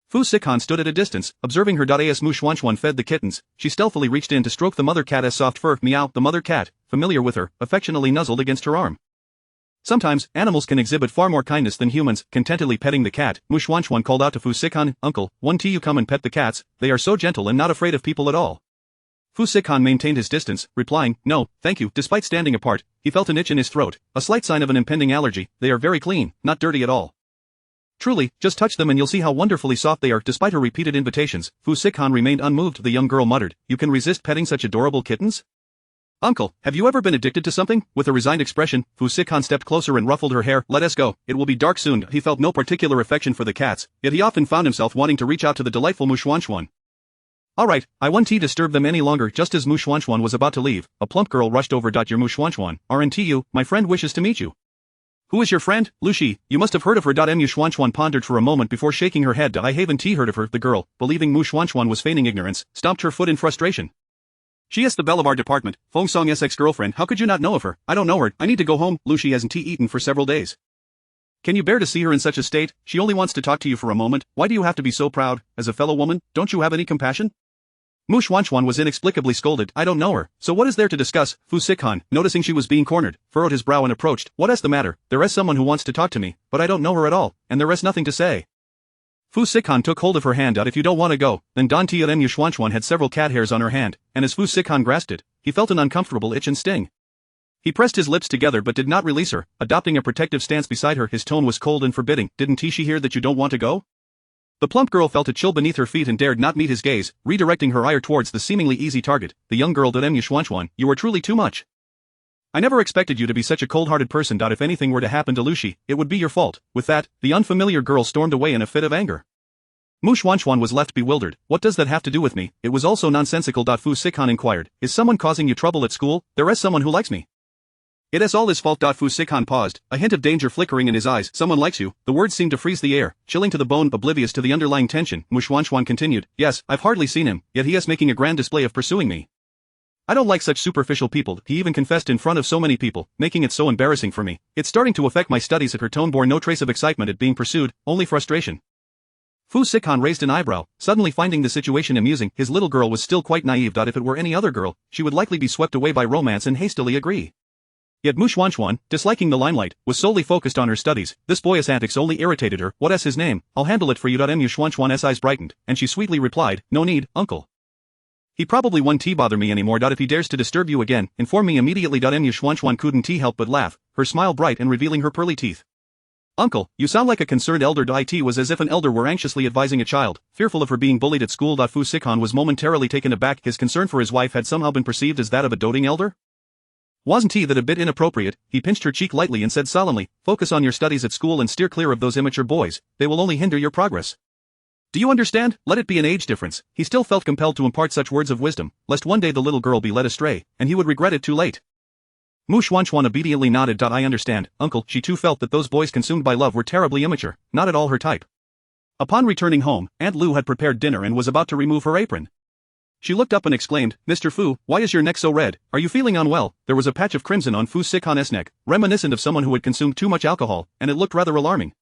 Fu Sihan stood at a distance, observing her. As Mu Xuanxuan fed the kittens, she stealthily reached in to stroke the mother cat's soft fur. Meow, the mother cat, familiar with her, affectionately nuzzled against her arm. Sometimes, animals can exhibit far more kindness than humans. Contentedly petting the cat, Mu Xuanxuan called out to Fu Sihan, Uncle, won't you come and pet the cats, they are so gentle and not afraid of people at all. Fu Sihan maintained his distance, replying, no, thank you. Despite standing apart, he felt an itch in his throat, a slight sign of an impending allergy. They are very clean, not dirty at all. Truly, just touch them and you'll see how wonderfully soft they are. Despite her repeated invitations, Fu Sihan remained unmoved. The young girl muttered, you can resist petting such adorable kittens? Uncle, have you ever been addicted to something? With a resigned expression, Fu Sihan stepped closer and ruffled her hair. Let us go, it will be dark soon. He felt no particular affection for the cats, yet he often found himself wanting to reach out to the delightful Mu Xuanxuan. Alright, I won't disturb them any longer. Just as Mu Xuanxuan was about to leave, a plump girl rushed over. Your Mu Xuanxuan, RNTU, my friend wishes to meet you. Who is your friend, Lucy? You must have heard of her. Mu Xuanchuan pondered for a moment before shaking her head. I haven't heard of her. The girl, believing Mu Xuanchuan was feigning ignorance, stomped her foot in frustration. She is the belle of our department, Feng Song's ex-girlfriend. How could you not know of her? I don't know her. I need to go home. Lucy hasn't eaten for several days. Can you bear to see her in such a state? She only wants to talk to you for a moment. Why do you have to be so proud? As a fellow woman, don't you have any compassion? Mu Xuanchuan was inexplicably scolded. I don't know her, so what is there to discuss? Fu Sikan, noticing she was being cornered, furrowed his brow and approached. What is the matter? There is someone who wants to talk to me, but I don't know her at all, and there is nothing to say. Fu Sikan took hold of her hand. If you don't want to go, then Don Tia Mu Xuanchuan had several cat hairs on her hand, and as Fu Sikan grasped it, he felt an uncomfortable itch and sting. He pressed his lips together but did not release her, adopting a protective stance beside her. His tone was cold and forbidding. Didn't she hear that you don't want to go? The plump girl felt a chill beneath her feet and dared not meet his gaze, redirecting her ire towards the seemingly easy target. The young girl. Mu Xuanchuan, you are truly too much. I never expected you to be such a cold-hearted person. If anything were to happen to Lucy, it would be your fault. With that, the unfamiliar girl stormed away in a fit of anger. Mu Xuanchuan was left bewildered. What does that have to do with me? It was also nonsensical. Fu Sikan inquired. Is someone causing you trouble at school? There is someone who likes me. It is all his fault. Fu Sikan paused, a hint of danger flickering in his eyes. Someone likes you. The words seemed to freeze the air, chilling to the bone, oblivious to the underlying tension. Mu Xuanchuan continued. Yes, I've hardly seen him, yet he is making a grand display of pursuing me. I don't like such superficial people. He even confessed in front of so many people, making it so embarrassing for me. It's starting to affect my studies. Her tone bore no trace of excitement at being pursued, only frustration. Fu Sikan raised an eyebrow, suddenly finding the situation amusing. His little girl was still quite naive. If it were any other girl, she would likely be swept away by romance and hastily agree. Yet Mu Xuanchuan, disliking the limelight, was solely focused on her studies. This boyish antics only irritated her. What is his name? I'll handle it for you. Mu Xuanchuan's eyes brightened, and she sweetly replied, no need, uncle. He probably won't bother me anymore. If he dares to disturb you again, inform me immediately. Mu Xuanchuan couldn't help but laugh, her smile bright and revealing her pearly teeth. Uncle, you sound like a concerned elder. It was as if an elder were anxiously advising a child, fearful of her being bullied at school. Fu Sikan was momentarily taken aback. His concern for his wife had somehow been perceived as that of a doting elder? Wasn't he that a bit inappropriate? He pinched her cheek lightly and said solemnly, focus on your studies at school and steer clear of those immature boys, they will only hinder your progress. Do you understand? Let it be an age difference. He still felt compelled to impart such words of wisdom, lest one day the little girl be led astray, and he would regret it too late. Mu Xuanchuan obediently nodded. I understand, uncle. She too felt that those boys consumed by love were terribly immature, not at all her type. Upon returning home, Aunt Lu had prepared dinner and was about to remove her apron. She looked up and exclaimed, Mr. Fu, why is your neck so red? Are you feeling unwell? There was a patch of crimson on Fu Sikan's neck, reminiscent of someone who had consumed too much alcohol, and it looked rather alarming.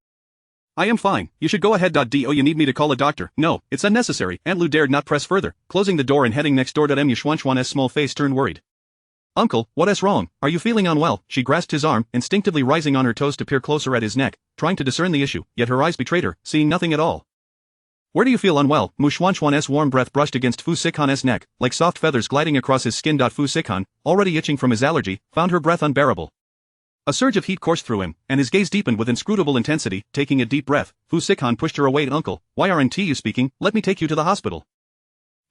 I am fine. You should go ahead. Do you need me to call a doctor? No, it's unnecessary. Aunt Lu dared not press further, closing the door and heading next door. Mu Xuanchuan's small face turned worried. Uncle, what is wrong? Are you feeling unwell? She grasped his arm, instinctively rising on her toes to peer closer at his neck, trying to discern the issue, yet her eyes betrayed her, seeing nothing at all. Where do you feel unwell? Mu Xuanchuan's warm breath brushed against Fu Sikan's neck, like soft feathers gliding across his skin. Fu Sikan, already itching from his allergy, found her breath unbearable. A surge of heat coursed through him, and his gaze deepened with inscrutable intensity. Taking a deep breath, Fu Sikan pushed her away. Uncle, why aren't you speaking? Let me take you to the hospital.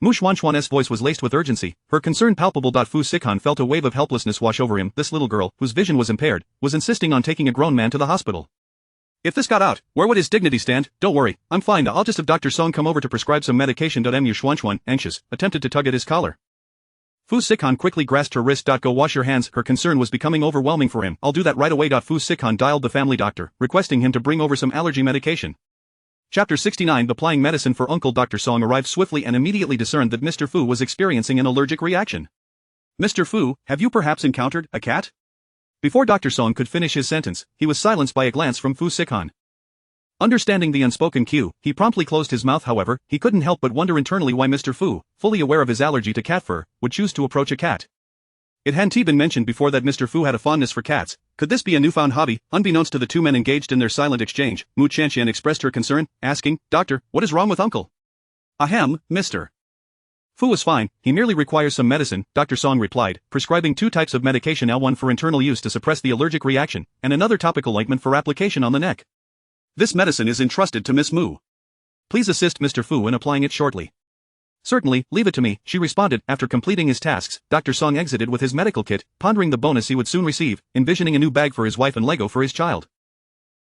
Mu Xuanchuan's voice was laced with urgency, her concern palpable. Fu Sikan felt a wave of helplessness wash over him. This little girl, whose vision was impaired, was insisting on taking a grown man to the hospital. If this got out, where would his dignity stand? Don't worry, I'm fine. I'll just have Dr. Song come over to prescribe some medication. Mu Xuanchuan, anxious, attempted to tug at his collar. Fu Sikan quickly grasped her wrist. Go wash your hands. Her concern was becoming overwhelming for him. I'll do that right away. Fu Sikan dialed the family doctor, requesting him to bring over some allergy medication. Chapter 69. Applying medicine for Uncle. Dr. Song arrived swiftly and immediately discerned that Mr. Fu was experiencing an allergic reaction. Mr. Fu, have you perhaps encountered a cat? Before Dr. Song could finish his sentence, he was silenced by a glance from Fu Sikan. Understanding the unspoken cue, he promptly closed his mouth. However, he couldn't help but wonder internally why Mr. Fu, fully aware of his allergy to cat fur, would choose to approach a cat. It hadn't been mentioned before that Mr. Fu had a fondness for cats. Could this be a newfound hobby? Unbeknownst to the two men engaged in their silent exchange, Mu Qianqian expressed her concern, asking, Doctor, what is wrong with Uncle? Ahem, Mr. Fu is fine, he merely requires some medicine, Dr. Song replied, prescribing 2 types of medication, one for internal use to suppress the allergic reaction, and another topical ointment for application on the neck. This medicine is entrusted to Miss Mu. Please assist Mr. Fu in applying it shortly. Certainly, leave it to me, she responded. After completing his tasks, Dr. Song exited with his medical kit, pondering the bonus he would soon receive, envisioning a new bag for his wife and Lego for his child.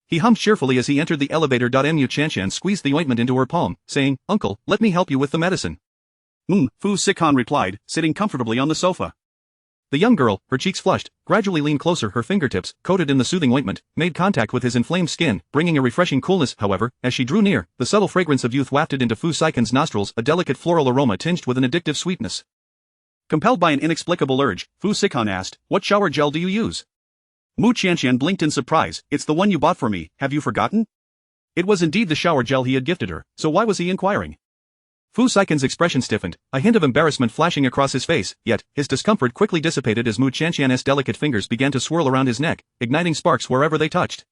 He hummed cheerfully as he entered the elevator. Mu Qianqian squeezed the ointment into her palm, saying, Uncle, let me help you with the medicine. Fu Sikan replied, sitting comfortably on the sofa. The young girl, her cheeks flushed, gradually leaned closer. Her fingertips, coated in the soothing ointment, made contact with his inflamed skin, bringing a refreshing coolness. However, as she drew near, the subtle fragrance of youth wafted into Fu Saikon's nostrils, a delicate floral aroma tinged with an addictive sweetness. Compelled by an inexplicable urge, Fu Sikon asked, "What shower gel do you use?" Mu Qianqian blinked in surprise. "It's the one you bought for me, have you forgotten?" It was indeed the shower gel he had gifted her, so why was he inquiring? Fu Saikon's expression stiffened, a hint of embarrassment flashing across his face, yet, his discomfort quickly dissipated as Mu Qianqian's delicate fingers began to swirl around his neck, igniting sparks wherever they touched.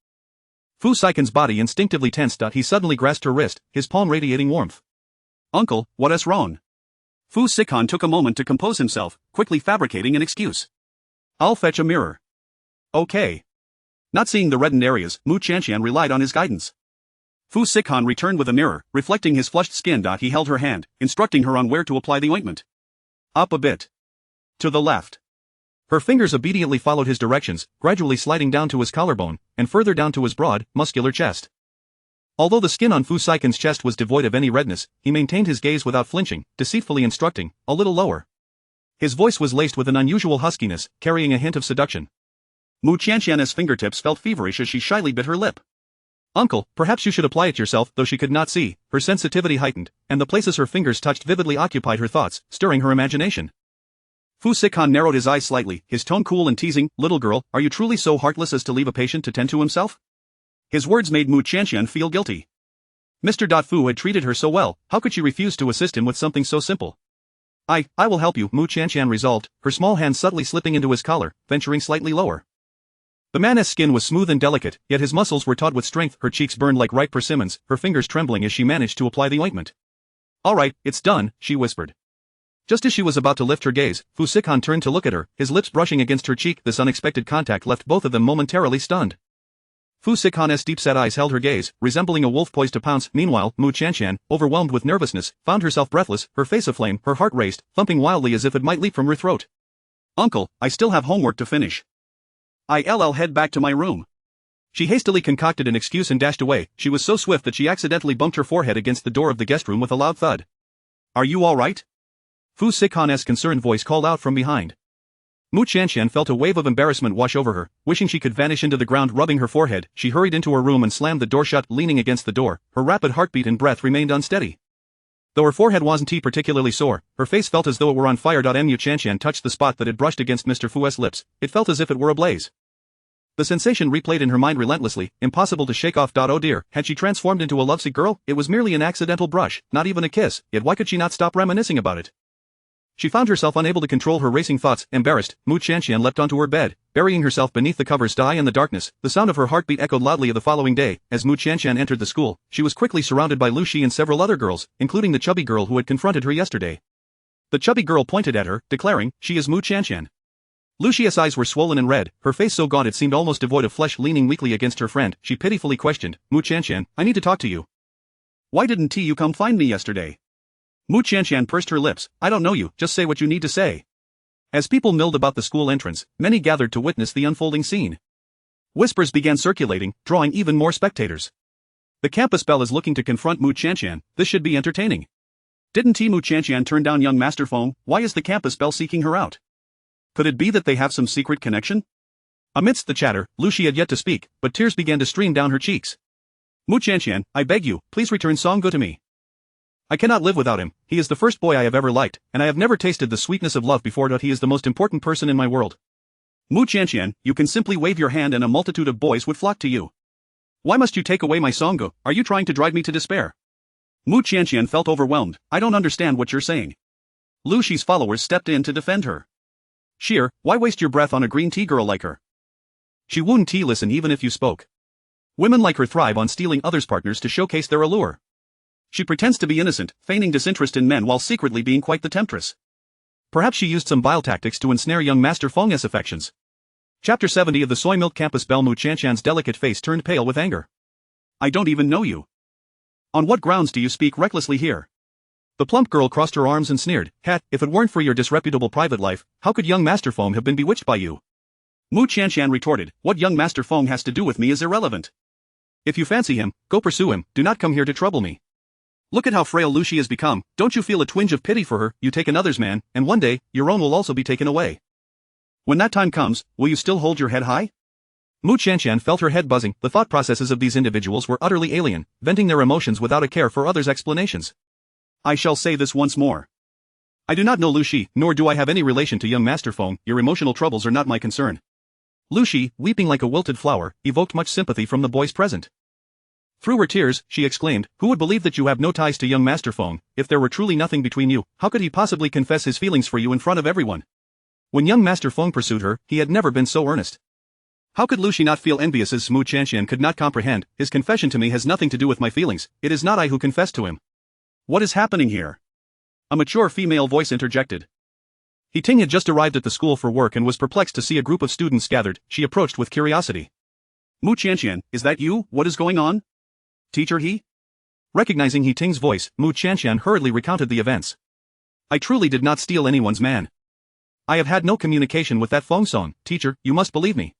Fu Saikon's body instinctively tensed. He suddenly grasped her wrist, his palm radiating warmth. "Uncle, what's wrong?" Fu Sikon took a moment to compose himself, quickly fabricating an excuse. "I'll fetch a mirror." "Okay." Not seeing the reddened areas, Mu Qianqian relied on his guidance. Fu Sikon returned with a mirror, reflecting his flushed skin. He held her hand, instructing her on where to apply the ointment. "Up a bit. To the left." Her fingers obediently followed his directions, gradually sliding down to his collarbone, and further down to his broad, muscular chest. Although the skin on Fu Saikon's chest was devoid of any redness, he maintained his gaze without flinching, deceitfully instructing, "A little lower." His voice was laced with an unusual huskiness, carrying a hint of seduction. Mu Qianqian's fingertips felt feverish as she shyly bit her lip. "Uncle, perhaps you should apply it yourself." Though she could not see, her sensitivity heightened, and the places her fingers touched vividly occupied her thoughts, stirring her imagination. Fu Sikon narrowed his eyes slightly, his tone cool and teasing. "Little girl, are you truly so heartless as to leave a patient to tend to himself?" His words made Mu Qianqian feel guilty. Mr. Fu had treated her so well, how could she refuse to assist him with something so simple? I will help you," Mu Qianqian resolved, her small hand subtly slipping into his collar, venturing slightly lower. The man's skin was smooth and delicate, yet his muscles were taut with strength. Her cheeks burned like ripe persimmons, her fingers trembling as she managed to apply the ointment. "All right, it's done," she whispered. Just as she was about to lift her gaze, Fu Sikon turned to look at her, his lips brushing against her cheek. This unexpected contact left both of them momentarily stunned. Fu Sikon's deep-set eyes held her gaze, resembling a wolf poised to pounce. Meanwhile, Mu Qianqian, overwhelmed with nervousness, found herself breathless, her face aflame, her heart raced, thumping wildly as if it might leap from her throat. "Uncle, I still have homework to finish. I'll head back to my room." She hastily concocted an excuse and dashed away. She was so swift that she accidentally bumped her forehead against the door of the guest room with a loud thud. "Are you all right?" Fu Sikon's concerned voice called out from behind. Mu Qianqian felt a wave of embarrassment wash over her, wishing she could vanish into the ground. Rubbing her forehead, she hurried into her room and slammed the door shut. Leaning against the door, her rapid heartbeat and breath remained unsteady. Though her forehead wasn't particularly sore, her face felt as though it were on fire. Mu Qianqian touched the spot that had brushed against Mr. Fu's lips. It felt as if it were ablaze. The sensation replayed in her mind relentlessly, impossible to shake off. Oh dear, had she transformed into a lovesick girl? It was merely an accidental brush, not even a kiss, yet why could she not stop reminiscing about it? She found herself unable to control her racing thoughts. Embarrassed, Mu Qianqian leapt onto her bed, burying herself beneath the covers. In the darkness, the sound of her heartbeat echoed loudly. The following day, as Mu Qianqian entered the school, she was quickly surrounded by Lu Shi and several other girls, including the chubby girl who had confronted her yesterday. The chubby girl pointed at her, declaring, "She is Mu Qianqian." Lu Shi's eyes were swollen and red, her face so gaunt it seemed almost devoid of flesh. Leaning weakly against her friend, she pitifully questioned, "Mu Qianqian, I need to talk to you. Why didn't you come find me yesterday?" Mu Qianqian pursed her lips. "I don't know you, just say what you need to say." As people milled about the school entrance, many gathered to witness the unfolding scene. Whispers began circulating, drawing even more spectators. "The campus belle is looking to confront Mu Qianqian, this should be entertaining. Didn't Mu Qianqian turn down young Master Feng? Why is the campus belle seeking her out? Could it be that they have some secret connection?" Amidst the chatter, Lu Shi had yet to speak, but tears began to stream down her cheeks. "Mu Qianqian, I beg you, please return Songgo to me. I cannot live without him. He is the first boy I have ever liked, and I have never tasted the sweetness of love before. He is the most important person in my world. Mu Qianqian, you can simply wave your hand and a multitude of boys would flock to you. Why must you take away my Songgo? Are you trying to drive me to despair?" Mu Qianqian felt overwhelmed. "I don't understand what you're saying." Lu Shi's followers stepped in to defend her. "Sheer, why waste your breath on a green tea girl like her? She wouldn't listen even if you spoke. Women like her thrive on stealing others' partners to showcase their allure. She pretends to be innocent, feigning disinterest in men while secretly being quite the temptress. Perhaps she used some vile tactics to ensnare young Master Feng's affections." Chapter 70 of the Soy Milk Campus Belle. Mu Qianqian's delicate face turned pale with anger. "I don't even know you. On what grounds do you speak recklessly here?" The plump girl crossed her arms and sneered, "Hat, if it weren't for your disreputable private life, how could young Master Feng have been bewitched by you?" Mu Qianqian retorted, "What young Master Feng has to do with me is irrelevant. If you fancy him, go pursue him, do not come here to trouble me. Look at how frail Lu Shi has become, don't you feel a twinge of pity for her? You take another's man, and one day, your own will also be taken away." When that time comes, will you still hold your head high? Mu Qianqian felt her head buzzing. The thought processes of these individuals were utterly alien, venting their emotions without a care for others' explanations. I shall say this once more. I do not know Lu Shi, nor do I have any relation to young Master Feng. Your emotional troubles are not my concern. Lu Shi, weeping like a wilted flower, evoked much sympathy from the boys present. Through her tears, she exclaimed, "Who would believe that you have no ties to young Master Feng? If there were truly nothing between you, how could he possibly confess his feelings for you in front of everyone? When young Master Feng pursued her, he had never been so earnest. How could Lu Shi not feel envious?" As Mu Qianqian could not comprehend. "His confession to me has nothing to do with my feelings. It is not I who confessed to him." What is happening here? A mature female voice interjected. He Ting had just arrived at the school for work and was perplexed to see a group of students gathered. She approached with curiosity. Mu Qianqian, is that you? What is going on? Teacher He? Recognizing He Ting's voice, Mu Qianqian hurriedly recounted the events. I truly did not steal anyone's man. I have had no communication with that Feng Song. Teacher, you must believe me.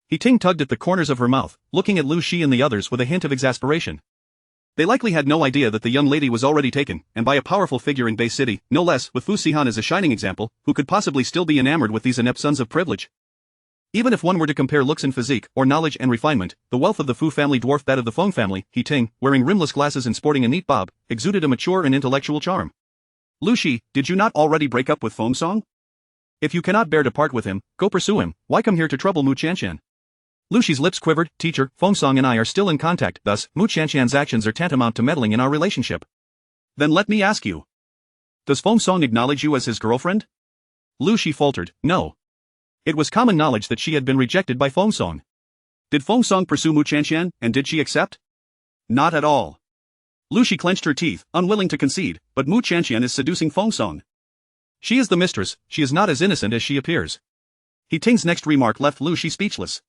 He Ting tugged at the corners of her mouth, looking at Lu Shi and the others with a hint of exasperation. They likely had no idea that the young lady was already taken, and by a powerful figure in Bay City, no less, with Fu Sihan as a shining example, who could possibly still be enamored with these inept sons of privilege. Even if one were to compare looks and physique, or knowledge and refinement, the wealth of the Fu family dwarfed that of the Feng family. He Ting, wearing rimless glasses and sporting a neat bob, exuded a mature and intellectual charm. Lu Shi, did you not already break up with Feng Song? If you cannot bear to part with him, go pursue him. Why come here to trouble Mu Qianqian? Lu Shi's lips quivered. Teacher, Feng Song and I are still in contact, thus, Mu Qianqian's actions are tantamount to meddling in our relationship. Then let me ask you. Does Feng Song acknowledge you as his girlfriend? Lu Shi faltered, no. It was common knowledge that she had been rejected by Feng Song. Did Feng Song pursue Mu Qianqian, and did she accept? Not at all. Lu Shi clenched her teeth, unwilling to concede, but Mu Qianqian is seducing Feng Song. She is the mistress, she is not as innocent as she appears. He Ting's next remark left Lu Shi speechless.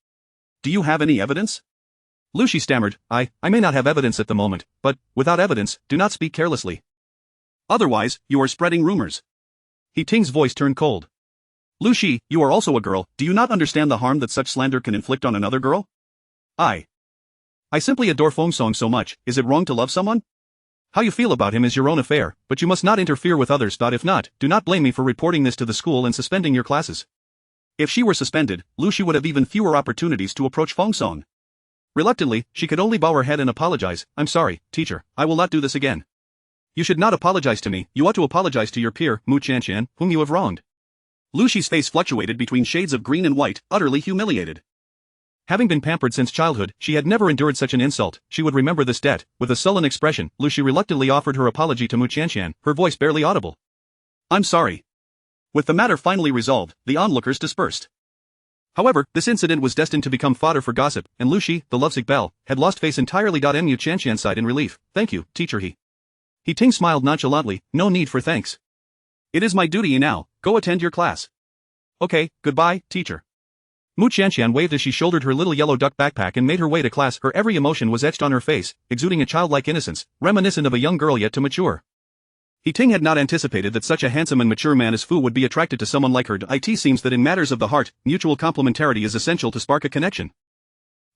Do you have any evidence? Lu Shi stammered, I may not have evidence at the moment, but, without evidence, do not speak carelessly. Otherwise, you are spreading rumors. He Ting's voice turned cold. Lu Shi, you are also a girl, do you not understand the harm that such slander can inflict on another girl? I simply adore Feng Song so much. Is it wrong to love someone? How you feel about him is your own affair, but you must not interfere with others. If not, do not blame me for reporting this to the school and suspending your classes. If she were suspended, Lu Shi would have even fewer opportunities to approach Feng Song. Reluctantly, she could only bow her head and apologize. I'm sorry, teacher, I will not do this again. You should not apologize to me, you ought to apologize to your peer, Mu Qianqian, whom you have wronged. Lu Shi's face fluctuated between shades of green and white, utterly humiliated. Having been pampered since childhood, she had never endured such an insult. She would remember this debt. With a sullen expression, Lu Shi reluctantly offered her apology to Mu Qianqian, her voice barely audible. I'm sorry. With the matter finally resolved, the onlookers dispersed. However, this incident was destined to become fodder for gossip, and Lu Shi, the lovesick belle, had lost face entirely. Mu Qianqian sighed in relief. Thank you, teacher He Ting smiled nonchalantly, no need for thanks. It is my duty now, go attend your class. Okay, goodbye, teacher. Mu Qianqian waved as she shouldered her little yellow duck backpack and made her way to class. Her every emotion was etched on her face, exuding a childlike innocence, reminiscent of a young girl yet to mature. He Ting had not anticipated that such a handsome and mature man as Fu would be attracted to someone like her. It seems that in matters of the heart, mutual complementarity is essential to spark a connection.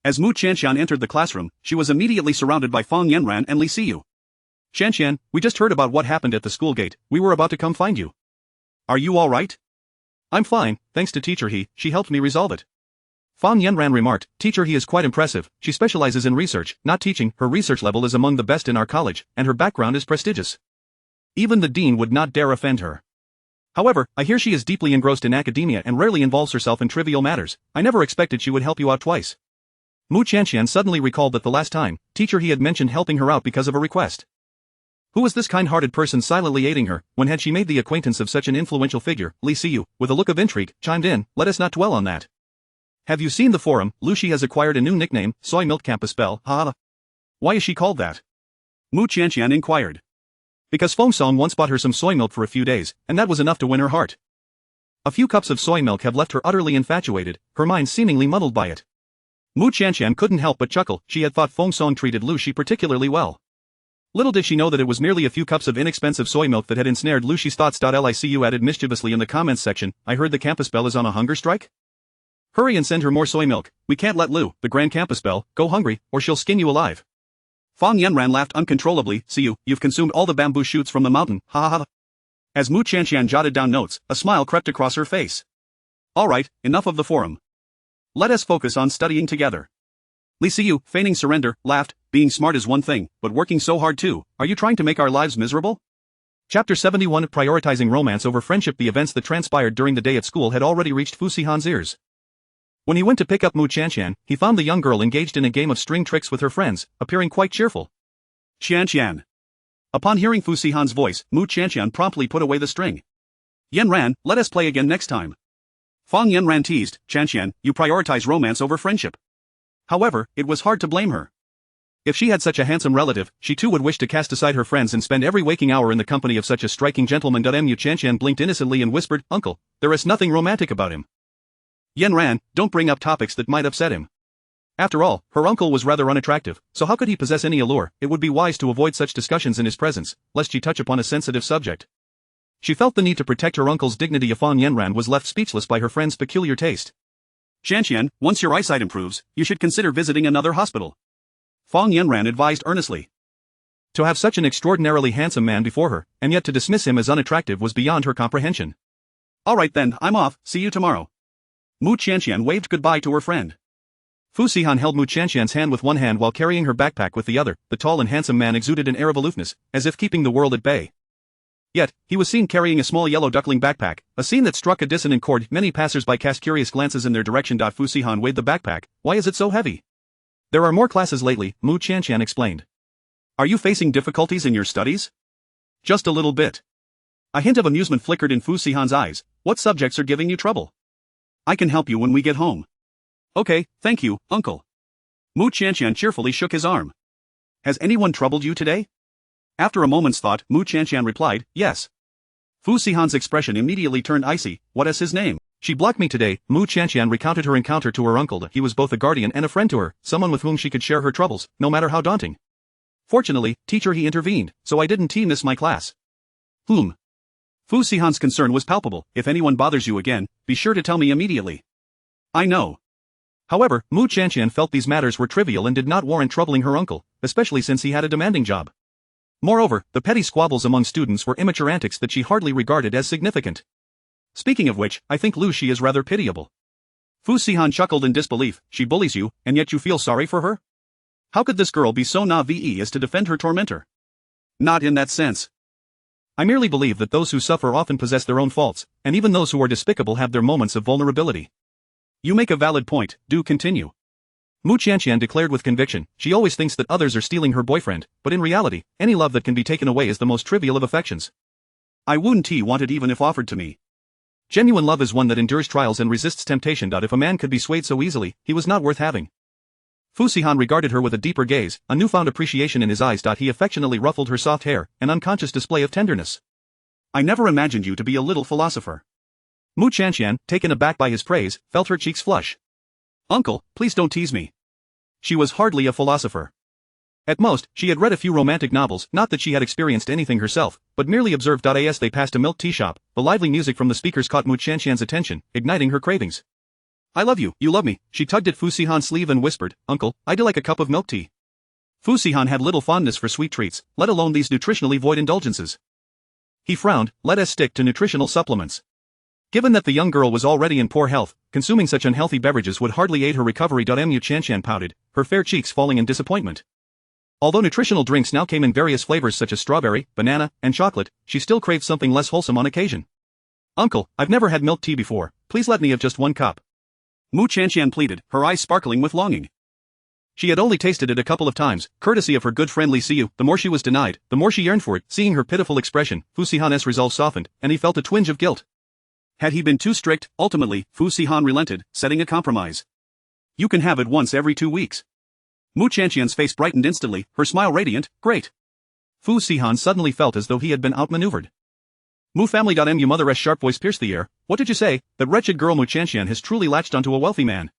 As Mu Qianqian entered the classroom, she was immediately surrounded by Fang Yanran and Li Siyu. Qianqian, we just heard about what happened at the school gate. We were about to come find you. Are you all right? I'm fine, thanks to teacher He. She helped me resolve it. Fang Yanran remarked, teacher He is quite impressive. She specializes in research, not teaching. Her research level is among the best in our college, and her background is prestigious. Even the dean would not dare offend her. However, I hear she is deeply engrossed in academia and rarely involves herself in trivial matters. I never expected she would help you out twice. Mu Qianqian suddenly recalled that the last time, teacher He had mentioned helping her out because of a request. Who was this kind-hearted person silently aiding her? When had she made the acquaintance of such an influential figure? Li Siyu, with a look of intrigue, chimed in, let us not dwell on that. Have you seen the forum? Lu Shi has acquired a new nickname, Soy Milk Campus Belle. Why is she called that? Mu Qianqian inquired. Because Feng Song once bought her some soy milk for a few days, and that was enough to win her heart. A few cups of soy milk have left her utterly infatuated, her mind seemingly muddled by it. Mu Qianqian couldn't help but chuckle. She had thought Feng Song treated Lu Shi particularly well. Little did she know that it was merely a few cups of inexpensive soy milk that had ensnared Lu Shi's thoughts. Li Siyu added mischievously in the comments section, I heard the campus belle is on a hunger strike? Hurry and send her more soy milk. We can't let Lu, the grand campus belle, go hungry, or she'll skin you alive. Fang Yanran laughed uncontrollably. Siyu, you've consumed all the bamboo shoots from the mountain. As Mu Qianqian jotted down notes, a smile crept across her face. Alright, enough of the forum. Let us focus on studying together. Li Siyu, feigning surrender, laughed. Being smart is one thing, but working so hard too. Are you trying to make our lives miserable? Chapter 71 Prioritizing Romance Over Friendship. The events that transpired during the day at school had already reached Fu Sihan's ears. When he went to pick up Mu Qianqian, he found the young girl engaged in a game of string tricks with her friends, appearing quite cheerful. Qianqian. Upon hearing Fu Sihan's voice, Mu Qianqian promptly put away the string. Yanran, let us play again next time. Fang Yanran teased, Qianqian, you prioritize romance over friendship. However, it was hard to blame her. If she had such a handsome relative, she too would wish to cast aside her friends and spend every waking hour in the company of such a striking gentleman. Mu Qianqian blinked innocently and whispered, Uncle, there is nothing romantic about him. Yanran, don't bring up topics that might upset him. After all, her uncle was rather unattractive, so how could he possess any allure? It would be wise to avoid such discussions in his presence, lest she touch upon a sensitive subject. She felt the need to protect her uncle's dignity. Fang Yanran was left speechless by her friend's peculiar taste. Qianqian, once your eyesight improves, you should consider visiting another hospital. Fang Yanran advised earnestly. To have such an extraordinarily handsome man before her, and yet to dismiss him as unattractive was beyond her comprehension. Alright then, I'm off, see you tomorrow. Mu Qianqian waved goodbye to her friend. Fu Sihan held Mu Qianqian's hand with one hand while carrying her backpack with the other. The tall and handsome man exuded an air of aloofness, as if keeping the world at bay. Yet, he was seen carrying a small yellow duckling backpack, a scene that struck a dissonant chord. Many passers-by cast curious glances in their direction. Fu Sihan weighed the backpack. Why is it so heavy? There are more classes lately, Mu Qianqian explained. Are you facing difficulties in your studies? Just a little bit. A hint of amusement flickered in Fu Sihan's eyes. What subjects are giving you trouble? I can help you when we get home. Okay, thank you, uncle. Mu Qianqian cheerfully shook his arm. Has anyone troubled you today? After a moment's thought, Mu Qianqian replied, yes. Fu Sihan's expression immediately turned icy. What is his name? She blocked me today. Mu Qianqian recounted her encounter to her uncle. He was both a guardian and a friend to her, someone with whom she could share her troubles, no matter how daunting. Fortunately, teacher, he intervened, so I didn't miss my class. Fu Sihan's concern was palpable. If anyone bothers you again, be sure to tell me immediately. I know. However, Mu Qianqian felt these matters were trivial and did not warrant troubling her uncle, especially since he had a demanding job. Moreover, the petty squabbles among students were immature antics that she hardly regarded as significant. Speaking of which, I think Lu Shi is rather pitiable. Fu Sihan chuckled in disbelief. She bullies you, and yet you feel sorry for her? How could this girl be so naive as to defend her tormentor? Not in that sense. I merely believe that those who suffer often possess their own faults, and even those who are despicable have their moments of vulnerability. You make a valid point, do continue. Mu Qianqian declared with conviction. She always thinks that others are stealing her boyfriend, but in reality, any love that can be taken away is the most trivial of affections. I wouldn't want it even if offered to me. Genuine love is one that endures trials and resists temptation. If a man could be swayed so easily, he was not worth having. Fu Sihan regarded her with a deeper gaze, a newfound appreciation in his eyes. He affectionately ruffled her soft hair, an unconscious display of tenderness. I never imagined you to be a little philosopher. Mu Qianqian, taken aback by his praise, felt her cheeks flush. Uncle, please don't tease me. She was hardly a philosopher. At most, she had read a few romantic novels, not that she had experienced anything herself, but merely observed. As they passed a milk tea shop, the lively music from the speakers caught Mu Qianqian's attention, igniting her cravings. I love you, you love me. She tugged at Fu Sihan's sleeve and whispered, Uncle, I'd like a cup of milk tea. Fu Sihan had little fondness for sweet treats, let alone these nutritionally void indulgences. He frowned. Let us stick to nutritional supplements. Given that the young girl was already in poor health, consuming such unhealthy beverages would hardly aid her recovery. Mu Qianqian pouted, her fair cheeks falling in disappointment. Although nutritional drinks now came in various flavors such as strawberry, banana, and chocolate, she still craved something less wholesome on occasion. Uncle, I've never had milk tea before, please let me have just one cup. Mu Qianqian pleaded, her eyes sparkling with longing. She had only tasted it a couple of times, courtesy of her good friend Li Siyu. The more she was denied, the more she yearned for it. Seeing her pitiful expression, Fu Sihan's resolve softened, and he felt a twinge of guilt. Had he been too strict? Ultimately, Fu Sihan relented, setting a compromise. You can have it once every 2 weeks. Mu Qianqian's face brightened instantly, her smile radiant. Great. Fu Sihan suddenly felt as though he had been outmaneuvered. Mu family. Mu mother's sharp voice pierced the air. What did you say? That wretched girl Mu Qianqian has truly latched onto a wealthy man.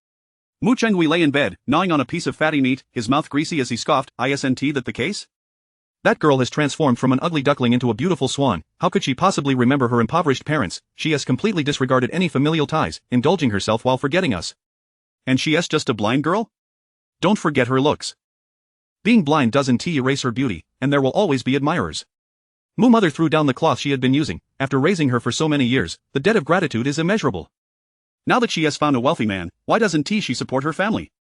Mu Chenghui lay in bed, gnawing on a piece of fatty meat, his mouth greasy as he scoffed. Isn't that the case? That girl has transformed from an ugly duckling into a beautiful swan. How could she possibly remember her impoverished parents? She has completely disregarded any familial ties, indulging herself while forgetting us. And she is just a blind girl? Don't forget her looks. Being blind doesn't erase her beauty, and there will always be admirers. Mu mother threw down the cloth she had been using. After raising her for so many years, the debt of gratitude is immeasurable. Now that she has found a wealthy man, why doesn't she support her family?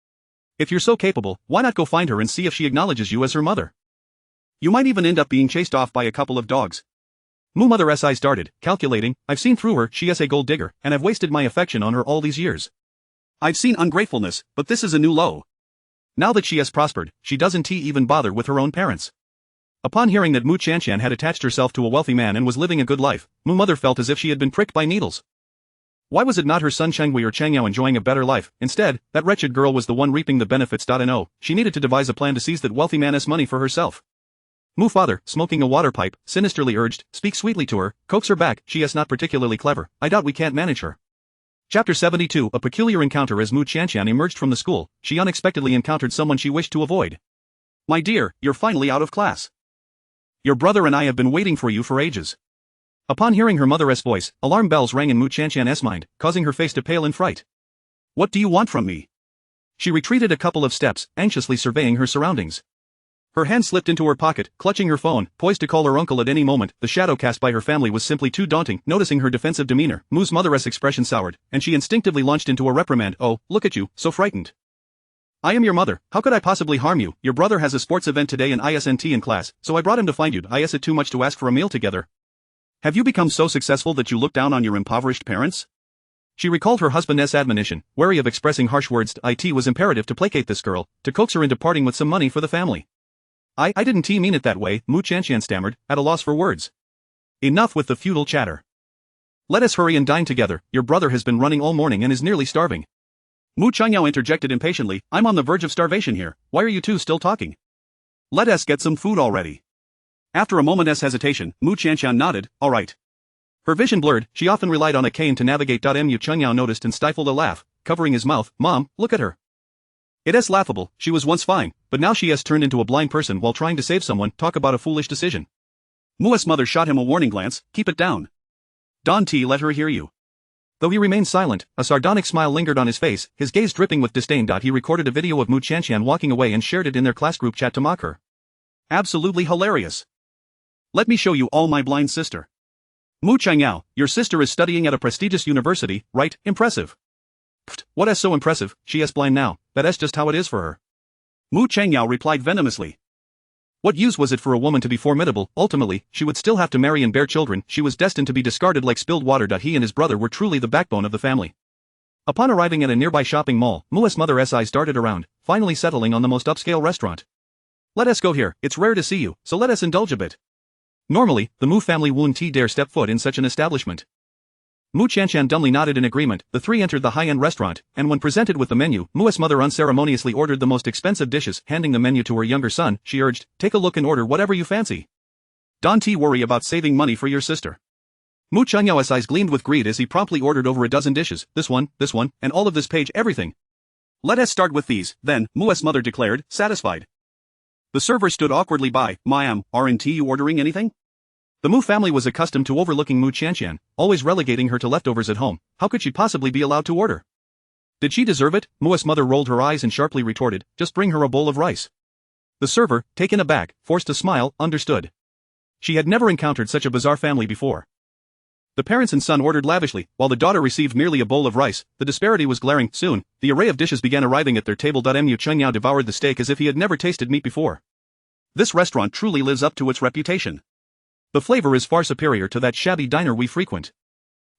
If you're so capable, why not go find her and see if she acknowledges you as her mother? You might even end up being chased off by a couple of dogs. Mother's eyes darted, calculating, I've seen through her, she is a gold digger, and I've wasted my affection on her all these years. I've seen ungratefulness, but this is a new low. Now that she has prospered, she doesn't even bother with her own parents. Upon hearing that Mu Chanshan had attached herself to a wealthy man and was living a good life, mother felt as if she had been pricked by needles. Why was it not her son Chengwei or Changyao enjoying a better life? Instead, that wretched girl was the one reaping the benefits. She needed to devise a plan to seize that wealthy man's money for herself. Father, smoking a water pipe, sinisterly urged, speak sweetly to her, coax her back, she is not particularly clever, I doubt we can't manage her. Chapter 72 A peculiar encounter. As Mu Chanshan emerged from the school, she unexpectedly encountered someone she wished to avoid. My dear, you're finally out of class. Your brother and I have been waiting for you for ages. Upon hearing her mother's voice, alarm bells rang in Mu Chanshan's mind, causing her face to pale in fright. What do you want from me? She retreated a couple of steps, anxiously surveying her surroundings. Her hand slipped into her pocket, clutching her phone, poised to call her uncle at any moment. The shadow cast by her family was simply too daunting. Noticing her defensive demeanor, Mu's mother's expression soured, and she instinctively launched into a reprimand. Oh, look at you, so frightened. I am your mother, how could I possibly harm you? Your brother has a sports event today and ISNT in class, so I brought him to find you. Is it too much to ask for a meal together? Have you become so successful that you look down on your impoverished parents? She recalled her husband's admonition, wary of expressing harsh words. It was imperative to placate this girl, to coax her into parting with some money for the family. I didn't mean it that way, Mu Chanshan stammered, at a loss for words. Enough with the futile chatter. Let us hurry and dine together, your brother has been running all morning and is nearly starving. Mu Changyao interjected impatiently, I'm on the verge of starvation here, why are you two still talking? Let us get some food already. After a moment's hesitation, Mu Chanshan nodded, all right. Her vision blurred, she often relied on a cane to navigate. Mu Changyao noticed and stifled a laugh, covering his mouth. Mom, look at her. It is laughable, she was once fine, but now she has turned into a blind person while trying to save someone. Talk about a foolish decision. Mu's mother shot him a warning glance, keep it down. Don't let her hear you. Though he remained silent, a sardonic smile lingered on his face, his gaze dripping with disdain. He recorded a video of Mu Chanshan walking away and shared it in their class group chat to mock her. Absolutely hilarious. Let me show you all my blind sister. Mu Changyao, your sister is studying at a prestigious university, right? Impressive. Pfft, what is so impressive? She is blind now, that's just how it is for her. Mu Changyao replied venomously. What use was it for a woman to be formidable? Ultimately, she would still have to marry and bear children. She was destined to be discarded like spilled water. He and his brother were truly the backbone of the family. Upon arriving at a nearby shopping mall, Mu's mother's eyes darted around, finally settling on the most upscale restaurant. Let us go here, it's rare to see you, so let us indulge a bit. Normally, the Mu family wouldn't dare step foot in such an establishment. Mu Chanshan dumbly nodded in agreement. The three entered the high-end restaurant, and when presented with the menu, Mu's mother unceremoniously ordered the most expensive dishes. Handing the menu to her younger son, she urged, take a look and order whatever you fancy. Don't worry about saving money for your sister. Mu Changyao's eyes gleamed with greed as he promptly ordered over a dozen dishes, this one, and all of this page everything. Let us start with these, then, Mu's mother declared, satisfied. The server stood awkwardly by. Ma'am, aren't you ordering anything? The Mu family was accustomed to overlooking Mu Chanshan, always relegating her to leftovers at home. How could she possibly be allowed to order? Did she deserve it? Mu's mother rolled her eyes and sharply retorted, just bring her a bowl of rice. The server, taken aback, forced a smile, understood. She had never encountered such a bizarre family before. The parents and son ordered lavishly, while the daughter received merely a bowl of rice. The disparity was glaring. Soon, the array of dishes began arriving at their table. Mu Changyao devoured the steak as if he had never tasted meat before. This restaurant truly lives up to its reputation. The flavor is far superior to that shabby diner we frequent.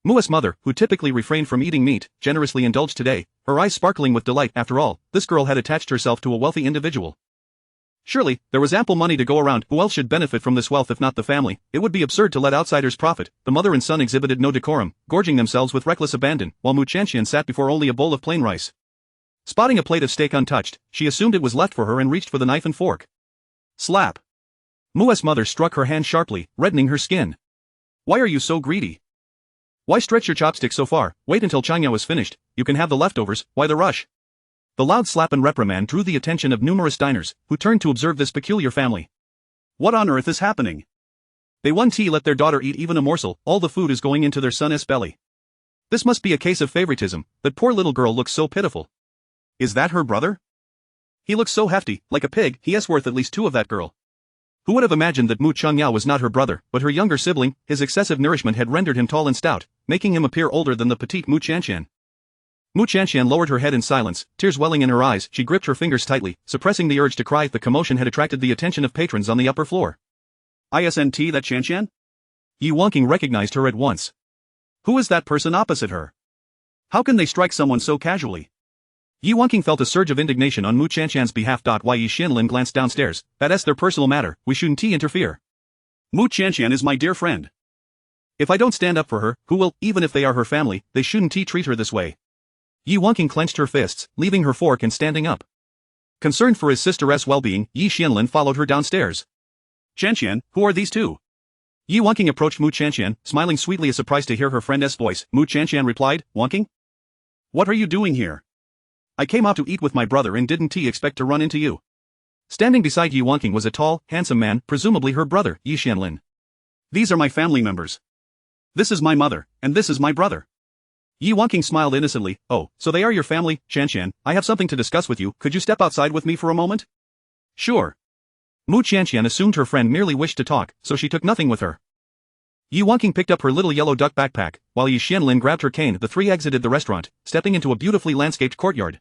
Mu's mother, who typically refrained from eating meat, generously indulged today, her eyes sparkling with delight. After all, this girl had attached herself to a wealthy individual. Surely, there was ample money to go around. Who else should benefit from this wealth if not the family? It would be absurd to let outsiders profit. The mother and son exhibited no decorum, gorging themselves with reckless abandon, while Mu Chanshan sat before only a bowl of plain rice. Spotting a plate of steak untouched, she assumed it was left for her and reached for the knife and fork. Slap. Mu's mother struck her hand sharply, reddening her skin. Why are you so greedy? Why stretch your chopsticks so far? Wait until Changyao is finished, you can have the leftovers, why the rush? The loud slap and reprimand drew the attention of numerous diners, who turned to observe this peculiar family. What on earth is happening? They won't let their daughter eat even a morsel, all the food is going into their son's belly. This must be a case of favoritism, that poor little girl looks so pitiful. Is that her brother? He looks so hefty, like a pig, he is worth at least two of that girl. Who would have imagined that Mu Changyao was not her brother, but her younger sibling? His excessive nourishment had rendered him tall and stout, making him appear older than the petite Mu Chanshan. Mu Chanxian lowered her head in silence, tears welling in her eyes. She gripped her fingers tightly, suppressing the urge to cry. The commotion had attracted the attention of patrons on the upper floor. Isn't that Chanxian? Yi Wangqing recognized her at once. Who is that person opposite her? How can they strike someone so casually? Yi Wangqing felt a surge of indignation on Mu Chanxian's behalf. Yi Xianlin glanced downstairs. That's their personal matter, we shouldn't interfere. Mu Chanxian is my dear friend. If I don't stand up for her, who will? Even if they are her family, they shouldn't treat her this way. Yi Wangqing clenched her fists, leaving her fork and standing up. Concerned for his sister's well-being, Yi Xianlin followed her downstairs. Chanxian, who are these two? Yi Wangqing approached Mu Chanxian, smiling sweetly, surprised to hear her friend's voice. Mu Chanxian replied, Wangqing? What are you doing here? I came out to eat with my brother and didn't expect to run into you. Standing beside Yi Wangqing was a tall, handsome man, presumably her brother, Yi Xianlin. These are my family members. This is my mother, and this is my brother. Yi Wangqing smiled innocently. Oh, so they are your family, Chanxian. I have something to discuss with you. Could you step outside with me for a moment? Sure. Mu Chanxian assumed her friend merely wished to talk, so she took nothing with her. Yi Wangqing picked up her little yellow duck backpack, while Yi Xianlin grabbed her cane. The three exited the restaurant, stepping into a beautifully landscaped courtyard.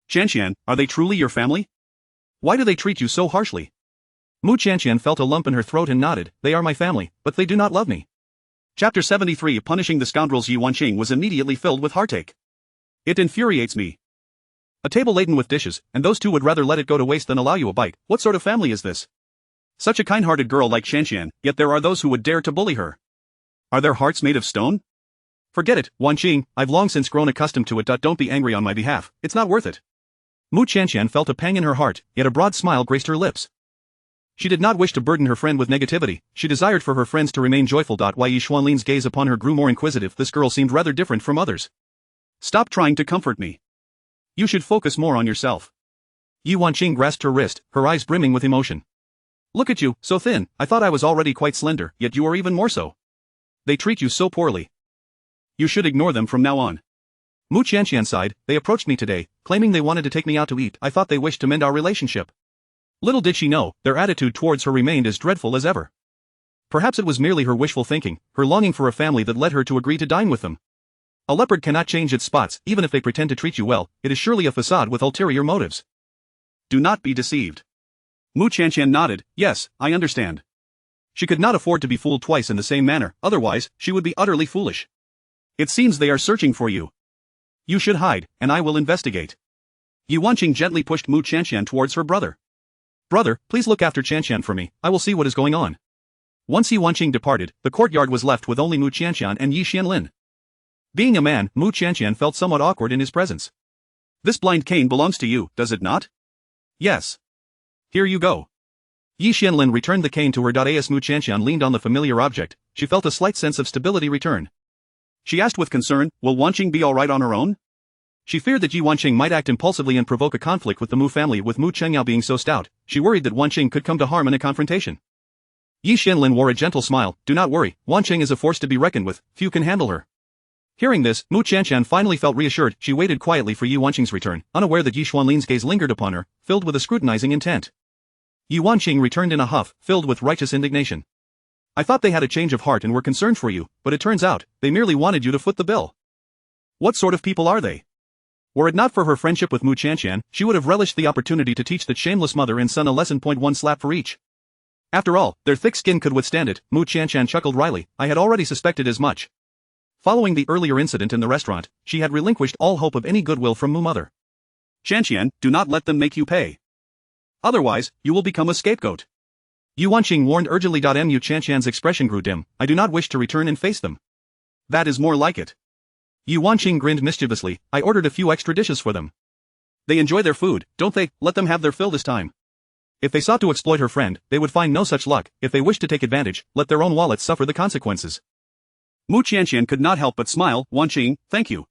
Chanxian, are they truly your family? Why do they treat you so harshly? Mu Chanxian felt a lump in her throat and nodded. They are my family, but they do not love me. Chapter 73. Punishing the scoundrels. Yi Wangqing was immediately filled with heartache. It infuriates me. A table laden with dishes, and those two would rather let it go to waste than allow you a bite. What sort of family is this? Such a kind-hearted girl like Chanxian, yet there are those who would dare to bully her. Are their hearts made of stone? Forget it, Wangqing, I've long since grown accustomed to it. Don't be angry on my behalf, it's not worth it. Mu Chanxian felt a pang in her heart, yet a broad smile graced her lips. She did not wish to burden her friend with negativity, she desired for her friends to remain joyful. Yi Xuanlin's gaze upon her grew more inquisitive. This girl seemed rather different from others. Stop trying to comfort me. You should focus more on yourself. Yi Wangqing grasped her wrist, her eyes brimming with emotion. Look at you, so thin. I thought I was already quite slender, yet you are even more so. They treat you so poorly. You should ignore them from now on. Mu Chanxian sighed. They approached me today, claiming they wanted to take me out to eat. I thought they wished to mend our relationship. Little did she know, their attitude towards her remained as dreadful as ever. Perhaps it was merely her wishful thinking, her longing for a family that led her to agree to dine with them. A leopard cannot change its spots, even if they pretend to treat you well. It is surely a facade with ulterior motives. Do not be deceived. Mu Chanxian nodded. Yes, I understand. She could not afford to be fooled twice in the same manner, otherwise, she would be utterly foolish. It seems they are searching for you. You should hide, and I will investigate. Yi Wangqing gently pushed Mu Chanxian towards her brother. Brother, please look after Chanxian for me, I will see what is going on. Once Yi Wangqing departed, the courtyard was left with only Mu Chanxian and Yi Xianlin. Being a man, Mu Chanxian felt somewhat awkward in his presence. This blind cane belongs to you, does it not? Yes. Here you go. Yi Xianlin returned the cane to her. As Mu Chanxian leaned on the familiar object, she felt a slight sense of stability return. She asked with concern, will Wangqing be alright on her own? She feared that Yi Wangqing might act impulsively and provoke a conflict with the Mu family. With Mu Chengyao being so stout, she worried that Wangqing could come to harm in a confrontation. Yi Xianlin wore a gentle smile. Do not worry, Wangqing is a force to be reckoned with, few can handle her. Hearing this, Mu Chanxian finally felt reassured. She waited quietly for Yi Wangqing's return, unaware that Yi Xuanlin's gaze lingered upon her, filled with a scrutinizing intent. Yi Wangqing returned in a huff, filled with righteous indignation. I thought they had a change of heart and were concerned for you, but it turns out, they merely wanted you to foot the bill. What sort of people are they? Were it not for her friendship with Mu Chanxian, she would have relished the opportunity to teach that shameless mother and son a lesson. One slap for each. After all, their thick skin could withstand it. Mu Chanxian chuckled wryly. I had already suspected as much. Following the earlier incident in the restaurant, she had relinquished all hope of any goodwill from Mu mother. Chanxian, do not let them make you pay. Otherwise, you will become a scapegoat. Yi Wangqing warned urgently. Mu Chanxian's expression grew dim. I do not wish to return and face them. That is more like it. Yi Wangqing grinned mischievously. I ordered a few extra dishes for them. They enjoy their food, don't they? Let them have their fill this time. If they sought to exploit her friend, they would find no such luck. If they wish to take advantage, let their own wallets suffer the consequences. Mu Chanxian could not help but smile. Wangqing, thank you.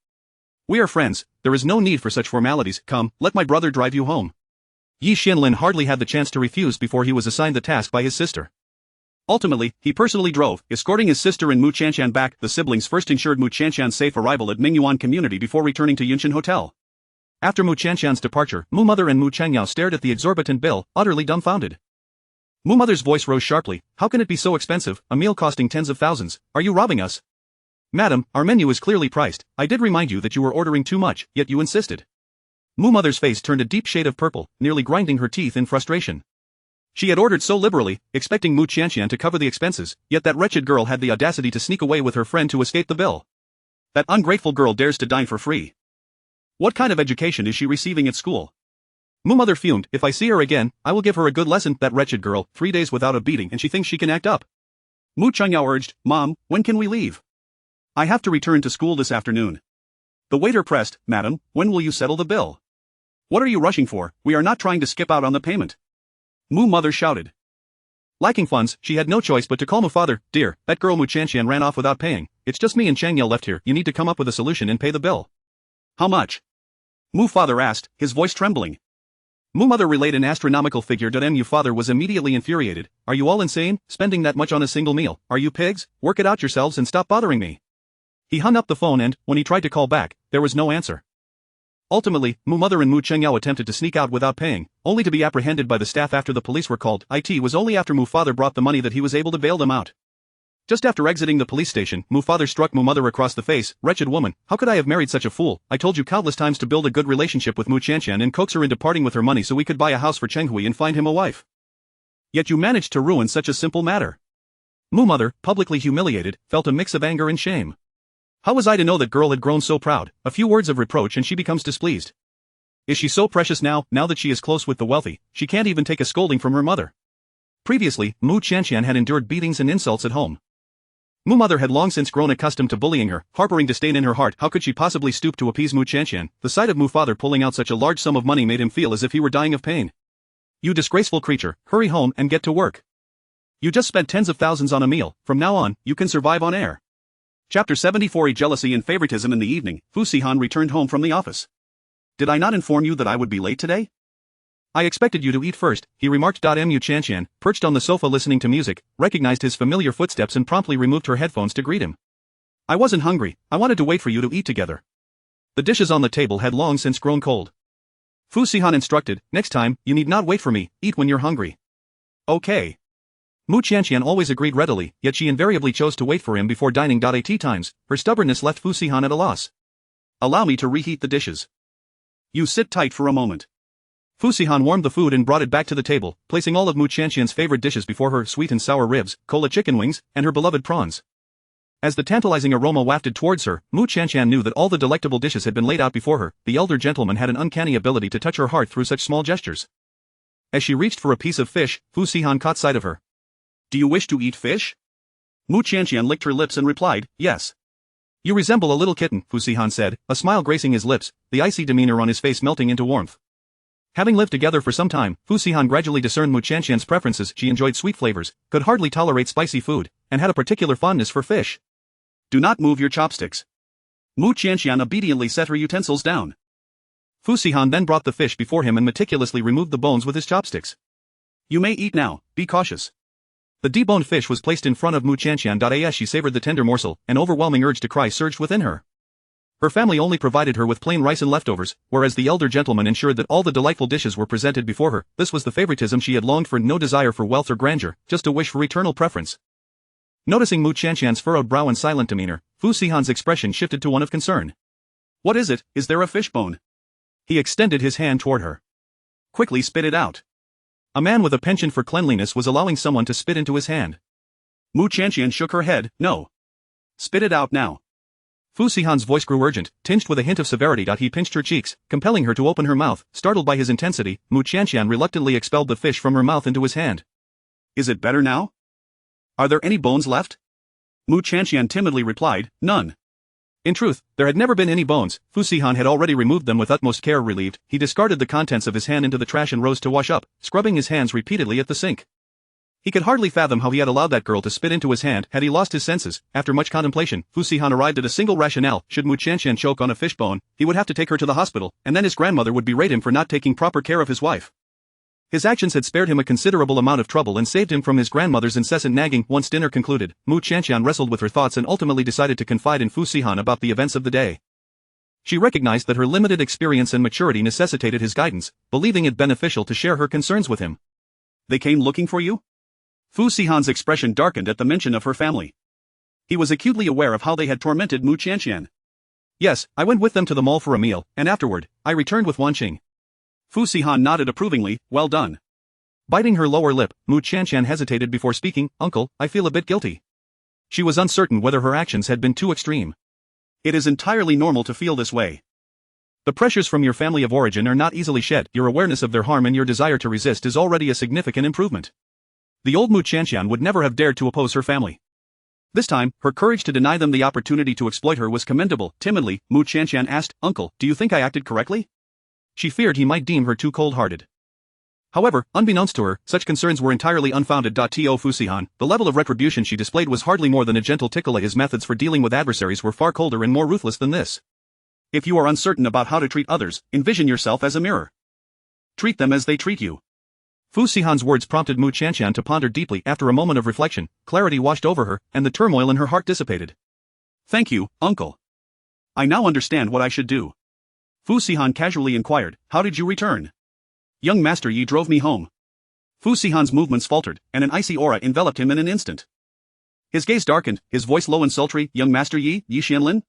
We are friends, there is no need for such formalities. Come, let my brother drive you home. Yi Xianlin hardly had the chance to refuse before he was assigned the task by his sister. Ultimately, he personally drove, escorting his sister and Mu Chanxian back. The siblings first ensured Mu Chanxian's safe arrival at Mingyuan Community before returning to Yunshan Hotel. After Mu Chanxian's departure, Mu mother and Mu Chengyao stared at the exorbitant bill, utterly dumbfounded. Mu mother's voice rose sharply. How can it be so expensive, a meal costing tens of thousands? Are you robbing us? Madam, our menu is clearly priced. I did remind you that you were ordering too much, yet you insisted. Mu Mother's face turned a deep shade of purple, nearly grinding her teeth in frustration. She had ordered so liberally, expecting Mu Qianqian to cover the expenses, yet that wretched girl had the audacity to sneak away with her friend to escape the bill. That ungrateful girl dares to dine for free. What kind of education is she receiving at school? Mu Mother fumed. If I see her again, I will give her a good lesson. That wretched girl, 3 days without a beating and she thinks she can act up. Mu Chengyao urged, Mom, when can we leave? I have to return to school this afternoon. The waiter pressed, Madam, when will you settle the bill? What are you rushing for? We are not trying to skip out on the payment. Mu Mother shouted. Lacking funds, she had no choice but to call Mu Father. Dear, that girl Mu Qianqian ran off without paying. It's just me and Changyao left here. You need to come up with a solution and pay the bill. How much? Mu Father asked, his voice trembling. Mu Mother relayed an astronomical figure. Mu Father was immediately infuriated. Are you all insane, spending that much on a single meal? Are you pigs? Work it out yourselves and stop bothering me. He hung up the phone and, when he tried to call back, there was no answer. Ultimately, Mu Mother and Mu Chengyao attempted to sneak out without paying, only to be apprehended by the staff after the police were called. It was only after Mu Father brought the money that he was able to bail them out. Just after exiting the police station, Mu Father struck Mu Mother across the face. Wretched woman, how could I have married such a fool? I told you countless times to build a good relationship with Mu Qianqian and coax her into parting with her money so we could buy a house for Chenghui and find him a wife. Yet you managed to ruin such a simple matter. Mu Mother, publicly humiliated, felt a mix of anger and shame. How was I to know that girl had grown so proud? A few words of reproach and she becomes displeased. Is she so precious now that she is close with the wealthy, she can't even take a scolding from her mother? Previously, Mu Qianqian had endured beatings and insults at home. Mu Mother had long since grown accustomed to bullying her, harboring disdain in her heart. How could she possibly stoop to appease Mu Qianqian? The sight of Mu Father pulling out such a large sum of money made him feel as if he were dying of pain. You disgraceful creature, hurry home and get to work. You just spent tens of thousands on a meal. From now on, you can survive on air. Chapter 74. Jealousy and favoritism. In the evening, Fu Sihan returned home from the office. Did I not inform you that I would be late today? I expected you to eat first, he remarked. Mu Qianqian, perched on the sofa listening to music, recognized his familiar footsteps and promptly removed her headphones to greet him. I wasn't hungry, I wanted to wait for you to eat together. The dishes on the table had long since grown cold. Fu Sihan instructed, next time, you need not wait for me, eat when you're hungry. Okay. Mu Qianqian always agreed readily, yet she invariably chose to wait for him before dining. At tea times, her stubbornness left Fu Sihan at a loss. Allow me to reheat the dishes. You sit tight for a moment. Fu Sihan warmed the food and brought it back to the table, placing all of Mu Qianqian's favorite dishes before her: sweet and sour ribs, cola chicken wings, and her beloved prawns. As the tantalizing aroma wafted towards her, Mu Qianqian knew that all the delectable dishes had been laid out before her. The elder gentleman had an uncanny ability to touch her heart through such small gestures. As she reached for a piece of fish, Fu Sihan caught sight of her. Do you wish to eat fish? Mu Qianqian licked her lips and replied, yes. You resemble a little kitten, Fu Sihan said, a smile gracing his lips, the icy demeanor on his face melting into warmth. Having lived together for some time, Fu Sihan gradually discerned Mu Qianqian's preferences. She enjoyed sweet flavors, could hardly tolerate spicy food, and had a particular fondness for fish. Do not move your chopsticks. Mu Qianqian obediently set her utensils down. Fu Sihan then brought the fish before him and meticulously removed the bones with his chopsticks. You may eat now, be cautious. The deboned fish was placed in front of Mu Qianqian. As she savored the tender morsel, an overwhelming urge to cry surged within her. Her family only provided her with plain rice and leftovers, whereas the elder gentleman ensured that all the delightful dishes were presented before her. This was the favoritism she had longed for, no desire for wealth or grandeur, just a wish for eternal preference. Noticing Mu Qianqian's furrowed brow and silent demeanor, Fu Sihan's expression shifted to one of concern. What is it? Is there a fish bone? He extended his hand toward her. Quickly spit it out. A man with a penchant for cleanliness was allowing someone to spit into his hand. Mu Qianqian shook her head, no. Spit it out now. Fu Sihan's voice grew urgent, tinged with a hint of severity. He pinched her cheeks, compelling her to open her mouth. Startled by his intensity, Mu Qianqian reluctantly expelled the fish from her mouth into his hand. Is it better now? Are there any bones left? Mu Qianqian timidly replied, none. In truth, there had never been any bones. Fu Sihan had already removed them with utmost care. Relieved, he discarded the contents of his hand into the trash and rose to wash up, scrubbing his hands repeatedly at the sink. He could hardly fathom how he had allowed that girl to spit into his hand. Had he lost his senses? After much contemplation, Fu Sihan arrived at a single rationale: should Mu Qianqian choke on a fish bone, he would have to take her to the hospital, and then his grandmother would berate him for not taking proper care of his wife. His actions had spared him a considerable amount of trouble and saved him from his grandmother's incessant nagging. Once dinner concluded, Mu Qianqian wrestled with her thoughts and ultimately decided to confide in Fu Sihan about the events of the day. She recognized that her limited experience and maturity necessitated his guidance, believing it beneficial to share her concerns with him. They came looking for you? Fu Sihan's expression darkened at the mention of her family. He was acutely aware of how they had tormented Mu Qianqian. Yes, I went with them to the mall for a meal, and afterward, I returned with Wanqing. Fu Sihan nodded approvingly, well done. Biting her lower lip, Mu Qianqian hesitated before speaking, Uncle, I feel a bit guilty. She was uncertain whether her actions had been too extreme. It is entirely normal to feel this way. The pressures from your family of origin are not easily shed, your awareness of their harm and your desire to resist is already a significant improvement. The old Mu Qianqian would never have dared to oppose her family. This time, her courage to deny them the opportunity to exploit her was commendable. Timidly, Mu Qianqian asked, Uncle, do you think I acted correctly? She feared he might deem her too cold-hearted. However, unbeknownst to her, such concerns were entirely unfounded. To Fu Sihan, the level of retribution she displayed was hardly more than a gentle tickle. His methods for dealing with adversaries were far colder and more ruthless than this. If you are uncertain about how to treat others, envision yourself as a mirror. Treat them as they treat you. Fu Sihan's words prompted Mu Qianqian to ponder deeply. After a moment of reflection, clarity washed over her, and the turmoil in her heart dissipated. Thank you, Uncle. I now understand what I should do. Fu Sihan casually inquired, how did you return? Young Master Yi drove me home. Fu Sihan's movements faltered, and an icy aura enveloped him in an instant. His gaze darkened, his voice low and sultry, Young Master Yi, Yi Xianlin?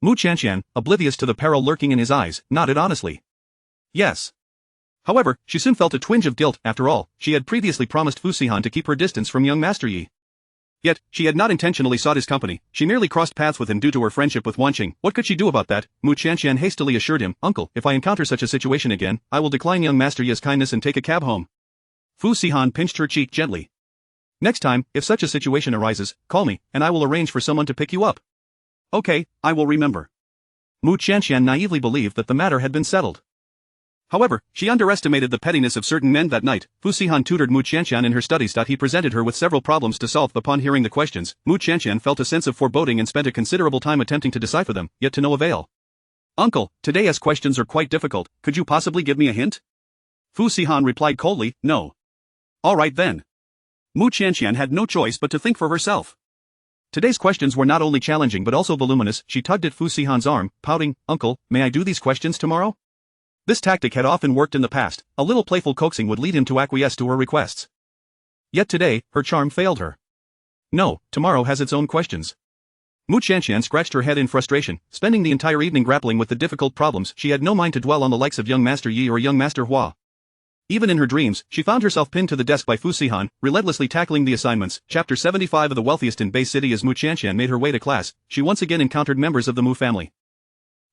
Mu Qianqian, oblivious to the peril lurking in his eyes, nodded honestly. Yes. However, she soon felt a twinge of guilt. After all, she had previously promised Fu Sihan to keep her distance from young Master Yi. Yet, she had not intentionally sought his company, she merely crossed paths with him due to her friendship with Wanqing. What could she do about that? Mu Qianqian hastily assured him, Uncle, if I encounter such a situation again, I will decline young Master Yi's kindness and take a cab home. Fu Sihan pinched her cheek gently. Next time, if such a situation arises, call me, and I will arrange for someone to pick you up. Okay, I will remember. Mu Qianqian naively believed that the matter had been settled. However, she underestimated the pettiness of certain men that night. Fu Sihan tutored Mu Qianqian in her studies. He presented her with several problems to solve. Upon hearing the questions, Mu Qianqian felt a sense of foreboding and spent a considerable time attempting to decipher them, yet to no avail. Uncle, today's questions are quite difficult, could you possibly give me a hint? Fu Sihan replied coldly, no. All right then. Mu Qianqian had no choice but to think for herself. Today's questions were not only challenging but also voluminous. She tugged at Fu Sihan's arm, pouting, Uncle, may I do these questions tomorrow? This tactic had often worked in the past, a little playful coaxing would lead him to acquiesce to her requests. Yet today, her charm failed her. No, tomorrow has its own questions. Mu Qianqian scratched her head in frustration, spending the entire evening grappling with the difficult problems. She had no mind to dwell on the likes of young Master Yi or young Master Hua. Even in her dreams, she found herself pinned to the desk by Fu Sihan, relentlessly tackling the assignments. Chapter 75 of The Wealthiest in Bay City. As Mu Qianqian made her way to class, she once again encountered members of the Mu family.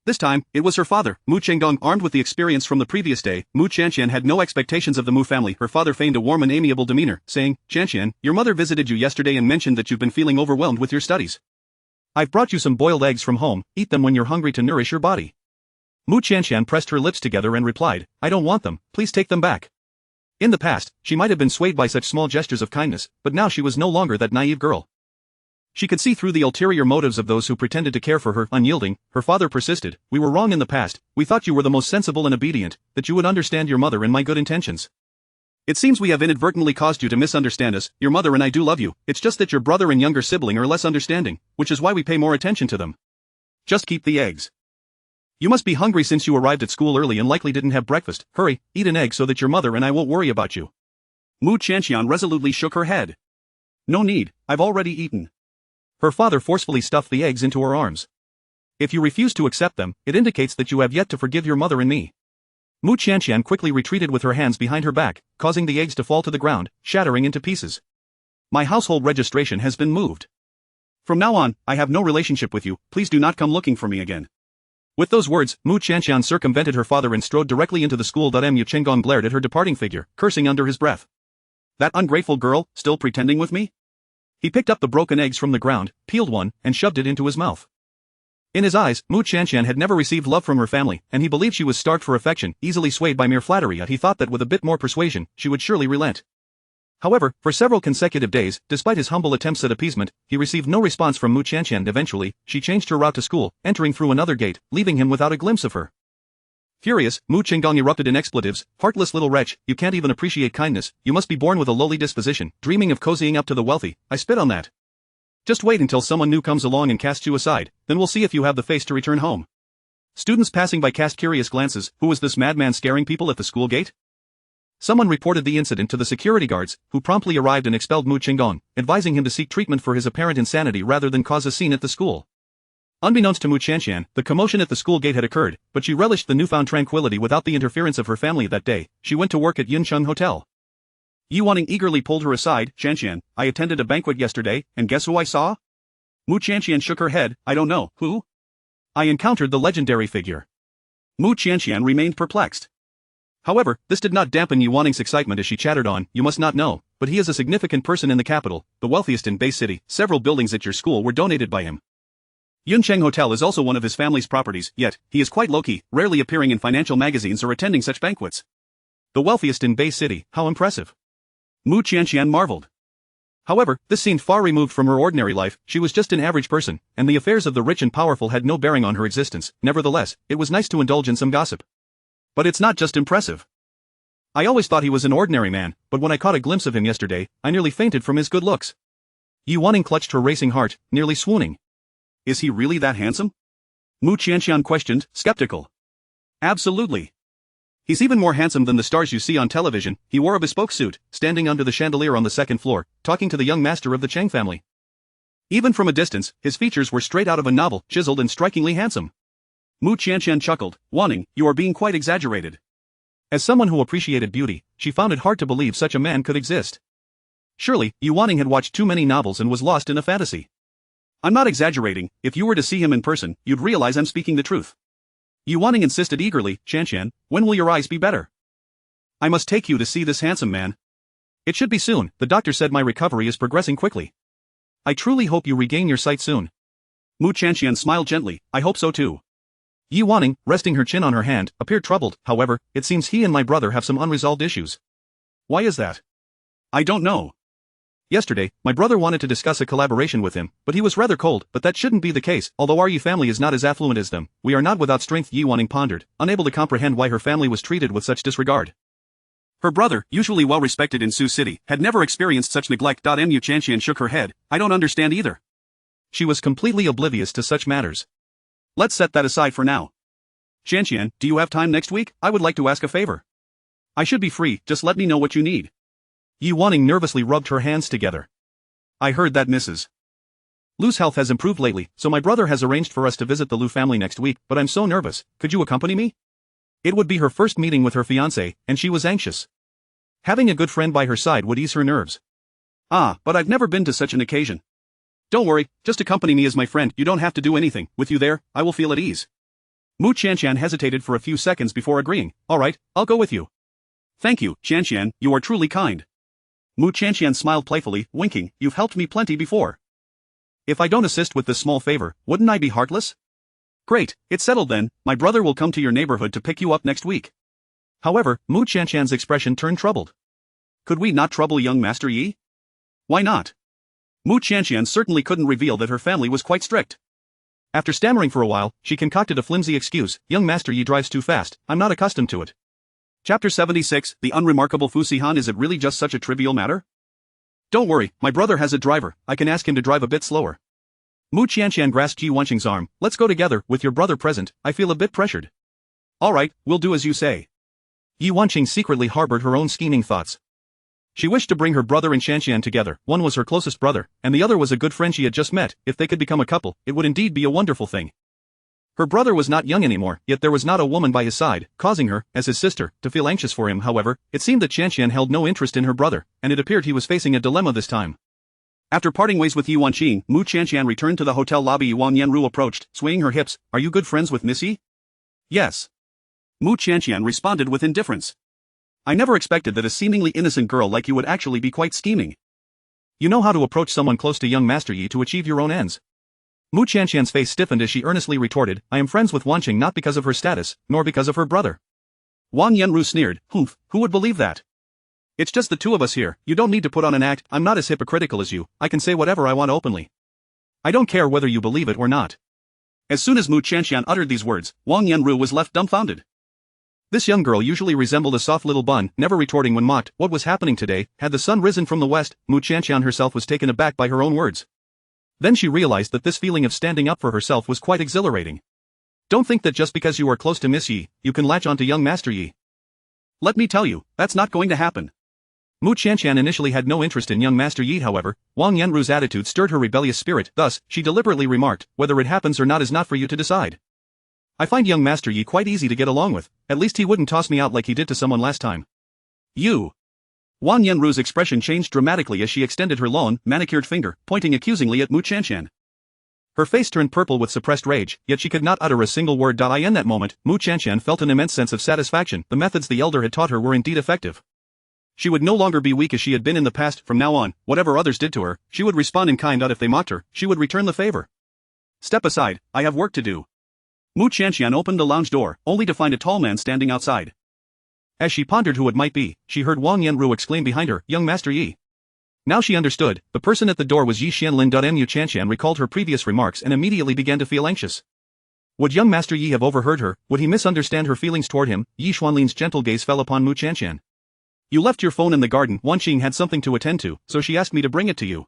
This time, it was her father, Mu Chenggong. Armed with the experience from the previous day, Mu Qianqian had no expectations of the Mu family. Her father feigned a warm and amiable demeanor, saying, Qianqian, your mother visited you yesterday and mentioned that you've been feeling overwhelmed with your studies. I've brought you some boiled eggs from home, eat them when you're hungry to nourish your body. Mu Qianqian pressed her lips together and replied, I don't want them, please take them back. In the past, she might have been swayed by such small gestures of kindness, but now she was no longer that naive girl. She could see through the ulterior motives of those who pretended to care for her. Unyielding, her father persisted, we were wrong in the past, we thought you were the most sensible and obedient, that you would understand your mother and my good intentions. It seems we have inadvertently caused you to misunderstand us. Your mother and I do love you, it's just that your brother and younger sibling are less understanding, which is why we pay more attention to them. Just keep the eggs. You must be hungry since you arrived at school early and likely didn't have breakfast. Hurry, eat an egg so that your mother and I won't worry about you. Mu Qianqian resolutely shook her head. No need, I've already eaten. Her father forcefully stuffed the eggs into her arms. If you refuse to accept them, it indicates that you have yet to forgive your mother and me. Mu Qianqian quickly retreated with her hands behind her back, causing the eggs to fall to the ground, shattering into pieces. My household registration has been moved. From now on, I have no relationship with you, please do not come looking for me again. With those words, Mu Qianqian circumvented her father and strode directly into the school. Mu Chenggong glared at her departing figure, cursing under his breath. That ungrateful girl, still pretending with me? He picked up the broken eggs from the ground, peeled one, and shoved it into his mouth. In his eyes, Mu Qianqian had never received love from her family, and he believed she was starved for affection, easily swayed by mere flattery. He thought that with a bit more persuasion, she would surely relent. However, for several consecutive days, despite his humble attempts at appeasement, he received no response from Mu Qianqian. Eventually, she changed her route to school, entering through another gate, leaving him without a glimpse of her. Furious, Mu Chenggong erupted in expletives, heartless little wretch, you can't even appreciate kindness, you must be born with a lowly disposition, dreaming of cozying up to the wealthy, I spit on that. Just wait until someone new comes along and casts you aside, then we'll see if you have the face to return home. Students passing by cast curious glances, who was this madman scaring people at the school gate? Someone reported the incident to the security guards, who promptly arrived and expelled Mu Qinggong, advising him to seek treatment for his apparent insanity rather than cause a scene at the school. Unbeknownst to Mu Qianqian, the commotion at the school gate had occurred, but she relished the newfound tranquility without the interference of her family that day. She went to work at Yuncheng Hotel. Yi Wanning eagerly pulled her aside. Qianqian, I attended a banquet yesterday, and guess who I saw? Mu Qianqian shook her head. I don't know. Who? I encountered the legendary figure. Mu Qianqian remained perplexed. However, this did not dampen Yi Wanning's excitement as she chattered on. You must not know, but he is a significant person in the capital, the wealthiest in Bay City. Several buildings at your school were donated by him. Yuncheng Hotel is also one of his family's properties, yet, he is quite low-key, rarely appearing in financial magazines or attending such banquets. The wealthiest in Bay City, how impressive. Mu Qianqian marveled. However, this seemed far removed from her ordinary life. She was just an average person, and the affairs of the rich and powerful had no bearing on her existence. Nevertheless, it was nice to indulge in some gossip. But it's not just impressive. I always thought he was an ordinary man, but when I caught a glimpse of him yesterday, I nearly fainted from his good looks. Yi Wanning clutched her racing heart, nearly swooning. Is he really that handsome? Mu Qianqian questioned, skeptical. Absolutely. He's even more handsome than the stars you see on television. He wore a bespoke suit, standing under the chandelier on the second floor, talking to the young master of the Cheng family. Even from a distance, his features were straight out of a novel, chiseled and strikingly handsome. Mu Qianqian chuckled. Wanning, you are being quite exaggerated. As someone who appreciated beauty, she found it hard to believe such a man could exist. Surely, Yi Wanning had watched too many novels and was lost in a fantasy. I'm not exaggerating. If you were to see him in person, you'd realize I'm speaking the truth. Yi Wanning insisted eagerly. Qianqian, when will your eyes be better? I must take you to see this handsome man. It should be soon. The doctor said my recovery is progressing quickly. I truly hope you regain your sight soon. Mu Qianqian smiled gently. I hope so too. Yi Wanning, resting her chin on her hand, appeared troubled. However, it seems he and my brother have some unresolved issues. Why is that? I don't know. Yesterday, my brother wanted to discuss a collaboration with him, but he was rather cold. But that shouldn't be the case. Although our Yi family is not as affluent as them, we are not without strength. Yi Wanning pondered, unable to comprehend why her family was treated with such disregard. Her brother, usually well respected in Sioux City, had never experienced such neglect. Mu Qianqian shook her head. I don't understand either. She was completely oblivious to such matters. Let's set that aside for now. Qianqian, do you have time next week? I would like to ask a favor. I should be free, just let me know what you need. Yi Wanning nervously rubbed her hands together. I heard that Mrs. Lu's health has improved lately, so my brother has arranged for us to visit the Lu family next week, but I'm so nervous. Could you accompany me? It would be her first meeting with her fiancé, and she was anxious. Having a good friend by her side would ease her nerves. Ah, but I've never been to such an occasion. Don't worry, just accompany me as my friend. You don't have to do anything. With you there, I will feel at ease. Mu Qianqian hesitated for a few seconds before agreeing. All right, I'll go with you. Thank you, Qianqian, you are truly kind. Mu Qianqian smiled playfully, winking. You've helped me plenty before. If I don't assist with this small favor, wouldn't I be heartless? Great, it's settled then. My brother will come to your neighborhood to pick you up next week. However, Mu Qianqian's expression turned troubled. Could we not trouble young Master Yi? Why not? Mu Qianqian certainly couldn't reveal that her family was quite strict. After stammering for a while, she concocted a flimsy excuse. Young Master Yi drives too fast. I'm not accustomed to it. Chapter 76, The Unremarkable Fu Sihan. Is it really just such a trivial matter? Don't worry, my brother has a driver. I can ask him to drive a bit slower. Mu Qianqian grasped Yi Wanqing's arm. Let's go together. With your brother present, I feel a bit pressured. All right, we'll do as you say. Yi Wanqing secretly harbored her own scheming thoughts. She wished to bring her brother and Qianqian together. One was her closest brother, and the other was a good friend she had just met. If they could become a couple, it would indeed be a wonderful thing. Her brother was not young anymore, yet there was not a woman by his side, causing her, as his sister, to feel anxious for him. However, it seemed that Qianqian held no interest in her brother, and it appeared he was facing a dilemma this time. After parting ways with Yi Wanqing, Mu Qianqian returned to the hotel lobby. Yi Wanyanru approached, swaying her hips. Are you good friends with Miss Yi? Yes. Mu Qianqian responded with indifference. I never expected that a seemingly innocent girl like you would actually be quite scheming. You know how to approach someone close to young Master Yi to achieve your own ends. Mu Qianqian's face stiffened as she earnestly retorted, I am friends with Wanqing not because of her status, nor because of her brother. Wang Yanru sneered, Humph, who would believe that? It's just the two of us here. You don't need to put on an act. I'm not as hypocritical as you. I can say whatever I want openly. I don't care whether you believe it or not. As soon as Mu Qianqian uttered these words, Wang Yanru was left dumbfounded. This young girl usually resembled a soft little bun, never retorting when mocked. What was happening today? Had the sun risen from the west? Mu Qianqian herself was taken aback by her own words. Then she realized that this feeling of standing up for herself was quite exhilarating. Don't think that just because you are close to Miss Yi, you can latch onto young Master Yi. Let me tell you, that's not going to happen. Mu Qianqian initially had no interest in young Master Yi. However, Wang Yanru's attitude stirred her rebellious spirit. Thus, she deliberately remarked, whether it happens or not is not for you to decide. I find young Master Yi quite easy to get along with, at least he wouldn't toss me out like he did to someone last time. You. Wang Yanru's expression changed dramatically as she extended her long, manicured finger, pointing accusingly at Mu Qianqian. Her face turned purple with suppressed rage, yet she could not utter a single word. In that moment, Mu Qianqian felt an immense sense of satisfaction. The methods the elder had taught her were indeed effective. She would no longer be weak as she had been in the past. From now on, whatever others did to her, she would respond in kind. If they mocked her, she would return the favor. Step aside, I have work to do. Mu Qianqian opened the lounge door, only to find a tall man standing outside. As she pondered who it might be, she heard Wang Yanru exclaim behind her, young Master Yi. Now she understood, the person at the door was Yi Xianlin. Mu Qianqian recalled her previous remarks and immediately began to feel anxious. Would young Master Yi have overheard her? Would he misunderstand her feelings toward him? Yi Xuanlin's gentle gaze fell upon Mu Qianqian. You left your phone in the garden. Wan Qing had something to attend to, so she asked me to bring it to you.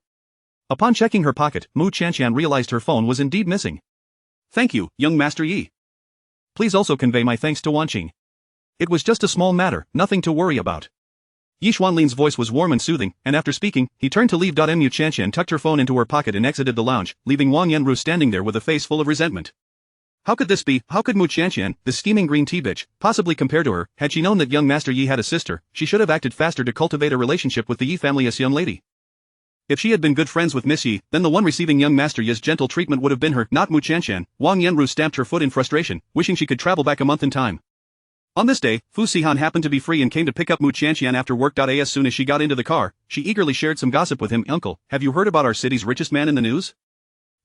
Upon checking her pocket, Mu Qianqian realized her phone was indeed missing. Thank you, young Master Yi. Please also convey my thanks to Wan Qing. It was just a small matter, nothing to worry about. Yi Xuanlin's voice was warm and soothing, and after speaking, he turned to leave. Mu Qianqian tucked her phone into her pocket and exited the lounge, leaving Wang Yanru standing there with a face full of resentment. How could this be? How could Mu Qianqian, the scheming green tea bitch, possibly compare to her? Had she known that young Master Yi had a sister, she should have acted faster to cultivate a relationship with the Yi family. As young lady. If she had been good friends with Miss Yi, then the one receiving young Master Yi's gentle treatment would have been her, not Mu Qianqian. Wang Yanru stamped her foot in frustration, wishing she could travel back a month in time. On this day, Fu Sihan happened to be free and came to pick up Mu Qianqian after work. As soon as she got into the car, she eagerly shared some gossip with him. Uncle, have you heard about our city's richest man in the news?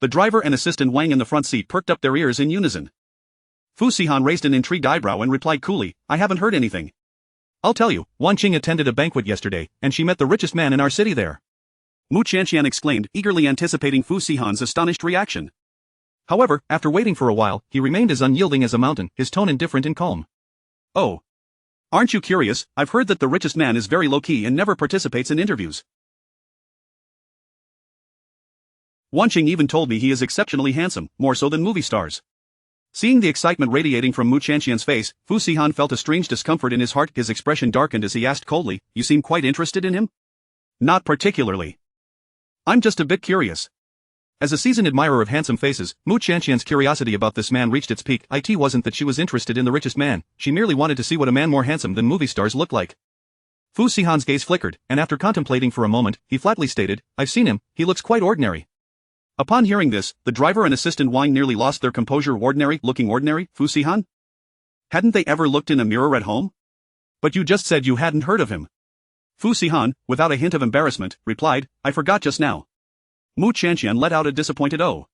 The driver and assistant Wang in the front seat perked up their ears in unison. Fu Sihan raised an intrigued eyebrow and replied coolly, I haven't heard anything. I'll tell you, Wan Qing attended a banquet yesterday, and she met the richest man in our city there. Mu Qianqian exclaimed, eagerly anticipating Fu Sihan's astonished reaction. However, after waiting for a while, he remained as unyielding as a mountain, his tone indifferent and calm. Oh. Aren't you curious? I've heard that the richest man is very low-key and never participates in interviews. Wan Qing even told me he is exceptionally handsome, more so than movie stars. Seeing the excitement radiating from Mu Qianqian's face, Fu Sihan felt a strange discomfort in his heart. His expression darkened as he asked coldly, you seem quite interested in him? Not particularly. I'm just a bit curious. As a seasoned admirer of handsome faces, Mu Qianqian's curiosity about this man reached its peak. It wasn't that she was interested in the richest man, she merely wanted to see what a man more handsome than movie stars looked like. Fu Sihan's gaze flickered, and after contemplating for a moment, he flatly stated, I've seen him, he looks quite ordinary. Upon hearing this, the driver and assistant Wang nearly lost their composure. Ordinary, looking ordinary, Fu Sihan? Hadn't they ever looked in a mirror at home? But you just said you hadn't heard of him. Fu Sihan, without a hint of embarrassment, replied, I forgot just now. Mu Qianqian let out a disappointed oh.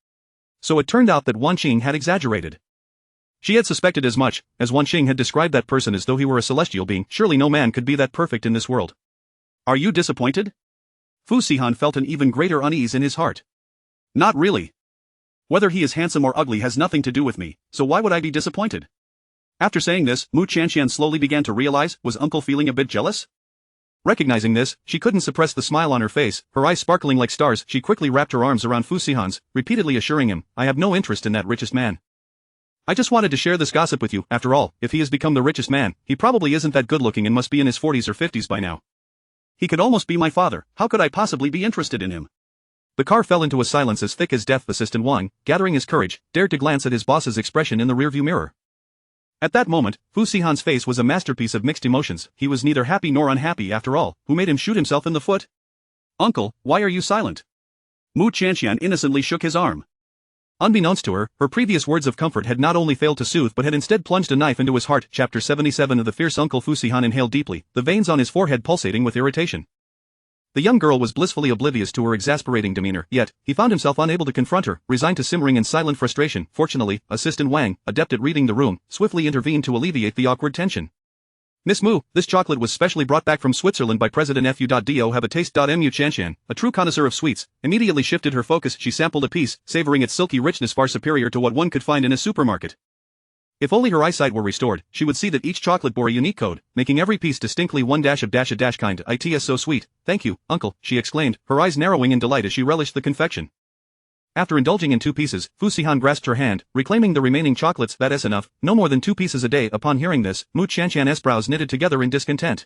So it turned out that Wan Qing had exaggerated. She had suspected as much, as Wan Qing had described that person as though he were a celestial being. Surely no man could be that perfect in this world. Are you disappointed? Fu Sihan felt an even greater unease in his heart. Not really. Whether he is handsome or ugly has nothing to do with me, so why would I be disappointed? After saying this, Mu Qianqian slowly began to realize, was uncle feeling a bit jealous? Recognizing this, she couldn't suppress the smile on her face, her eyes sparkling like stars. She quickly wrapped her arms around Fu Sihan's, repeatedly assuring him, I have no interest in that richest man. I just wanted to share this gossip with you. After all, if he has become the richest man, he probably isn't that good looking and must be in his 40s or 50s by now. He could almost be my father, how could I possibly be interested in him? The car fell into a silence as thick as death. Assistant Wang, gathering his courage, dared to glance at his boss's expression in the rearview mirror. At that moment, Fu Sihan's face was a masterpiece of mixed emotions. He was neither happy nor unhappy. After all, who made him shoot himself in the foot? Uncle, why are you silent? Mu Qianqian innocently shook his arm. Unbeknownst to her, her previous words of comfort had not only failed to soothe but had instead plunged a knife into his heart. Chapter 77 of the fierce uncle. Fu Sihan inhaled deeply, the veins on his forehead pulsating with irritation. The young girl was blissfully oblivious to her exasperating demeanor, yet, he found himself unable to confront her, resigned to simmering in silent frustration. Fortunately, Assistant Wang, adept at reading the room, swiftly intervened to alleviate the awkward tension. Miss Mu, this chocolate was specially brought back from Switzerland by President Fu.Do. Have a taste. Mu Qianqian, a true connoisseur of sweets, immediately shifted her focus. She sampled a piece, savoring its silky richness far superior to what one could find in a supermarket. If only her eyesight were restored, she would see that each chocolate bore a unique code, making every piece distinctly one dash of dash a dash kind. It is so sweet. Thank you, uncle, she exclaimed, her eyes narrowing in delight as she relished the confection. After indulging in 2 pieces, Fu Sihan grasped her hand, reclaiming the remaining chocolates. That is enough, no more than 2 pieces a day. Upon hearing this, Mu Qianqian's brows knitted together in discontent.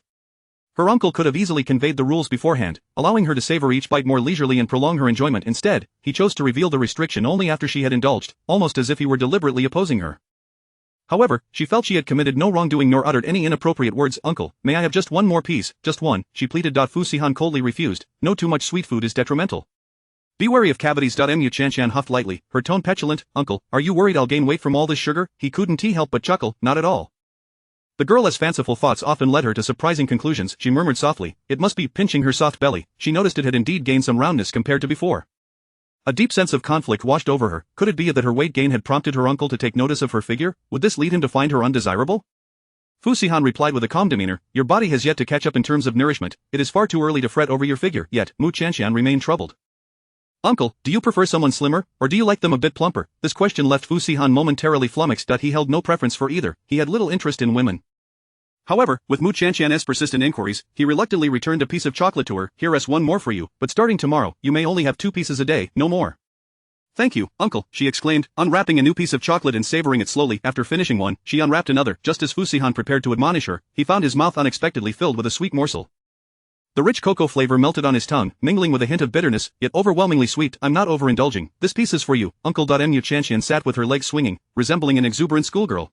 Her uncle could have easily conveyed the rules beforehand, allowing her to savor each bite more leisurely and prolong her enjoyment. Instead, he chose to reveal the restriction only after she had indulged, almost as if he were deliberately opposing her. However, she felt she had committed no wrongdoing nor uttered any inappropriate words. Uncle, may I have just one more piece, just one, she pleaded. Fu Sihan coldly refused. No, too much sweet food is detrimental. Be wary of cavities. Mu Qianqian huffed lightly, her tone petulant. Uncle, are you worried I'll gain weight from all this sugar? He couldn't help but chuckle. Not at all. The girl's fanciful thoughts often led her to surprising conclusions. She murmured softly, it must be. Pinching her soft belly, she noticed it had indeed gained some roundness compared to before. A deep sense of conflict washed over her. Could it be that her weight gain had prompted her uncle to take notice of her figure? Would this lead him to find her undesirable? Fu Sihan replied with a calm demeanor, your body has yet to catch up in terms of nourishment. It is far too early to fret over your figure. Yet, Mu Qianqian remained troubled. Uncle, do you prefer someone slimmer, or do you like them a bit plumper? This question left Fu Sihan momentarily flummoxed. He held no preference for either. He had little interest in women. However, with Mu Qianqian's persistent inquiries, he reluctantly returned a piece of chocolate to her. Here's one more for you, but starting tomorrow, you may only have 2 pieces a day, no more. Thank you, Uncle, she exclaimed, unwrapping a new piece of chocolate and savoring it slowly. After finishing one, she unwrapped another. Just as Fu Sihan prepared to admonish her, he found his mouth unexpectedly filled with a sweet morsel. The rich cocoa flavor melted on his tongue, mingling with a hint of bitterness, yet overwhelmingly sweet. I'm not overindulging. This piece is for you, Uncle. Mu Qianqian sat with her legs swinging, resembling an exuberant schoolgirl.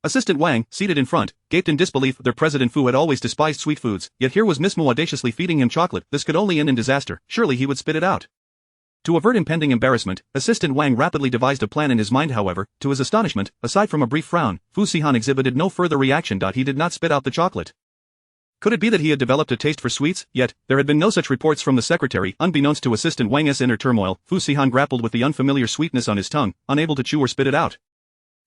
Assistant Wang, seated in front, gaped in disbelief. Their President Fu had always despised sweet foods, yet here was Miss Mu audaciously feeding him chocolate. This could only end in disaster. Surely he would spit it out. To avert impending embarrassment, Assistant Wang rapidly devised a plan in his mind. However, to his astonishment, aside from a brief frown, Fu Sihan exhibited no further reaction. He did not spit out the chocolate. Could it be that he had developed a taste for sweets? Yet, there had been no such reports from the secretary. Unbeknownst to Assistant Wang's inner turmoil, Fu Sihan grappled with the unfamiliar sweetness on his tongue, unable to chew or spit it out.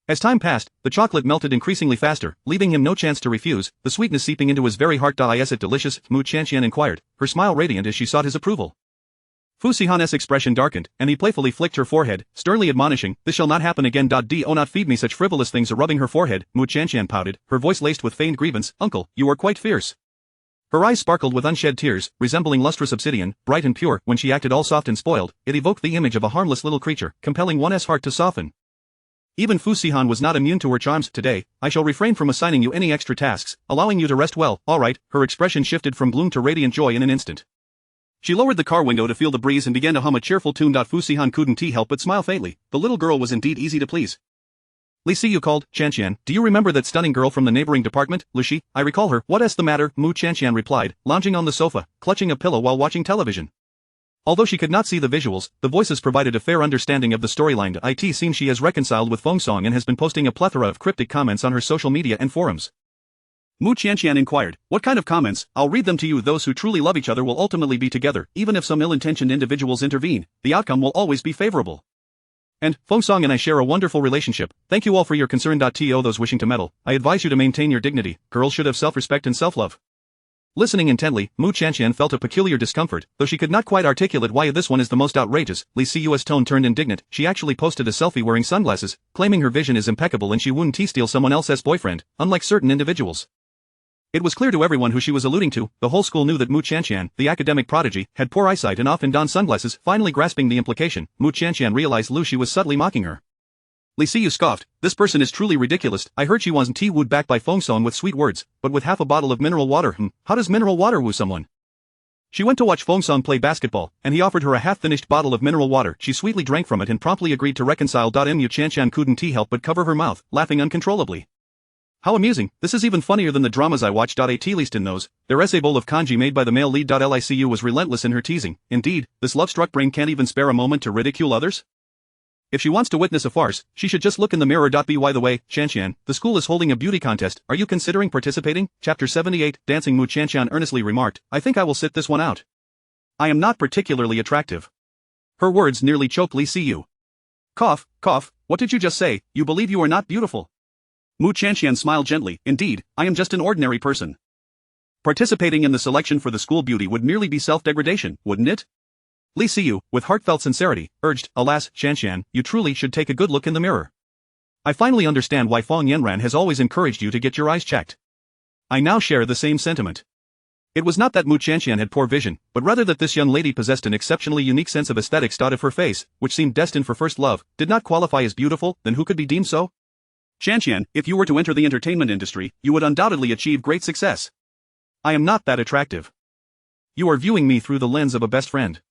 As time passed, the chocolate melted increasingly faster, leaving him no chance to refuse, the sweetness seeping into his very heart. Is it delicious? Mu Qianqian inquired, her smile radiant as she sought his approval. Fu Sihan's expression darkened, and he playfully flicked her forehead, sternly admonishing, this shall not happen again. Do not feed me such frivolous things. Rubbing her forehead, Mu Qianqian pouted, her voice laced with feigned grievance, Uncle, you are quite fierce. Her eyes sparkled with unshed tears, resembling lustrous obsidian, bright and pure. When she acted all soft and spoiled, it evoked the image of a harmless little creature, compelling one's heart to soften. Even Fu Sihan was not immune to her charms. Today, I shall refrain from assigning you any extra tasks, allowing you to rest well. All right. Her expression shifted from gloom to radiant joy in an instant. She lowered the car window to feel the breeze and began to hum a cheerful tune. Fu Sihan couldn't help but smile faintly. The little girl was indeed easy to please. Li Si, you called, Qianqian. Do you remember that stunning girl from the neighboring department, Lu Shi? I recall her. What's the matter? Mu Qianqian replied, lounging on the sofa, clutching a pillow while watching television. Although she could not see the visuals, the voices provided a fair understanding of the storyline. It seems she has reconciled with Feng Song and has been posting a plethora of cryptic comments on her social media and forums. Mu Qianqian inquired, what kind of comments? I'll read them to you. Those who truly love each other will ultimately be together, even if some ill-intentioned individuals intervene. The outcome will always be favorable. And, Feng Song and I share a wonderful relationship. Thank you all for your concern. To those wishing to meddle, I advise you to maintain your dignity. Girls should have self-respect and self-love. Listening intently, Mu Qianqian felt a peculiar discomfort, though she could not quite articulate why this one is the most outrageous. Li Si's tone turned indignant. She actually posted a selfie wearing sunglasses, claiming her vision is impeccable and she wouldn't steal someone else's boyfriend, unlike certain individuals. It was clear to everyone who she was alluding to. The whole school knew that Mu Qianqian, the academic prodigy, had poor eyesight and often donned sunglasses. Finally grasping the implication, Mu Qianqian realized Lu Shi was subtly mocking her. Li Si scoffed, this person is truly ridiculous. I heard she wasn't wooed back by Feng Song with sweet words, but with half a bottle of mineral water. How does mineral water woo someone? She went to watch Feng Song play basketball, and he offered her a half-finished bottle of mineral water. She sweetly drank from it and promptly agreed to reconcile. Mu Qianqian couldn't help but cover her mouth, laughing uncontrollably. How amusing, this is even funnier than the dramas I watch. At least in those, their essay bowl of kanji made by the male lead. Licu was relentless in her teasing. Indeed, this love-struck brain can't even spare a moment to ridicule others? If she wants to witness a farce, she should just look in the mirror. By the way, Qianqian, the school is holding a beauty contest. Are you considering participating? Chapter 78, Dancing. Mu Qianqian earnestly remarked, I think I will sit this one out. I am not particularly attractive. Her words nearly choked Li Siyu. Cough, cough, what did you just say? You believe you are not beautiful? Mu Qianqian smiled gently, indeed, I am just an ordinary person. Participating in the selection for the school beauty would merely be self-degradation, wouldn't it? Li Siyu, with heartfelt sincerity, urged, alas, Qianqian, you truly should take a good look in the mirror. I finally understand why Fong Yanran has always encouraged you to get your eyes checked. I now share the same sentiment. It was not that Mu Chanxian had poor vision, but rather that this young lady possessed an exceptionally unique sense of aesthetics. If her face, which seemed destined for first love, did not qualify as beautiful, then who could be deemed so? Chanxian, if you were to enter the entertainment industry, you would undoubtedly achieve great success. I am not that attractive. You are viewing me through the lens of a best friend.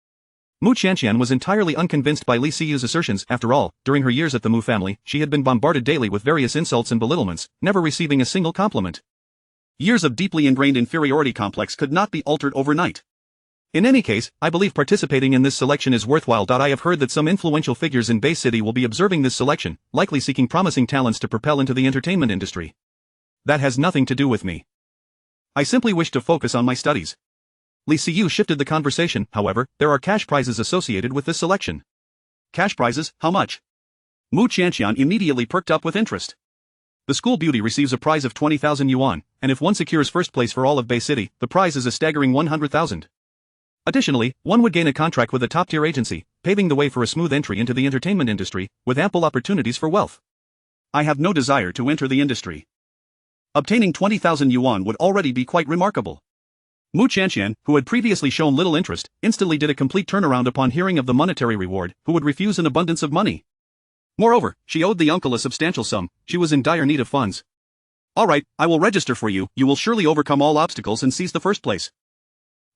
Mu Chanxian was entirely unconvinced by Li Siyu's assertions. After all, during her years at the Mu family, she had been bombarded daily with various insults and belittlements, never receiving a single compliment. Years of deeply ingrained inferiority complex could not be altered overnight. In any case, I believe participating in this selection is worthwhile. I have heard that some influential figures in Bay City will be observing this selection, likely seeking promising talents to propel into the entertainment industry. That has nothing to do with me. I simply wish to focus on my studies. Li Siyu shifted the conversation. However, there are cash prizes associated with this selection. Cash prizes, how much? Mu Chanxian immediately perked up with interest. The school beauty receives a prize of 20,000 yuan, and if one secures first place for all of Bay City, the prize is a staggering 100,000. Additionally, one would gain a contract with a top-tier agency, paving the way for a smooth entry into the entertainment industry, with ample opportunities for wealth. I have no desire to enter the industry. Obtaining 20,000 yuan would already be quite remarkable. Mu Chanxian, who had previously shown little interest, instantly did a complete turnaround upon hearing of the monetary reward. Who would refuse an abundance of money? Moreover, she owed the uncle a substantial sum. She was in dire need of funds. All right, I will register for you. You will surely overcome all obstacles and seize the first place.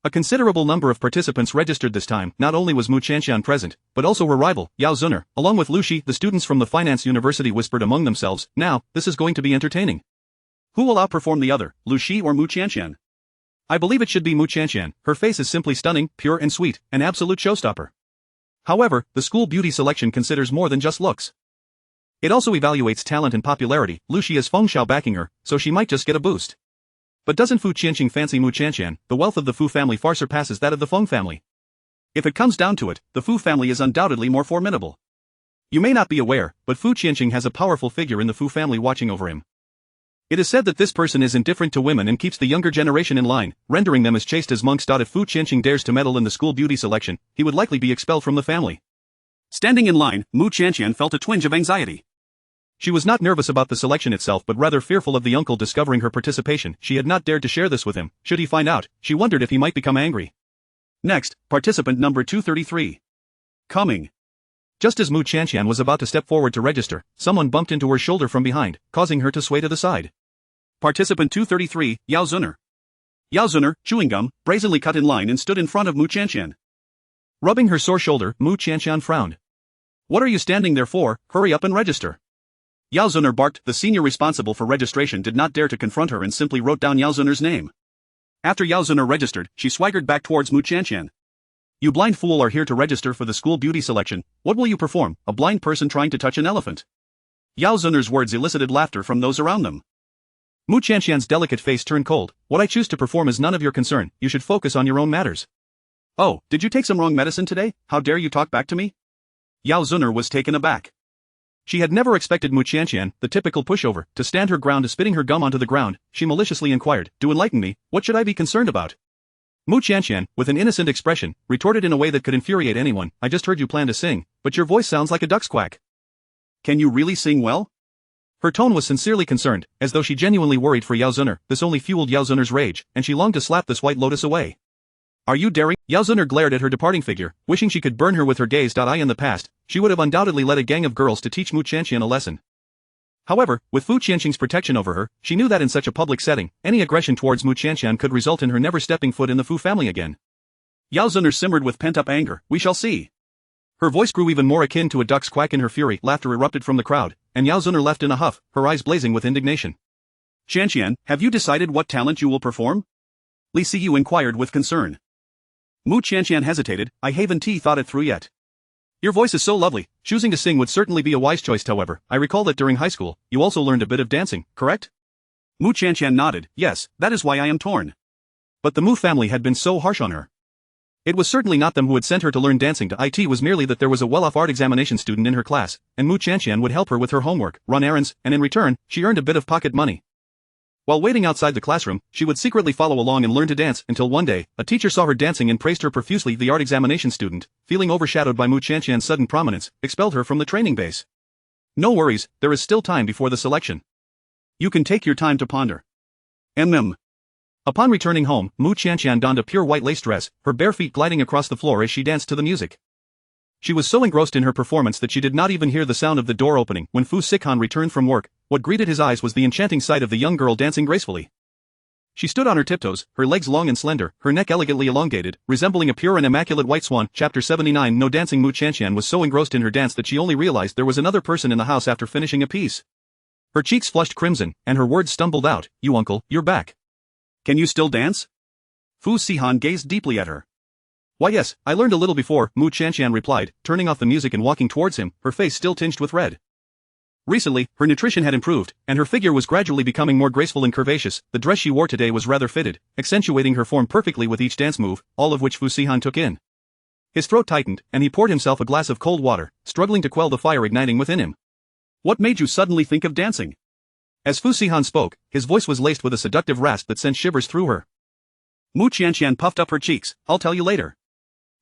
A considerable number of participants registered this time. Not only was Mu Chanxian present, but also her rival, Yao Zuner, along with Lu Shi. The students from the finance university whispered among themselves, "Now, this is going to be entertaining. Who will outperform the other, Lu Shi or Mu Chanxian?" I believe it should be Mu Chanxian. Her face is simply stunning, pure and sweet, an absolute showstopper. However, the school beauty selection considers more than just looks. It also evaluates talent and popularity. Lu Shi has Feng Xiao backing her, so she might just get a boost. But doesn't Fu Qianqing fancy Mu Chanxian? The wealth of the Fu family far surpasses that of the Feng family. If it comes down to it, the Fu family is undoubtedly more formidable. You may not be aware, but Fu Qianqing has a powerful figure in the Fu family watching over him. It is said that this person is indifferent to women and keeps the younger generation in line, rendering them as chaste as monks. If Fu Qianqing dares to meddle in the school beauty selection, he would likely be expelled from the family. Standing in line, Mu Chanxian felt a twinge of anxiety. She was not nervous about the selection itself but rather fearful of the uncle discovering her participation. She had not dared to share this with him. Should he find out, she wondered if he might become angry. Next, participant number 233. Coming. Just as Mu Chanxian was about to step forward to register, someone bumped into her shoulder from behind, causing her to sway to the side. Participant 233, Yao Zuner. Yao Zuner, chewing gum, brazenly cut in line and stood in front of Mu Chanxian. Rubbing her sore shoulder, Mu Chanxian frowned. "What are you standing there for? Hurry up and register." Yao Zuner barked. The senior responsible for registration did not dare to confront her and simply wrote down Yao Zuner's name. After Yao Zuner registered, she swaggered back towards Mu Chanxian. "You blind fool are here to register for the school beauty selection. What will you perform? A blind person trying to touch an elephant?" Yao Zuner's words elicited laughter from those around them. Mu Chanxian's delicate face turned cold. "What I choose to perform is none of your concern. You should focus on your own matters." "Oh, did you take some wrong medicine today? How dare you talk back to me?" Yao Zuner was taken aback. She had never expected Mu Chanxian, the typical pushover, to stand her ground, spitting her gum onto the ground. She maliciously inquired, "Do enlighten me, what should I be concerned about?" Mu Chanxian, with an innocent expression, retorted in a way that could infuriate anyone, "I just heard you plan to sing, but your voice sounds like a duck's quack. Can you really sing well?" Her tone was sincerely concerned, as though she genuinely worried for Yao Zuner. This only fueled Yao Zuner's rage, and she longed to slap this white lotus away. "Are you daring?" Yao Zuner glared at her departing figure, wishing she could burn her with her gaze. In the past, she would have undoubtedly led a gang of girls to teach Mu Chanxian a lesson. However, with Fu Qianqing's protection over her, she knew that in such a public setting, any aggression towards Mu Chanxian could result in her never stepping foot in the Fu family again. Yao Zuner simmered with pent-up anger. "We shall see." Her voice grew even more akin to a duck's quack in her fury. Laughter erupted from the crowd, and Yao Zuner left in a huff, her eyes blazing with indignation. "Chanxian, have you decided what talent you will perform?" Li Siyu inquired with concern. Mu Chanxian hesitated. "I haven't thought it through yet." "Your voice is so lovely. Choosing to sing would certainly be a wise choice. However, I recall that during high school, you also learned a bit of dancing, correct?" Mu Chanxian nodded. "Yes, that is why I am torn." But the Mu family had been so harsh on her. It was certainly not them who had sent her to learn dancing. It was merely that there was a well-off art examination student in her class, and Mu Chanxian would help her with her homework, run errands, and in return, she earned a bit of pocket money. While waiting outside the classroom, she would secretly follow along and learn to dance, until one day, a teacher saw her dancing and praised her profusely. The art examination student, feeling overshadowed by Mu Chanxian's sudden prominence, expelled her from the training base. "No worries, there is still time before the selection. You can take your time to ponder." Upon returning home, Mu Qianqian donned a pure white lace dress, her bare feet gliding across the floor as she danced to the music. She was so engrossed in her performance that she did not even hear the sound of the door opening. When Fu Sihan returned from work, what greeted his eyes was the enchanting sight of the young girl dancing gracefully. She stood on her tiptoes, her legs long and slender, her neck elegantly elongated, resembling a pure and immaculate white swan. Chapter 79. No dancing. Mu Qianqian was so engrossed in her dance that she only realized there was another person in the house after finishing a piece. Her cheeks flushed crimson, and her words stumbled out, "You uncle, you're back. Can you still dance?" Fu Sihan gazed deeply at her. "Why yes, I learned a little before," Mu Qianqian replied, turning off the music and walking towards him, her face still tinged with red. Recently, her nutrition had improved, and her figure was gradually becoming more graceful and curvaceous. The dress she wore today was rather fitted, accentuating her form perfectly with each dance move, all of which Fu Sihan took in. His throat tightened, and he poured himself a glass of cold water, struggling to quell the fire igniting within him. "What made you suddenly think of dancing?" As Fu Sihan spoke, his voice was laced with a seductive rasp that sent shivers through her. Mu Qianqian puffed up her cheeks. "I'll tell you later."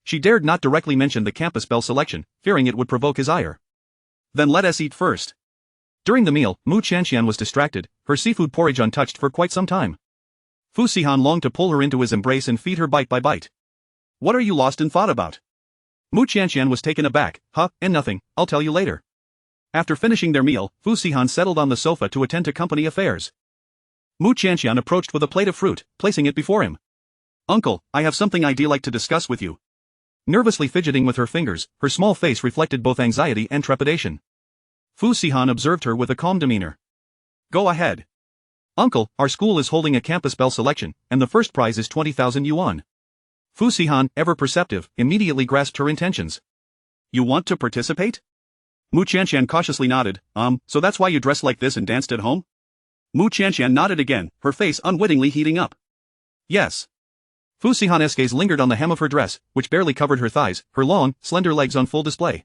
She dared not directly mention the campus bell selection, fearing it would provoke his ire. "Then let us eat first." During the meal, Mu Qianqian was distracted, her seafood porridge untouched for quite some time. Fu Sihan longed to pull her into his embrace and feed her bite by bite. "What are you lost in thought about?" Mu Qianqian was taken aback. And nothing, I'll tell you later." After finishing their meal, Fu Sihan settled on the sofa to attend to company affairs. Mu Qianqian approached with a plate of fruit, placing it before him. "Uncle, I have something I'd like to discuss with you." Nervously fidgeting with her fingers, her small face reflected both anxiety and trepidation. Fu Sihan observed her with a calm demeanor. "Go ahead." "Uncle, our school is holding a campus bell selection, and the first prize is 20,000 yuan. Fu Sihan, ever perceptive, immediately grasped her intentions. "You want to participate?" Mu Qianqian cautiously nodded. So that's why you dressed like this and danced at home?" Mu Qianqian nodded again, her face unwittingly heating up. "Yes." Fu Sihan's gaze lingered on the hem of her dress, which barely covered her thighs, her long, slender legs on full display.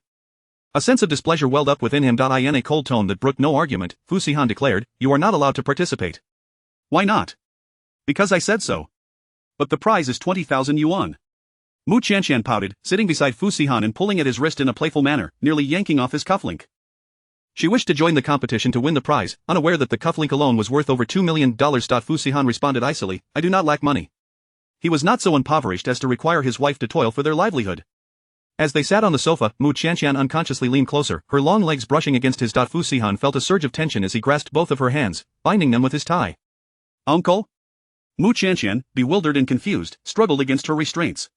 A sense of displeasure welled up within him. In a cold tone that brooked no argument, Fu Sihan declared, "You are not allowed to participate." "Why not?" "Because I said so." "But the prize is 20,000 yuan. Mu Qianqian pouted, sitting beside Fu Sihan and pulling at his wrist in a playful manner, nearly yanking off his cufflink. She wished to join the competition to win the prize, unaware that the cufflink alone was worth over $2 million. Fu Sihan responded icily, "I do not lack money." He was not so impoverished as to require his wife to toil for their livelihood. As they sat on the sofa, Mu Qianqian unconsciously leaned closer, her long legs brushing against his. Fu Sihan felt a surge of tension as he grasped both of her hands, binding them with his tie. "Uncle?" Mu Qianqian, bewildered and confused, struggled against her restraints.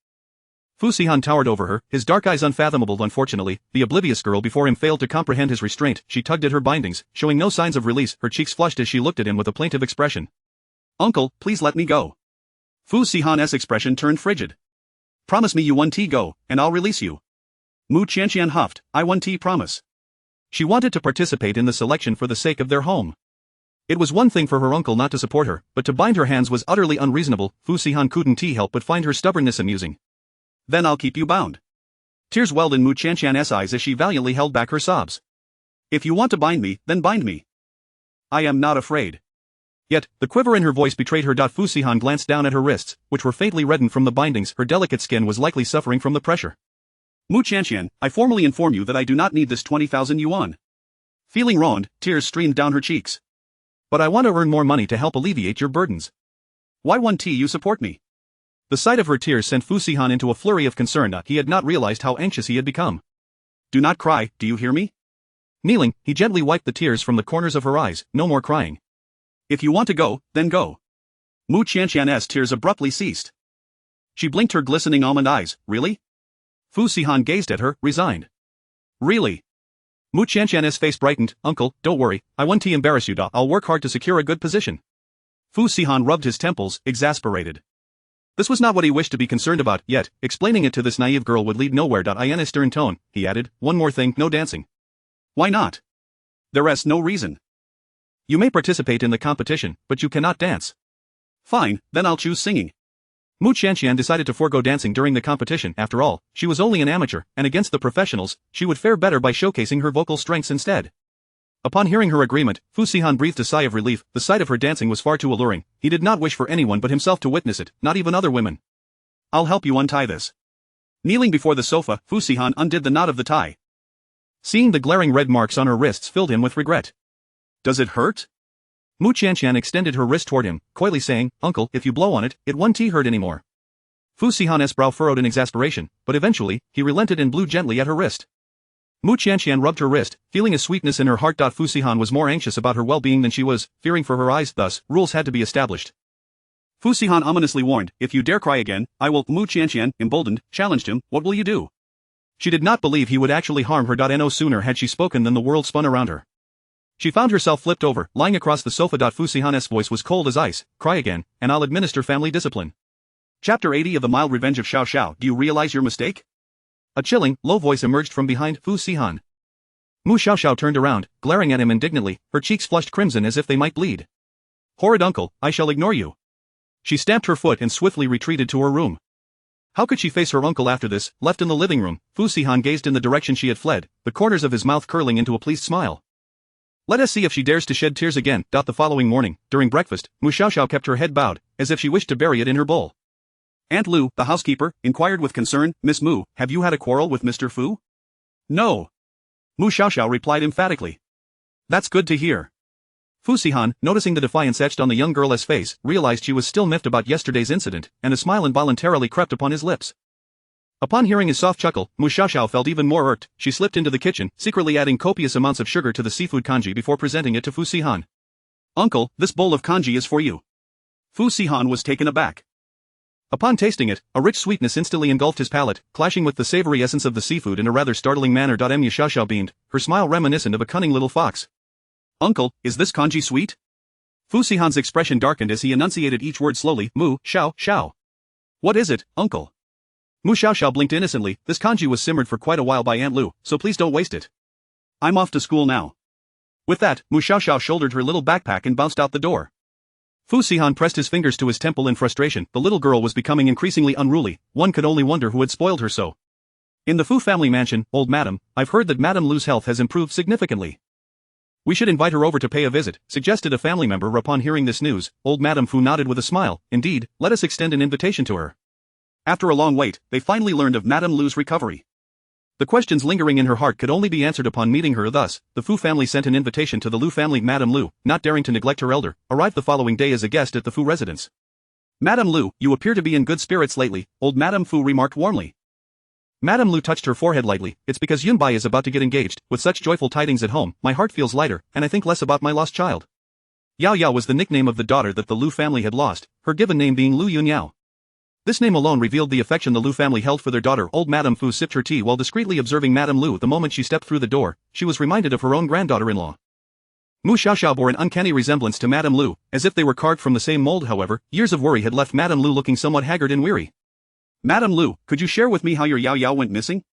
Fu Sihan towered over her, his dark eyes unfathomable. Unfortunately, the oblivious girl before him failed to comprehend his restraint. She tugged at her bindings, showing no signs of release, her cheeks flushed as she looked at him with a plaintive expression. "Uncle, please let me go." Fu Sihan's expression turned frigid. "Promise me you won't go, and I'll release you." Mu Qianqian huffed, "I won't promise." She wanted to participate in the selection for the sake of their home. It was one thing for her uncle not to support her, but to bind her hands was utterly unreasonable. Fu Sihan couldn't help but find her stubbornness amusing. "Then I'll keep you bound." Tears welled in Mu Qianqian's eyes as she valiantly held back her sobs. "If you want to bind me, then bind me. I am not afraid." Yet, the quiver in her voice betrayed her. Fu Sihan glanced down at her wrists, which were faintly reddened from the bindings. Her delicate skin was likely suffering from the pressure. "Mu Qianqian, I formally inform you that I do not need this 20,000 yuan. Feeling wronged, tears streamed down her cheeks. "But I want to earn more money to help alleviate your burdens. Why won't you support me?" The sight of her tears sent Fu Sihan into a flurry of concern. He had not realized how anxious he had become. "Do not cry, do you hear me?" Kneeling, he gently wiped the tears from the corners of her eyes. "No more crying. If you want to go, then go." Mu Qianqian's tears abruptly ceased. She blinked her glistening almond eyes. "Really?" Fu Sihan gazed at her, resigned. "Really?" Mu Qianqian's face brightened. "Uncle, don't worry, I won't embarrass you. I'll work hard to secure a good position." Fu Sihan rubbed his temples, exasperated. This was not what he wished to be concerned about, yet, explaining it to this naive girl would lead nowhere. In a stern tone, he added, "One more thing, no dancing." "Why not?" "There is no reason." "You may participate in the competition, but you cannot dance." "Fine, then I'll choose singing." Mu Qianqian decided to forego dancing during the competition. After all, she was only an amateur, and against the professionals, she would fare better by showcasing her vocal strengths instead. Upon hearing her agreement, Fu Sihan breathed a sigh of relief. The sight of her dancing was far too alluring. He did not wish for anyone but himself to witness it, not even other women. "I'll help you untie this." Kneeling before the sofa, Fu Sihan undid the knot of the tie. Seeing the glaring red marks on her wrists filled him with regret. "Does it hurt?" Mu Qianqian extended her wrist toward him, coyly saying, "Uncle, if you blow on it, it won't hurt anymore." Fu Xihan's brow furrowed in exasperation, but eventually, he relented and blew gently at her wrist. Mu Qianqian rubbed her wrist, feeling a sweetness in her heart. Fu Xihan was more anxious about her well-being than she was, fearing for her eyes. Thus, rules had to be established. Fu Xihan ominously warned, "If you dare cry again, I will." Mu Qianqian, emboldened, challenged him, "What will you do?" She did not believe he would actually harm her. No sooner had she spoken than the world spun around her. She found herself flipped over, lying across the sofa. Fu Xihan's voice was cold as ice. "Cry again, and I'll administer family discipline." Chapter 80 of The Mild Revenge of Xiao Xiao. Do you realize your mistake? A chilling, low voice emerged from behind Fu Xihan. Mu Xiaoxiao turned around, glaring at him indignantly, her cheeks flushed crimson as if they might bleed. "Horrid uncle, I shall ignore you." She stamped her foot and swiftly retreated to her room. How could she face her uncle after this? Left in the living room, Fu Xihan gazed in the direction she had fled, the corners of his mouth curling into a pleased smile. Let us see if she dares to shed tears again. The following morning, during breakfast, Mu Xiaoxiao kept her head bowed, as if she wished to bury it in her bowl. Aunt Lu, the housekeeper, inquired with concern, "Miss Mu, have you had a quarrel with Mr. Fu?" "No." Mu Xiaoxiao replied emphatically. "That's good to hear." Fu Xihan, noticing the defiance etched on the young girl's face, realized she was still miffed about yesterday's incident, and a smile involuntarily crept upon his lips. Upon hearing his soft chuckle, Mu Xiaoxiao felt even more irked. She slipped into the kitchen, secretly adding copious amounts of sugar to the seafood congee before presenting it to Fu Xihan. "Uncle, this bowl of congee is for you." Fu Xihan was taken aback. Upon tasting it, a rich sweetness instantly engulfed his palate, clashing with the savory essence of the seafood in a rather startling manner. Mu Xiaoxiao beamed, her smile reminiscent of a cunning little fox. "Uncle, is this congee sweet?" Fu Xihan's expression darkened as he enunciated each word slowly. "Mu, Xiao, Xiao. What is it, uncle?" Mu Xiaoxiao blinked innocently. This congee was simmered for quite a while by Aunt Lu, so please don't waste it. I'm off to school now. With that, Mu Xiaoxiao shouldered her little backpack and bounced out the door. Fu Xihan pressed his fingers to his temple in frustration. The little girl was becoming increasingly unruly. One could only wonder who had spoiled her so. In the Fu family mansion, old madam, I've heard that Madame Lu's health has improved significantly. We should invite her over to pay a visit, suggested a family member. Upon hearing this news, old Madame Fu nodded with a smile. Indeed, let us extend an invitation to her. After a long wait, they finally learned of Madame Lu's recovery. The questions lingering in her heart could only be answered upon meeting her. Thus, the Fu family sent an invitation to the Lu family. Madame Lu, not daring to neglect her elder, arrived the following day as a guest at the Fu residence. "Madame Lu, you appear to be in good spirits lately," old Madame Fu remarked warmly. Madame Lu touched her forehead lightly. "It's because Yunbai is about to get engaged. With such joyful tidings at home, my heart feels lighter, and I think less about my lost child." Yao Yao was the nickname of the daughter that the Lu family had lost, her given name being Lu Yunyao. This name alone revealed the affection the Lu family held for their daughter. Old Madame Fu sipped her tea while discreetly observing Madame Lu. The moment she stepped through the door, she was reminded of her own granddaughter-in-law. Mu Xiaoxiao bore an uncanny resemblance to Madame Lu, as if they were carved from the same mold. However, years of worry had left Madame Lu looking somewhat haggard and weary. "Madame Lu, could you share with me how your Yao Yao went missing?"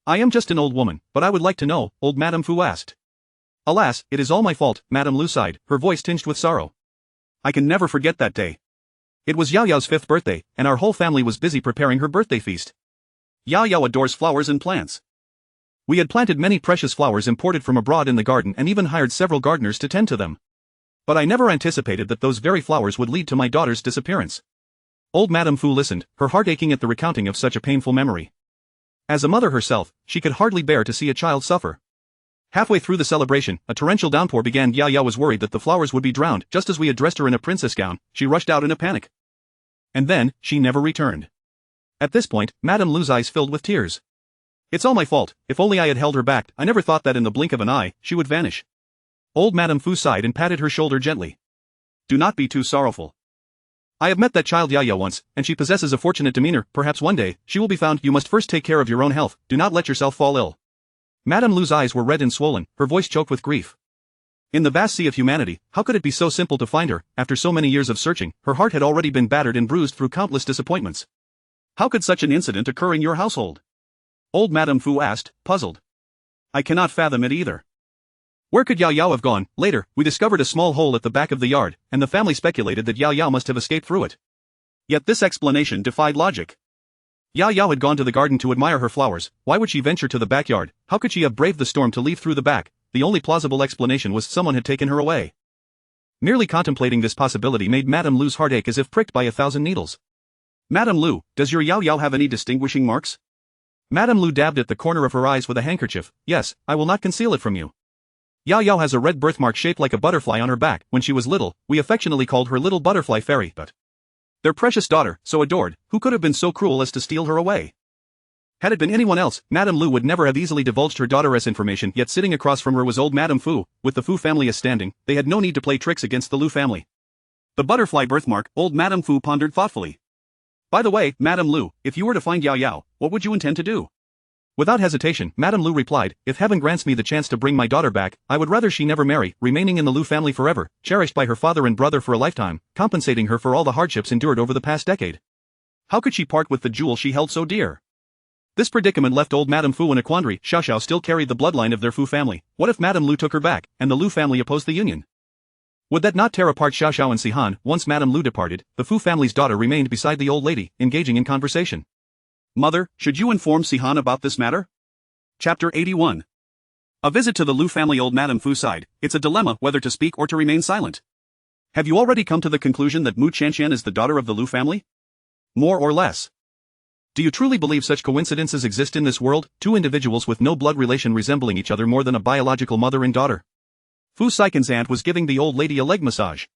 "I am just an old woman, but I would like to know," old Madame Fu asked. "Alas, it is all my fault," Madame Lu sighed, her voice tinged with sorrow. "I can never forget that day. It was Yao Yao's 5th birthday, and our whole family was busy preparing her birthday feast. Yao Yao adores flowers and plants. We had planted many precious flowers imported from abroad in the garden and even hired several gardeners to tend to them. But I never anticipated that those very flowers would lead to my daughter's disappearance." Old Madame Fu listened, her heart aching at the recounting of such a painful memory. As a mother herself, she could hardly bear to see a child suffer. Halfway through the celebration, a torrential downpour began. Yao Yao was worried that the flowers would be drowned. Just as we had dressed her in a princess gown, she rushed out in a panic. And then, she never returned. At this point, Madame Lu's eyes filled with tears. "It's all my fault. If only I had held her back. I never thought that in the blink of an eye, she would vanish." Old Madame Fu sighed and patted her shoulder gently. "Do not be too sorrowful. I have met that child Yao Yao once, and she possesses a fortunate demeanor. Perhaps one day, she will be found. You must first take care of your own health. Do not let yourself fall ill." Madame Lu's eyes were red and swollen, her voice choked with grief. In the vast sea of humanity, how could it be so simple to find her? After so many years of searching, her heart had already been battered and bruised through countless disappointments. "How could such an incident occur in your household?" Old Madame Fu asked, puzzled. "I cannot fathom it either. Where could Yao Yao have gone?" Later, we discovered a small hole at the back of the yard, and the family speculated that Yao Yao must have escaped through it. Yet this explanation defied logic. Yao Yao had gone to the garden to admire her flowers. Why would she venture to the backyard? How could she have braved the storm to leave through the back? The only plausible explanation was someone had taken her away. Merely contemplating this possibility made Madame Lu's heart ache as if pricked by 1,000 needles. "Madame Lu, does your Yao Yao have any distinguishing marks?" Madame Lu dabbed at the corner of her eyes with a handkerchief. "Yes, I will not conceal it from you. Yao Yao has a red birthmark shaped like a butterfly on her back. When she was little, we affectionately called her Little Butterfly Fairy, but their precious daughter, so adored, who could have been so cruel as to steal her away? Had it been anyone else, Madame Lu would never have easily divulged her daughter's information, yet sitting across from her was old Madame Fu. With the Fu family as standing, they had no need to play tricks against the Lu family. The butterfly birthmark, old Madame Fu pondered thoughtfully. By the way, Madame Lu, if you were to find Yao Yao, what would you intend to do? Without hesitation, Madame Lu replied, if heaven grants me the chance to bring my daughter back, I would rather she never marry, remaining in the Lu family forever, cherished by her father and brother for a lifetime, compensating her for all the hardships endured over the past decade. How could she part with the jewel she held so dear? This predicament left old Madame Fu in a quandary. Xiaoxiao still carried the bloodline of their Fu family. What if Madame Lu took her back, and the Lu family opposed the union? Would that not tear apart Xiaoxiao and Sihan? Once Madame Lu departed, the Fu family's daughter remained beside the old lady, engaging in conversation. Mother, should you inform Sihan about this matter? Chapter 81. A visit to the Lu family. Old Madame Fu sighed. It's a dilemma whether to speak or to remain silent. Have you already come to the conclusion that Mu Qianqian is the daughter of the Lu family? More or less. Do you truly believe such coincidences exist in this world, two individuals with no blood relation resembling each other more than a biological mother and daughter? Fu Saiken's aunt was giving the old lady a leg massage.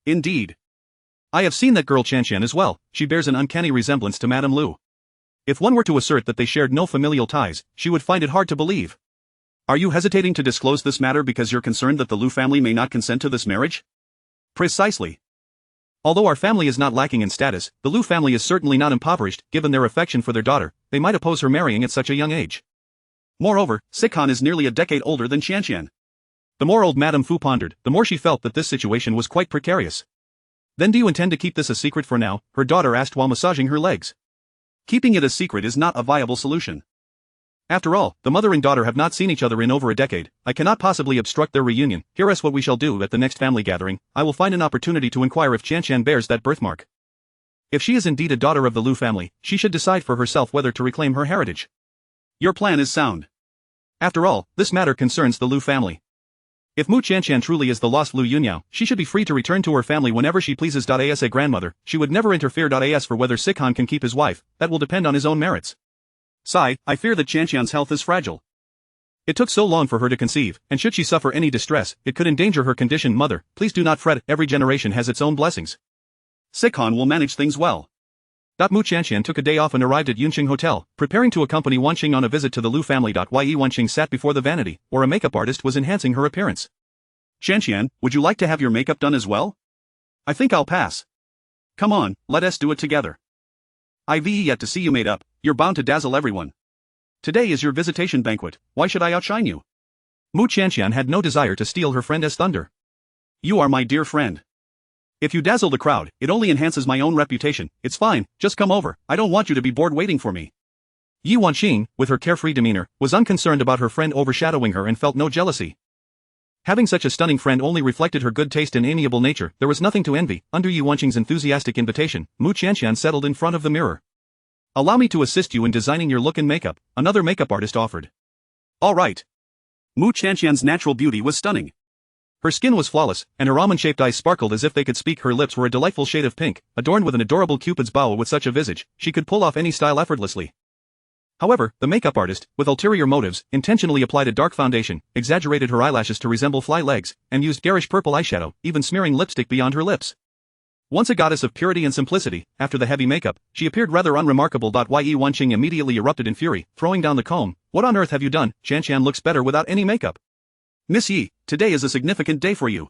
Indeed. I have seen that girl Qianqian as well. She bears an uncanny resemblance to Madame Lu. If one were to assert that they shared no familial ties, she would find it hard to believe. Are you hesitating to disclose this matter because you're concerned that the Lu family may not consent to this marriage? Precisely. Although our family is not lacking in status, the Lu family is certainly not impoverished. Given their affection for their daughter, they might oppose her marrying at such a young age. Moreover, Sikan is nearly a decade older than Qianqian. The more old Madame Fu pondered, the more she felt that this situation was quite precarious. Then do you intend to keep this a secret for now? Her daughter asked while massaging her legs. Keeping it a secret is not a viable solution. After all, the mother and daughter have not seen each other in over a decade. I cannot possibly obstruct their reunion. Here is what we shall do at the next family gathering. I will find an opportunity to inquire if Qianqian bears that birthmark. If she is indeed a daughter of the Lu family, she should decide for herself whether to reclaim her heritage. Your plan is sound. After all, this matter concerns the Lu family. If Mu Qianqian truly is the lost Lu Yunyao, she should be free to return to her family whenever she pleases. As a grandmother, she would never interfere. As for whether Sikhan can keep his wife, that will depend on his own merits. Sigh, I fear that Qianqian's health is fragile. It took so long for her to conceive, and should she suffer any distress, it could endanger her condition. Mother, please do not fret, every generation has its own blessings. Sikhan will manage things well. Mu Qianqian took a day off and arrived at Yunqing Hotel, preparing to accompany Wanqing on a visit to the Lu family. Wanqing sat before the vanity, where a makeup artist was enhancing her appearance. Qianqian, would you like to have your makeup done as well? I think I'll pass. Come on, let us do it together. I've yet to see you made up. You're bound to dazzle everyone. Today is your visitation banquet, why should I outshine you? Mu Qianqian had no desire to steal her friend as thunder. You are my dear friend. If you dazzle the crowd, it only enhances my own reputation. It's fine, just come over, I don't want you to be bored waiting for me. Yi Wanqing, with her carefree demeanor, was unconcerned about her friend overshadowing her and felt no jealousy. Having such a stunning friend only reflected her good taste and amiable nature. There was nothing to envy. Under Yi Wanqing's enthusiastic invitation, Mu Qianqian settled in front of the mirror. Allow me to assist you in designing your look and makeup, another makeup artist offered. All right. Mu Qianqian's natural beauty was stunning. Her skin was flawless, and her almond-shaped eyes sparkled as if they could speak. Her lips were a delightful shade of pink, adorned with an adorable cupid's bow. With such a visage, she could pull off any style effortlessly. However, the makeup artist, with ulterior motives, intentionally applied a dark foundation, exaggerated her eyelashes to resemble fly legs, and used garish purple eyeshadow, even smearing lipstick beyond her lips. Once a goddess of purity and simplicity, after the heavy makeup, she appeared rather unremarkable. Yi Wanqing immediately erupted in fury, throwing down the comb. What on earth have you done? Qianqian looks better without any makeup. Miss Yi, today is a significant day for you.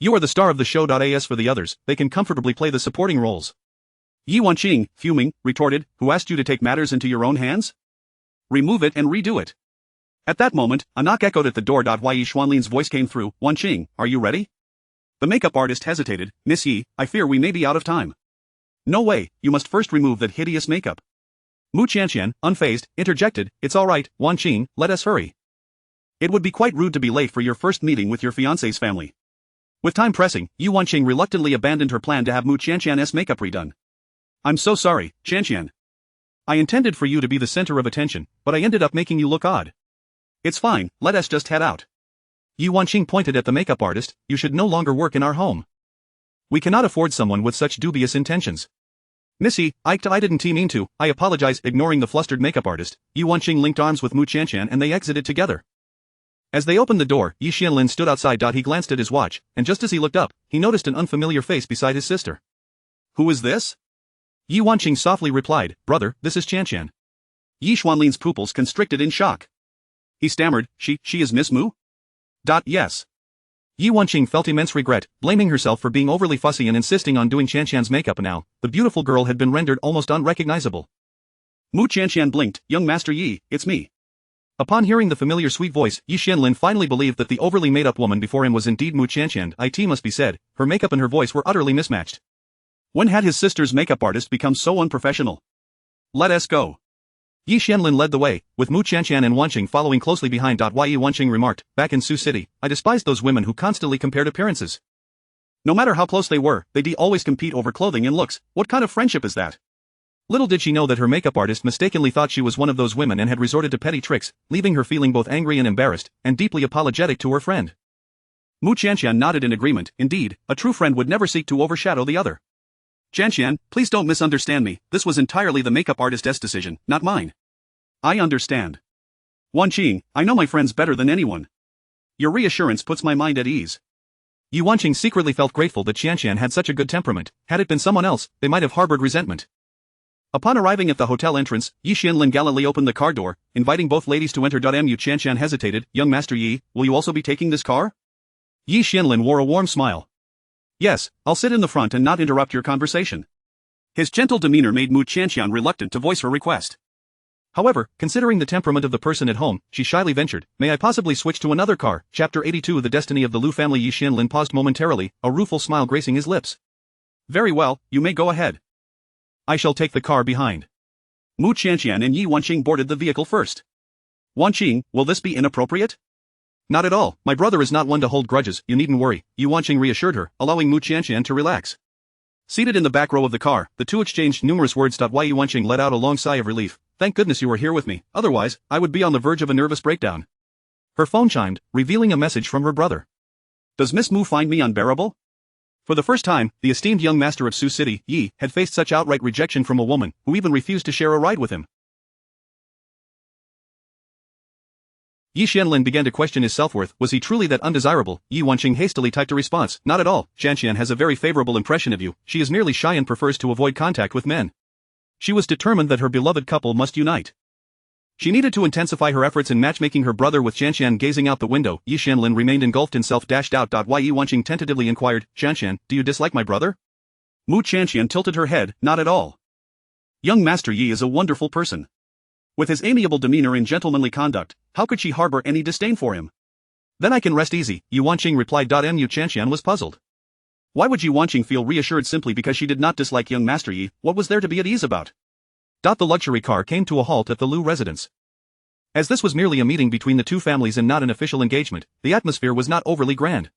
You are the star of the show. As for the others, they can comfortably play the supporting roles. Yi Wanqing, fuming, retorted, who asked you to take matters into your own hands? Remove it and redo it. At that moment, a knock echoed at the door. Yi Xuanlin's voice came through. Wanqing, are you ready? The makeup artist hesitated. Miss Yi, I fear we may be out of time. No way, you must first remove that hideous makeup. Mu Qianqian, unfazed, interjected, it's all right, Wanqing, let us hurry. It would be quite rude to be late for your first meeting with your fiancé's family. With time pressing, Yi Wanqing reluctantly abandoned her plan to have Mu Qianqian's makeup redone. I'm so sorry, Qianqian. I intended for you to be the center of attention, but I ended up making you look odd. It's fine, let us just head out. Yi Wanqing pointed at the makeup artist, you should no longer work in our home. We cannot afford someone with such dubious intentions. Missy, I didn't mean to, I apologize. Ignoring the flustered makeup artist, Yi Wanqing linked arms with Mu Qianqian and they exited together. As they opened the door, Yi Xianlin stood outside. He glanced at his watch, and just as he looked up, he noticed an unfamiliar face beside his sister. Who is this? Yi Wanqing softly replied, brother, this is Qianqian. Yi Xuanlin's pupils constricted in shock. He stammered, she is Miss Mu? Yes. Yi Wanqing felt immense regret, blaming herself for being overly fussy and insisting on doing Qianqian's makeup. Now, the beautiful girl had been rendered almost unrecognizable. Mu Qianqian blinked, young Master Yi, it's me. Upon hearing the familiar sweet voice, Yi Xianlin finally believed that the overly made-up woman before him was indeed Mu Qianqian. It must be said, her makeup and her voice were utterly mismatched. When had his sister's makeup artist become so unprofessional? Let us go. Yi Xianlin led the way, with Mu Qianqian and Wanqing following closely behind. Yi Wanqing remarked, back in Sioux City, I despised those women who constantly compared appearances. No matter how close they were, they'd always compete over clothing and looks. What kind of friendship is that? Little did she know that her makeup artist mistakenly thought she was one of those women and had resorted to petty tricks, leaving her feeling both angry and embarrassed, and deeply apologetic to her friend. Mu Qianqian nodded in agreement. Indeed, a true friend would never seek to overshadow the other. Qianqian, please don't misunderstand me, this was entirely the makeup artist's decision, not mine. I understand. Wanqing, I know my friends better than anyone. Your reassurance puts my mind at ease. Yi Wanqing secretly felt grateful that Qianqian had such a good temperament. Had it been someone else, they might have harbored resentment. Upon arriving at the hotel entrance, Yi Xianlin gallantly opened the car door, inviting both ladies to enter. Mu Qianqian hesitated, young Master Yi, will you also be taking this car? Yi Xianlin wore a warm smile. Yes, I'll sit in the front and not interrupt your conversation. His gentle demeanor made Mu Qianqian reluctant to voice her request. However, considering the temperament of the person at home, she shyly ventured, may I possibly switch to another car? Chapter 82 The Destiny of the Lu Family. Yi Xianlin paused momentarily, a rueful smile gracing his lips. Very well, you may go ahead. I shall take the car behind. Mu Qianqian and Yi Wanqing boarded the vehicle first. Wanqing, will this be inappropriate? Not at all, my brother is not one to hold grudges, you needn't worry, Yi Wanqing reassured her, allowing Mu Qianqian to relax. Seated in the back row of the car, the two exchanged numerous words. Yi Wanqing let out a long sigh of relief. Thank goodness you were here with me, otherwise, I would be on the verge of a nervous breakdown. Her phone chimed, revealing a message from her brother. Does Miss Mu find me unbearable? For the first time, the esteemed young master of Sioux City, Yi, had faced such outright rejection from a woman, who even refused to share a ride with him. Yi Xianlin began to question his self-worth. Was he truly that undesirable? Yi Wanqing hastily typed a response. Not at all, Qianqian has a very favorable impression of you, she is merely shy and prefers to avoid contact with men. She was determined that her beloved couple must unite. She needed to intensify her efforts in matchmaking. Her brother with Qianqian gazing out the window, Yi Xianlin remained engulfed in self-doubt. Yi Wanqing tentatively inquired, Qianqian, do you dislike my brother? Mu Qianqian tilted her head, not at all. Young Master Yi is a wonderful person. With his amiable demeanor and gentlemanly conduct, how could she harbor any disdain for him? Then I can rest easy, Yi Wanqing replied. Mu Qianqian was puzzled. Why would Yi Wanqing feel reassured simply because she did not dislike young Master Yi? What was there to be at ease about? The luxury car came to a halt at the Lu residence. As this was merely a meeting between the two families and not an official engagement, the atmosphere was not overly grand.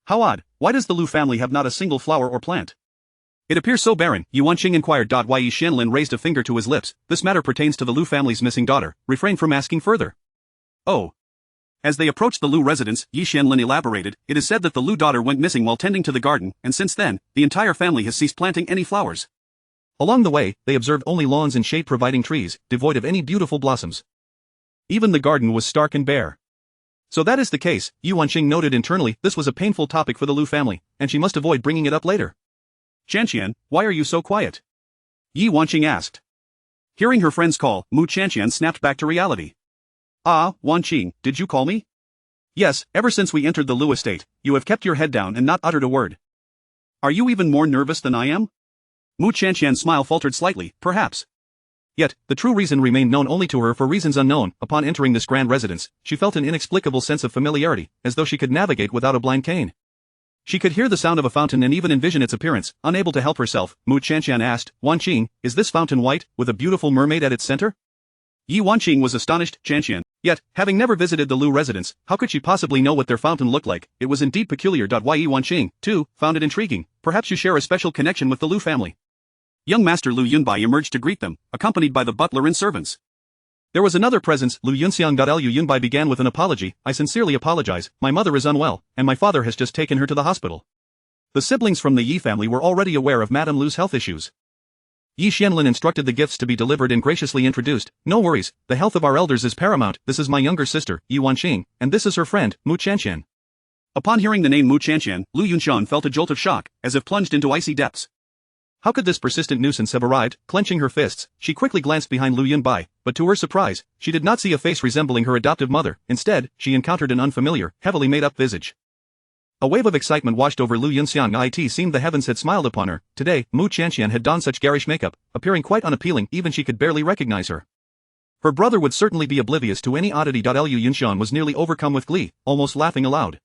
How odd, why does the Lu family have not a single flower or plant? It appears so barren, Yi Wanqing inquired. Yi Xianlin raised a finger to his lips, this matter pertains to the Lu family's missing daughter, refrain from asking further. Oh. As they approached the Lu residence, Yi Xianlin elaborated, it is said that the Lu daughter went missing while tending to the garden, and since then, the entire family has ceased planting any flowers. Along the way, they observed only lawns and shade-providing trees, devoid of any beautiful blossoms. Even the garden was stark and bare. So that is the case, Yi Wanqing noted internally. This was a painful topic for the Lu family, and she must avoid bringing it up later. Qianqian, why are you so quiet? Yi Wanqing asked. Hearing her friend's call, Mu Qianqian snapped back to reality. Ah, Wanqing, did you call me? Yes, ever since we entered the Lu estate, you have kept your head down and not uttered a word. Are you even more nervous than I am? Mu Qianqian's smile faltered slightly, perhaps. Yet, the true reason remained known only to her for reasons unknown. Upon entering this grand residence, she felt an inexplicable sense of familiarity, as though she could navigate without a blind cane. She could hear the sound of a fountain and even envision its appearance. Unable to help herself, Mu Qianqian asked, Wanqing, is this fountain white, with a beautiful mermaid at its center? Yi Wanqing was astonished. Qianqian, yet, having never visited the Lu residence, how could she possibly know what their fountain looked like? It was indeed peculiar. Yi Wanqing, too, found it intriguing. Perhaps you share a special connection with the Lu family. Young Master Lu Yunbai emerged to greet them, accompanied by the butler and servants. There was another presence. Lu Yunxiang. Lu Yunbai began with an apology. I sincerely apologize, my mother is unwell, and my father has just taken her to the hospital. The siblings from the Yi family were already aware of Madame Lu's health issues. Yi Xianlin instructed the gifts to be delivered and graciously introduced. No worries, the health of our elders is paramount. This is my younger sister, Yi Wanqing, and this is her friend, Mu Qianqian. Upon hearing the name Mu Qianqian, Lu Yunxian felt a jolt of shock, as if plunged into icy depths. How could this persistent nuisance have arrived? Clenching her fists, she quickly glanced behind Lu Yunbai, but to her surprise, she did not see a face resembling her adoptive mother. Instead, she encountered an unfamiliar, heavily made-up visage. A wave of excitement washed over Lu Yunxiang. It seemed the heavens had smiled upon her. Today, Mu Qianqian had donned such garish makeup, appearing quite unappealing, even she could barely recognize her. Her brother would certainly be oblivious to any oddity. Lu Yunxian was nearly overcome with glee, almost laughing aloud.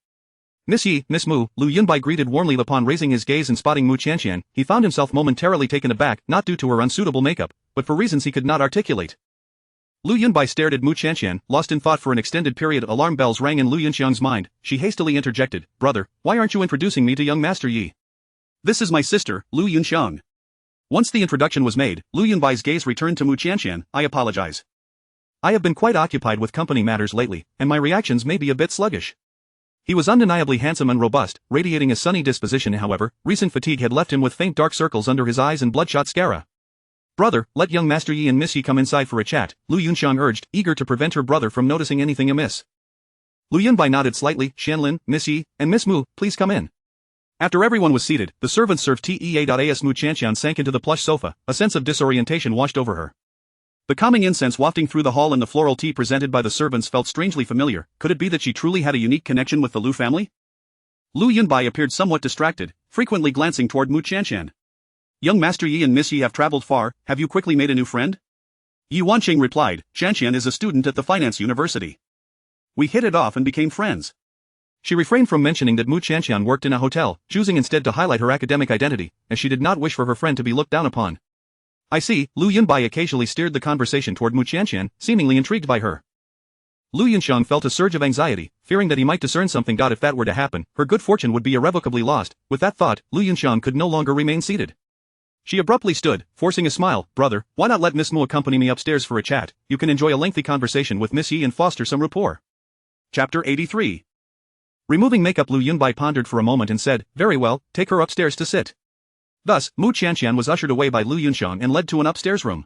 Miss Yi, Miss Mu, Lu Yunbai greeted warmly. Upon raising his gaze and spotting Mu Qianqian, he found himself momentarily taken aback, not due to her unsuitable makeup, but for reasons he could not articulate. Lu Yunbai stared at Mu Qianqian, lost in thought for an extended period. Alarm bells rang in Lu Yunxiang's mind. She hastily interjected, "Brother, why aren't you introducing me to young Master Yi? This is my sister, Lu Yunxiang." Once the introduction was made, Lu Yunbai's gaze returned to Mu Qianqian. "I apologize. I have been quite occupied with company matters lately, and my reactions may be a bit sluggish." He was undeniably handsome and robust, radiating a sunny disposition. However, recent fatigue had left him with faint dark circles under his eyes and bloodshot sclera. "Brother, let young Master Yi and Miss Yi come inside for a chat," Lu Yunxiang urged, eager to prevent her brother from noticing anything amiss. Lu Yunbai nodded slightly. "Xianlin, Miss Yi, and Miss Mu, please come in." After everyone was seated, the servants served tea. As Mu Qianqian sank into the plush sofa, a sense of disorientation washed over her. The calming incense wafting through the hall and the floral tea presented by the servants felt strangely familiar. Could it be that she truly had a unique connection with the Lu family? Lu Yunbai appeared somewhat distracted, frequently glancing toward Mu Qianqian. "Young Master Yi and Miss Yi have traveled far. Have you quickly made a new friend?" Yi Wanqing replied. "Qianqian is a student at the finance university. We hit it off and became friends." She refrained from mentioning that Mu Qianqian worked in a hotel, choosing instead to highlight her academic identity, as she did not wish for her friend to be looked down upon. "I see." Lu Yunbai occasionally steered the conversation toward Mu Qianqian, seemingly intrigued by her. Lu Yunxiang felt a surge of anxiety, fearing that he might discern something. If that were to happen, her good fortune would be irrevocably lost. With that thought, Lu Yunxiang could no longer remain seated. She abruptly stood, forcing a smile. "Brother, why not let Miss Mu accompany me upstairs for a chat? You can enjoy a lengthy conversation with Miss Yi and foster some rapport." Chapter 83. Removing makeup, Lu Yunbai pondered for a moment and said, "Very well, take her upstairs to sit." Thus, Mu Qianqian was ushered away by Lu Yunxiang and led to an upstairs room.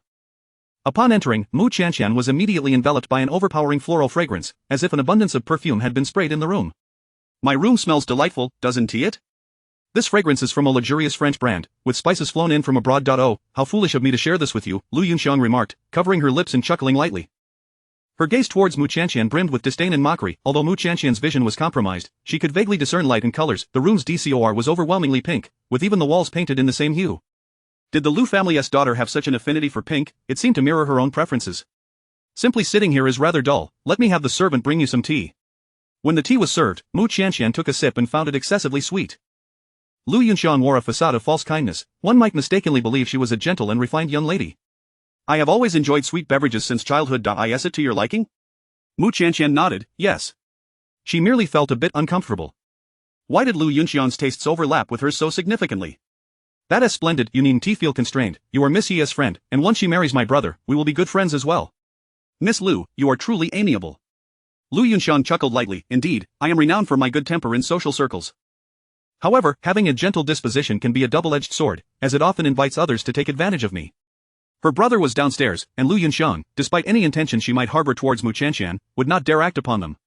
Upon entering, Mu Qianqian was immediately enveloped by an overpowering floral fragrance, as if an abundance of perfume had been sprayed in the room. "My room smells delightful, doesn't it? This fragrance is from a luxurious French brand, with spices flown in from abroad. Oh, how foolish of me to share this with you," Lu Yunxiang remarked, covering her lips and chuckling lightly. Her gaze towards Mu Qianqian brimmed with disdain and mockery. Although Mu Qianqian's vision was compromised, she could vaguely discern light and colors. The room's decor was overwhelmingly pink, with even the walls painted in the same hue. Did the Lu family's daughter have such an affinity for pink? It seemed to mirror her own preferences. "Simply sitting here is rather dull. Let me have the servant bring you some tea." When the tea was served, Mu Qianqian took a sip and found it excessively sweet. Lu Yunxiang wore a facade of false kindness. One might mistakenly believe she was a gentle and refined young lady. "I have always enjoyed sweet beverages since childhood. Is it to your liking?" Mu Qianqian nodded, "Yes." She merely felt a bit uncomfortable. Why did Lu Yunxiang's tastes overlap with hers so significantly? "That is splendid. You needn't feel constrained. You are Miss Yi's friend, and once she marries my brother, we will be good friends as well." "Miss Lu, you are truly amiable." Lu Yunxiang chuckled lightly. "Indeed, I am renowned for my good temper in social circles. However, having a gentle disposition can be a double-edged sword, as it often invites others to take advantage of me." Her brother was downstairs, and Lu Yunxiang, despite any intention she might harbor towards Mu Qianqian, would not dare act upon them.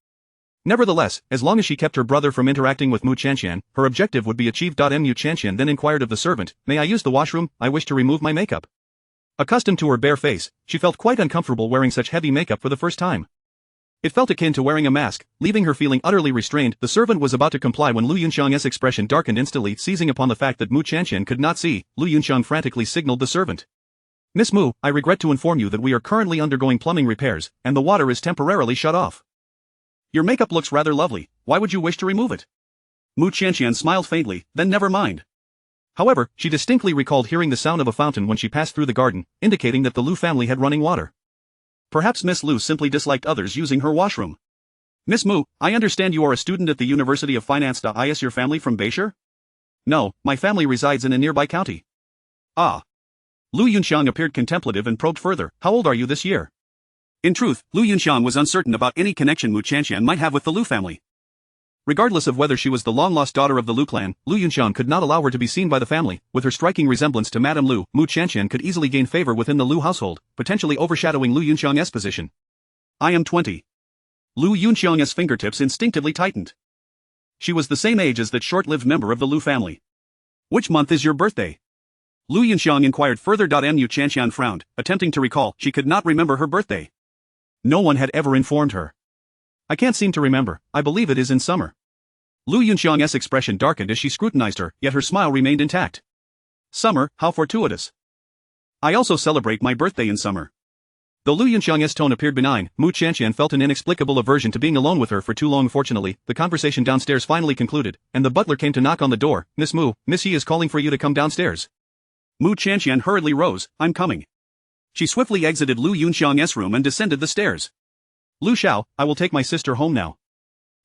Nevertheless, as long as she kept her brother from interacting with Mu Qianqian, her objective would be achieved. Mu Qianqian then inquired of the servant, "May I use the washroom? I wish to remove my makeup." Accustomed to her bare face, she felt quite uncomfortable wearing such heavy makeup for the first time. It felt akin to wearing a mask, leaving her feeling utterly restrained. The servant was about to comply when Lu Yunxiang's expression darkened instantly. Seizing upon the fact that Mu Qianqian could not see, Lu Yunxiang frantically signaled the servant. "Miss Mu, I regret to inform you that we are currently undergoing plumbing repairs, and the water is temporarily shut off. Your makeup looks rather lovely. Why would you wish to remove it?" Mu Qianqian smiled faintly, then never mind. However, she distinctly recalled hearing the sound of a fountain when she passed through the garden, indicating that the Lu family had running water. Perhaps Miss Lu simply disliked others using her washroom. "Miss Mu, I understand you are a student at the University of Finance. Is your family from Beishur?" "No, my family resides in a nearby county." "Ah." Lu Yunxiang appeared contemplative and probed further. "How old are you this year?" In truth, Lu Yunxiang was uncertain about any connection Mu Qianqian might have with the Lu family. Regardless of whether she was the long-lost daughter of the Lu clan, Lu Yunxiang could not allow her to be seen by the family. With her striking resemblance to Madame Lu, Mu Qianqian could easily gain favor within the Lu household, potentially overshadowing Lu Yunxiang's position. I am 20. Lu Yunxiang's fingertips instinctively tightened. She was the same age as that short-lived member of the Lu family. Which month is your birthday? Lu Yunxiang inquired further. Mu Qianqian frowned, attempting to recall. She could not remember her birthday. No one had ever informed her. I can't seem to remember. I believe it is in summer. Lu Yunxiang's expression darkened as she scrutinized her, yet her smile remained intact. Summer, how fortuitous. I also celebrate my birthday in summer. Though Lu Yunxiang's tone appeared benign, Mu Qianqian felt an inexplicable aversion to being alone with her for too long. Fortunately, the conversation downstairs finally concluded, and the butler came to knock on the door. Miss Mu, Miss Yi is calling for you to come downstairs. Mu Qianqian hurriedly rose. I'm coming. She swiftly exited Lu Yunxiang's room and descended the stairs. Lu Xiao, I will take my sister home now.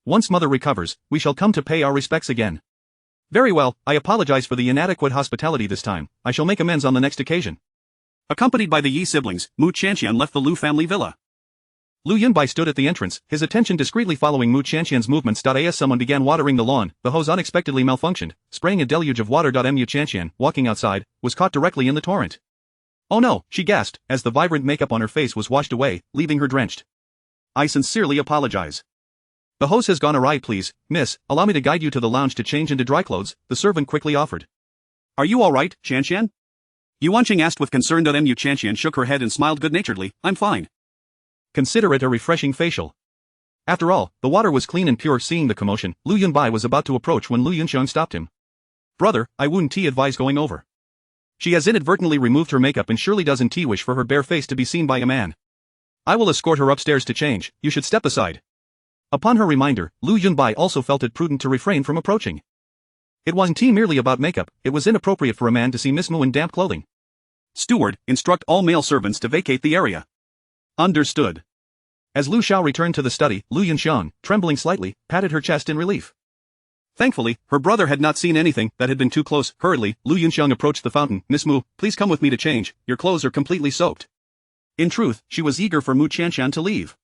Once mother recovers, we shall come to pay our respects again. Very well, I apologize for the inadequate hospitality this time. I shall make amends on the next occasion. Accompanied by the Yi siblings, Mu Qianqian left the Lu family villa. Lu Yunbai stood at the entrance, his attention discreetly following Mu Qianqian's movements. As someone began watering the lawn, the hose unexpectedly malfunctioned, spraying a deluge of water. Mu Qianqian, walking outside, was caught directly in the torrent. Oh no, she gasped, as the vibrant makeup on her face was washed away, leaving her drenched. I sincerely apologize. The hose has gone awry. Please, miss, allow me to guide you to the lounge to change into dry clothes, the servant quickly offered. Are you alright, Qianqian? Yuanqing asked with concern. Mu Qianqian shook her head and smiled good-naturedly. I'm fine. Consider it a refreshing facial. After all, the water was clean and pure. Seeing the commotion, Lu Yunbai was about to approach when Lu Yunxiang stopped him. Brother, I wouldn't advise going over. She has inadvertently removed her makeup and surely doesn't wish for her bare face to be seen by a man. I will escort her upstairs to change. You should step aside. Upon her reminder, Lu Yunbai also felt it prudent to refrain from approaching. It wasn't merely about makeup, it was inappropriate for a man to see Miss Mu in damp clothing. Steward, instruct all male servants to vacate the area. Understood. As Lu Xiao returned to the study, Lu Yunxiang, trembling slightly, patted her chest in relief. Thankfully, her brother had not seen anything that had been too close. Hurriedly, Lu Yunxiang approached the fountain. Miss Mu, please come with me to change, your clothes are completely soaked. In truth, she was eager for Mu Qianqian to leave.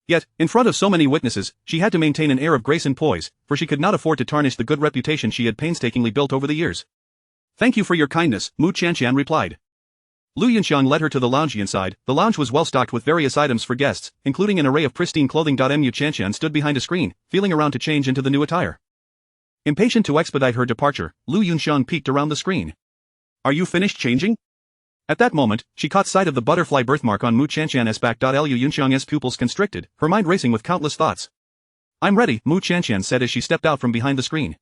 Yet, in front of so many witnesses, she had to maintain an air of grace and poise, for she could not afford to tarnish the good reputation she had painstakingly built over the years. Thank you for your kindness, Mu Qianqian replied. Lu Yunxiang led her to the lounge inside. The lounge was well stocked with various items for guests, including an array of pristine clothing. Mu Qianqian stood behind a screen, feeling around to change into the new attire. Impatient to expedite her departure, Lu Yunxiang peeked around the screen. Are you finished changing? At that moment, she caught sight of the butterfly birthmark on Mu Qianqian's back. Lu Yunxiang's pupils constricted, her mind racing with countless thoughts. I'm ready, Mu Qianqian said as she stepped out from behind the screen.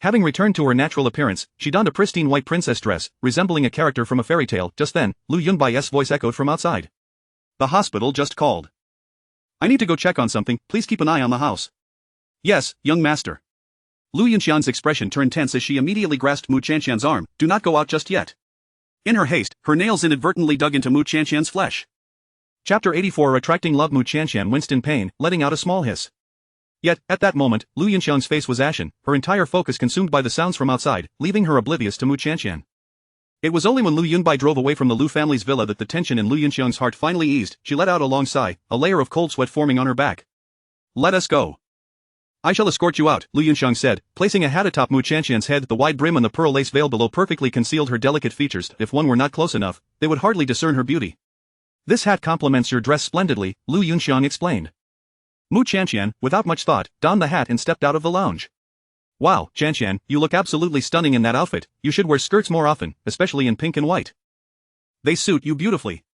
Having returned to her natural appearance, she donned a pristine white princess dress, resembling a character from a fairy tale. Just then, Lu Yunbai's voice echoed from outside. The hospital just called. I need to go check on something, please keep an eye on the house. Yes, young master. Lu Yunxiang's expression turned tense as she immediately grasped Mu Qianqian's arm. Do not go out just yet. In her haste, her nails inadvertently dug into Mu Qianqian's flesh. Chapter 84 Attracting Love. Mu Qianqian winced in pain, letting out a small hiss. Yet, at that moment, Lu Yunxiang's face was ashen, her entire focus consumed by the sounds from outside, leaving her oblivious to Mu Qianqian. It was only when Lu Yunbai drove away from the Lu family's villa that the tension in Lu Yunxiang's heart finally eased. She let out a long sigh, a layer of cold sweat forming on her back. Let us go. I shall escort you out, Lu Yunxiang said, placing a hat atop Mu Qianqian's head. The wide brim and the pearl lace veil below perfectly concealed her delicate features. If one were not close enough, they would hardly discern her beauty. This hat complements your dress splendidly, Lu Yunxiang explained. Mu Qianqian, without much thought, donned the hat and stepped out of the lounge. Wow, Qianqian, you look absolutely stunning in that outfit. You should wear skirts more often, especially in pink and white. They suit you beautifully.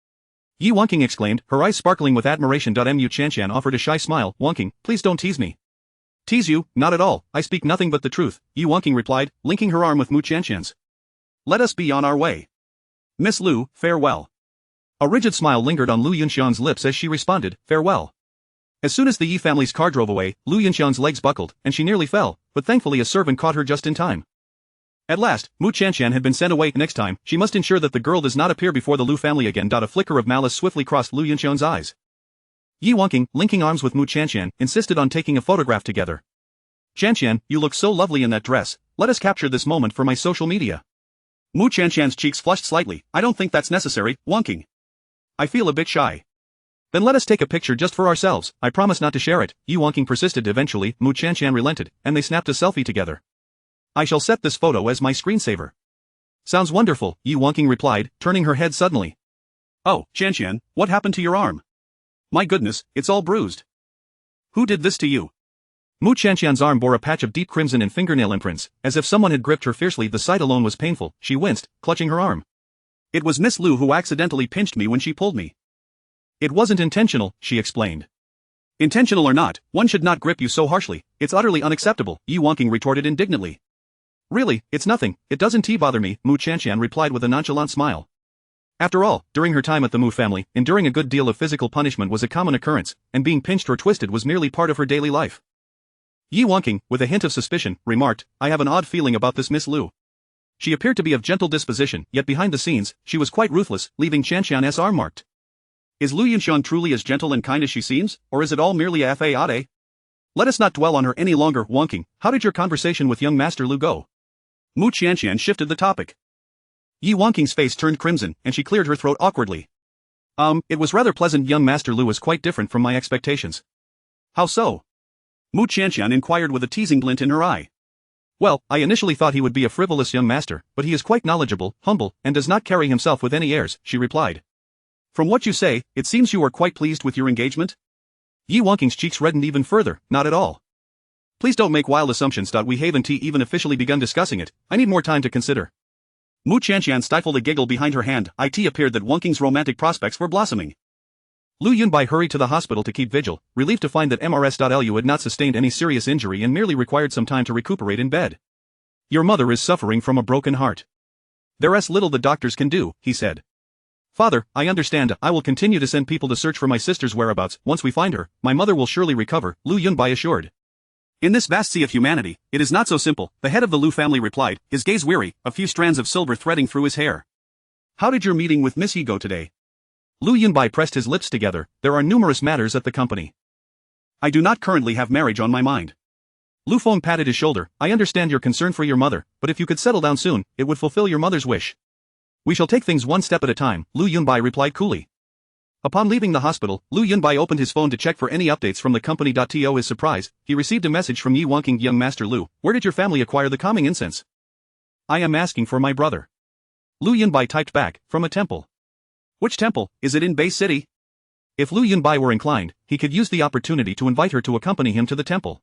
Yi Wanqing exclaimed, her eyes sparkling with admiration. Mu Qianqian offered a shy smile. Wanqing, please don't tease me. Tease you? Not at all, I speak nothing but the truth, Yi Wanqing replied, linking her arm with Mu Qianqian's. Let us be on our way. Miss Lu, farewell. A rigid smile lingered on Lu Yunxiang's lips as she responded, farewell. As soon as the Yi family's car drove away, Lu Yunxiang's legs buckled, and she nearly fell, but thankfully a servant caught her just in time. At last, Mu Qianqian had been sent away. Next time, she must ensure that the girl does not appear before the Lu family again. A flicker of malice swiftly crossed Lu Yunxiang's eyes. Yi Wanqing, linking arms with Mu Qianqian, insisted on taking a photograph together. Qianqian, you look so lovely in that dress, let us capture this moment for my social media. Mu Qianqian's cheeks flushed slightly. I don't think that's necessary, Wanqing. I feel a bit shy. Then let us take a picture just for ourselves, I promise not to share it, Yi Wangking persisted. Eventually, Mu Qianqian relented, and they snapped a selfie together. I shall set this photo as my screensaver. Sounds wonderful, Yi Wangking replied, turning her head suddenly. Oh, Qianqian, what happened to your arm? My goodness, it's all bruised. Who did this to you? Mu Qianqian's arm bore a patch of deep crimson and fingernail imprints, as if someone had gripped her fiercely. The sight alone was painful. She winced, clutching her arm. It was Miss Lu who accidentally pinched me when she pulled me. It wasn't intentional, she explained. Intentional or not, one should not grip you so harshly. It's utterly unacceptable, Yi Wangking retorted indignantly. Really, it's nothing, it doesn't bother me, Mu Qianqian replied with a nonchalant smile. After all, during her time at the Mu family, enduring a good deal of physical punishment was a common occurrence, and being pinched or twisted was merely part of her daily life. Yi Wangking, with a hint of suspicion, remarked, I have an odd feeling about this Miss Lu. She appeared to be of gentle disposition, yet behind the scenes, she was quite ruthless, leaving Qianqian's arm marked. Is Lu Yunxiang truly as gentle and kind as she seems, or is it all merely a facade? Let us not dwell on her any longer. Wangking, how did your conversation with young Master Lu go? Mu Qianqian shifted the topic. Yi Wangking's face turned crimson, and she cleared her throat awkwardly. It was rather pleasant. Young Master Lu was quite different from my expectations. How so? Mu Qianqian inquired with a teasing glint in her eye. Well, I initially thought he would be a frivolous young master, but he is quite knowledgeable, humble, and does not carry himself with any airs, she replied. From what you say, it seems you are quite pleased with your engagement? Yi Wangking's cheeks reddened even further. Not at all. Please don't make wild assumptions. We haven't even officially begun discussing it. I need more time to consider. Mu Qianqian stifled a giggle behind her hand. It appeared that Wangking's romantic prospects were blossoming. Lu Yunbai hurried to the hospital to keep vigil, relieved to find that Mrs. Lu had not sustained any serious injury and merely required some time to recuperate in bed. Your mother is suffering from a broken heart. There's little the doctors can do, he said. Father, I understand. I will continue to send people to search for my sister's whereabouts. Once we find her, my mother will surely recover, Lu Yunbai assured. In this vast sea of humanity, it is not so simple, the head of the Lu family replied, his gaze weary, a few strands of silver threading through his hair. How did your meeting with Miss Yi go today? Lu Yunbai pressed his lips together. There are numerous matters at the company. I do not currently have marriage on my mind. Lu Feng patted his shoulder. I understand your concern for your mother, but if you could settle down soon, it would fulfill your mother's wish. We shall take things one step at a time, Lu Yunbai replied coolly. Upon leaving the hospital, Lu Yunbai opened his phone to check for any updates from the company. To his surprise, he received a message from Yi Wangking. Young Master Lu, where did your family acquire the calming incense? I am asking for my brother. Lu Yunbai typed back, from a temple. Which temple? Is it in Bay City? If Lu Yunbai were inclined, he could use the opportunity to invite her to accompany him to the temple.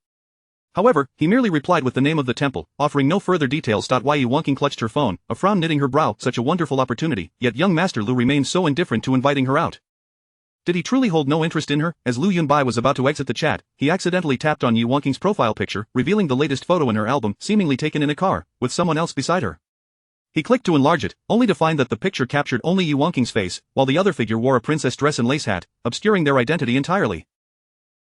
However, he merely replied with the name of the temple, offering no further details. Yi Wangking clutched her phone, a frown knitting her brow. Such a wonderful opportunity, yet young Master Lu remained so indifferent to inviting her out. Did he truly hold no interest in her? As Lu Yunbai was about to exit the chat, he accidentally tapped on Yi Wangking's profile picture, revealing the latest photo in her album, seemingly taken in a car, with someone else beside her. He clicked to enlarge it, only to find that the picture captured only Yi Wangking's face, while the other figure wore a princess dress and lace hat, obscuring their identity entirely.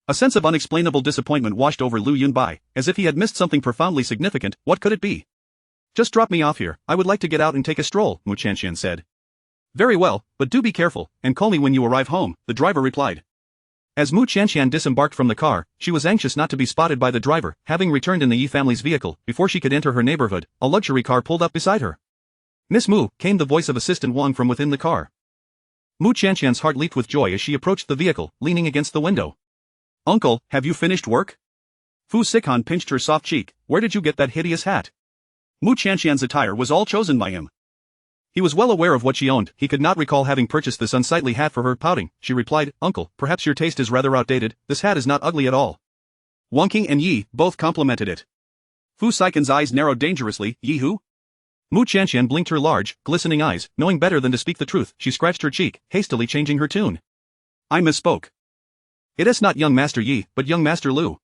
A sense of unexplainable disappointment washed over Lu Yunbai, as if he had missed something profoundly significant. What could it be? Just drop me off here, I would like to get out and take a stroll, Mu Qianqian said. Very well, but do be careful, and call me when you arrive home, the driver replied. As Mu Qianqian disembarked from the car, she was anxious not to be spotted by the driver. Having returned in the Yi family's vehicle, before she could enter her neighborhood, a luxury car pulled up beside her. Miss Mu, came the voice of Assistant Wang from within the car. Mu Qianqian's heart leaped with joy as she approached the vehicle, leaning against the window. Uncle, have you finished work? Fu Sikan pinched her soft cheek. Where did you get that hideous hat? Mu Qianqian's attire was all chosen by him. He was well aware of what she owned. He could not recall having purchased this unsightly hat for her. Pouting, she replied, Uncle, perhaps your taste is rather outdated. This hat is not ugly at all. Wangking and Yi both complimented it. Fu Sikan's eyes narrowed dangerously. Yi who? Mu Qianqian blinked her large, glistening eyes. Knowing better than to speak the truth, she scratched her cheek, hastily changing her tune. I misspoke. It is not young Master Yi, but young Master Lu.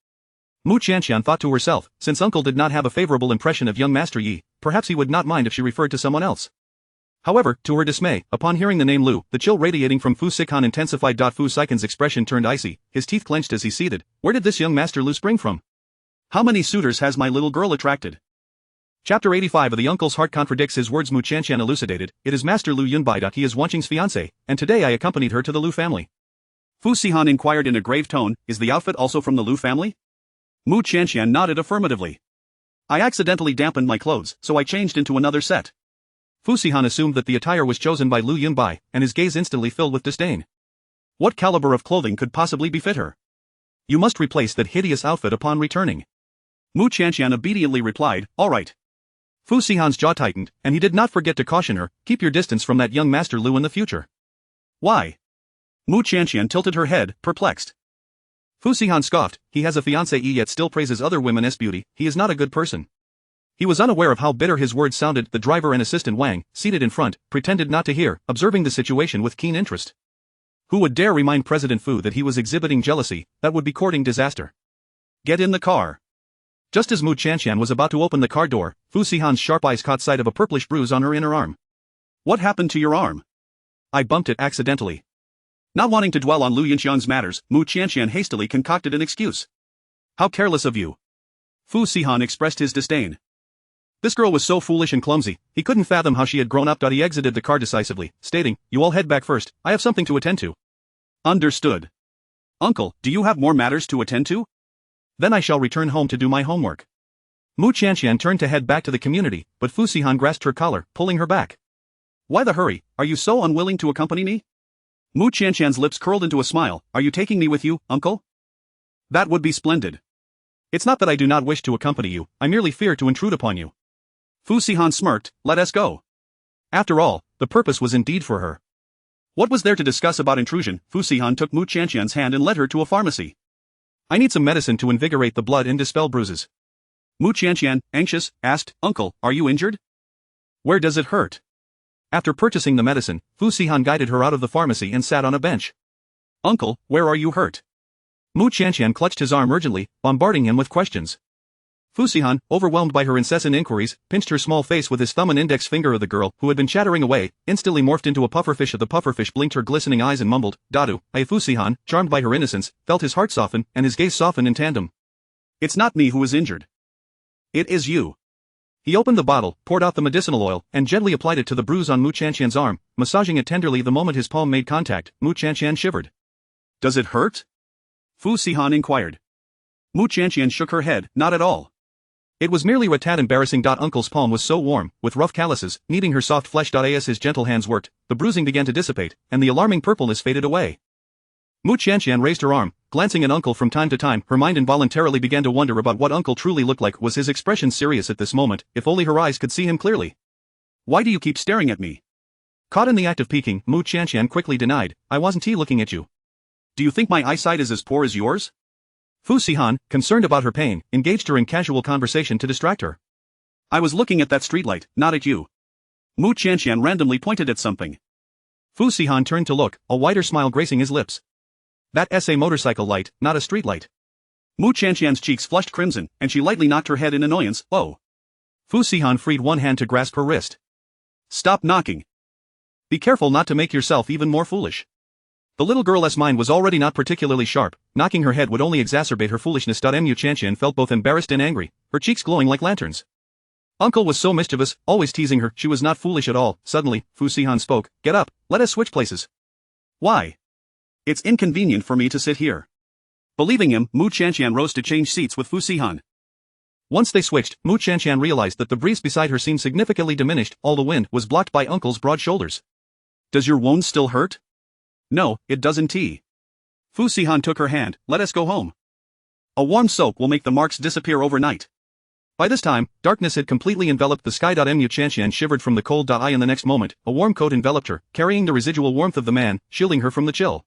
Mu Qianqian thought to herself, since Uncle did not have a favorable impression of young Master Yi, perhaps he would not mind if she referred to someone else. However, to her dismay, upon hearing the name Lu, the chill radiating from Fu Sikan intensified. Fu Sikan's expression turned icy, his teeth clenched as he seated. Where did this young Master Lu spring from? How many suitors has my little girl attracted? Chapter 85 of The Uncle's Heart contradicts his words. Mu Qianqian elucidated, it is Master Lu Yunbai. He is Wangqing's fiancé, and today I accompanied her to the Lu family. Fu Sihan inquired in a grave tone, is the outfit also from the Lu family? Mu Qianqian nodded affirmatively. I accidentally dampened my clothes, so I changed into another set. Fu Sihan assumed that the attire was chosen by Lu Yunbai, and his gaze instantly filled with disdain. What caliber of clothing could possibly befit her? You must replace that hideous outfit upon returning. Mu Qianqian obediently replied, all right. Fu Xihan's jaw tightened, and he did not forget to caution her, keep your distance from that young Master Lu in the future. Why? Mu Qianqian tilted her head, perplexed. Fu Xihan scoffed, he has a fiancée yet still praises other women's beauty, he is not a good person. He was unaware of how bitter his words sounded. The driver and assistant Wang, seated in front, pretended not to hear, observing the situation with keen interest. Who would dare remind President Fu that he was exhibiting jealousy? That would be courting disaster. Get in the car. Just as Mu Qianqian was about to open the car door, Fu Xihan's sharp eyes caught sight of a purplish bruise on her inner arm. What happened to your arm? I bumped it accidentally. Not wanting to dwell on Lu Yinxiang's matters, Mu Qianqian hastily concocted an excuse. How careless of you. Fu Xihan expressed his disdain. This girl was so foolish and clumsy, he couldn't fathom how she had grown up. He exited the car decisively, stating, you all head back first, I have something to attend to. Understood. Uncle, do you have more matters to attend to? Then I shall return home to do my homework. Mu Qianqian turned to head back to the community, but Fu Xihan grasped her collar, pulling her back. Why the hurry, are you so unwilling to accompany me? Mu Qianqian's lips curled into a smile, are you taking me with you, uncle? That would be splendid. It's not that I do not wish to accompany you, I merely fear to intrude upon you. Fu Xihan smirked, let us go. After all, the purpose was indeed for her. What was there to discuss about intrusion? Fu Xihan took Mu Qianqian's hand and led her to a pharmacy. I need some medicine to invigorate the blood and dispel bruises. Mu Qianqian, anxious, asked, Uncle, are you injured? Where does it hurt? After purchasing the medicine, Fu Xihan guided her out of the pharmacy and sat on a bench. Uncle, where are you hurt? Mu Qianqian clutched his arm urgently, bombarding him with questions. Fu Xihan, overwhelmed by her incessant inquiries, pinched her small face with his thumb and index finger of the girl, who had been chattering away, instantly morphed into a pufferfish. The pufferfish blinked her glistening eyes and mumbled, Dadu. Fu Xihan, charmed by her innocence, felt his heart soften, and his gaze soften in tandem. It's not me who is injured. It is you. He opened the bottle, poured out the medicinal oil, and gently applied it to the bruise on Mu Qianqian's arm, massaging it tenderly. The moment his palm made contact, Mu Qianqian shivered. Does it hurt? Fu Xihan inquired. Mu Qianqian shook her head, not at all. It was merely a tad embarrassing. Uncle's palm was so warm, with rough calluses, kneading her soft flesh. As his gentle hands worked, the bruising began to dissipate, and the alarming purpleness faded away. Mu Qianqian raised her arm, glancing at Uncle from time to time. Her mind involuntarily began to wonder about what Uncle truly looked like. Was his expression serious at this moment? If only her eyes could see him clearly. Why do you keep staring at me? Caught in the act of peeking, Mu Qianqian quickly denied, I wasn't looking at you. Do you think my eyesight is as poor as yours? Fu Xihan, concerned about her pain, engaged her in casual conversation to distract her. I was looking at that streetlight, not at you. Mu Qianqian randomly pointed at something. Fu Xihan turned to look, a wider smile gracing his lips. That's a motorcycle light, not a streetlight. Mu Qianqian's cheeks flushed crimson, and she lightly knocked her head in annoyance. Oh. Fu Xihan freed one hand to grasp her wrist. Stop knocking. Be careful not to make yourself even more foolish. The little girl's mind was already not particularly sharp, knocking her head would only exacerbate her foolishness. Mu Qianqian felt both embarrassed and angry, her cheeks glowing like lanterns. Uncle was so mischievous, always teasing her. She was not foolish at all. Suddenly, Fu Xihan spoke, get up, let us switch places. Why? It's inconvenient for me to sit here. Believing him, Mu Qianqian rose to change seats with Fu Xihan. Once they switched, Mu Qianqian realized that the breeze beside her seemed significantly diminished, all the wind was blocked by Uncle's broad shoulders. Does your wound still hurt? No, it doesn't. Fu Xihan took her hand, let us go home. A warm soak will make the marks disappear overnight. By this time, darkness had completely enveloped the sky. Mu Qianqian shivered from the cold. In the next moment, a warm coat enveloped her, carrying the residual warmth of the man, shielding her from the chill.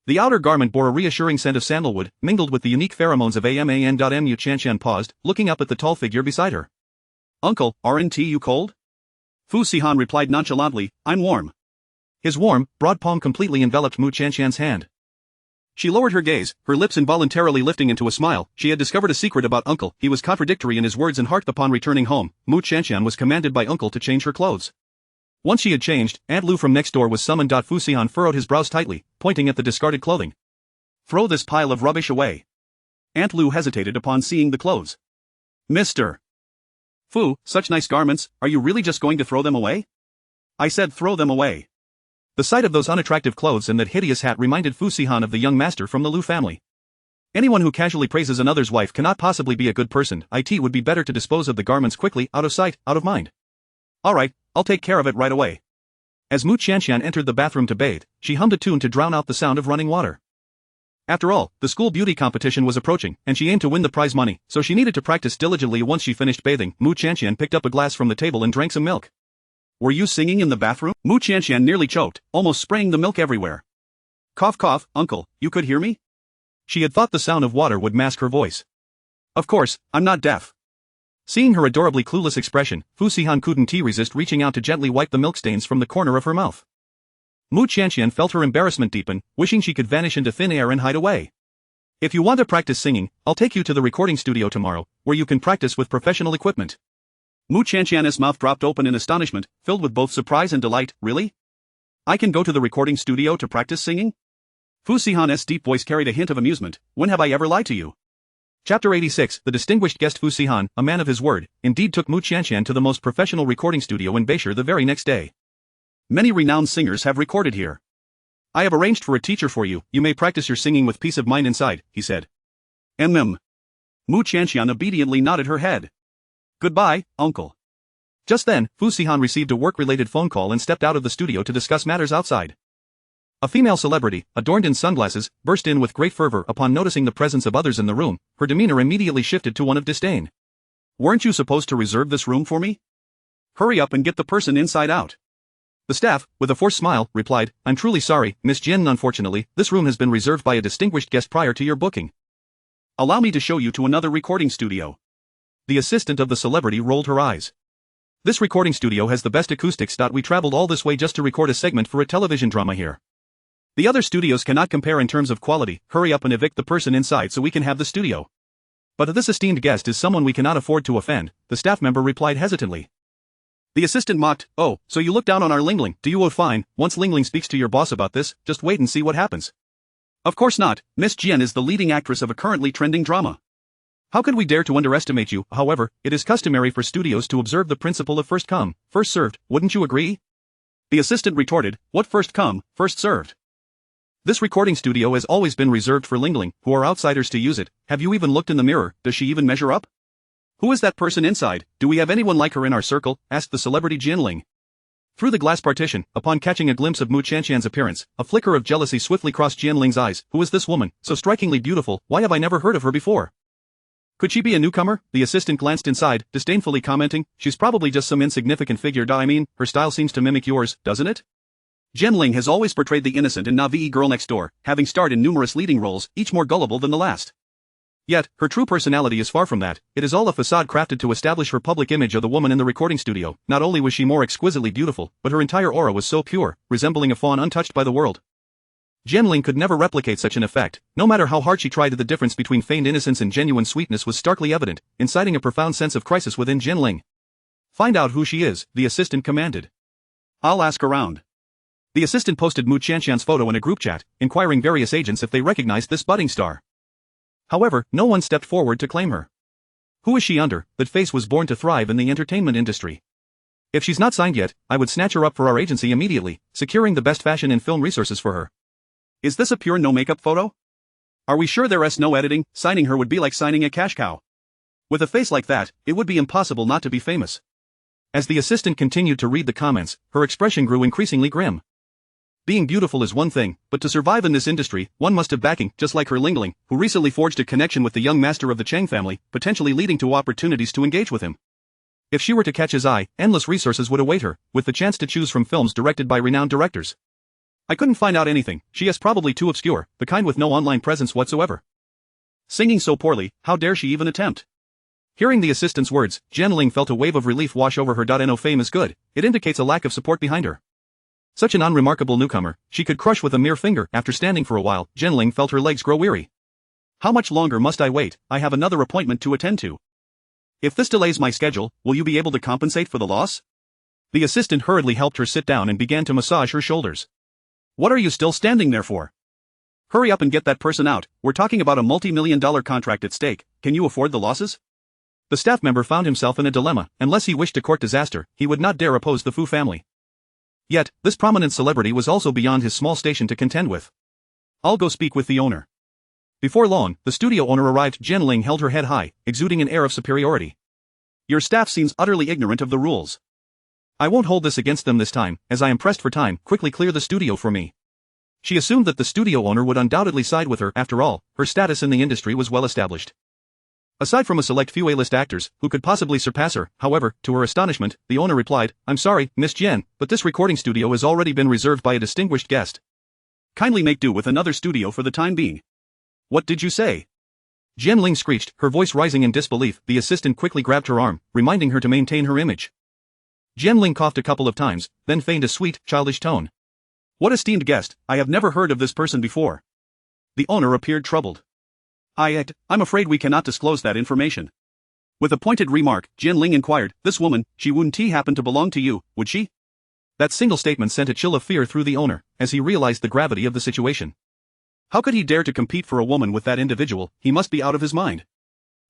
The outer garment bore a reassuring scent of sandalwood, mingled with the unique pheromones of AMAN. Mu Qianqian paused, looking up at the tall figure beside her. Uncle, aren't you cold? Fu Xihan replied nonchalantly, I'm warm. His warm, broad palm completely enveloped Mu Qianqian's hand. She lowered her gaze, her lips involuntarily lifting into a smile. She had discovered a secret about Uncle. He was contradictory in his words and heart. Upon returning home, Mu Qianqian was commanded by Uncle to change her clothes. Once she had changed, Aunt Lu from next door was summoned. Fu Xihan furrowed his brows tightly, pointing at the discarded clothing. Throw this pile of rubbish away. Aunt Lu hesitated upon seeing the clothes. Mr. Fu, such nice garments, are you really just going to throw them away? I said throw them away. The sight of those unattractive clothes and that hideous hat reminded Fu Xihan of the young master from the Lu family. Anyone who casually praises another's wife cannot possibly be a good person. It would be better to dispose of the garments quickly, out of sight, out of mind. Alright, I'll take care of it right away. As Mu Qianqian entered the bathroom to bathe, she hummed a tune to drown out the sound of running water. After all, the school beauty competition was approaching, and she aimed to win the prize money, so she needed to practice diligently. Once she finished bathing, Mu Qianqian picked up a glass from the table and drank some milk. Were you singing in the bathroom? Mu Qianqian nearly choked, almost spraying the milk everywhere. Cough cough, uncle, you could hear me? She had thought the sound of water would mask her voice. Of course, I'm not deaf. Seeing her adorably clueless expression, Fu Sihan couldn't resist reaching out to gently wipe the milk stains from the corner of her mouth. Mu Qianqian felt her embarrassment deepen, wishing she could vanish into thin air and hide away. If you want to practice singing, I'll take you to the recording studio tomorrow, where you can practice with professional equipment. Mu Qianqian's mouth dropped open in astonishment, filled with both surprise and delight. Really? I can go to the recording studio to practice singing? Fu Sihan's deep voice carried a hint of amusement. When have I ever lied to you? Chapter 86. The distinguished guest Fu Sihan, a man of his word, indeed took Mu Qianqian to the most professional recording studio in Beishir the very next day. Many renowned singers have recorded here. I have arranged for a teacher for you. You may practice your singing with peace of mind inside, he said. Mu Qianqian obediently nodded her head. Goodbye, uncle. Just then, Fu Sihan received a work-related phone call and stepped out of the studio to discuss matters outside. A female celebrity, adorned in sunglasses, burst in with great fervor upon noticing the presence of others in the room. Her demeanor immediately shifted to one of disdain. Weren't you supposed to reserve this room for me? Hurry up and get the person inside out. The staff, with a forced smile, replied, I'm truly sorry, Miss Jin. Unfortunately, this room has been reserved by a distinguished guest prior to your booking. Allow me to show you to another recording studio. The assistant of the celebrity rolled her eyes. This recording studio has the best acoustics. We traveled all this way just to record a segment for a television drama here. The other studios cannot compare in terms of quality. Hurry up and evict the person inside so we can have the studio. But this esteemed guest is someone we cannot afford to offend, the staff member replied hesitantly. The assistant mocked, oh, so you look down on our Lingling, do you? Oh fine, once Lingling speaks to your boss about this, just wait and see what happens. Of course not, Miss Jian is the leading actress of a currently trending drama. How could we dare to underestimate you? However, it is customary for studios to observe the principle of first come, first served, wouldn't you agree? The assistant retorted, what first come, first served? This recording studio has always been reserved for Lingling, who are outsiders to use it. Have you even looked in the mirror? Does she even measure up? Who is that person inside? Do we have anyone like her in our circle? Asked the celebrity Jinling. Through the glass partition, upon catching a glimpse of Mu Qianqian's appearance, a flicker of jealousy swiftly crossed Jinling's eyes. Who is this woman, so strikingly beautiful? Why have I never heard of her before? Could she be a newcomer? The assistant glanced inside, disdainfully commenting, she's probably just some insignificant figure. I mean, her style seems to mimic yours, doesn't it? Jinling has always portrayed the innocent and naive girl next door, having starred in numerous leading roles, each more gullible than the last. Yet, her true personality is far from that. It is all a facade crafted to establish her public image of the woman in the recording studio. Not only was she more exquisitely beautiful, but her entire aura was so pure, resembling a fawn untouched by the world. Jinling could never replicate such an effect. No matter how hard she tried, the difference between feigned innocence and genuine sweetness was starkly evident, inciting a profound sense of crisis within Jinling. Find out who she is, the assistant commanded. I'll ask around. The assistant posted Mu Qianqian's photo in a group chat, inquiring various agents if they recognized this budding star. However, no one stepped forward to claim her. Who is she under? That face was born to thrive in the entertainment industry. If she's not signed yet, I would snatch her up for our agency immediately, securing the best fashion and film resources for her. Is this a pure no-makeup photo? Are we sure there's no editing? Signing her would be like signing a cash cow. With a face like that, it would be impossible not to be famous. As the assistant continued to read the comments, her expression grew increasingly grim. Being beautiful is one thing, but to survive in this industry, one must have backing, just like her Lingling, who recently forged a connection with the young master of the Chang family, potentially leading to opportunities to engage with him. If she were to catch his eye, endless resources would await her, with the chance to choose from films directed by renowned directors. I couldn't find out anything. She is probably too obscure, the kind with no online presence whatsoever. Singing so poorly, how dare she even attempt? Hearing the assistant's words, Jinling felt a wave of relief wash over her. No fame is good, it indicates a lack of support behind her. Such an unremarkable newcomer, she could crush with a mere finger. After standing for a while, Jinling felt her legs grow weary. How much longer must I wait? I have another appointment to attend to. If this delays my schedule, will you be able to compensate for the loss? The assistant hurriedly helped her sit down and began to massage her shoulders. What are you still standing there for? Hurry up and get that person out. We're talking about a multi-million-dollar contract at stake. Can you afford the losses? The staff member found himself in a dilemma. Unless he wished to court disaster, he would not dare oppose the Fu family. Yet, this prominent celebrity was also beyond his small station to contend with. I'll go speak with the owner. Before long, the studio owner arrived. Jinling held her head high, exuding an air of superiority. Your staff seems utterly ignorant of the rules. I won't hold this against them this time, as I am pressed for time. Quickly clear the studio for me. She assumed that the studio owner would undoubtedly side with her. After all, her status in the industry was well established. Aside from a select few A-list actors, who could possibly surpass her, however, to her astonishment, the owner replied, "I'm sorry, Miss Jen, but this recording studio has already been reserved by a distinguished guest. Kindly make do with another studio for the time being." "What did you say?" Jen Ling screeched, her voice rising in disbelief. The assistant quickly grabbed her arm, reminding her to maintain her image. Jen Ling coughed a couple of times, then feigned a sweet, childish tone. "What esteemed guest, I have never heard of this person before." The owner appeared troubled. I'm afraid we cannot disclose that information." With a pointed remark, Jen Ling inquired, "This woman, she wouldn't happen to belong to you, would she?" That single statement sent a chill of fear through the owner, as he realized the gravity of the situation. How could he dare to compete for a woman with that individual? He must be out of his mind.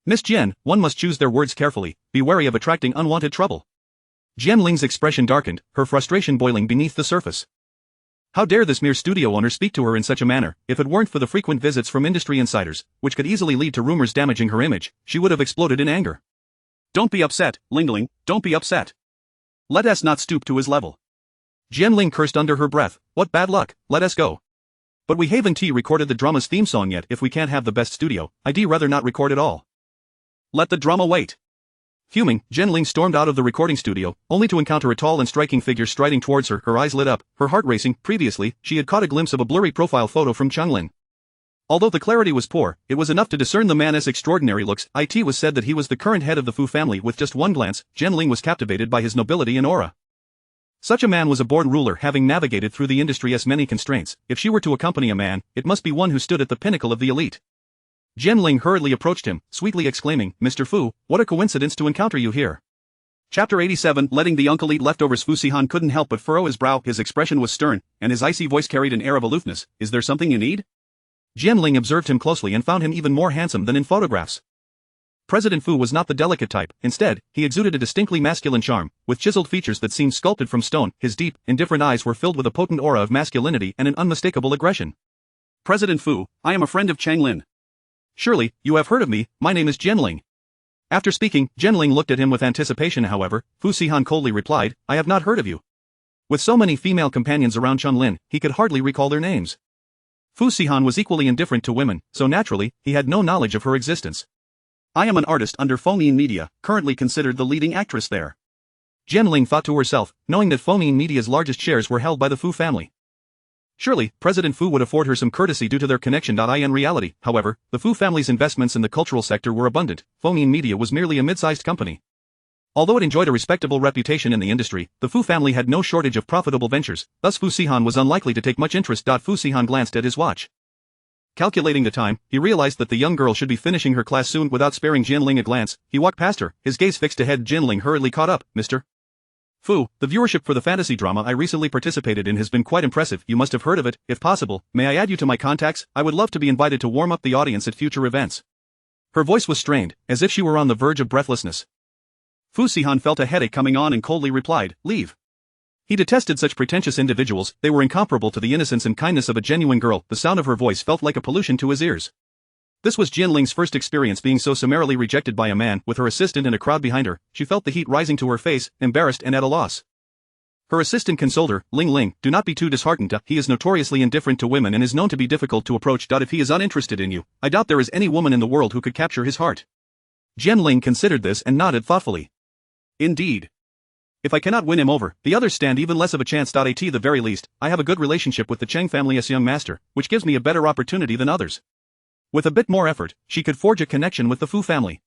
"Miss Jen, one must choose their words carefully, be wary of attracting unwanted trouble." Jen Ling's expression darkened, her frustration boiling beneath the surface. How dare this mere studio owner speak to her in such a manner? If it weren't for the frequent visits from industry insiders, which could easily lead to rumors damaging her image, she would have exploded in anger. "Don't be upset, Ling, don't be upset. Let us not stoop to his level." Jen Ling cursed under her breath, "What bad luck, let us go." "But we haven't recorded the drama's theme song yet. If we can't have the best studio, I'd rather not record at all." "Let the drama wait." Fuming, Jen Ling stormed out of the recording studio, only to encounter a tall and striking figure striding towards her, her eyes lit up, her heart racing. Previously, she had caught a glimpse of a blurry profile photo from Changlin. Although the clarity was poor, it was enough to discern the man as extraordinary looks. It was said that he was the current head of the Fu family. With just one glance, Jen Ling was captivated by his nobility and aura. Such a man was a born ruler, having navigated through the industry's many constraints. If she were to accompany a man, it must be one who stood at the pinnacle of the elite. Jen Ling hurriedly approached him, sweetly exclaiming, "Mr. Fu, what a coincidence to encounter you here." Chapter 87. Letting the uncle eat leftovers. Fu Sihan couldn't help but furrow his brow. His expression was stern, and his icy voice carried an air of aloofness. "Is there something you need?" Jen Ling observed him closely and found him even more handsome than in photographs. President Fu was not the delicate type. Instead, he exuded a distinctly masculine charm, with chiseled features that seemed sculpted from stone. His deep, indifferent eyes were filled with a potent aura of masculinity and an unmistakable aggression. "President Fu, I am a friend of Changlin. Surely, you have heard of me. My name is Jen Ling." After speaking, Jen Ling looked at him with anticipation. However, Fu Sihan coldly replied, "I have not heard of you." With so many female companions around Changlin, he could hardly recall their names. Fu Sihan was equally indifferent to women, so naturally, he had no knowledge of her existence. "I am an artist under Fomin Media, currently considered the leading actress there." Jen Ling thought to herself, knowing that Fomin Media's largest shares were held by the Fu family. Surely, President Fu would afford her some courtesy due to their connection. In reality, however, the Fu family's investments in the cultural sector were abundant. Fomin Media was merely a mid-sized company. Although it enjoyed a respectable reputation in the industry, the Fu family had no shortage of profitable ventures, thus Fu Sihan was unlikely to take much interest. Fu Sihan glanced at his watch. Calculating the time, he realized that the young girl should be finishing her class soon. Without sparing Jen Ling a glance, he walked past her, his gaze fixed ahead. Jen Ling hurriedly caught up. "Mr. Fu, the viewership for the fantasy drama I recently participated in has been quite impressive. You must have heard of it. If possible, may I add you to my contacts? I would love to be invited to warm up the audience at future events." Her voice was strained, as if she were on the verge of breathlessness. Fu Sihan felt a headache coming on and coldly replied, "Leave." He detested such pretentious individuals. They were incomparable to the innocence and kindness of a genuine girl. The sound of her voice felt like a pollution to his ears. This was Jen Ling's first experience being so summarily rejected by a man. With her assistant and a crowd behind her, she felt the heat rising to her face, embarrassed and at a loss. Her assistant consoled her, Ling, do not be too disheartened. He is notoriously indifferent to women and is known to be difficult to approach. If he is uninterested in you, I doubt there is any woman in the world who could capture his heart." Jen Ling considered this and nodded thoughtfully. "Indeed. If I cannot win him over, the others stand even less of a chance. At the very least, I have a good relationship with the Cheng family's young master, which gives me a better opportunity than others." With a bit more effort, she could forge a connection with the Fu family.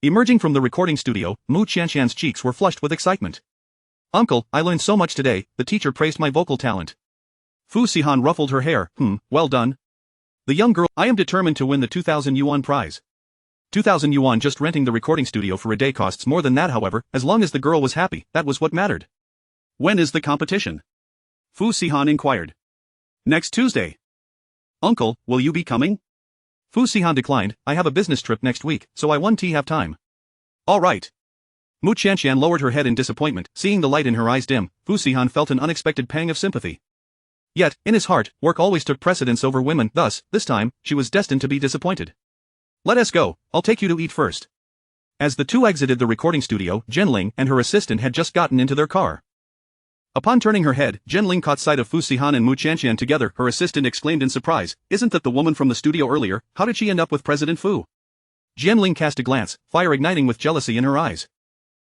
Emerging from the recording studio, Mu Qianshan's cheeks were flushed with excitement. "Uncle, I learned so much today. The teacher praised my vocal talent." Fu Sihan ruffled her hair. Well done." The young girl, "I am determined to win the 2,000 yuan prize." 2,000 yuan just renting the recording studio for a day costs more than that. However, as long as the girl was happy, that was what mattered. "When is the competition?" Fu Sihan inquired. "Next Tuesday." "Uncle, will you be coming?" Fu Sihan declined. "I have a business trip next week, so I won't have time." "All right." Mu Qianshan lowered her head in disappointment. Seeing the light in her eyes dim, Fu Sihan felt an unexpected pang of sympathy. Yet, in his heart, work always took precedence over women. Thus, this time, she was destined to be disappointed. "Let us go. I'll take you to eat first." As the two exited the recording studio, Jinling and her assistant had just gotten into their car. Upon turning her head, Jinling caught sight of Fu Sihan and Mu Qianqian together. Her assistant exclaimed in surprise, "Isn't that the woman from the studio earlier? How did she end up with President Fu?" Jinling cast a glance, fire igniting with jealousy in her eyes.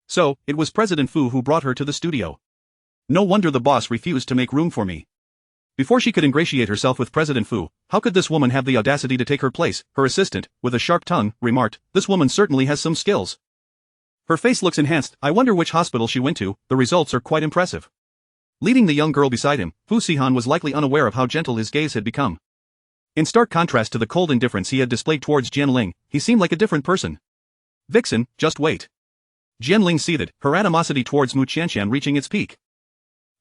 So, it was President Fu who brought her to the studio. No wonder the boss refused to make room for me. Before she could ingratiate herself with President Fu, how could this woman have the audacity to take her place? Her assistant, with a sharp tongue, remarked, "This woman certainly has some skills. Her face looks enhanced. I wonder which hospital she went to. The results are quite impressive." Leading the young girl beside him, Fu Sihan was likely unaware of how gentle his gaze had become. In stark contrast to the cold indifference he had displayed towards Jinling, he seemed like a different person. "Vixen, just wait." Jinling seethed, her animosity towards Mu Qianqian reaching its peak.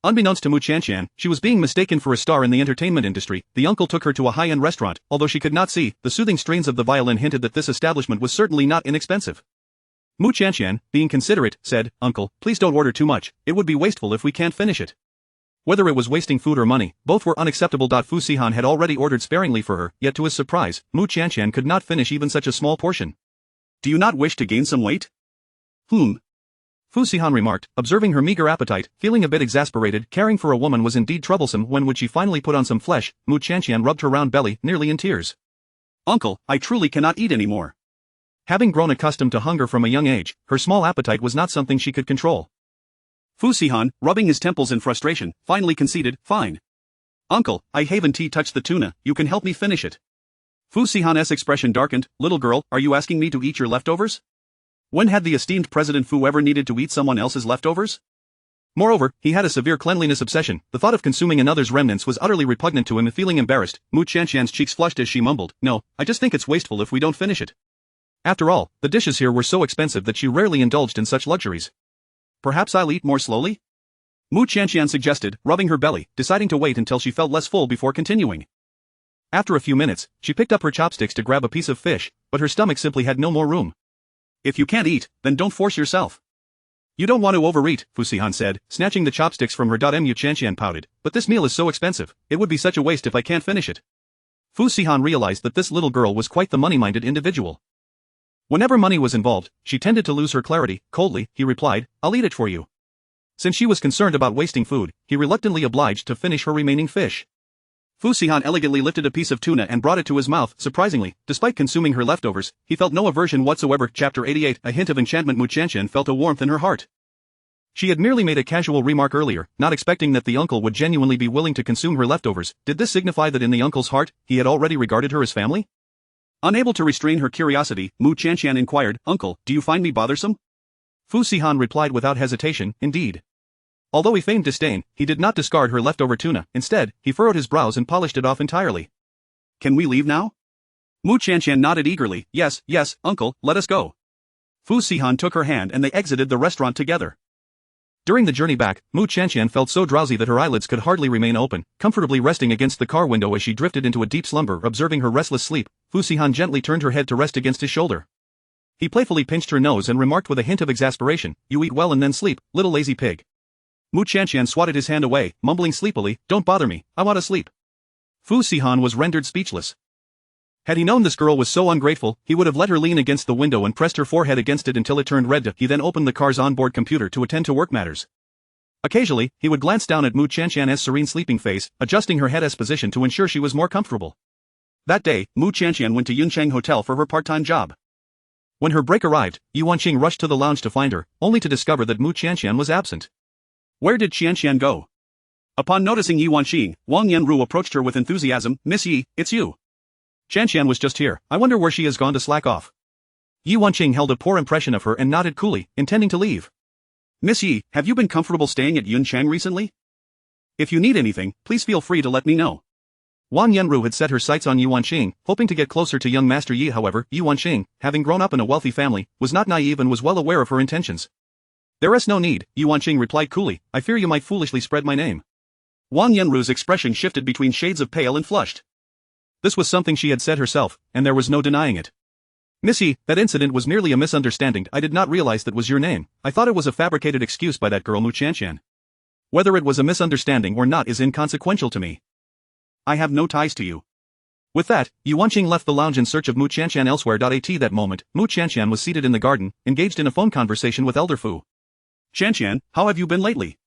Unbeknownst to Mu Qianqian, she was being mistaken for a star in the entertainment industry. The uncle took her to a high-end restaurant. Although she could not see, the soothing strains of the violin hinted that this establishment was certainly not inexpensive. Mu Qianqian, being considerate, said, "Uncle, please don't order too much. It would be wasteful if we can't finish it." Whether it was wasting food or money, both were unacceptable. Fu Sihan had already ordered sparingly for her, yet to his surprise, Mu Qianqian could not finish even such a small portion. "Do you not wish to gain some weight?" Fu Sihan remarked, observing her meager appetite, feeling a bit exasperated. Caring for a woman was indeed troublesome. When would she finally put on some flesh? Mu Qianqian rubbed her round belly, nearly in tears. "Uncle, I truly cannot eat anymore." Having grown accustomed to hunger from a young age, her small appetite was not something she could control. Fu Sihan, rubbing his temples in frustration, finally conceded, "Fine. Uncle, I haven't touched the tuna, you can help me finish it." Fu Sihan's expression darkened. "Little girl, are you asking me to eat your leftovers? When had the esteemed President Fu ever needed to eat someone else's leftovers? Moreover, he had a severe cleanliness obsession. The thought of consuming another's remnants was utterly repugnant to him. Feeling embarrassed, Mu Qianqian's cheeks flushed as she mumbled, "No, I just think it's wasteful if we don't finish it." After all, the dishes here were so expensive that she rarely indulged in such luxuries. "Perhaps I'll eat more slowly?" Mu Qianqian suggested, rubbing her belly, deciding to wait until she felt less full before continuing. After a few minutes, she picked up her chopsticks to grab a piece of fish, but her stomach simply had no more room. "If you can't eat, then don't force yourself." "You don't want to overeat," Fu Sihan said, snatching the chopsticks from her. Mu Qianqian pouted, "But this meal is so expensive, it would be such a waste if I can't finish it." Fu Sihan realized that this little girl was quite the money-minded individual. Whenever money was involved, she tended to lose her clarity. Coldly, he replied, "I'll eat it for you." Since she was concerned about wasting food, he reluctantly obliged to finish her remaining fish. Fu Sihan elegantly lifted a piece of tuna and brought it to his mouth. Surprisingly, despite consuming her leftovers, he felt no aversion whatsoever. Chapter 88, A hint of enchantment. Mu Qianqian felt a warmth in her heart. She had merely made a casual remark earlier, not expecting that the uncle would genuinely be willing to consume her leftovers. Did this signify that in the uncle's heart, he had already regarded her as family? Unable to restrain her curiosity, Mu Qianqian inquired, "Uncle, do you find me bothersome?" Fu Sihan replied without hesitation, "Indeed." Although he feigned disdain, he did not discard her leftover tuna. Instead, he furrowed his brows and polished it off entirely. "Can we leave now?" Mu Qianqian nodded eagerly. Yes, uncle, let us go." Fu Sihan took her hand and they exited the restaurant together. During the journey back, Mu Qianqian felt so drowsy that her eyelids could hardly remain open, comfortably resting against the car window as she drifted into a deep slumber. Observing her restless sleep, Fu Sihan gently turned her head to rest against his shoulder. He playfully pinched her nose and remarked with a hint of exasperation, "You eat well and then sleep, little lazy pig." Mu Qianqian swatted his hand away, mumbling sleepily, "Don't bother me, I want to sleep." Fu Sihan was rendered speechless. Had he known this girl was so ungrateful, he would have let her lean against the window and pressed her forehead against it until it turned red. He then opened the car's onboard computer to attend to work matters. Occasionally, he would glance down at Mu Qianqian's serene sleeping face, adjusting her head's position to ensure she was more comfortable. That day, Mu Qianqian went to Yuncheng Hotel for her part-time job. When her break arrived, Yuanqing rushed to the lounge to find her, only to discover that Mu Qianqian was absent. Where did Qianqian go? Upon noticing Yuanqing, Wang Yanru approached her with enthusiasm, "Miss Yi, it's you. Qianqian was just here, I wonder where she has gone to slack off." Yuanqing held a poor impression of her and nodded coolly, intending to leave. "Miss Yi, have you been comfortable staying at Yuncheng recently? If you need anything, please feel free to let me know." Wang Yanru had set her sights on Yuanqing, hoping to get closer to young Master Yi. However, Yuanqing, having grown up in a wealthy family, was not naive and was well aware of her intentions. "There is no need," Yuanqing replied coolly, "I fear you might foolishly spread my name." Wang Yanru's expression shifted between shades of pale and flushed. This was something she had said herself, and there was no denying it. "Miss Yi, that incident was merely a misunderstanding. I did not realize that was your name. I thought it was a fabricated excuse by that girl Mu Qianqian. Whether it was a misunderstanding or not is inconsequential to me. I have no ties to you." With that, Yu Wanqing left the lounge in search of Mu Qianqian elsewhere. At that moment, Mu Qianqian was seated in the garden, engaged in a phone conversation with Elder Fu. Qianqian, how have you been lately?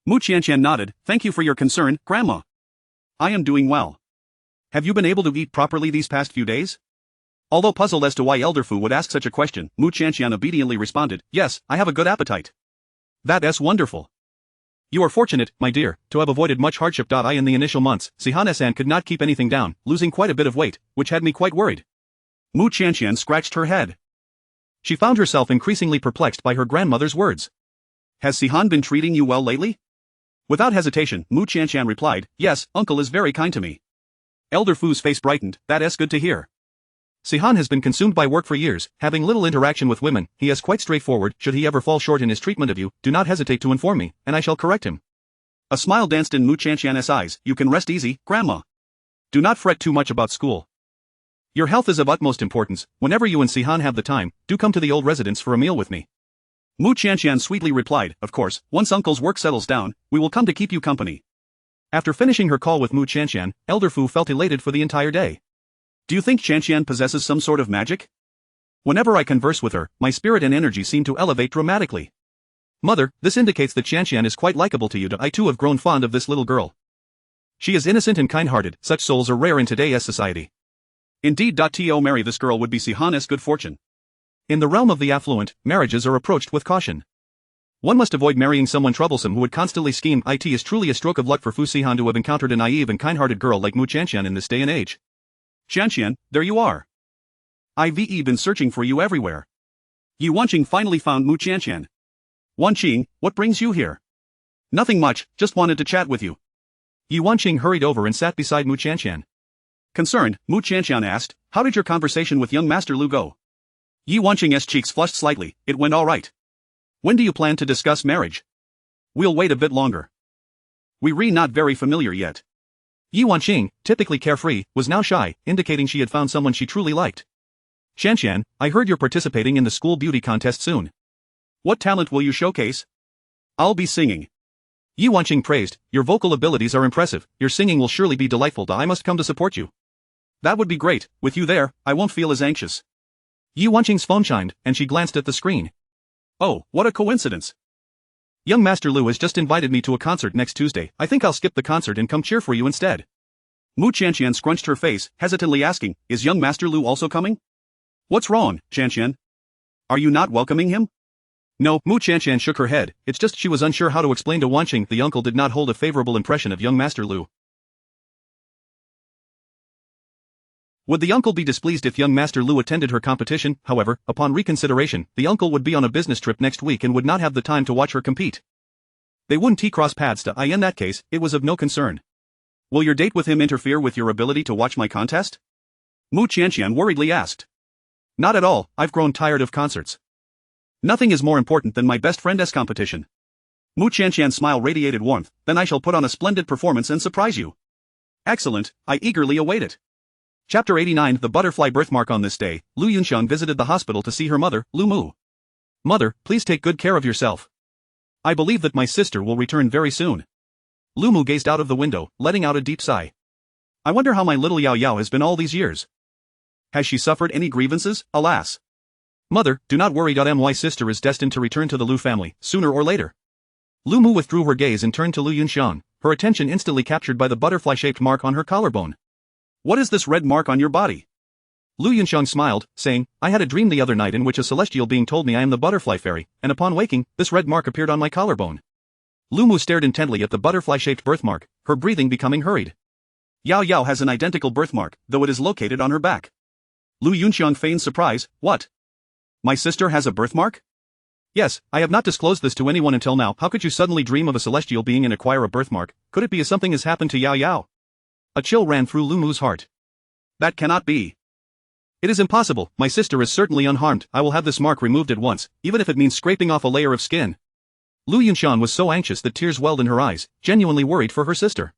Mu Qianqian nodded. Thank you for your concern, Grandma. I am doing well. Have you been able to eat properly these past few days? Although puzzled as to why Elder Fu would ask such a question, Mu Qianqian obediently responded, yes, I have a good appetite. That's wonderful. You are fortunate, my dear, to have avoided much hardship. In the initial months, Sihane-san could not keep anything down, losing quite a bit of weight, which had me quite worried. Mu Qianqian scratched her head. She found herself increasingly perplexed by her grandmother's words. Has Sihan been treating you well lately? Without hesitation, Mu Qianqian replied, yes, uncle is very kind to me. Elder Fu's face brightened. That's good to hear. Sihan has been consumed by work for years, having little interaction with women. He is quite straightforward. Should he ever fall short in his treatment of you, do not hesitate to inform me, and I shall correct him. A smile danced in Mu Qianqian's eyes. You can rest easy, Grandma. Do not fret too much about school. Your health is of utmost importance. Whenever you and Sihan have the time, do come to the old residence for a meal with me. Mu Qianqian sweetly replied, of course, once uncle's work settles down, we will come to keep you company. After finishing her call with Mu Qianqian, Elder Fu felt elated for the entire day. Do you think Qianqian possesses some sort of magic? Whenever I converse with her, my spirit and energy seem to elevate dramatically. Mother, this indicates that Qianqian is quite likable to you. I too have grown fond of this little girl. She is innocent and kind-hearted. Such souls are rare in today's society. Indeed. To marry this girl would be Sihan's good fortune. In the realm of the affluent, marriages are approached with caution. One must avoid marrying someone troublesome who would constantly scheme. It is truly a stroke of luck for Fu Sihan to have encountered a naive and kind-hearted girl like Mu Qianqian in this day and age. Qianqian, there you are. I've been searching for you everywhere. Yu Wanqing finally found Mu Qianqian. Wanqing, what brings you here? Nothing much, just wanted to chat with you. Yu Wanqing hurried over and sat beside Mu Qianqian. Concerned, Mu Qianqian asked, how did your conversation with young Master Lu go? Yu Wanqing's cheeks flushed slightly. It went all right. When do you plan to discuss marriage? We'll wait a bit longer. We're not very familiar yet. Yu Wanqing, typically carefree, was now shy, indicating she had found someone she truly liked. Qianqian, I heard you're participating in the school beauty contest soon. What talent will you showcase? I'll be singing. Yu Wanqing praised, your vocal abilities are impressive, your singing will surely be delightful. I must come to support you. That would be great, with you there, I won't feel as anxious. Yu Wanqing's phone chimed, and she glanced at the screen. Oh, what a coincidence. Young Master Lu has just invited me to a concert next Tuesday. I think I'll skip the concert and come cheer for you instead. Mu Qianqian scrunched her face, hesitantly asking, is young Master Lu also coming? What's wrong, Qianqian? Are you not welcoming him? No, Mu Qianqian shook her head. It's just she was unsure how to explain to Wanqing the uncle did not hold a favorable impression of young Master Lu. Would the uncle be displeased if young Master Lu attended her competition? However, upon reconsideration, the uncle would be on a business trip next week and would not have the time to watch her compete. They wouldn't cross paths. In that case, it was of no concern. Will your date with him interfere with your ability to watch my contest? Mu Qianqian worriedly asked. Not at all, I've grown tired of concerts. Nothing is more important than my best friend's competition. Mu Qianqian's smile radiated warmth. Then I shall put on a splendid performance and surprise you. Excellent, I eagerly await it. Chapter 89 The Butterfly Birthmark. On this day, Lu Yunxiang visited the hospital to see her mother, Lu Mu. Mother, please take good care of yourself. I believe that my sister will return very soon. Lu Mu gazed out of the window, letting out a deep sigh. I wonder how my little Yao Yao has been all these years. Has she suffered any grievances? Alas. Mother, do not worry. My sister is destined to return to the Lu family, sooner or later. Lu Mu withdrew her gaze and turned to Lu Yunxiang, her attention instantly captured by the butterfly-shaped mark on her collarbone. What is this red mark on your body? Lu Yunxiang smiled, saying, I had a dream the other night in which a celestial being told me I am the butterfly fairy, and upon waking, this red mark appeared on my collarbone. Lu Mu stared intently at the butterfly-shaped birthmark, her breathing becoming hurried. Yao Yao has an identical birthmark, though it is located on her back. Lu Yunxiang feigned surprise. What? My sister has a birthmark? Yes, I have not disclosed this to anyone until now. How could you suddenly dream of a celestial being and acquire a birthmark? Could it be something has happened to Yao Yao? A chill ran through Lu Mu's heart. That cannot be. It is impossible. My sister is certainly unharmed. I will have this mark removed at once, even if it means scraping off a layer of skin. Lu Yunxiang was so anxious that tears welled in her eyes, genuinely worried for her sister.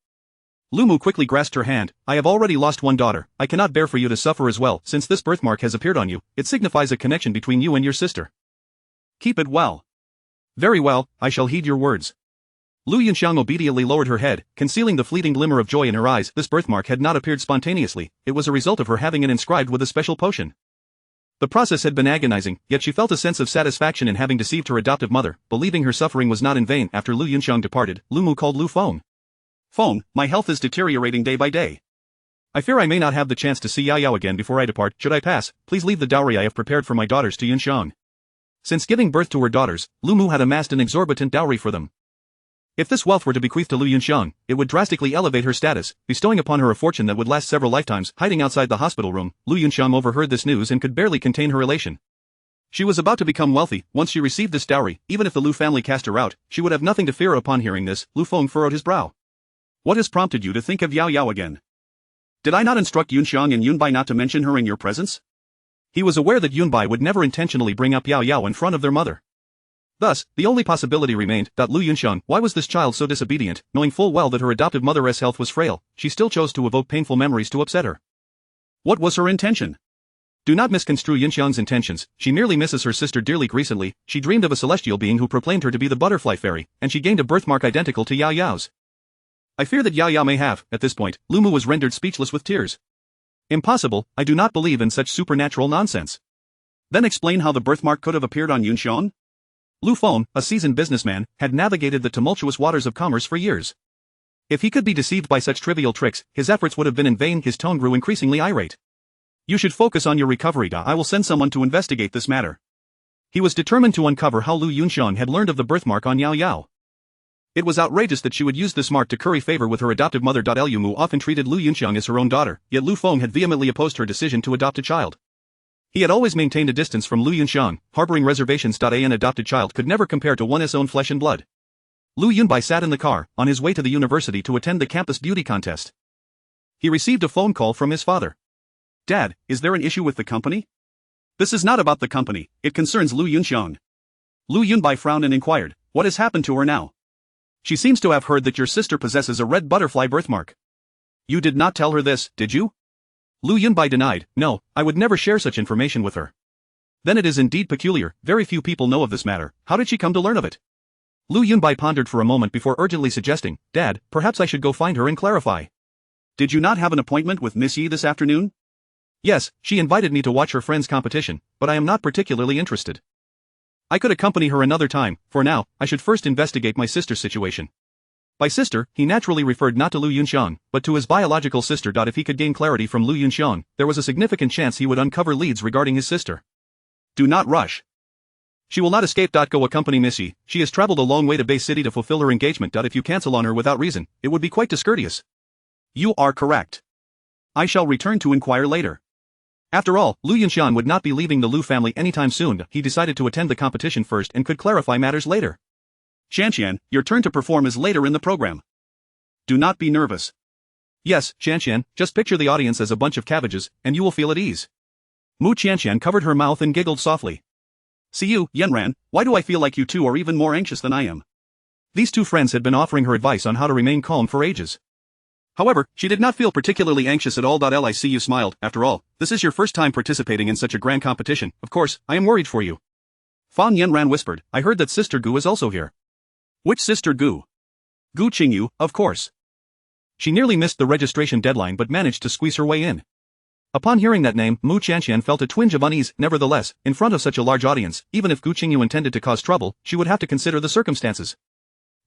Lu Mu quickly grasped her hand. I have already lost one daughter. I cannot bear for you to suffer as well. Since this birthmark has appeared on you, it signifies a connection between you and your sister. Keep it well. Very well, I shall heed your words. Lu Yunxiang obediently lowered her head, concealing the fleeting glimmer of joy in her eyes. This birthmark had not appeared spontaneously, it was a result of her having it inscribed with a special potion. The process had been agonizing, yet she felt a sense of satisfaction in having deceived her adoptive mother, believing her suffering was not in vain. After Lu Yunxiang departed, Lu Mu called Lu Feng. Feng, my health is deteriorating day by day. I fear I may not have the chance to see Yao Yao again before I depart. Should I pass, please leave the dowry I have prepared for my daughters to Yunxiang. Since giving birth to her daughters, Lu Mu had amassed an exorbitant dowry for them. If this wealth were to bequeath to Lu Yunxiang, it would drastically elevate her status, bestowing upon her a fortune that would last several lifetimes. Hiding outside the hospital room, Lu Yunxiang overheard this news and could barely contain her elation. She was about to become wealthy. Once she received this dowry, even if the Lu family cast her out, she would have nothing to fear. Upon hearing this, Lu Feng furrowed his brow. What has prompted you to think of Yao Yao again? Did I not instruct Yunxiang and Yunbai not to mention her in your presence? He was aware that Yunbai would never intentionally bring up Yao Yao in front of their mother. Thus, the only possibility remained. Lu Yunxiang, why was this child so disobedient? Knowing full well that her adoptive mother's health was frail, she still chose to evoke painful memories to upset her. What was her intention? Do not misconstrue Yunxiang's intentions. She merely misses her sister dearly. Recently, she dreamed of a celestial being who proclaimed her to be the butterfly fairy, and she gained a birthmark identical to Yao Yao's. I fear that Yao Yao may have. At this point, Lu Mu was rendered speechless with tears. Impossible, I do not believe in such supernatural nonsense. Then explain how the birthmark could have appeared on Yunxiang? Lu Feng, a seasoned businessman, had navigated the tumultuous waters of commerce for years. If he could be deceived by such trivial tricks, his efforts would have been in vain. His tone grew increasingly irate. You should focus on your recovery. I will send someone to investigate this matter. He was determined to uncover how Lu Yunxiang had learned of the birthmark on Yao Yao. It was outrageous that she would use this mark to curry favor with her adoptive mother. Lu Mu often treated Lu Yunxiang as her own daughter, yet Lu Feng had vehemently opposed her decision to adopt a child. He had always maintained a distance from Lu Yunxiang, harboring reservations. An adopted child could never compare to one's own flesh and blood. Lu Yunbai sat in the car, on his way to the university to attend the campus beauty contest. He received a phone call from his father. Dad, is there an issue with the company? This is not about the company, it concerns Lu Yunxiang. Lu Yunbai frowned and inquired, what has happened to her now? She seems to have heard that your sister possesses a red butterfly birthmark. You did not tell her this, did you? Lu Yunbai denied, no, I would never share such information with her. Then it is indeed peculiar, very few people know of this matter. How did she come to learn of it? Lu Yunbai pondered for a moment before urgently suggesting, Dad, perhaps I should go find her and clarify. Did you not have an appointment with Miss Yi this afternoon? Yes, she invited me to watch her friend's competition, but I am not particularly interested. I could accompany her another time. For now, I should first investigate my sister's situation. By sister, he naturally referred not to Lu Yunxiang, but to his biological sister. If he could gain clarity from Lu Yunxiang, there was a significant chance he would uncover leads regarding his sister. Do not rush. She will not escape. Go accompany Miss Yi. She has traveled a long way to Bay City to fulfill her engagement. If you cancel on her without reason, it would be quite discourteous. You are correct. I shall return to inquire later. After all, Lu Yunxiang would not be leaving the Lu family anytime soon. He decided to attend the competition first and could clarify matters later. Qianqian, your turn to perform is later in the program. Do not be nervous. Yes, Qianqian, just picture the audience as a bunch of cabbages, and you will feel at ease. Mu Qianqian covered her mouth and giggled softly. See you, Yanran, why do I feel like you two are even more anxious than I am? These two friends had been offering her advice on how to remain calm for ages. However, she did not feel particularly anxious at all. Liu smiled, after all, this is your first time participating in such a grand competition, of course, I am worried for you. Fan Yanran whispered, I heard that Sister Gu is also here. Which Sister Gu? Gu Qingyu, of course. She nearly missed the registration deadline but managed to squeeze her way in. Upon hearing that name, Mu Qianqian felt a twinge of unease. Nevertheless, in front of such a large audience, even if Gu Qingyu intended to cause trouble, she would have to consider the circumstances.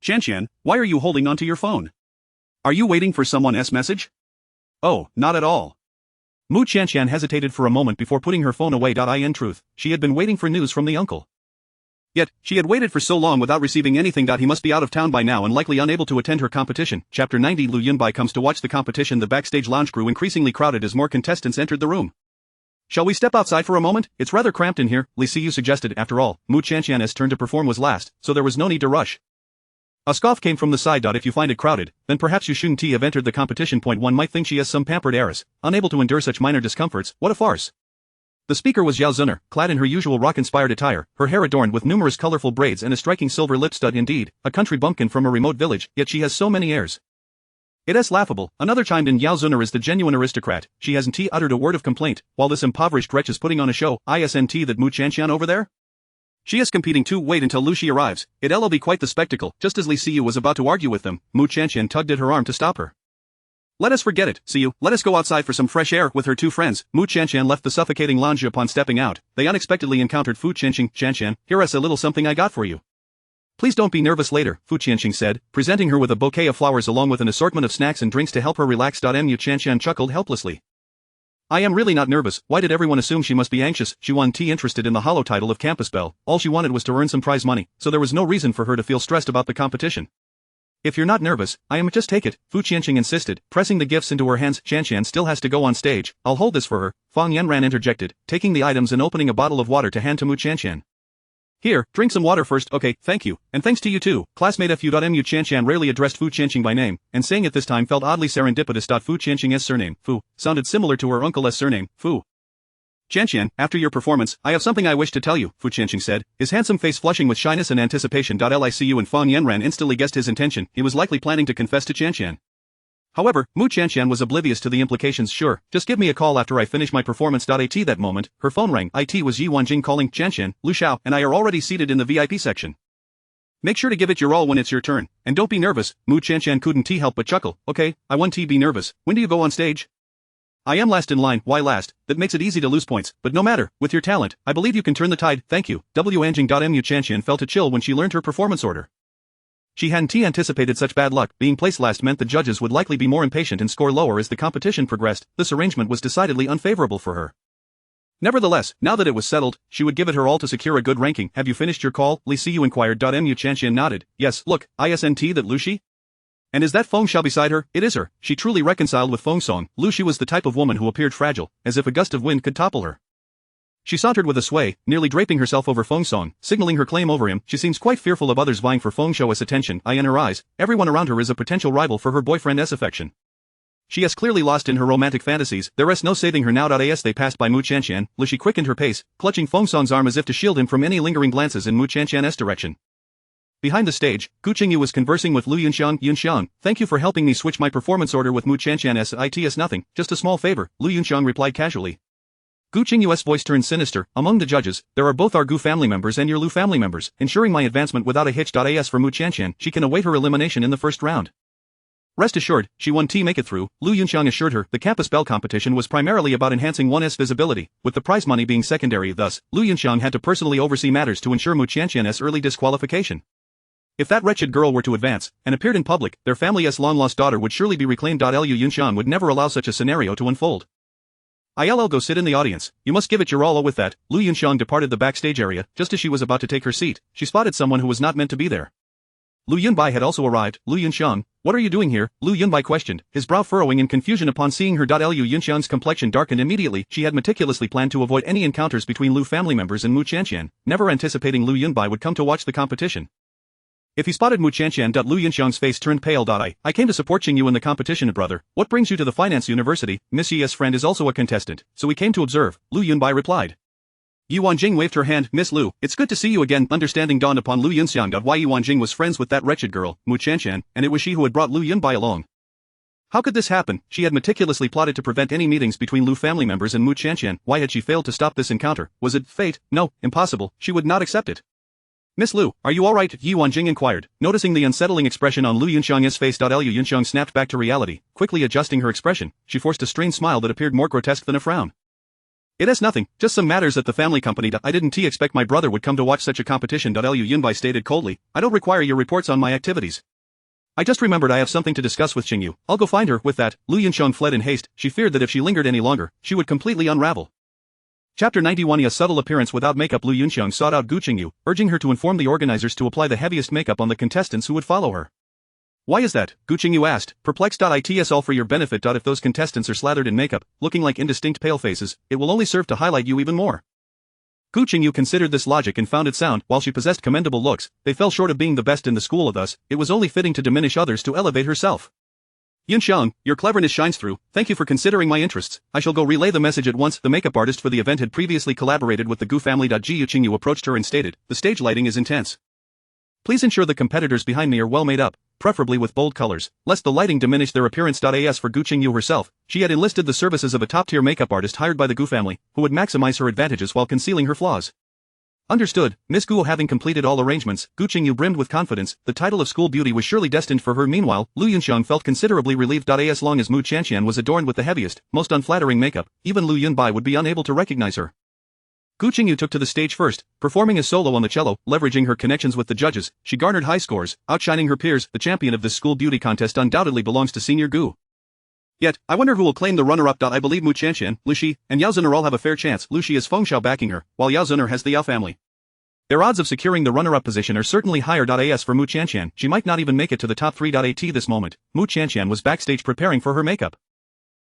Qianqian, why are you holding onto your phone? Are you waiting for someone's message? Oh, not at all. Mu Qianqian hesitated for a moment before putting her phone away. In truth, she had been waiting for news from the uncle. Yet, she had waited for so long without receiving anything. He must be out of town by now and likely unable to attend her competition. Chapter 90 Lu Yunbai comes to watch the competition. The backstage lounge grew increasingly crowded as more contestants entered the room. Shall we step outside for a moment? It's rather cramped in here, Li Siyu suggested. After all, Mu Qianqian's turn to perform was last, so there was no need to rush. A scoff came from the side. If you find it crowded, then perhaps you shouldn't have entered the competition. One might think she is some pampered heiress, unable to endure such minor discomforts. What a farce. The speaker was Yao Zuner, clad in her usual rock-inspired attire, her hair adorned with numerous colorful braids and a striking silver lip stud. Indeed, a country bumpkin from a remote village, yet she has so many airs. It is laughable. Another chimed in. Yao Zuner is the genuine aristocrat. She hasn't uttered a word of complaint, while this impoverished wretch is putting on a show. Isn't that Mu Qianqian over there? She is competing too. Wait until Lucy arrives. It'll be quite the spectacle. Just as Li Siyu was about to argue with them, Mu Qianqian tugged at her arm to stop her. Let us forget it, Siyu. Let us go outside for some fresh air. With her two friends, Mu Qianqian left the suffocating lounge. Upon stepping out, they unexpectedly encountered Fu Qianqing. Qianqian, here is a little something I got for you. Please don't be nervous later, Fu Qianqing said, presenting her with a bouquet of flowers along with an assortment of snacks and drinks to help her relax. Mu Qianqian chuckled helplessly. I am really not nervous. Why did everyone assume she must be anxious? She wasn't interested in the hollow title of Campus Belle. All she wanted was to earn some prize money, so there was no reason for her to feel stressed about the competition. If you're not nervous, I am. Just take it, Fu Qianqing insisted, pressing the gifts into her hands. Qianqian still has to go on stage. I'll hold this for her, Fang Yanran interjected, taking the items and opening a bottle of water to hand to Mu Qianqian. Here, drink some water first. Okay, thank you, and thanks to you too, classmate Fu. Mu Qianqian rarely addressed Fu Qianqing by name, and saying it this time felt oddly serendipitous. Fu Qianqing's surname, Fu, sounded similar to her uncle's surname, Fu. Qianqian, after your performance, I have something I wish to tell you, Fu Qianqing said, his handsome face flushing with shyness and anticipation. Licu and Fang Yanran instantly guessed his intention. He was likely planning to confess to Qianqian. However, Mu Qianqian was oblivious to the implications. Sure, just give me a call after I finish my performance. At that moment, her phone rang. It was Yi Wanjing calling. Qianqian, Lu Xiao and I are already seated in the VIP section. Make sure to give it your all when it's your turn, and don't be nervous. Mu Qianqian couldn't help but chuckle. Okay, I won't be nervous. When do you go on stage? I am last in line. Why last? That makes it easy to lose points, but no matter, with your talent, I believe you can turn the tide. Thank you. Anjing. Mu Qianqian felt a chill when she learned her performance order. She hadn't anticipated such bad luck. Being placed last meant the judges would likely be more impatient and score lower as the competition progressed. This arrangement was decidedly unfavorable for her. Nevertheless, now that it was settled, she would give it her all to secure a good ranking. Have you finished your call? Li Siyu inquired. Mu Qianqian nodded. Yes, look, isn't that Lucy? And is that Feng Xiao beside her? It is her. She truly reconciled with Feng Song. Lucy was the type of woman who appeared fragile, as if a gust of wind could topple her. She sauntered with a sway, nearly draping herself over Feng Song, signaling her claim over him. She seems quite fearful of others vying for Feng Xiao's attention. In her eyes, everyone around her is a potential rival for her boyfriend's affection. She is clearly lost in her romantic fantasies. There is no saving her now. As they passed by Mu Qianqian, Lucy quickened her pace, clutching Feng Song's arm as if to shield him from any lingering glances in Mu Qianqian's direction. Behind the stage, Gu Qingyu was conversing with Lu Yunxiang. Yunxiang, thank you for helping me switch my performance order with Mu Qianqian's. It's nothing, just a small favor, Lu Yunxiang replied casually. Gu Qingyu's voice turned sinister. Among the judges, there are both our Gu family members and your Lu family members, ensuring my advancement without a hitch. As for Mu Qianqian, she can await her elimination in the first round. Rest assured, she won't make it through, Lu Yunxiang assured her. The Campus Belle competition was primarily about enhancing one's visibility, with the prize money being secondary. Thus, Lu Yunxiang had to personally oversee matters to ensure Mu Qianqian's early disqualification. If that wretched girl were to advance, and appeared in public, their family's long-lost daughter would surely be reclaimed. Lu Yunxiang would never allow such a scenario to unfold. I'll go sit in the audience. You must give it your all. With that, Lu Yunxiang departed the backstage area. Just as she was about to take her seat, she spotted someone who was not meant to be there. Lu Yunbai had also arrived. Lu Yunxiang, what are you doing here? Lu Yunbai questioned, his brow furrowing in confusion upon seeing her. Lu Yunxiang's complexion darkened immediately. She had meticulously planned to avoid any encounters between Lu family members and Mu Qianqian, never anticipating Lu Yunbai would come to watch the competition. If he spotted Mu Qianqian, Lu Yunxiang's face turned pale. I came to support Qingyu in the competition, brother. What brings you to the finance university? Miss Yi's friend is also a contestant, so we came to observe, Lu Yunbai replied. Yi Wanjing waved her hand. Miss Lu, it's good to see you again. Understanding dawned upon Lu Yunxiang. Why Yi Wanjing was friends with that wretched girl, Mu Qianqian, and it was she who had brought Lu Yunbai along. How could this happen? She had meticulously plotted to prevent any meetings between Lu family members and Mu Qianqian. Why had she failed to stop this encounter? Was it fate? No, impossible. She would not accept it. Miss Lu, are you alright? Yi Wanjing inquired, noticing the unsettling expression on Lu Yunxiang's face. Lu Yunxiang snapped back to reality, quickly adjusting her expression. She forced a strained smile that appeared more grotesque than a frown. It is nothing, just some matters at the family company. I didn't expect my brother would come to watch such a competition. Lu Yunbai stated coldly, I don't require your reports on my activities. I just remembered I have something to discuss with Qingyu. I'll go find her. With that, Lu Yunxiang fled in haste. She feared that if she lingered any longer, she would completely unravel. Chapter 91. A subtle appearance without makeup. Lu Yunxiang sought out Gu Qingyu, urging her to inform the organizers to apply the heaviest makeup on the contestants who would follow her. Why is that? Gu Qingyu asked, perplexed. It's all for your benefit. If those contestants are slathered in makeup, looking like indistinct pale faces, it will only serve to highlight you even more. Gu Qingyu considered this logic and found it sound. While she possessed commendable looks, they fell short of being the best in the school. Thus, it was only fitting to diminish others to elevate herself. Yunxiang, your cleverness shines through. Thank you for considering my interests. I shall go relay the message at once. The makeup artist for the event had previously collaborated with the Gu family. Qingyu approached her and stated, the stage lighting is intense. Please ensure the competitors behind me are well made up, preferably with bold colors, lest the lighting diminish their appearance. As for Gu Qingyu herself, she had enlisted the services of a top-tier makeup artist hired by the Gu family, who would maximize her advantages while concealing her flaws. Understood. Miss Guo having completed all arrangements, Gu Qingyu brimmed with confidence. The title of school beauty was surely destined for her. Meanwhile, Lu Yunxiang felt considerably relieved. As long as Mu Chanxian was adorned with the heaviest, most unflattering makeup, even Lu Yunbai would be unable to recognize her. Gu Qingyu took to the stage first, performing a solo on the cello. Leveraging her connections with the judges, she garnered high scores, outshining her peers. The champion of this school beauty contest undoubtedly belongs to Senior Gu. Yet, I wonder who will claim the runner-up. I believe Mu Chanxian, Lu Shi, and Yao Zuner all have a fair chance. Lu Shi has Feng Xiao backing her, while Yao Zuner has the Yao family. Their odds of securing the runner-up position are certainly higher. As for Mu Chanxian, she might not even make it to the top 3. At this moment, Mu Chanxian was backstage preparing for her makeup.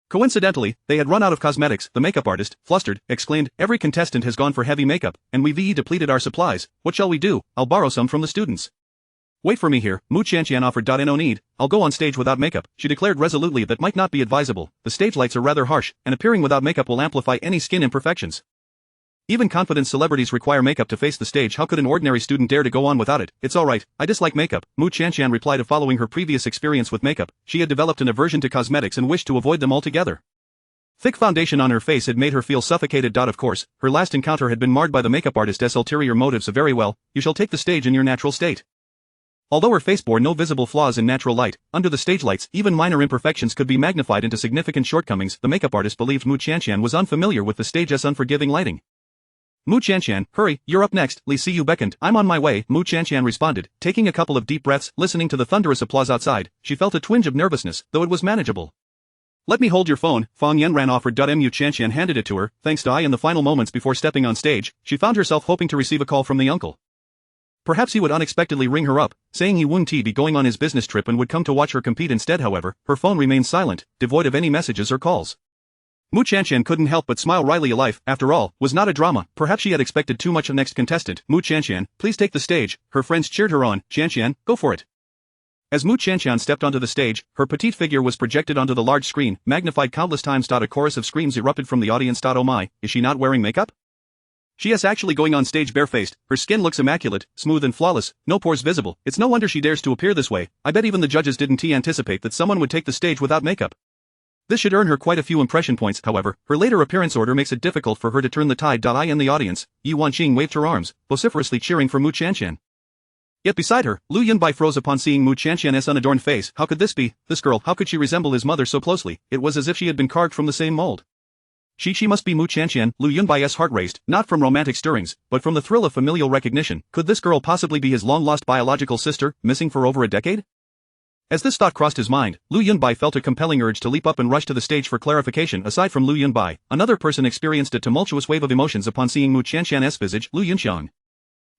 Coincidentally, they had run out of cosmetics. The makeup artist, flustered, exclaimed, "Every contestant has gone for heavy makeup, and we've depleted our supplies. What shall we do? I'll borrow some from the students." "Wait for me here," Mu Chanxian offered. "No need, I'll go on stage without makeup," she declared resolutely. "That might not be advisable. The stage lights are rather harsh, and appearing without makeup will amplify any skin imperfections. Even confident celebrities require makeup to face the stage. How could an ordinary student dare to go on without it?" "It's alright, I dislike makeup," Mu Chanxian replied. Following her previous experience with makeup, she had developed an aversion to cosmetics and wished to avoid them altogether. Thick foundation on her face had made her feel suffocated. Of course, her last encounter had been marred by the makeup artist's ulterior motives. Very well, you shall take the stage in your natural state. Although her face bore no visible flaws in natural light, under the stage lights even minor imperfections could be magnified into significant shortcomings. The makeup artist believed Mu Chanxian was unfamiliar with the stage's unforgiving lighting. "Mu Chanxian, hurry, you're up next," Li Siyu beckoned. "I'm on my way," Mu Chanxian responded, taking a couple of deep breaths. Listening to the thunderous applause outside, she felt a twinge of nervousness, though it was manageable. "Let me hold your phone," Fang Yanran offered. Mu Chanxian handed it to her. Thanks to in the final moments before stepping on stage, she found herself hoping to receive a call from the uncle. Perhaps he would unexpectedly ring her up, saying he wouldn't be going on his business trip and would come to watch her compete instead. However, her phone remained silent, devoid of any messages or calls. Mu Chanxian couldn't help but smile wryly. Life, after all, was not a drama. Perhaps she had expected too much of next contestant. "Mu Chanxian, please take the stage," her friends cheered her on. "Chanxian, go for it." As Mu Chanxian stepped onto the stage, her petite figure was projected onto the large screen, magnified countless times. A chorus of screams erupted from the audience. "Oh my, is she not wearing makeup? She is actually going on stage barefaced. Her skin looks immaculate, smooth and flawless, no pores visible. It's no wonder she dares to appear this way. I bet even the judges didn't anticipate that someone would take the stage without makeup. This should earn her quite a few impression points." However, her later appearance order makes it difficult for her to turn the tide. In the audience, Yi Wanqing waved her arms, vociferously cheering for Mu Chanxian. Yet beside her, Lu Yunbai froze upon seeing Mu Chanxian's unadorned face. How could this be? This girl, how could she resemble his mother so closely? It was as if she had been carved from the same mold. She must be Mu Chanxian. Lu Yunbai's heart raced, not from romantic stirrings, but from the thrill of familial recognition. Could this girl possibly be his long-lost biological sister, missing for over a decade? As this thought crossed his mind, Lu Yunbai felt a compelling urge to leap up and rush to the stage for clarification. Aside from Lu Yunbai, another person experienced a tumultuous wave of emotions upon seeing Mu Chanxian's visage, Lu Yunxiang.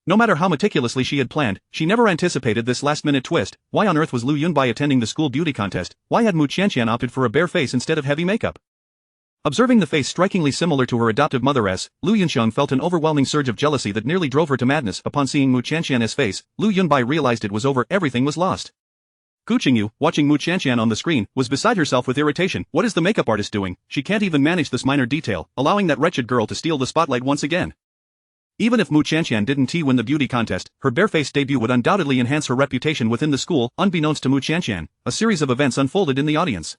No matter how meticulously she had planned, she never anticipated this last-minute twist. Why on earth was Lu Yunbai attending the school beauty contest? Why had Mu Chanxian opted for a bare face instead of heavy makeup? Observing the face strikingly similar to her adoptive mother's, Lu Yunxiang felt an overwhelming surge of jealousy that nearly drove her to madness. Upon seeing Mu Chanxian's face, Lu Yunbai realized it was over. Everything was lost. Gu Qingyu, watching Mu Chanxian on the screen, was beside herself with irritation. What is the makeup artist doing? She can't even manage this minor detail, allowing that wretched girl to steal the spotlight once again. Even if Mu Chanxian didn't win the beauty contest, her barefaced debut would undoubtedly enhance her reputation within the school. Unbeknownst to Mu Chanxian, a series of events unfolded in the audience.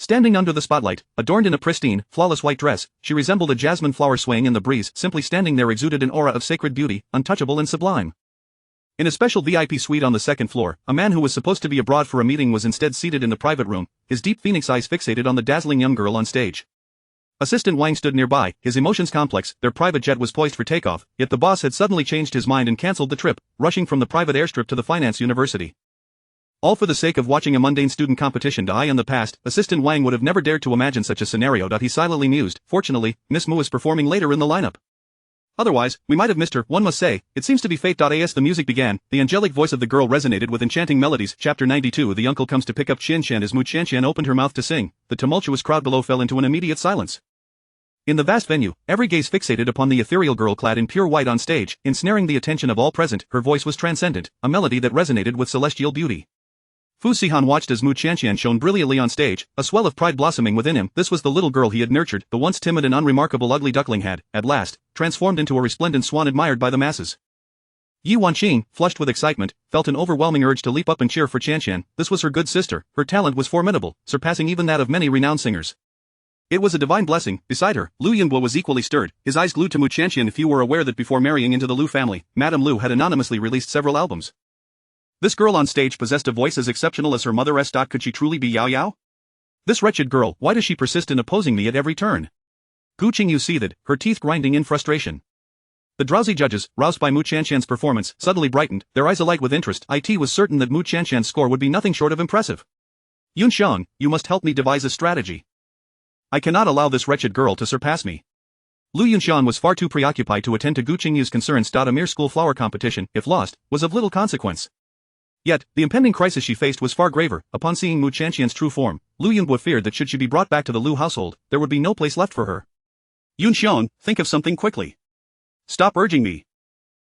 Standing under the spotlight, adorned in a pristine, flawless white dress, she resembled a jasmine flower swaying in the breeze. Simply standing there exuded an aura of sacred beauty, untouchable and sublime. In a special VIP suite on the second floor, a man who was supposed to be abroad for a meeting was instead seated in the private room, his deep phoenix eyes fixated on the dazzling young girl on stage. Assistant Wang stood nearby, his emotions complex. Their private jet was poised for takeoff, yet the boss had suddenly changed his mind and cancelled the trip, rushing from the private airstrip to the finance university. All for the sake of watching a mundane student competition. In the past, Assistant Wang would have never dared to imagine such a scenario. He silently mused. Fortunately, Miss Mu is performing later in the lineup. Otherwise, we might have missed her. One must say, it seems to be fate. As the music began, the angelic voice of the girl resonated with enchanting melodies. Chapter 92. The uncle comes to pick up Qinshan. As Mu Qinshan opened her mouth to sing, the tumultuous crowd below fell into an immediate silence. In the vast venue, every gaze fixated upon the ethereal girl clad in pure white on stage, ensnaring the attention of all present. Her voice was transcendent, a melody that resonated with celestial beauty. Fu Sihan watched as Mu Chanxian shone brilliantly on stage, a swell of pride blossoming within him. This was the little girl he had nurtured. The once timid and unremarkable ugly duckling had, at last, transformed into a resplendent swan admired by the masses. Yi Wanqing, flushed with excitement, felt an overwhelming urge to leap up and cheer for Chanxian. This was her good sister. Her talent was formidable, surpassing even that of many renowned singers. It was a divine blessing. Beside her, Lu Yunbo was equally stirred, his eyes glued to Mu Qianqian. Few were aware that before marrying into the Lu family, Madame Lu had anonymously released several albums. This girl on stage possessed a voice as exceptional as her mother's. Could she truly be Yao Yao? This wretched girl, why does she persist in opposing me at every turn? Gu Qingyu seethed, her teeth grinding in frustration. The drowsy judges, roused by Mu Qianqian's performance, suddenly brightened, their eyes alight with interest. It was certain that Mu Qianqian's score would be nothing short of impressive. Yunxiang, you must help me devise a strategy. I cannot allow this wretched girl to surpass me. Lu Yunxian was far too preoccupied to attend to Gu Qingyu's concerns. A mere school flower competition, if lost, was of little consequence. Yet, the impending crisis she faced was far graver. Upon seeing Mu Qianqian's true form, Lu Yunbo feared that should she be brought back to the Lu household, there would be no place left for her. Yunxian, think of something quickly. Stop urging me.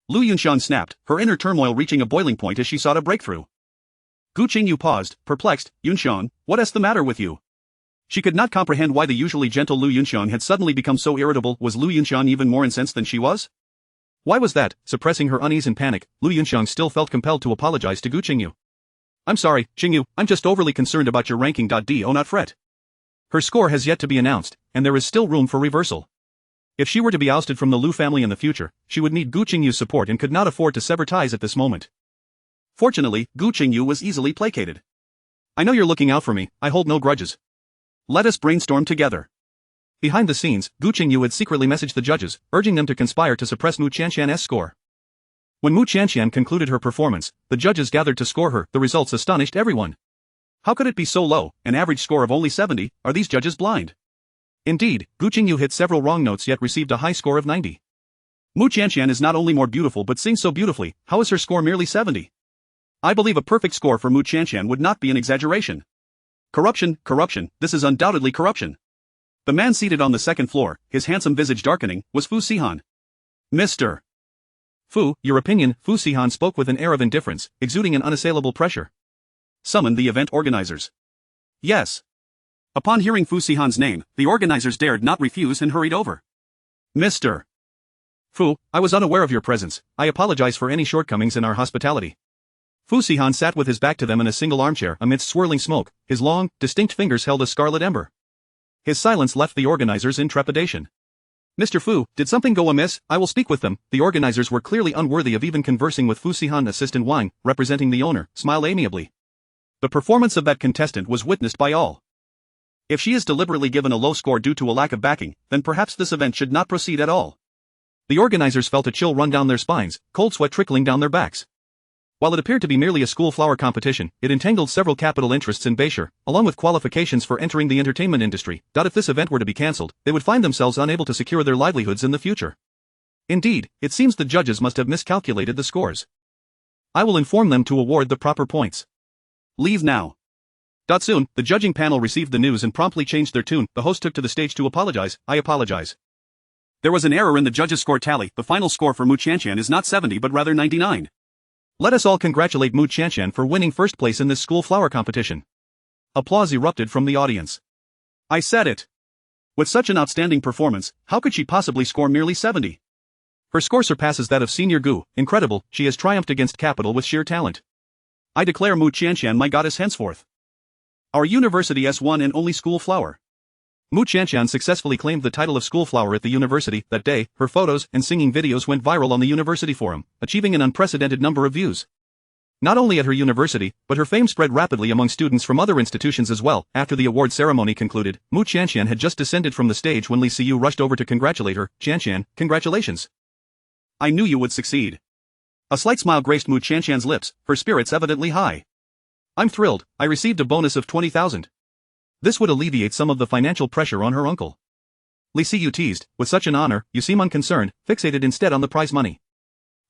Lu Yunxian snapped, her inner turmoil reaching a boiling point as she sought a breakthrough. Gu Qingyu paused, perplexed. Yunxian, what's the matter with you? She could not comprehend why the usually gentle Lu Yunxian had suddenly become so irritable. Was Lu Yunxian even more incensed than she was? Why was that? Suppressing her unease and panic, Lu Yunxian still felt compelled to apologize to Gu Qingyu. I'm sorry, Qingyu, I'm just overly concerned about your ranking. Do not fret. Her score has yet to be announced, and there is still room for reversal. If she were to be ousted from the Lu family in the future, she would need Gu Qingyu's support and could not afford to sever ties at this moment. Fortunately, Gu Qingyu was easily placated. I know you're looking out for me, I hold no grudges. Let us brainstorm together. Behind the scenes, Gu Qingyu had secretly messaged the judges, urging them to conspire to suppress Mu Qianqian's score. When Mu Qianqian concluded her performance, the judges gathered to score her. The results astonished everyone. How could it be so low, an average score of only 70, are these judges blind? Indeed, Gu Qingyu hit several wrong notes yet received a high score of 90. Mu Qianqian is not only more beautiful but sings so beautifully, how is her score merely 70? I believe a perfect score for Mu Qianqian would not be an exaggeration. Corruption, this is undoubtedly corruption. The man seated on the second floor, his handsome visage darkening, was Fu Sihan. Mr. Fu, your opinion. Fu Sihan spoke with an air of indifference, exuding an unassailable pressure. Summon the event organizers. Yes. Upon hearing Fu Sihan's name, the organizers dared not refuse and hurried over. Mr. Fu, I was unaware of your presence. I apologize for any shortcomings in our hospitality. Fu Sihan sat with his back to them in a single armchair amidst swirling smoke, his long, distinct fingers held a scarlet ember. His silence left the organizers in trepidation. Mr. Fu, did something go amiss? I will speak with them. The organizers were clearly unworthy of even conversing with Fu Sihan. Assistant Wang, representing the owner, smiled amiably. The performance of that contestant was witnessed by all. If she is deliberately given a low score due to a lack of backing, then perhaps this event should not proceed at all. The organizers felt a chill run down their spines, cold sweat trickling down their backs. While it appeared to be merely a school flower competition, it entangled several capital interests in Beishur, along with qualifications for entering the entertainment industry. If this event were to be cancelled, they would find themselves unable to secure their livelihoods in the future. Indeed, it seems the judges must have miscalculated the scores. I will inform them to award the proper points. Leave now. Soon, the judging panel received the news and promptly changed their tune. The host took to the stage to apologize. I apologize. There was an error in the judges' score tally. The final score for Mu Qianqian is not 70 but rather 99. Let us all congratulate Mu Qianqian for winning first place in this school flower competition. Applause erupted from the audience. I said it. With such an outstanding performance, how could she possibly score merely 70? Her score surpasses that of Senior Gu. Incredible, she has triumphed against capital with sheer talent. I declare Mu Qianqian my goddess henceforth. Our university's one and only school flower. Mu Qianqian successfully claimed the title of school flower at the university. That day, her photos and singing videos went viral on the university forum, achieving an unprecedented number of views. Not only at her university, but her fame spread rapidly among students from other institutions as well. After the award ceremony concluded, Mu Qianqian had just descended from the stage when Li Siyu rushed over to congratulate her. Qianqian, congratulations. I knew you would succeed. A slight smile graced Mu Qianqian's lips, her spirits evidently high. I'm thrilled, I received a bonus of 20,000. This would alleviate some of the financial pressure on her uncle. Li Siyu teased, with such an honor, you seem unconcerned, fixated instead on the prize money.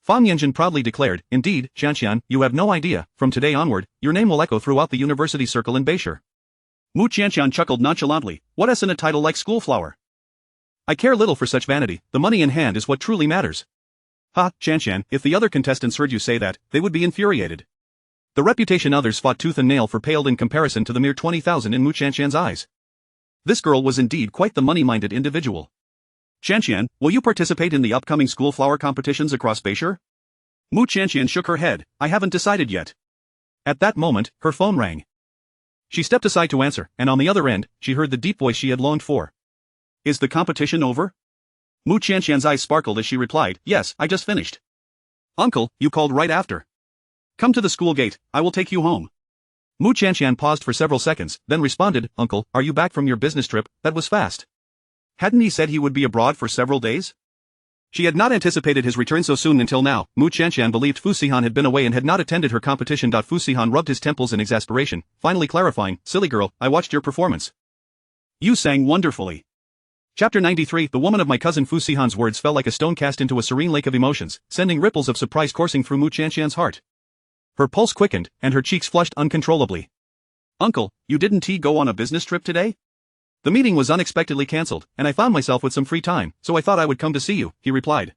Fang Yanjun proudly declared, indeed, Qianqian, you have no idea, from today onward, your name will echo throughout the university circle in Beishur. Mu Qianqian chuckled nonchalantly, what's in a title like school flower? I care little for such vanity, the money in hand is what truly matters. Ha, Qianqian, if the other contestants heard you say that, they would be infuriated. The reputation others fought tooth and nail for paled in comparison to the mere 20,000 in Mu Qianqian's eyes. This girl was indeed quite the money-minded individual. Qianqian, will you participate in the upcoming school flower competitions across Beishur? Mu Qianqian shook her head, I haven't decided yet. At that moment, her phone rang. She stepped aside to answer, and on the other end, she heard the deep voice she had longed for. Is the competition over? Mu Qianqian's eyes sparkled as she replied, yes, I just finished. Uncle, you called right after. Come to the school gate, I will take you home. Mu Qianqian paused for several seconds, then responded, Uncle, are you back from your business trip? That was fast. Hadn't he said he would be abroad for several days? She had not anticipated his return so soon until now. Mu Qianqian believed Fu Sihan had been away and had not attended her competition. Fu Sihan rubbed his temples in exasperation, finally clarifying, silly girl, I watched your performance. You sang wonderfully. Chapter 93 The woman of my cousin. Fu Sihan's words fell like a stone cast into a serene lake of emotions, sending ripples of surprise coursing through Mu Qianqian's heart. Her pulse quickened, and her cheeks flushed uncontrollably. Uncle, you didn't go on a business trip today? The meeting was unexpectedly cancelled, and I found myself with some free time, so I thought I would come to see you, he replied.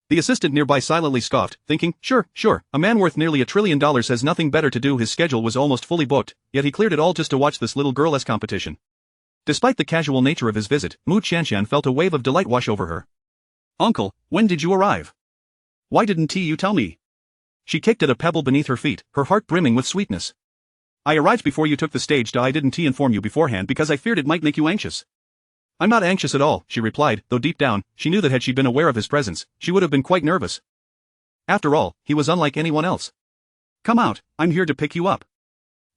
The assistant nearby silently scoffed, thinking, sure, a man worth nearly $1 trillion has nothing better to do. His schedule was almost fully booked, yet he cleared it all just to watch this little girl's competition. Despite the casual nature of his visit, Mu Qianqian felt a wave of delight wash over her. Uncle, when did you arrive? Why didn't you tell me? She kicked at a pebble beneath her feet, her heart brimming with sweetness. I arrived before you took the stage. I didn't inform you beforehand because I feared it might make you anxious. I'm not anxious at all, she replied, though deep down, she knew that had she been aware of his presence, she would have been quite nervous. After all, he was unlike anyone else. Come out, I'm here to pick you up.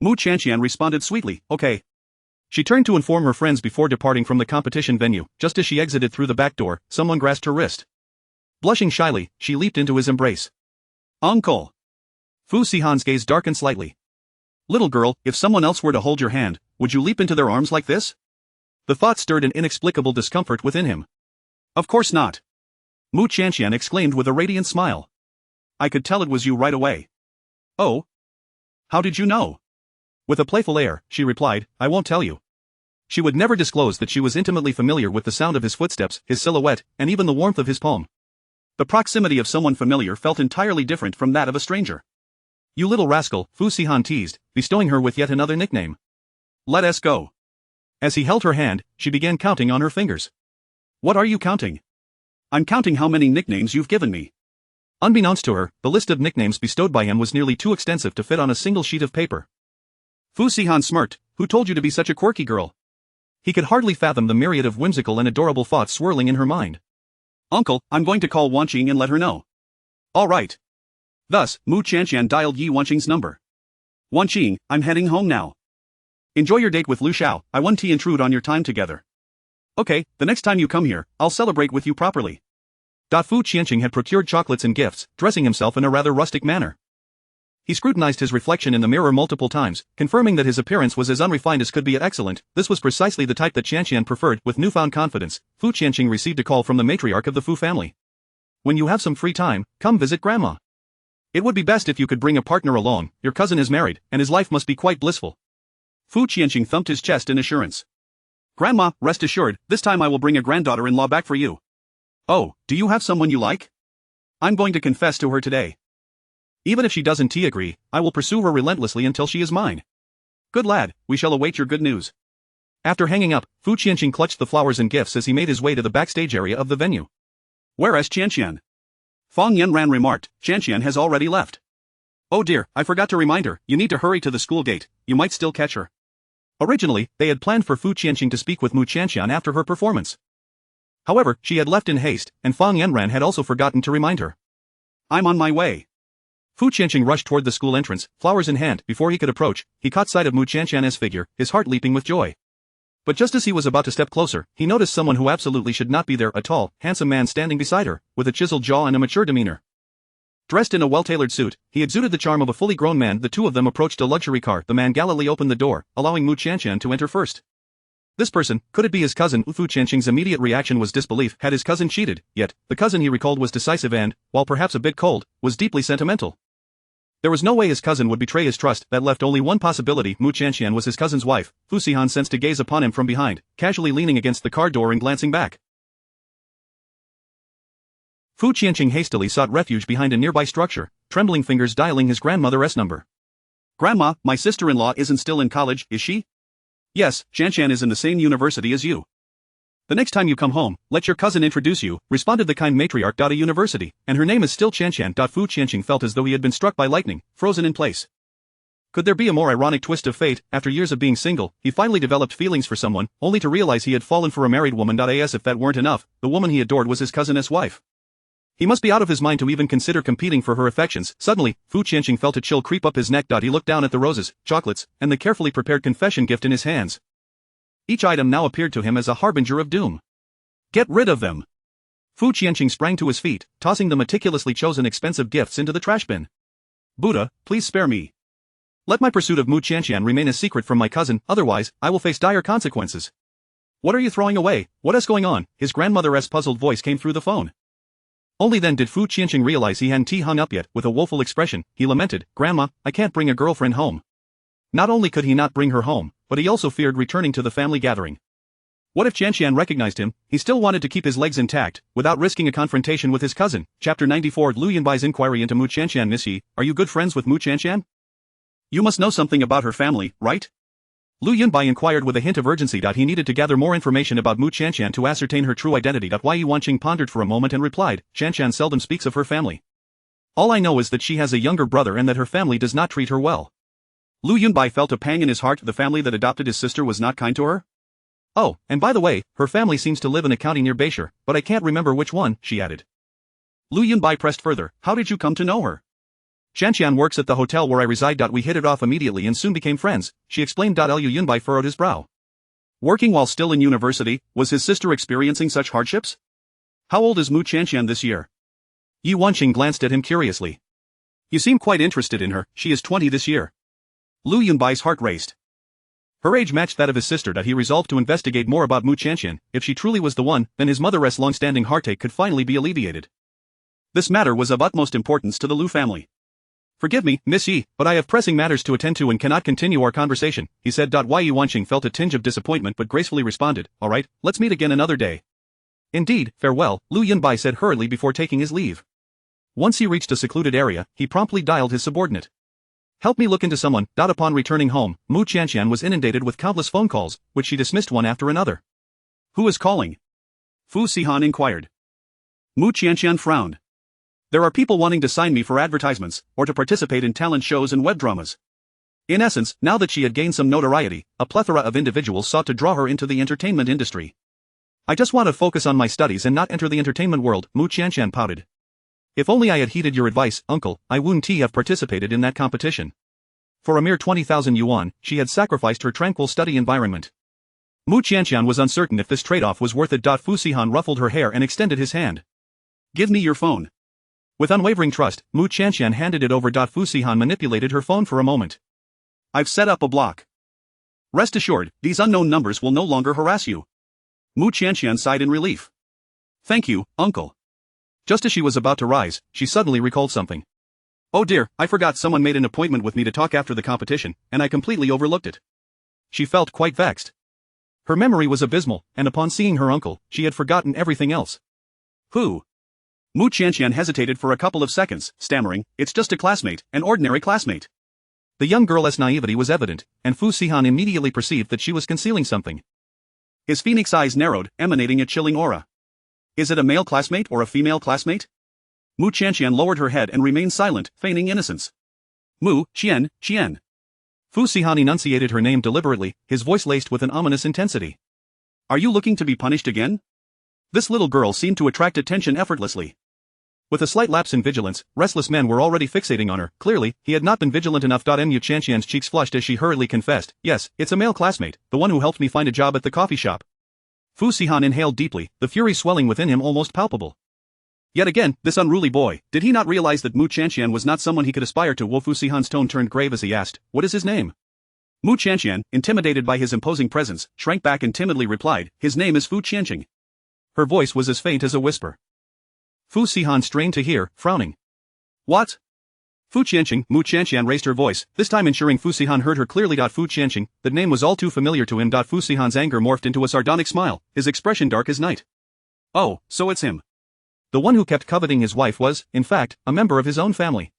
Mu Qianqian responded sweetly, okay. She turned to inform her friends before departing from the competition venue. Just as she exited through the back door, someone grasped her wrist. Blushing shyly, she leaped into his embrace. Uncle! Fu Sihan's gaze darkened slightly. Little girl, if someone else were to hold your hand, would you leap into their arms like this? The thought stirred an inexplicable discomfort within him. Of course not. Mu Qianqian exclaimed with a radiant smile. I could tell it was you right away. Oh? How did you know? With a playful air, she replied, I won't tell you. She would never disclose that she was intimately familiar with the sound of his footsteps, his silhouette, and even the warmth of his palm. The proximity of someone familiar felt entirely different from that of a stranger. You little rascal, Fu Sihan teased, bestowing her with yet another nickname. Let us go. As he held her hand, she began counting on her fingers. What are you counting? I'm counting how many nicknames you've given me. Unbeknownst to her, the list of nicknames bestowed by him was nearly too extensive to fit on a single sheet of paper. Fu Sihan smirked, who told you to be such a quirky girl? He could hardly fathom the myriad of whimsical and adorable thoughts swirling in her mind. Uncle, I'm going to call Wanqing and let her know. All right. Thus, Mu Qianqian dialed Yi Wanqing's number. Wanqing, I'm heading home now. Enjoy your date with Lu Xiao, I won't intrude on your time together. Okay, the next time you come here, I'll celebrate with you properly. Fu Qianqing had procured chocolates and gifts, dressing himself in a rather rustic manner. He scrutinized his reflection in the mirror multiple times, confirming that his appearance was as unrefined as could be yet excellent. This was precisely the type that Qianqian preferred. With newfound confidence, Fu Qianqing received a call from the matriarch of the Fu family. When you have some free time, come visit Grandma. It would be best if you could bring a partner along. Your cousin is married, and his life must be quite blissful. Fu Qianqing thumped his chest in assurance. Grandma, rest assured, this time I will bring a granddaughter-in-law back for you. Oh, do you have someone you like? I'm going to confess to her today. Even if she doesn't agree, I will pursue her relentlessly until she is mine. Good lad, we shall await your good news. After hanging up, Fu Qianqing clutched the flowers and gifts as he made his way to the backstage area of the venue. Whereas Qianqian? Fang Yanran remarked, Qianqian has already left. Oh dear, I forgot to remind her, you need to hurry to the school gate, you might still catch her. Originally, they had planned for Fu Qianqing to speak with Mu Qianqian after her performance. However, she had left in haste, and Fang Yanran had also forgotten to remind her. I'm on my way. Fu Qianqing rushed toward the school entrance, flowers in hand. Before he could approach, he caught sight of Mu Qianqian's figure, his heart leaping with joy. But just as he was about to step closer, he noticed someone who absolutely should not be there, a tall, handsome man standing beside her, with a chiseled jaw and a mature demeanor. Dressed in a well-tailored suit, he exuded the charm of a fully grown man. The two of them approached a luxury car. The man gallantly opened the door, allowing Mu Qianqian to enter first. This person, could it be his cousin? Fu Qianqing's immediate reaction was disbelief. Had his cousin cheated? Yet, the cousin he recalled was decisive and, while perhaps a bit cold, was deeply sentimental. There was no way his cousin would betray his trust. That left only one possibility. Mu Qianqian was his cousin's wife. Fu Sihan sensed to gaze upon him from behind, casually leaning against the car door and glancing back. Fu Qianqing hastily sought refuge behind a nearby structure, trembling fingers dialing his grandmother's number. Grandma, my sister-in-law isn't still in college, is she? Yes, Qianqian is in the same university as you. The next time you come home, let your cousin introduce you, responded the kind matriarch. A university, and her name is still Qianqian. Fu Qianqing felt as though he had been struck by lightning, frozen in place. Could there be a more ironic twist of fate? After years of being single, he finally developed feelings for someone, only to realize he had fallen for a married woman. As if that weren't enough, the woman he adored was his cousin's wife. He must be out of his mind to even consider competing for her affections. Suddenly, Fu Qianqing felt a chill creep up his neck. He looked down at the roses, chocolates, and the carefully prepared confession gift in his hands. Each item now appeared to him as a harbinger of doom. Get rid of them! Fu Qianqing sprang to his feet, tossing the meticulously chosen expensive gifts into the trash bin. Buddha, please spare me. Let my pursuit of Mu Qianqian remain a secret from my cousin, otherwise, I will face dire consequences. What are you throwing away? What is going on? His grandmother's puzzled voice came through the phone. Only then did Fu Qianqing realize he hadn't hung up yet. With a woeful expression, he lamented, Grandma, I can't bring a girlfriend home. Not only could he not bring her home, but he also feared returning to the family gathering. What if Qianqian recognized him? He still wanted to keep his legs intact, without risking a confrontation with his cousin. Chapter 94 Lu Yunbai's inquiry into Mu Qianqian. Miss Yi, are you good friends with Mu Qianqian? You must know something about her family, right? Lu Yunbai inquired with a hint of urgency. He needed to gather more information about Mu Qianqian to ascertain her true identity. Yi Wanqing pondered for a moment and replied, Qianqian seldom speaks of her family. All I know is that she has a younger brother and that her family does not treat her well. Lu Yunbai felt a pang in his heart. The family that adopted his sister was not kind to her? Oh, and by the way, her family seems to live in a county near Beishur, but I can't remember which one, she added. Lu Yunbai pressed further, how did you come to know her? Qianqian works at the hotel where I reside. We hit it off immediately and soon became friends, she explained. Lu Yunbai furrowed his brow. Working while still in university, was his sister experiencing such hardships? How old is Mu Qianqian this year? Yi Wanqing glanced at him curiously. You seem quite interested in her. She is 20 this year. Lu Yunbai's heart raced. Her age matched that of his sister. He resolved to investigate more about Mu Qianqian. If she truly was the one, then his mother's long-standing heartache could finally be alleviated. This matter was of utmost importance to the Lu family. Forgive me, Miss Yi, but I have pressing matters to attend to and cannot continue our conversation, he said. Yi Wanqing felt a tinge of disappointment but gracefully responded, all right, let's meet again another day. Indeed, farewell, Lu Yunbai said hurriedly before taking his leave. Once he reached a secluded area, he promptly dialed his subordinate. Help me look into someone. Upon returning home, Mu Qianqian was inundated with countless phone calls, which she dismissed one after another. Who is calling? Fu Sihan inquired. Mu Qianqian frowned. There are people wanting to sign me for advertisements, or to participate in talent shows and web dramas. In essence, now that she had gained some notoriety, a plethora of individuals sought to draw her into the entertainment industry. I just want to focus on my studies and not enter the entertainment world, Mu Qianqian pouted. If only I had heeded your advice, uncle, I wouldn't have participated in that competition. For a mere 20,000 yuan, she had sacrificed her tranquil study environment. Mu Qianqian was uncertain if this trade-off was worth it. Fu Sihan ruffled her hair and extended his hand. Give me your phone. With unwavering trust, Mu Qianqian handed it over. Fu Sihan manipulated her phone for a moment. I've set up a block. Rest assured, these unknown numbers will no longer harass you. Mu Qianqian sighed in relief. Thank you, uncle. Just as she was about to rise, she suddenly recalled something. Oh dear, I forgot someone made an appointment with me to talk after the competition, and I completely overlooked it. She felt quite vexed. Her memory was abysmal, and upon seeing her uncle, she had forgotten everything else. Who? Mu Qianqian hesitated for a couple of seconds, stammering, it's just a classmate, an ordinary classmate. The young girl's naivety was evident, and Fu Sihan immediately perceived that she was concealing something. His phoenix eyes narrowed, emanating a chilling aura. Is it a male classmate or a female classmate? Mu Qianqian lowered her head and remained silent, feigning innocence. Mu, Qian. Fu Sihan enunciated her name deliberately, his voice laced with an ominous intensity. Are you looking to be punished again? This little girl seemed to attract attention effortlessly. With a slight lapse in vigilance, restless men were already fixating on her. Clearly, he had not been vigilant enough. Mu Qianqian's cheeks flushed as she hurriedly confessed, yes, it's a male classmate, the one who helped me find a job at the coffee shop. Fu Sihan inhaled deeply, the fury swelling within him almost palpable. Yet again, this unruly boy, did he not realize that Mu Qianqian was not someone he could aspire to? Fu Sihan's tone turned grave as he asked, what is his name? Mu Qianqian, intimidated by his imposing presence, shrank back and timidly replied, his name is Fu Qianqing. Her voice was as faint as a whisper. Fu Sihan strained to hear, frowning. What? Fu Qianqing. Mu Qianqian raised her voice, this time ensuring Fu Sihan heard her clearly. Fu Qianqing, the name was all too familiar to him. Fu Sihan's anger morphed into a sardonic smile, his expression dark as night. Oh, so it's him. The one who kept coveting his wife was, in fact, a member of his own family.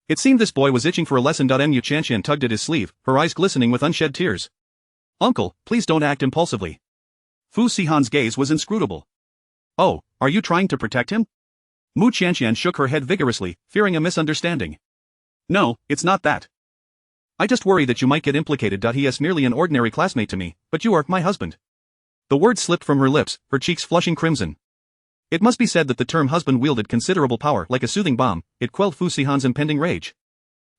It seemed this boy was itching for a lesson. Mu Qianqian tugged at his sleeve, her eyes glistening with unshed tears. Uncle, please don't act impulsively. Fu Sihan's gaze was inscrutable. Oh, are you trying to protect him? Mu Qianqian shook her head vigorously, fearing a misunderstanding. No, it's not that. I just worry that you might get implicated. He is merely an ordinary classmate to me, but you are my husband. The word slipped from her lips, her cheeks flushing crimson. It must be said that the term husband wielded considerable power. Like a soothing balm, it quelled Fu Sihan's impending rage.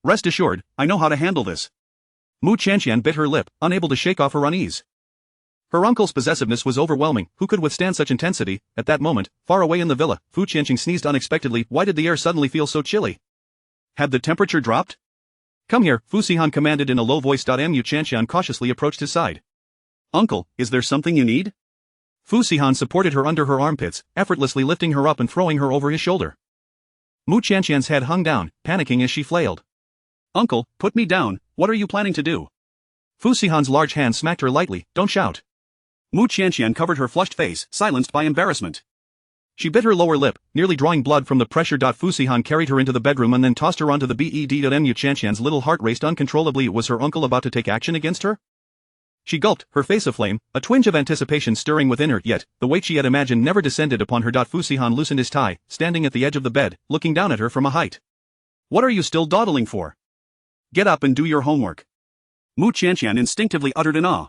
Rest assured, I know how to handle this. Mu Qianqian bit her lip, unable to shake off her unease. Her uncle's possessiveness was overwhelming. Who could withstand such intensity? At that moment, far away in the villa, Fu Qianqing sneezed unexpectedly. Why did the air suddenly feel so chilly? Had the temperature dropped? Come here, Fu Sihan commanded in a low voice. Mu Qianqian cautiously approached his side. Uncle, is there something you need? Fu Sihan supported her under her armpits, effortlessly lifting her up and throwing her over his shoulder. Mu Qianqian's head hung down, panicking as she flailed. Uncle, put me down, what are you planning to do? Fu Sihan's large hand smacked her lightly. Don't shout. Mu Qianqian covered her flushed face, silenced by embarrassment. She bit her lower lip, nearly drawing blood from the pressure. Fu Sihan carried her into the bedroom and then tossed her onto the bed. Mu Qianqian's little heart raced uncontrollably. Was her uncle about to take action against her? She gulped, her face aflame, a twinge of anticipation stirring within her. Yet, the weight she had imagined never descended upon her. Fu Sihan loosened his tie, standing at the edge of the bed, looking down at her from a height. What are you still dawdling for? Get up and do your homework. Mu Qianqian instinctively uttered in awe.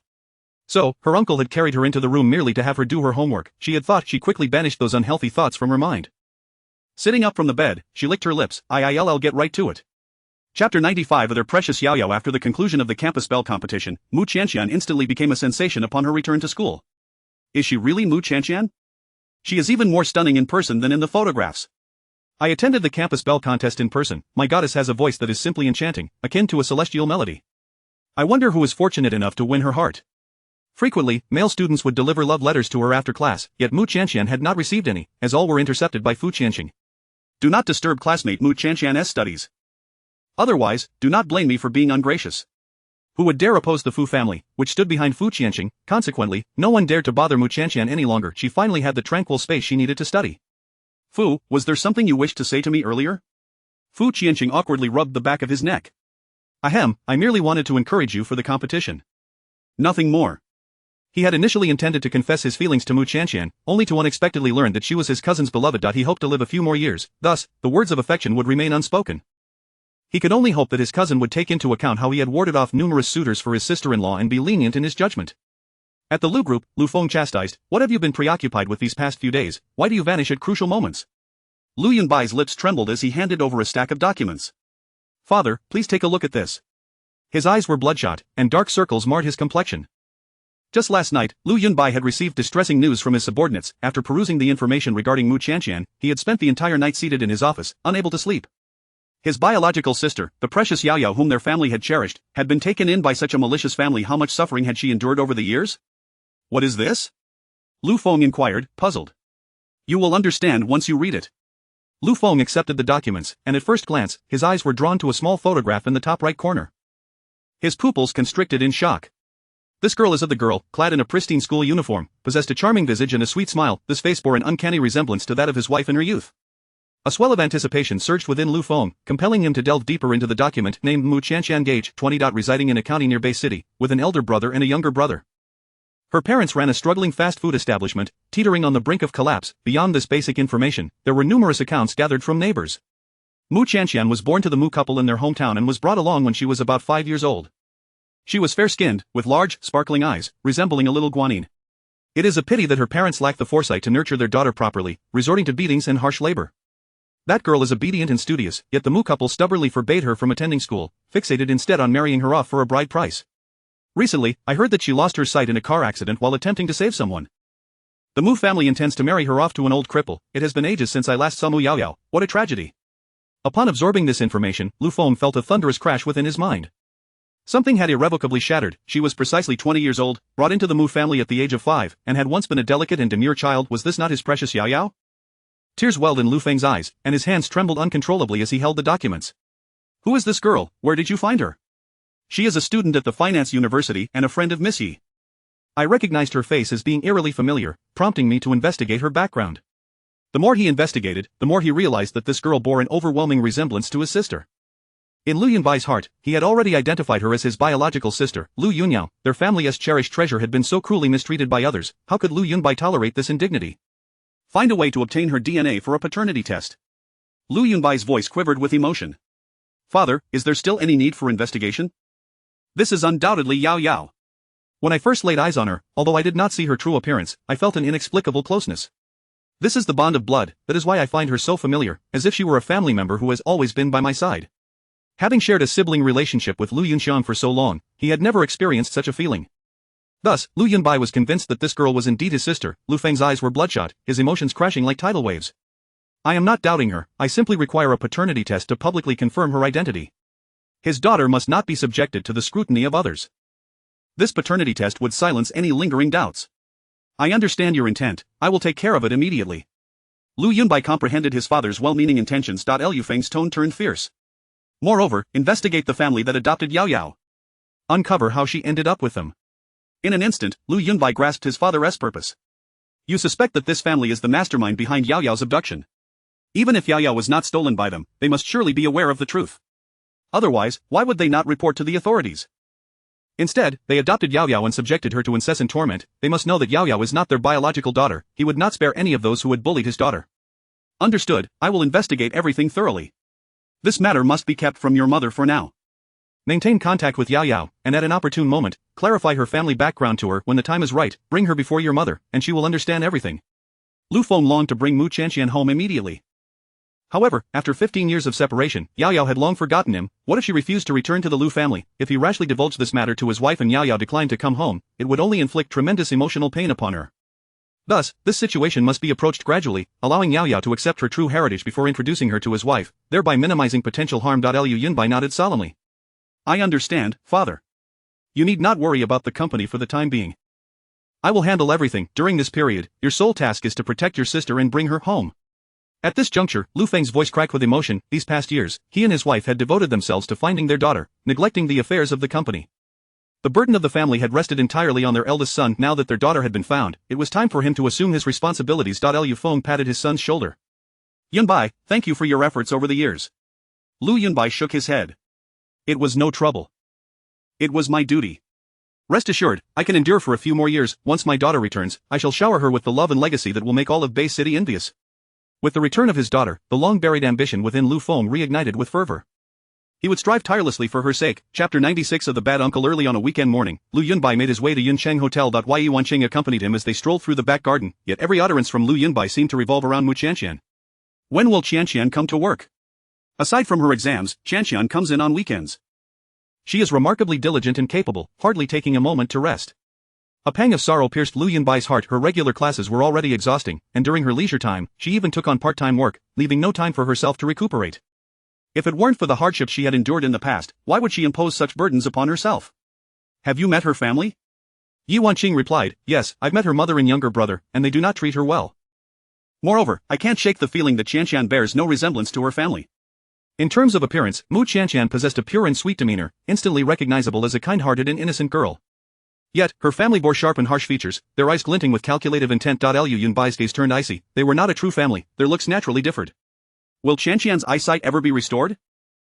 So, her uncle had carried her into the room merely to have her do her homework. She had thought. She quickly banished those unhealthy thoughts from her mind. Sitting up from the bed, she licked her lips. I'll get right to it. Chapter 95 of Their Precious Yao Yao. After the conclusion of the campus bell competition, Mu Qianqian instantly became a sensation upon her return to school. Is she really Mu Qianqian? She is even more stunning in person than in the photographs. I attended the campus bell contest in person. My goddess has a voice that is simply enchanting, akin to a celestial melody. I wonder who is fortunate enough to win her heart. Frequently, male students would deliver love letters to her after class, yet Mu Qianqian had not received any, as all were intercepted by Fu Qianqing. Do not disturb classmate Mu Qianqian's studies. Otherwise, do not blame me for being ungracious. Who would dare oppose the Fu family, which stood behind Fu Qianqing? Consequently, no one dared to bother Mu Qianqian any longer. She finally had the tranquil space she needed to study. Fu, was there something you wished to say to me earlier? Fu Qianqing awkwardly rubbed the back of his neck. Ahem, I merely wanted to encourage you for the competition. Nothing more. He had initially intended to confess his feelings to Mu Qianqian, only to unexpectedly learn that she was his cousin's beloved. He hoped to live a few more years, thus, the words of affection would remain unspoken. He could only hope that his cousin would take into account how he had warded off numerous suitors for his sister-in-law and be lenient in his judgment. At the Lu group, Lu Feng chastised, what have you been preoccupied with these past few days? Why do you vanish at crucial moments? Lu Yunbai's lips trembled as he handed over a stack of documents. Father, please take a look at this. His eyes were bloodshot, and dark circles marred his complexion. Just last night, Lu Yunbai had received distressing news from his subordinates. After perusing the information regarding Mu Qianqian, he had spent the entire night seated in his office, unable to sleep. His biological sister, the precious Yao Yao whom their family had cherished, had been taken in by such a malicious family. How much suffering had she endured over the years? What is this? Lu Feng inquired, puzzled. You will understand once you read it. Lu Feng accepted the documents, and at first glance, his eyes were drawn to a small photograph in the top right corner. His pupils constricted in shock. This girl is of the girl, clad in a pristine school uniform, possessed a charming visage and a sweet smile. This face bore an uncanny resemblance to that of his wife in her youth. A swell of anticipation surged within Lu Feng, compelling him to delve deeper into the document named Mu Qianqian Gage 20. Residing in a county near Bay City, with an elder brother and a younger brother. Her parents ran a struggling fast food establishment, teetering on the brink of collapse. Beyond this basic information, there were numerous accounts gathered from neighbors. Mu Qianqian was born to the Mu couple in their hometown and was brought along when she was about 5 years old. She was fair-skinned, with large, sparkling eyes, resembling a little guanine. It is a pity that her parents lacked the foresight to nurture their daughter properly, resorting to beatings and harsh labor. That girl is obedient and studious, yet the Mu couple stubbornly forbade her from attending school, fixated instead on marrying her off for a bride price. Recently, I heard that she lost her sight in a car accident while attempting to save someone. The Mu family intends to marry her off to an old cripple. It has been ages since I last saw Mu Yao Yao. What a tragedy. Upon absorbing this information, Lu Feng felt a thunderous crash within his mind. Something had irrevocably shattered. She was precisely 20 years old, brought into the Mu family at the age of 5, and had once been a delicate and demure child. Was this not his precious Yao Yao? Tears welled in Lu Feng's eyes, and his hands trembled uncontrollably as he held the documents. Who is this girl? Where did you find her? She is a student at the Finance University and a friend of Miss Yi. I recognized her face as being eerily familiar, prompting me to investigate her background. The more he investigated, the more he realized that this girl bore an overwhelming resemblance to his sister. In Lu Yunbai's heart, he had already identified her as his biological sister, Lu Yunyao. Their family's cherished treasure had been so cruelly mistreated by others. How could Lu Yunbai tolerate this indignity? Find a way to obtain her DNA for a paternity test. Lu Yunbai's voice quivered with emotion. Father, is there still any need for investigation? This is undoubtedly Yao Yao. When I first laid eyes on her, although I did not see her true appearance, I felt an inexplicable closeness. This is the bond of blood, that is why I find her so familiar, as if she were a family member who has always been by my side. Having shared a sibling relationship with Lu Yunxiang for so long, he had never experienced such a feeling. Thus, Lu Yunbai was convinced that this girl was indeed his sister. Lu Feng's eyes were bloodshot, his emotions crashing like tidal waves. I am not doubting her, I simply require a paternity test to publicly confirm her identity. His daughter must not be subjected to the scrutiny of others. This paternity test would silence any lingering doubts. I understand your intent, I will take care of it immediately. Lu Yunbai comprehended his father's well-meaning intentions. Lu Feng's tone turned fierce. Moreover, investigate the family that adopted Yao Yao. Uncover how she ended up with them. In an instant, Lu Yunbai grasped his father's purpose. You suspect that this family is the mastermind behind Yao Yao's abduction. Even if Yao Yao was not stolen by them, they must surely be aware of the truth. Otherwise, why would they not report to the authorities? Instead, they adopted Yao Yao and subjected her to incessant torment. They must know that Yao Yao is not their biological daughter. He would not spare any of those who had bullied his daughter. Understood, I will investigate everything thoroughly. This matter must be kept from your mother for now. Maintain contact with Yao Yao, and at an opportune moment, clarify her family background to her. When the time is right, bring her before your mother, and she will understand everything. Lu Feng longed to bring Mu Qianqian home immediately. However, after 15 years of separation, Yao Yao had long forgotten him. What if she refused to return to the Lu family? If he rashly divulged this matter to his wife and Yao Yao declined to come home, it would only inflict tremendous emotional pain upon her. Thus, this situation must be approached gradually, allowing Yao Yao to accept her true heritage before introducing her to his wife, thereby minimizing potential harm. Lu Yunbai nodded solemnly. I understand, father. You need not worry about the company for the time being. I will handle everything. During this period, your sole task is to protect your sister and bring her home. At this juncture, Lu Feng's voice cracked with emotion. These past years, he and his wife had devoted themselves to finding their daughter, neglecting the affairs of the company. The burden of the family had rested entirely on their eldest son. Now that their daughter had been found, it was time for him to assume his responsibilities. Lu Feng patted his son's shoulder. Yunbai, thank you for your efforts over the years. Lu Yunbai shook his head. It was no trouble. It was my duty. Rest assured, I can endure for a few more years. Once my daughter returns, I shall shower her with the love and legacy that will make all of Bay City envious. With the return of his daughter, the long-buried ambition within Lu Feng reignited with fervor. He would strive tirelessly for her sake. Chapter 96 of The Bad Uncle. Early on a weekend morning, Lu Yunbai made his way to Yuncheng Hotel. Yi Wanqing accompanied him as they strolled through the back garden, yet every utterance from Lu Yunbai seemed to revolve around Mu Qianqian. When will Qianqian come to work? Aside from her exams, Qianqian comes in on weekends. She is remarkably diligent and capable, hardly taking a moment to rest. A pang of sorrow pierced Lu Yunbai's heart. Her regular classes were already exhausting, and during her leisure time, she even took on part-time work, leaving no time for herself to recuperate. If it weren't for the hardships she had endured in the past, why would she impose such burdens upon herself? Have you met her family? Yi Wanqing replied, yes, I've met her mother and younger brother, and they do not treat her well. Moreover, I can't shake the feeling that Qianqian bears no resemblance to her family. In terms of appearance, Mu Qianqian possessed a pure and sweet demeanor, instantly recognizable as a kind-hearted and innocent girl. Yet, her family bore sharp and harsh features, their eyes glinting with calculative intent. Lu Yunbai's gaze turned icy. They were not a true family, their looks naturally differed. Will Qianqian's eyesight ever be restored?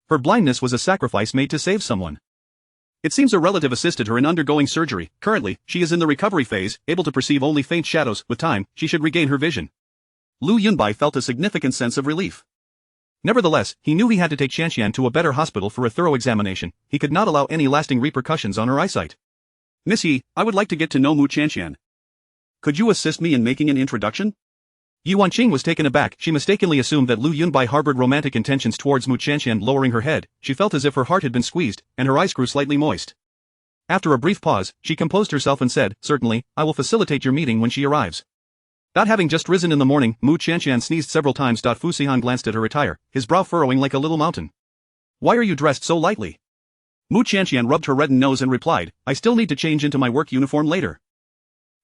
Her blindness was a sacrifice made to save someone. It seems a relative assisted her in undergoing surgery. Currently, she is in the recovery phase, able to perceive only faint shadows. With time, she should regain her vision. Lu Yunbai felt a significant sense of relief. Nevertheless, he knew he had to take Qianqian to a better hospital for a thorough examination. He could not allow any lasting repercussions on her eyesight. Miss Yi, I would like to get to know Mu Qianqian. Could you assist me in making an introduction? Yi Wanqing was taken aback. She mistakenly assumed that Lu Yunbai harbored romantic intentions towards Mu Qianqian. Lowering her head, she felt as if her heart had been squeezed, and her eyes grew slightly moist. After a brief pause, she composed herself and said, certainly, I will facilitate your meeting when she arrives. That having just risen in the morning, Mu Qianqian sneezed several times. Fu Sihan glanced at her attire, his brow furrowing like a little mountain. Why are you dressed so lightly? Mu Qianqian rubbed her reddened nose and replied, I still need to change into my work uniform later.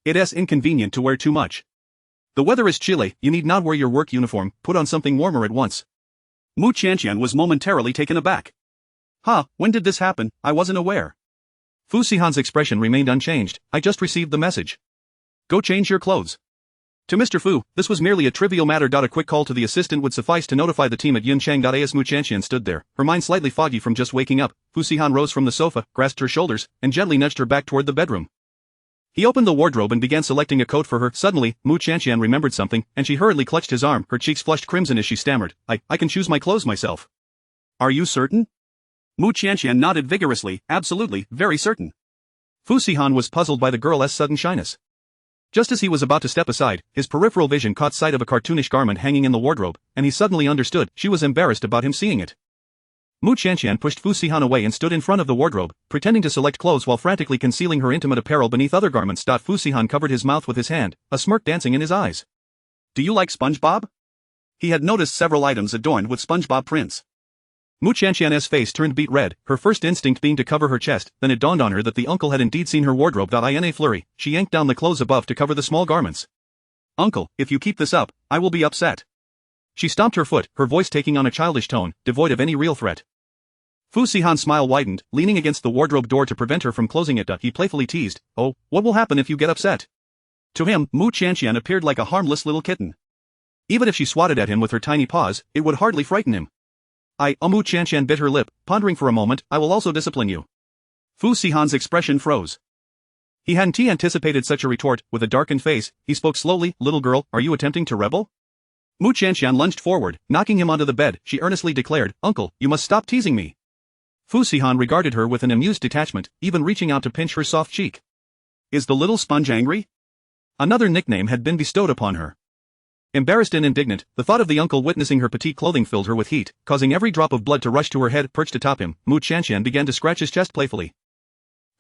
It is inconvenient to wear too much. The weather is chilly, you need not wear your work uniform, put on something warmer at once. Mu Qianqian was momentarily taken aback. When did this happen? I wasn't aware. Fu Sihan's expression remained unchanged. I just received the message. Go change your clothes. To Mr. Fu, this was merely a trivial matter. A quick call to the assistant would suffice to notify the team at Yuncheng. As Mu Qianqian stood there, her mind slightly foggy from just waking up, Fu Sihan rose from the sofa, grasped her shoulders, and gently nudged her back toward the bedroom. He opened the wardrobe and began selecting a coat for her. Suddenly, Mu Qianqian remembered something, and she hurriedly clutched his arm. Her cheeks flushed crimson as she stammered, I can choose my clothes myself. Are you certain? Mu Qianqian nodded vigorously, absolutely, very certain. Fu Sihan was puzzled by the girl's sudden shyness. Just as he was about to step aside, his peripheral vision caught sight of a cartoonish garment hanging in the wardrobe, and he suddenly understood she was embarrassed about him seeing it. Mu Qianqian pushed Fu Sihan away and stood in front of the wardrobe, pretending to select clothes while frantically concealing her intimate apparel beneath other garments. Fu Sihan covered his mouth with his hand, a smirk dancing in his eyes. Do you like SpongeBob? He had noticed several items adorned with SpongeBob prints. Mu Qianqian's face turned beet red, her first instinct being to cover her chest, then it dawned on her that the uncle had indeed seen her wardrobe. In a flurry, she yanked down the clothes above to cover the small garments. Uncle, if you keep this up, I will be upset. She stomped her foot, her voice taking on a childish tone, devoid of any real threat. Fu Sihan's smile widened, leaning against the wardrobe door to prevent her from closing it. He playfully teased, "Oh, what will happen if you get upset?" To him, Mu Qianqian appeared like a harmless little kitten. Even if she swatted at him with her tiny paws, it would hardly frighten him. Mu Qianqian bit her lip, pondering for a moment. I will also discipline you. Fu Sihan's expression froze. He hadn't anticipated such a retort. With a darkened face, he spoke slowly. Little girl, are you attempting to rebel? Mu Qianqian lunged forward, knocking him onto the bed. She earnestly declared, Uncle, you must stop teasing me. Fu Sihan regarded her with an amused detachment, even reaching out to pinch her soft cheek. Is the little sponge angry? Another nickname had been bestowed upon her. Embarrassed and indignant, the thought of the uncle witnessing her petite clothing filled her with heat, causing every drop of blood to rush to her head. Perched atop him, Mu Qianqian began to scratch his chest playfully.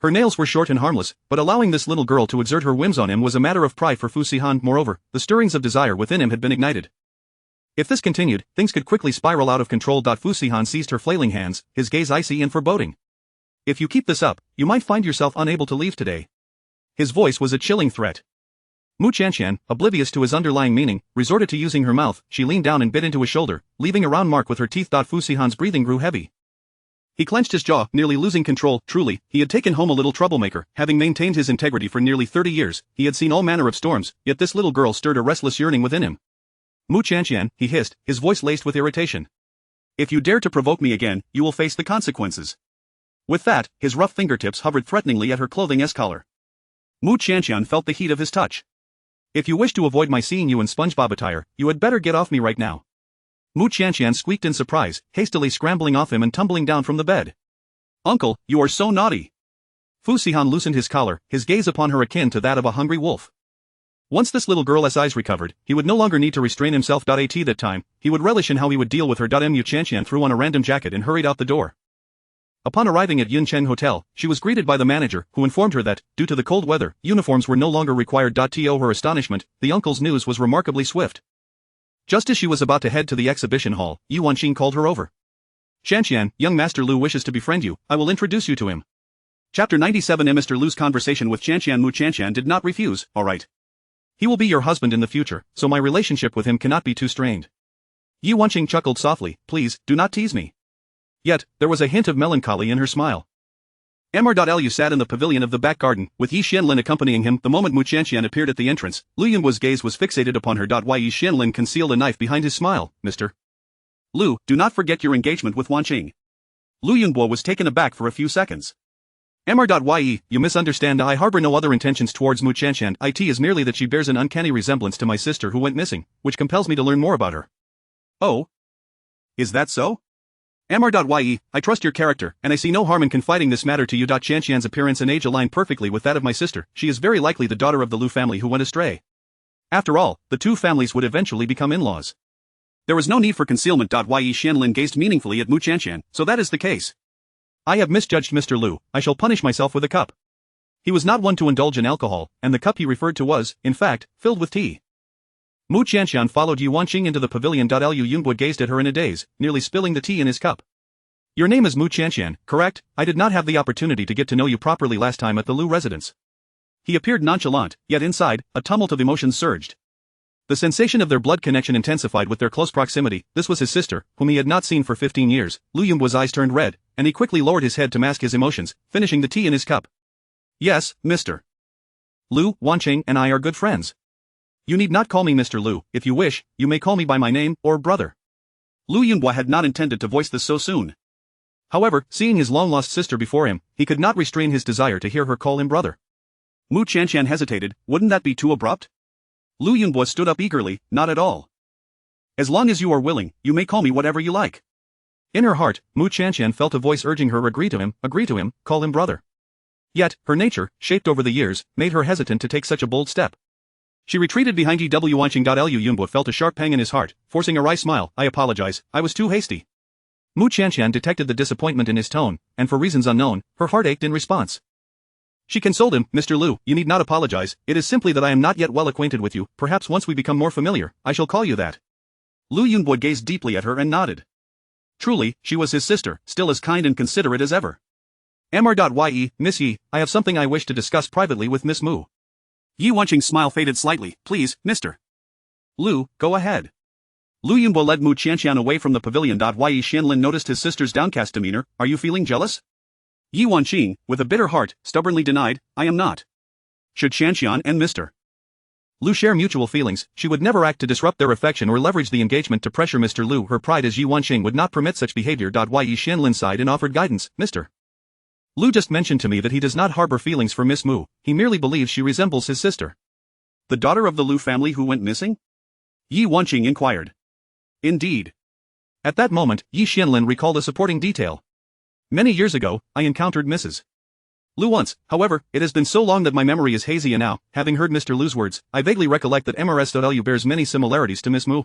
Her nails were short and harmless, but allowing this little girl to exert her whims on him was a matter of pride for Fu Sihan. Moreover, the stirrings of desire within him had been ignited. If this continued, things could quickly spiral out of control. Fu Sihan seized her flailing hands, his gaze icy and foreboding. If you keep this up, you might find yourself unable to leave today. His voice was a chilling threat. Mu Qianqian, oblivious to his underlying meaning, resorted to using her mouth. She leaned down and bit into his shoulder, leaving a round mark with her teeth. Fu Sihan's breathing grew heavy. He clenched his jaw, nearly losing control. Truly, he had taken home a little troublemaker. Having maintained his integrity for nearly 30 years, he had seen all manner of storms, yet this little girl stirred a restless yearning within him. Mu Qianqian, he hissed, his voice laced with irritation. If you dare to provoke me again, you will face the consequences. With that, his rough fingertips hovered threateningly at her clothing's collar. Mu Qianqian felt the heat of his touch. If you wish to avoid my seeing you in SpongeBob attire, you had better get off me right now. Mu Qianqian squeaked in surprise, hastily scrambling off him and tumbling down from the bed. Uncle, you are so naughty. Fu Sihan loosened his collar, his gaze upon her akin to that of a hungry wolf. Once this little girl's eyes recovered, he would no longer need to restrain himself. At that time, he would relish in how he would deal with her. Mu Qianqian threw on a random jacket and hurried out the door. Upon arriving at Yuncheng Hotel, she was greeted by the manager, who informed her that, due to the cold weather, uniforms were no longer required. To her astonishment, the uncle's news was remarkably swift. Just as she was about to head to the exhibition hall, Yu Wanqing called her over. Qianqian, young Master Lu wishes to befriend you. I will introduce you to him. Chapter 97. Mr. Lu's conversation with Qianqian. Mu Qianqian did not refuse. All right. He will be your husband in the future, so my relationship with him cannot be too strained. Yu Wanqing chuckled softly. Please, do not tease me. Yet, there was a hint of melancholy in her smile. Mr. sat in the pavilion of the back garden, with Yi Xianlin accompanying him. The moment Mu Qianqian appeared at the entrance, Lu Yunbo's gaze was fixated upon her. Yi Xianlin concealed a knife behind his smile. Mr. Lu, do not forget your engagement with Wanqing. Lu Yunbo was taken aback for a few seconds. Yi, you misunderstand. I harbor no other intentions towards Mu Qianqian. It is merely that she bears an uncanny resemblance to my sister who went missing, which compels me to learn more about her. Oh? Is that so? Yi, I trust your character, and I see no harm in confiding this matter to you. Qianqian's appearance and age align perfectly with that of my sister. She is very likely the daughter of the Lu family who went astray. After all, the two families would eventually become in-laws. There was no need for concealment. Yi Xianlin gazed meaningfully at Mu Qianqian. So that is the case. I have misjudged Mr. Lu. I shall punish myself with a cup. He was not one to indulge in alcohol, and the cup he referred to was, in fact, filled with tea. Mu Qianqian followed Yu Wanqing into the pavilion. Lu Yunbo gazed at her in a daze, nearly spilling the tea in his cup. Your name is Mu Qianqian, correct? I did not have the opportunity to get to know you properly last time at the Lu residence. He appeared nonchalant, yet inside, a tumult of emotions surged. The sensation of their blood connection intensified with their close proximity. This was his sister, whom he had not seen for 15 years. Lu Yunbo's eyes turned red, and he quickly lowered his head to mask his emotions, finishing the tea in his cup. Yes, Mr. Lu, Wanqing and I are good friends. You need not call me Mr. Lu. If you wish, you may call me by my name, or brother. Lu Yunbo had not intended to voice this so soon. However, seeing his long-lost sister before him, he could not restrain his desire to hear her call him brother. Mu Qianqian hesitated. Wouldn't that be too abrupt? Lu Yunbo stood up eagerly. Not at all. As long as you are willing, you may call me whatever you like. In her heart, Mu Chanqian felt a voice urging her agree to him, call him brother. Yet, her nature, shaped over the years, made her hesitant to take such a bold step. She retreated behind Yi Wanqing. Lu Yunbo felt a sharp pang in his heart, forcing a wry smile. I apologize, I was too hasty. Mu Chanqian detected the disappointment in his tone, and for reasons unknown, her heart ached in response. She consoled him, Mr. Lu, you need not apologize, it is simply that I am not yet well acquainted with you, perhaps once we become more familiar, I shall call you that. Lu Yunbo gazed deeply at her and nodded. Truly, she was his sister, still as kind and considerate as ever. Mr. Miss Yi, I have something I wish to discuss privately with Miss Mu. Yi Wanqing's smile faded slightly. Please, Mr. Lu, go ahead. Lu Yunbo led Mu Chanqian away from the pavilion. Yi Xianlin noticed his sister's downcast demeanor. Are you feeling jealous? Yi Wanqing, with a bitter heart, stubbornly denied, I am not. Should Chanqian and Mr. Lu share mutual feelings, she would never act to disrupt their affection or leverage the engagement to pressure Mr. Lu. Her pride as Yi Wanqing would not permit such behavior. Yi Xianlin sighed and offered guidance. Mr. Lu just mentioned to me that he does not harbor feelings for Miss Mu, he merely believes she resembles his sister. The daughter of the Lu family who went missing? Yi Wanqing inquired. Indeed. At that moment, Yi Xianlin recalled a supporting detail. Many years ago, I encountered Mrs. Lu once, however, it has been so long that my memory is hazy and now, having heard Mr. Lu's words, I vaguely recollect that Mrs. Lu bears many similarities to Miss Mu.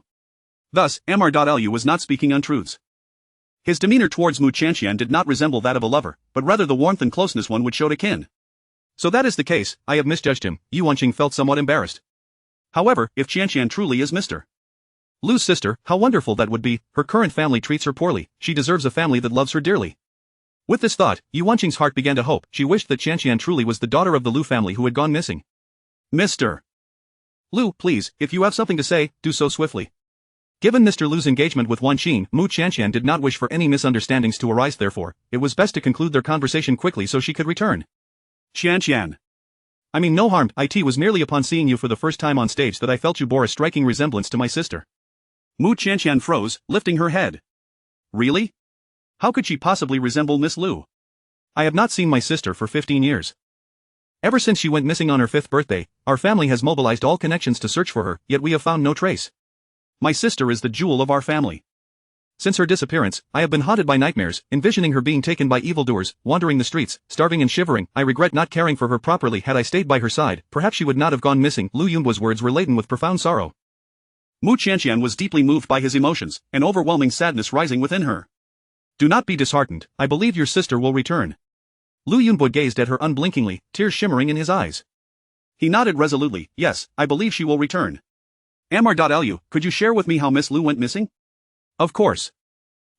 Thus, Mr. Lu was not speaking untruths. His demeanor towards Mu Chanqian did not resemble that of a lover, but rather the warmth and closeness one would show to kin. So that is the case, I have misjudged him. Yi Wanqing felt somewhat embarrassed. However, if Chanqian truly is Mr. Lu's sister, how wonderful that would be. Her current family treats her poorly, she deserves a family that loves her dearly. With this thought, Yi Wanqing's heart began to hope. She wished that Chanqian truly was the daughter of the Lu family who had gone missing. Mr. Lu, please, if you have something to say, do so swiftly. Given Mr. Lu's engagement with Wanqing, Mu Chanqian did not wish for any misunderstandings to arise. Therefore, it was best to conclude their conversation quickly so she could return. Chanqian. I mean no harm, it was merely upon seeing you for the first time on stage that I felt you bore a striking resemblance to my sister. Mu Chanqian froze, lifting her head. Really? How could she possibly resemble Miss Lu? I have not seen my sister for 15 years. Ever since she went missing on her 5th birthday, our family has mobilized all connections to search for her, yet we have found no trace. My sister is the jewel of our family. Since her disappearance, I have been haunted by nightmares, envisioning her being taken by evildoers, wandering the streets, starving and shivering. I regret not caring for her properly. Had I stayed by her side, perhaps she would not have gone missing. Lu Yunbo's words were laden with profound sorrow. Mu Chanqian was deeply moved by his emotions, an overwhelming sadness rising within her. Do not be disheartened, I believe your sister will return. Lu Yunbo gazed at her unblinkingly, tears shimmering in his eyes. He nodded resolutely, yes, I believe she will return. Mr. Could you share with me how Miss Lu went missing? Of course.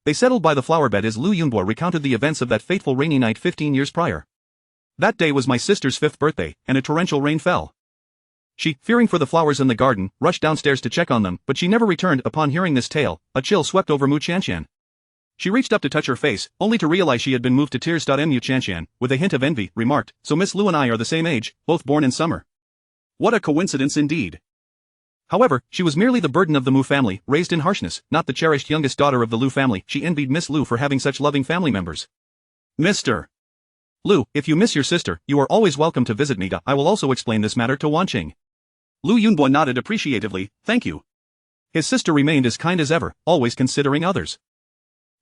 They settled by the flower bed as Lu Yunbo recounted the events of that fateful rainy night 15 years prior. That day was my sister's 5th birthday, and a torrential rain fell. She, fearing for the flowers in the garden, rushed downstairs to check on them, but she never returned. Upon hearing this tale, a chill swept over Mu Chanqian. She reached up to touch her face, only to realize she had been moved to tears. Mu Chanqian, with a hint of envy, remarked, so Miss Lu and I are the same age, both born in summer. What a coincidence indeed. However, she was merely the burden of the Mu family, raised in harshness, not the cherished youngest daughter of the Lu family. She envied Miss Lu for having such loving family members. Mr. Lu, if you miss your sister, you are always welcome to visit me. I will also explain this matter to Wanqing. Lu Yunbo nodded appreciatively, thank you. His sister remained as kind as ever, always considering others.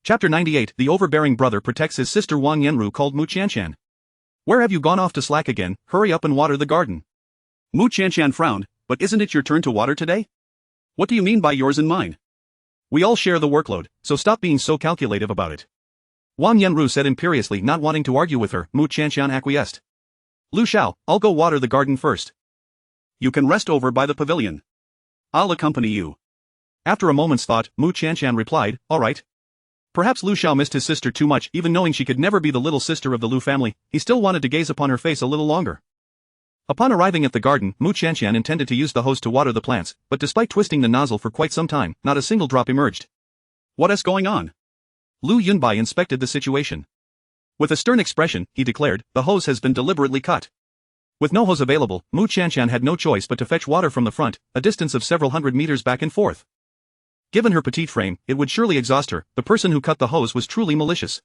Chapter 98 The overbearing brother protects his sister. Wang Yanru called Mu Chanqian. Where have you gone off to slack again? Hurry up and water the garden. Mu Chanqian frowned, but isn't it your turn to water today? What do you mean by yours and mine? We all share the workload, so stop being so calculative about it. Wang Yanru said imperiously, not wanting to argue with her. Mu Chanqian acquiesced. Lu Xiao, I'll go water the garden first. You can rest over by the pavilion. I'll accompany you. After a moment's thought, Mu Chanqian replied, all right. Perhaps Lu Xiao missed his sister too much. Even knowing she could never be the little sister of the Lu family, he still wanted to gaze upon her face a little longer. Upon arriving at the garden, Mu Chanqian intended to use the hose to water the plants, but despite twisting the nozzle for quite some time, not a single drop emerged. What is going on? Lu Yunbai inspected the situation. With a stern expression, he declared, the hose has been deliberately cut. With no hose available, Mu Chanqian had no choice but to fetch water from the front, a distance of several hundred meters back and forth. Given her petite frame, it would surely exhaust her. The person who cut the hose was truly malicious.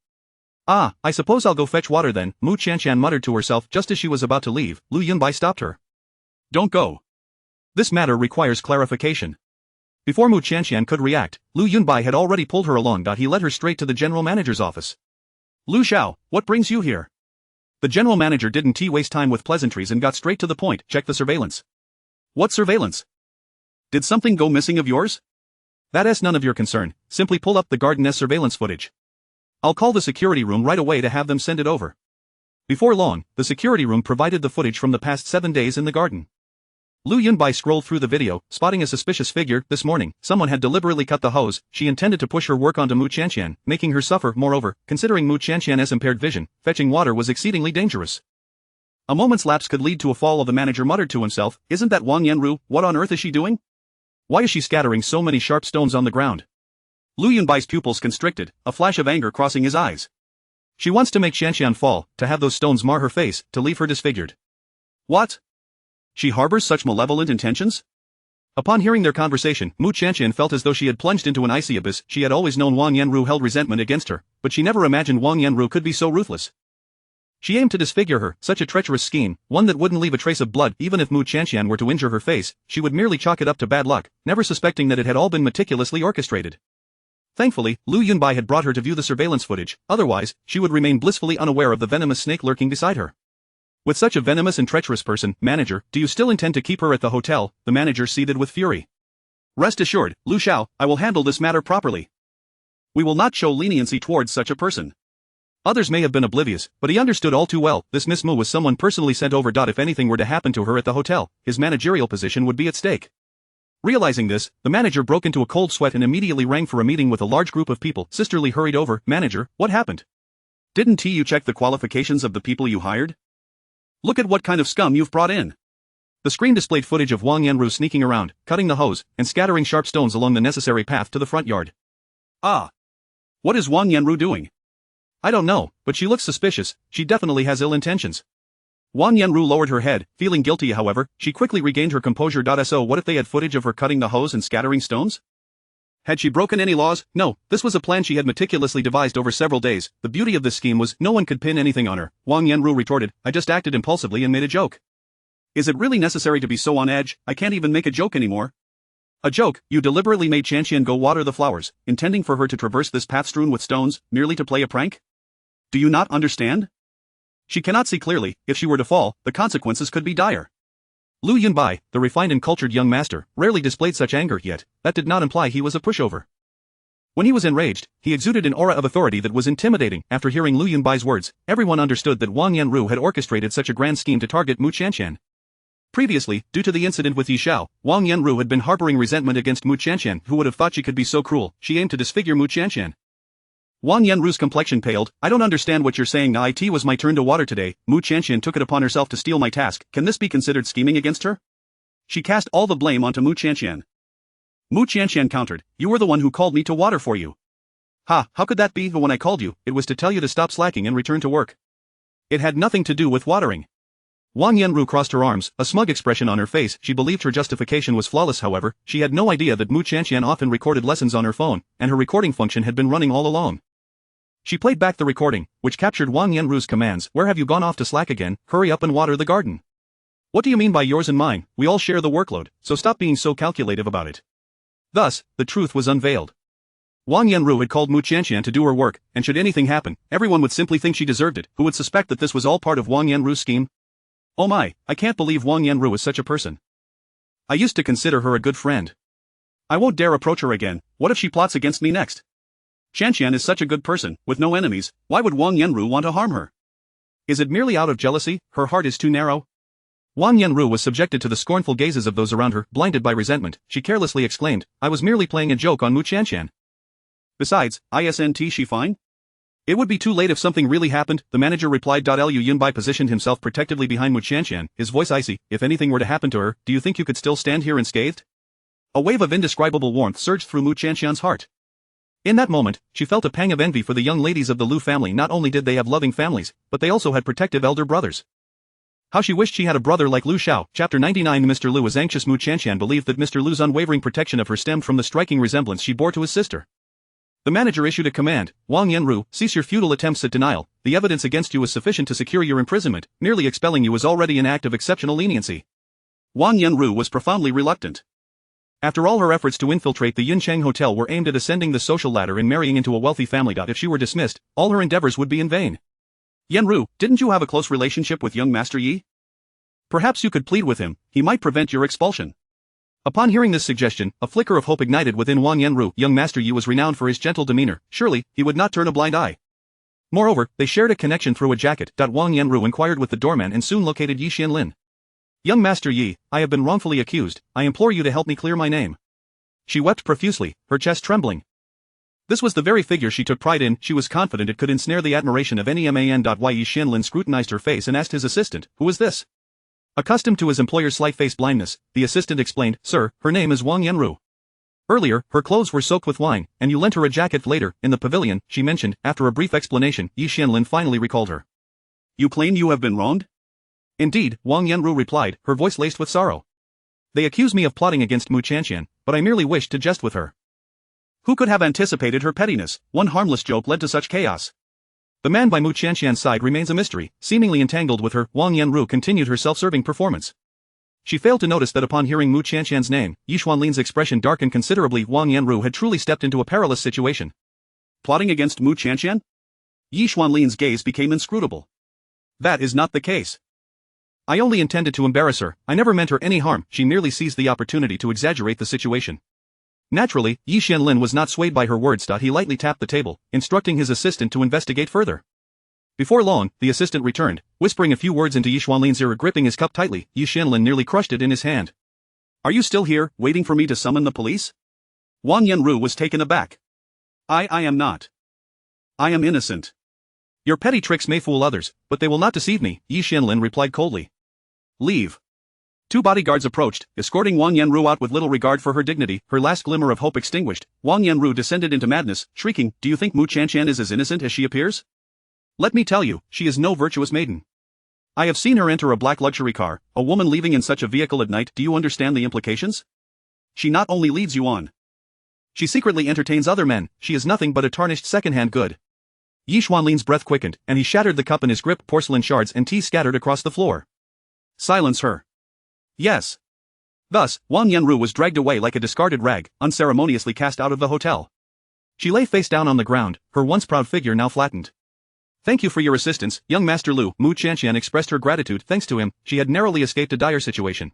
Ah, I suppose I'll go fetch water then, Mu Chanqian muttered to herself. Just as she was about to leave, Lu Yunbai stopped her. Don't go. This matter requires clarification. Before Mu Qianqian could react, Lu Yunbai had already pulled her along. He led her straight to the general manager's office. Lu Xiao, what brings you here? The general manager didn't waste time with pleasantries and got straight to the point. Check the surveillance. What surveillance? Did something go missing of yours? That's none of your concern, simply pull up the garden's surveillance footage. I'll call the security room right away to have them send it over. Before long, the security room provided the footage from the past 7 days in the garden. Lu Yunbai scrolled through the video, spotting a suspicious figure. This morning, someone had deliberately cut the hose. She intended to push her work onto Mu Qianqian, making her suffer. Moreover, considering Mu Qianqian's impaired vision, fetching water was exceedingly dangerous. A moment's lapse could lead to a fall. The manager muttered to himself, isn't that Wang Yanru? What on earth is she doing? Why is she scattering so many sharp stones on the ground? Lu Yunbai's pupils constricted, a flash of anger crossing his eyes. She wants to make Qianqian fall, to have those stones mar her face, to leave her disfigured. What? She harbors such malevolent intentions? Upon hearing their conversation, Mu Qianqian felt as though she had plunged into an icy abyss. She had always known Wang Yanru held resentment against her, but she never imagined Wang Yanru could be so ruthless. She aimed to disfigure her, such a treacherous scheme, one that wouldn't leave a trace of blood. Even if Mu Qianqian were to injure her face, she would merely chalk it up to bad luck, never suspecting that it had all been meticulously orchestrated. Thankfully, Lu Yunbai had brought her to view the surveillance footage, otherwise, she would remain blissfully unaware of the venomous snake lurking beside her. With such a venomous and treacherous person, manager, do you still intend to keep her at the hotel? The manager seethed with fury. Rest assured, Lu Xiao, I will handle this matter properly. We will not show leniency towards such a person. Others may have been oblivious, but he understood all too well, this Miss Mu was someone personally sent over. If anything were to happen to her at the hotel, his managerial position would be at stake. Realizing this, the manager broke into a cold sweat and immediately rang for a meeting with a large group of people. Sister Li hurried over. Manager, what happened? Didn't you check the qualifications of the people you hired? Look at what kind of scum you've brought in. The screen displayed footage of Wang Yanru sneaking around, cutting the hose, and scattering sharp stones along the necessary path to the front yard. Ah. What is Wang Yanru doing? I don't know, but she looks suspicious. She definitely has ill intentions. Wang Yanru lowered her head, feeling guilty. However, she quickly regained her composure. So what if they had footage of her cutting the hose and scattering stones? Had she broken any laws? No, this was a plan she had meticulously devised over several days. The beauty of this scheme was no one could pin anything on her. Wang Yanru retorted, I just acted impulsively and made a joke. Is it really necessary to be so on edge? I can't even make a joke anymore. A joke? You deliberately made Qianqian go water the flowers, intending for her to traverse this path strewn with stones, merely to play a prank? Do you not understand? She cannot see clearly. If she were to fall, the consequences could be dire. Lu Yunbai, the refined and cultured young master, rarely displayed such anger, yet that did not imply he was a pushover. When he was enraged, he exuded an aura of authority that was intimidating. After hearing Lu Yunbai's words, everyone understood that Wang Yanru had orchestrated such a grand scheme to target Mu Qianqian. Previously, due to the incident with Yi Xiao, Wang Yanru had been harboring resentment against Mu Qianqian. Who would have thought she could be so cruel? She aimed to disfigure Mu Qianqian. Wang Yanru's complexion paled. I don't understand what you're saying. It was my turn to water today. Mu Qianqian took it upon herself to steal my task. Can this be considered scheming against her? She cast all the blame onto Mu Qianqian. Mu Qianqian countered, you were the one who called me to water for you. Ha, how could that be? When I called you, it was to tell you to stop slacking and return to work. It had nothing to do with watering. Wang Yanru crossed her arms, a smug expression on her face. She believed her justification was flawless. However, she had no idea that Mu Qianqian often recorded lessons on her phone, and her recording function had been running all along. She played back the recording, which captured Wang Yanru's commands. Where have you gone off to slack again? Hurry up and water the garden. What do you mean by yours and mine? We all share the workload, so stop being so calculative about it. Thus, the truth was unveiled. Wang Yanru had called Mu Qianqian to do her work, and should anything happen, everyone would simply think she deserved it. Who would suspect that this was all part of Wang Yanru's scheme? Oh my, I can't believe Wang Yanru is such a person. I used to consider her a good friend. I won't dare approach her again. What if she plots against me next? Qianqian is such a good person, with no enemies. Why would Wang Yanru want to harm her? Is it merely out of jealousy? Her heart is too narrow. Wang Yanru was subjected to the scornful gazes of those around her. Blinded by resentment, she carelessly exclaimed, I was merely playing a joke on Mu Qianqian. Besides, isn't she fine? It would be too late if something really happened, the manager replied. Lu Yunbai positioned himself protectively behind Mu Qianqian, his voice icy. If anything were to happen to her, do you think you could still stand here unscathed? A wave of indescribable warmth surged through Mu Qianqian's heart. In that moment, she felt a pang of envy for the young ladies of the Lu family. Not only did they have loving families, but they also had protective elder brothers. How she wished she had a brother like Lu Xiao. Chapter 99. Mr. Lu was anxious. Mu Qianqian believed that Mr. Lu's unwavering protection of her stemmed from the striking resemblance she bore to his sister. The manager issued a command, Wang Yanru, cease your futile attempts at denial. The evidence against you is sufficient to secure your imprisonment. Merely expelling you is already an act of exceptional leniency. Wang Yanru was profoundly reluctant. After all, her efforts to infiltrate the Yuncheng Hotel were aimed at ascending the social ladder and marrying into a wealthy family. If she were dismissed, all her endeavors would be in vain. Yenru, didn't you have a close relationship with young Master Yi? Perhaps you could plead with him, he might prevent your expulsion. Upon hearing this suggestion, a flicker of hope ignited within Wang Yenru. Young Master Yi was renowned for his gentle demeanor, surely, he would not turn a blind eye. Moreover, they shared a connection through a jacket. Wang Yenru inquired with the doorman and soon located Yi Xianlin. Young Master Yi, I have been wrongfully accused, I implore you to help me clear my name. She wept profusely, her chest trembling. This was the very figure she took pride in. She was confident it could ensnare the admiration of any man. Yi Xianlin scrutinized her face and asked his assistant, who is this? Accustomed to his employer's slight face blindness, the assistant explained, Sir, her name is Wang Yenru. Earlier, her clothes were soaked with wine, and you lent her a jacket. Later, in the pavilion, she mentioned. After a brief explanation, Yi Xianlin finally recalled her. You claim you have been wronged? Indeed, Wang Yenru replied, her voice laced with sorrow. They accuse me of plotting against Mu Chanxian, but I merely wished to jest with her. Who could have anticipated her pettiness? One harmless joke led to such chaos. The man by Mu Chanxian's side remains a mystery. Seemingly entangled with her, Wang Yenru continued her self-serving performance. She failed to notice that upon hearing Mu Chanxian's name, Yi Xuanlin's expression darkened considerably. Wang Yenru had truly stepped into a perilous situation. Plotting against Mu Chanxian? Yi Xuanlin's gaze became inscrutable. That is not the case. I only intended to embarrass her, I never meant her any harm. She merely seized the opportunity to exaggerate the situation. Naturally, Yi Xianlin was not swayed by her words. He lightly tapped the table, instructing his assistant to investigate further. Before long, the assistant returned, whispering a few words into Yi Xuanlin's ear. Gripping his cup tightly, Yi Xianlin nearly crushed it in his hand. Are you still here, waiting for me to summon the police? Wang Yenru was taken aback. I am not. I am innocent. Your petty tricks may fool others, but they will not deceive me, Yi Xianlin replied coldly. Leave. Two bodyguards approached, escorting Wang Yenru out with little regard for her dignity. Her last glimmer of hope extinguished, Wang Yenru descended into madness, shrieking, Do you think Mu Chanxian is as innocent as she appears? Let me tell you, she is no virtuous maiden. I have seen her enter a black luxury car, a woman leaving in such a vehicle at night. Do you understand the implications? She not only leads you on. She secretly entertains other men. She is nothing but a tarnished second-hand good. Yi Xuanlin's breath quickened, and he shattered the cup in his grip. Porcelain shards and tea scattered across the floor. Silence her. Yes. Thus, Wang Yenru was dragged away like a discarded rag, unceremoniously cast out of the hotel. She lay face down on the ground, her once proud figure now flattened. Thank you for your assistance, young Master Lu. Mu Chanxian expressed her gratitude. Thanks to him, she had narrowly escaped a dire situation.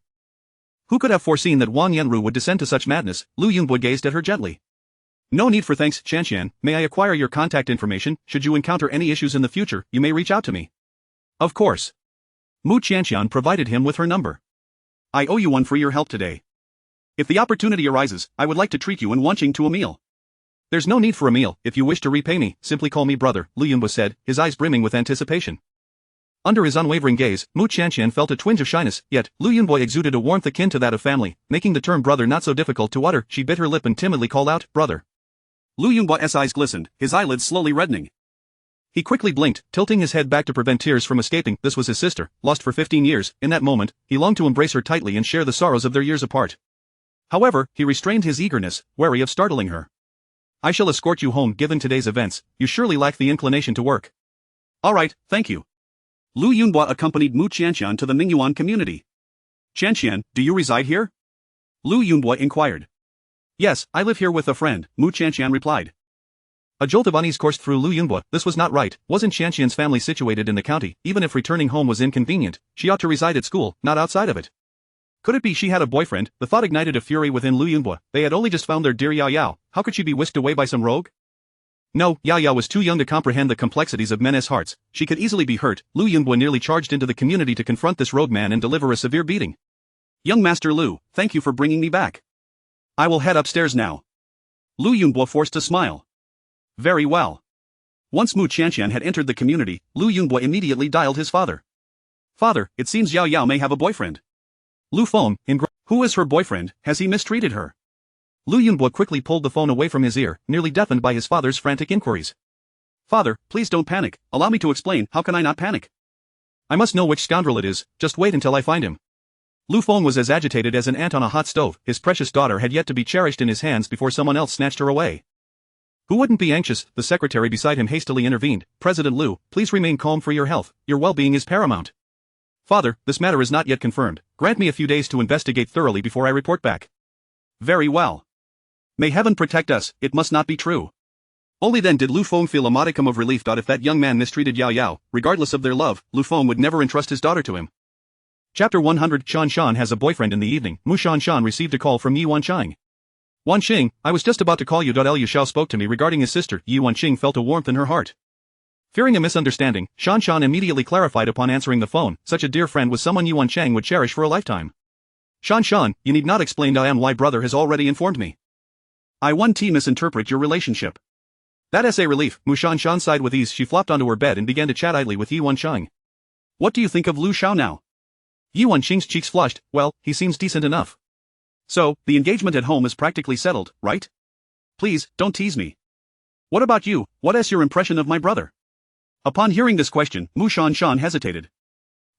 Who could have foreseen that Wang Yenru would descend to such madness? Lu Yunbo gazed at her gently. No need for thanks, Chanxian. May I acquire your contact information? Should you encounter any issues in the future, you may reach out to me. Of course. Mu Chanxian provided him with her number. I owe you one for your help today. If the opportunity arises, I would like to treat you and Wanqing to a meal. There's no need for a meal. If you wish to repay me, simply call me brother, Lu Yunbo said, his eyes brimming with anticipation. Under his unwavering gaze, Mu Chanxian felt a twinge of shyness, yet, Lu Yunbo exuded a warmth akin to that of family, making the term brother not so difficult to utter. She bit her lip and timidly called out, brother. Lu Yunbo's eyes glistened, his eyelids slowly reddening. He quickly blinked, tilting his head back to prevent tears from escaping. This was his sister, lost for 15 years. In that moment, he longed to embrace her tightly and share the sorrows of their years apart. However, he restrained his eagerness, wary of startling her. I shall escort you home. Given today's events, you surely lack the inclination to work. All right, thank you. Lu Yunbo accompanied Mu Chanxian to the Mingyuan community. Chanxian, do you reside here? Lu Yunbo inquired. Yes, I live here with a friend, Mu Chanxian replied. A jolt of unease coursed through Lu Yunbo. This was not right. Wasn't Chanxian's family situated in the county? Even if returning home was inconvenient, she ought to reside at school, not outside of it. Could it be she had a boyfriend? The thought ignited a fury within Lu Yunbo. They had only just found their dear Yao Yao. How could she be whisked away by some rogue? No, Yao Yao was too young to comprehend the complexities of men's hearts. She could easily be hurt. Lu Yunbo nearly charged into the community to confront this rogue man and deliver a severe beating. Young Master Lu, thank you for bringing me back. I will head upstairs now. Lu Yunbo forced a smile. Very well. Once Mu Chanxian had entered the community, Lu Yunbo immediately dialed his father. Father, it seems Yao Yao may have a boyfriend. Lu Feng, who is her boyfriend? Has he mistreated her? Lu Yunbo quickly pulled the phone away from his ear, nearly deafened by his father's frantic inquiries. Father, please don't panic. Allow me to explain. How can I not panic? I must know which scoundrel it is. Just wait until I find him. Lu Feng was as agitated as an ant on a hot stove. His precious daughter had yet to be cherished in his hands before someone else snatched her away. Who wouldn't be anxious? The secretary beside him hastily intervened. President Lu, please remain calm. For your health. Your well-being is paramount. Father, this matter is not yet confirmed. Grant me a few days to investigate thoroughly before I report back. Very well. May heaven protect us, it must not be true. Only then did Lu Feng feel a modicum of relief. If that young man mistreated Yao Yao, regardless of their love, Lu Feng would never entrust his daughter to him. Chapter 100 Shan Shan has a boyfriend. In the evening, Mu Shan Shan received a call from Yi Wanqing. Wanqing, I was just about to call you. Liu Xiao spoke to me regarding his sister. Yi Wanqing felt a warmth in her heart. Fearing a misunderstanding, Shan Shan immediately clarified upon answering the phone, such a dear friend was someone Yi Wanqing would cherish for a lifetime. Shan Shan, you need not explain. Why brother has already informed me. I won't misinterpret your relationship. That's a relief. Mu Shan Shan sighed with ease. She flopped onto her bed and began to chat idly with Yi Wanqing. What do you think of Lu Xiao now? Yi Wanqing's cheeks flushed. Well, he seems decent enough. So, the engagement at home is practically settled, right? Please, don't tease me. What about you? What is your impression of my brother? Upon hearing this question, Mu Shan Shan hesitated.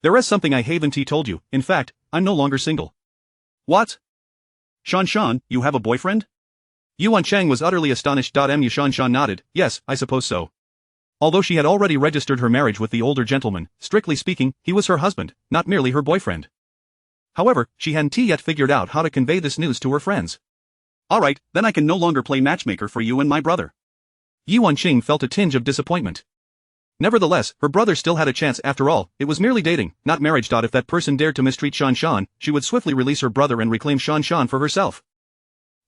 There is something I haven't told you. In fact, I'm no longer single. What? Shan Shan, you have a boyfriend? Yi Wanqing was utterly astonished. Mu Shan Shan nodded. Yes, I suppose so. Although she had already registered her marriage with the older gentleman, strictly speaking, he was her husband, not merely her boyfriend. However, she hadn't yet figured out how to convey this news to her friends. Alright, then I can no longer play matchmaker for you and my brother. Yi Wanqing felt a tinge of disappointment. Nevertheless, her brother still had a chance. After all, it was merely dating, not marriage. If that person dared to mistreat Shan Shan, she would swiftly release her brother and reclaim Shan Shan for herself.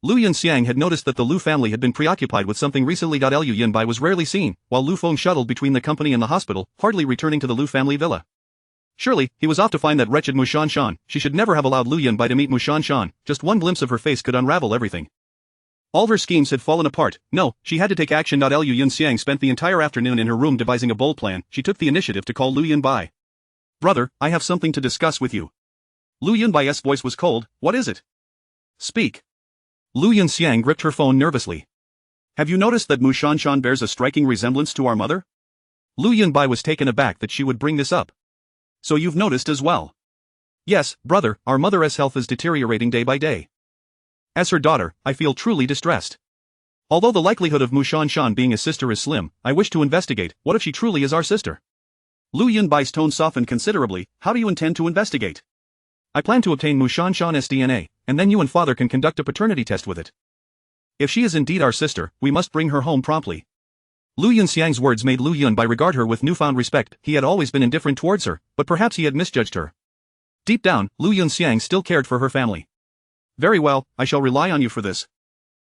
Lu Yunxiang had noticed that the Lu family had been preoccupied with something recently. Liu Yunbai was rarely seen, while Lu Feng shuttled between the company and the hospital, hardly returning to the Lu family villa. Surely, he was off to find that wretched Mu Shan Shan. She should never have allowed Lu Yunbai to meet Mu Shan Shan. Just one glimpse of her face could unravel everything. All her schemes had fallen apart. No, she had to take action. Liu Yunxiang spent the entire afternoon in her room devising a bold plan. She took the initiative to call Lu Yunbai. Brother, I have something to discuss with you. Lu Yunbai's voice was cold. What is it? Speak. Lu Yunxiang gripped her phone nervously. Have you noticed that Mu Shan Shan bears a striking resemblance to our mother? Lu Yunbai was taken aback that she would bring this up. So you've noticed as well? Yes, brother, our mother's health is deteriorating day by day. As her daughter, I feel truly distressed. Although the likelihood of Mu Shan Shan being a sister is slim, I wish to investigate. What if she truly is our sister? Lu Yunbai's tone softened considerably. How do you intend to investigate? I plan to obtain Mu Shan Shan's DNA, and then you and father can conduct a paternity test with it. If she is indeed our sister, we must bring her home promptly. Lu Yunxiang's words made Lu Yunbai regard her with newfound respect. He had always been indifferent towards her, but perhaps he had misjudged her. Deep down, Lu Yunxiang still cared for her family. Very well, I shall rely on you for this.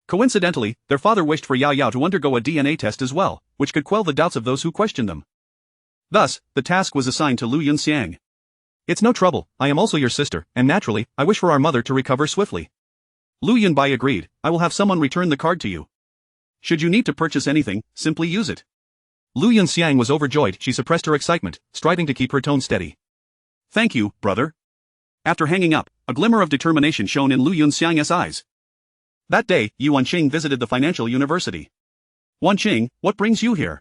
Coincidentally, their father wished for Yao Yao to undergo a DNA test as well, which could quell the doubts of those who questioned them. Thus, the task was assigned to Lu Yunxiang. It's no trouble, I am also your sister, and naturally, I wish for our mother to recover swiftly. Lu Yunbai agreed. I will have someone return the card to you. Should you need to purchase anything, simply use it. Lu Yunxiang was overjoyed. She suppressed her excitement, striving to keep her tone steady. Thank you, brother. After hanging up, a glimmer of determination shone in Lu Yunxiang's eyes. That day, Yi Wanqing visited the financial university. Wanqing, what brings you here?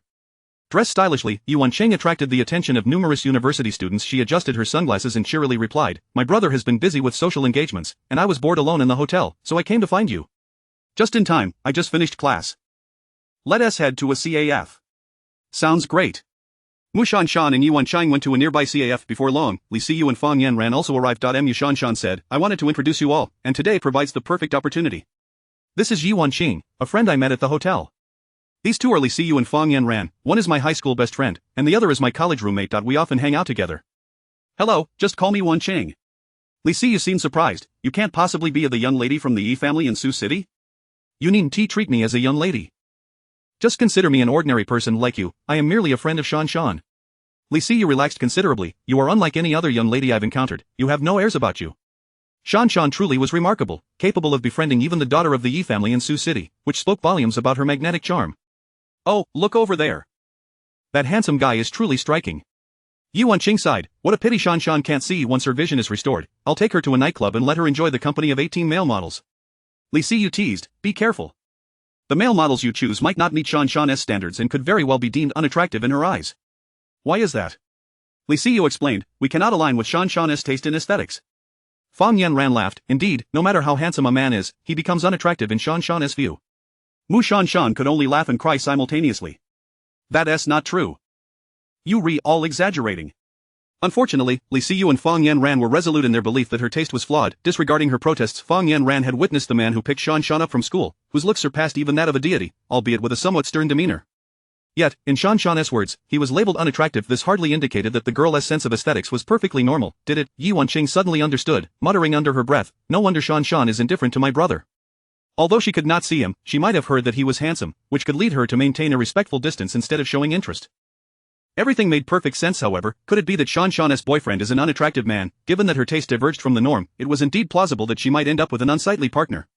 Dressed stylishly, Yi Wanqing attracted the attention of numerous university students. She adjusted her sunglasses and cheerily replied, My brother has been busy with social engagements, and I was bored alone in the hotel, so I came to find you. Just in time, I just finished class. Let us head to a CAF. Sounds great. Mu Shan Shan and Yi Wanqing went to a nearby CAF. Before long, Li Siyu and Fang Yanran also arrived. Mu Shan Shan said, I wanted to introduce you all, and today provides the perfect opportunity. This is Yi Wanqing, a friend I met at the hotel. These two are Li Siyu and Fang Yanran. One is my high school best friend, and the other is my college roommate. We often hang out together. Hello, just call me Wanqing. Li Siyu seemed surprised. You can't possibly be the young lady from the Yi family in Sioux City? You needn't treat me as a young lady. Just consider me an ordinary person like you. I am merely a friend of Shan Shan. Li Siyu relaxed considerably. You are unlike any other young lady I've encountered. You have no airs about you. Shan Shan truly was remarkable, capable of befriending even the daughter of the Yi family in Sioux City, which spoke volumes about her magnetic charm. Oh, look over there. That handsome guy is truly striking. Yi Wanqing sighed. What a pity Shan Shan can't see once her vision is restored. I'll take her to a nightclub and let her enjoy the company of 18 male models. Li Siyu teased, be careful. The male models you choose might not meet Shan Shan's standards and could very well be deemed unattractive in her eyes. Why is that? Li Siyu explained, we cannot align with Shan Shan's taste in aesthetics. Fang Yanran laughed. Indeed, no matter how handsome a man is, he becomes unattractive in Shan Shan's view. Mu Shan Shan could only laugh and cry simultaneously. That's not true. You all exaggerating. Unfortunately, Li Siyu and Fang Yanran were resolute in their belief that her taste was flawed. Disregarding her protests, Fang Yanran had witnessed the man who picked Shan Shan up from school, whose looks surpassed even that of a deity, albeit with a somewhat stern demeanor. Yet, in Shan Shan's words, he was labeled unattractive. This hardly indicated that the girl's sense of aesthetics was perfectly normal, did it? Yi Wanqing suddenly understood, muttering under her breath, "No wonder Shan Shan is indifferent to my brother." Although she could not see him, she might have heard that he was handsome, which could lead her to maintain a respectful distance instead of showing interest. Everything made perfect sense. However, could it be that Shan Shan's boyfriend is an unattractive man? Given that her taste diverged from the norm, it was indeed plausible that she might end up with an unsightly partner.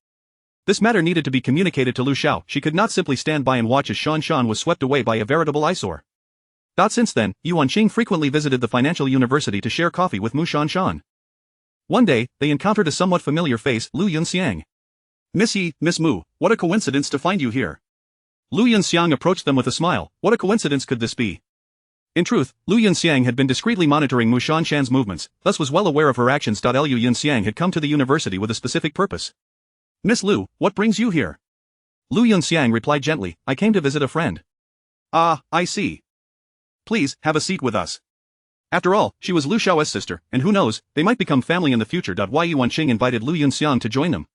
This matter needed to be communicated to Lu Xiao. She could not simply stand by and watch as Shan Shan was swept away by a veritable eyesore. Since then, Yi Wanqing frequently visited the financial university to share coffee with Mu Shan Shan. One day, they encountered a somewhat familiar face, Lu Yunxiang. "Miss Yi, Miss Mu, what a coincidence to find you here." Lu Yunxiang approached them with a smile. What a coincidence could this be? In truth, Lu Yunxiang had been discreetly monitoring Mu Shan Shan's movements, thus was well aware of her actions. Lu Yunxiang had come to the university with a specific purpose. "Miss Lu, what brings you here?" Lu Yunxiang replied gently, "I came to visit a friend." "Ah, I see. Please, have a seat with us." After all, she was Lu Xiao's sister, and who knows, they might become family in the future. Yi Wanqing invited Lu Yunxiang to join them.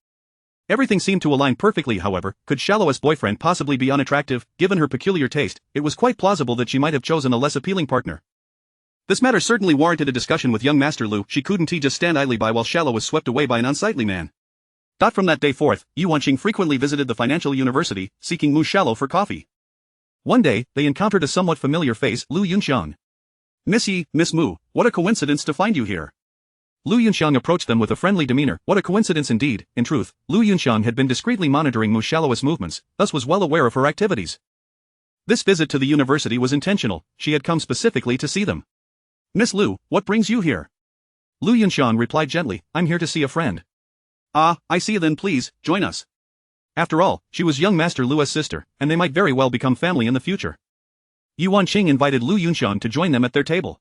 Everything seemed to align perfectly. However, could Xiao's boyfriend possibly be unattractive? Given her peculiar taste, it was quite plausible that she might have chosen a less appealing partner. This matter certainly warranted a discussion with young Master Lu. She couldn't just stand idly by while Xiao was swept away by an unsightly man. From that day forth, Yi Wanqing frequently visited the financial university, seeking Mu Xiao for coffee. One day, they encountered a somewhat familiar face, Lu Yunxiang. "Miss Yi, Miss Mu, what a coincidence to find you here." Lu Yunxiang approached them with a friendly demeanor. What a coincidence indeed. In truth, Lu Yunxiang had been discreetly monitoring Mu Xiao's movements, thus was well aware of her activities. This visit to the university was intentional. She had come specifically to see them. "Miss Lu, what brings you here?" Lu Yunxiang replied gently, "I'm here to see a friend." "Ah, I see. Then please, join us." After all, she was young Master Lu's sister, and they might very well become family in the future. Yi Wanqing invited Lu Yunxiang to join them at their table.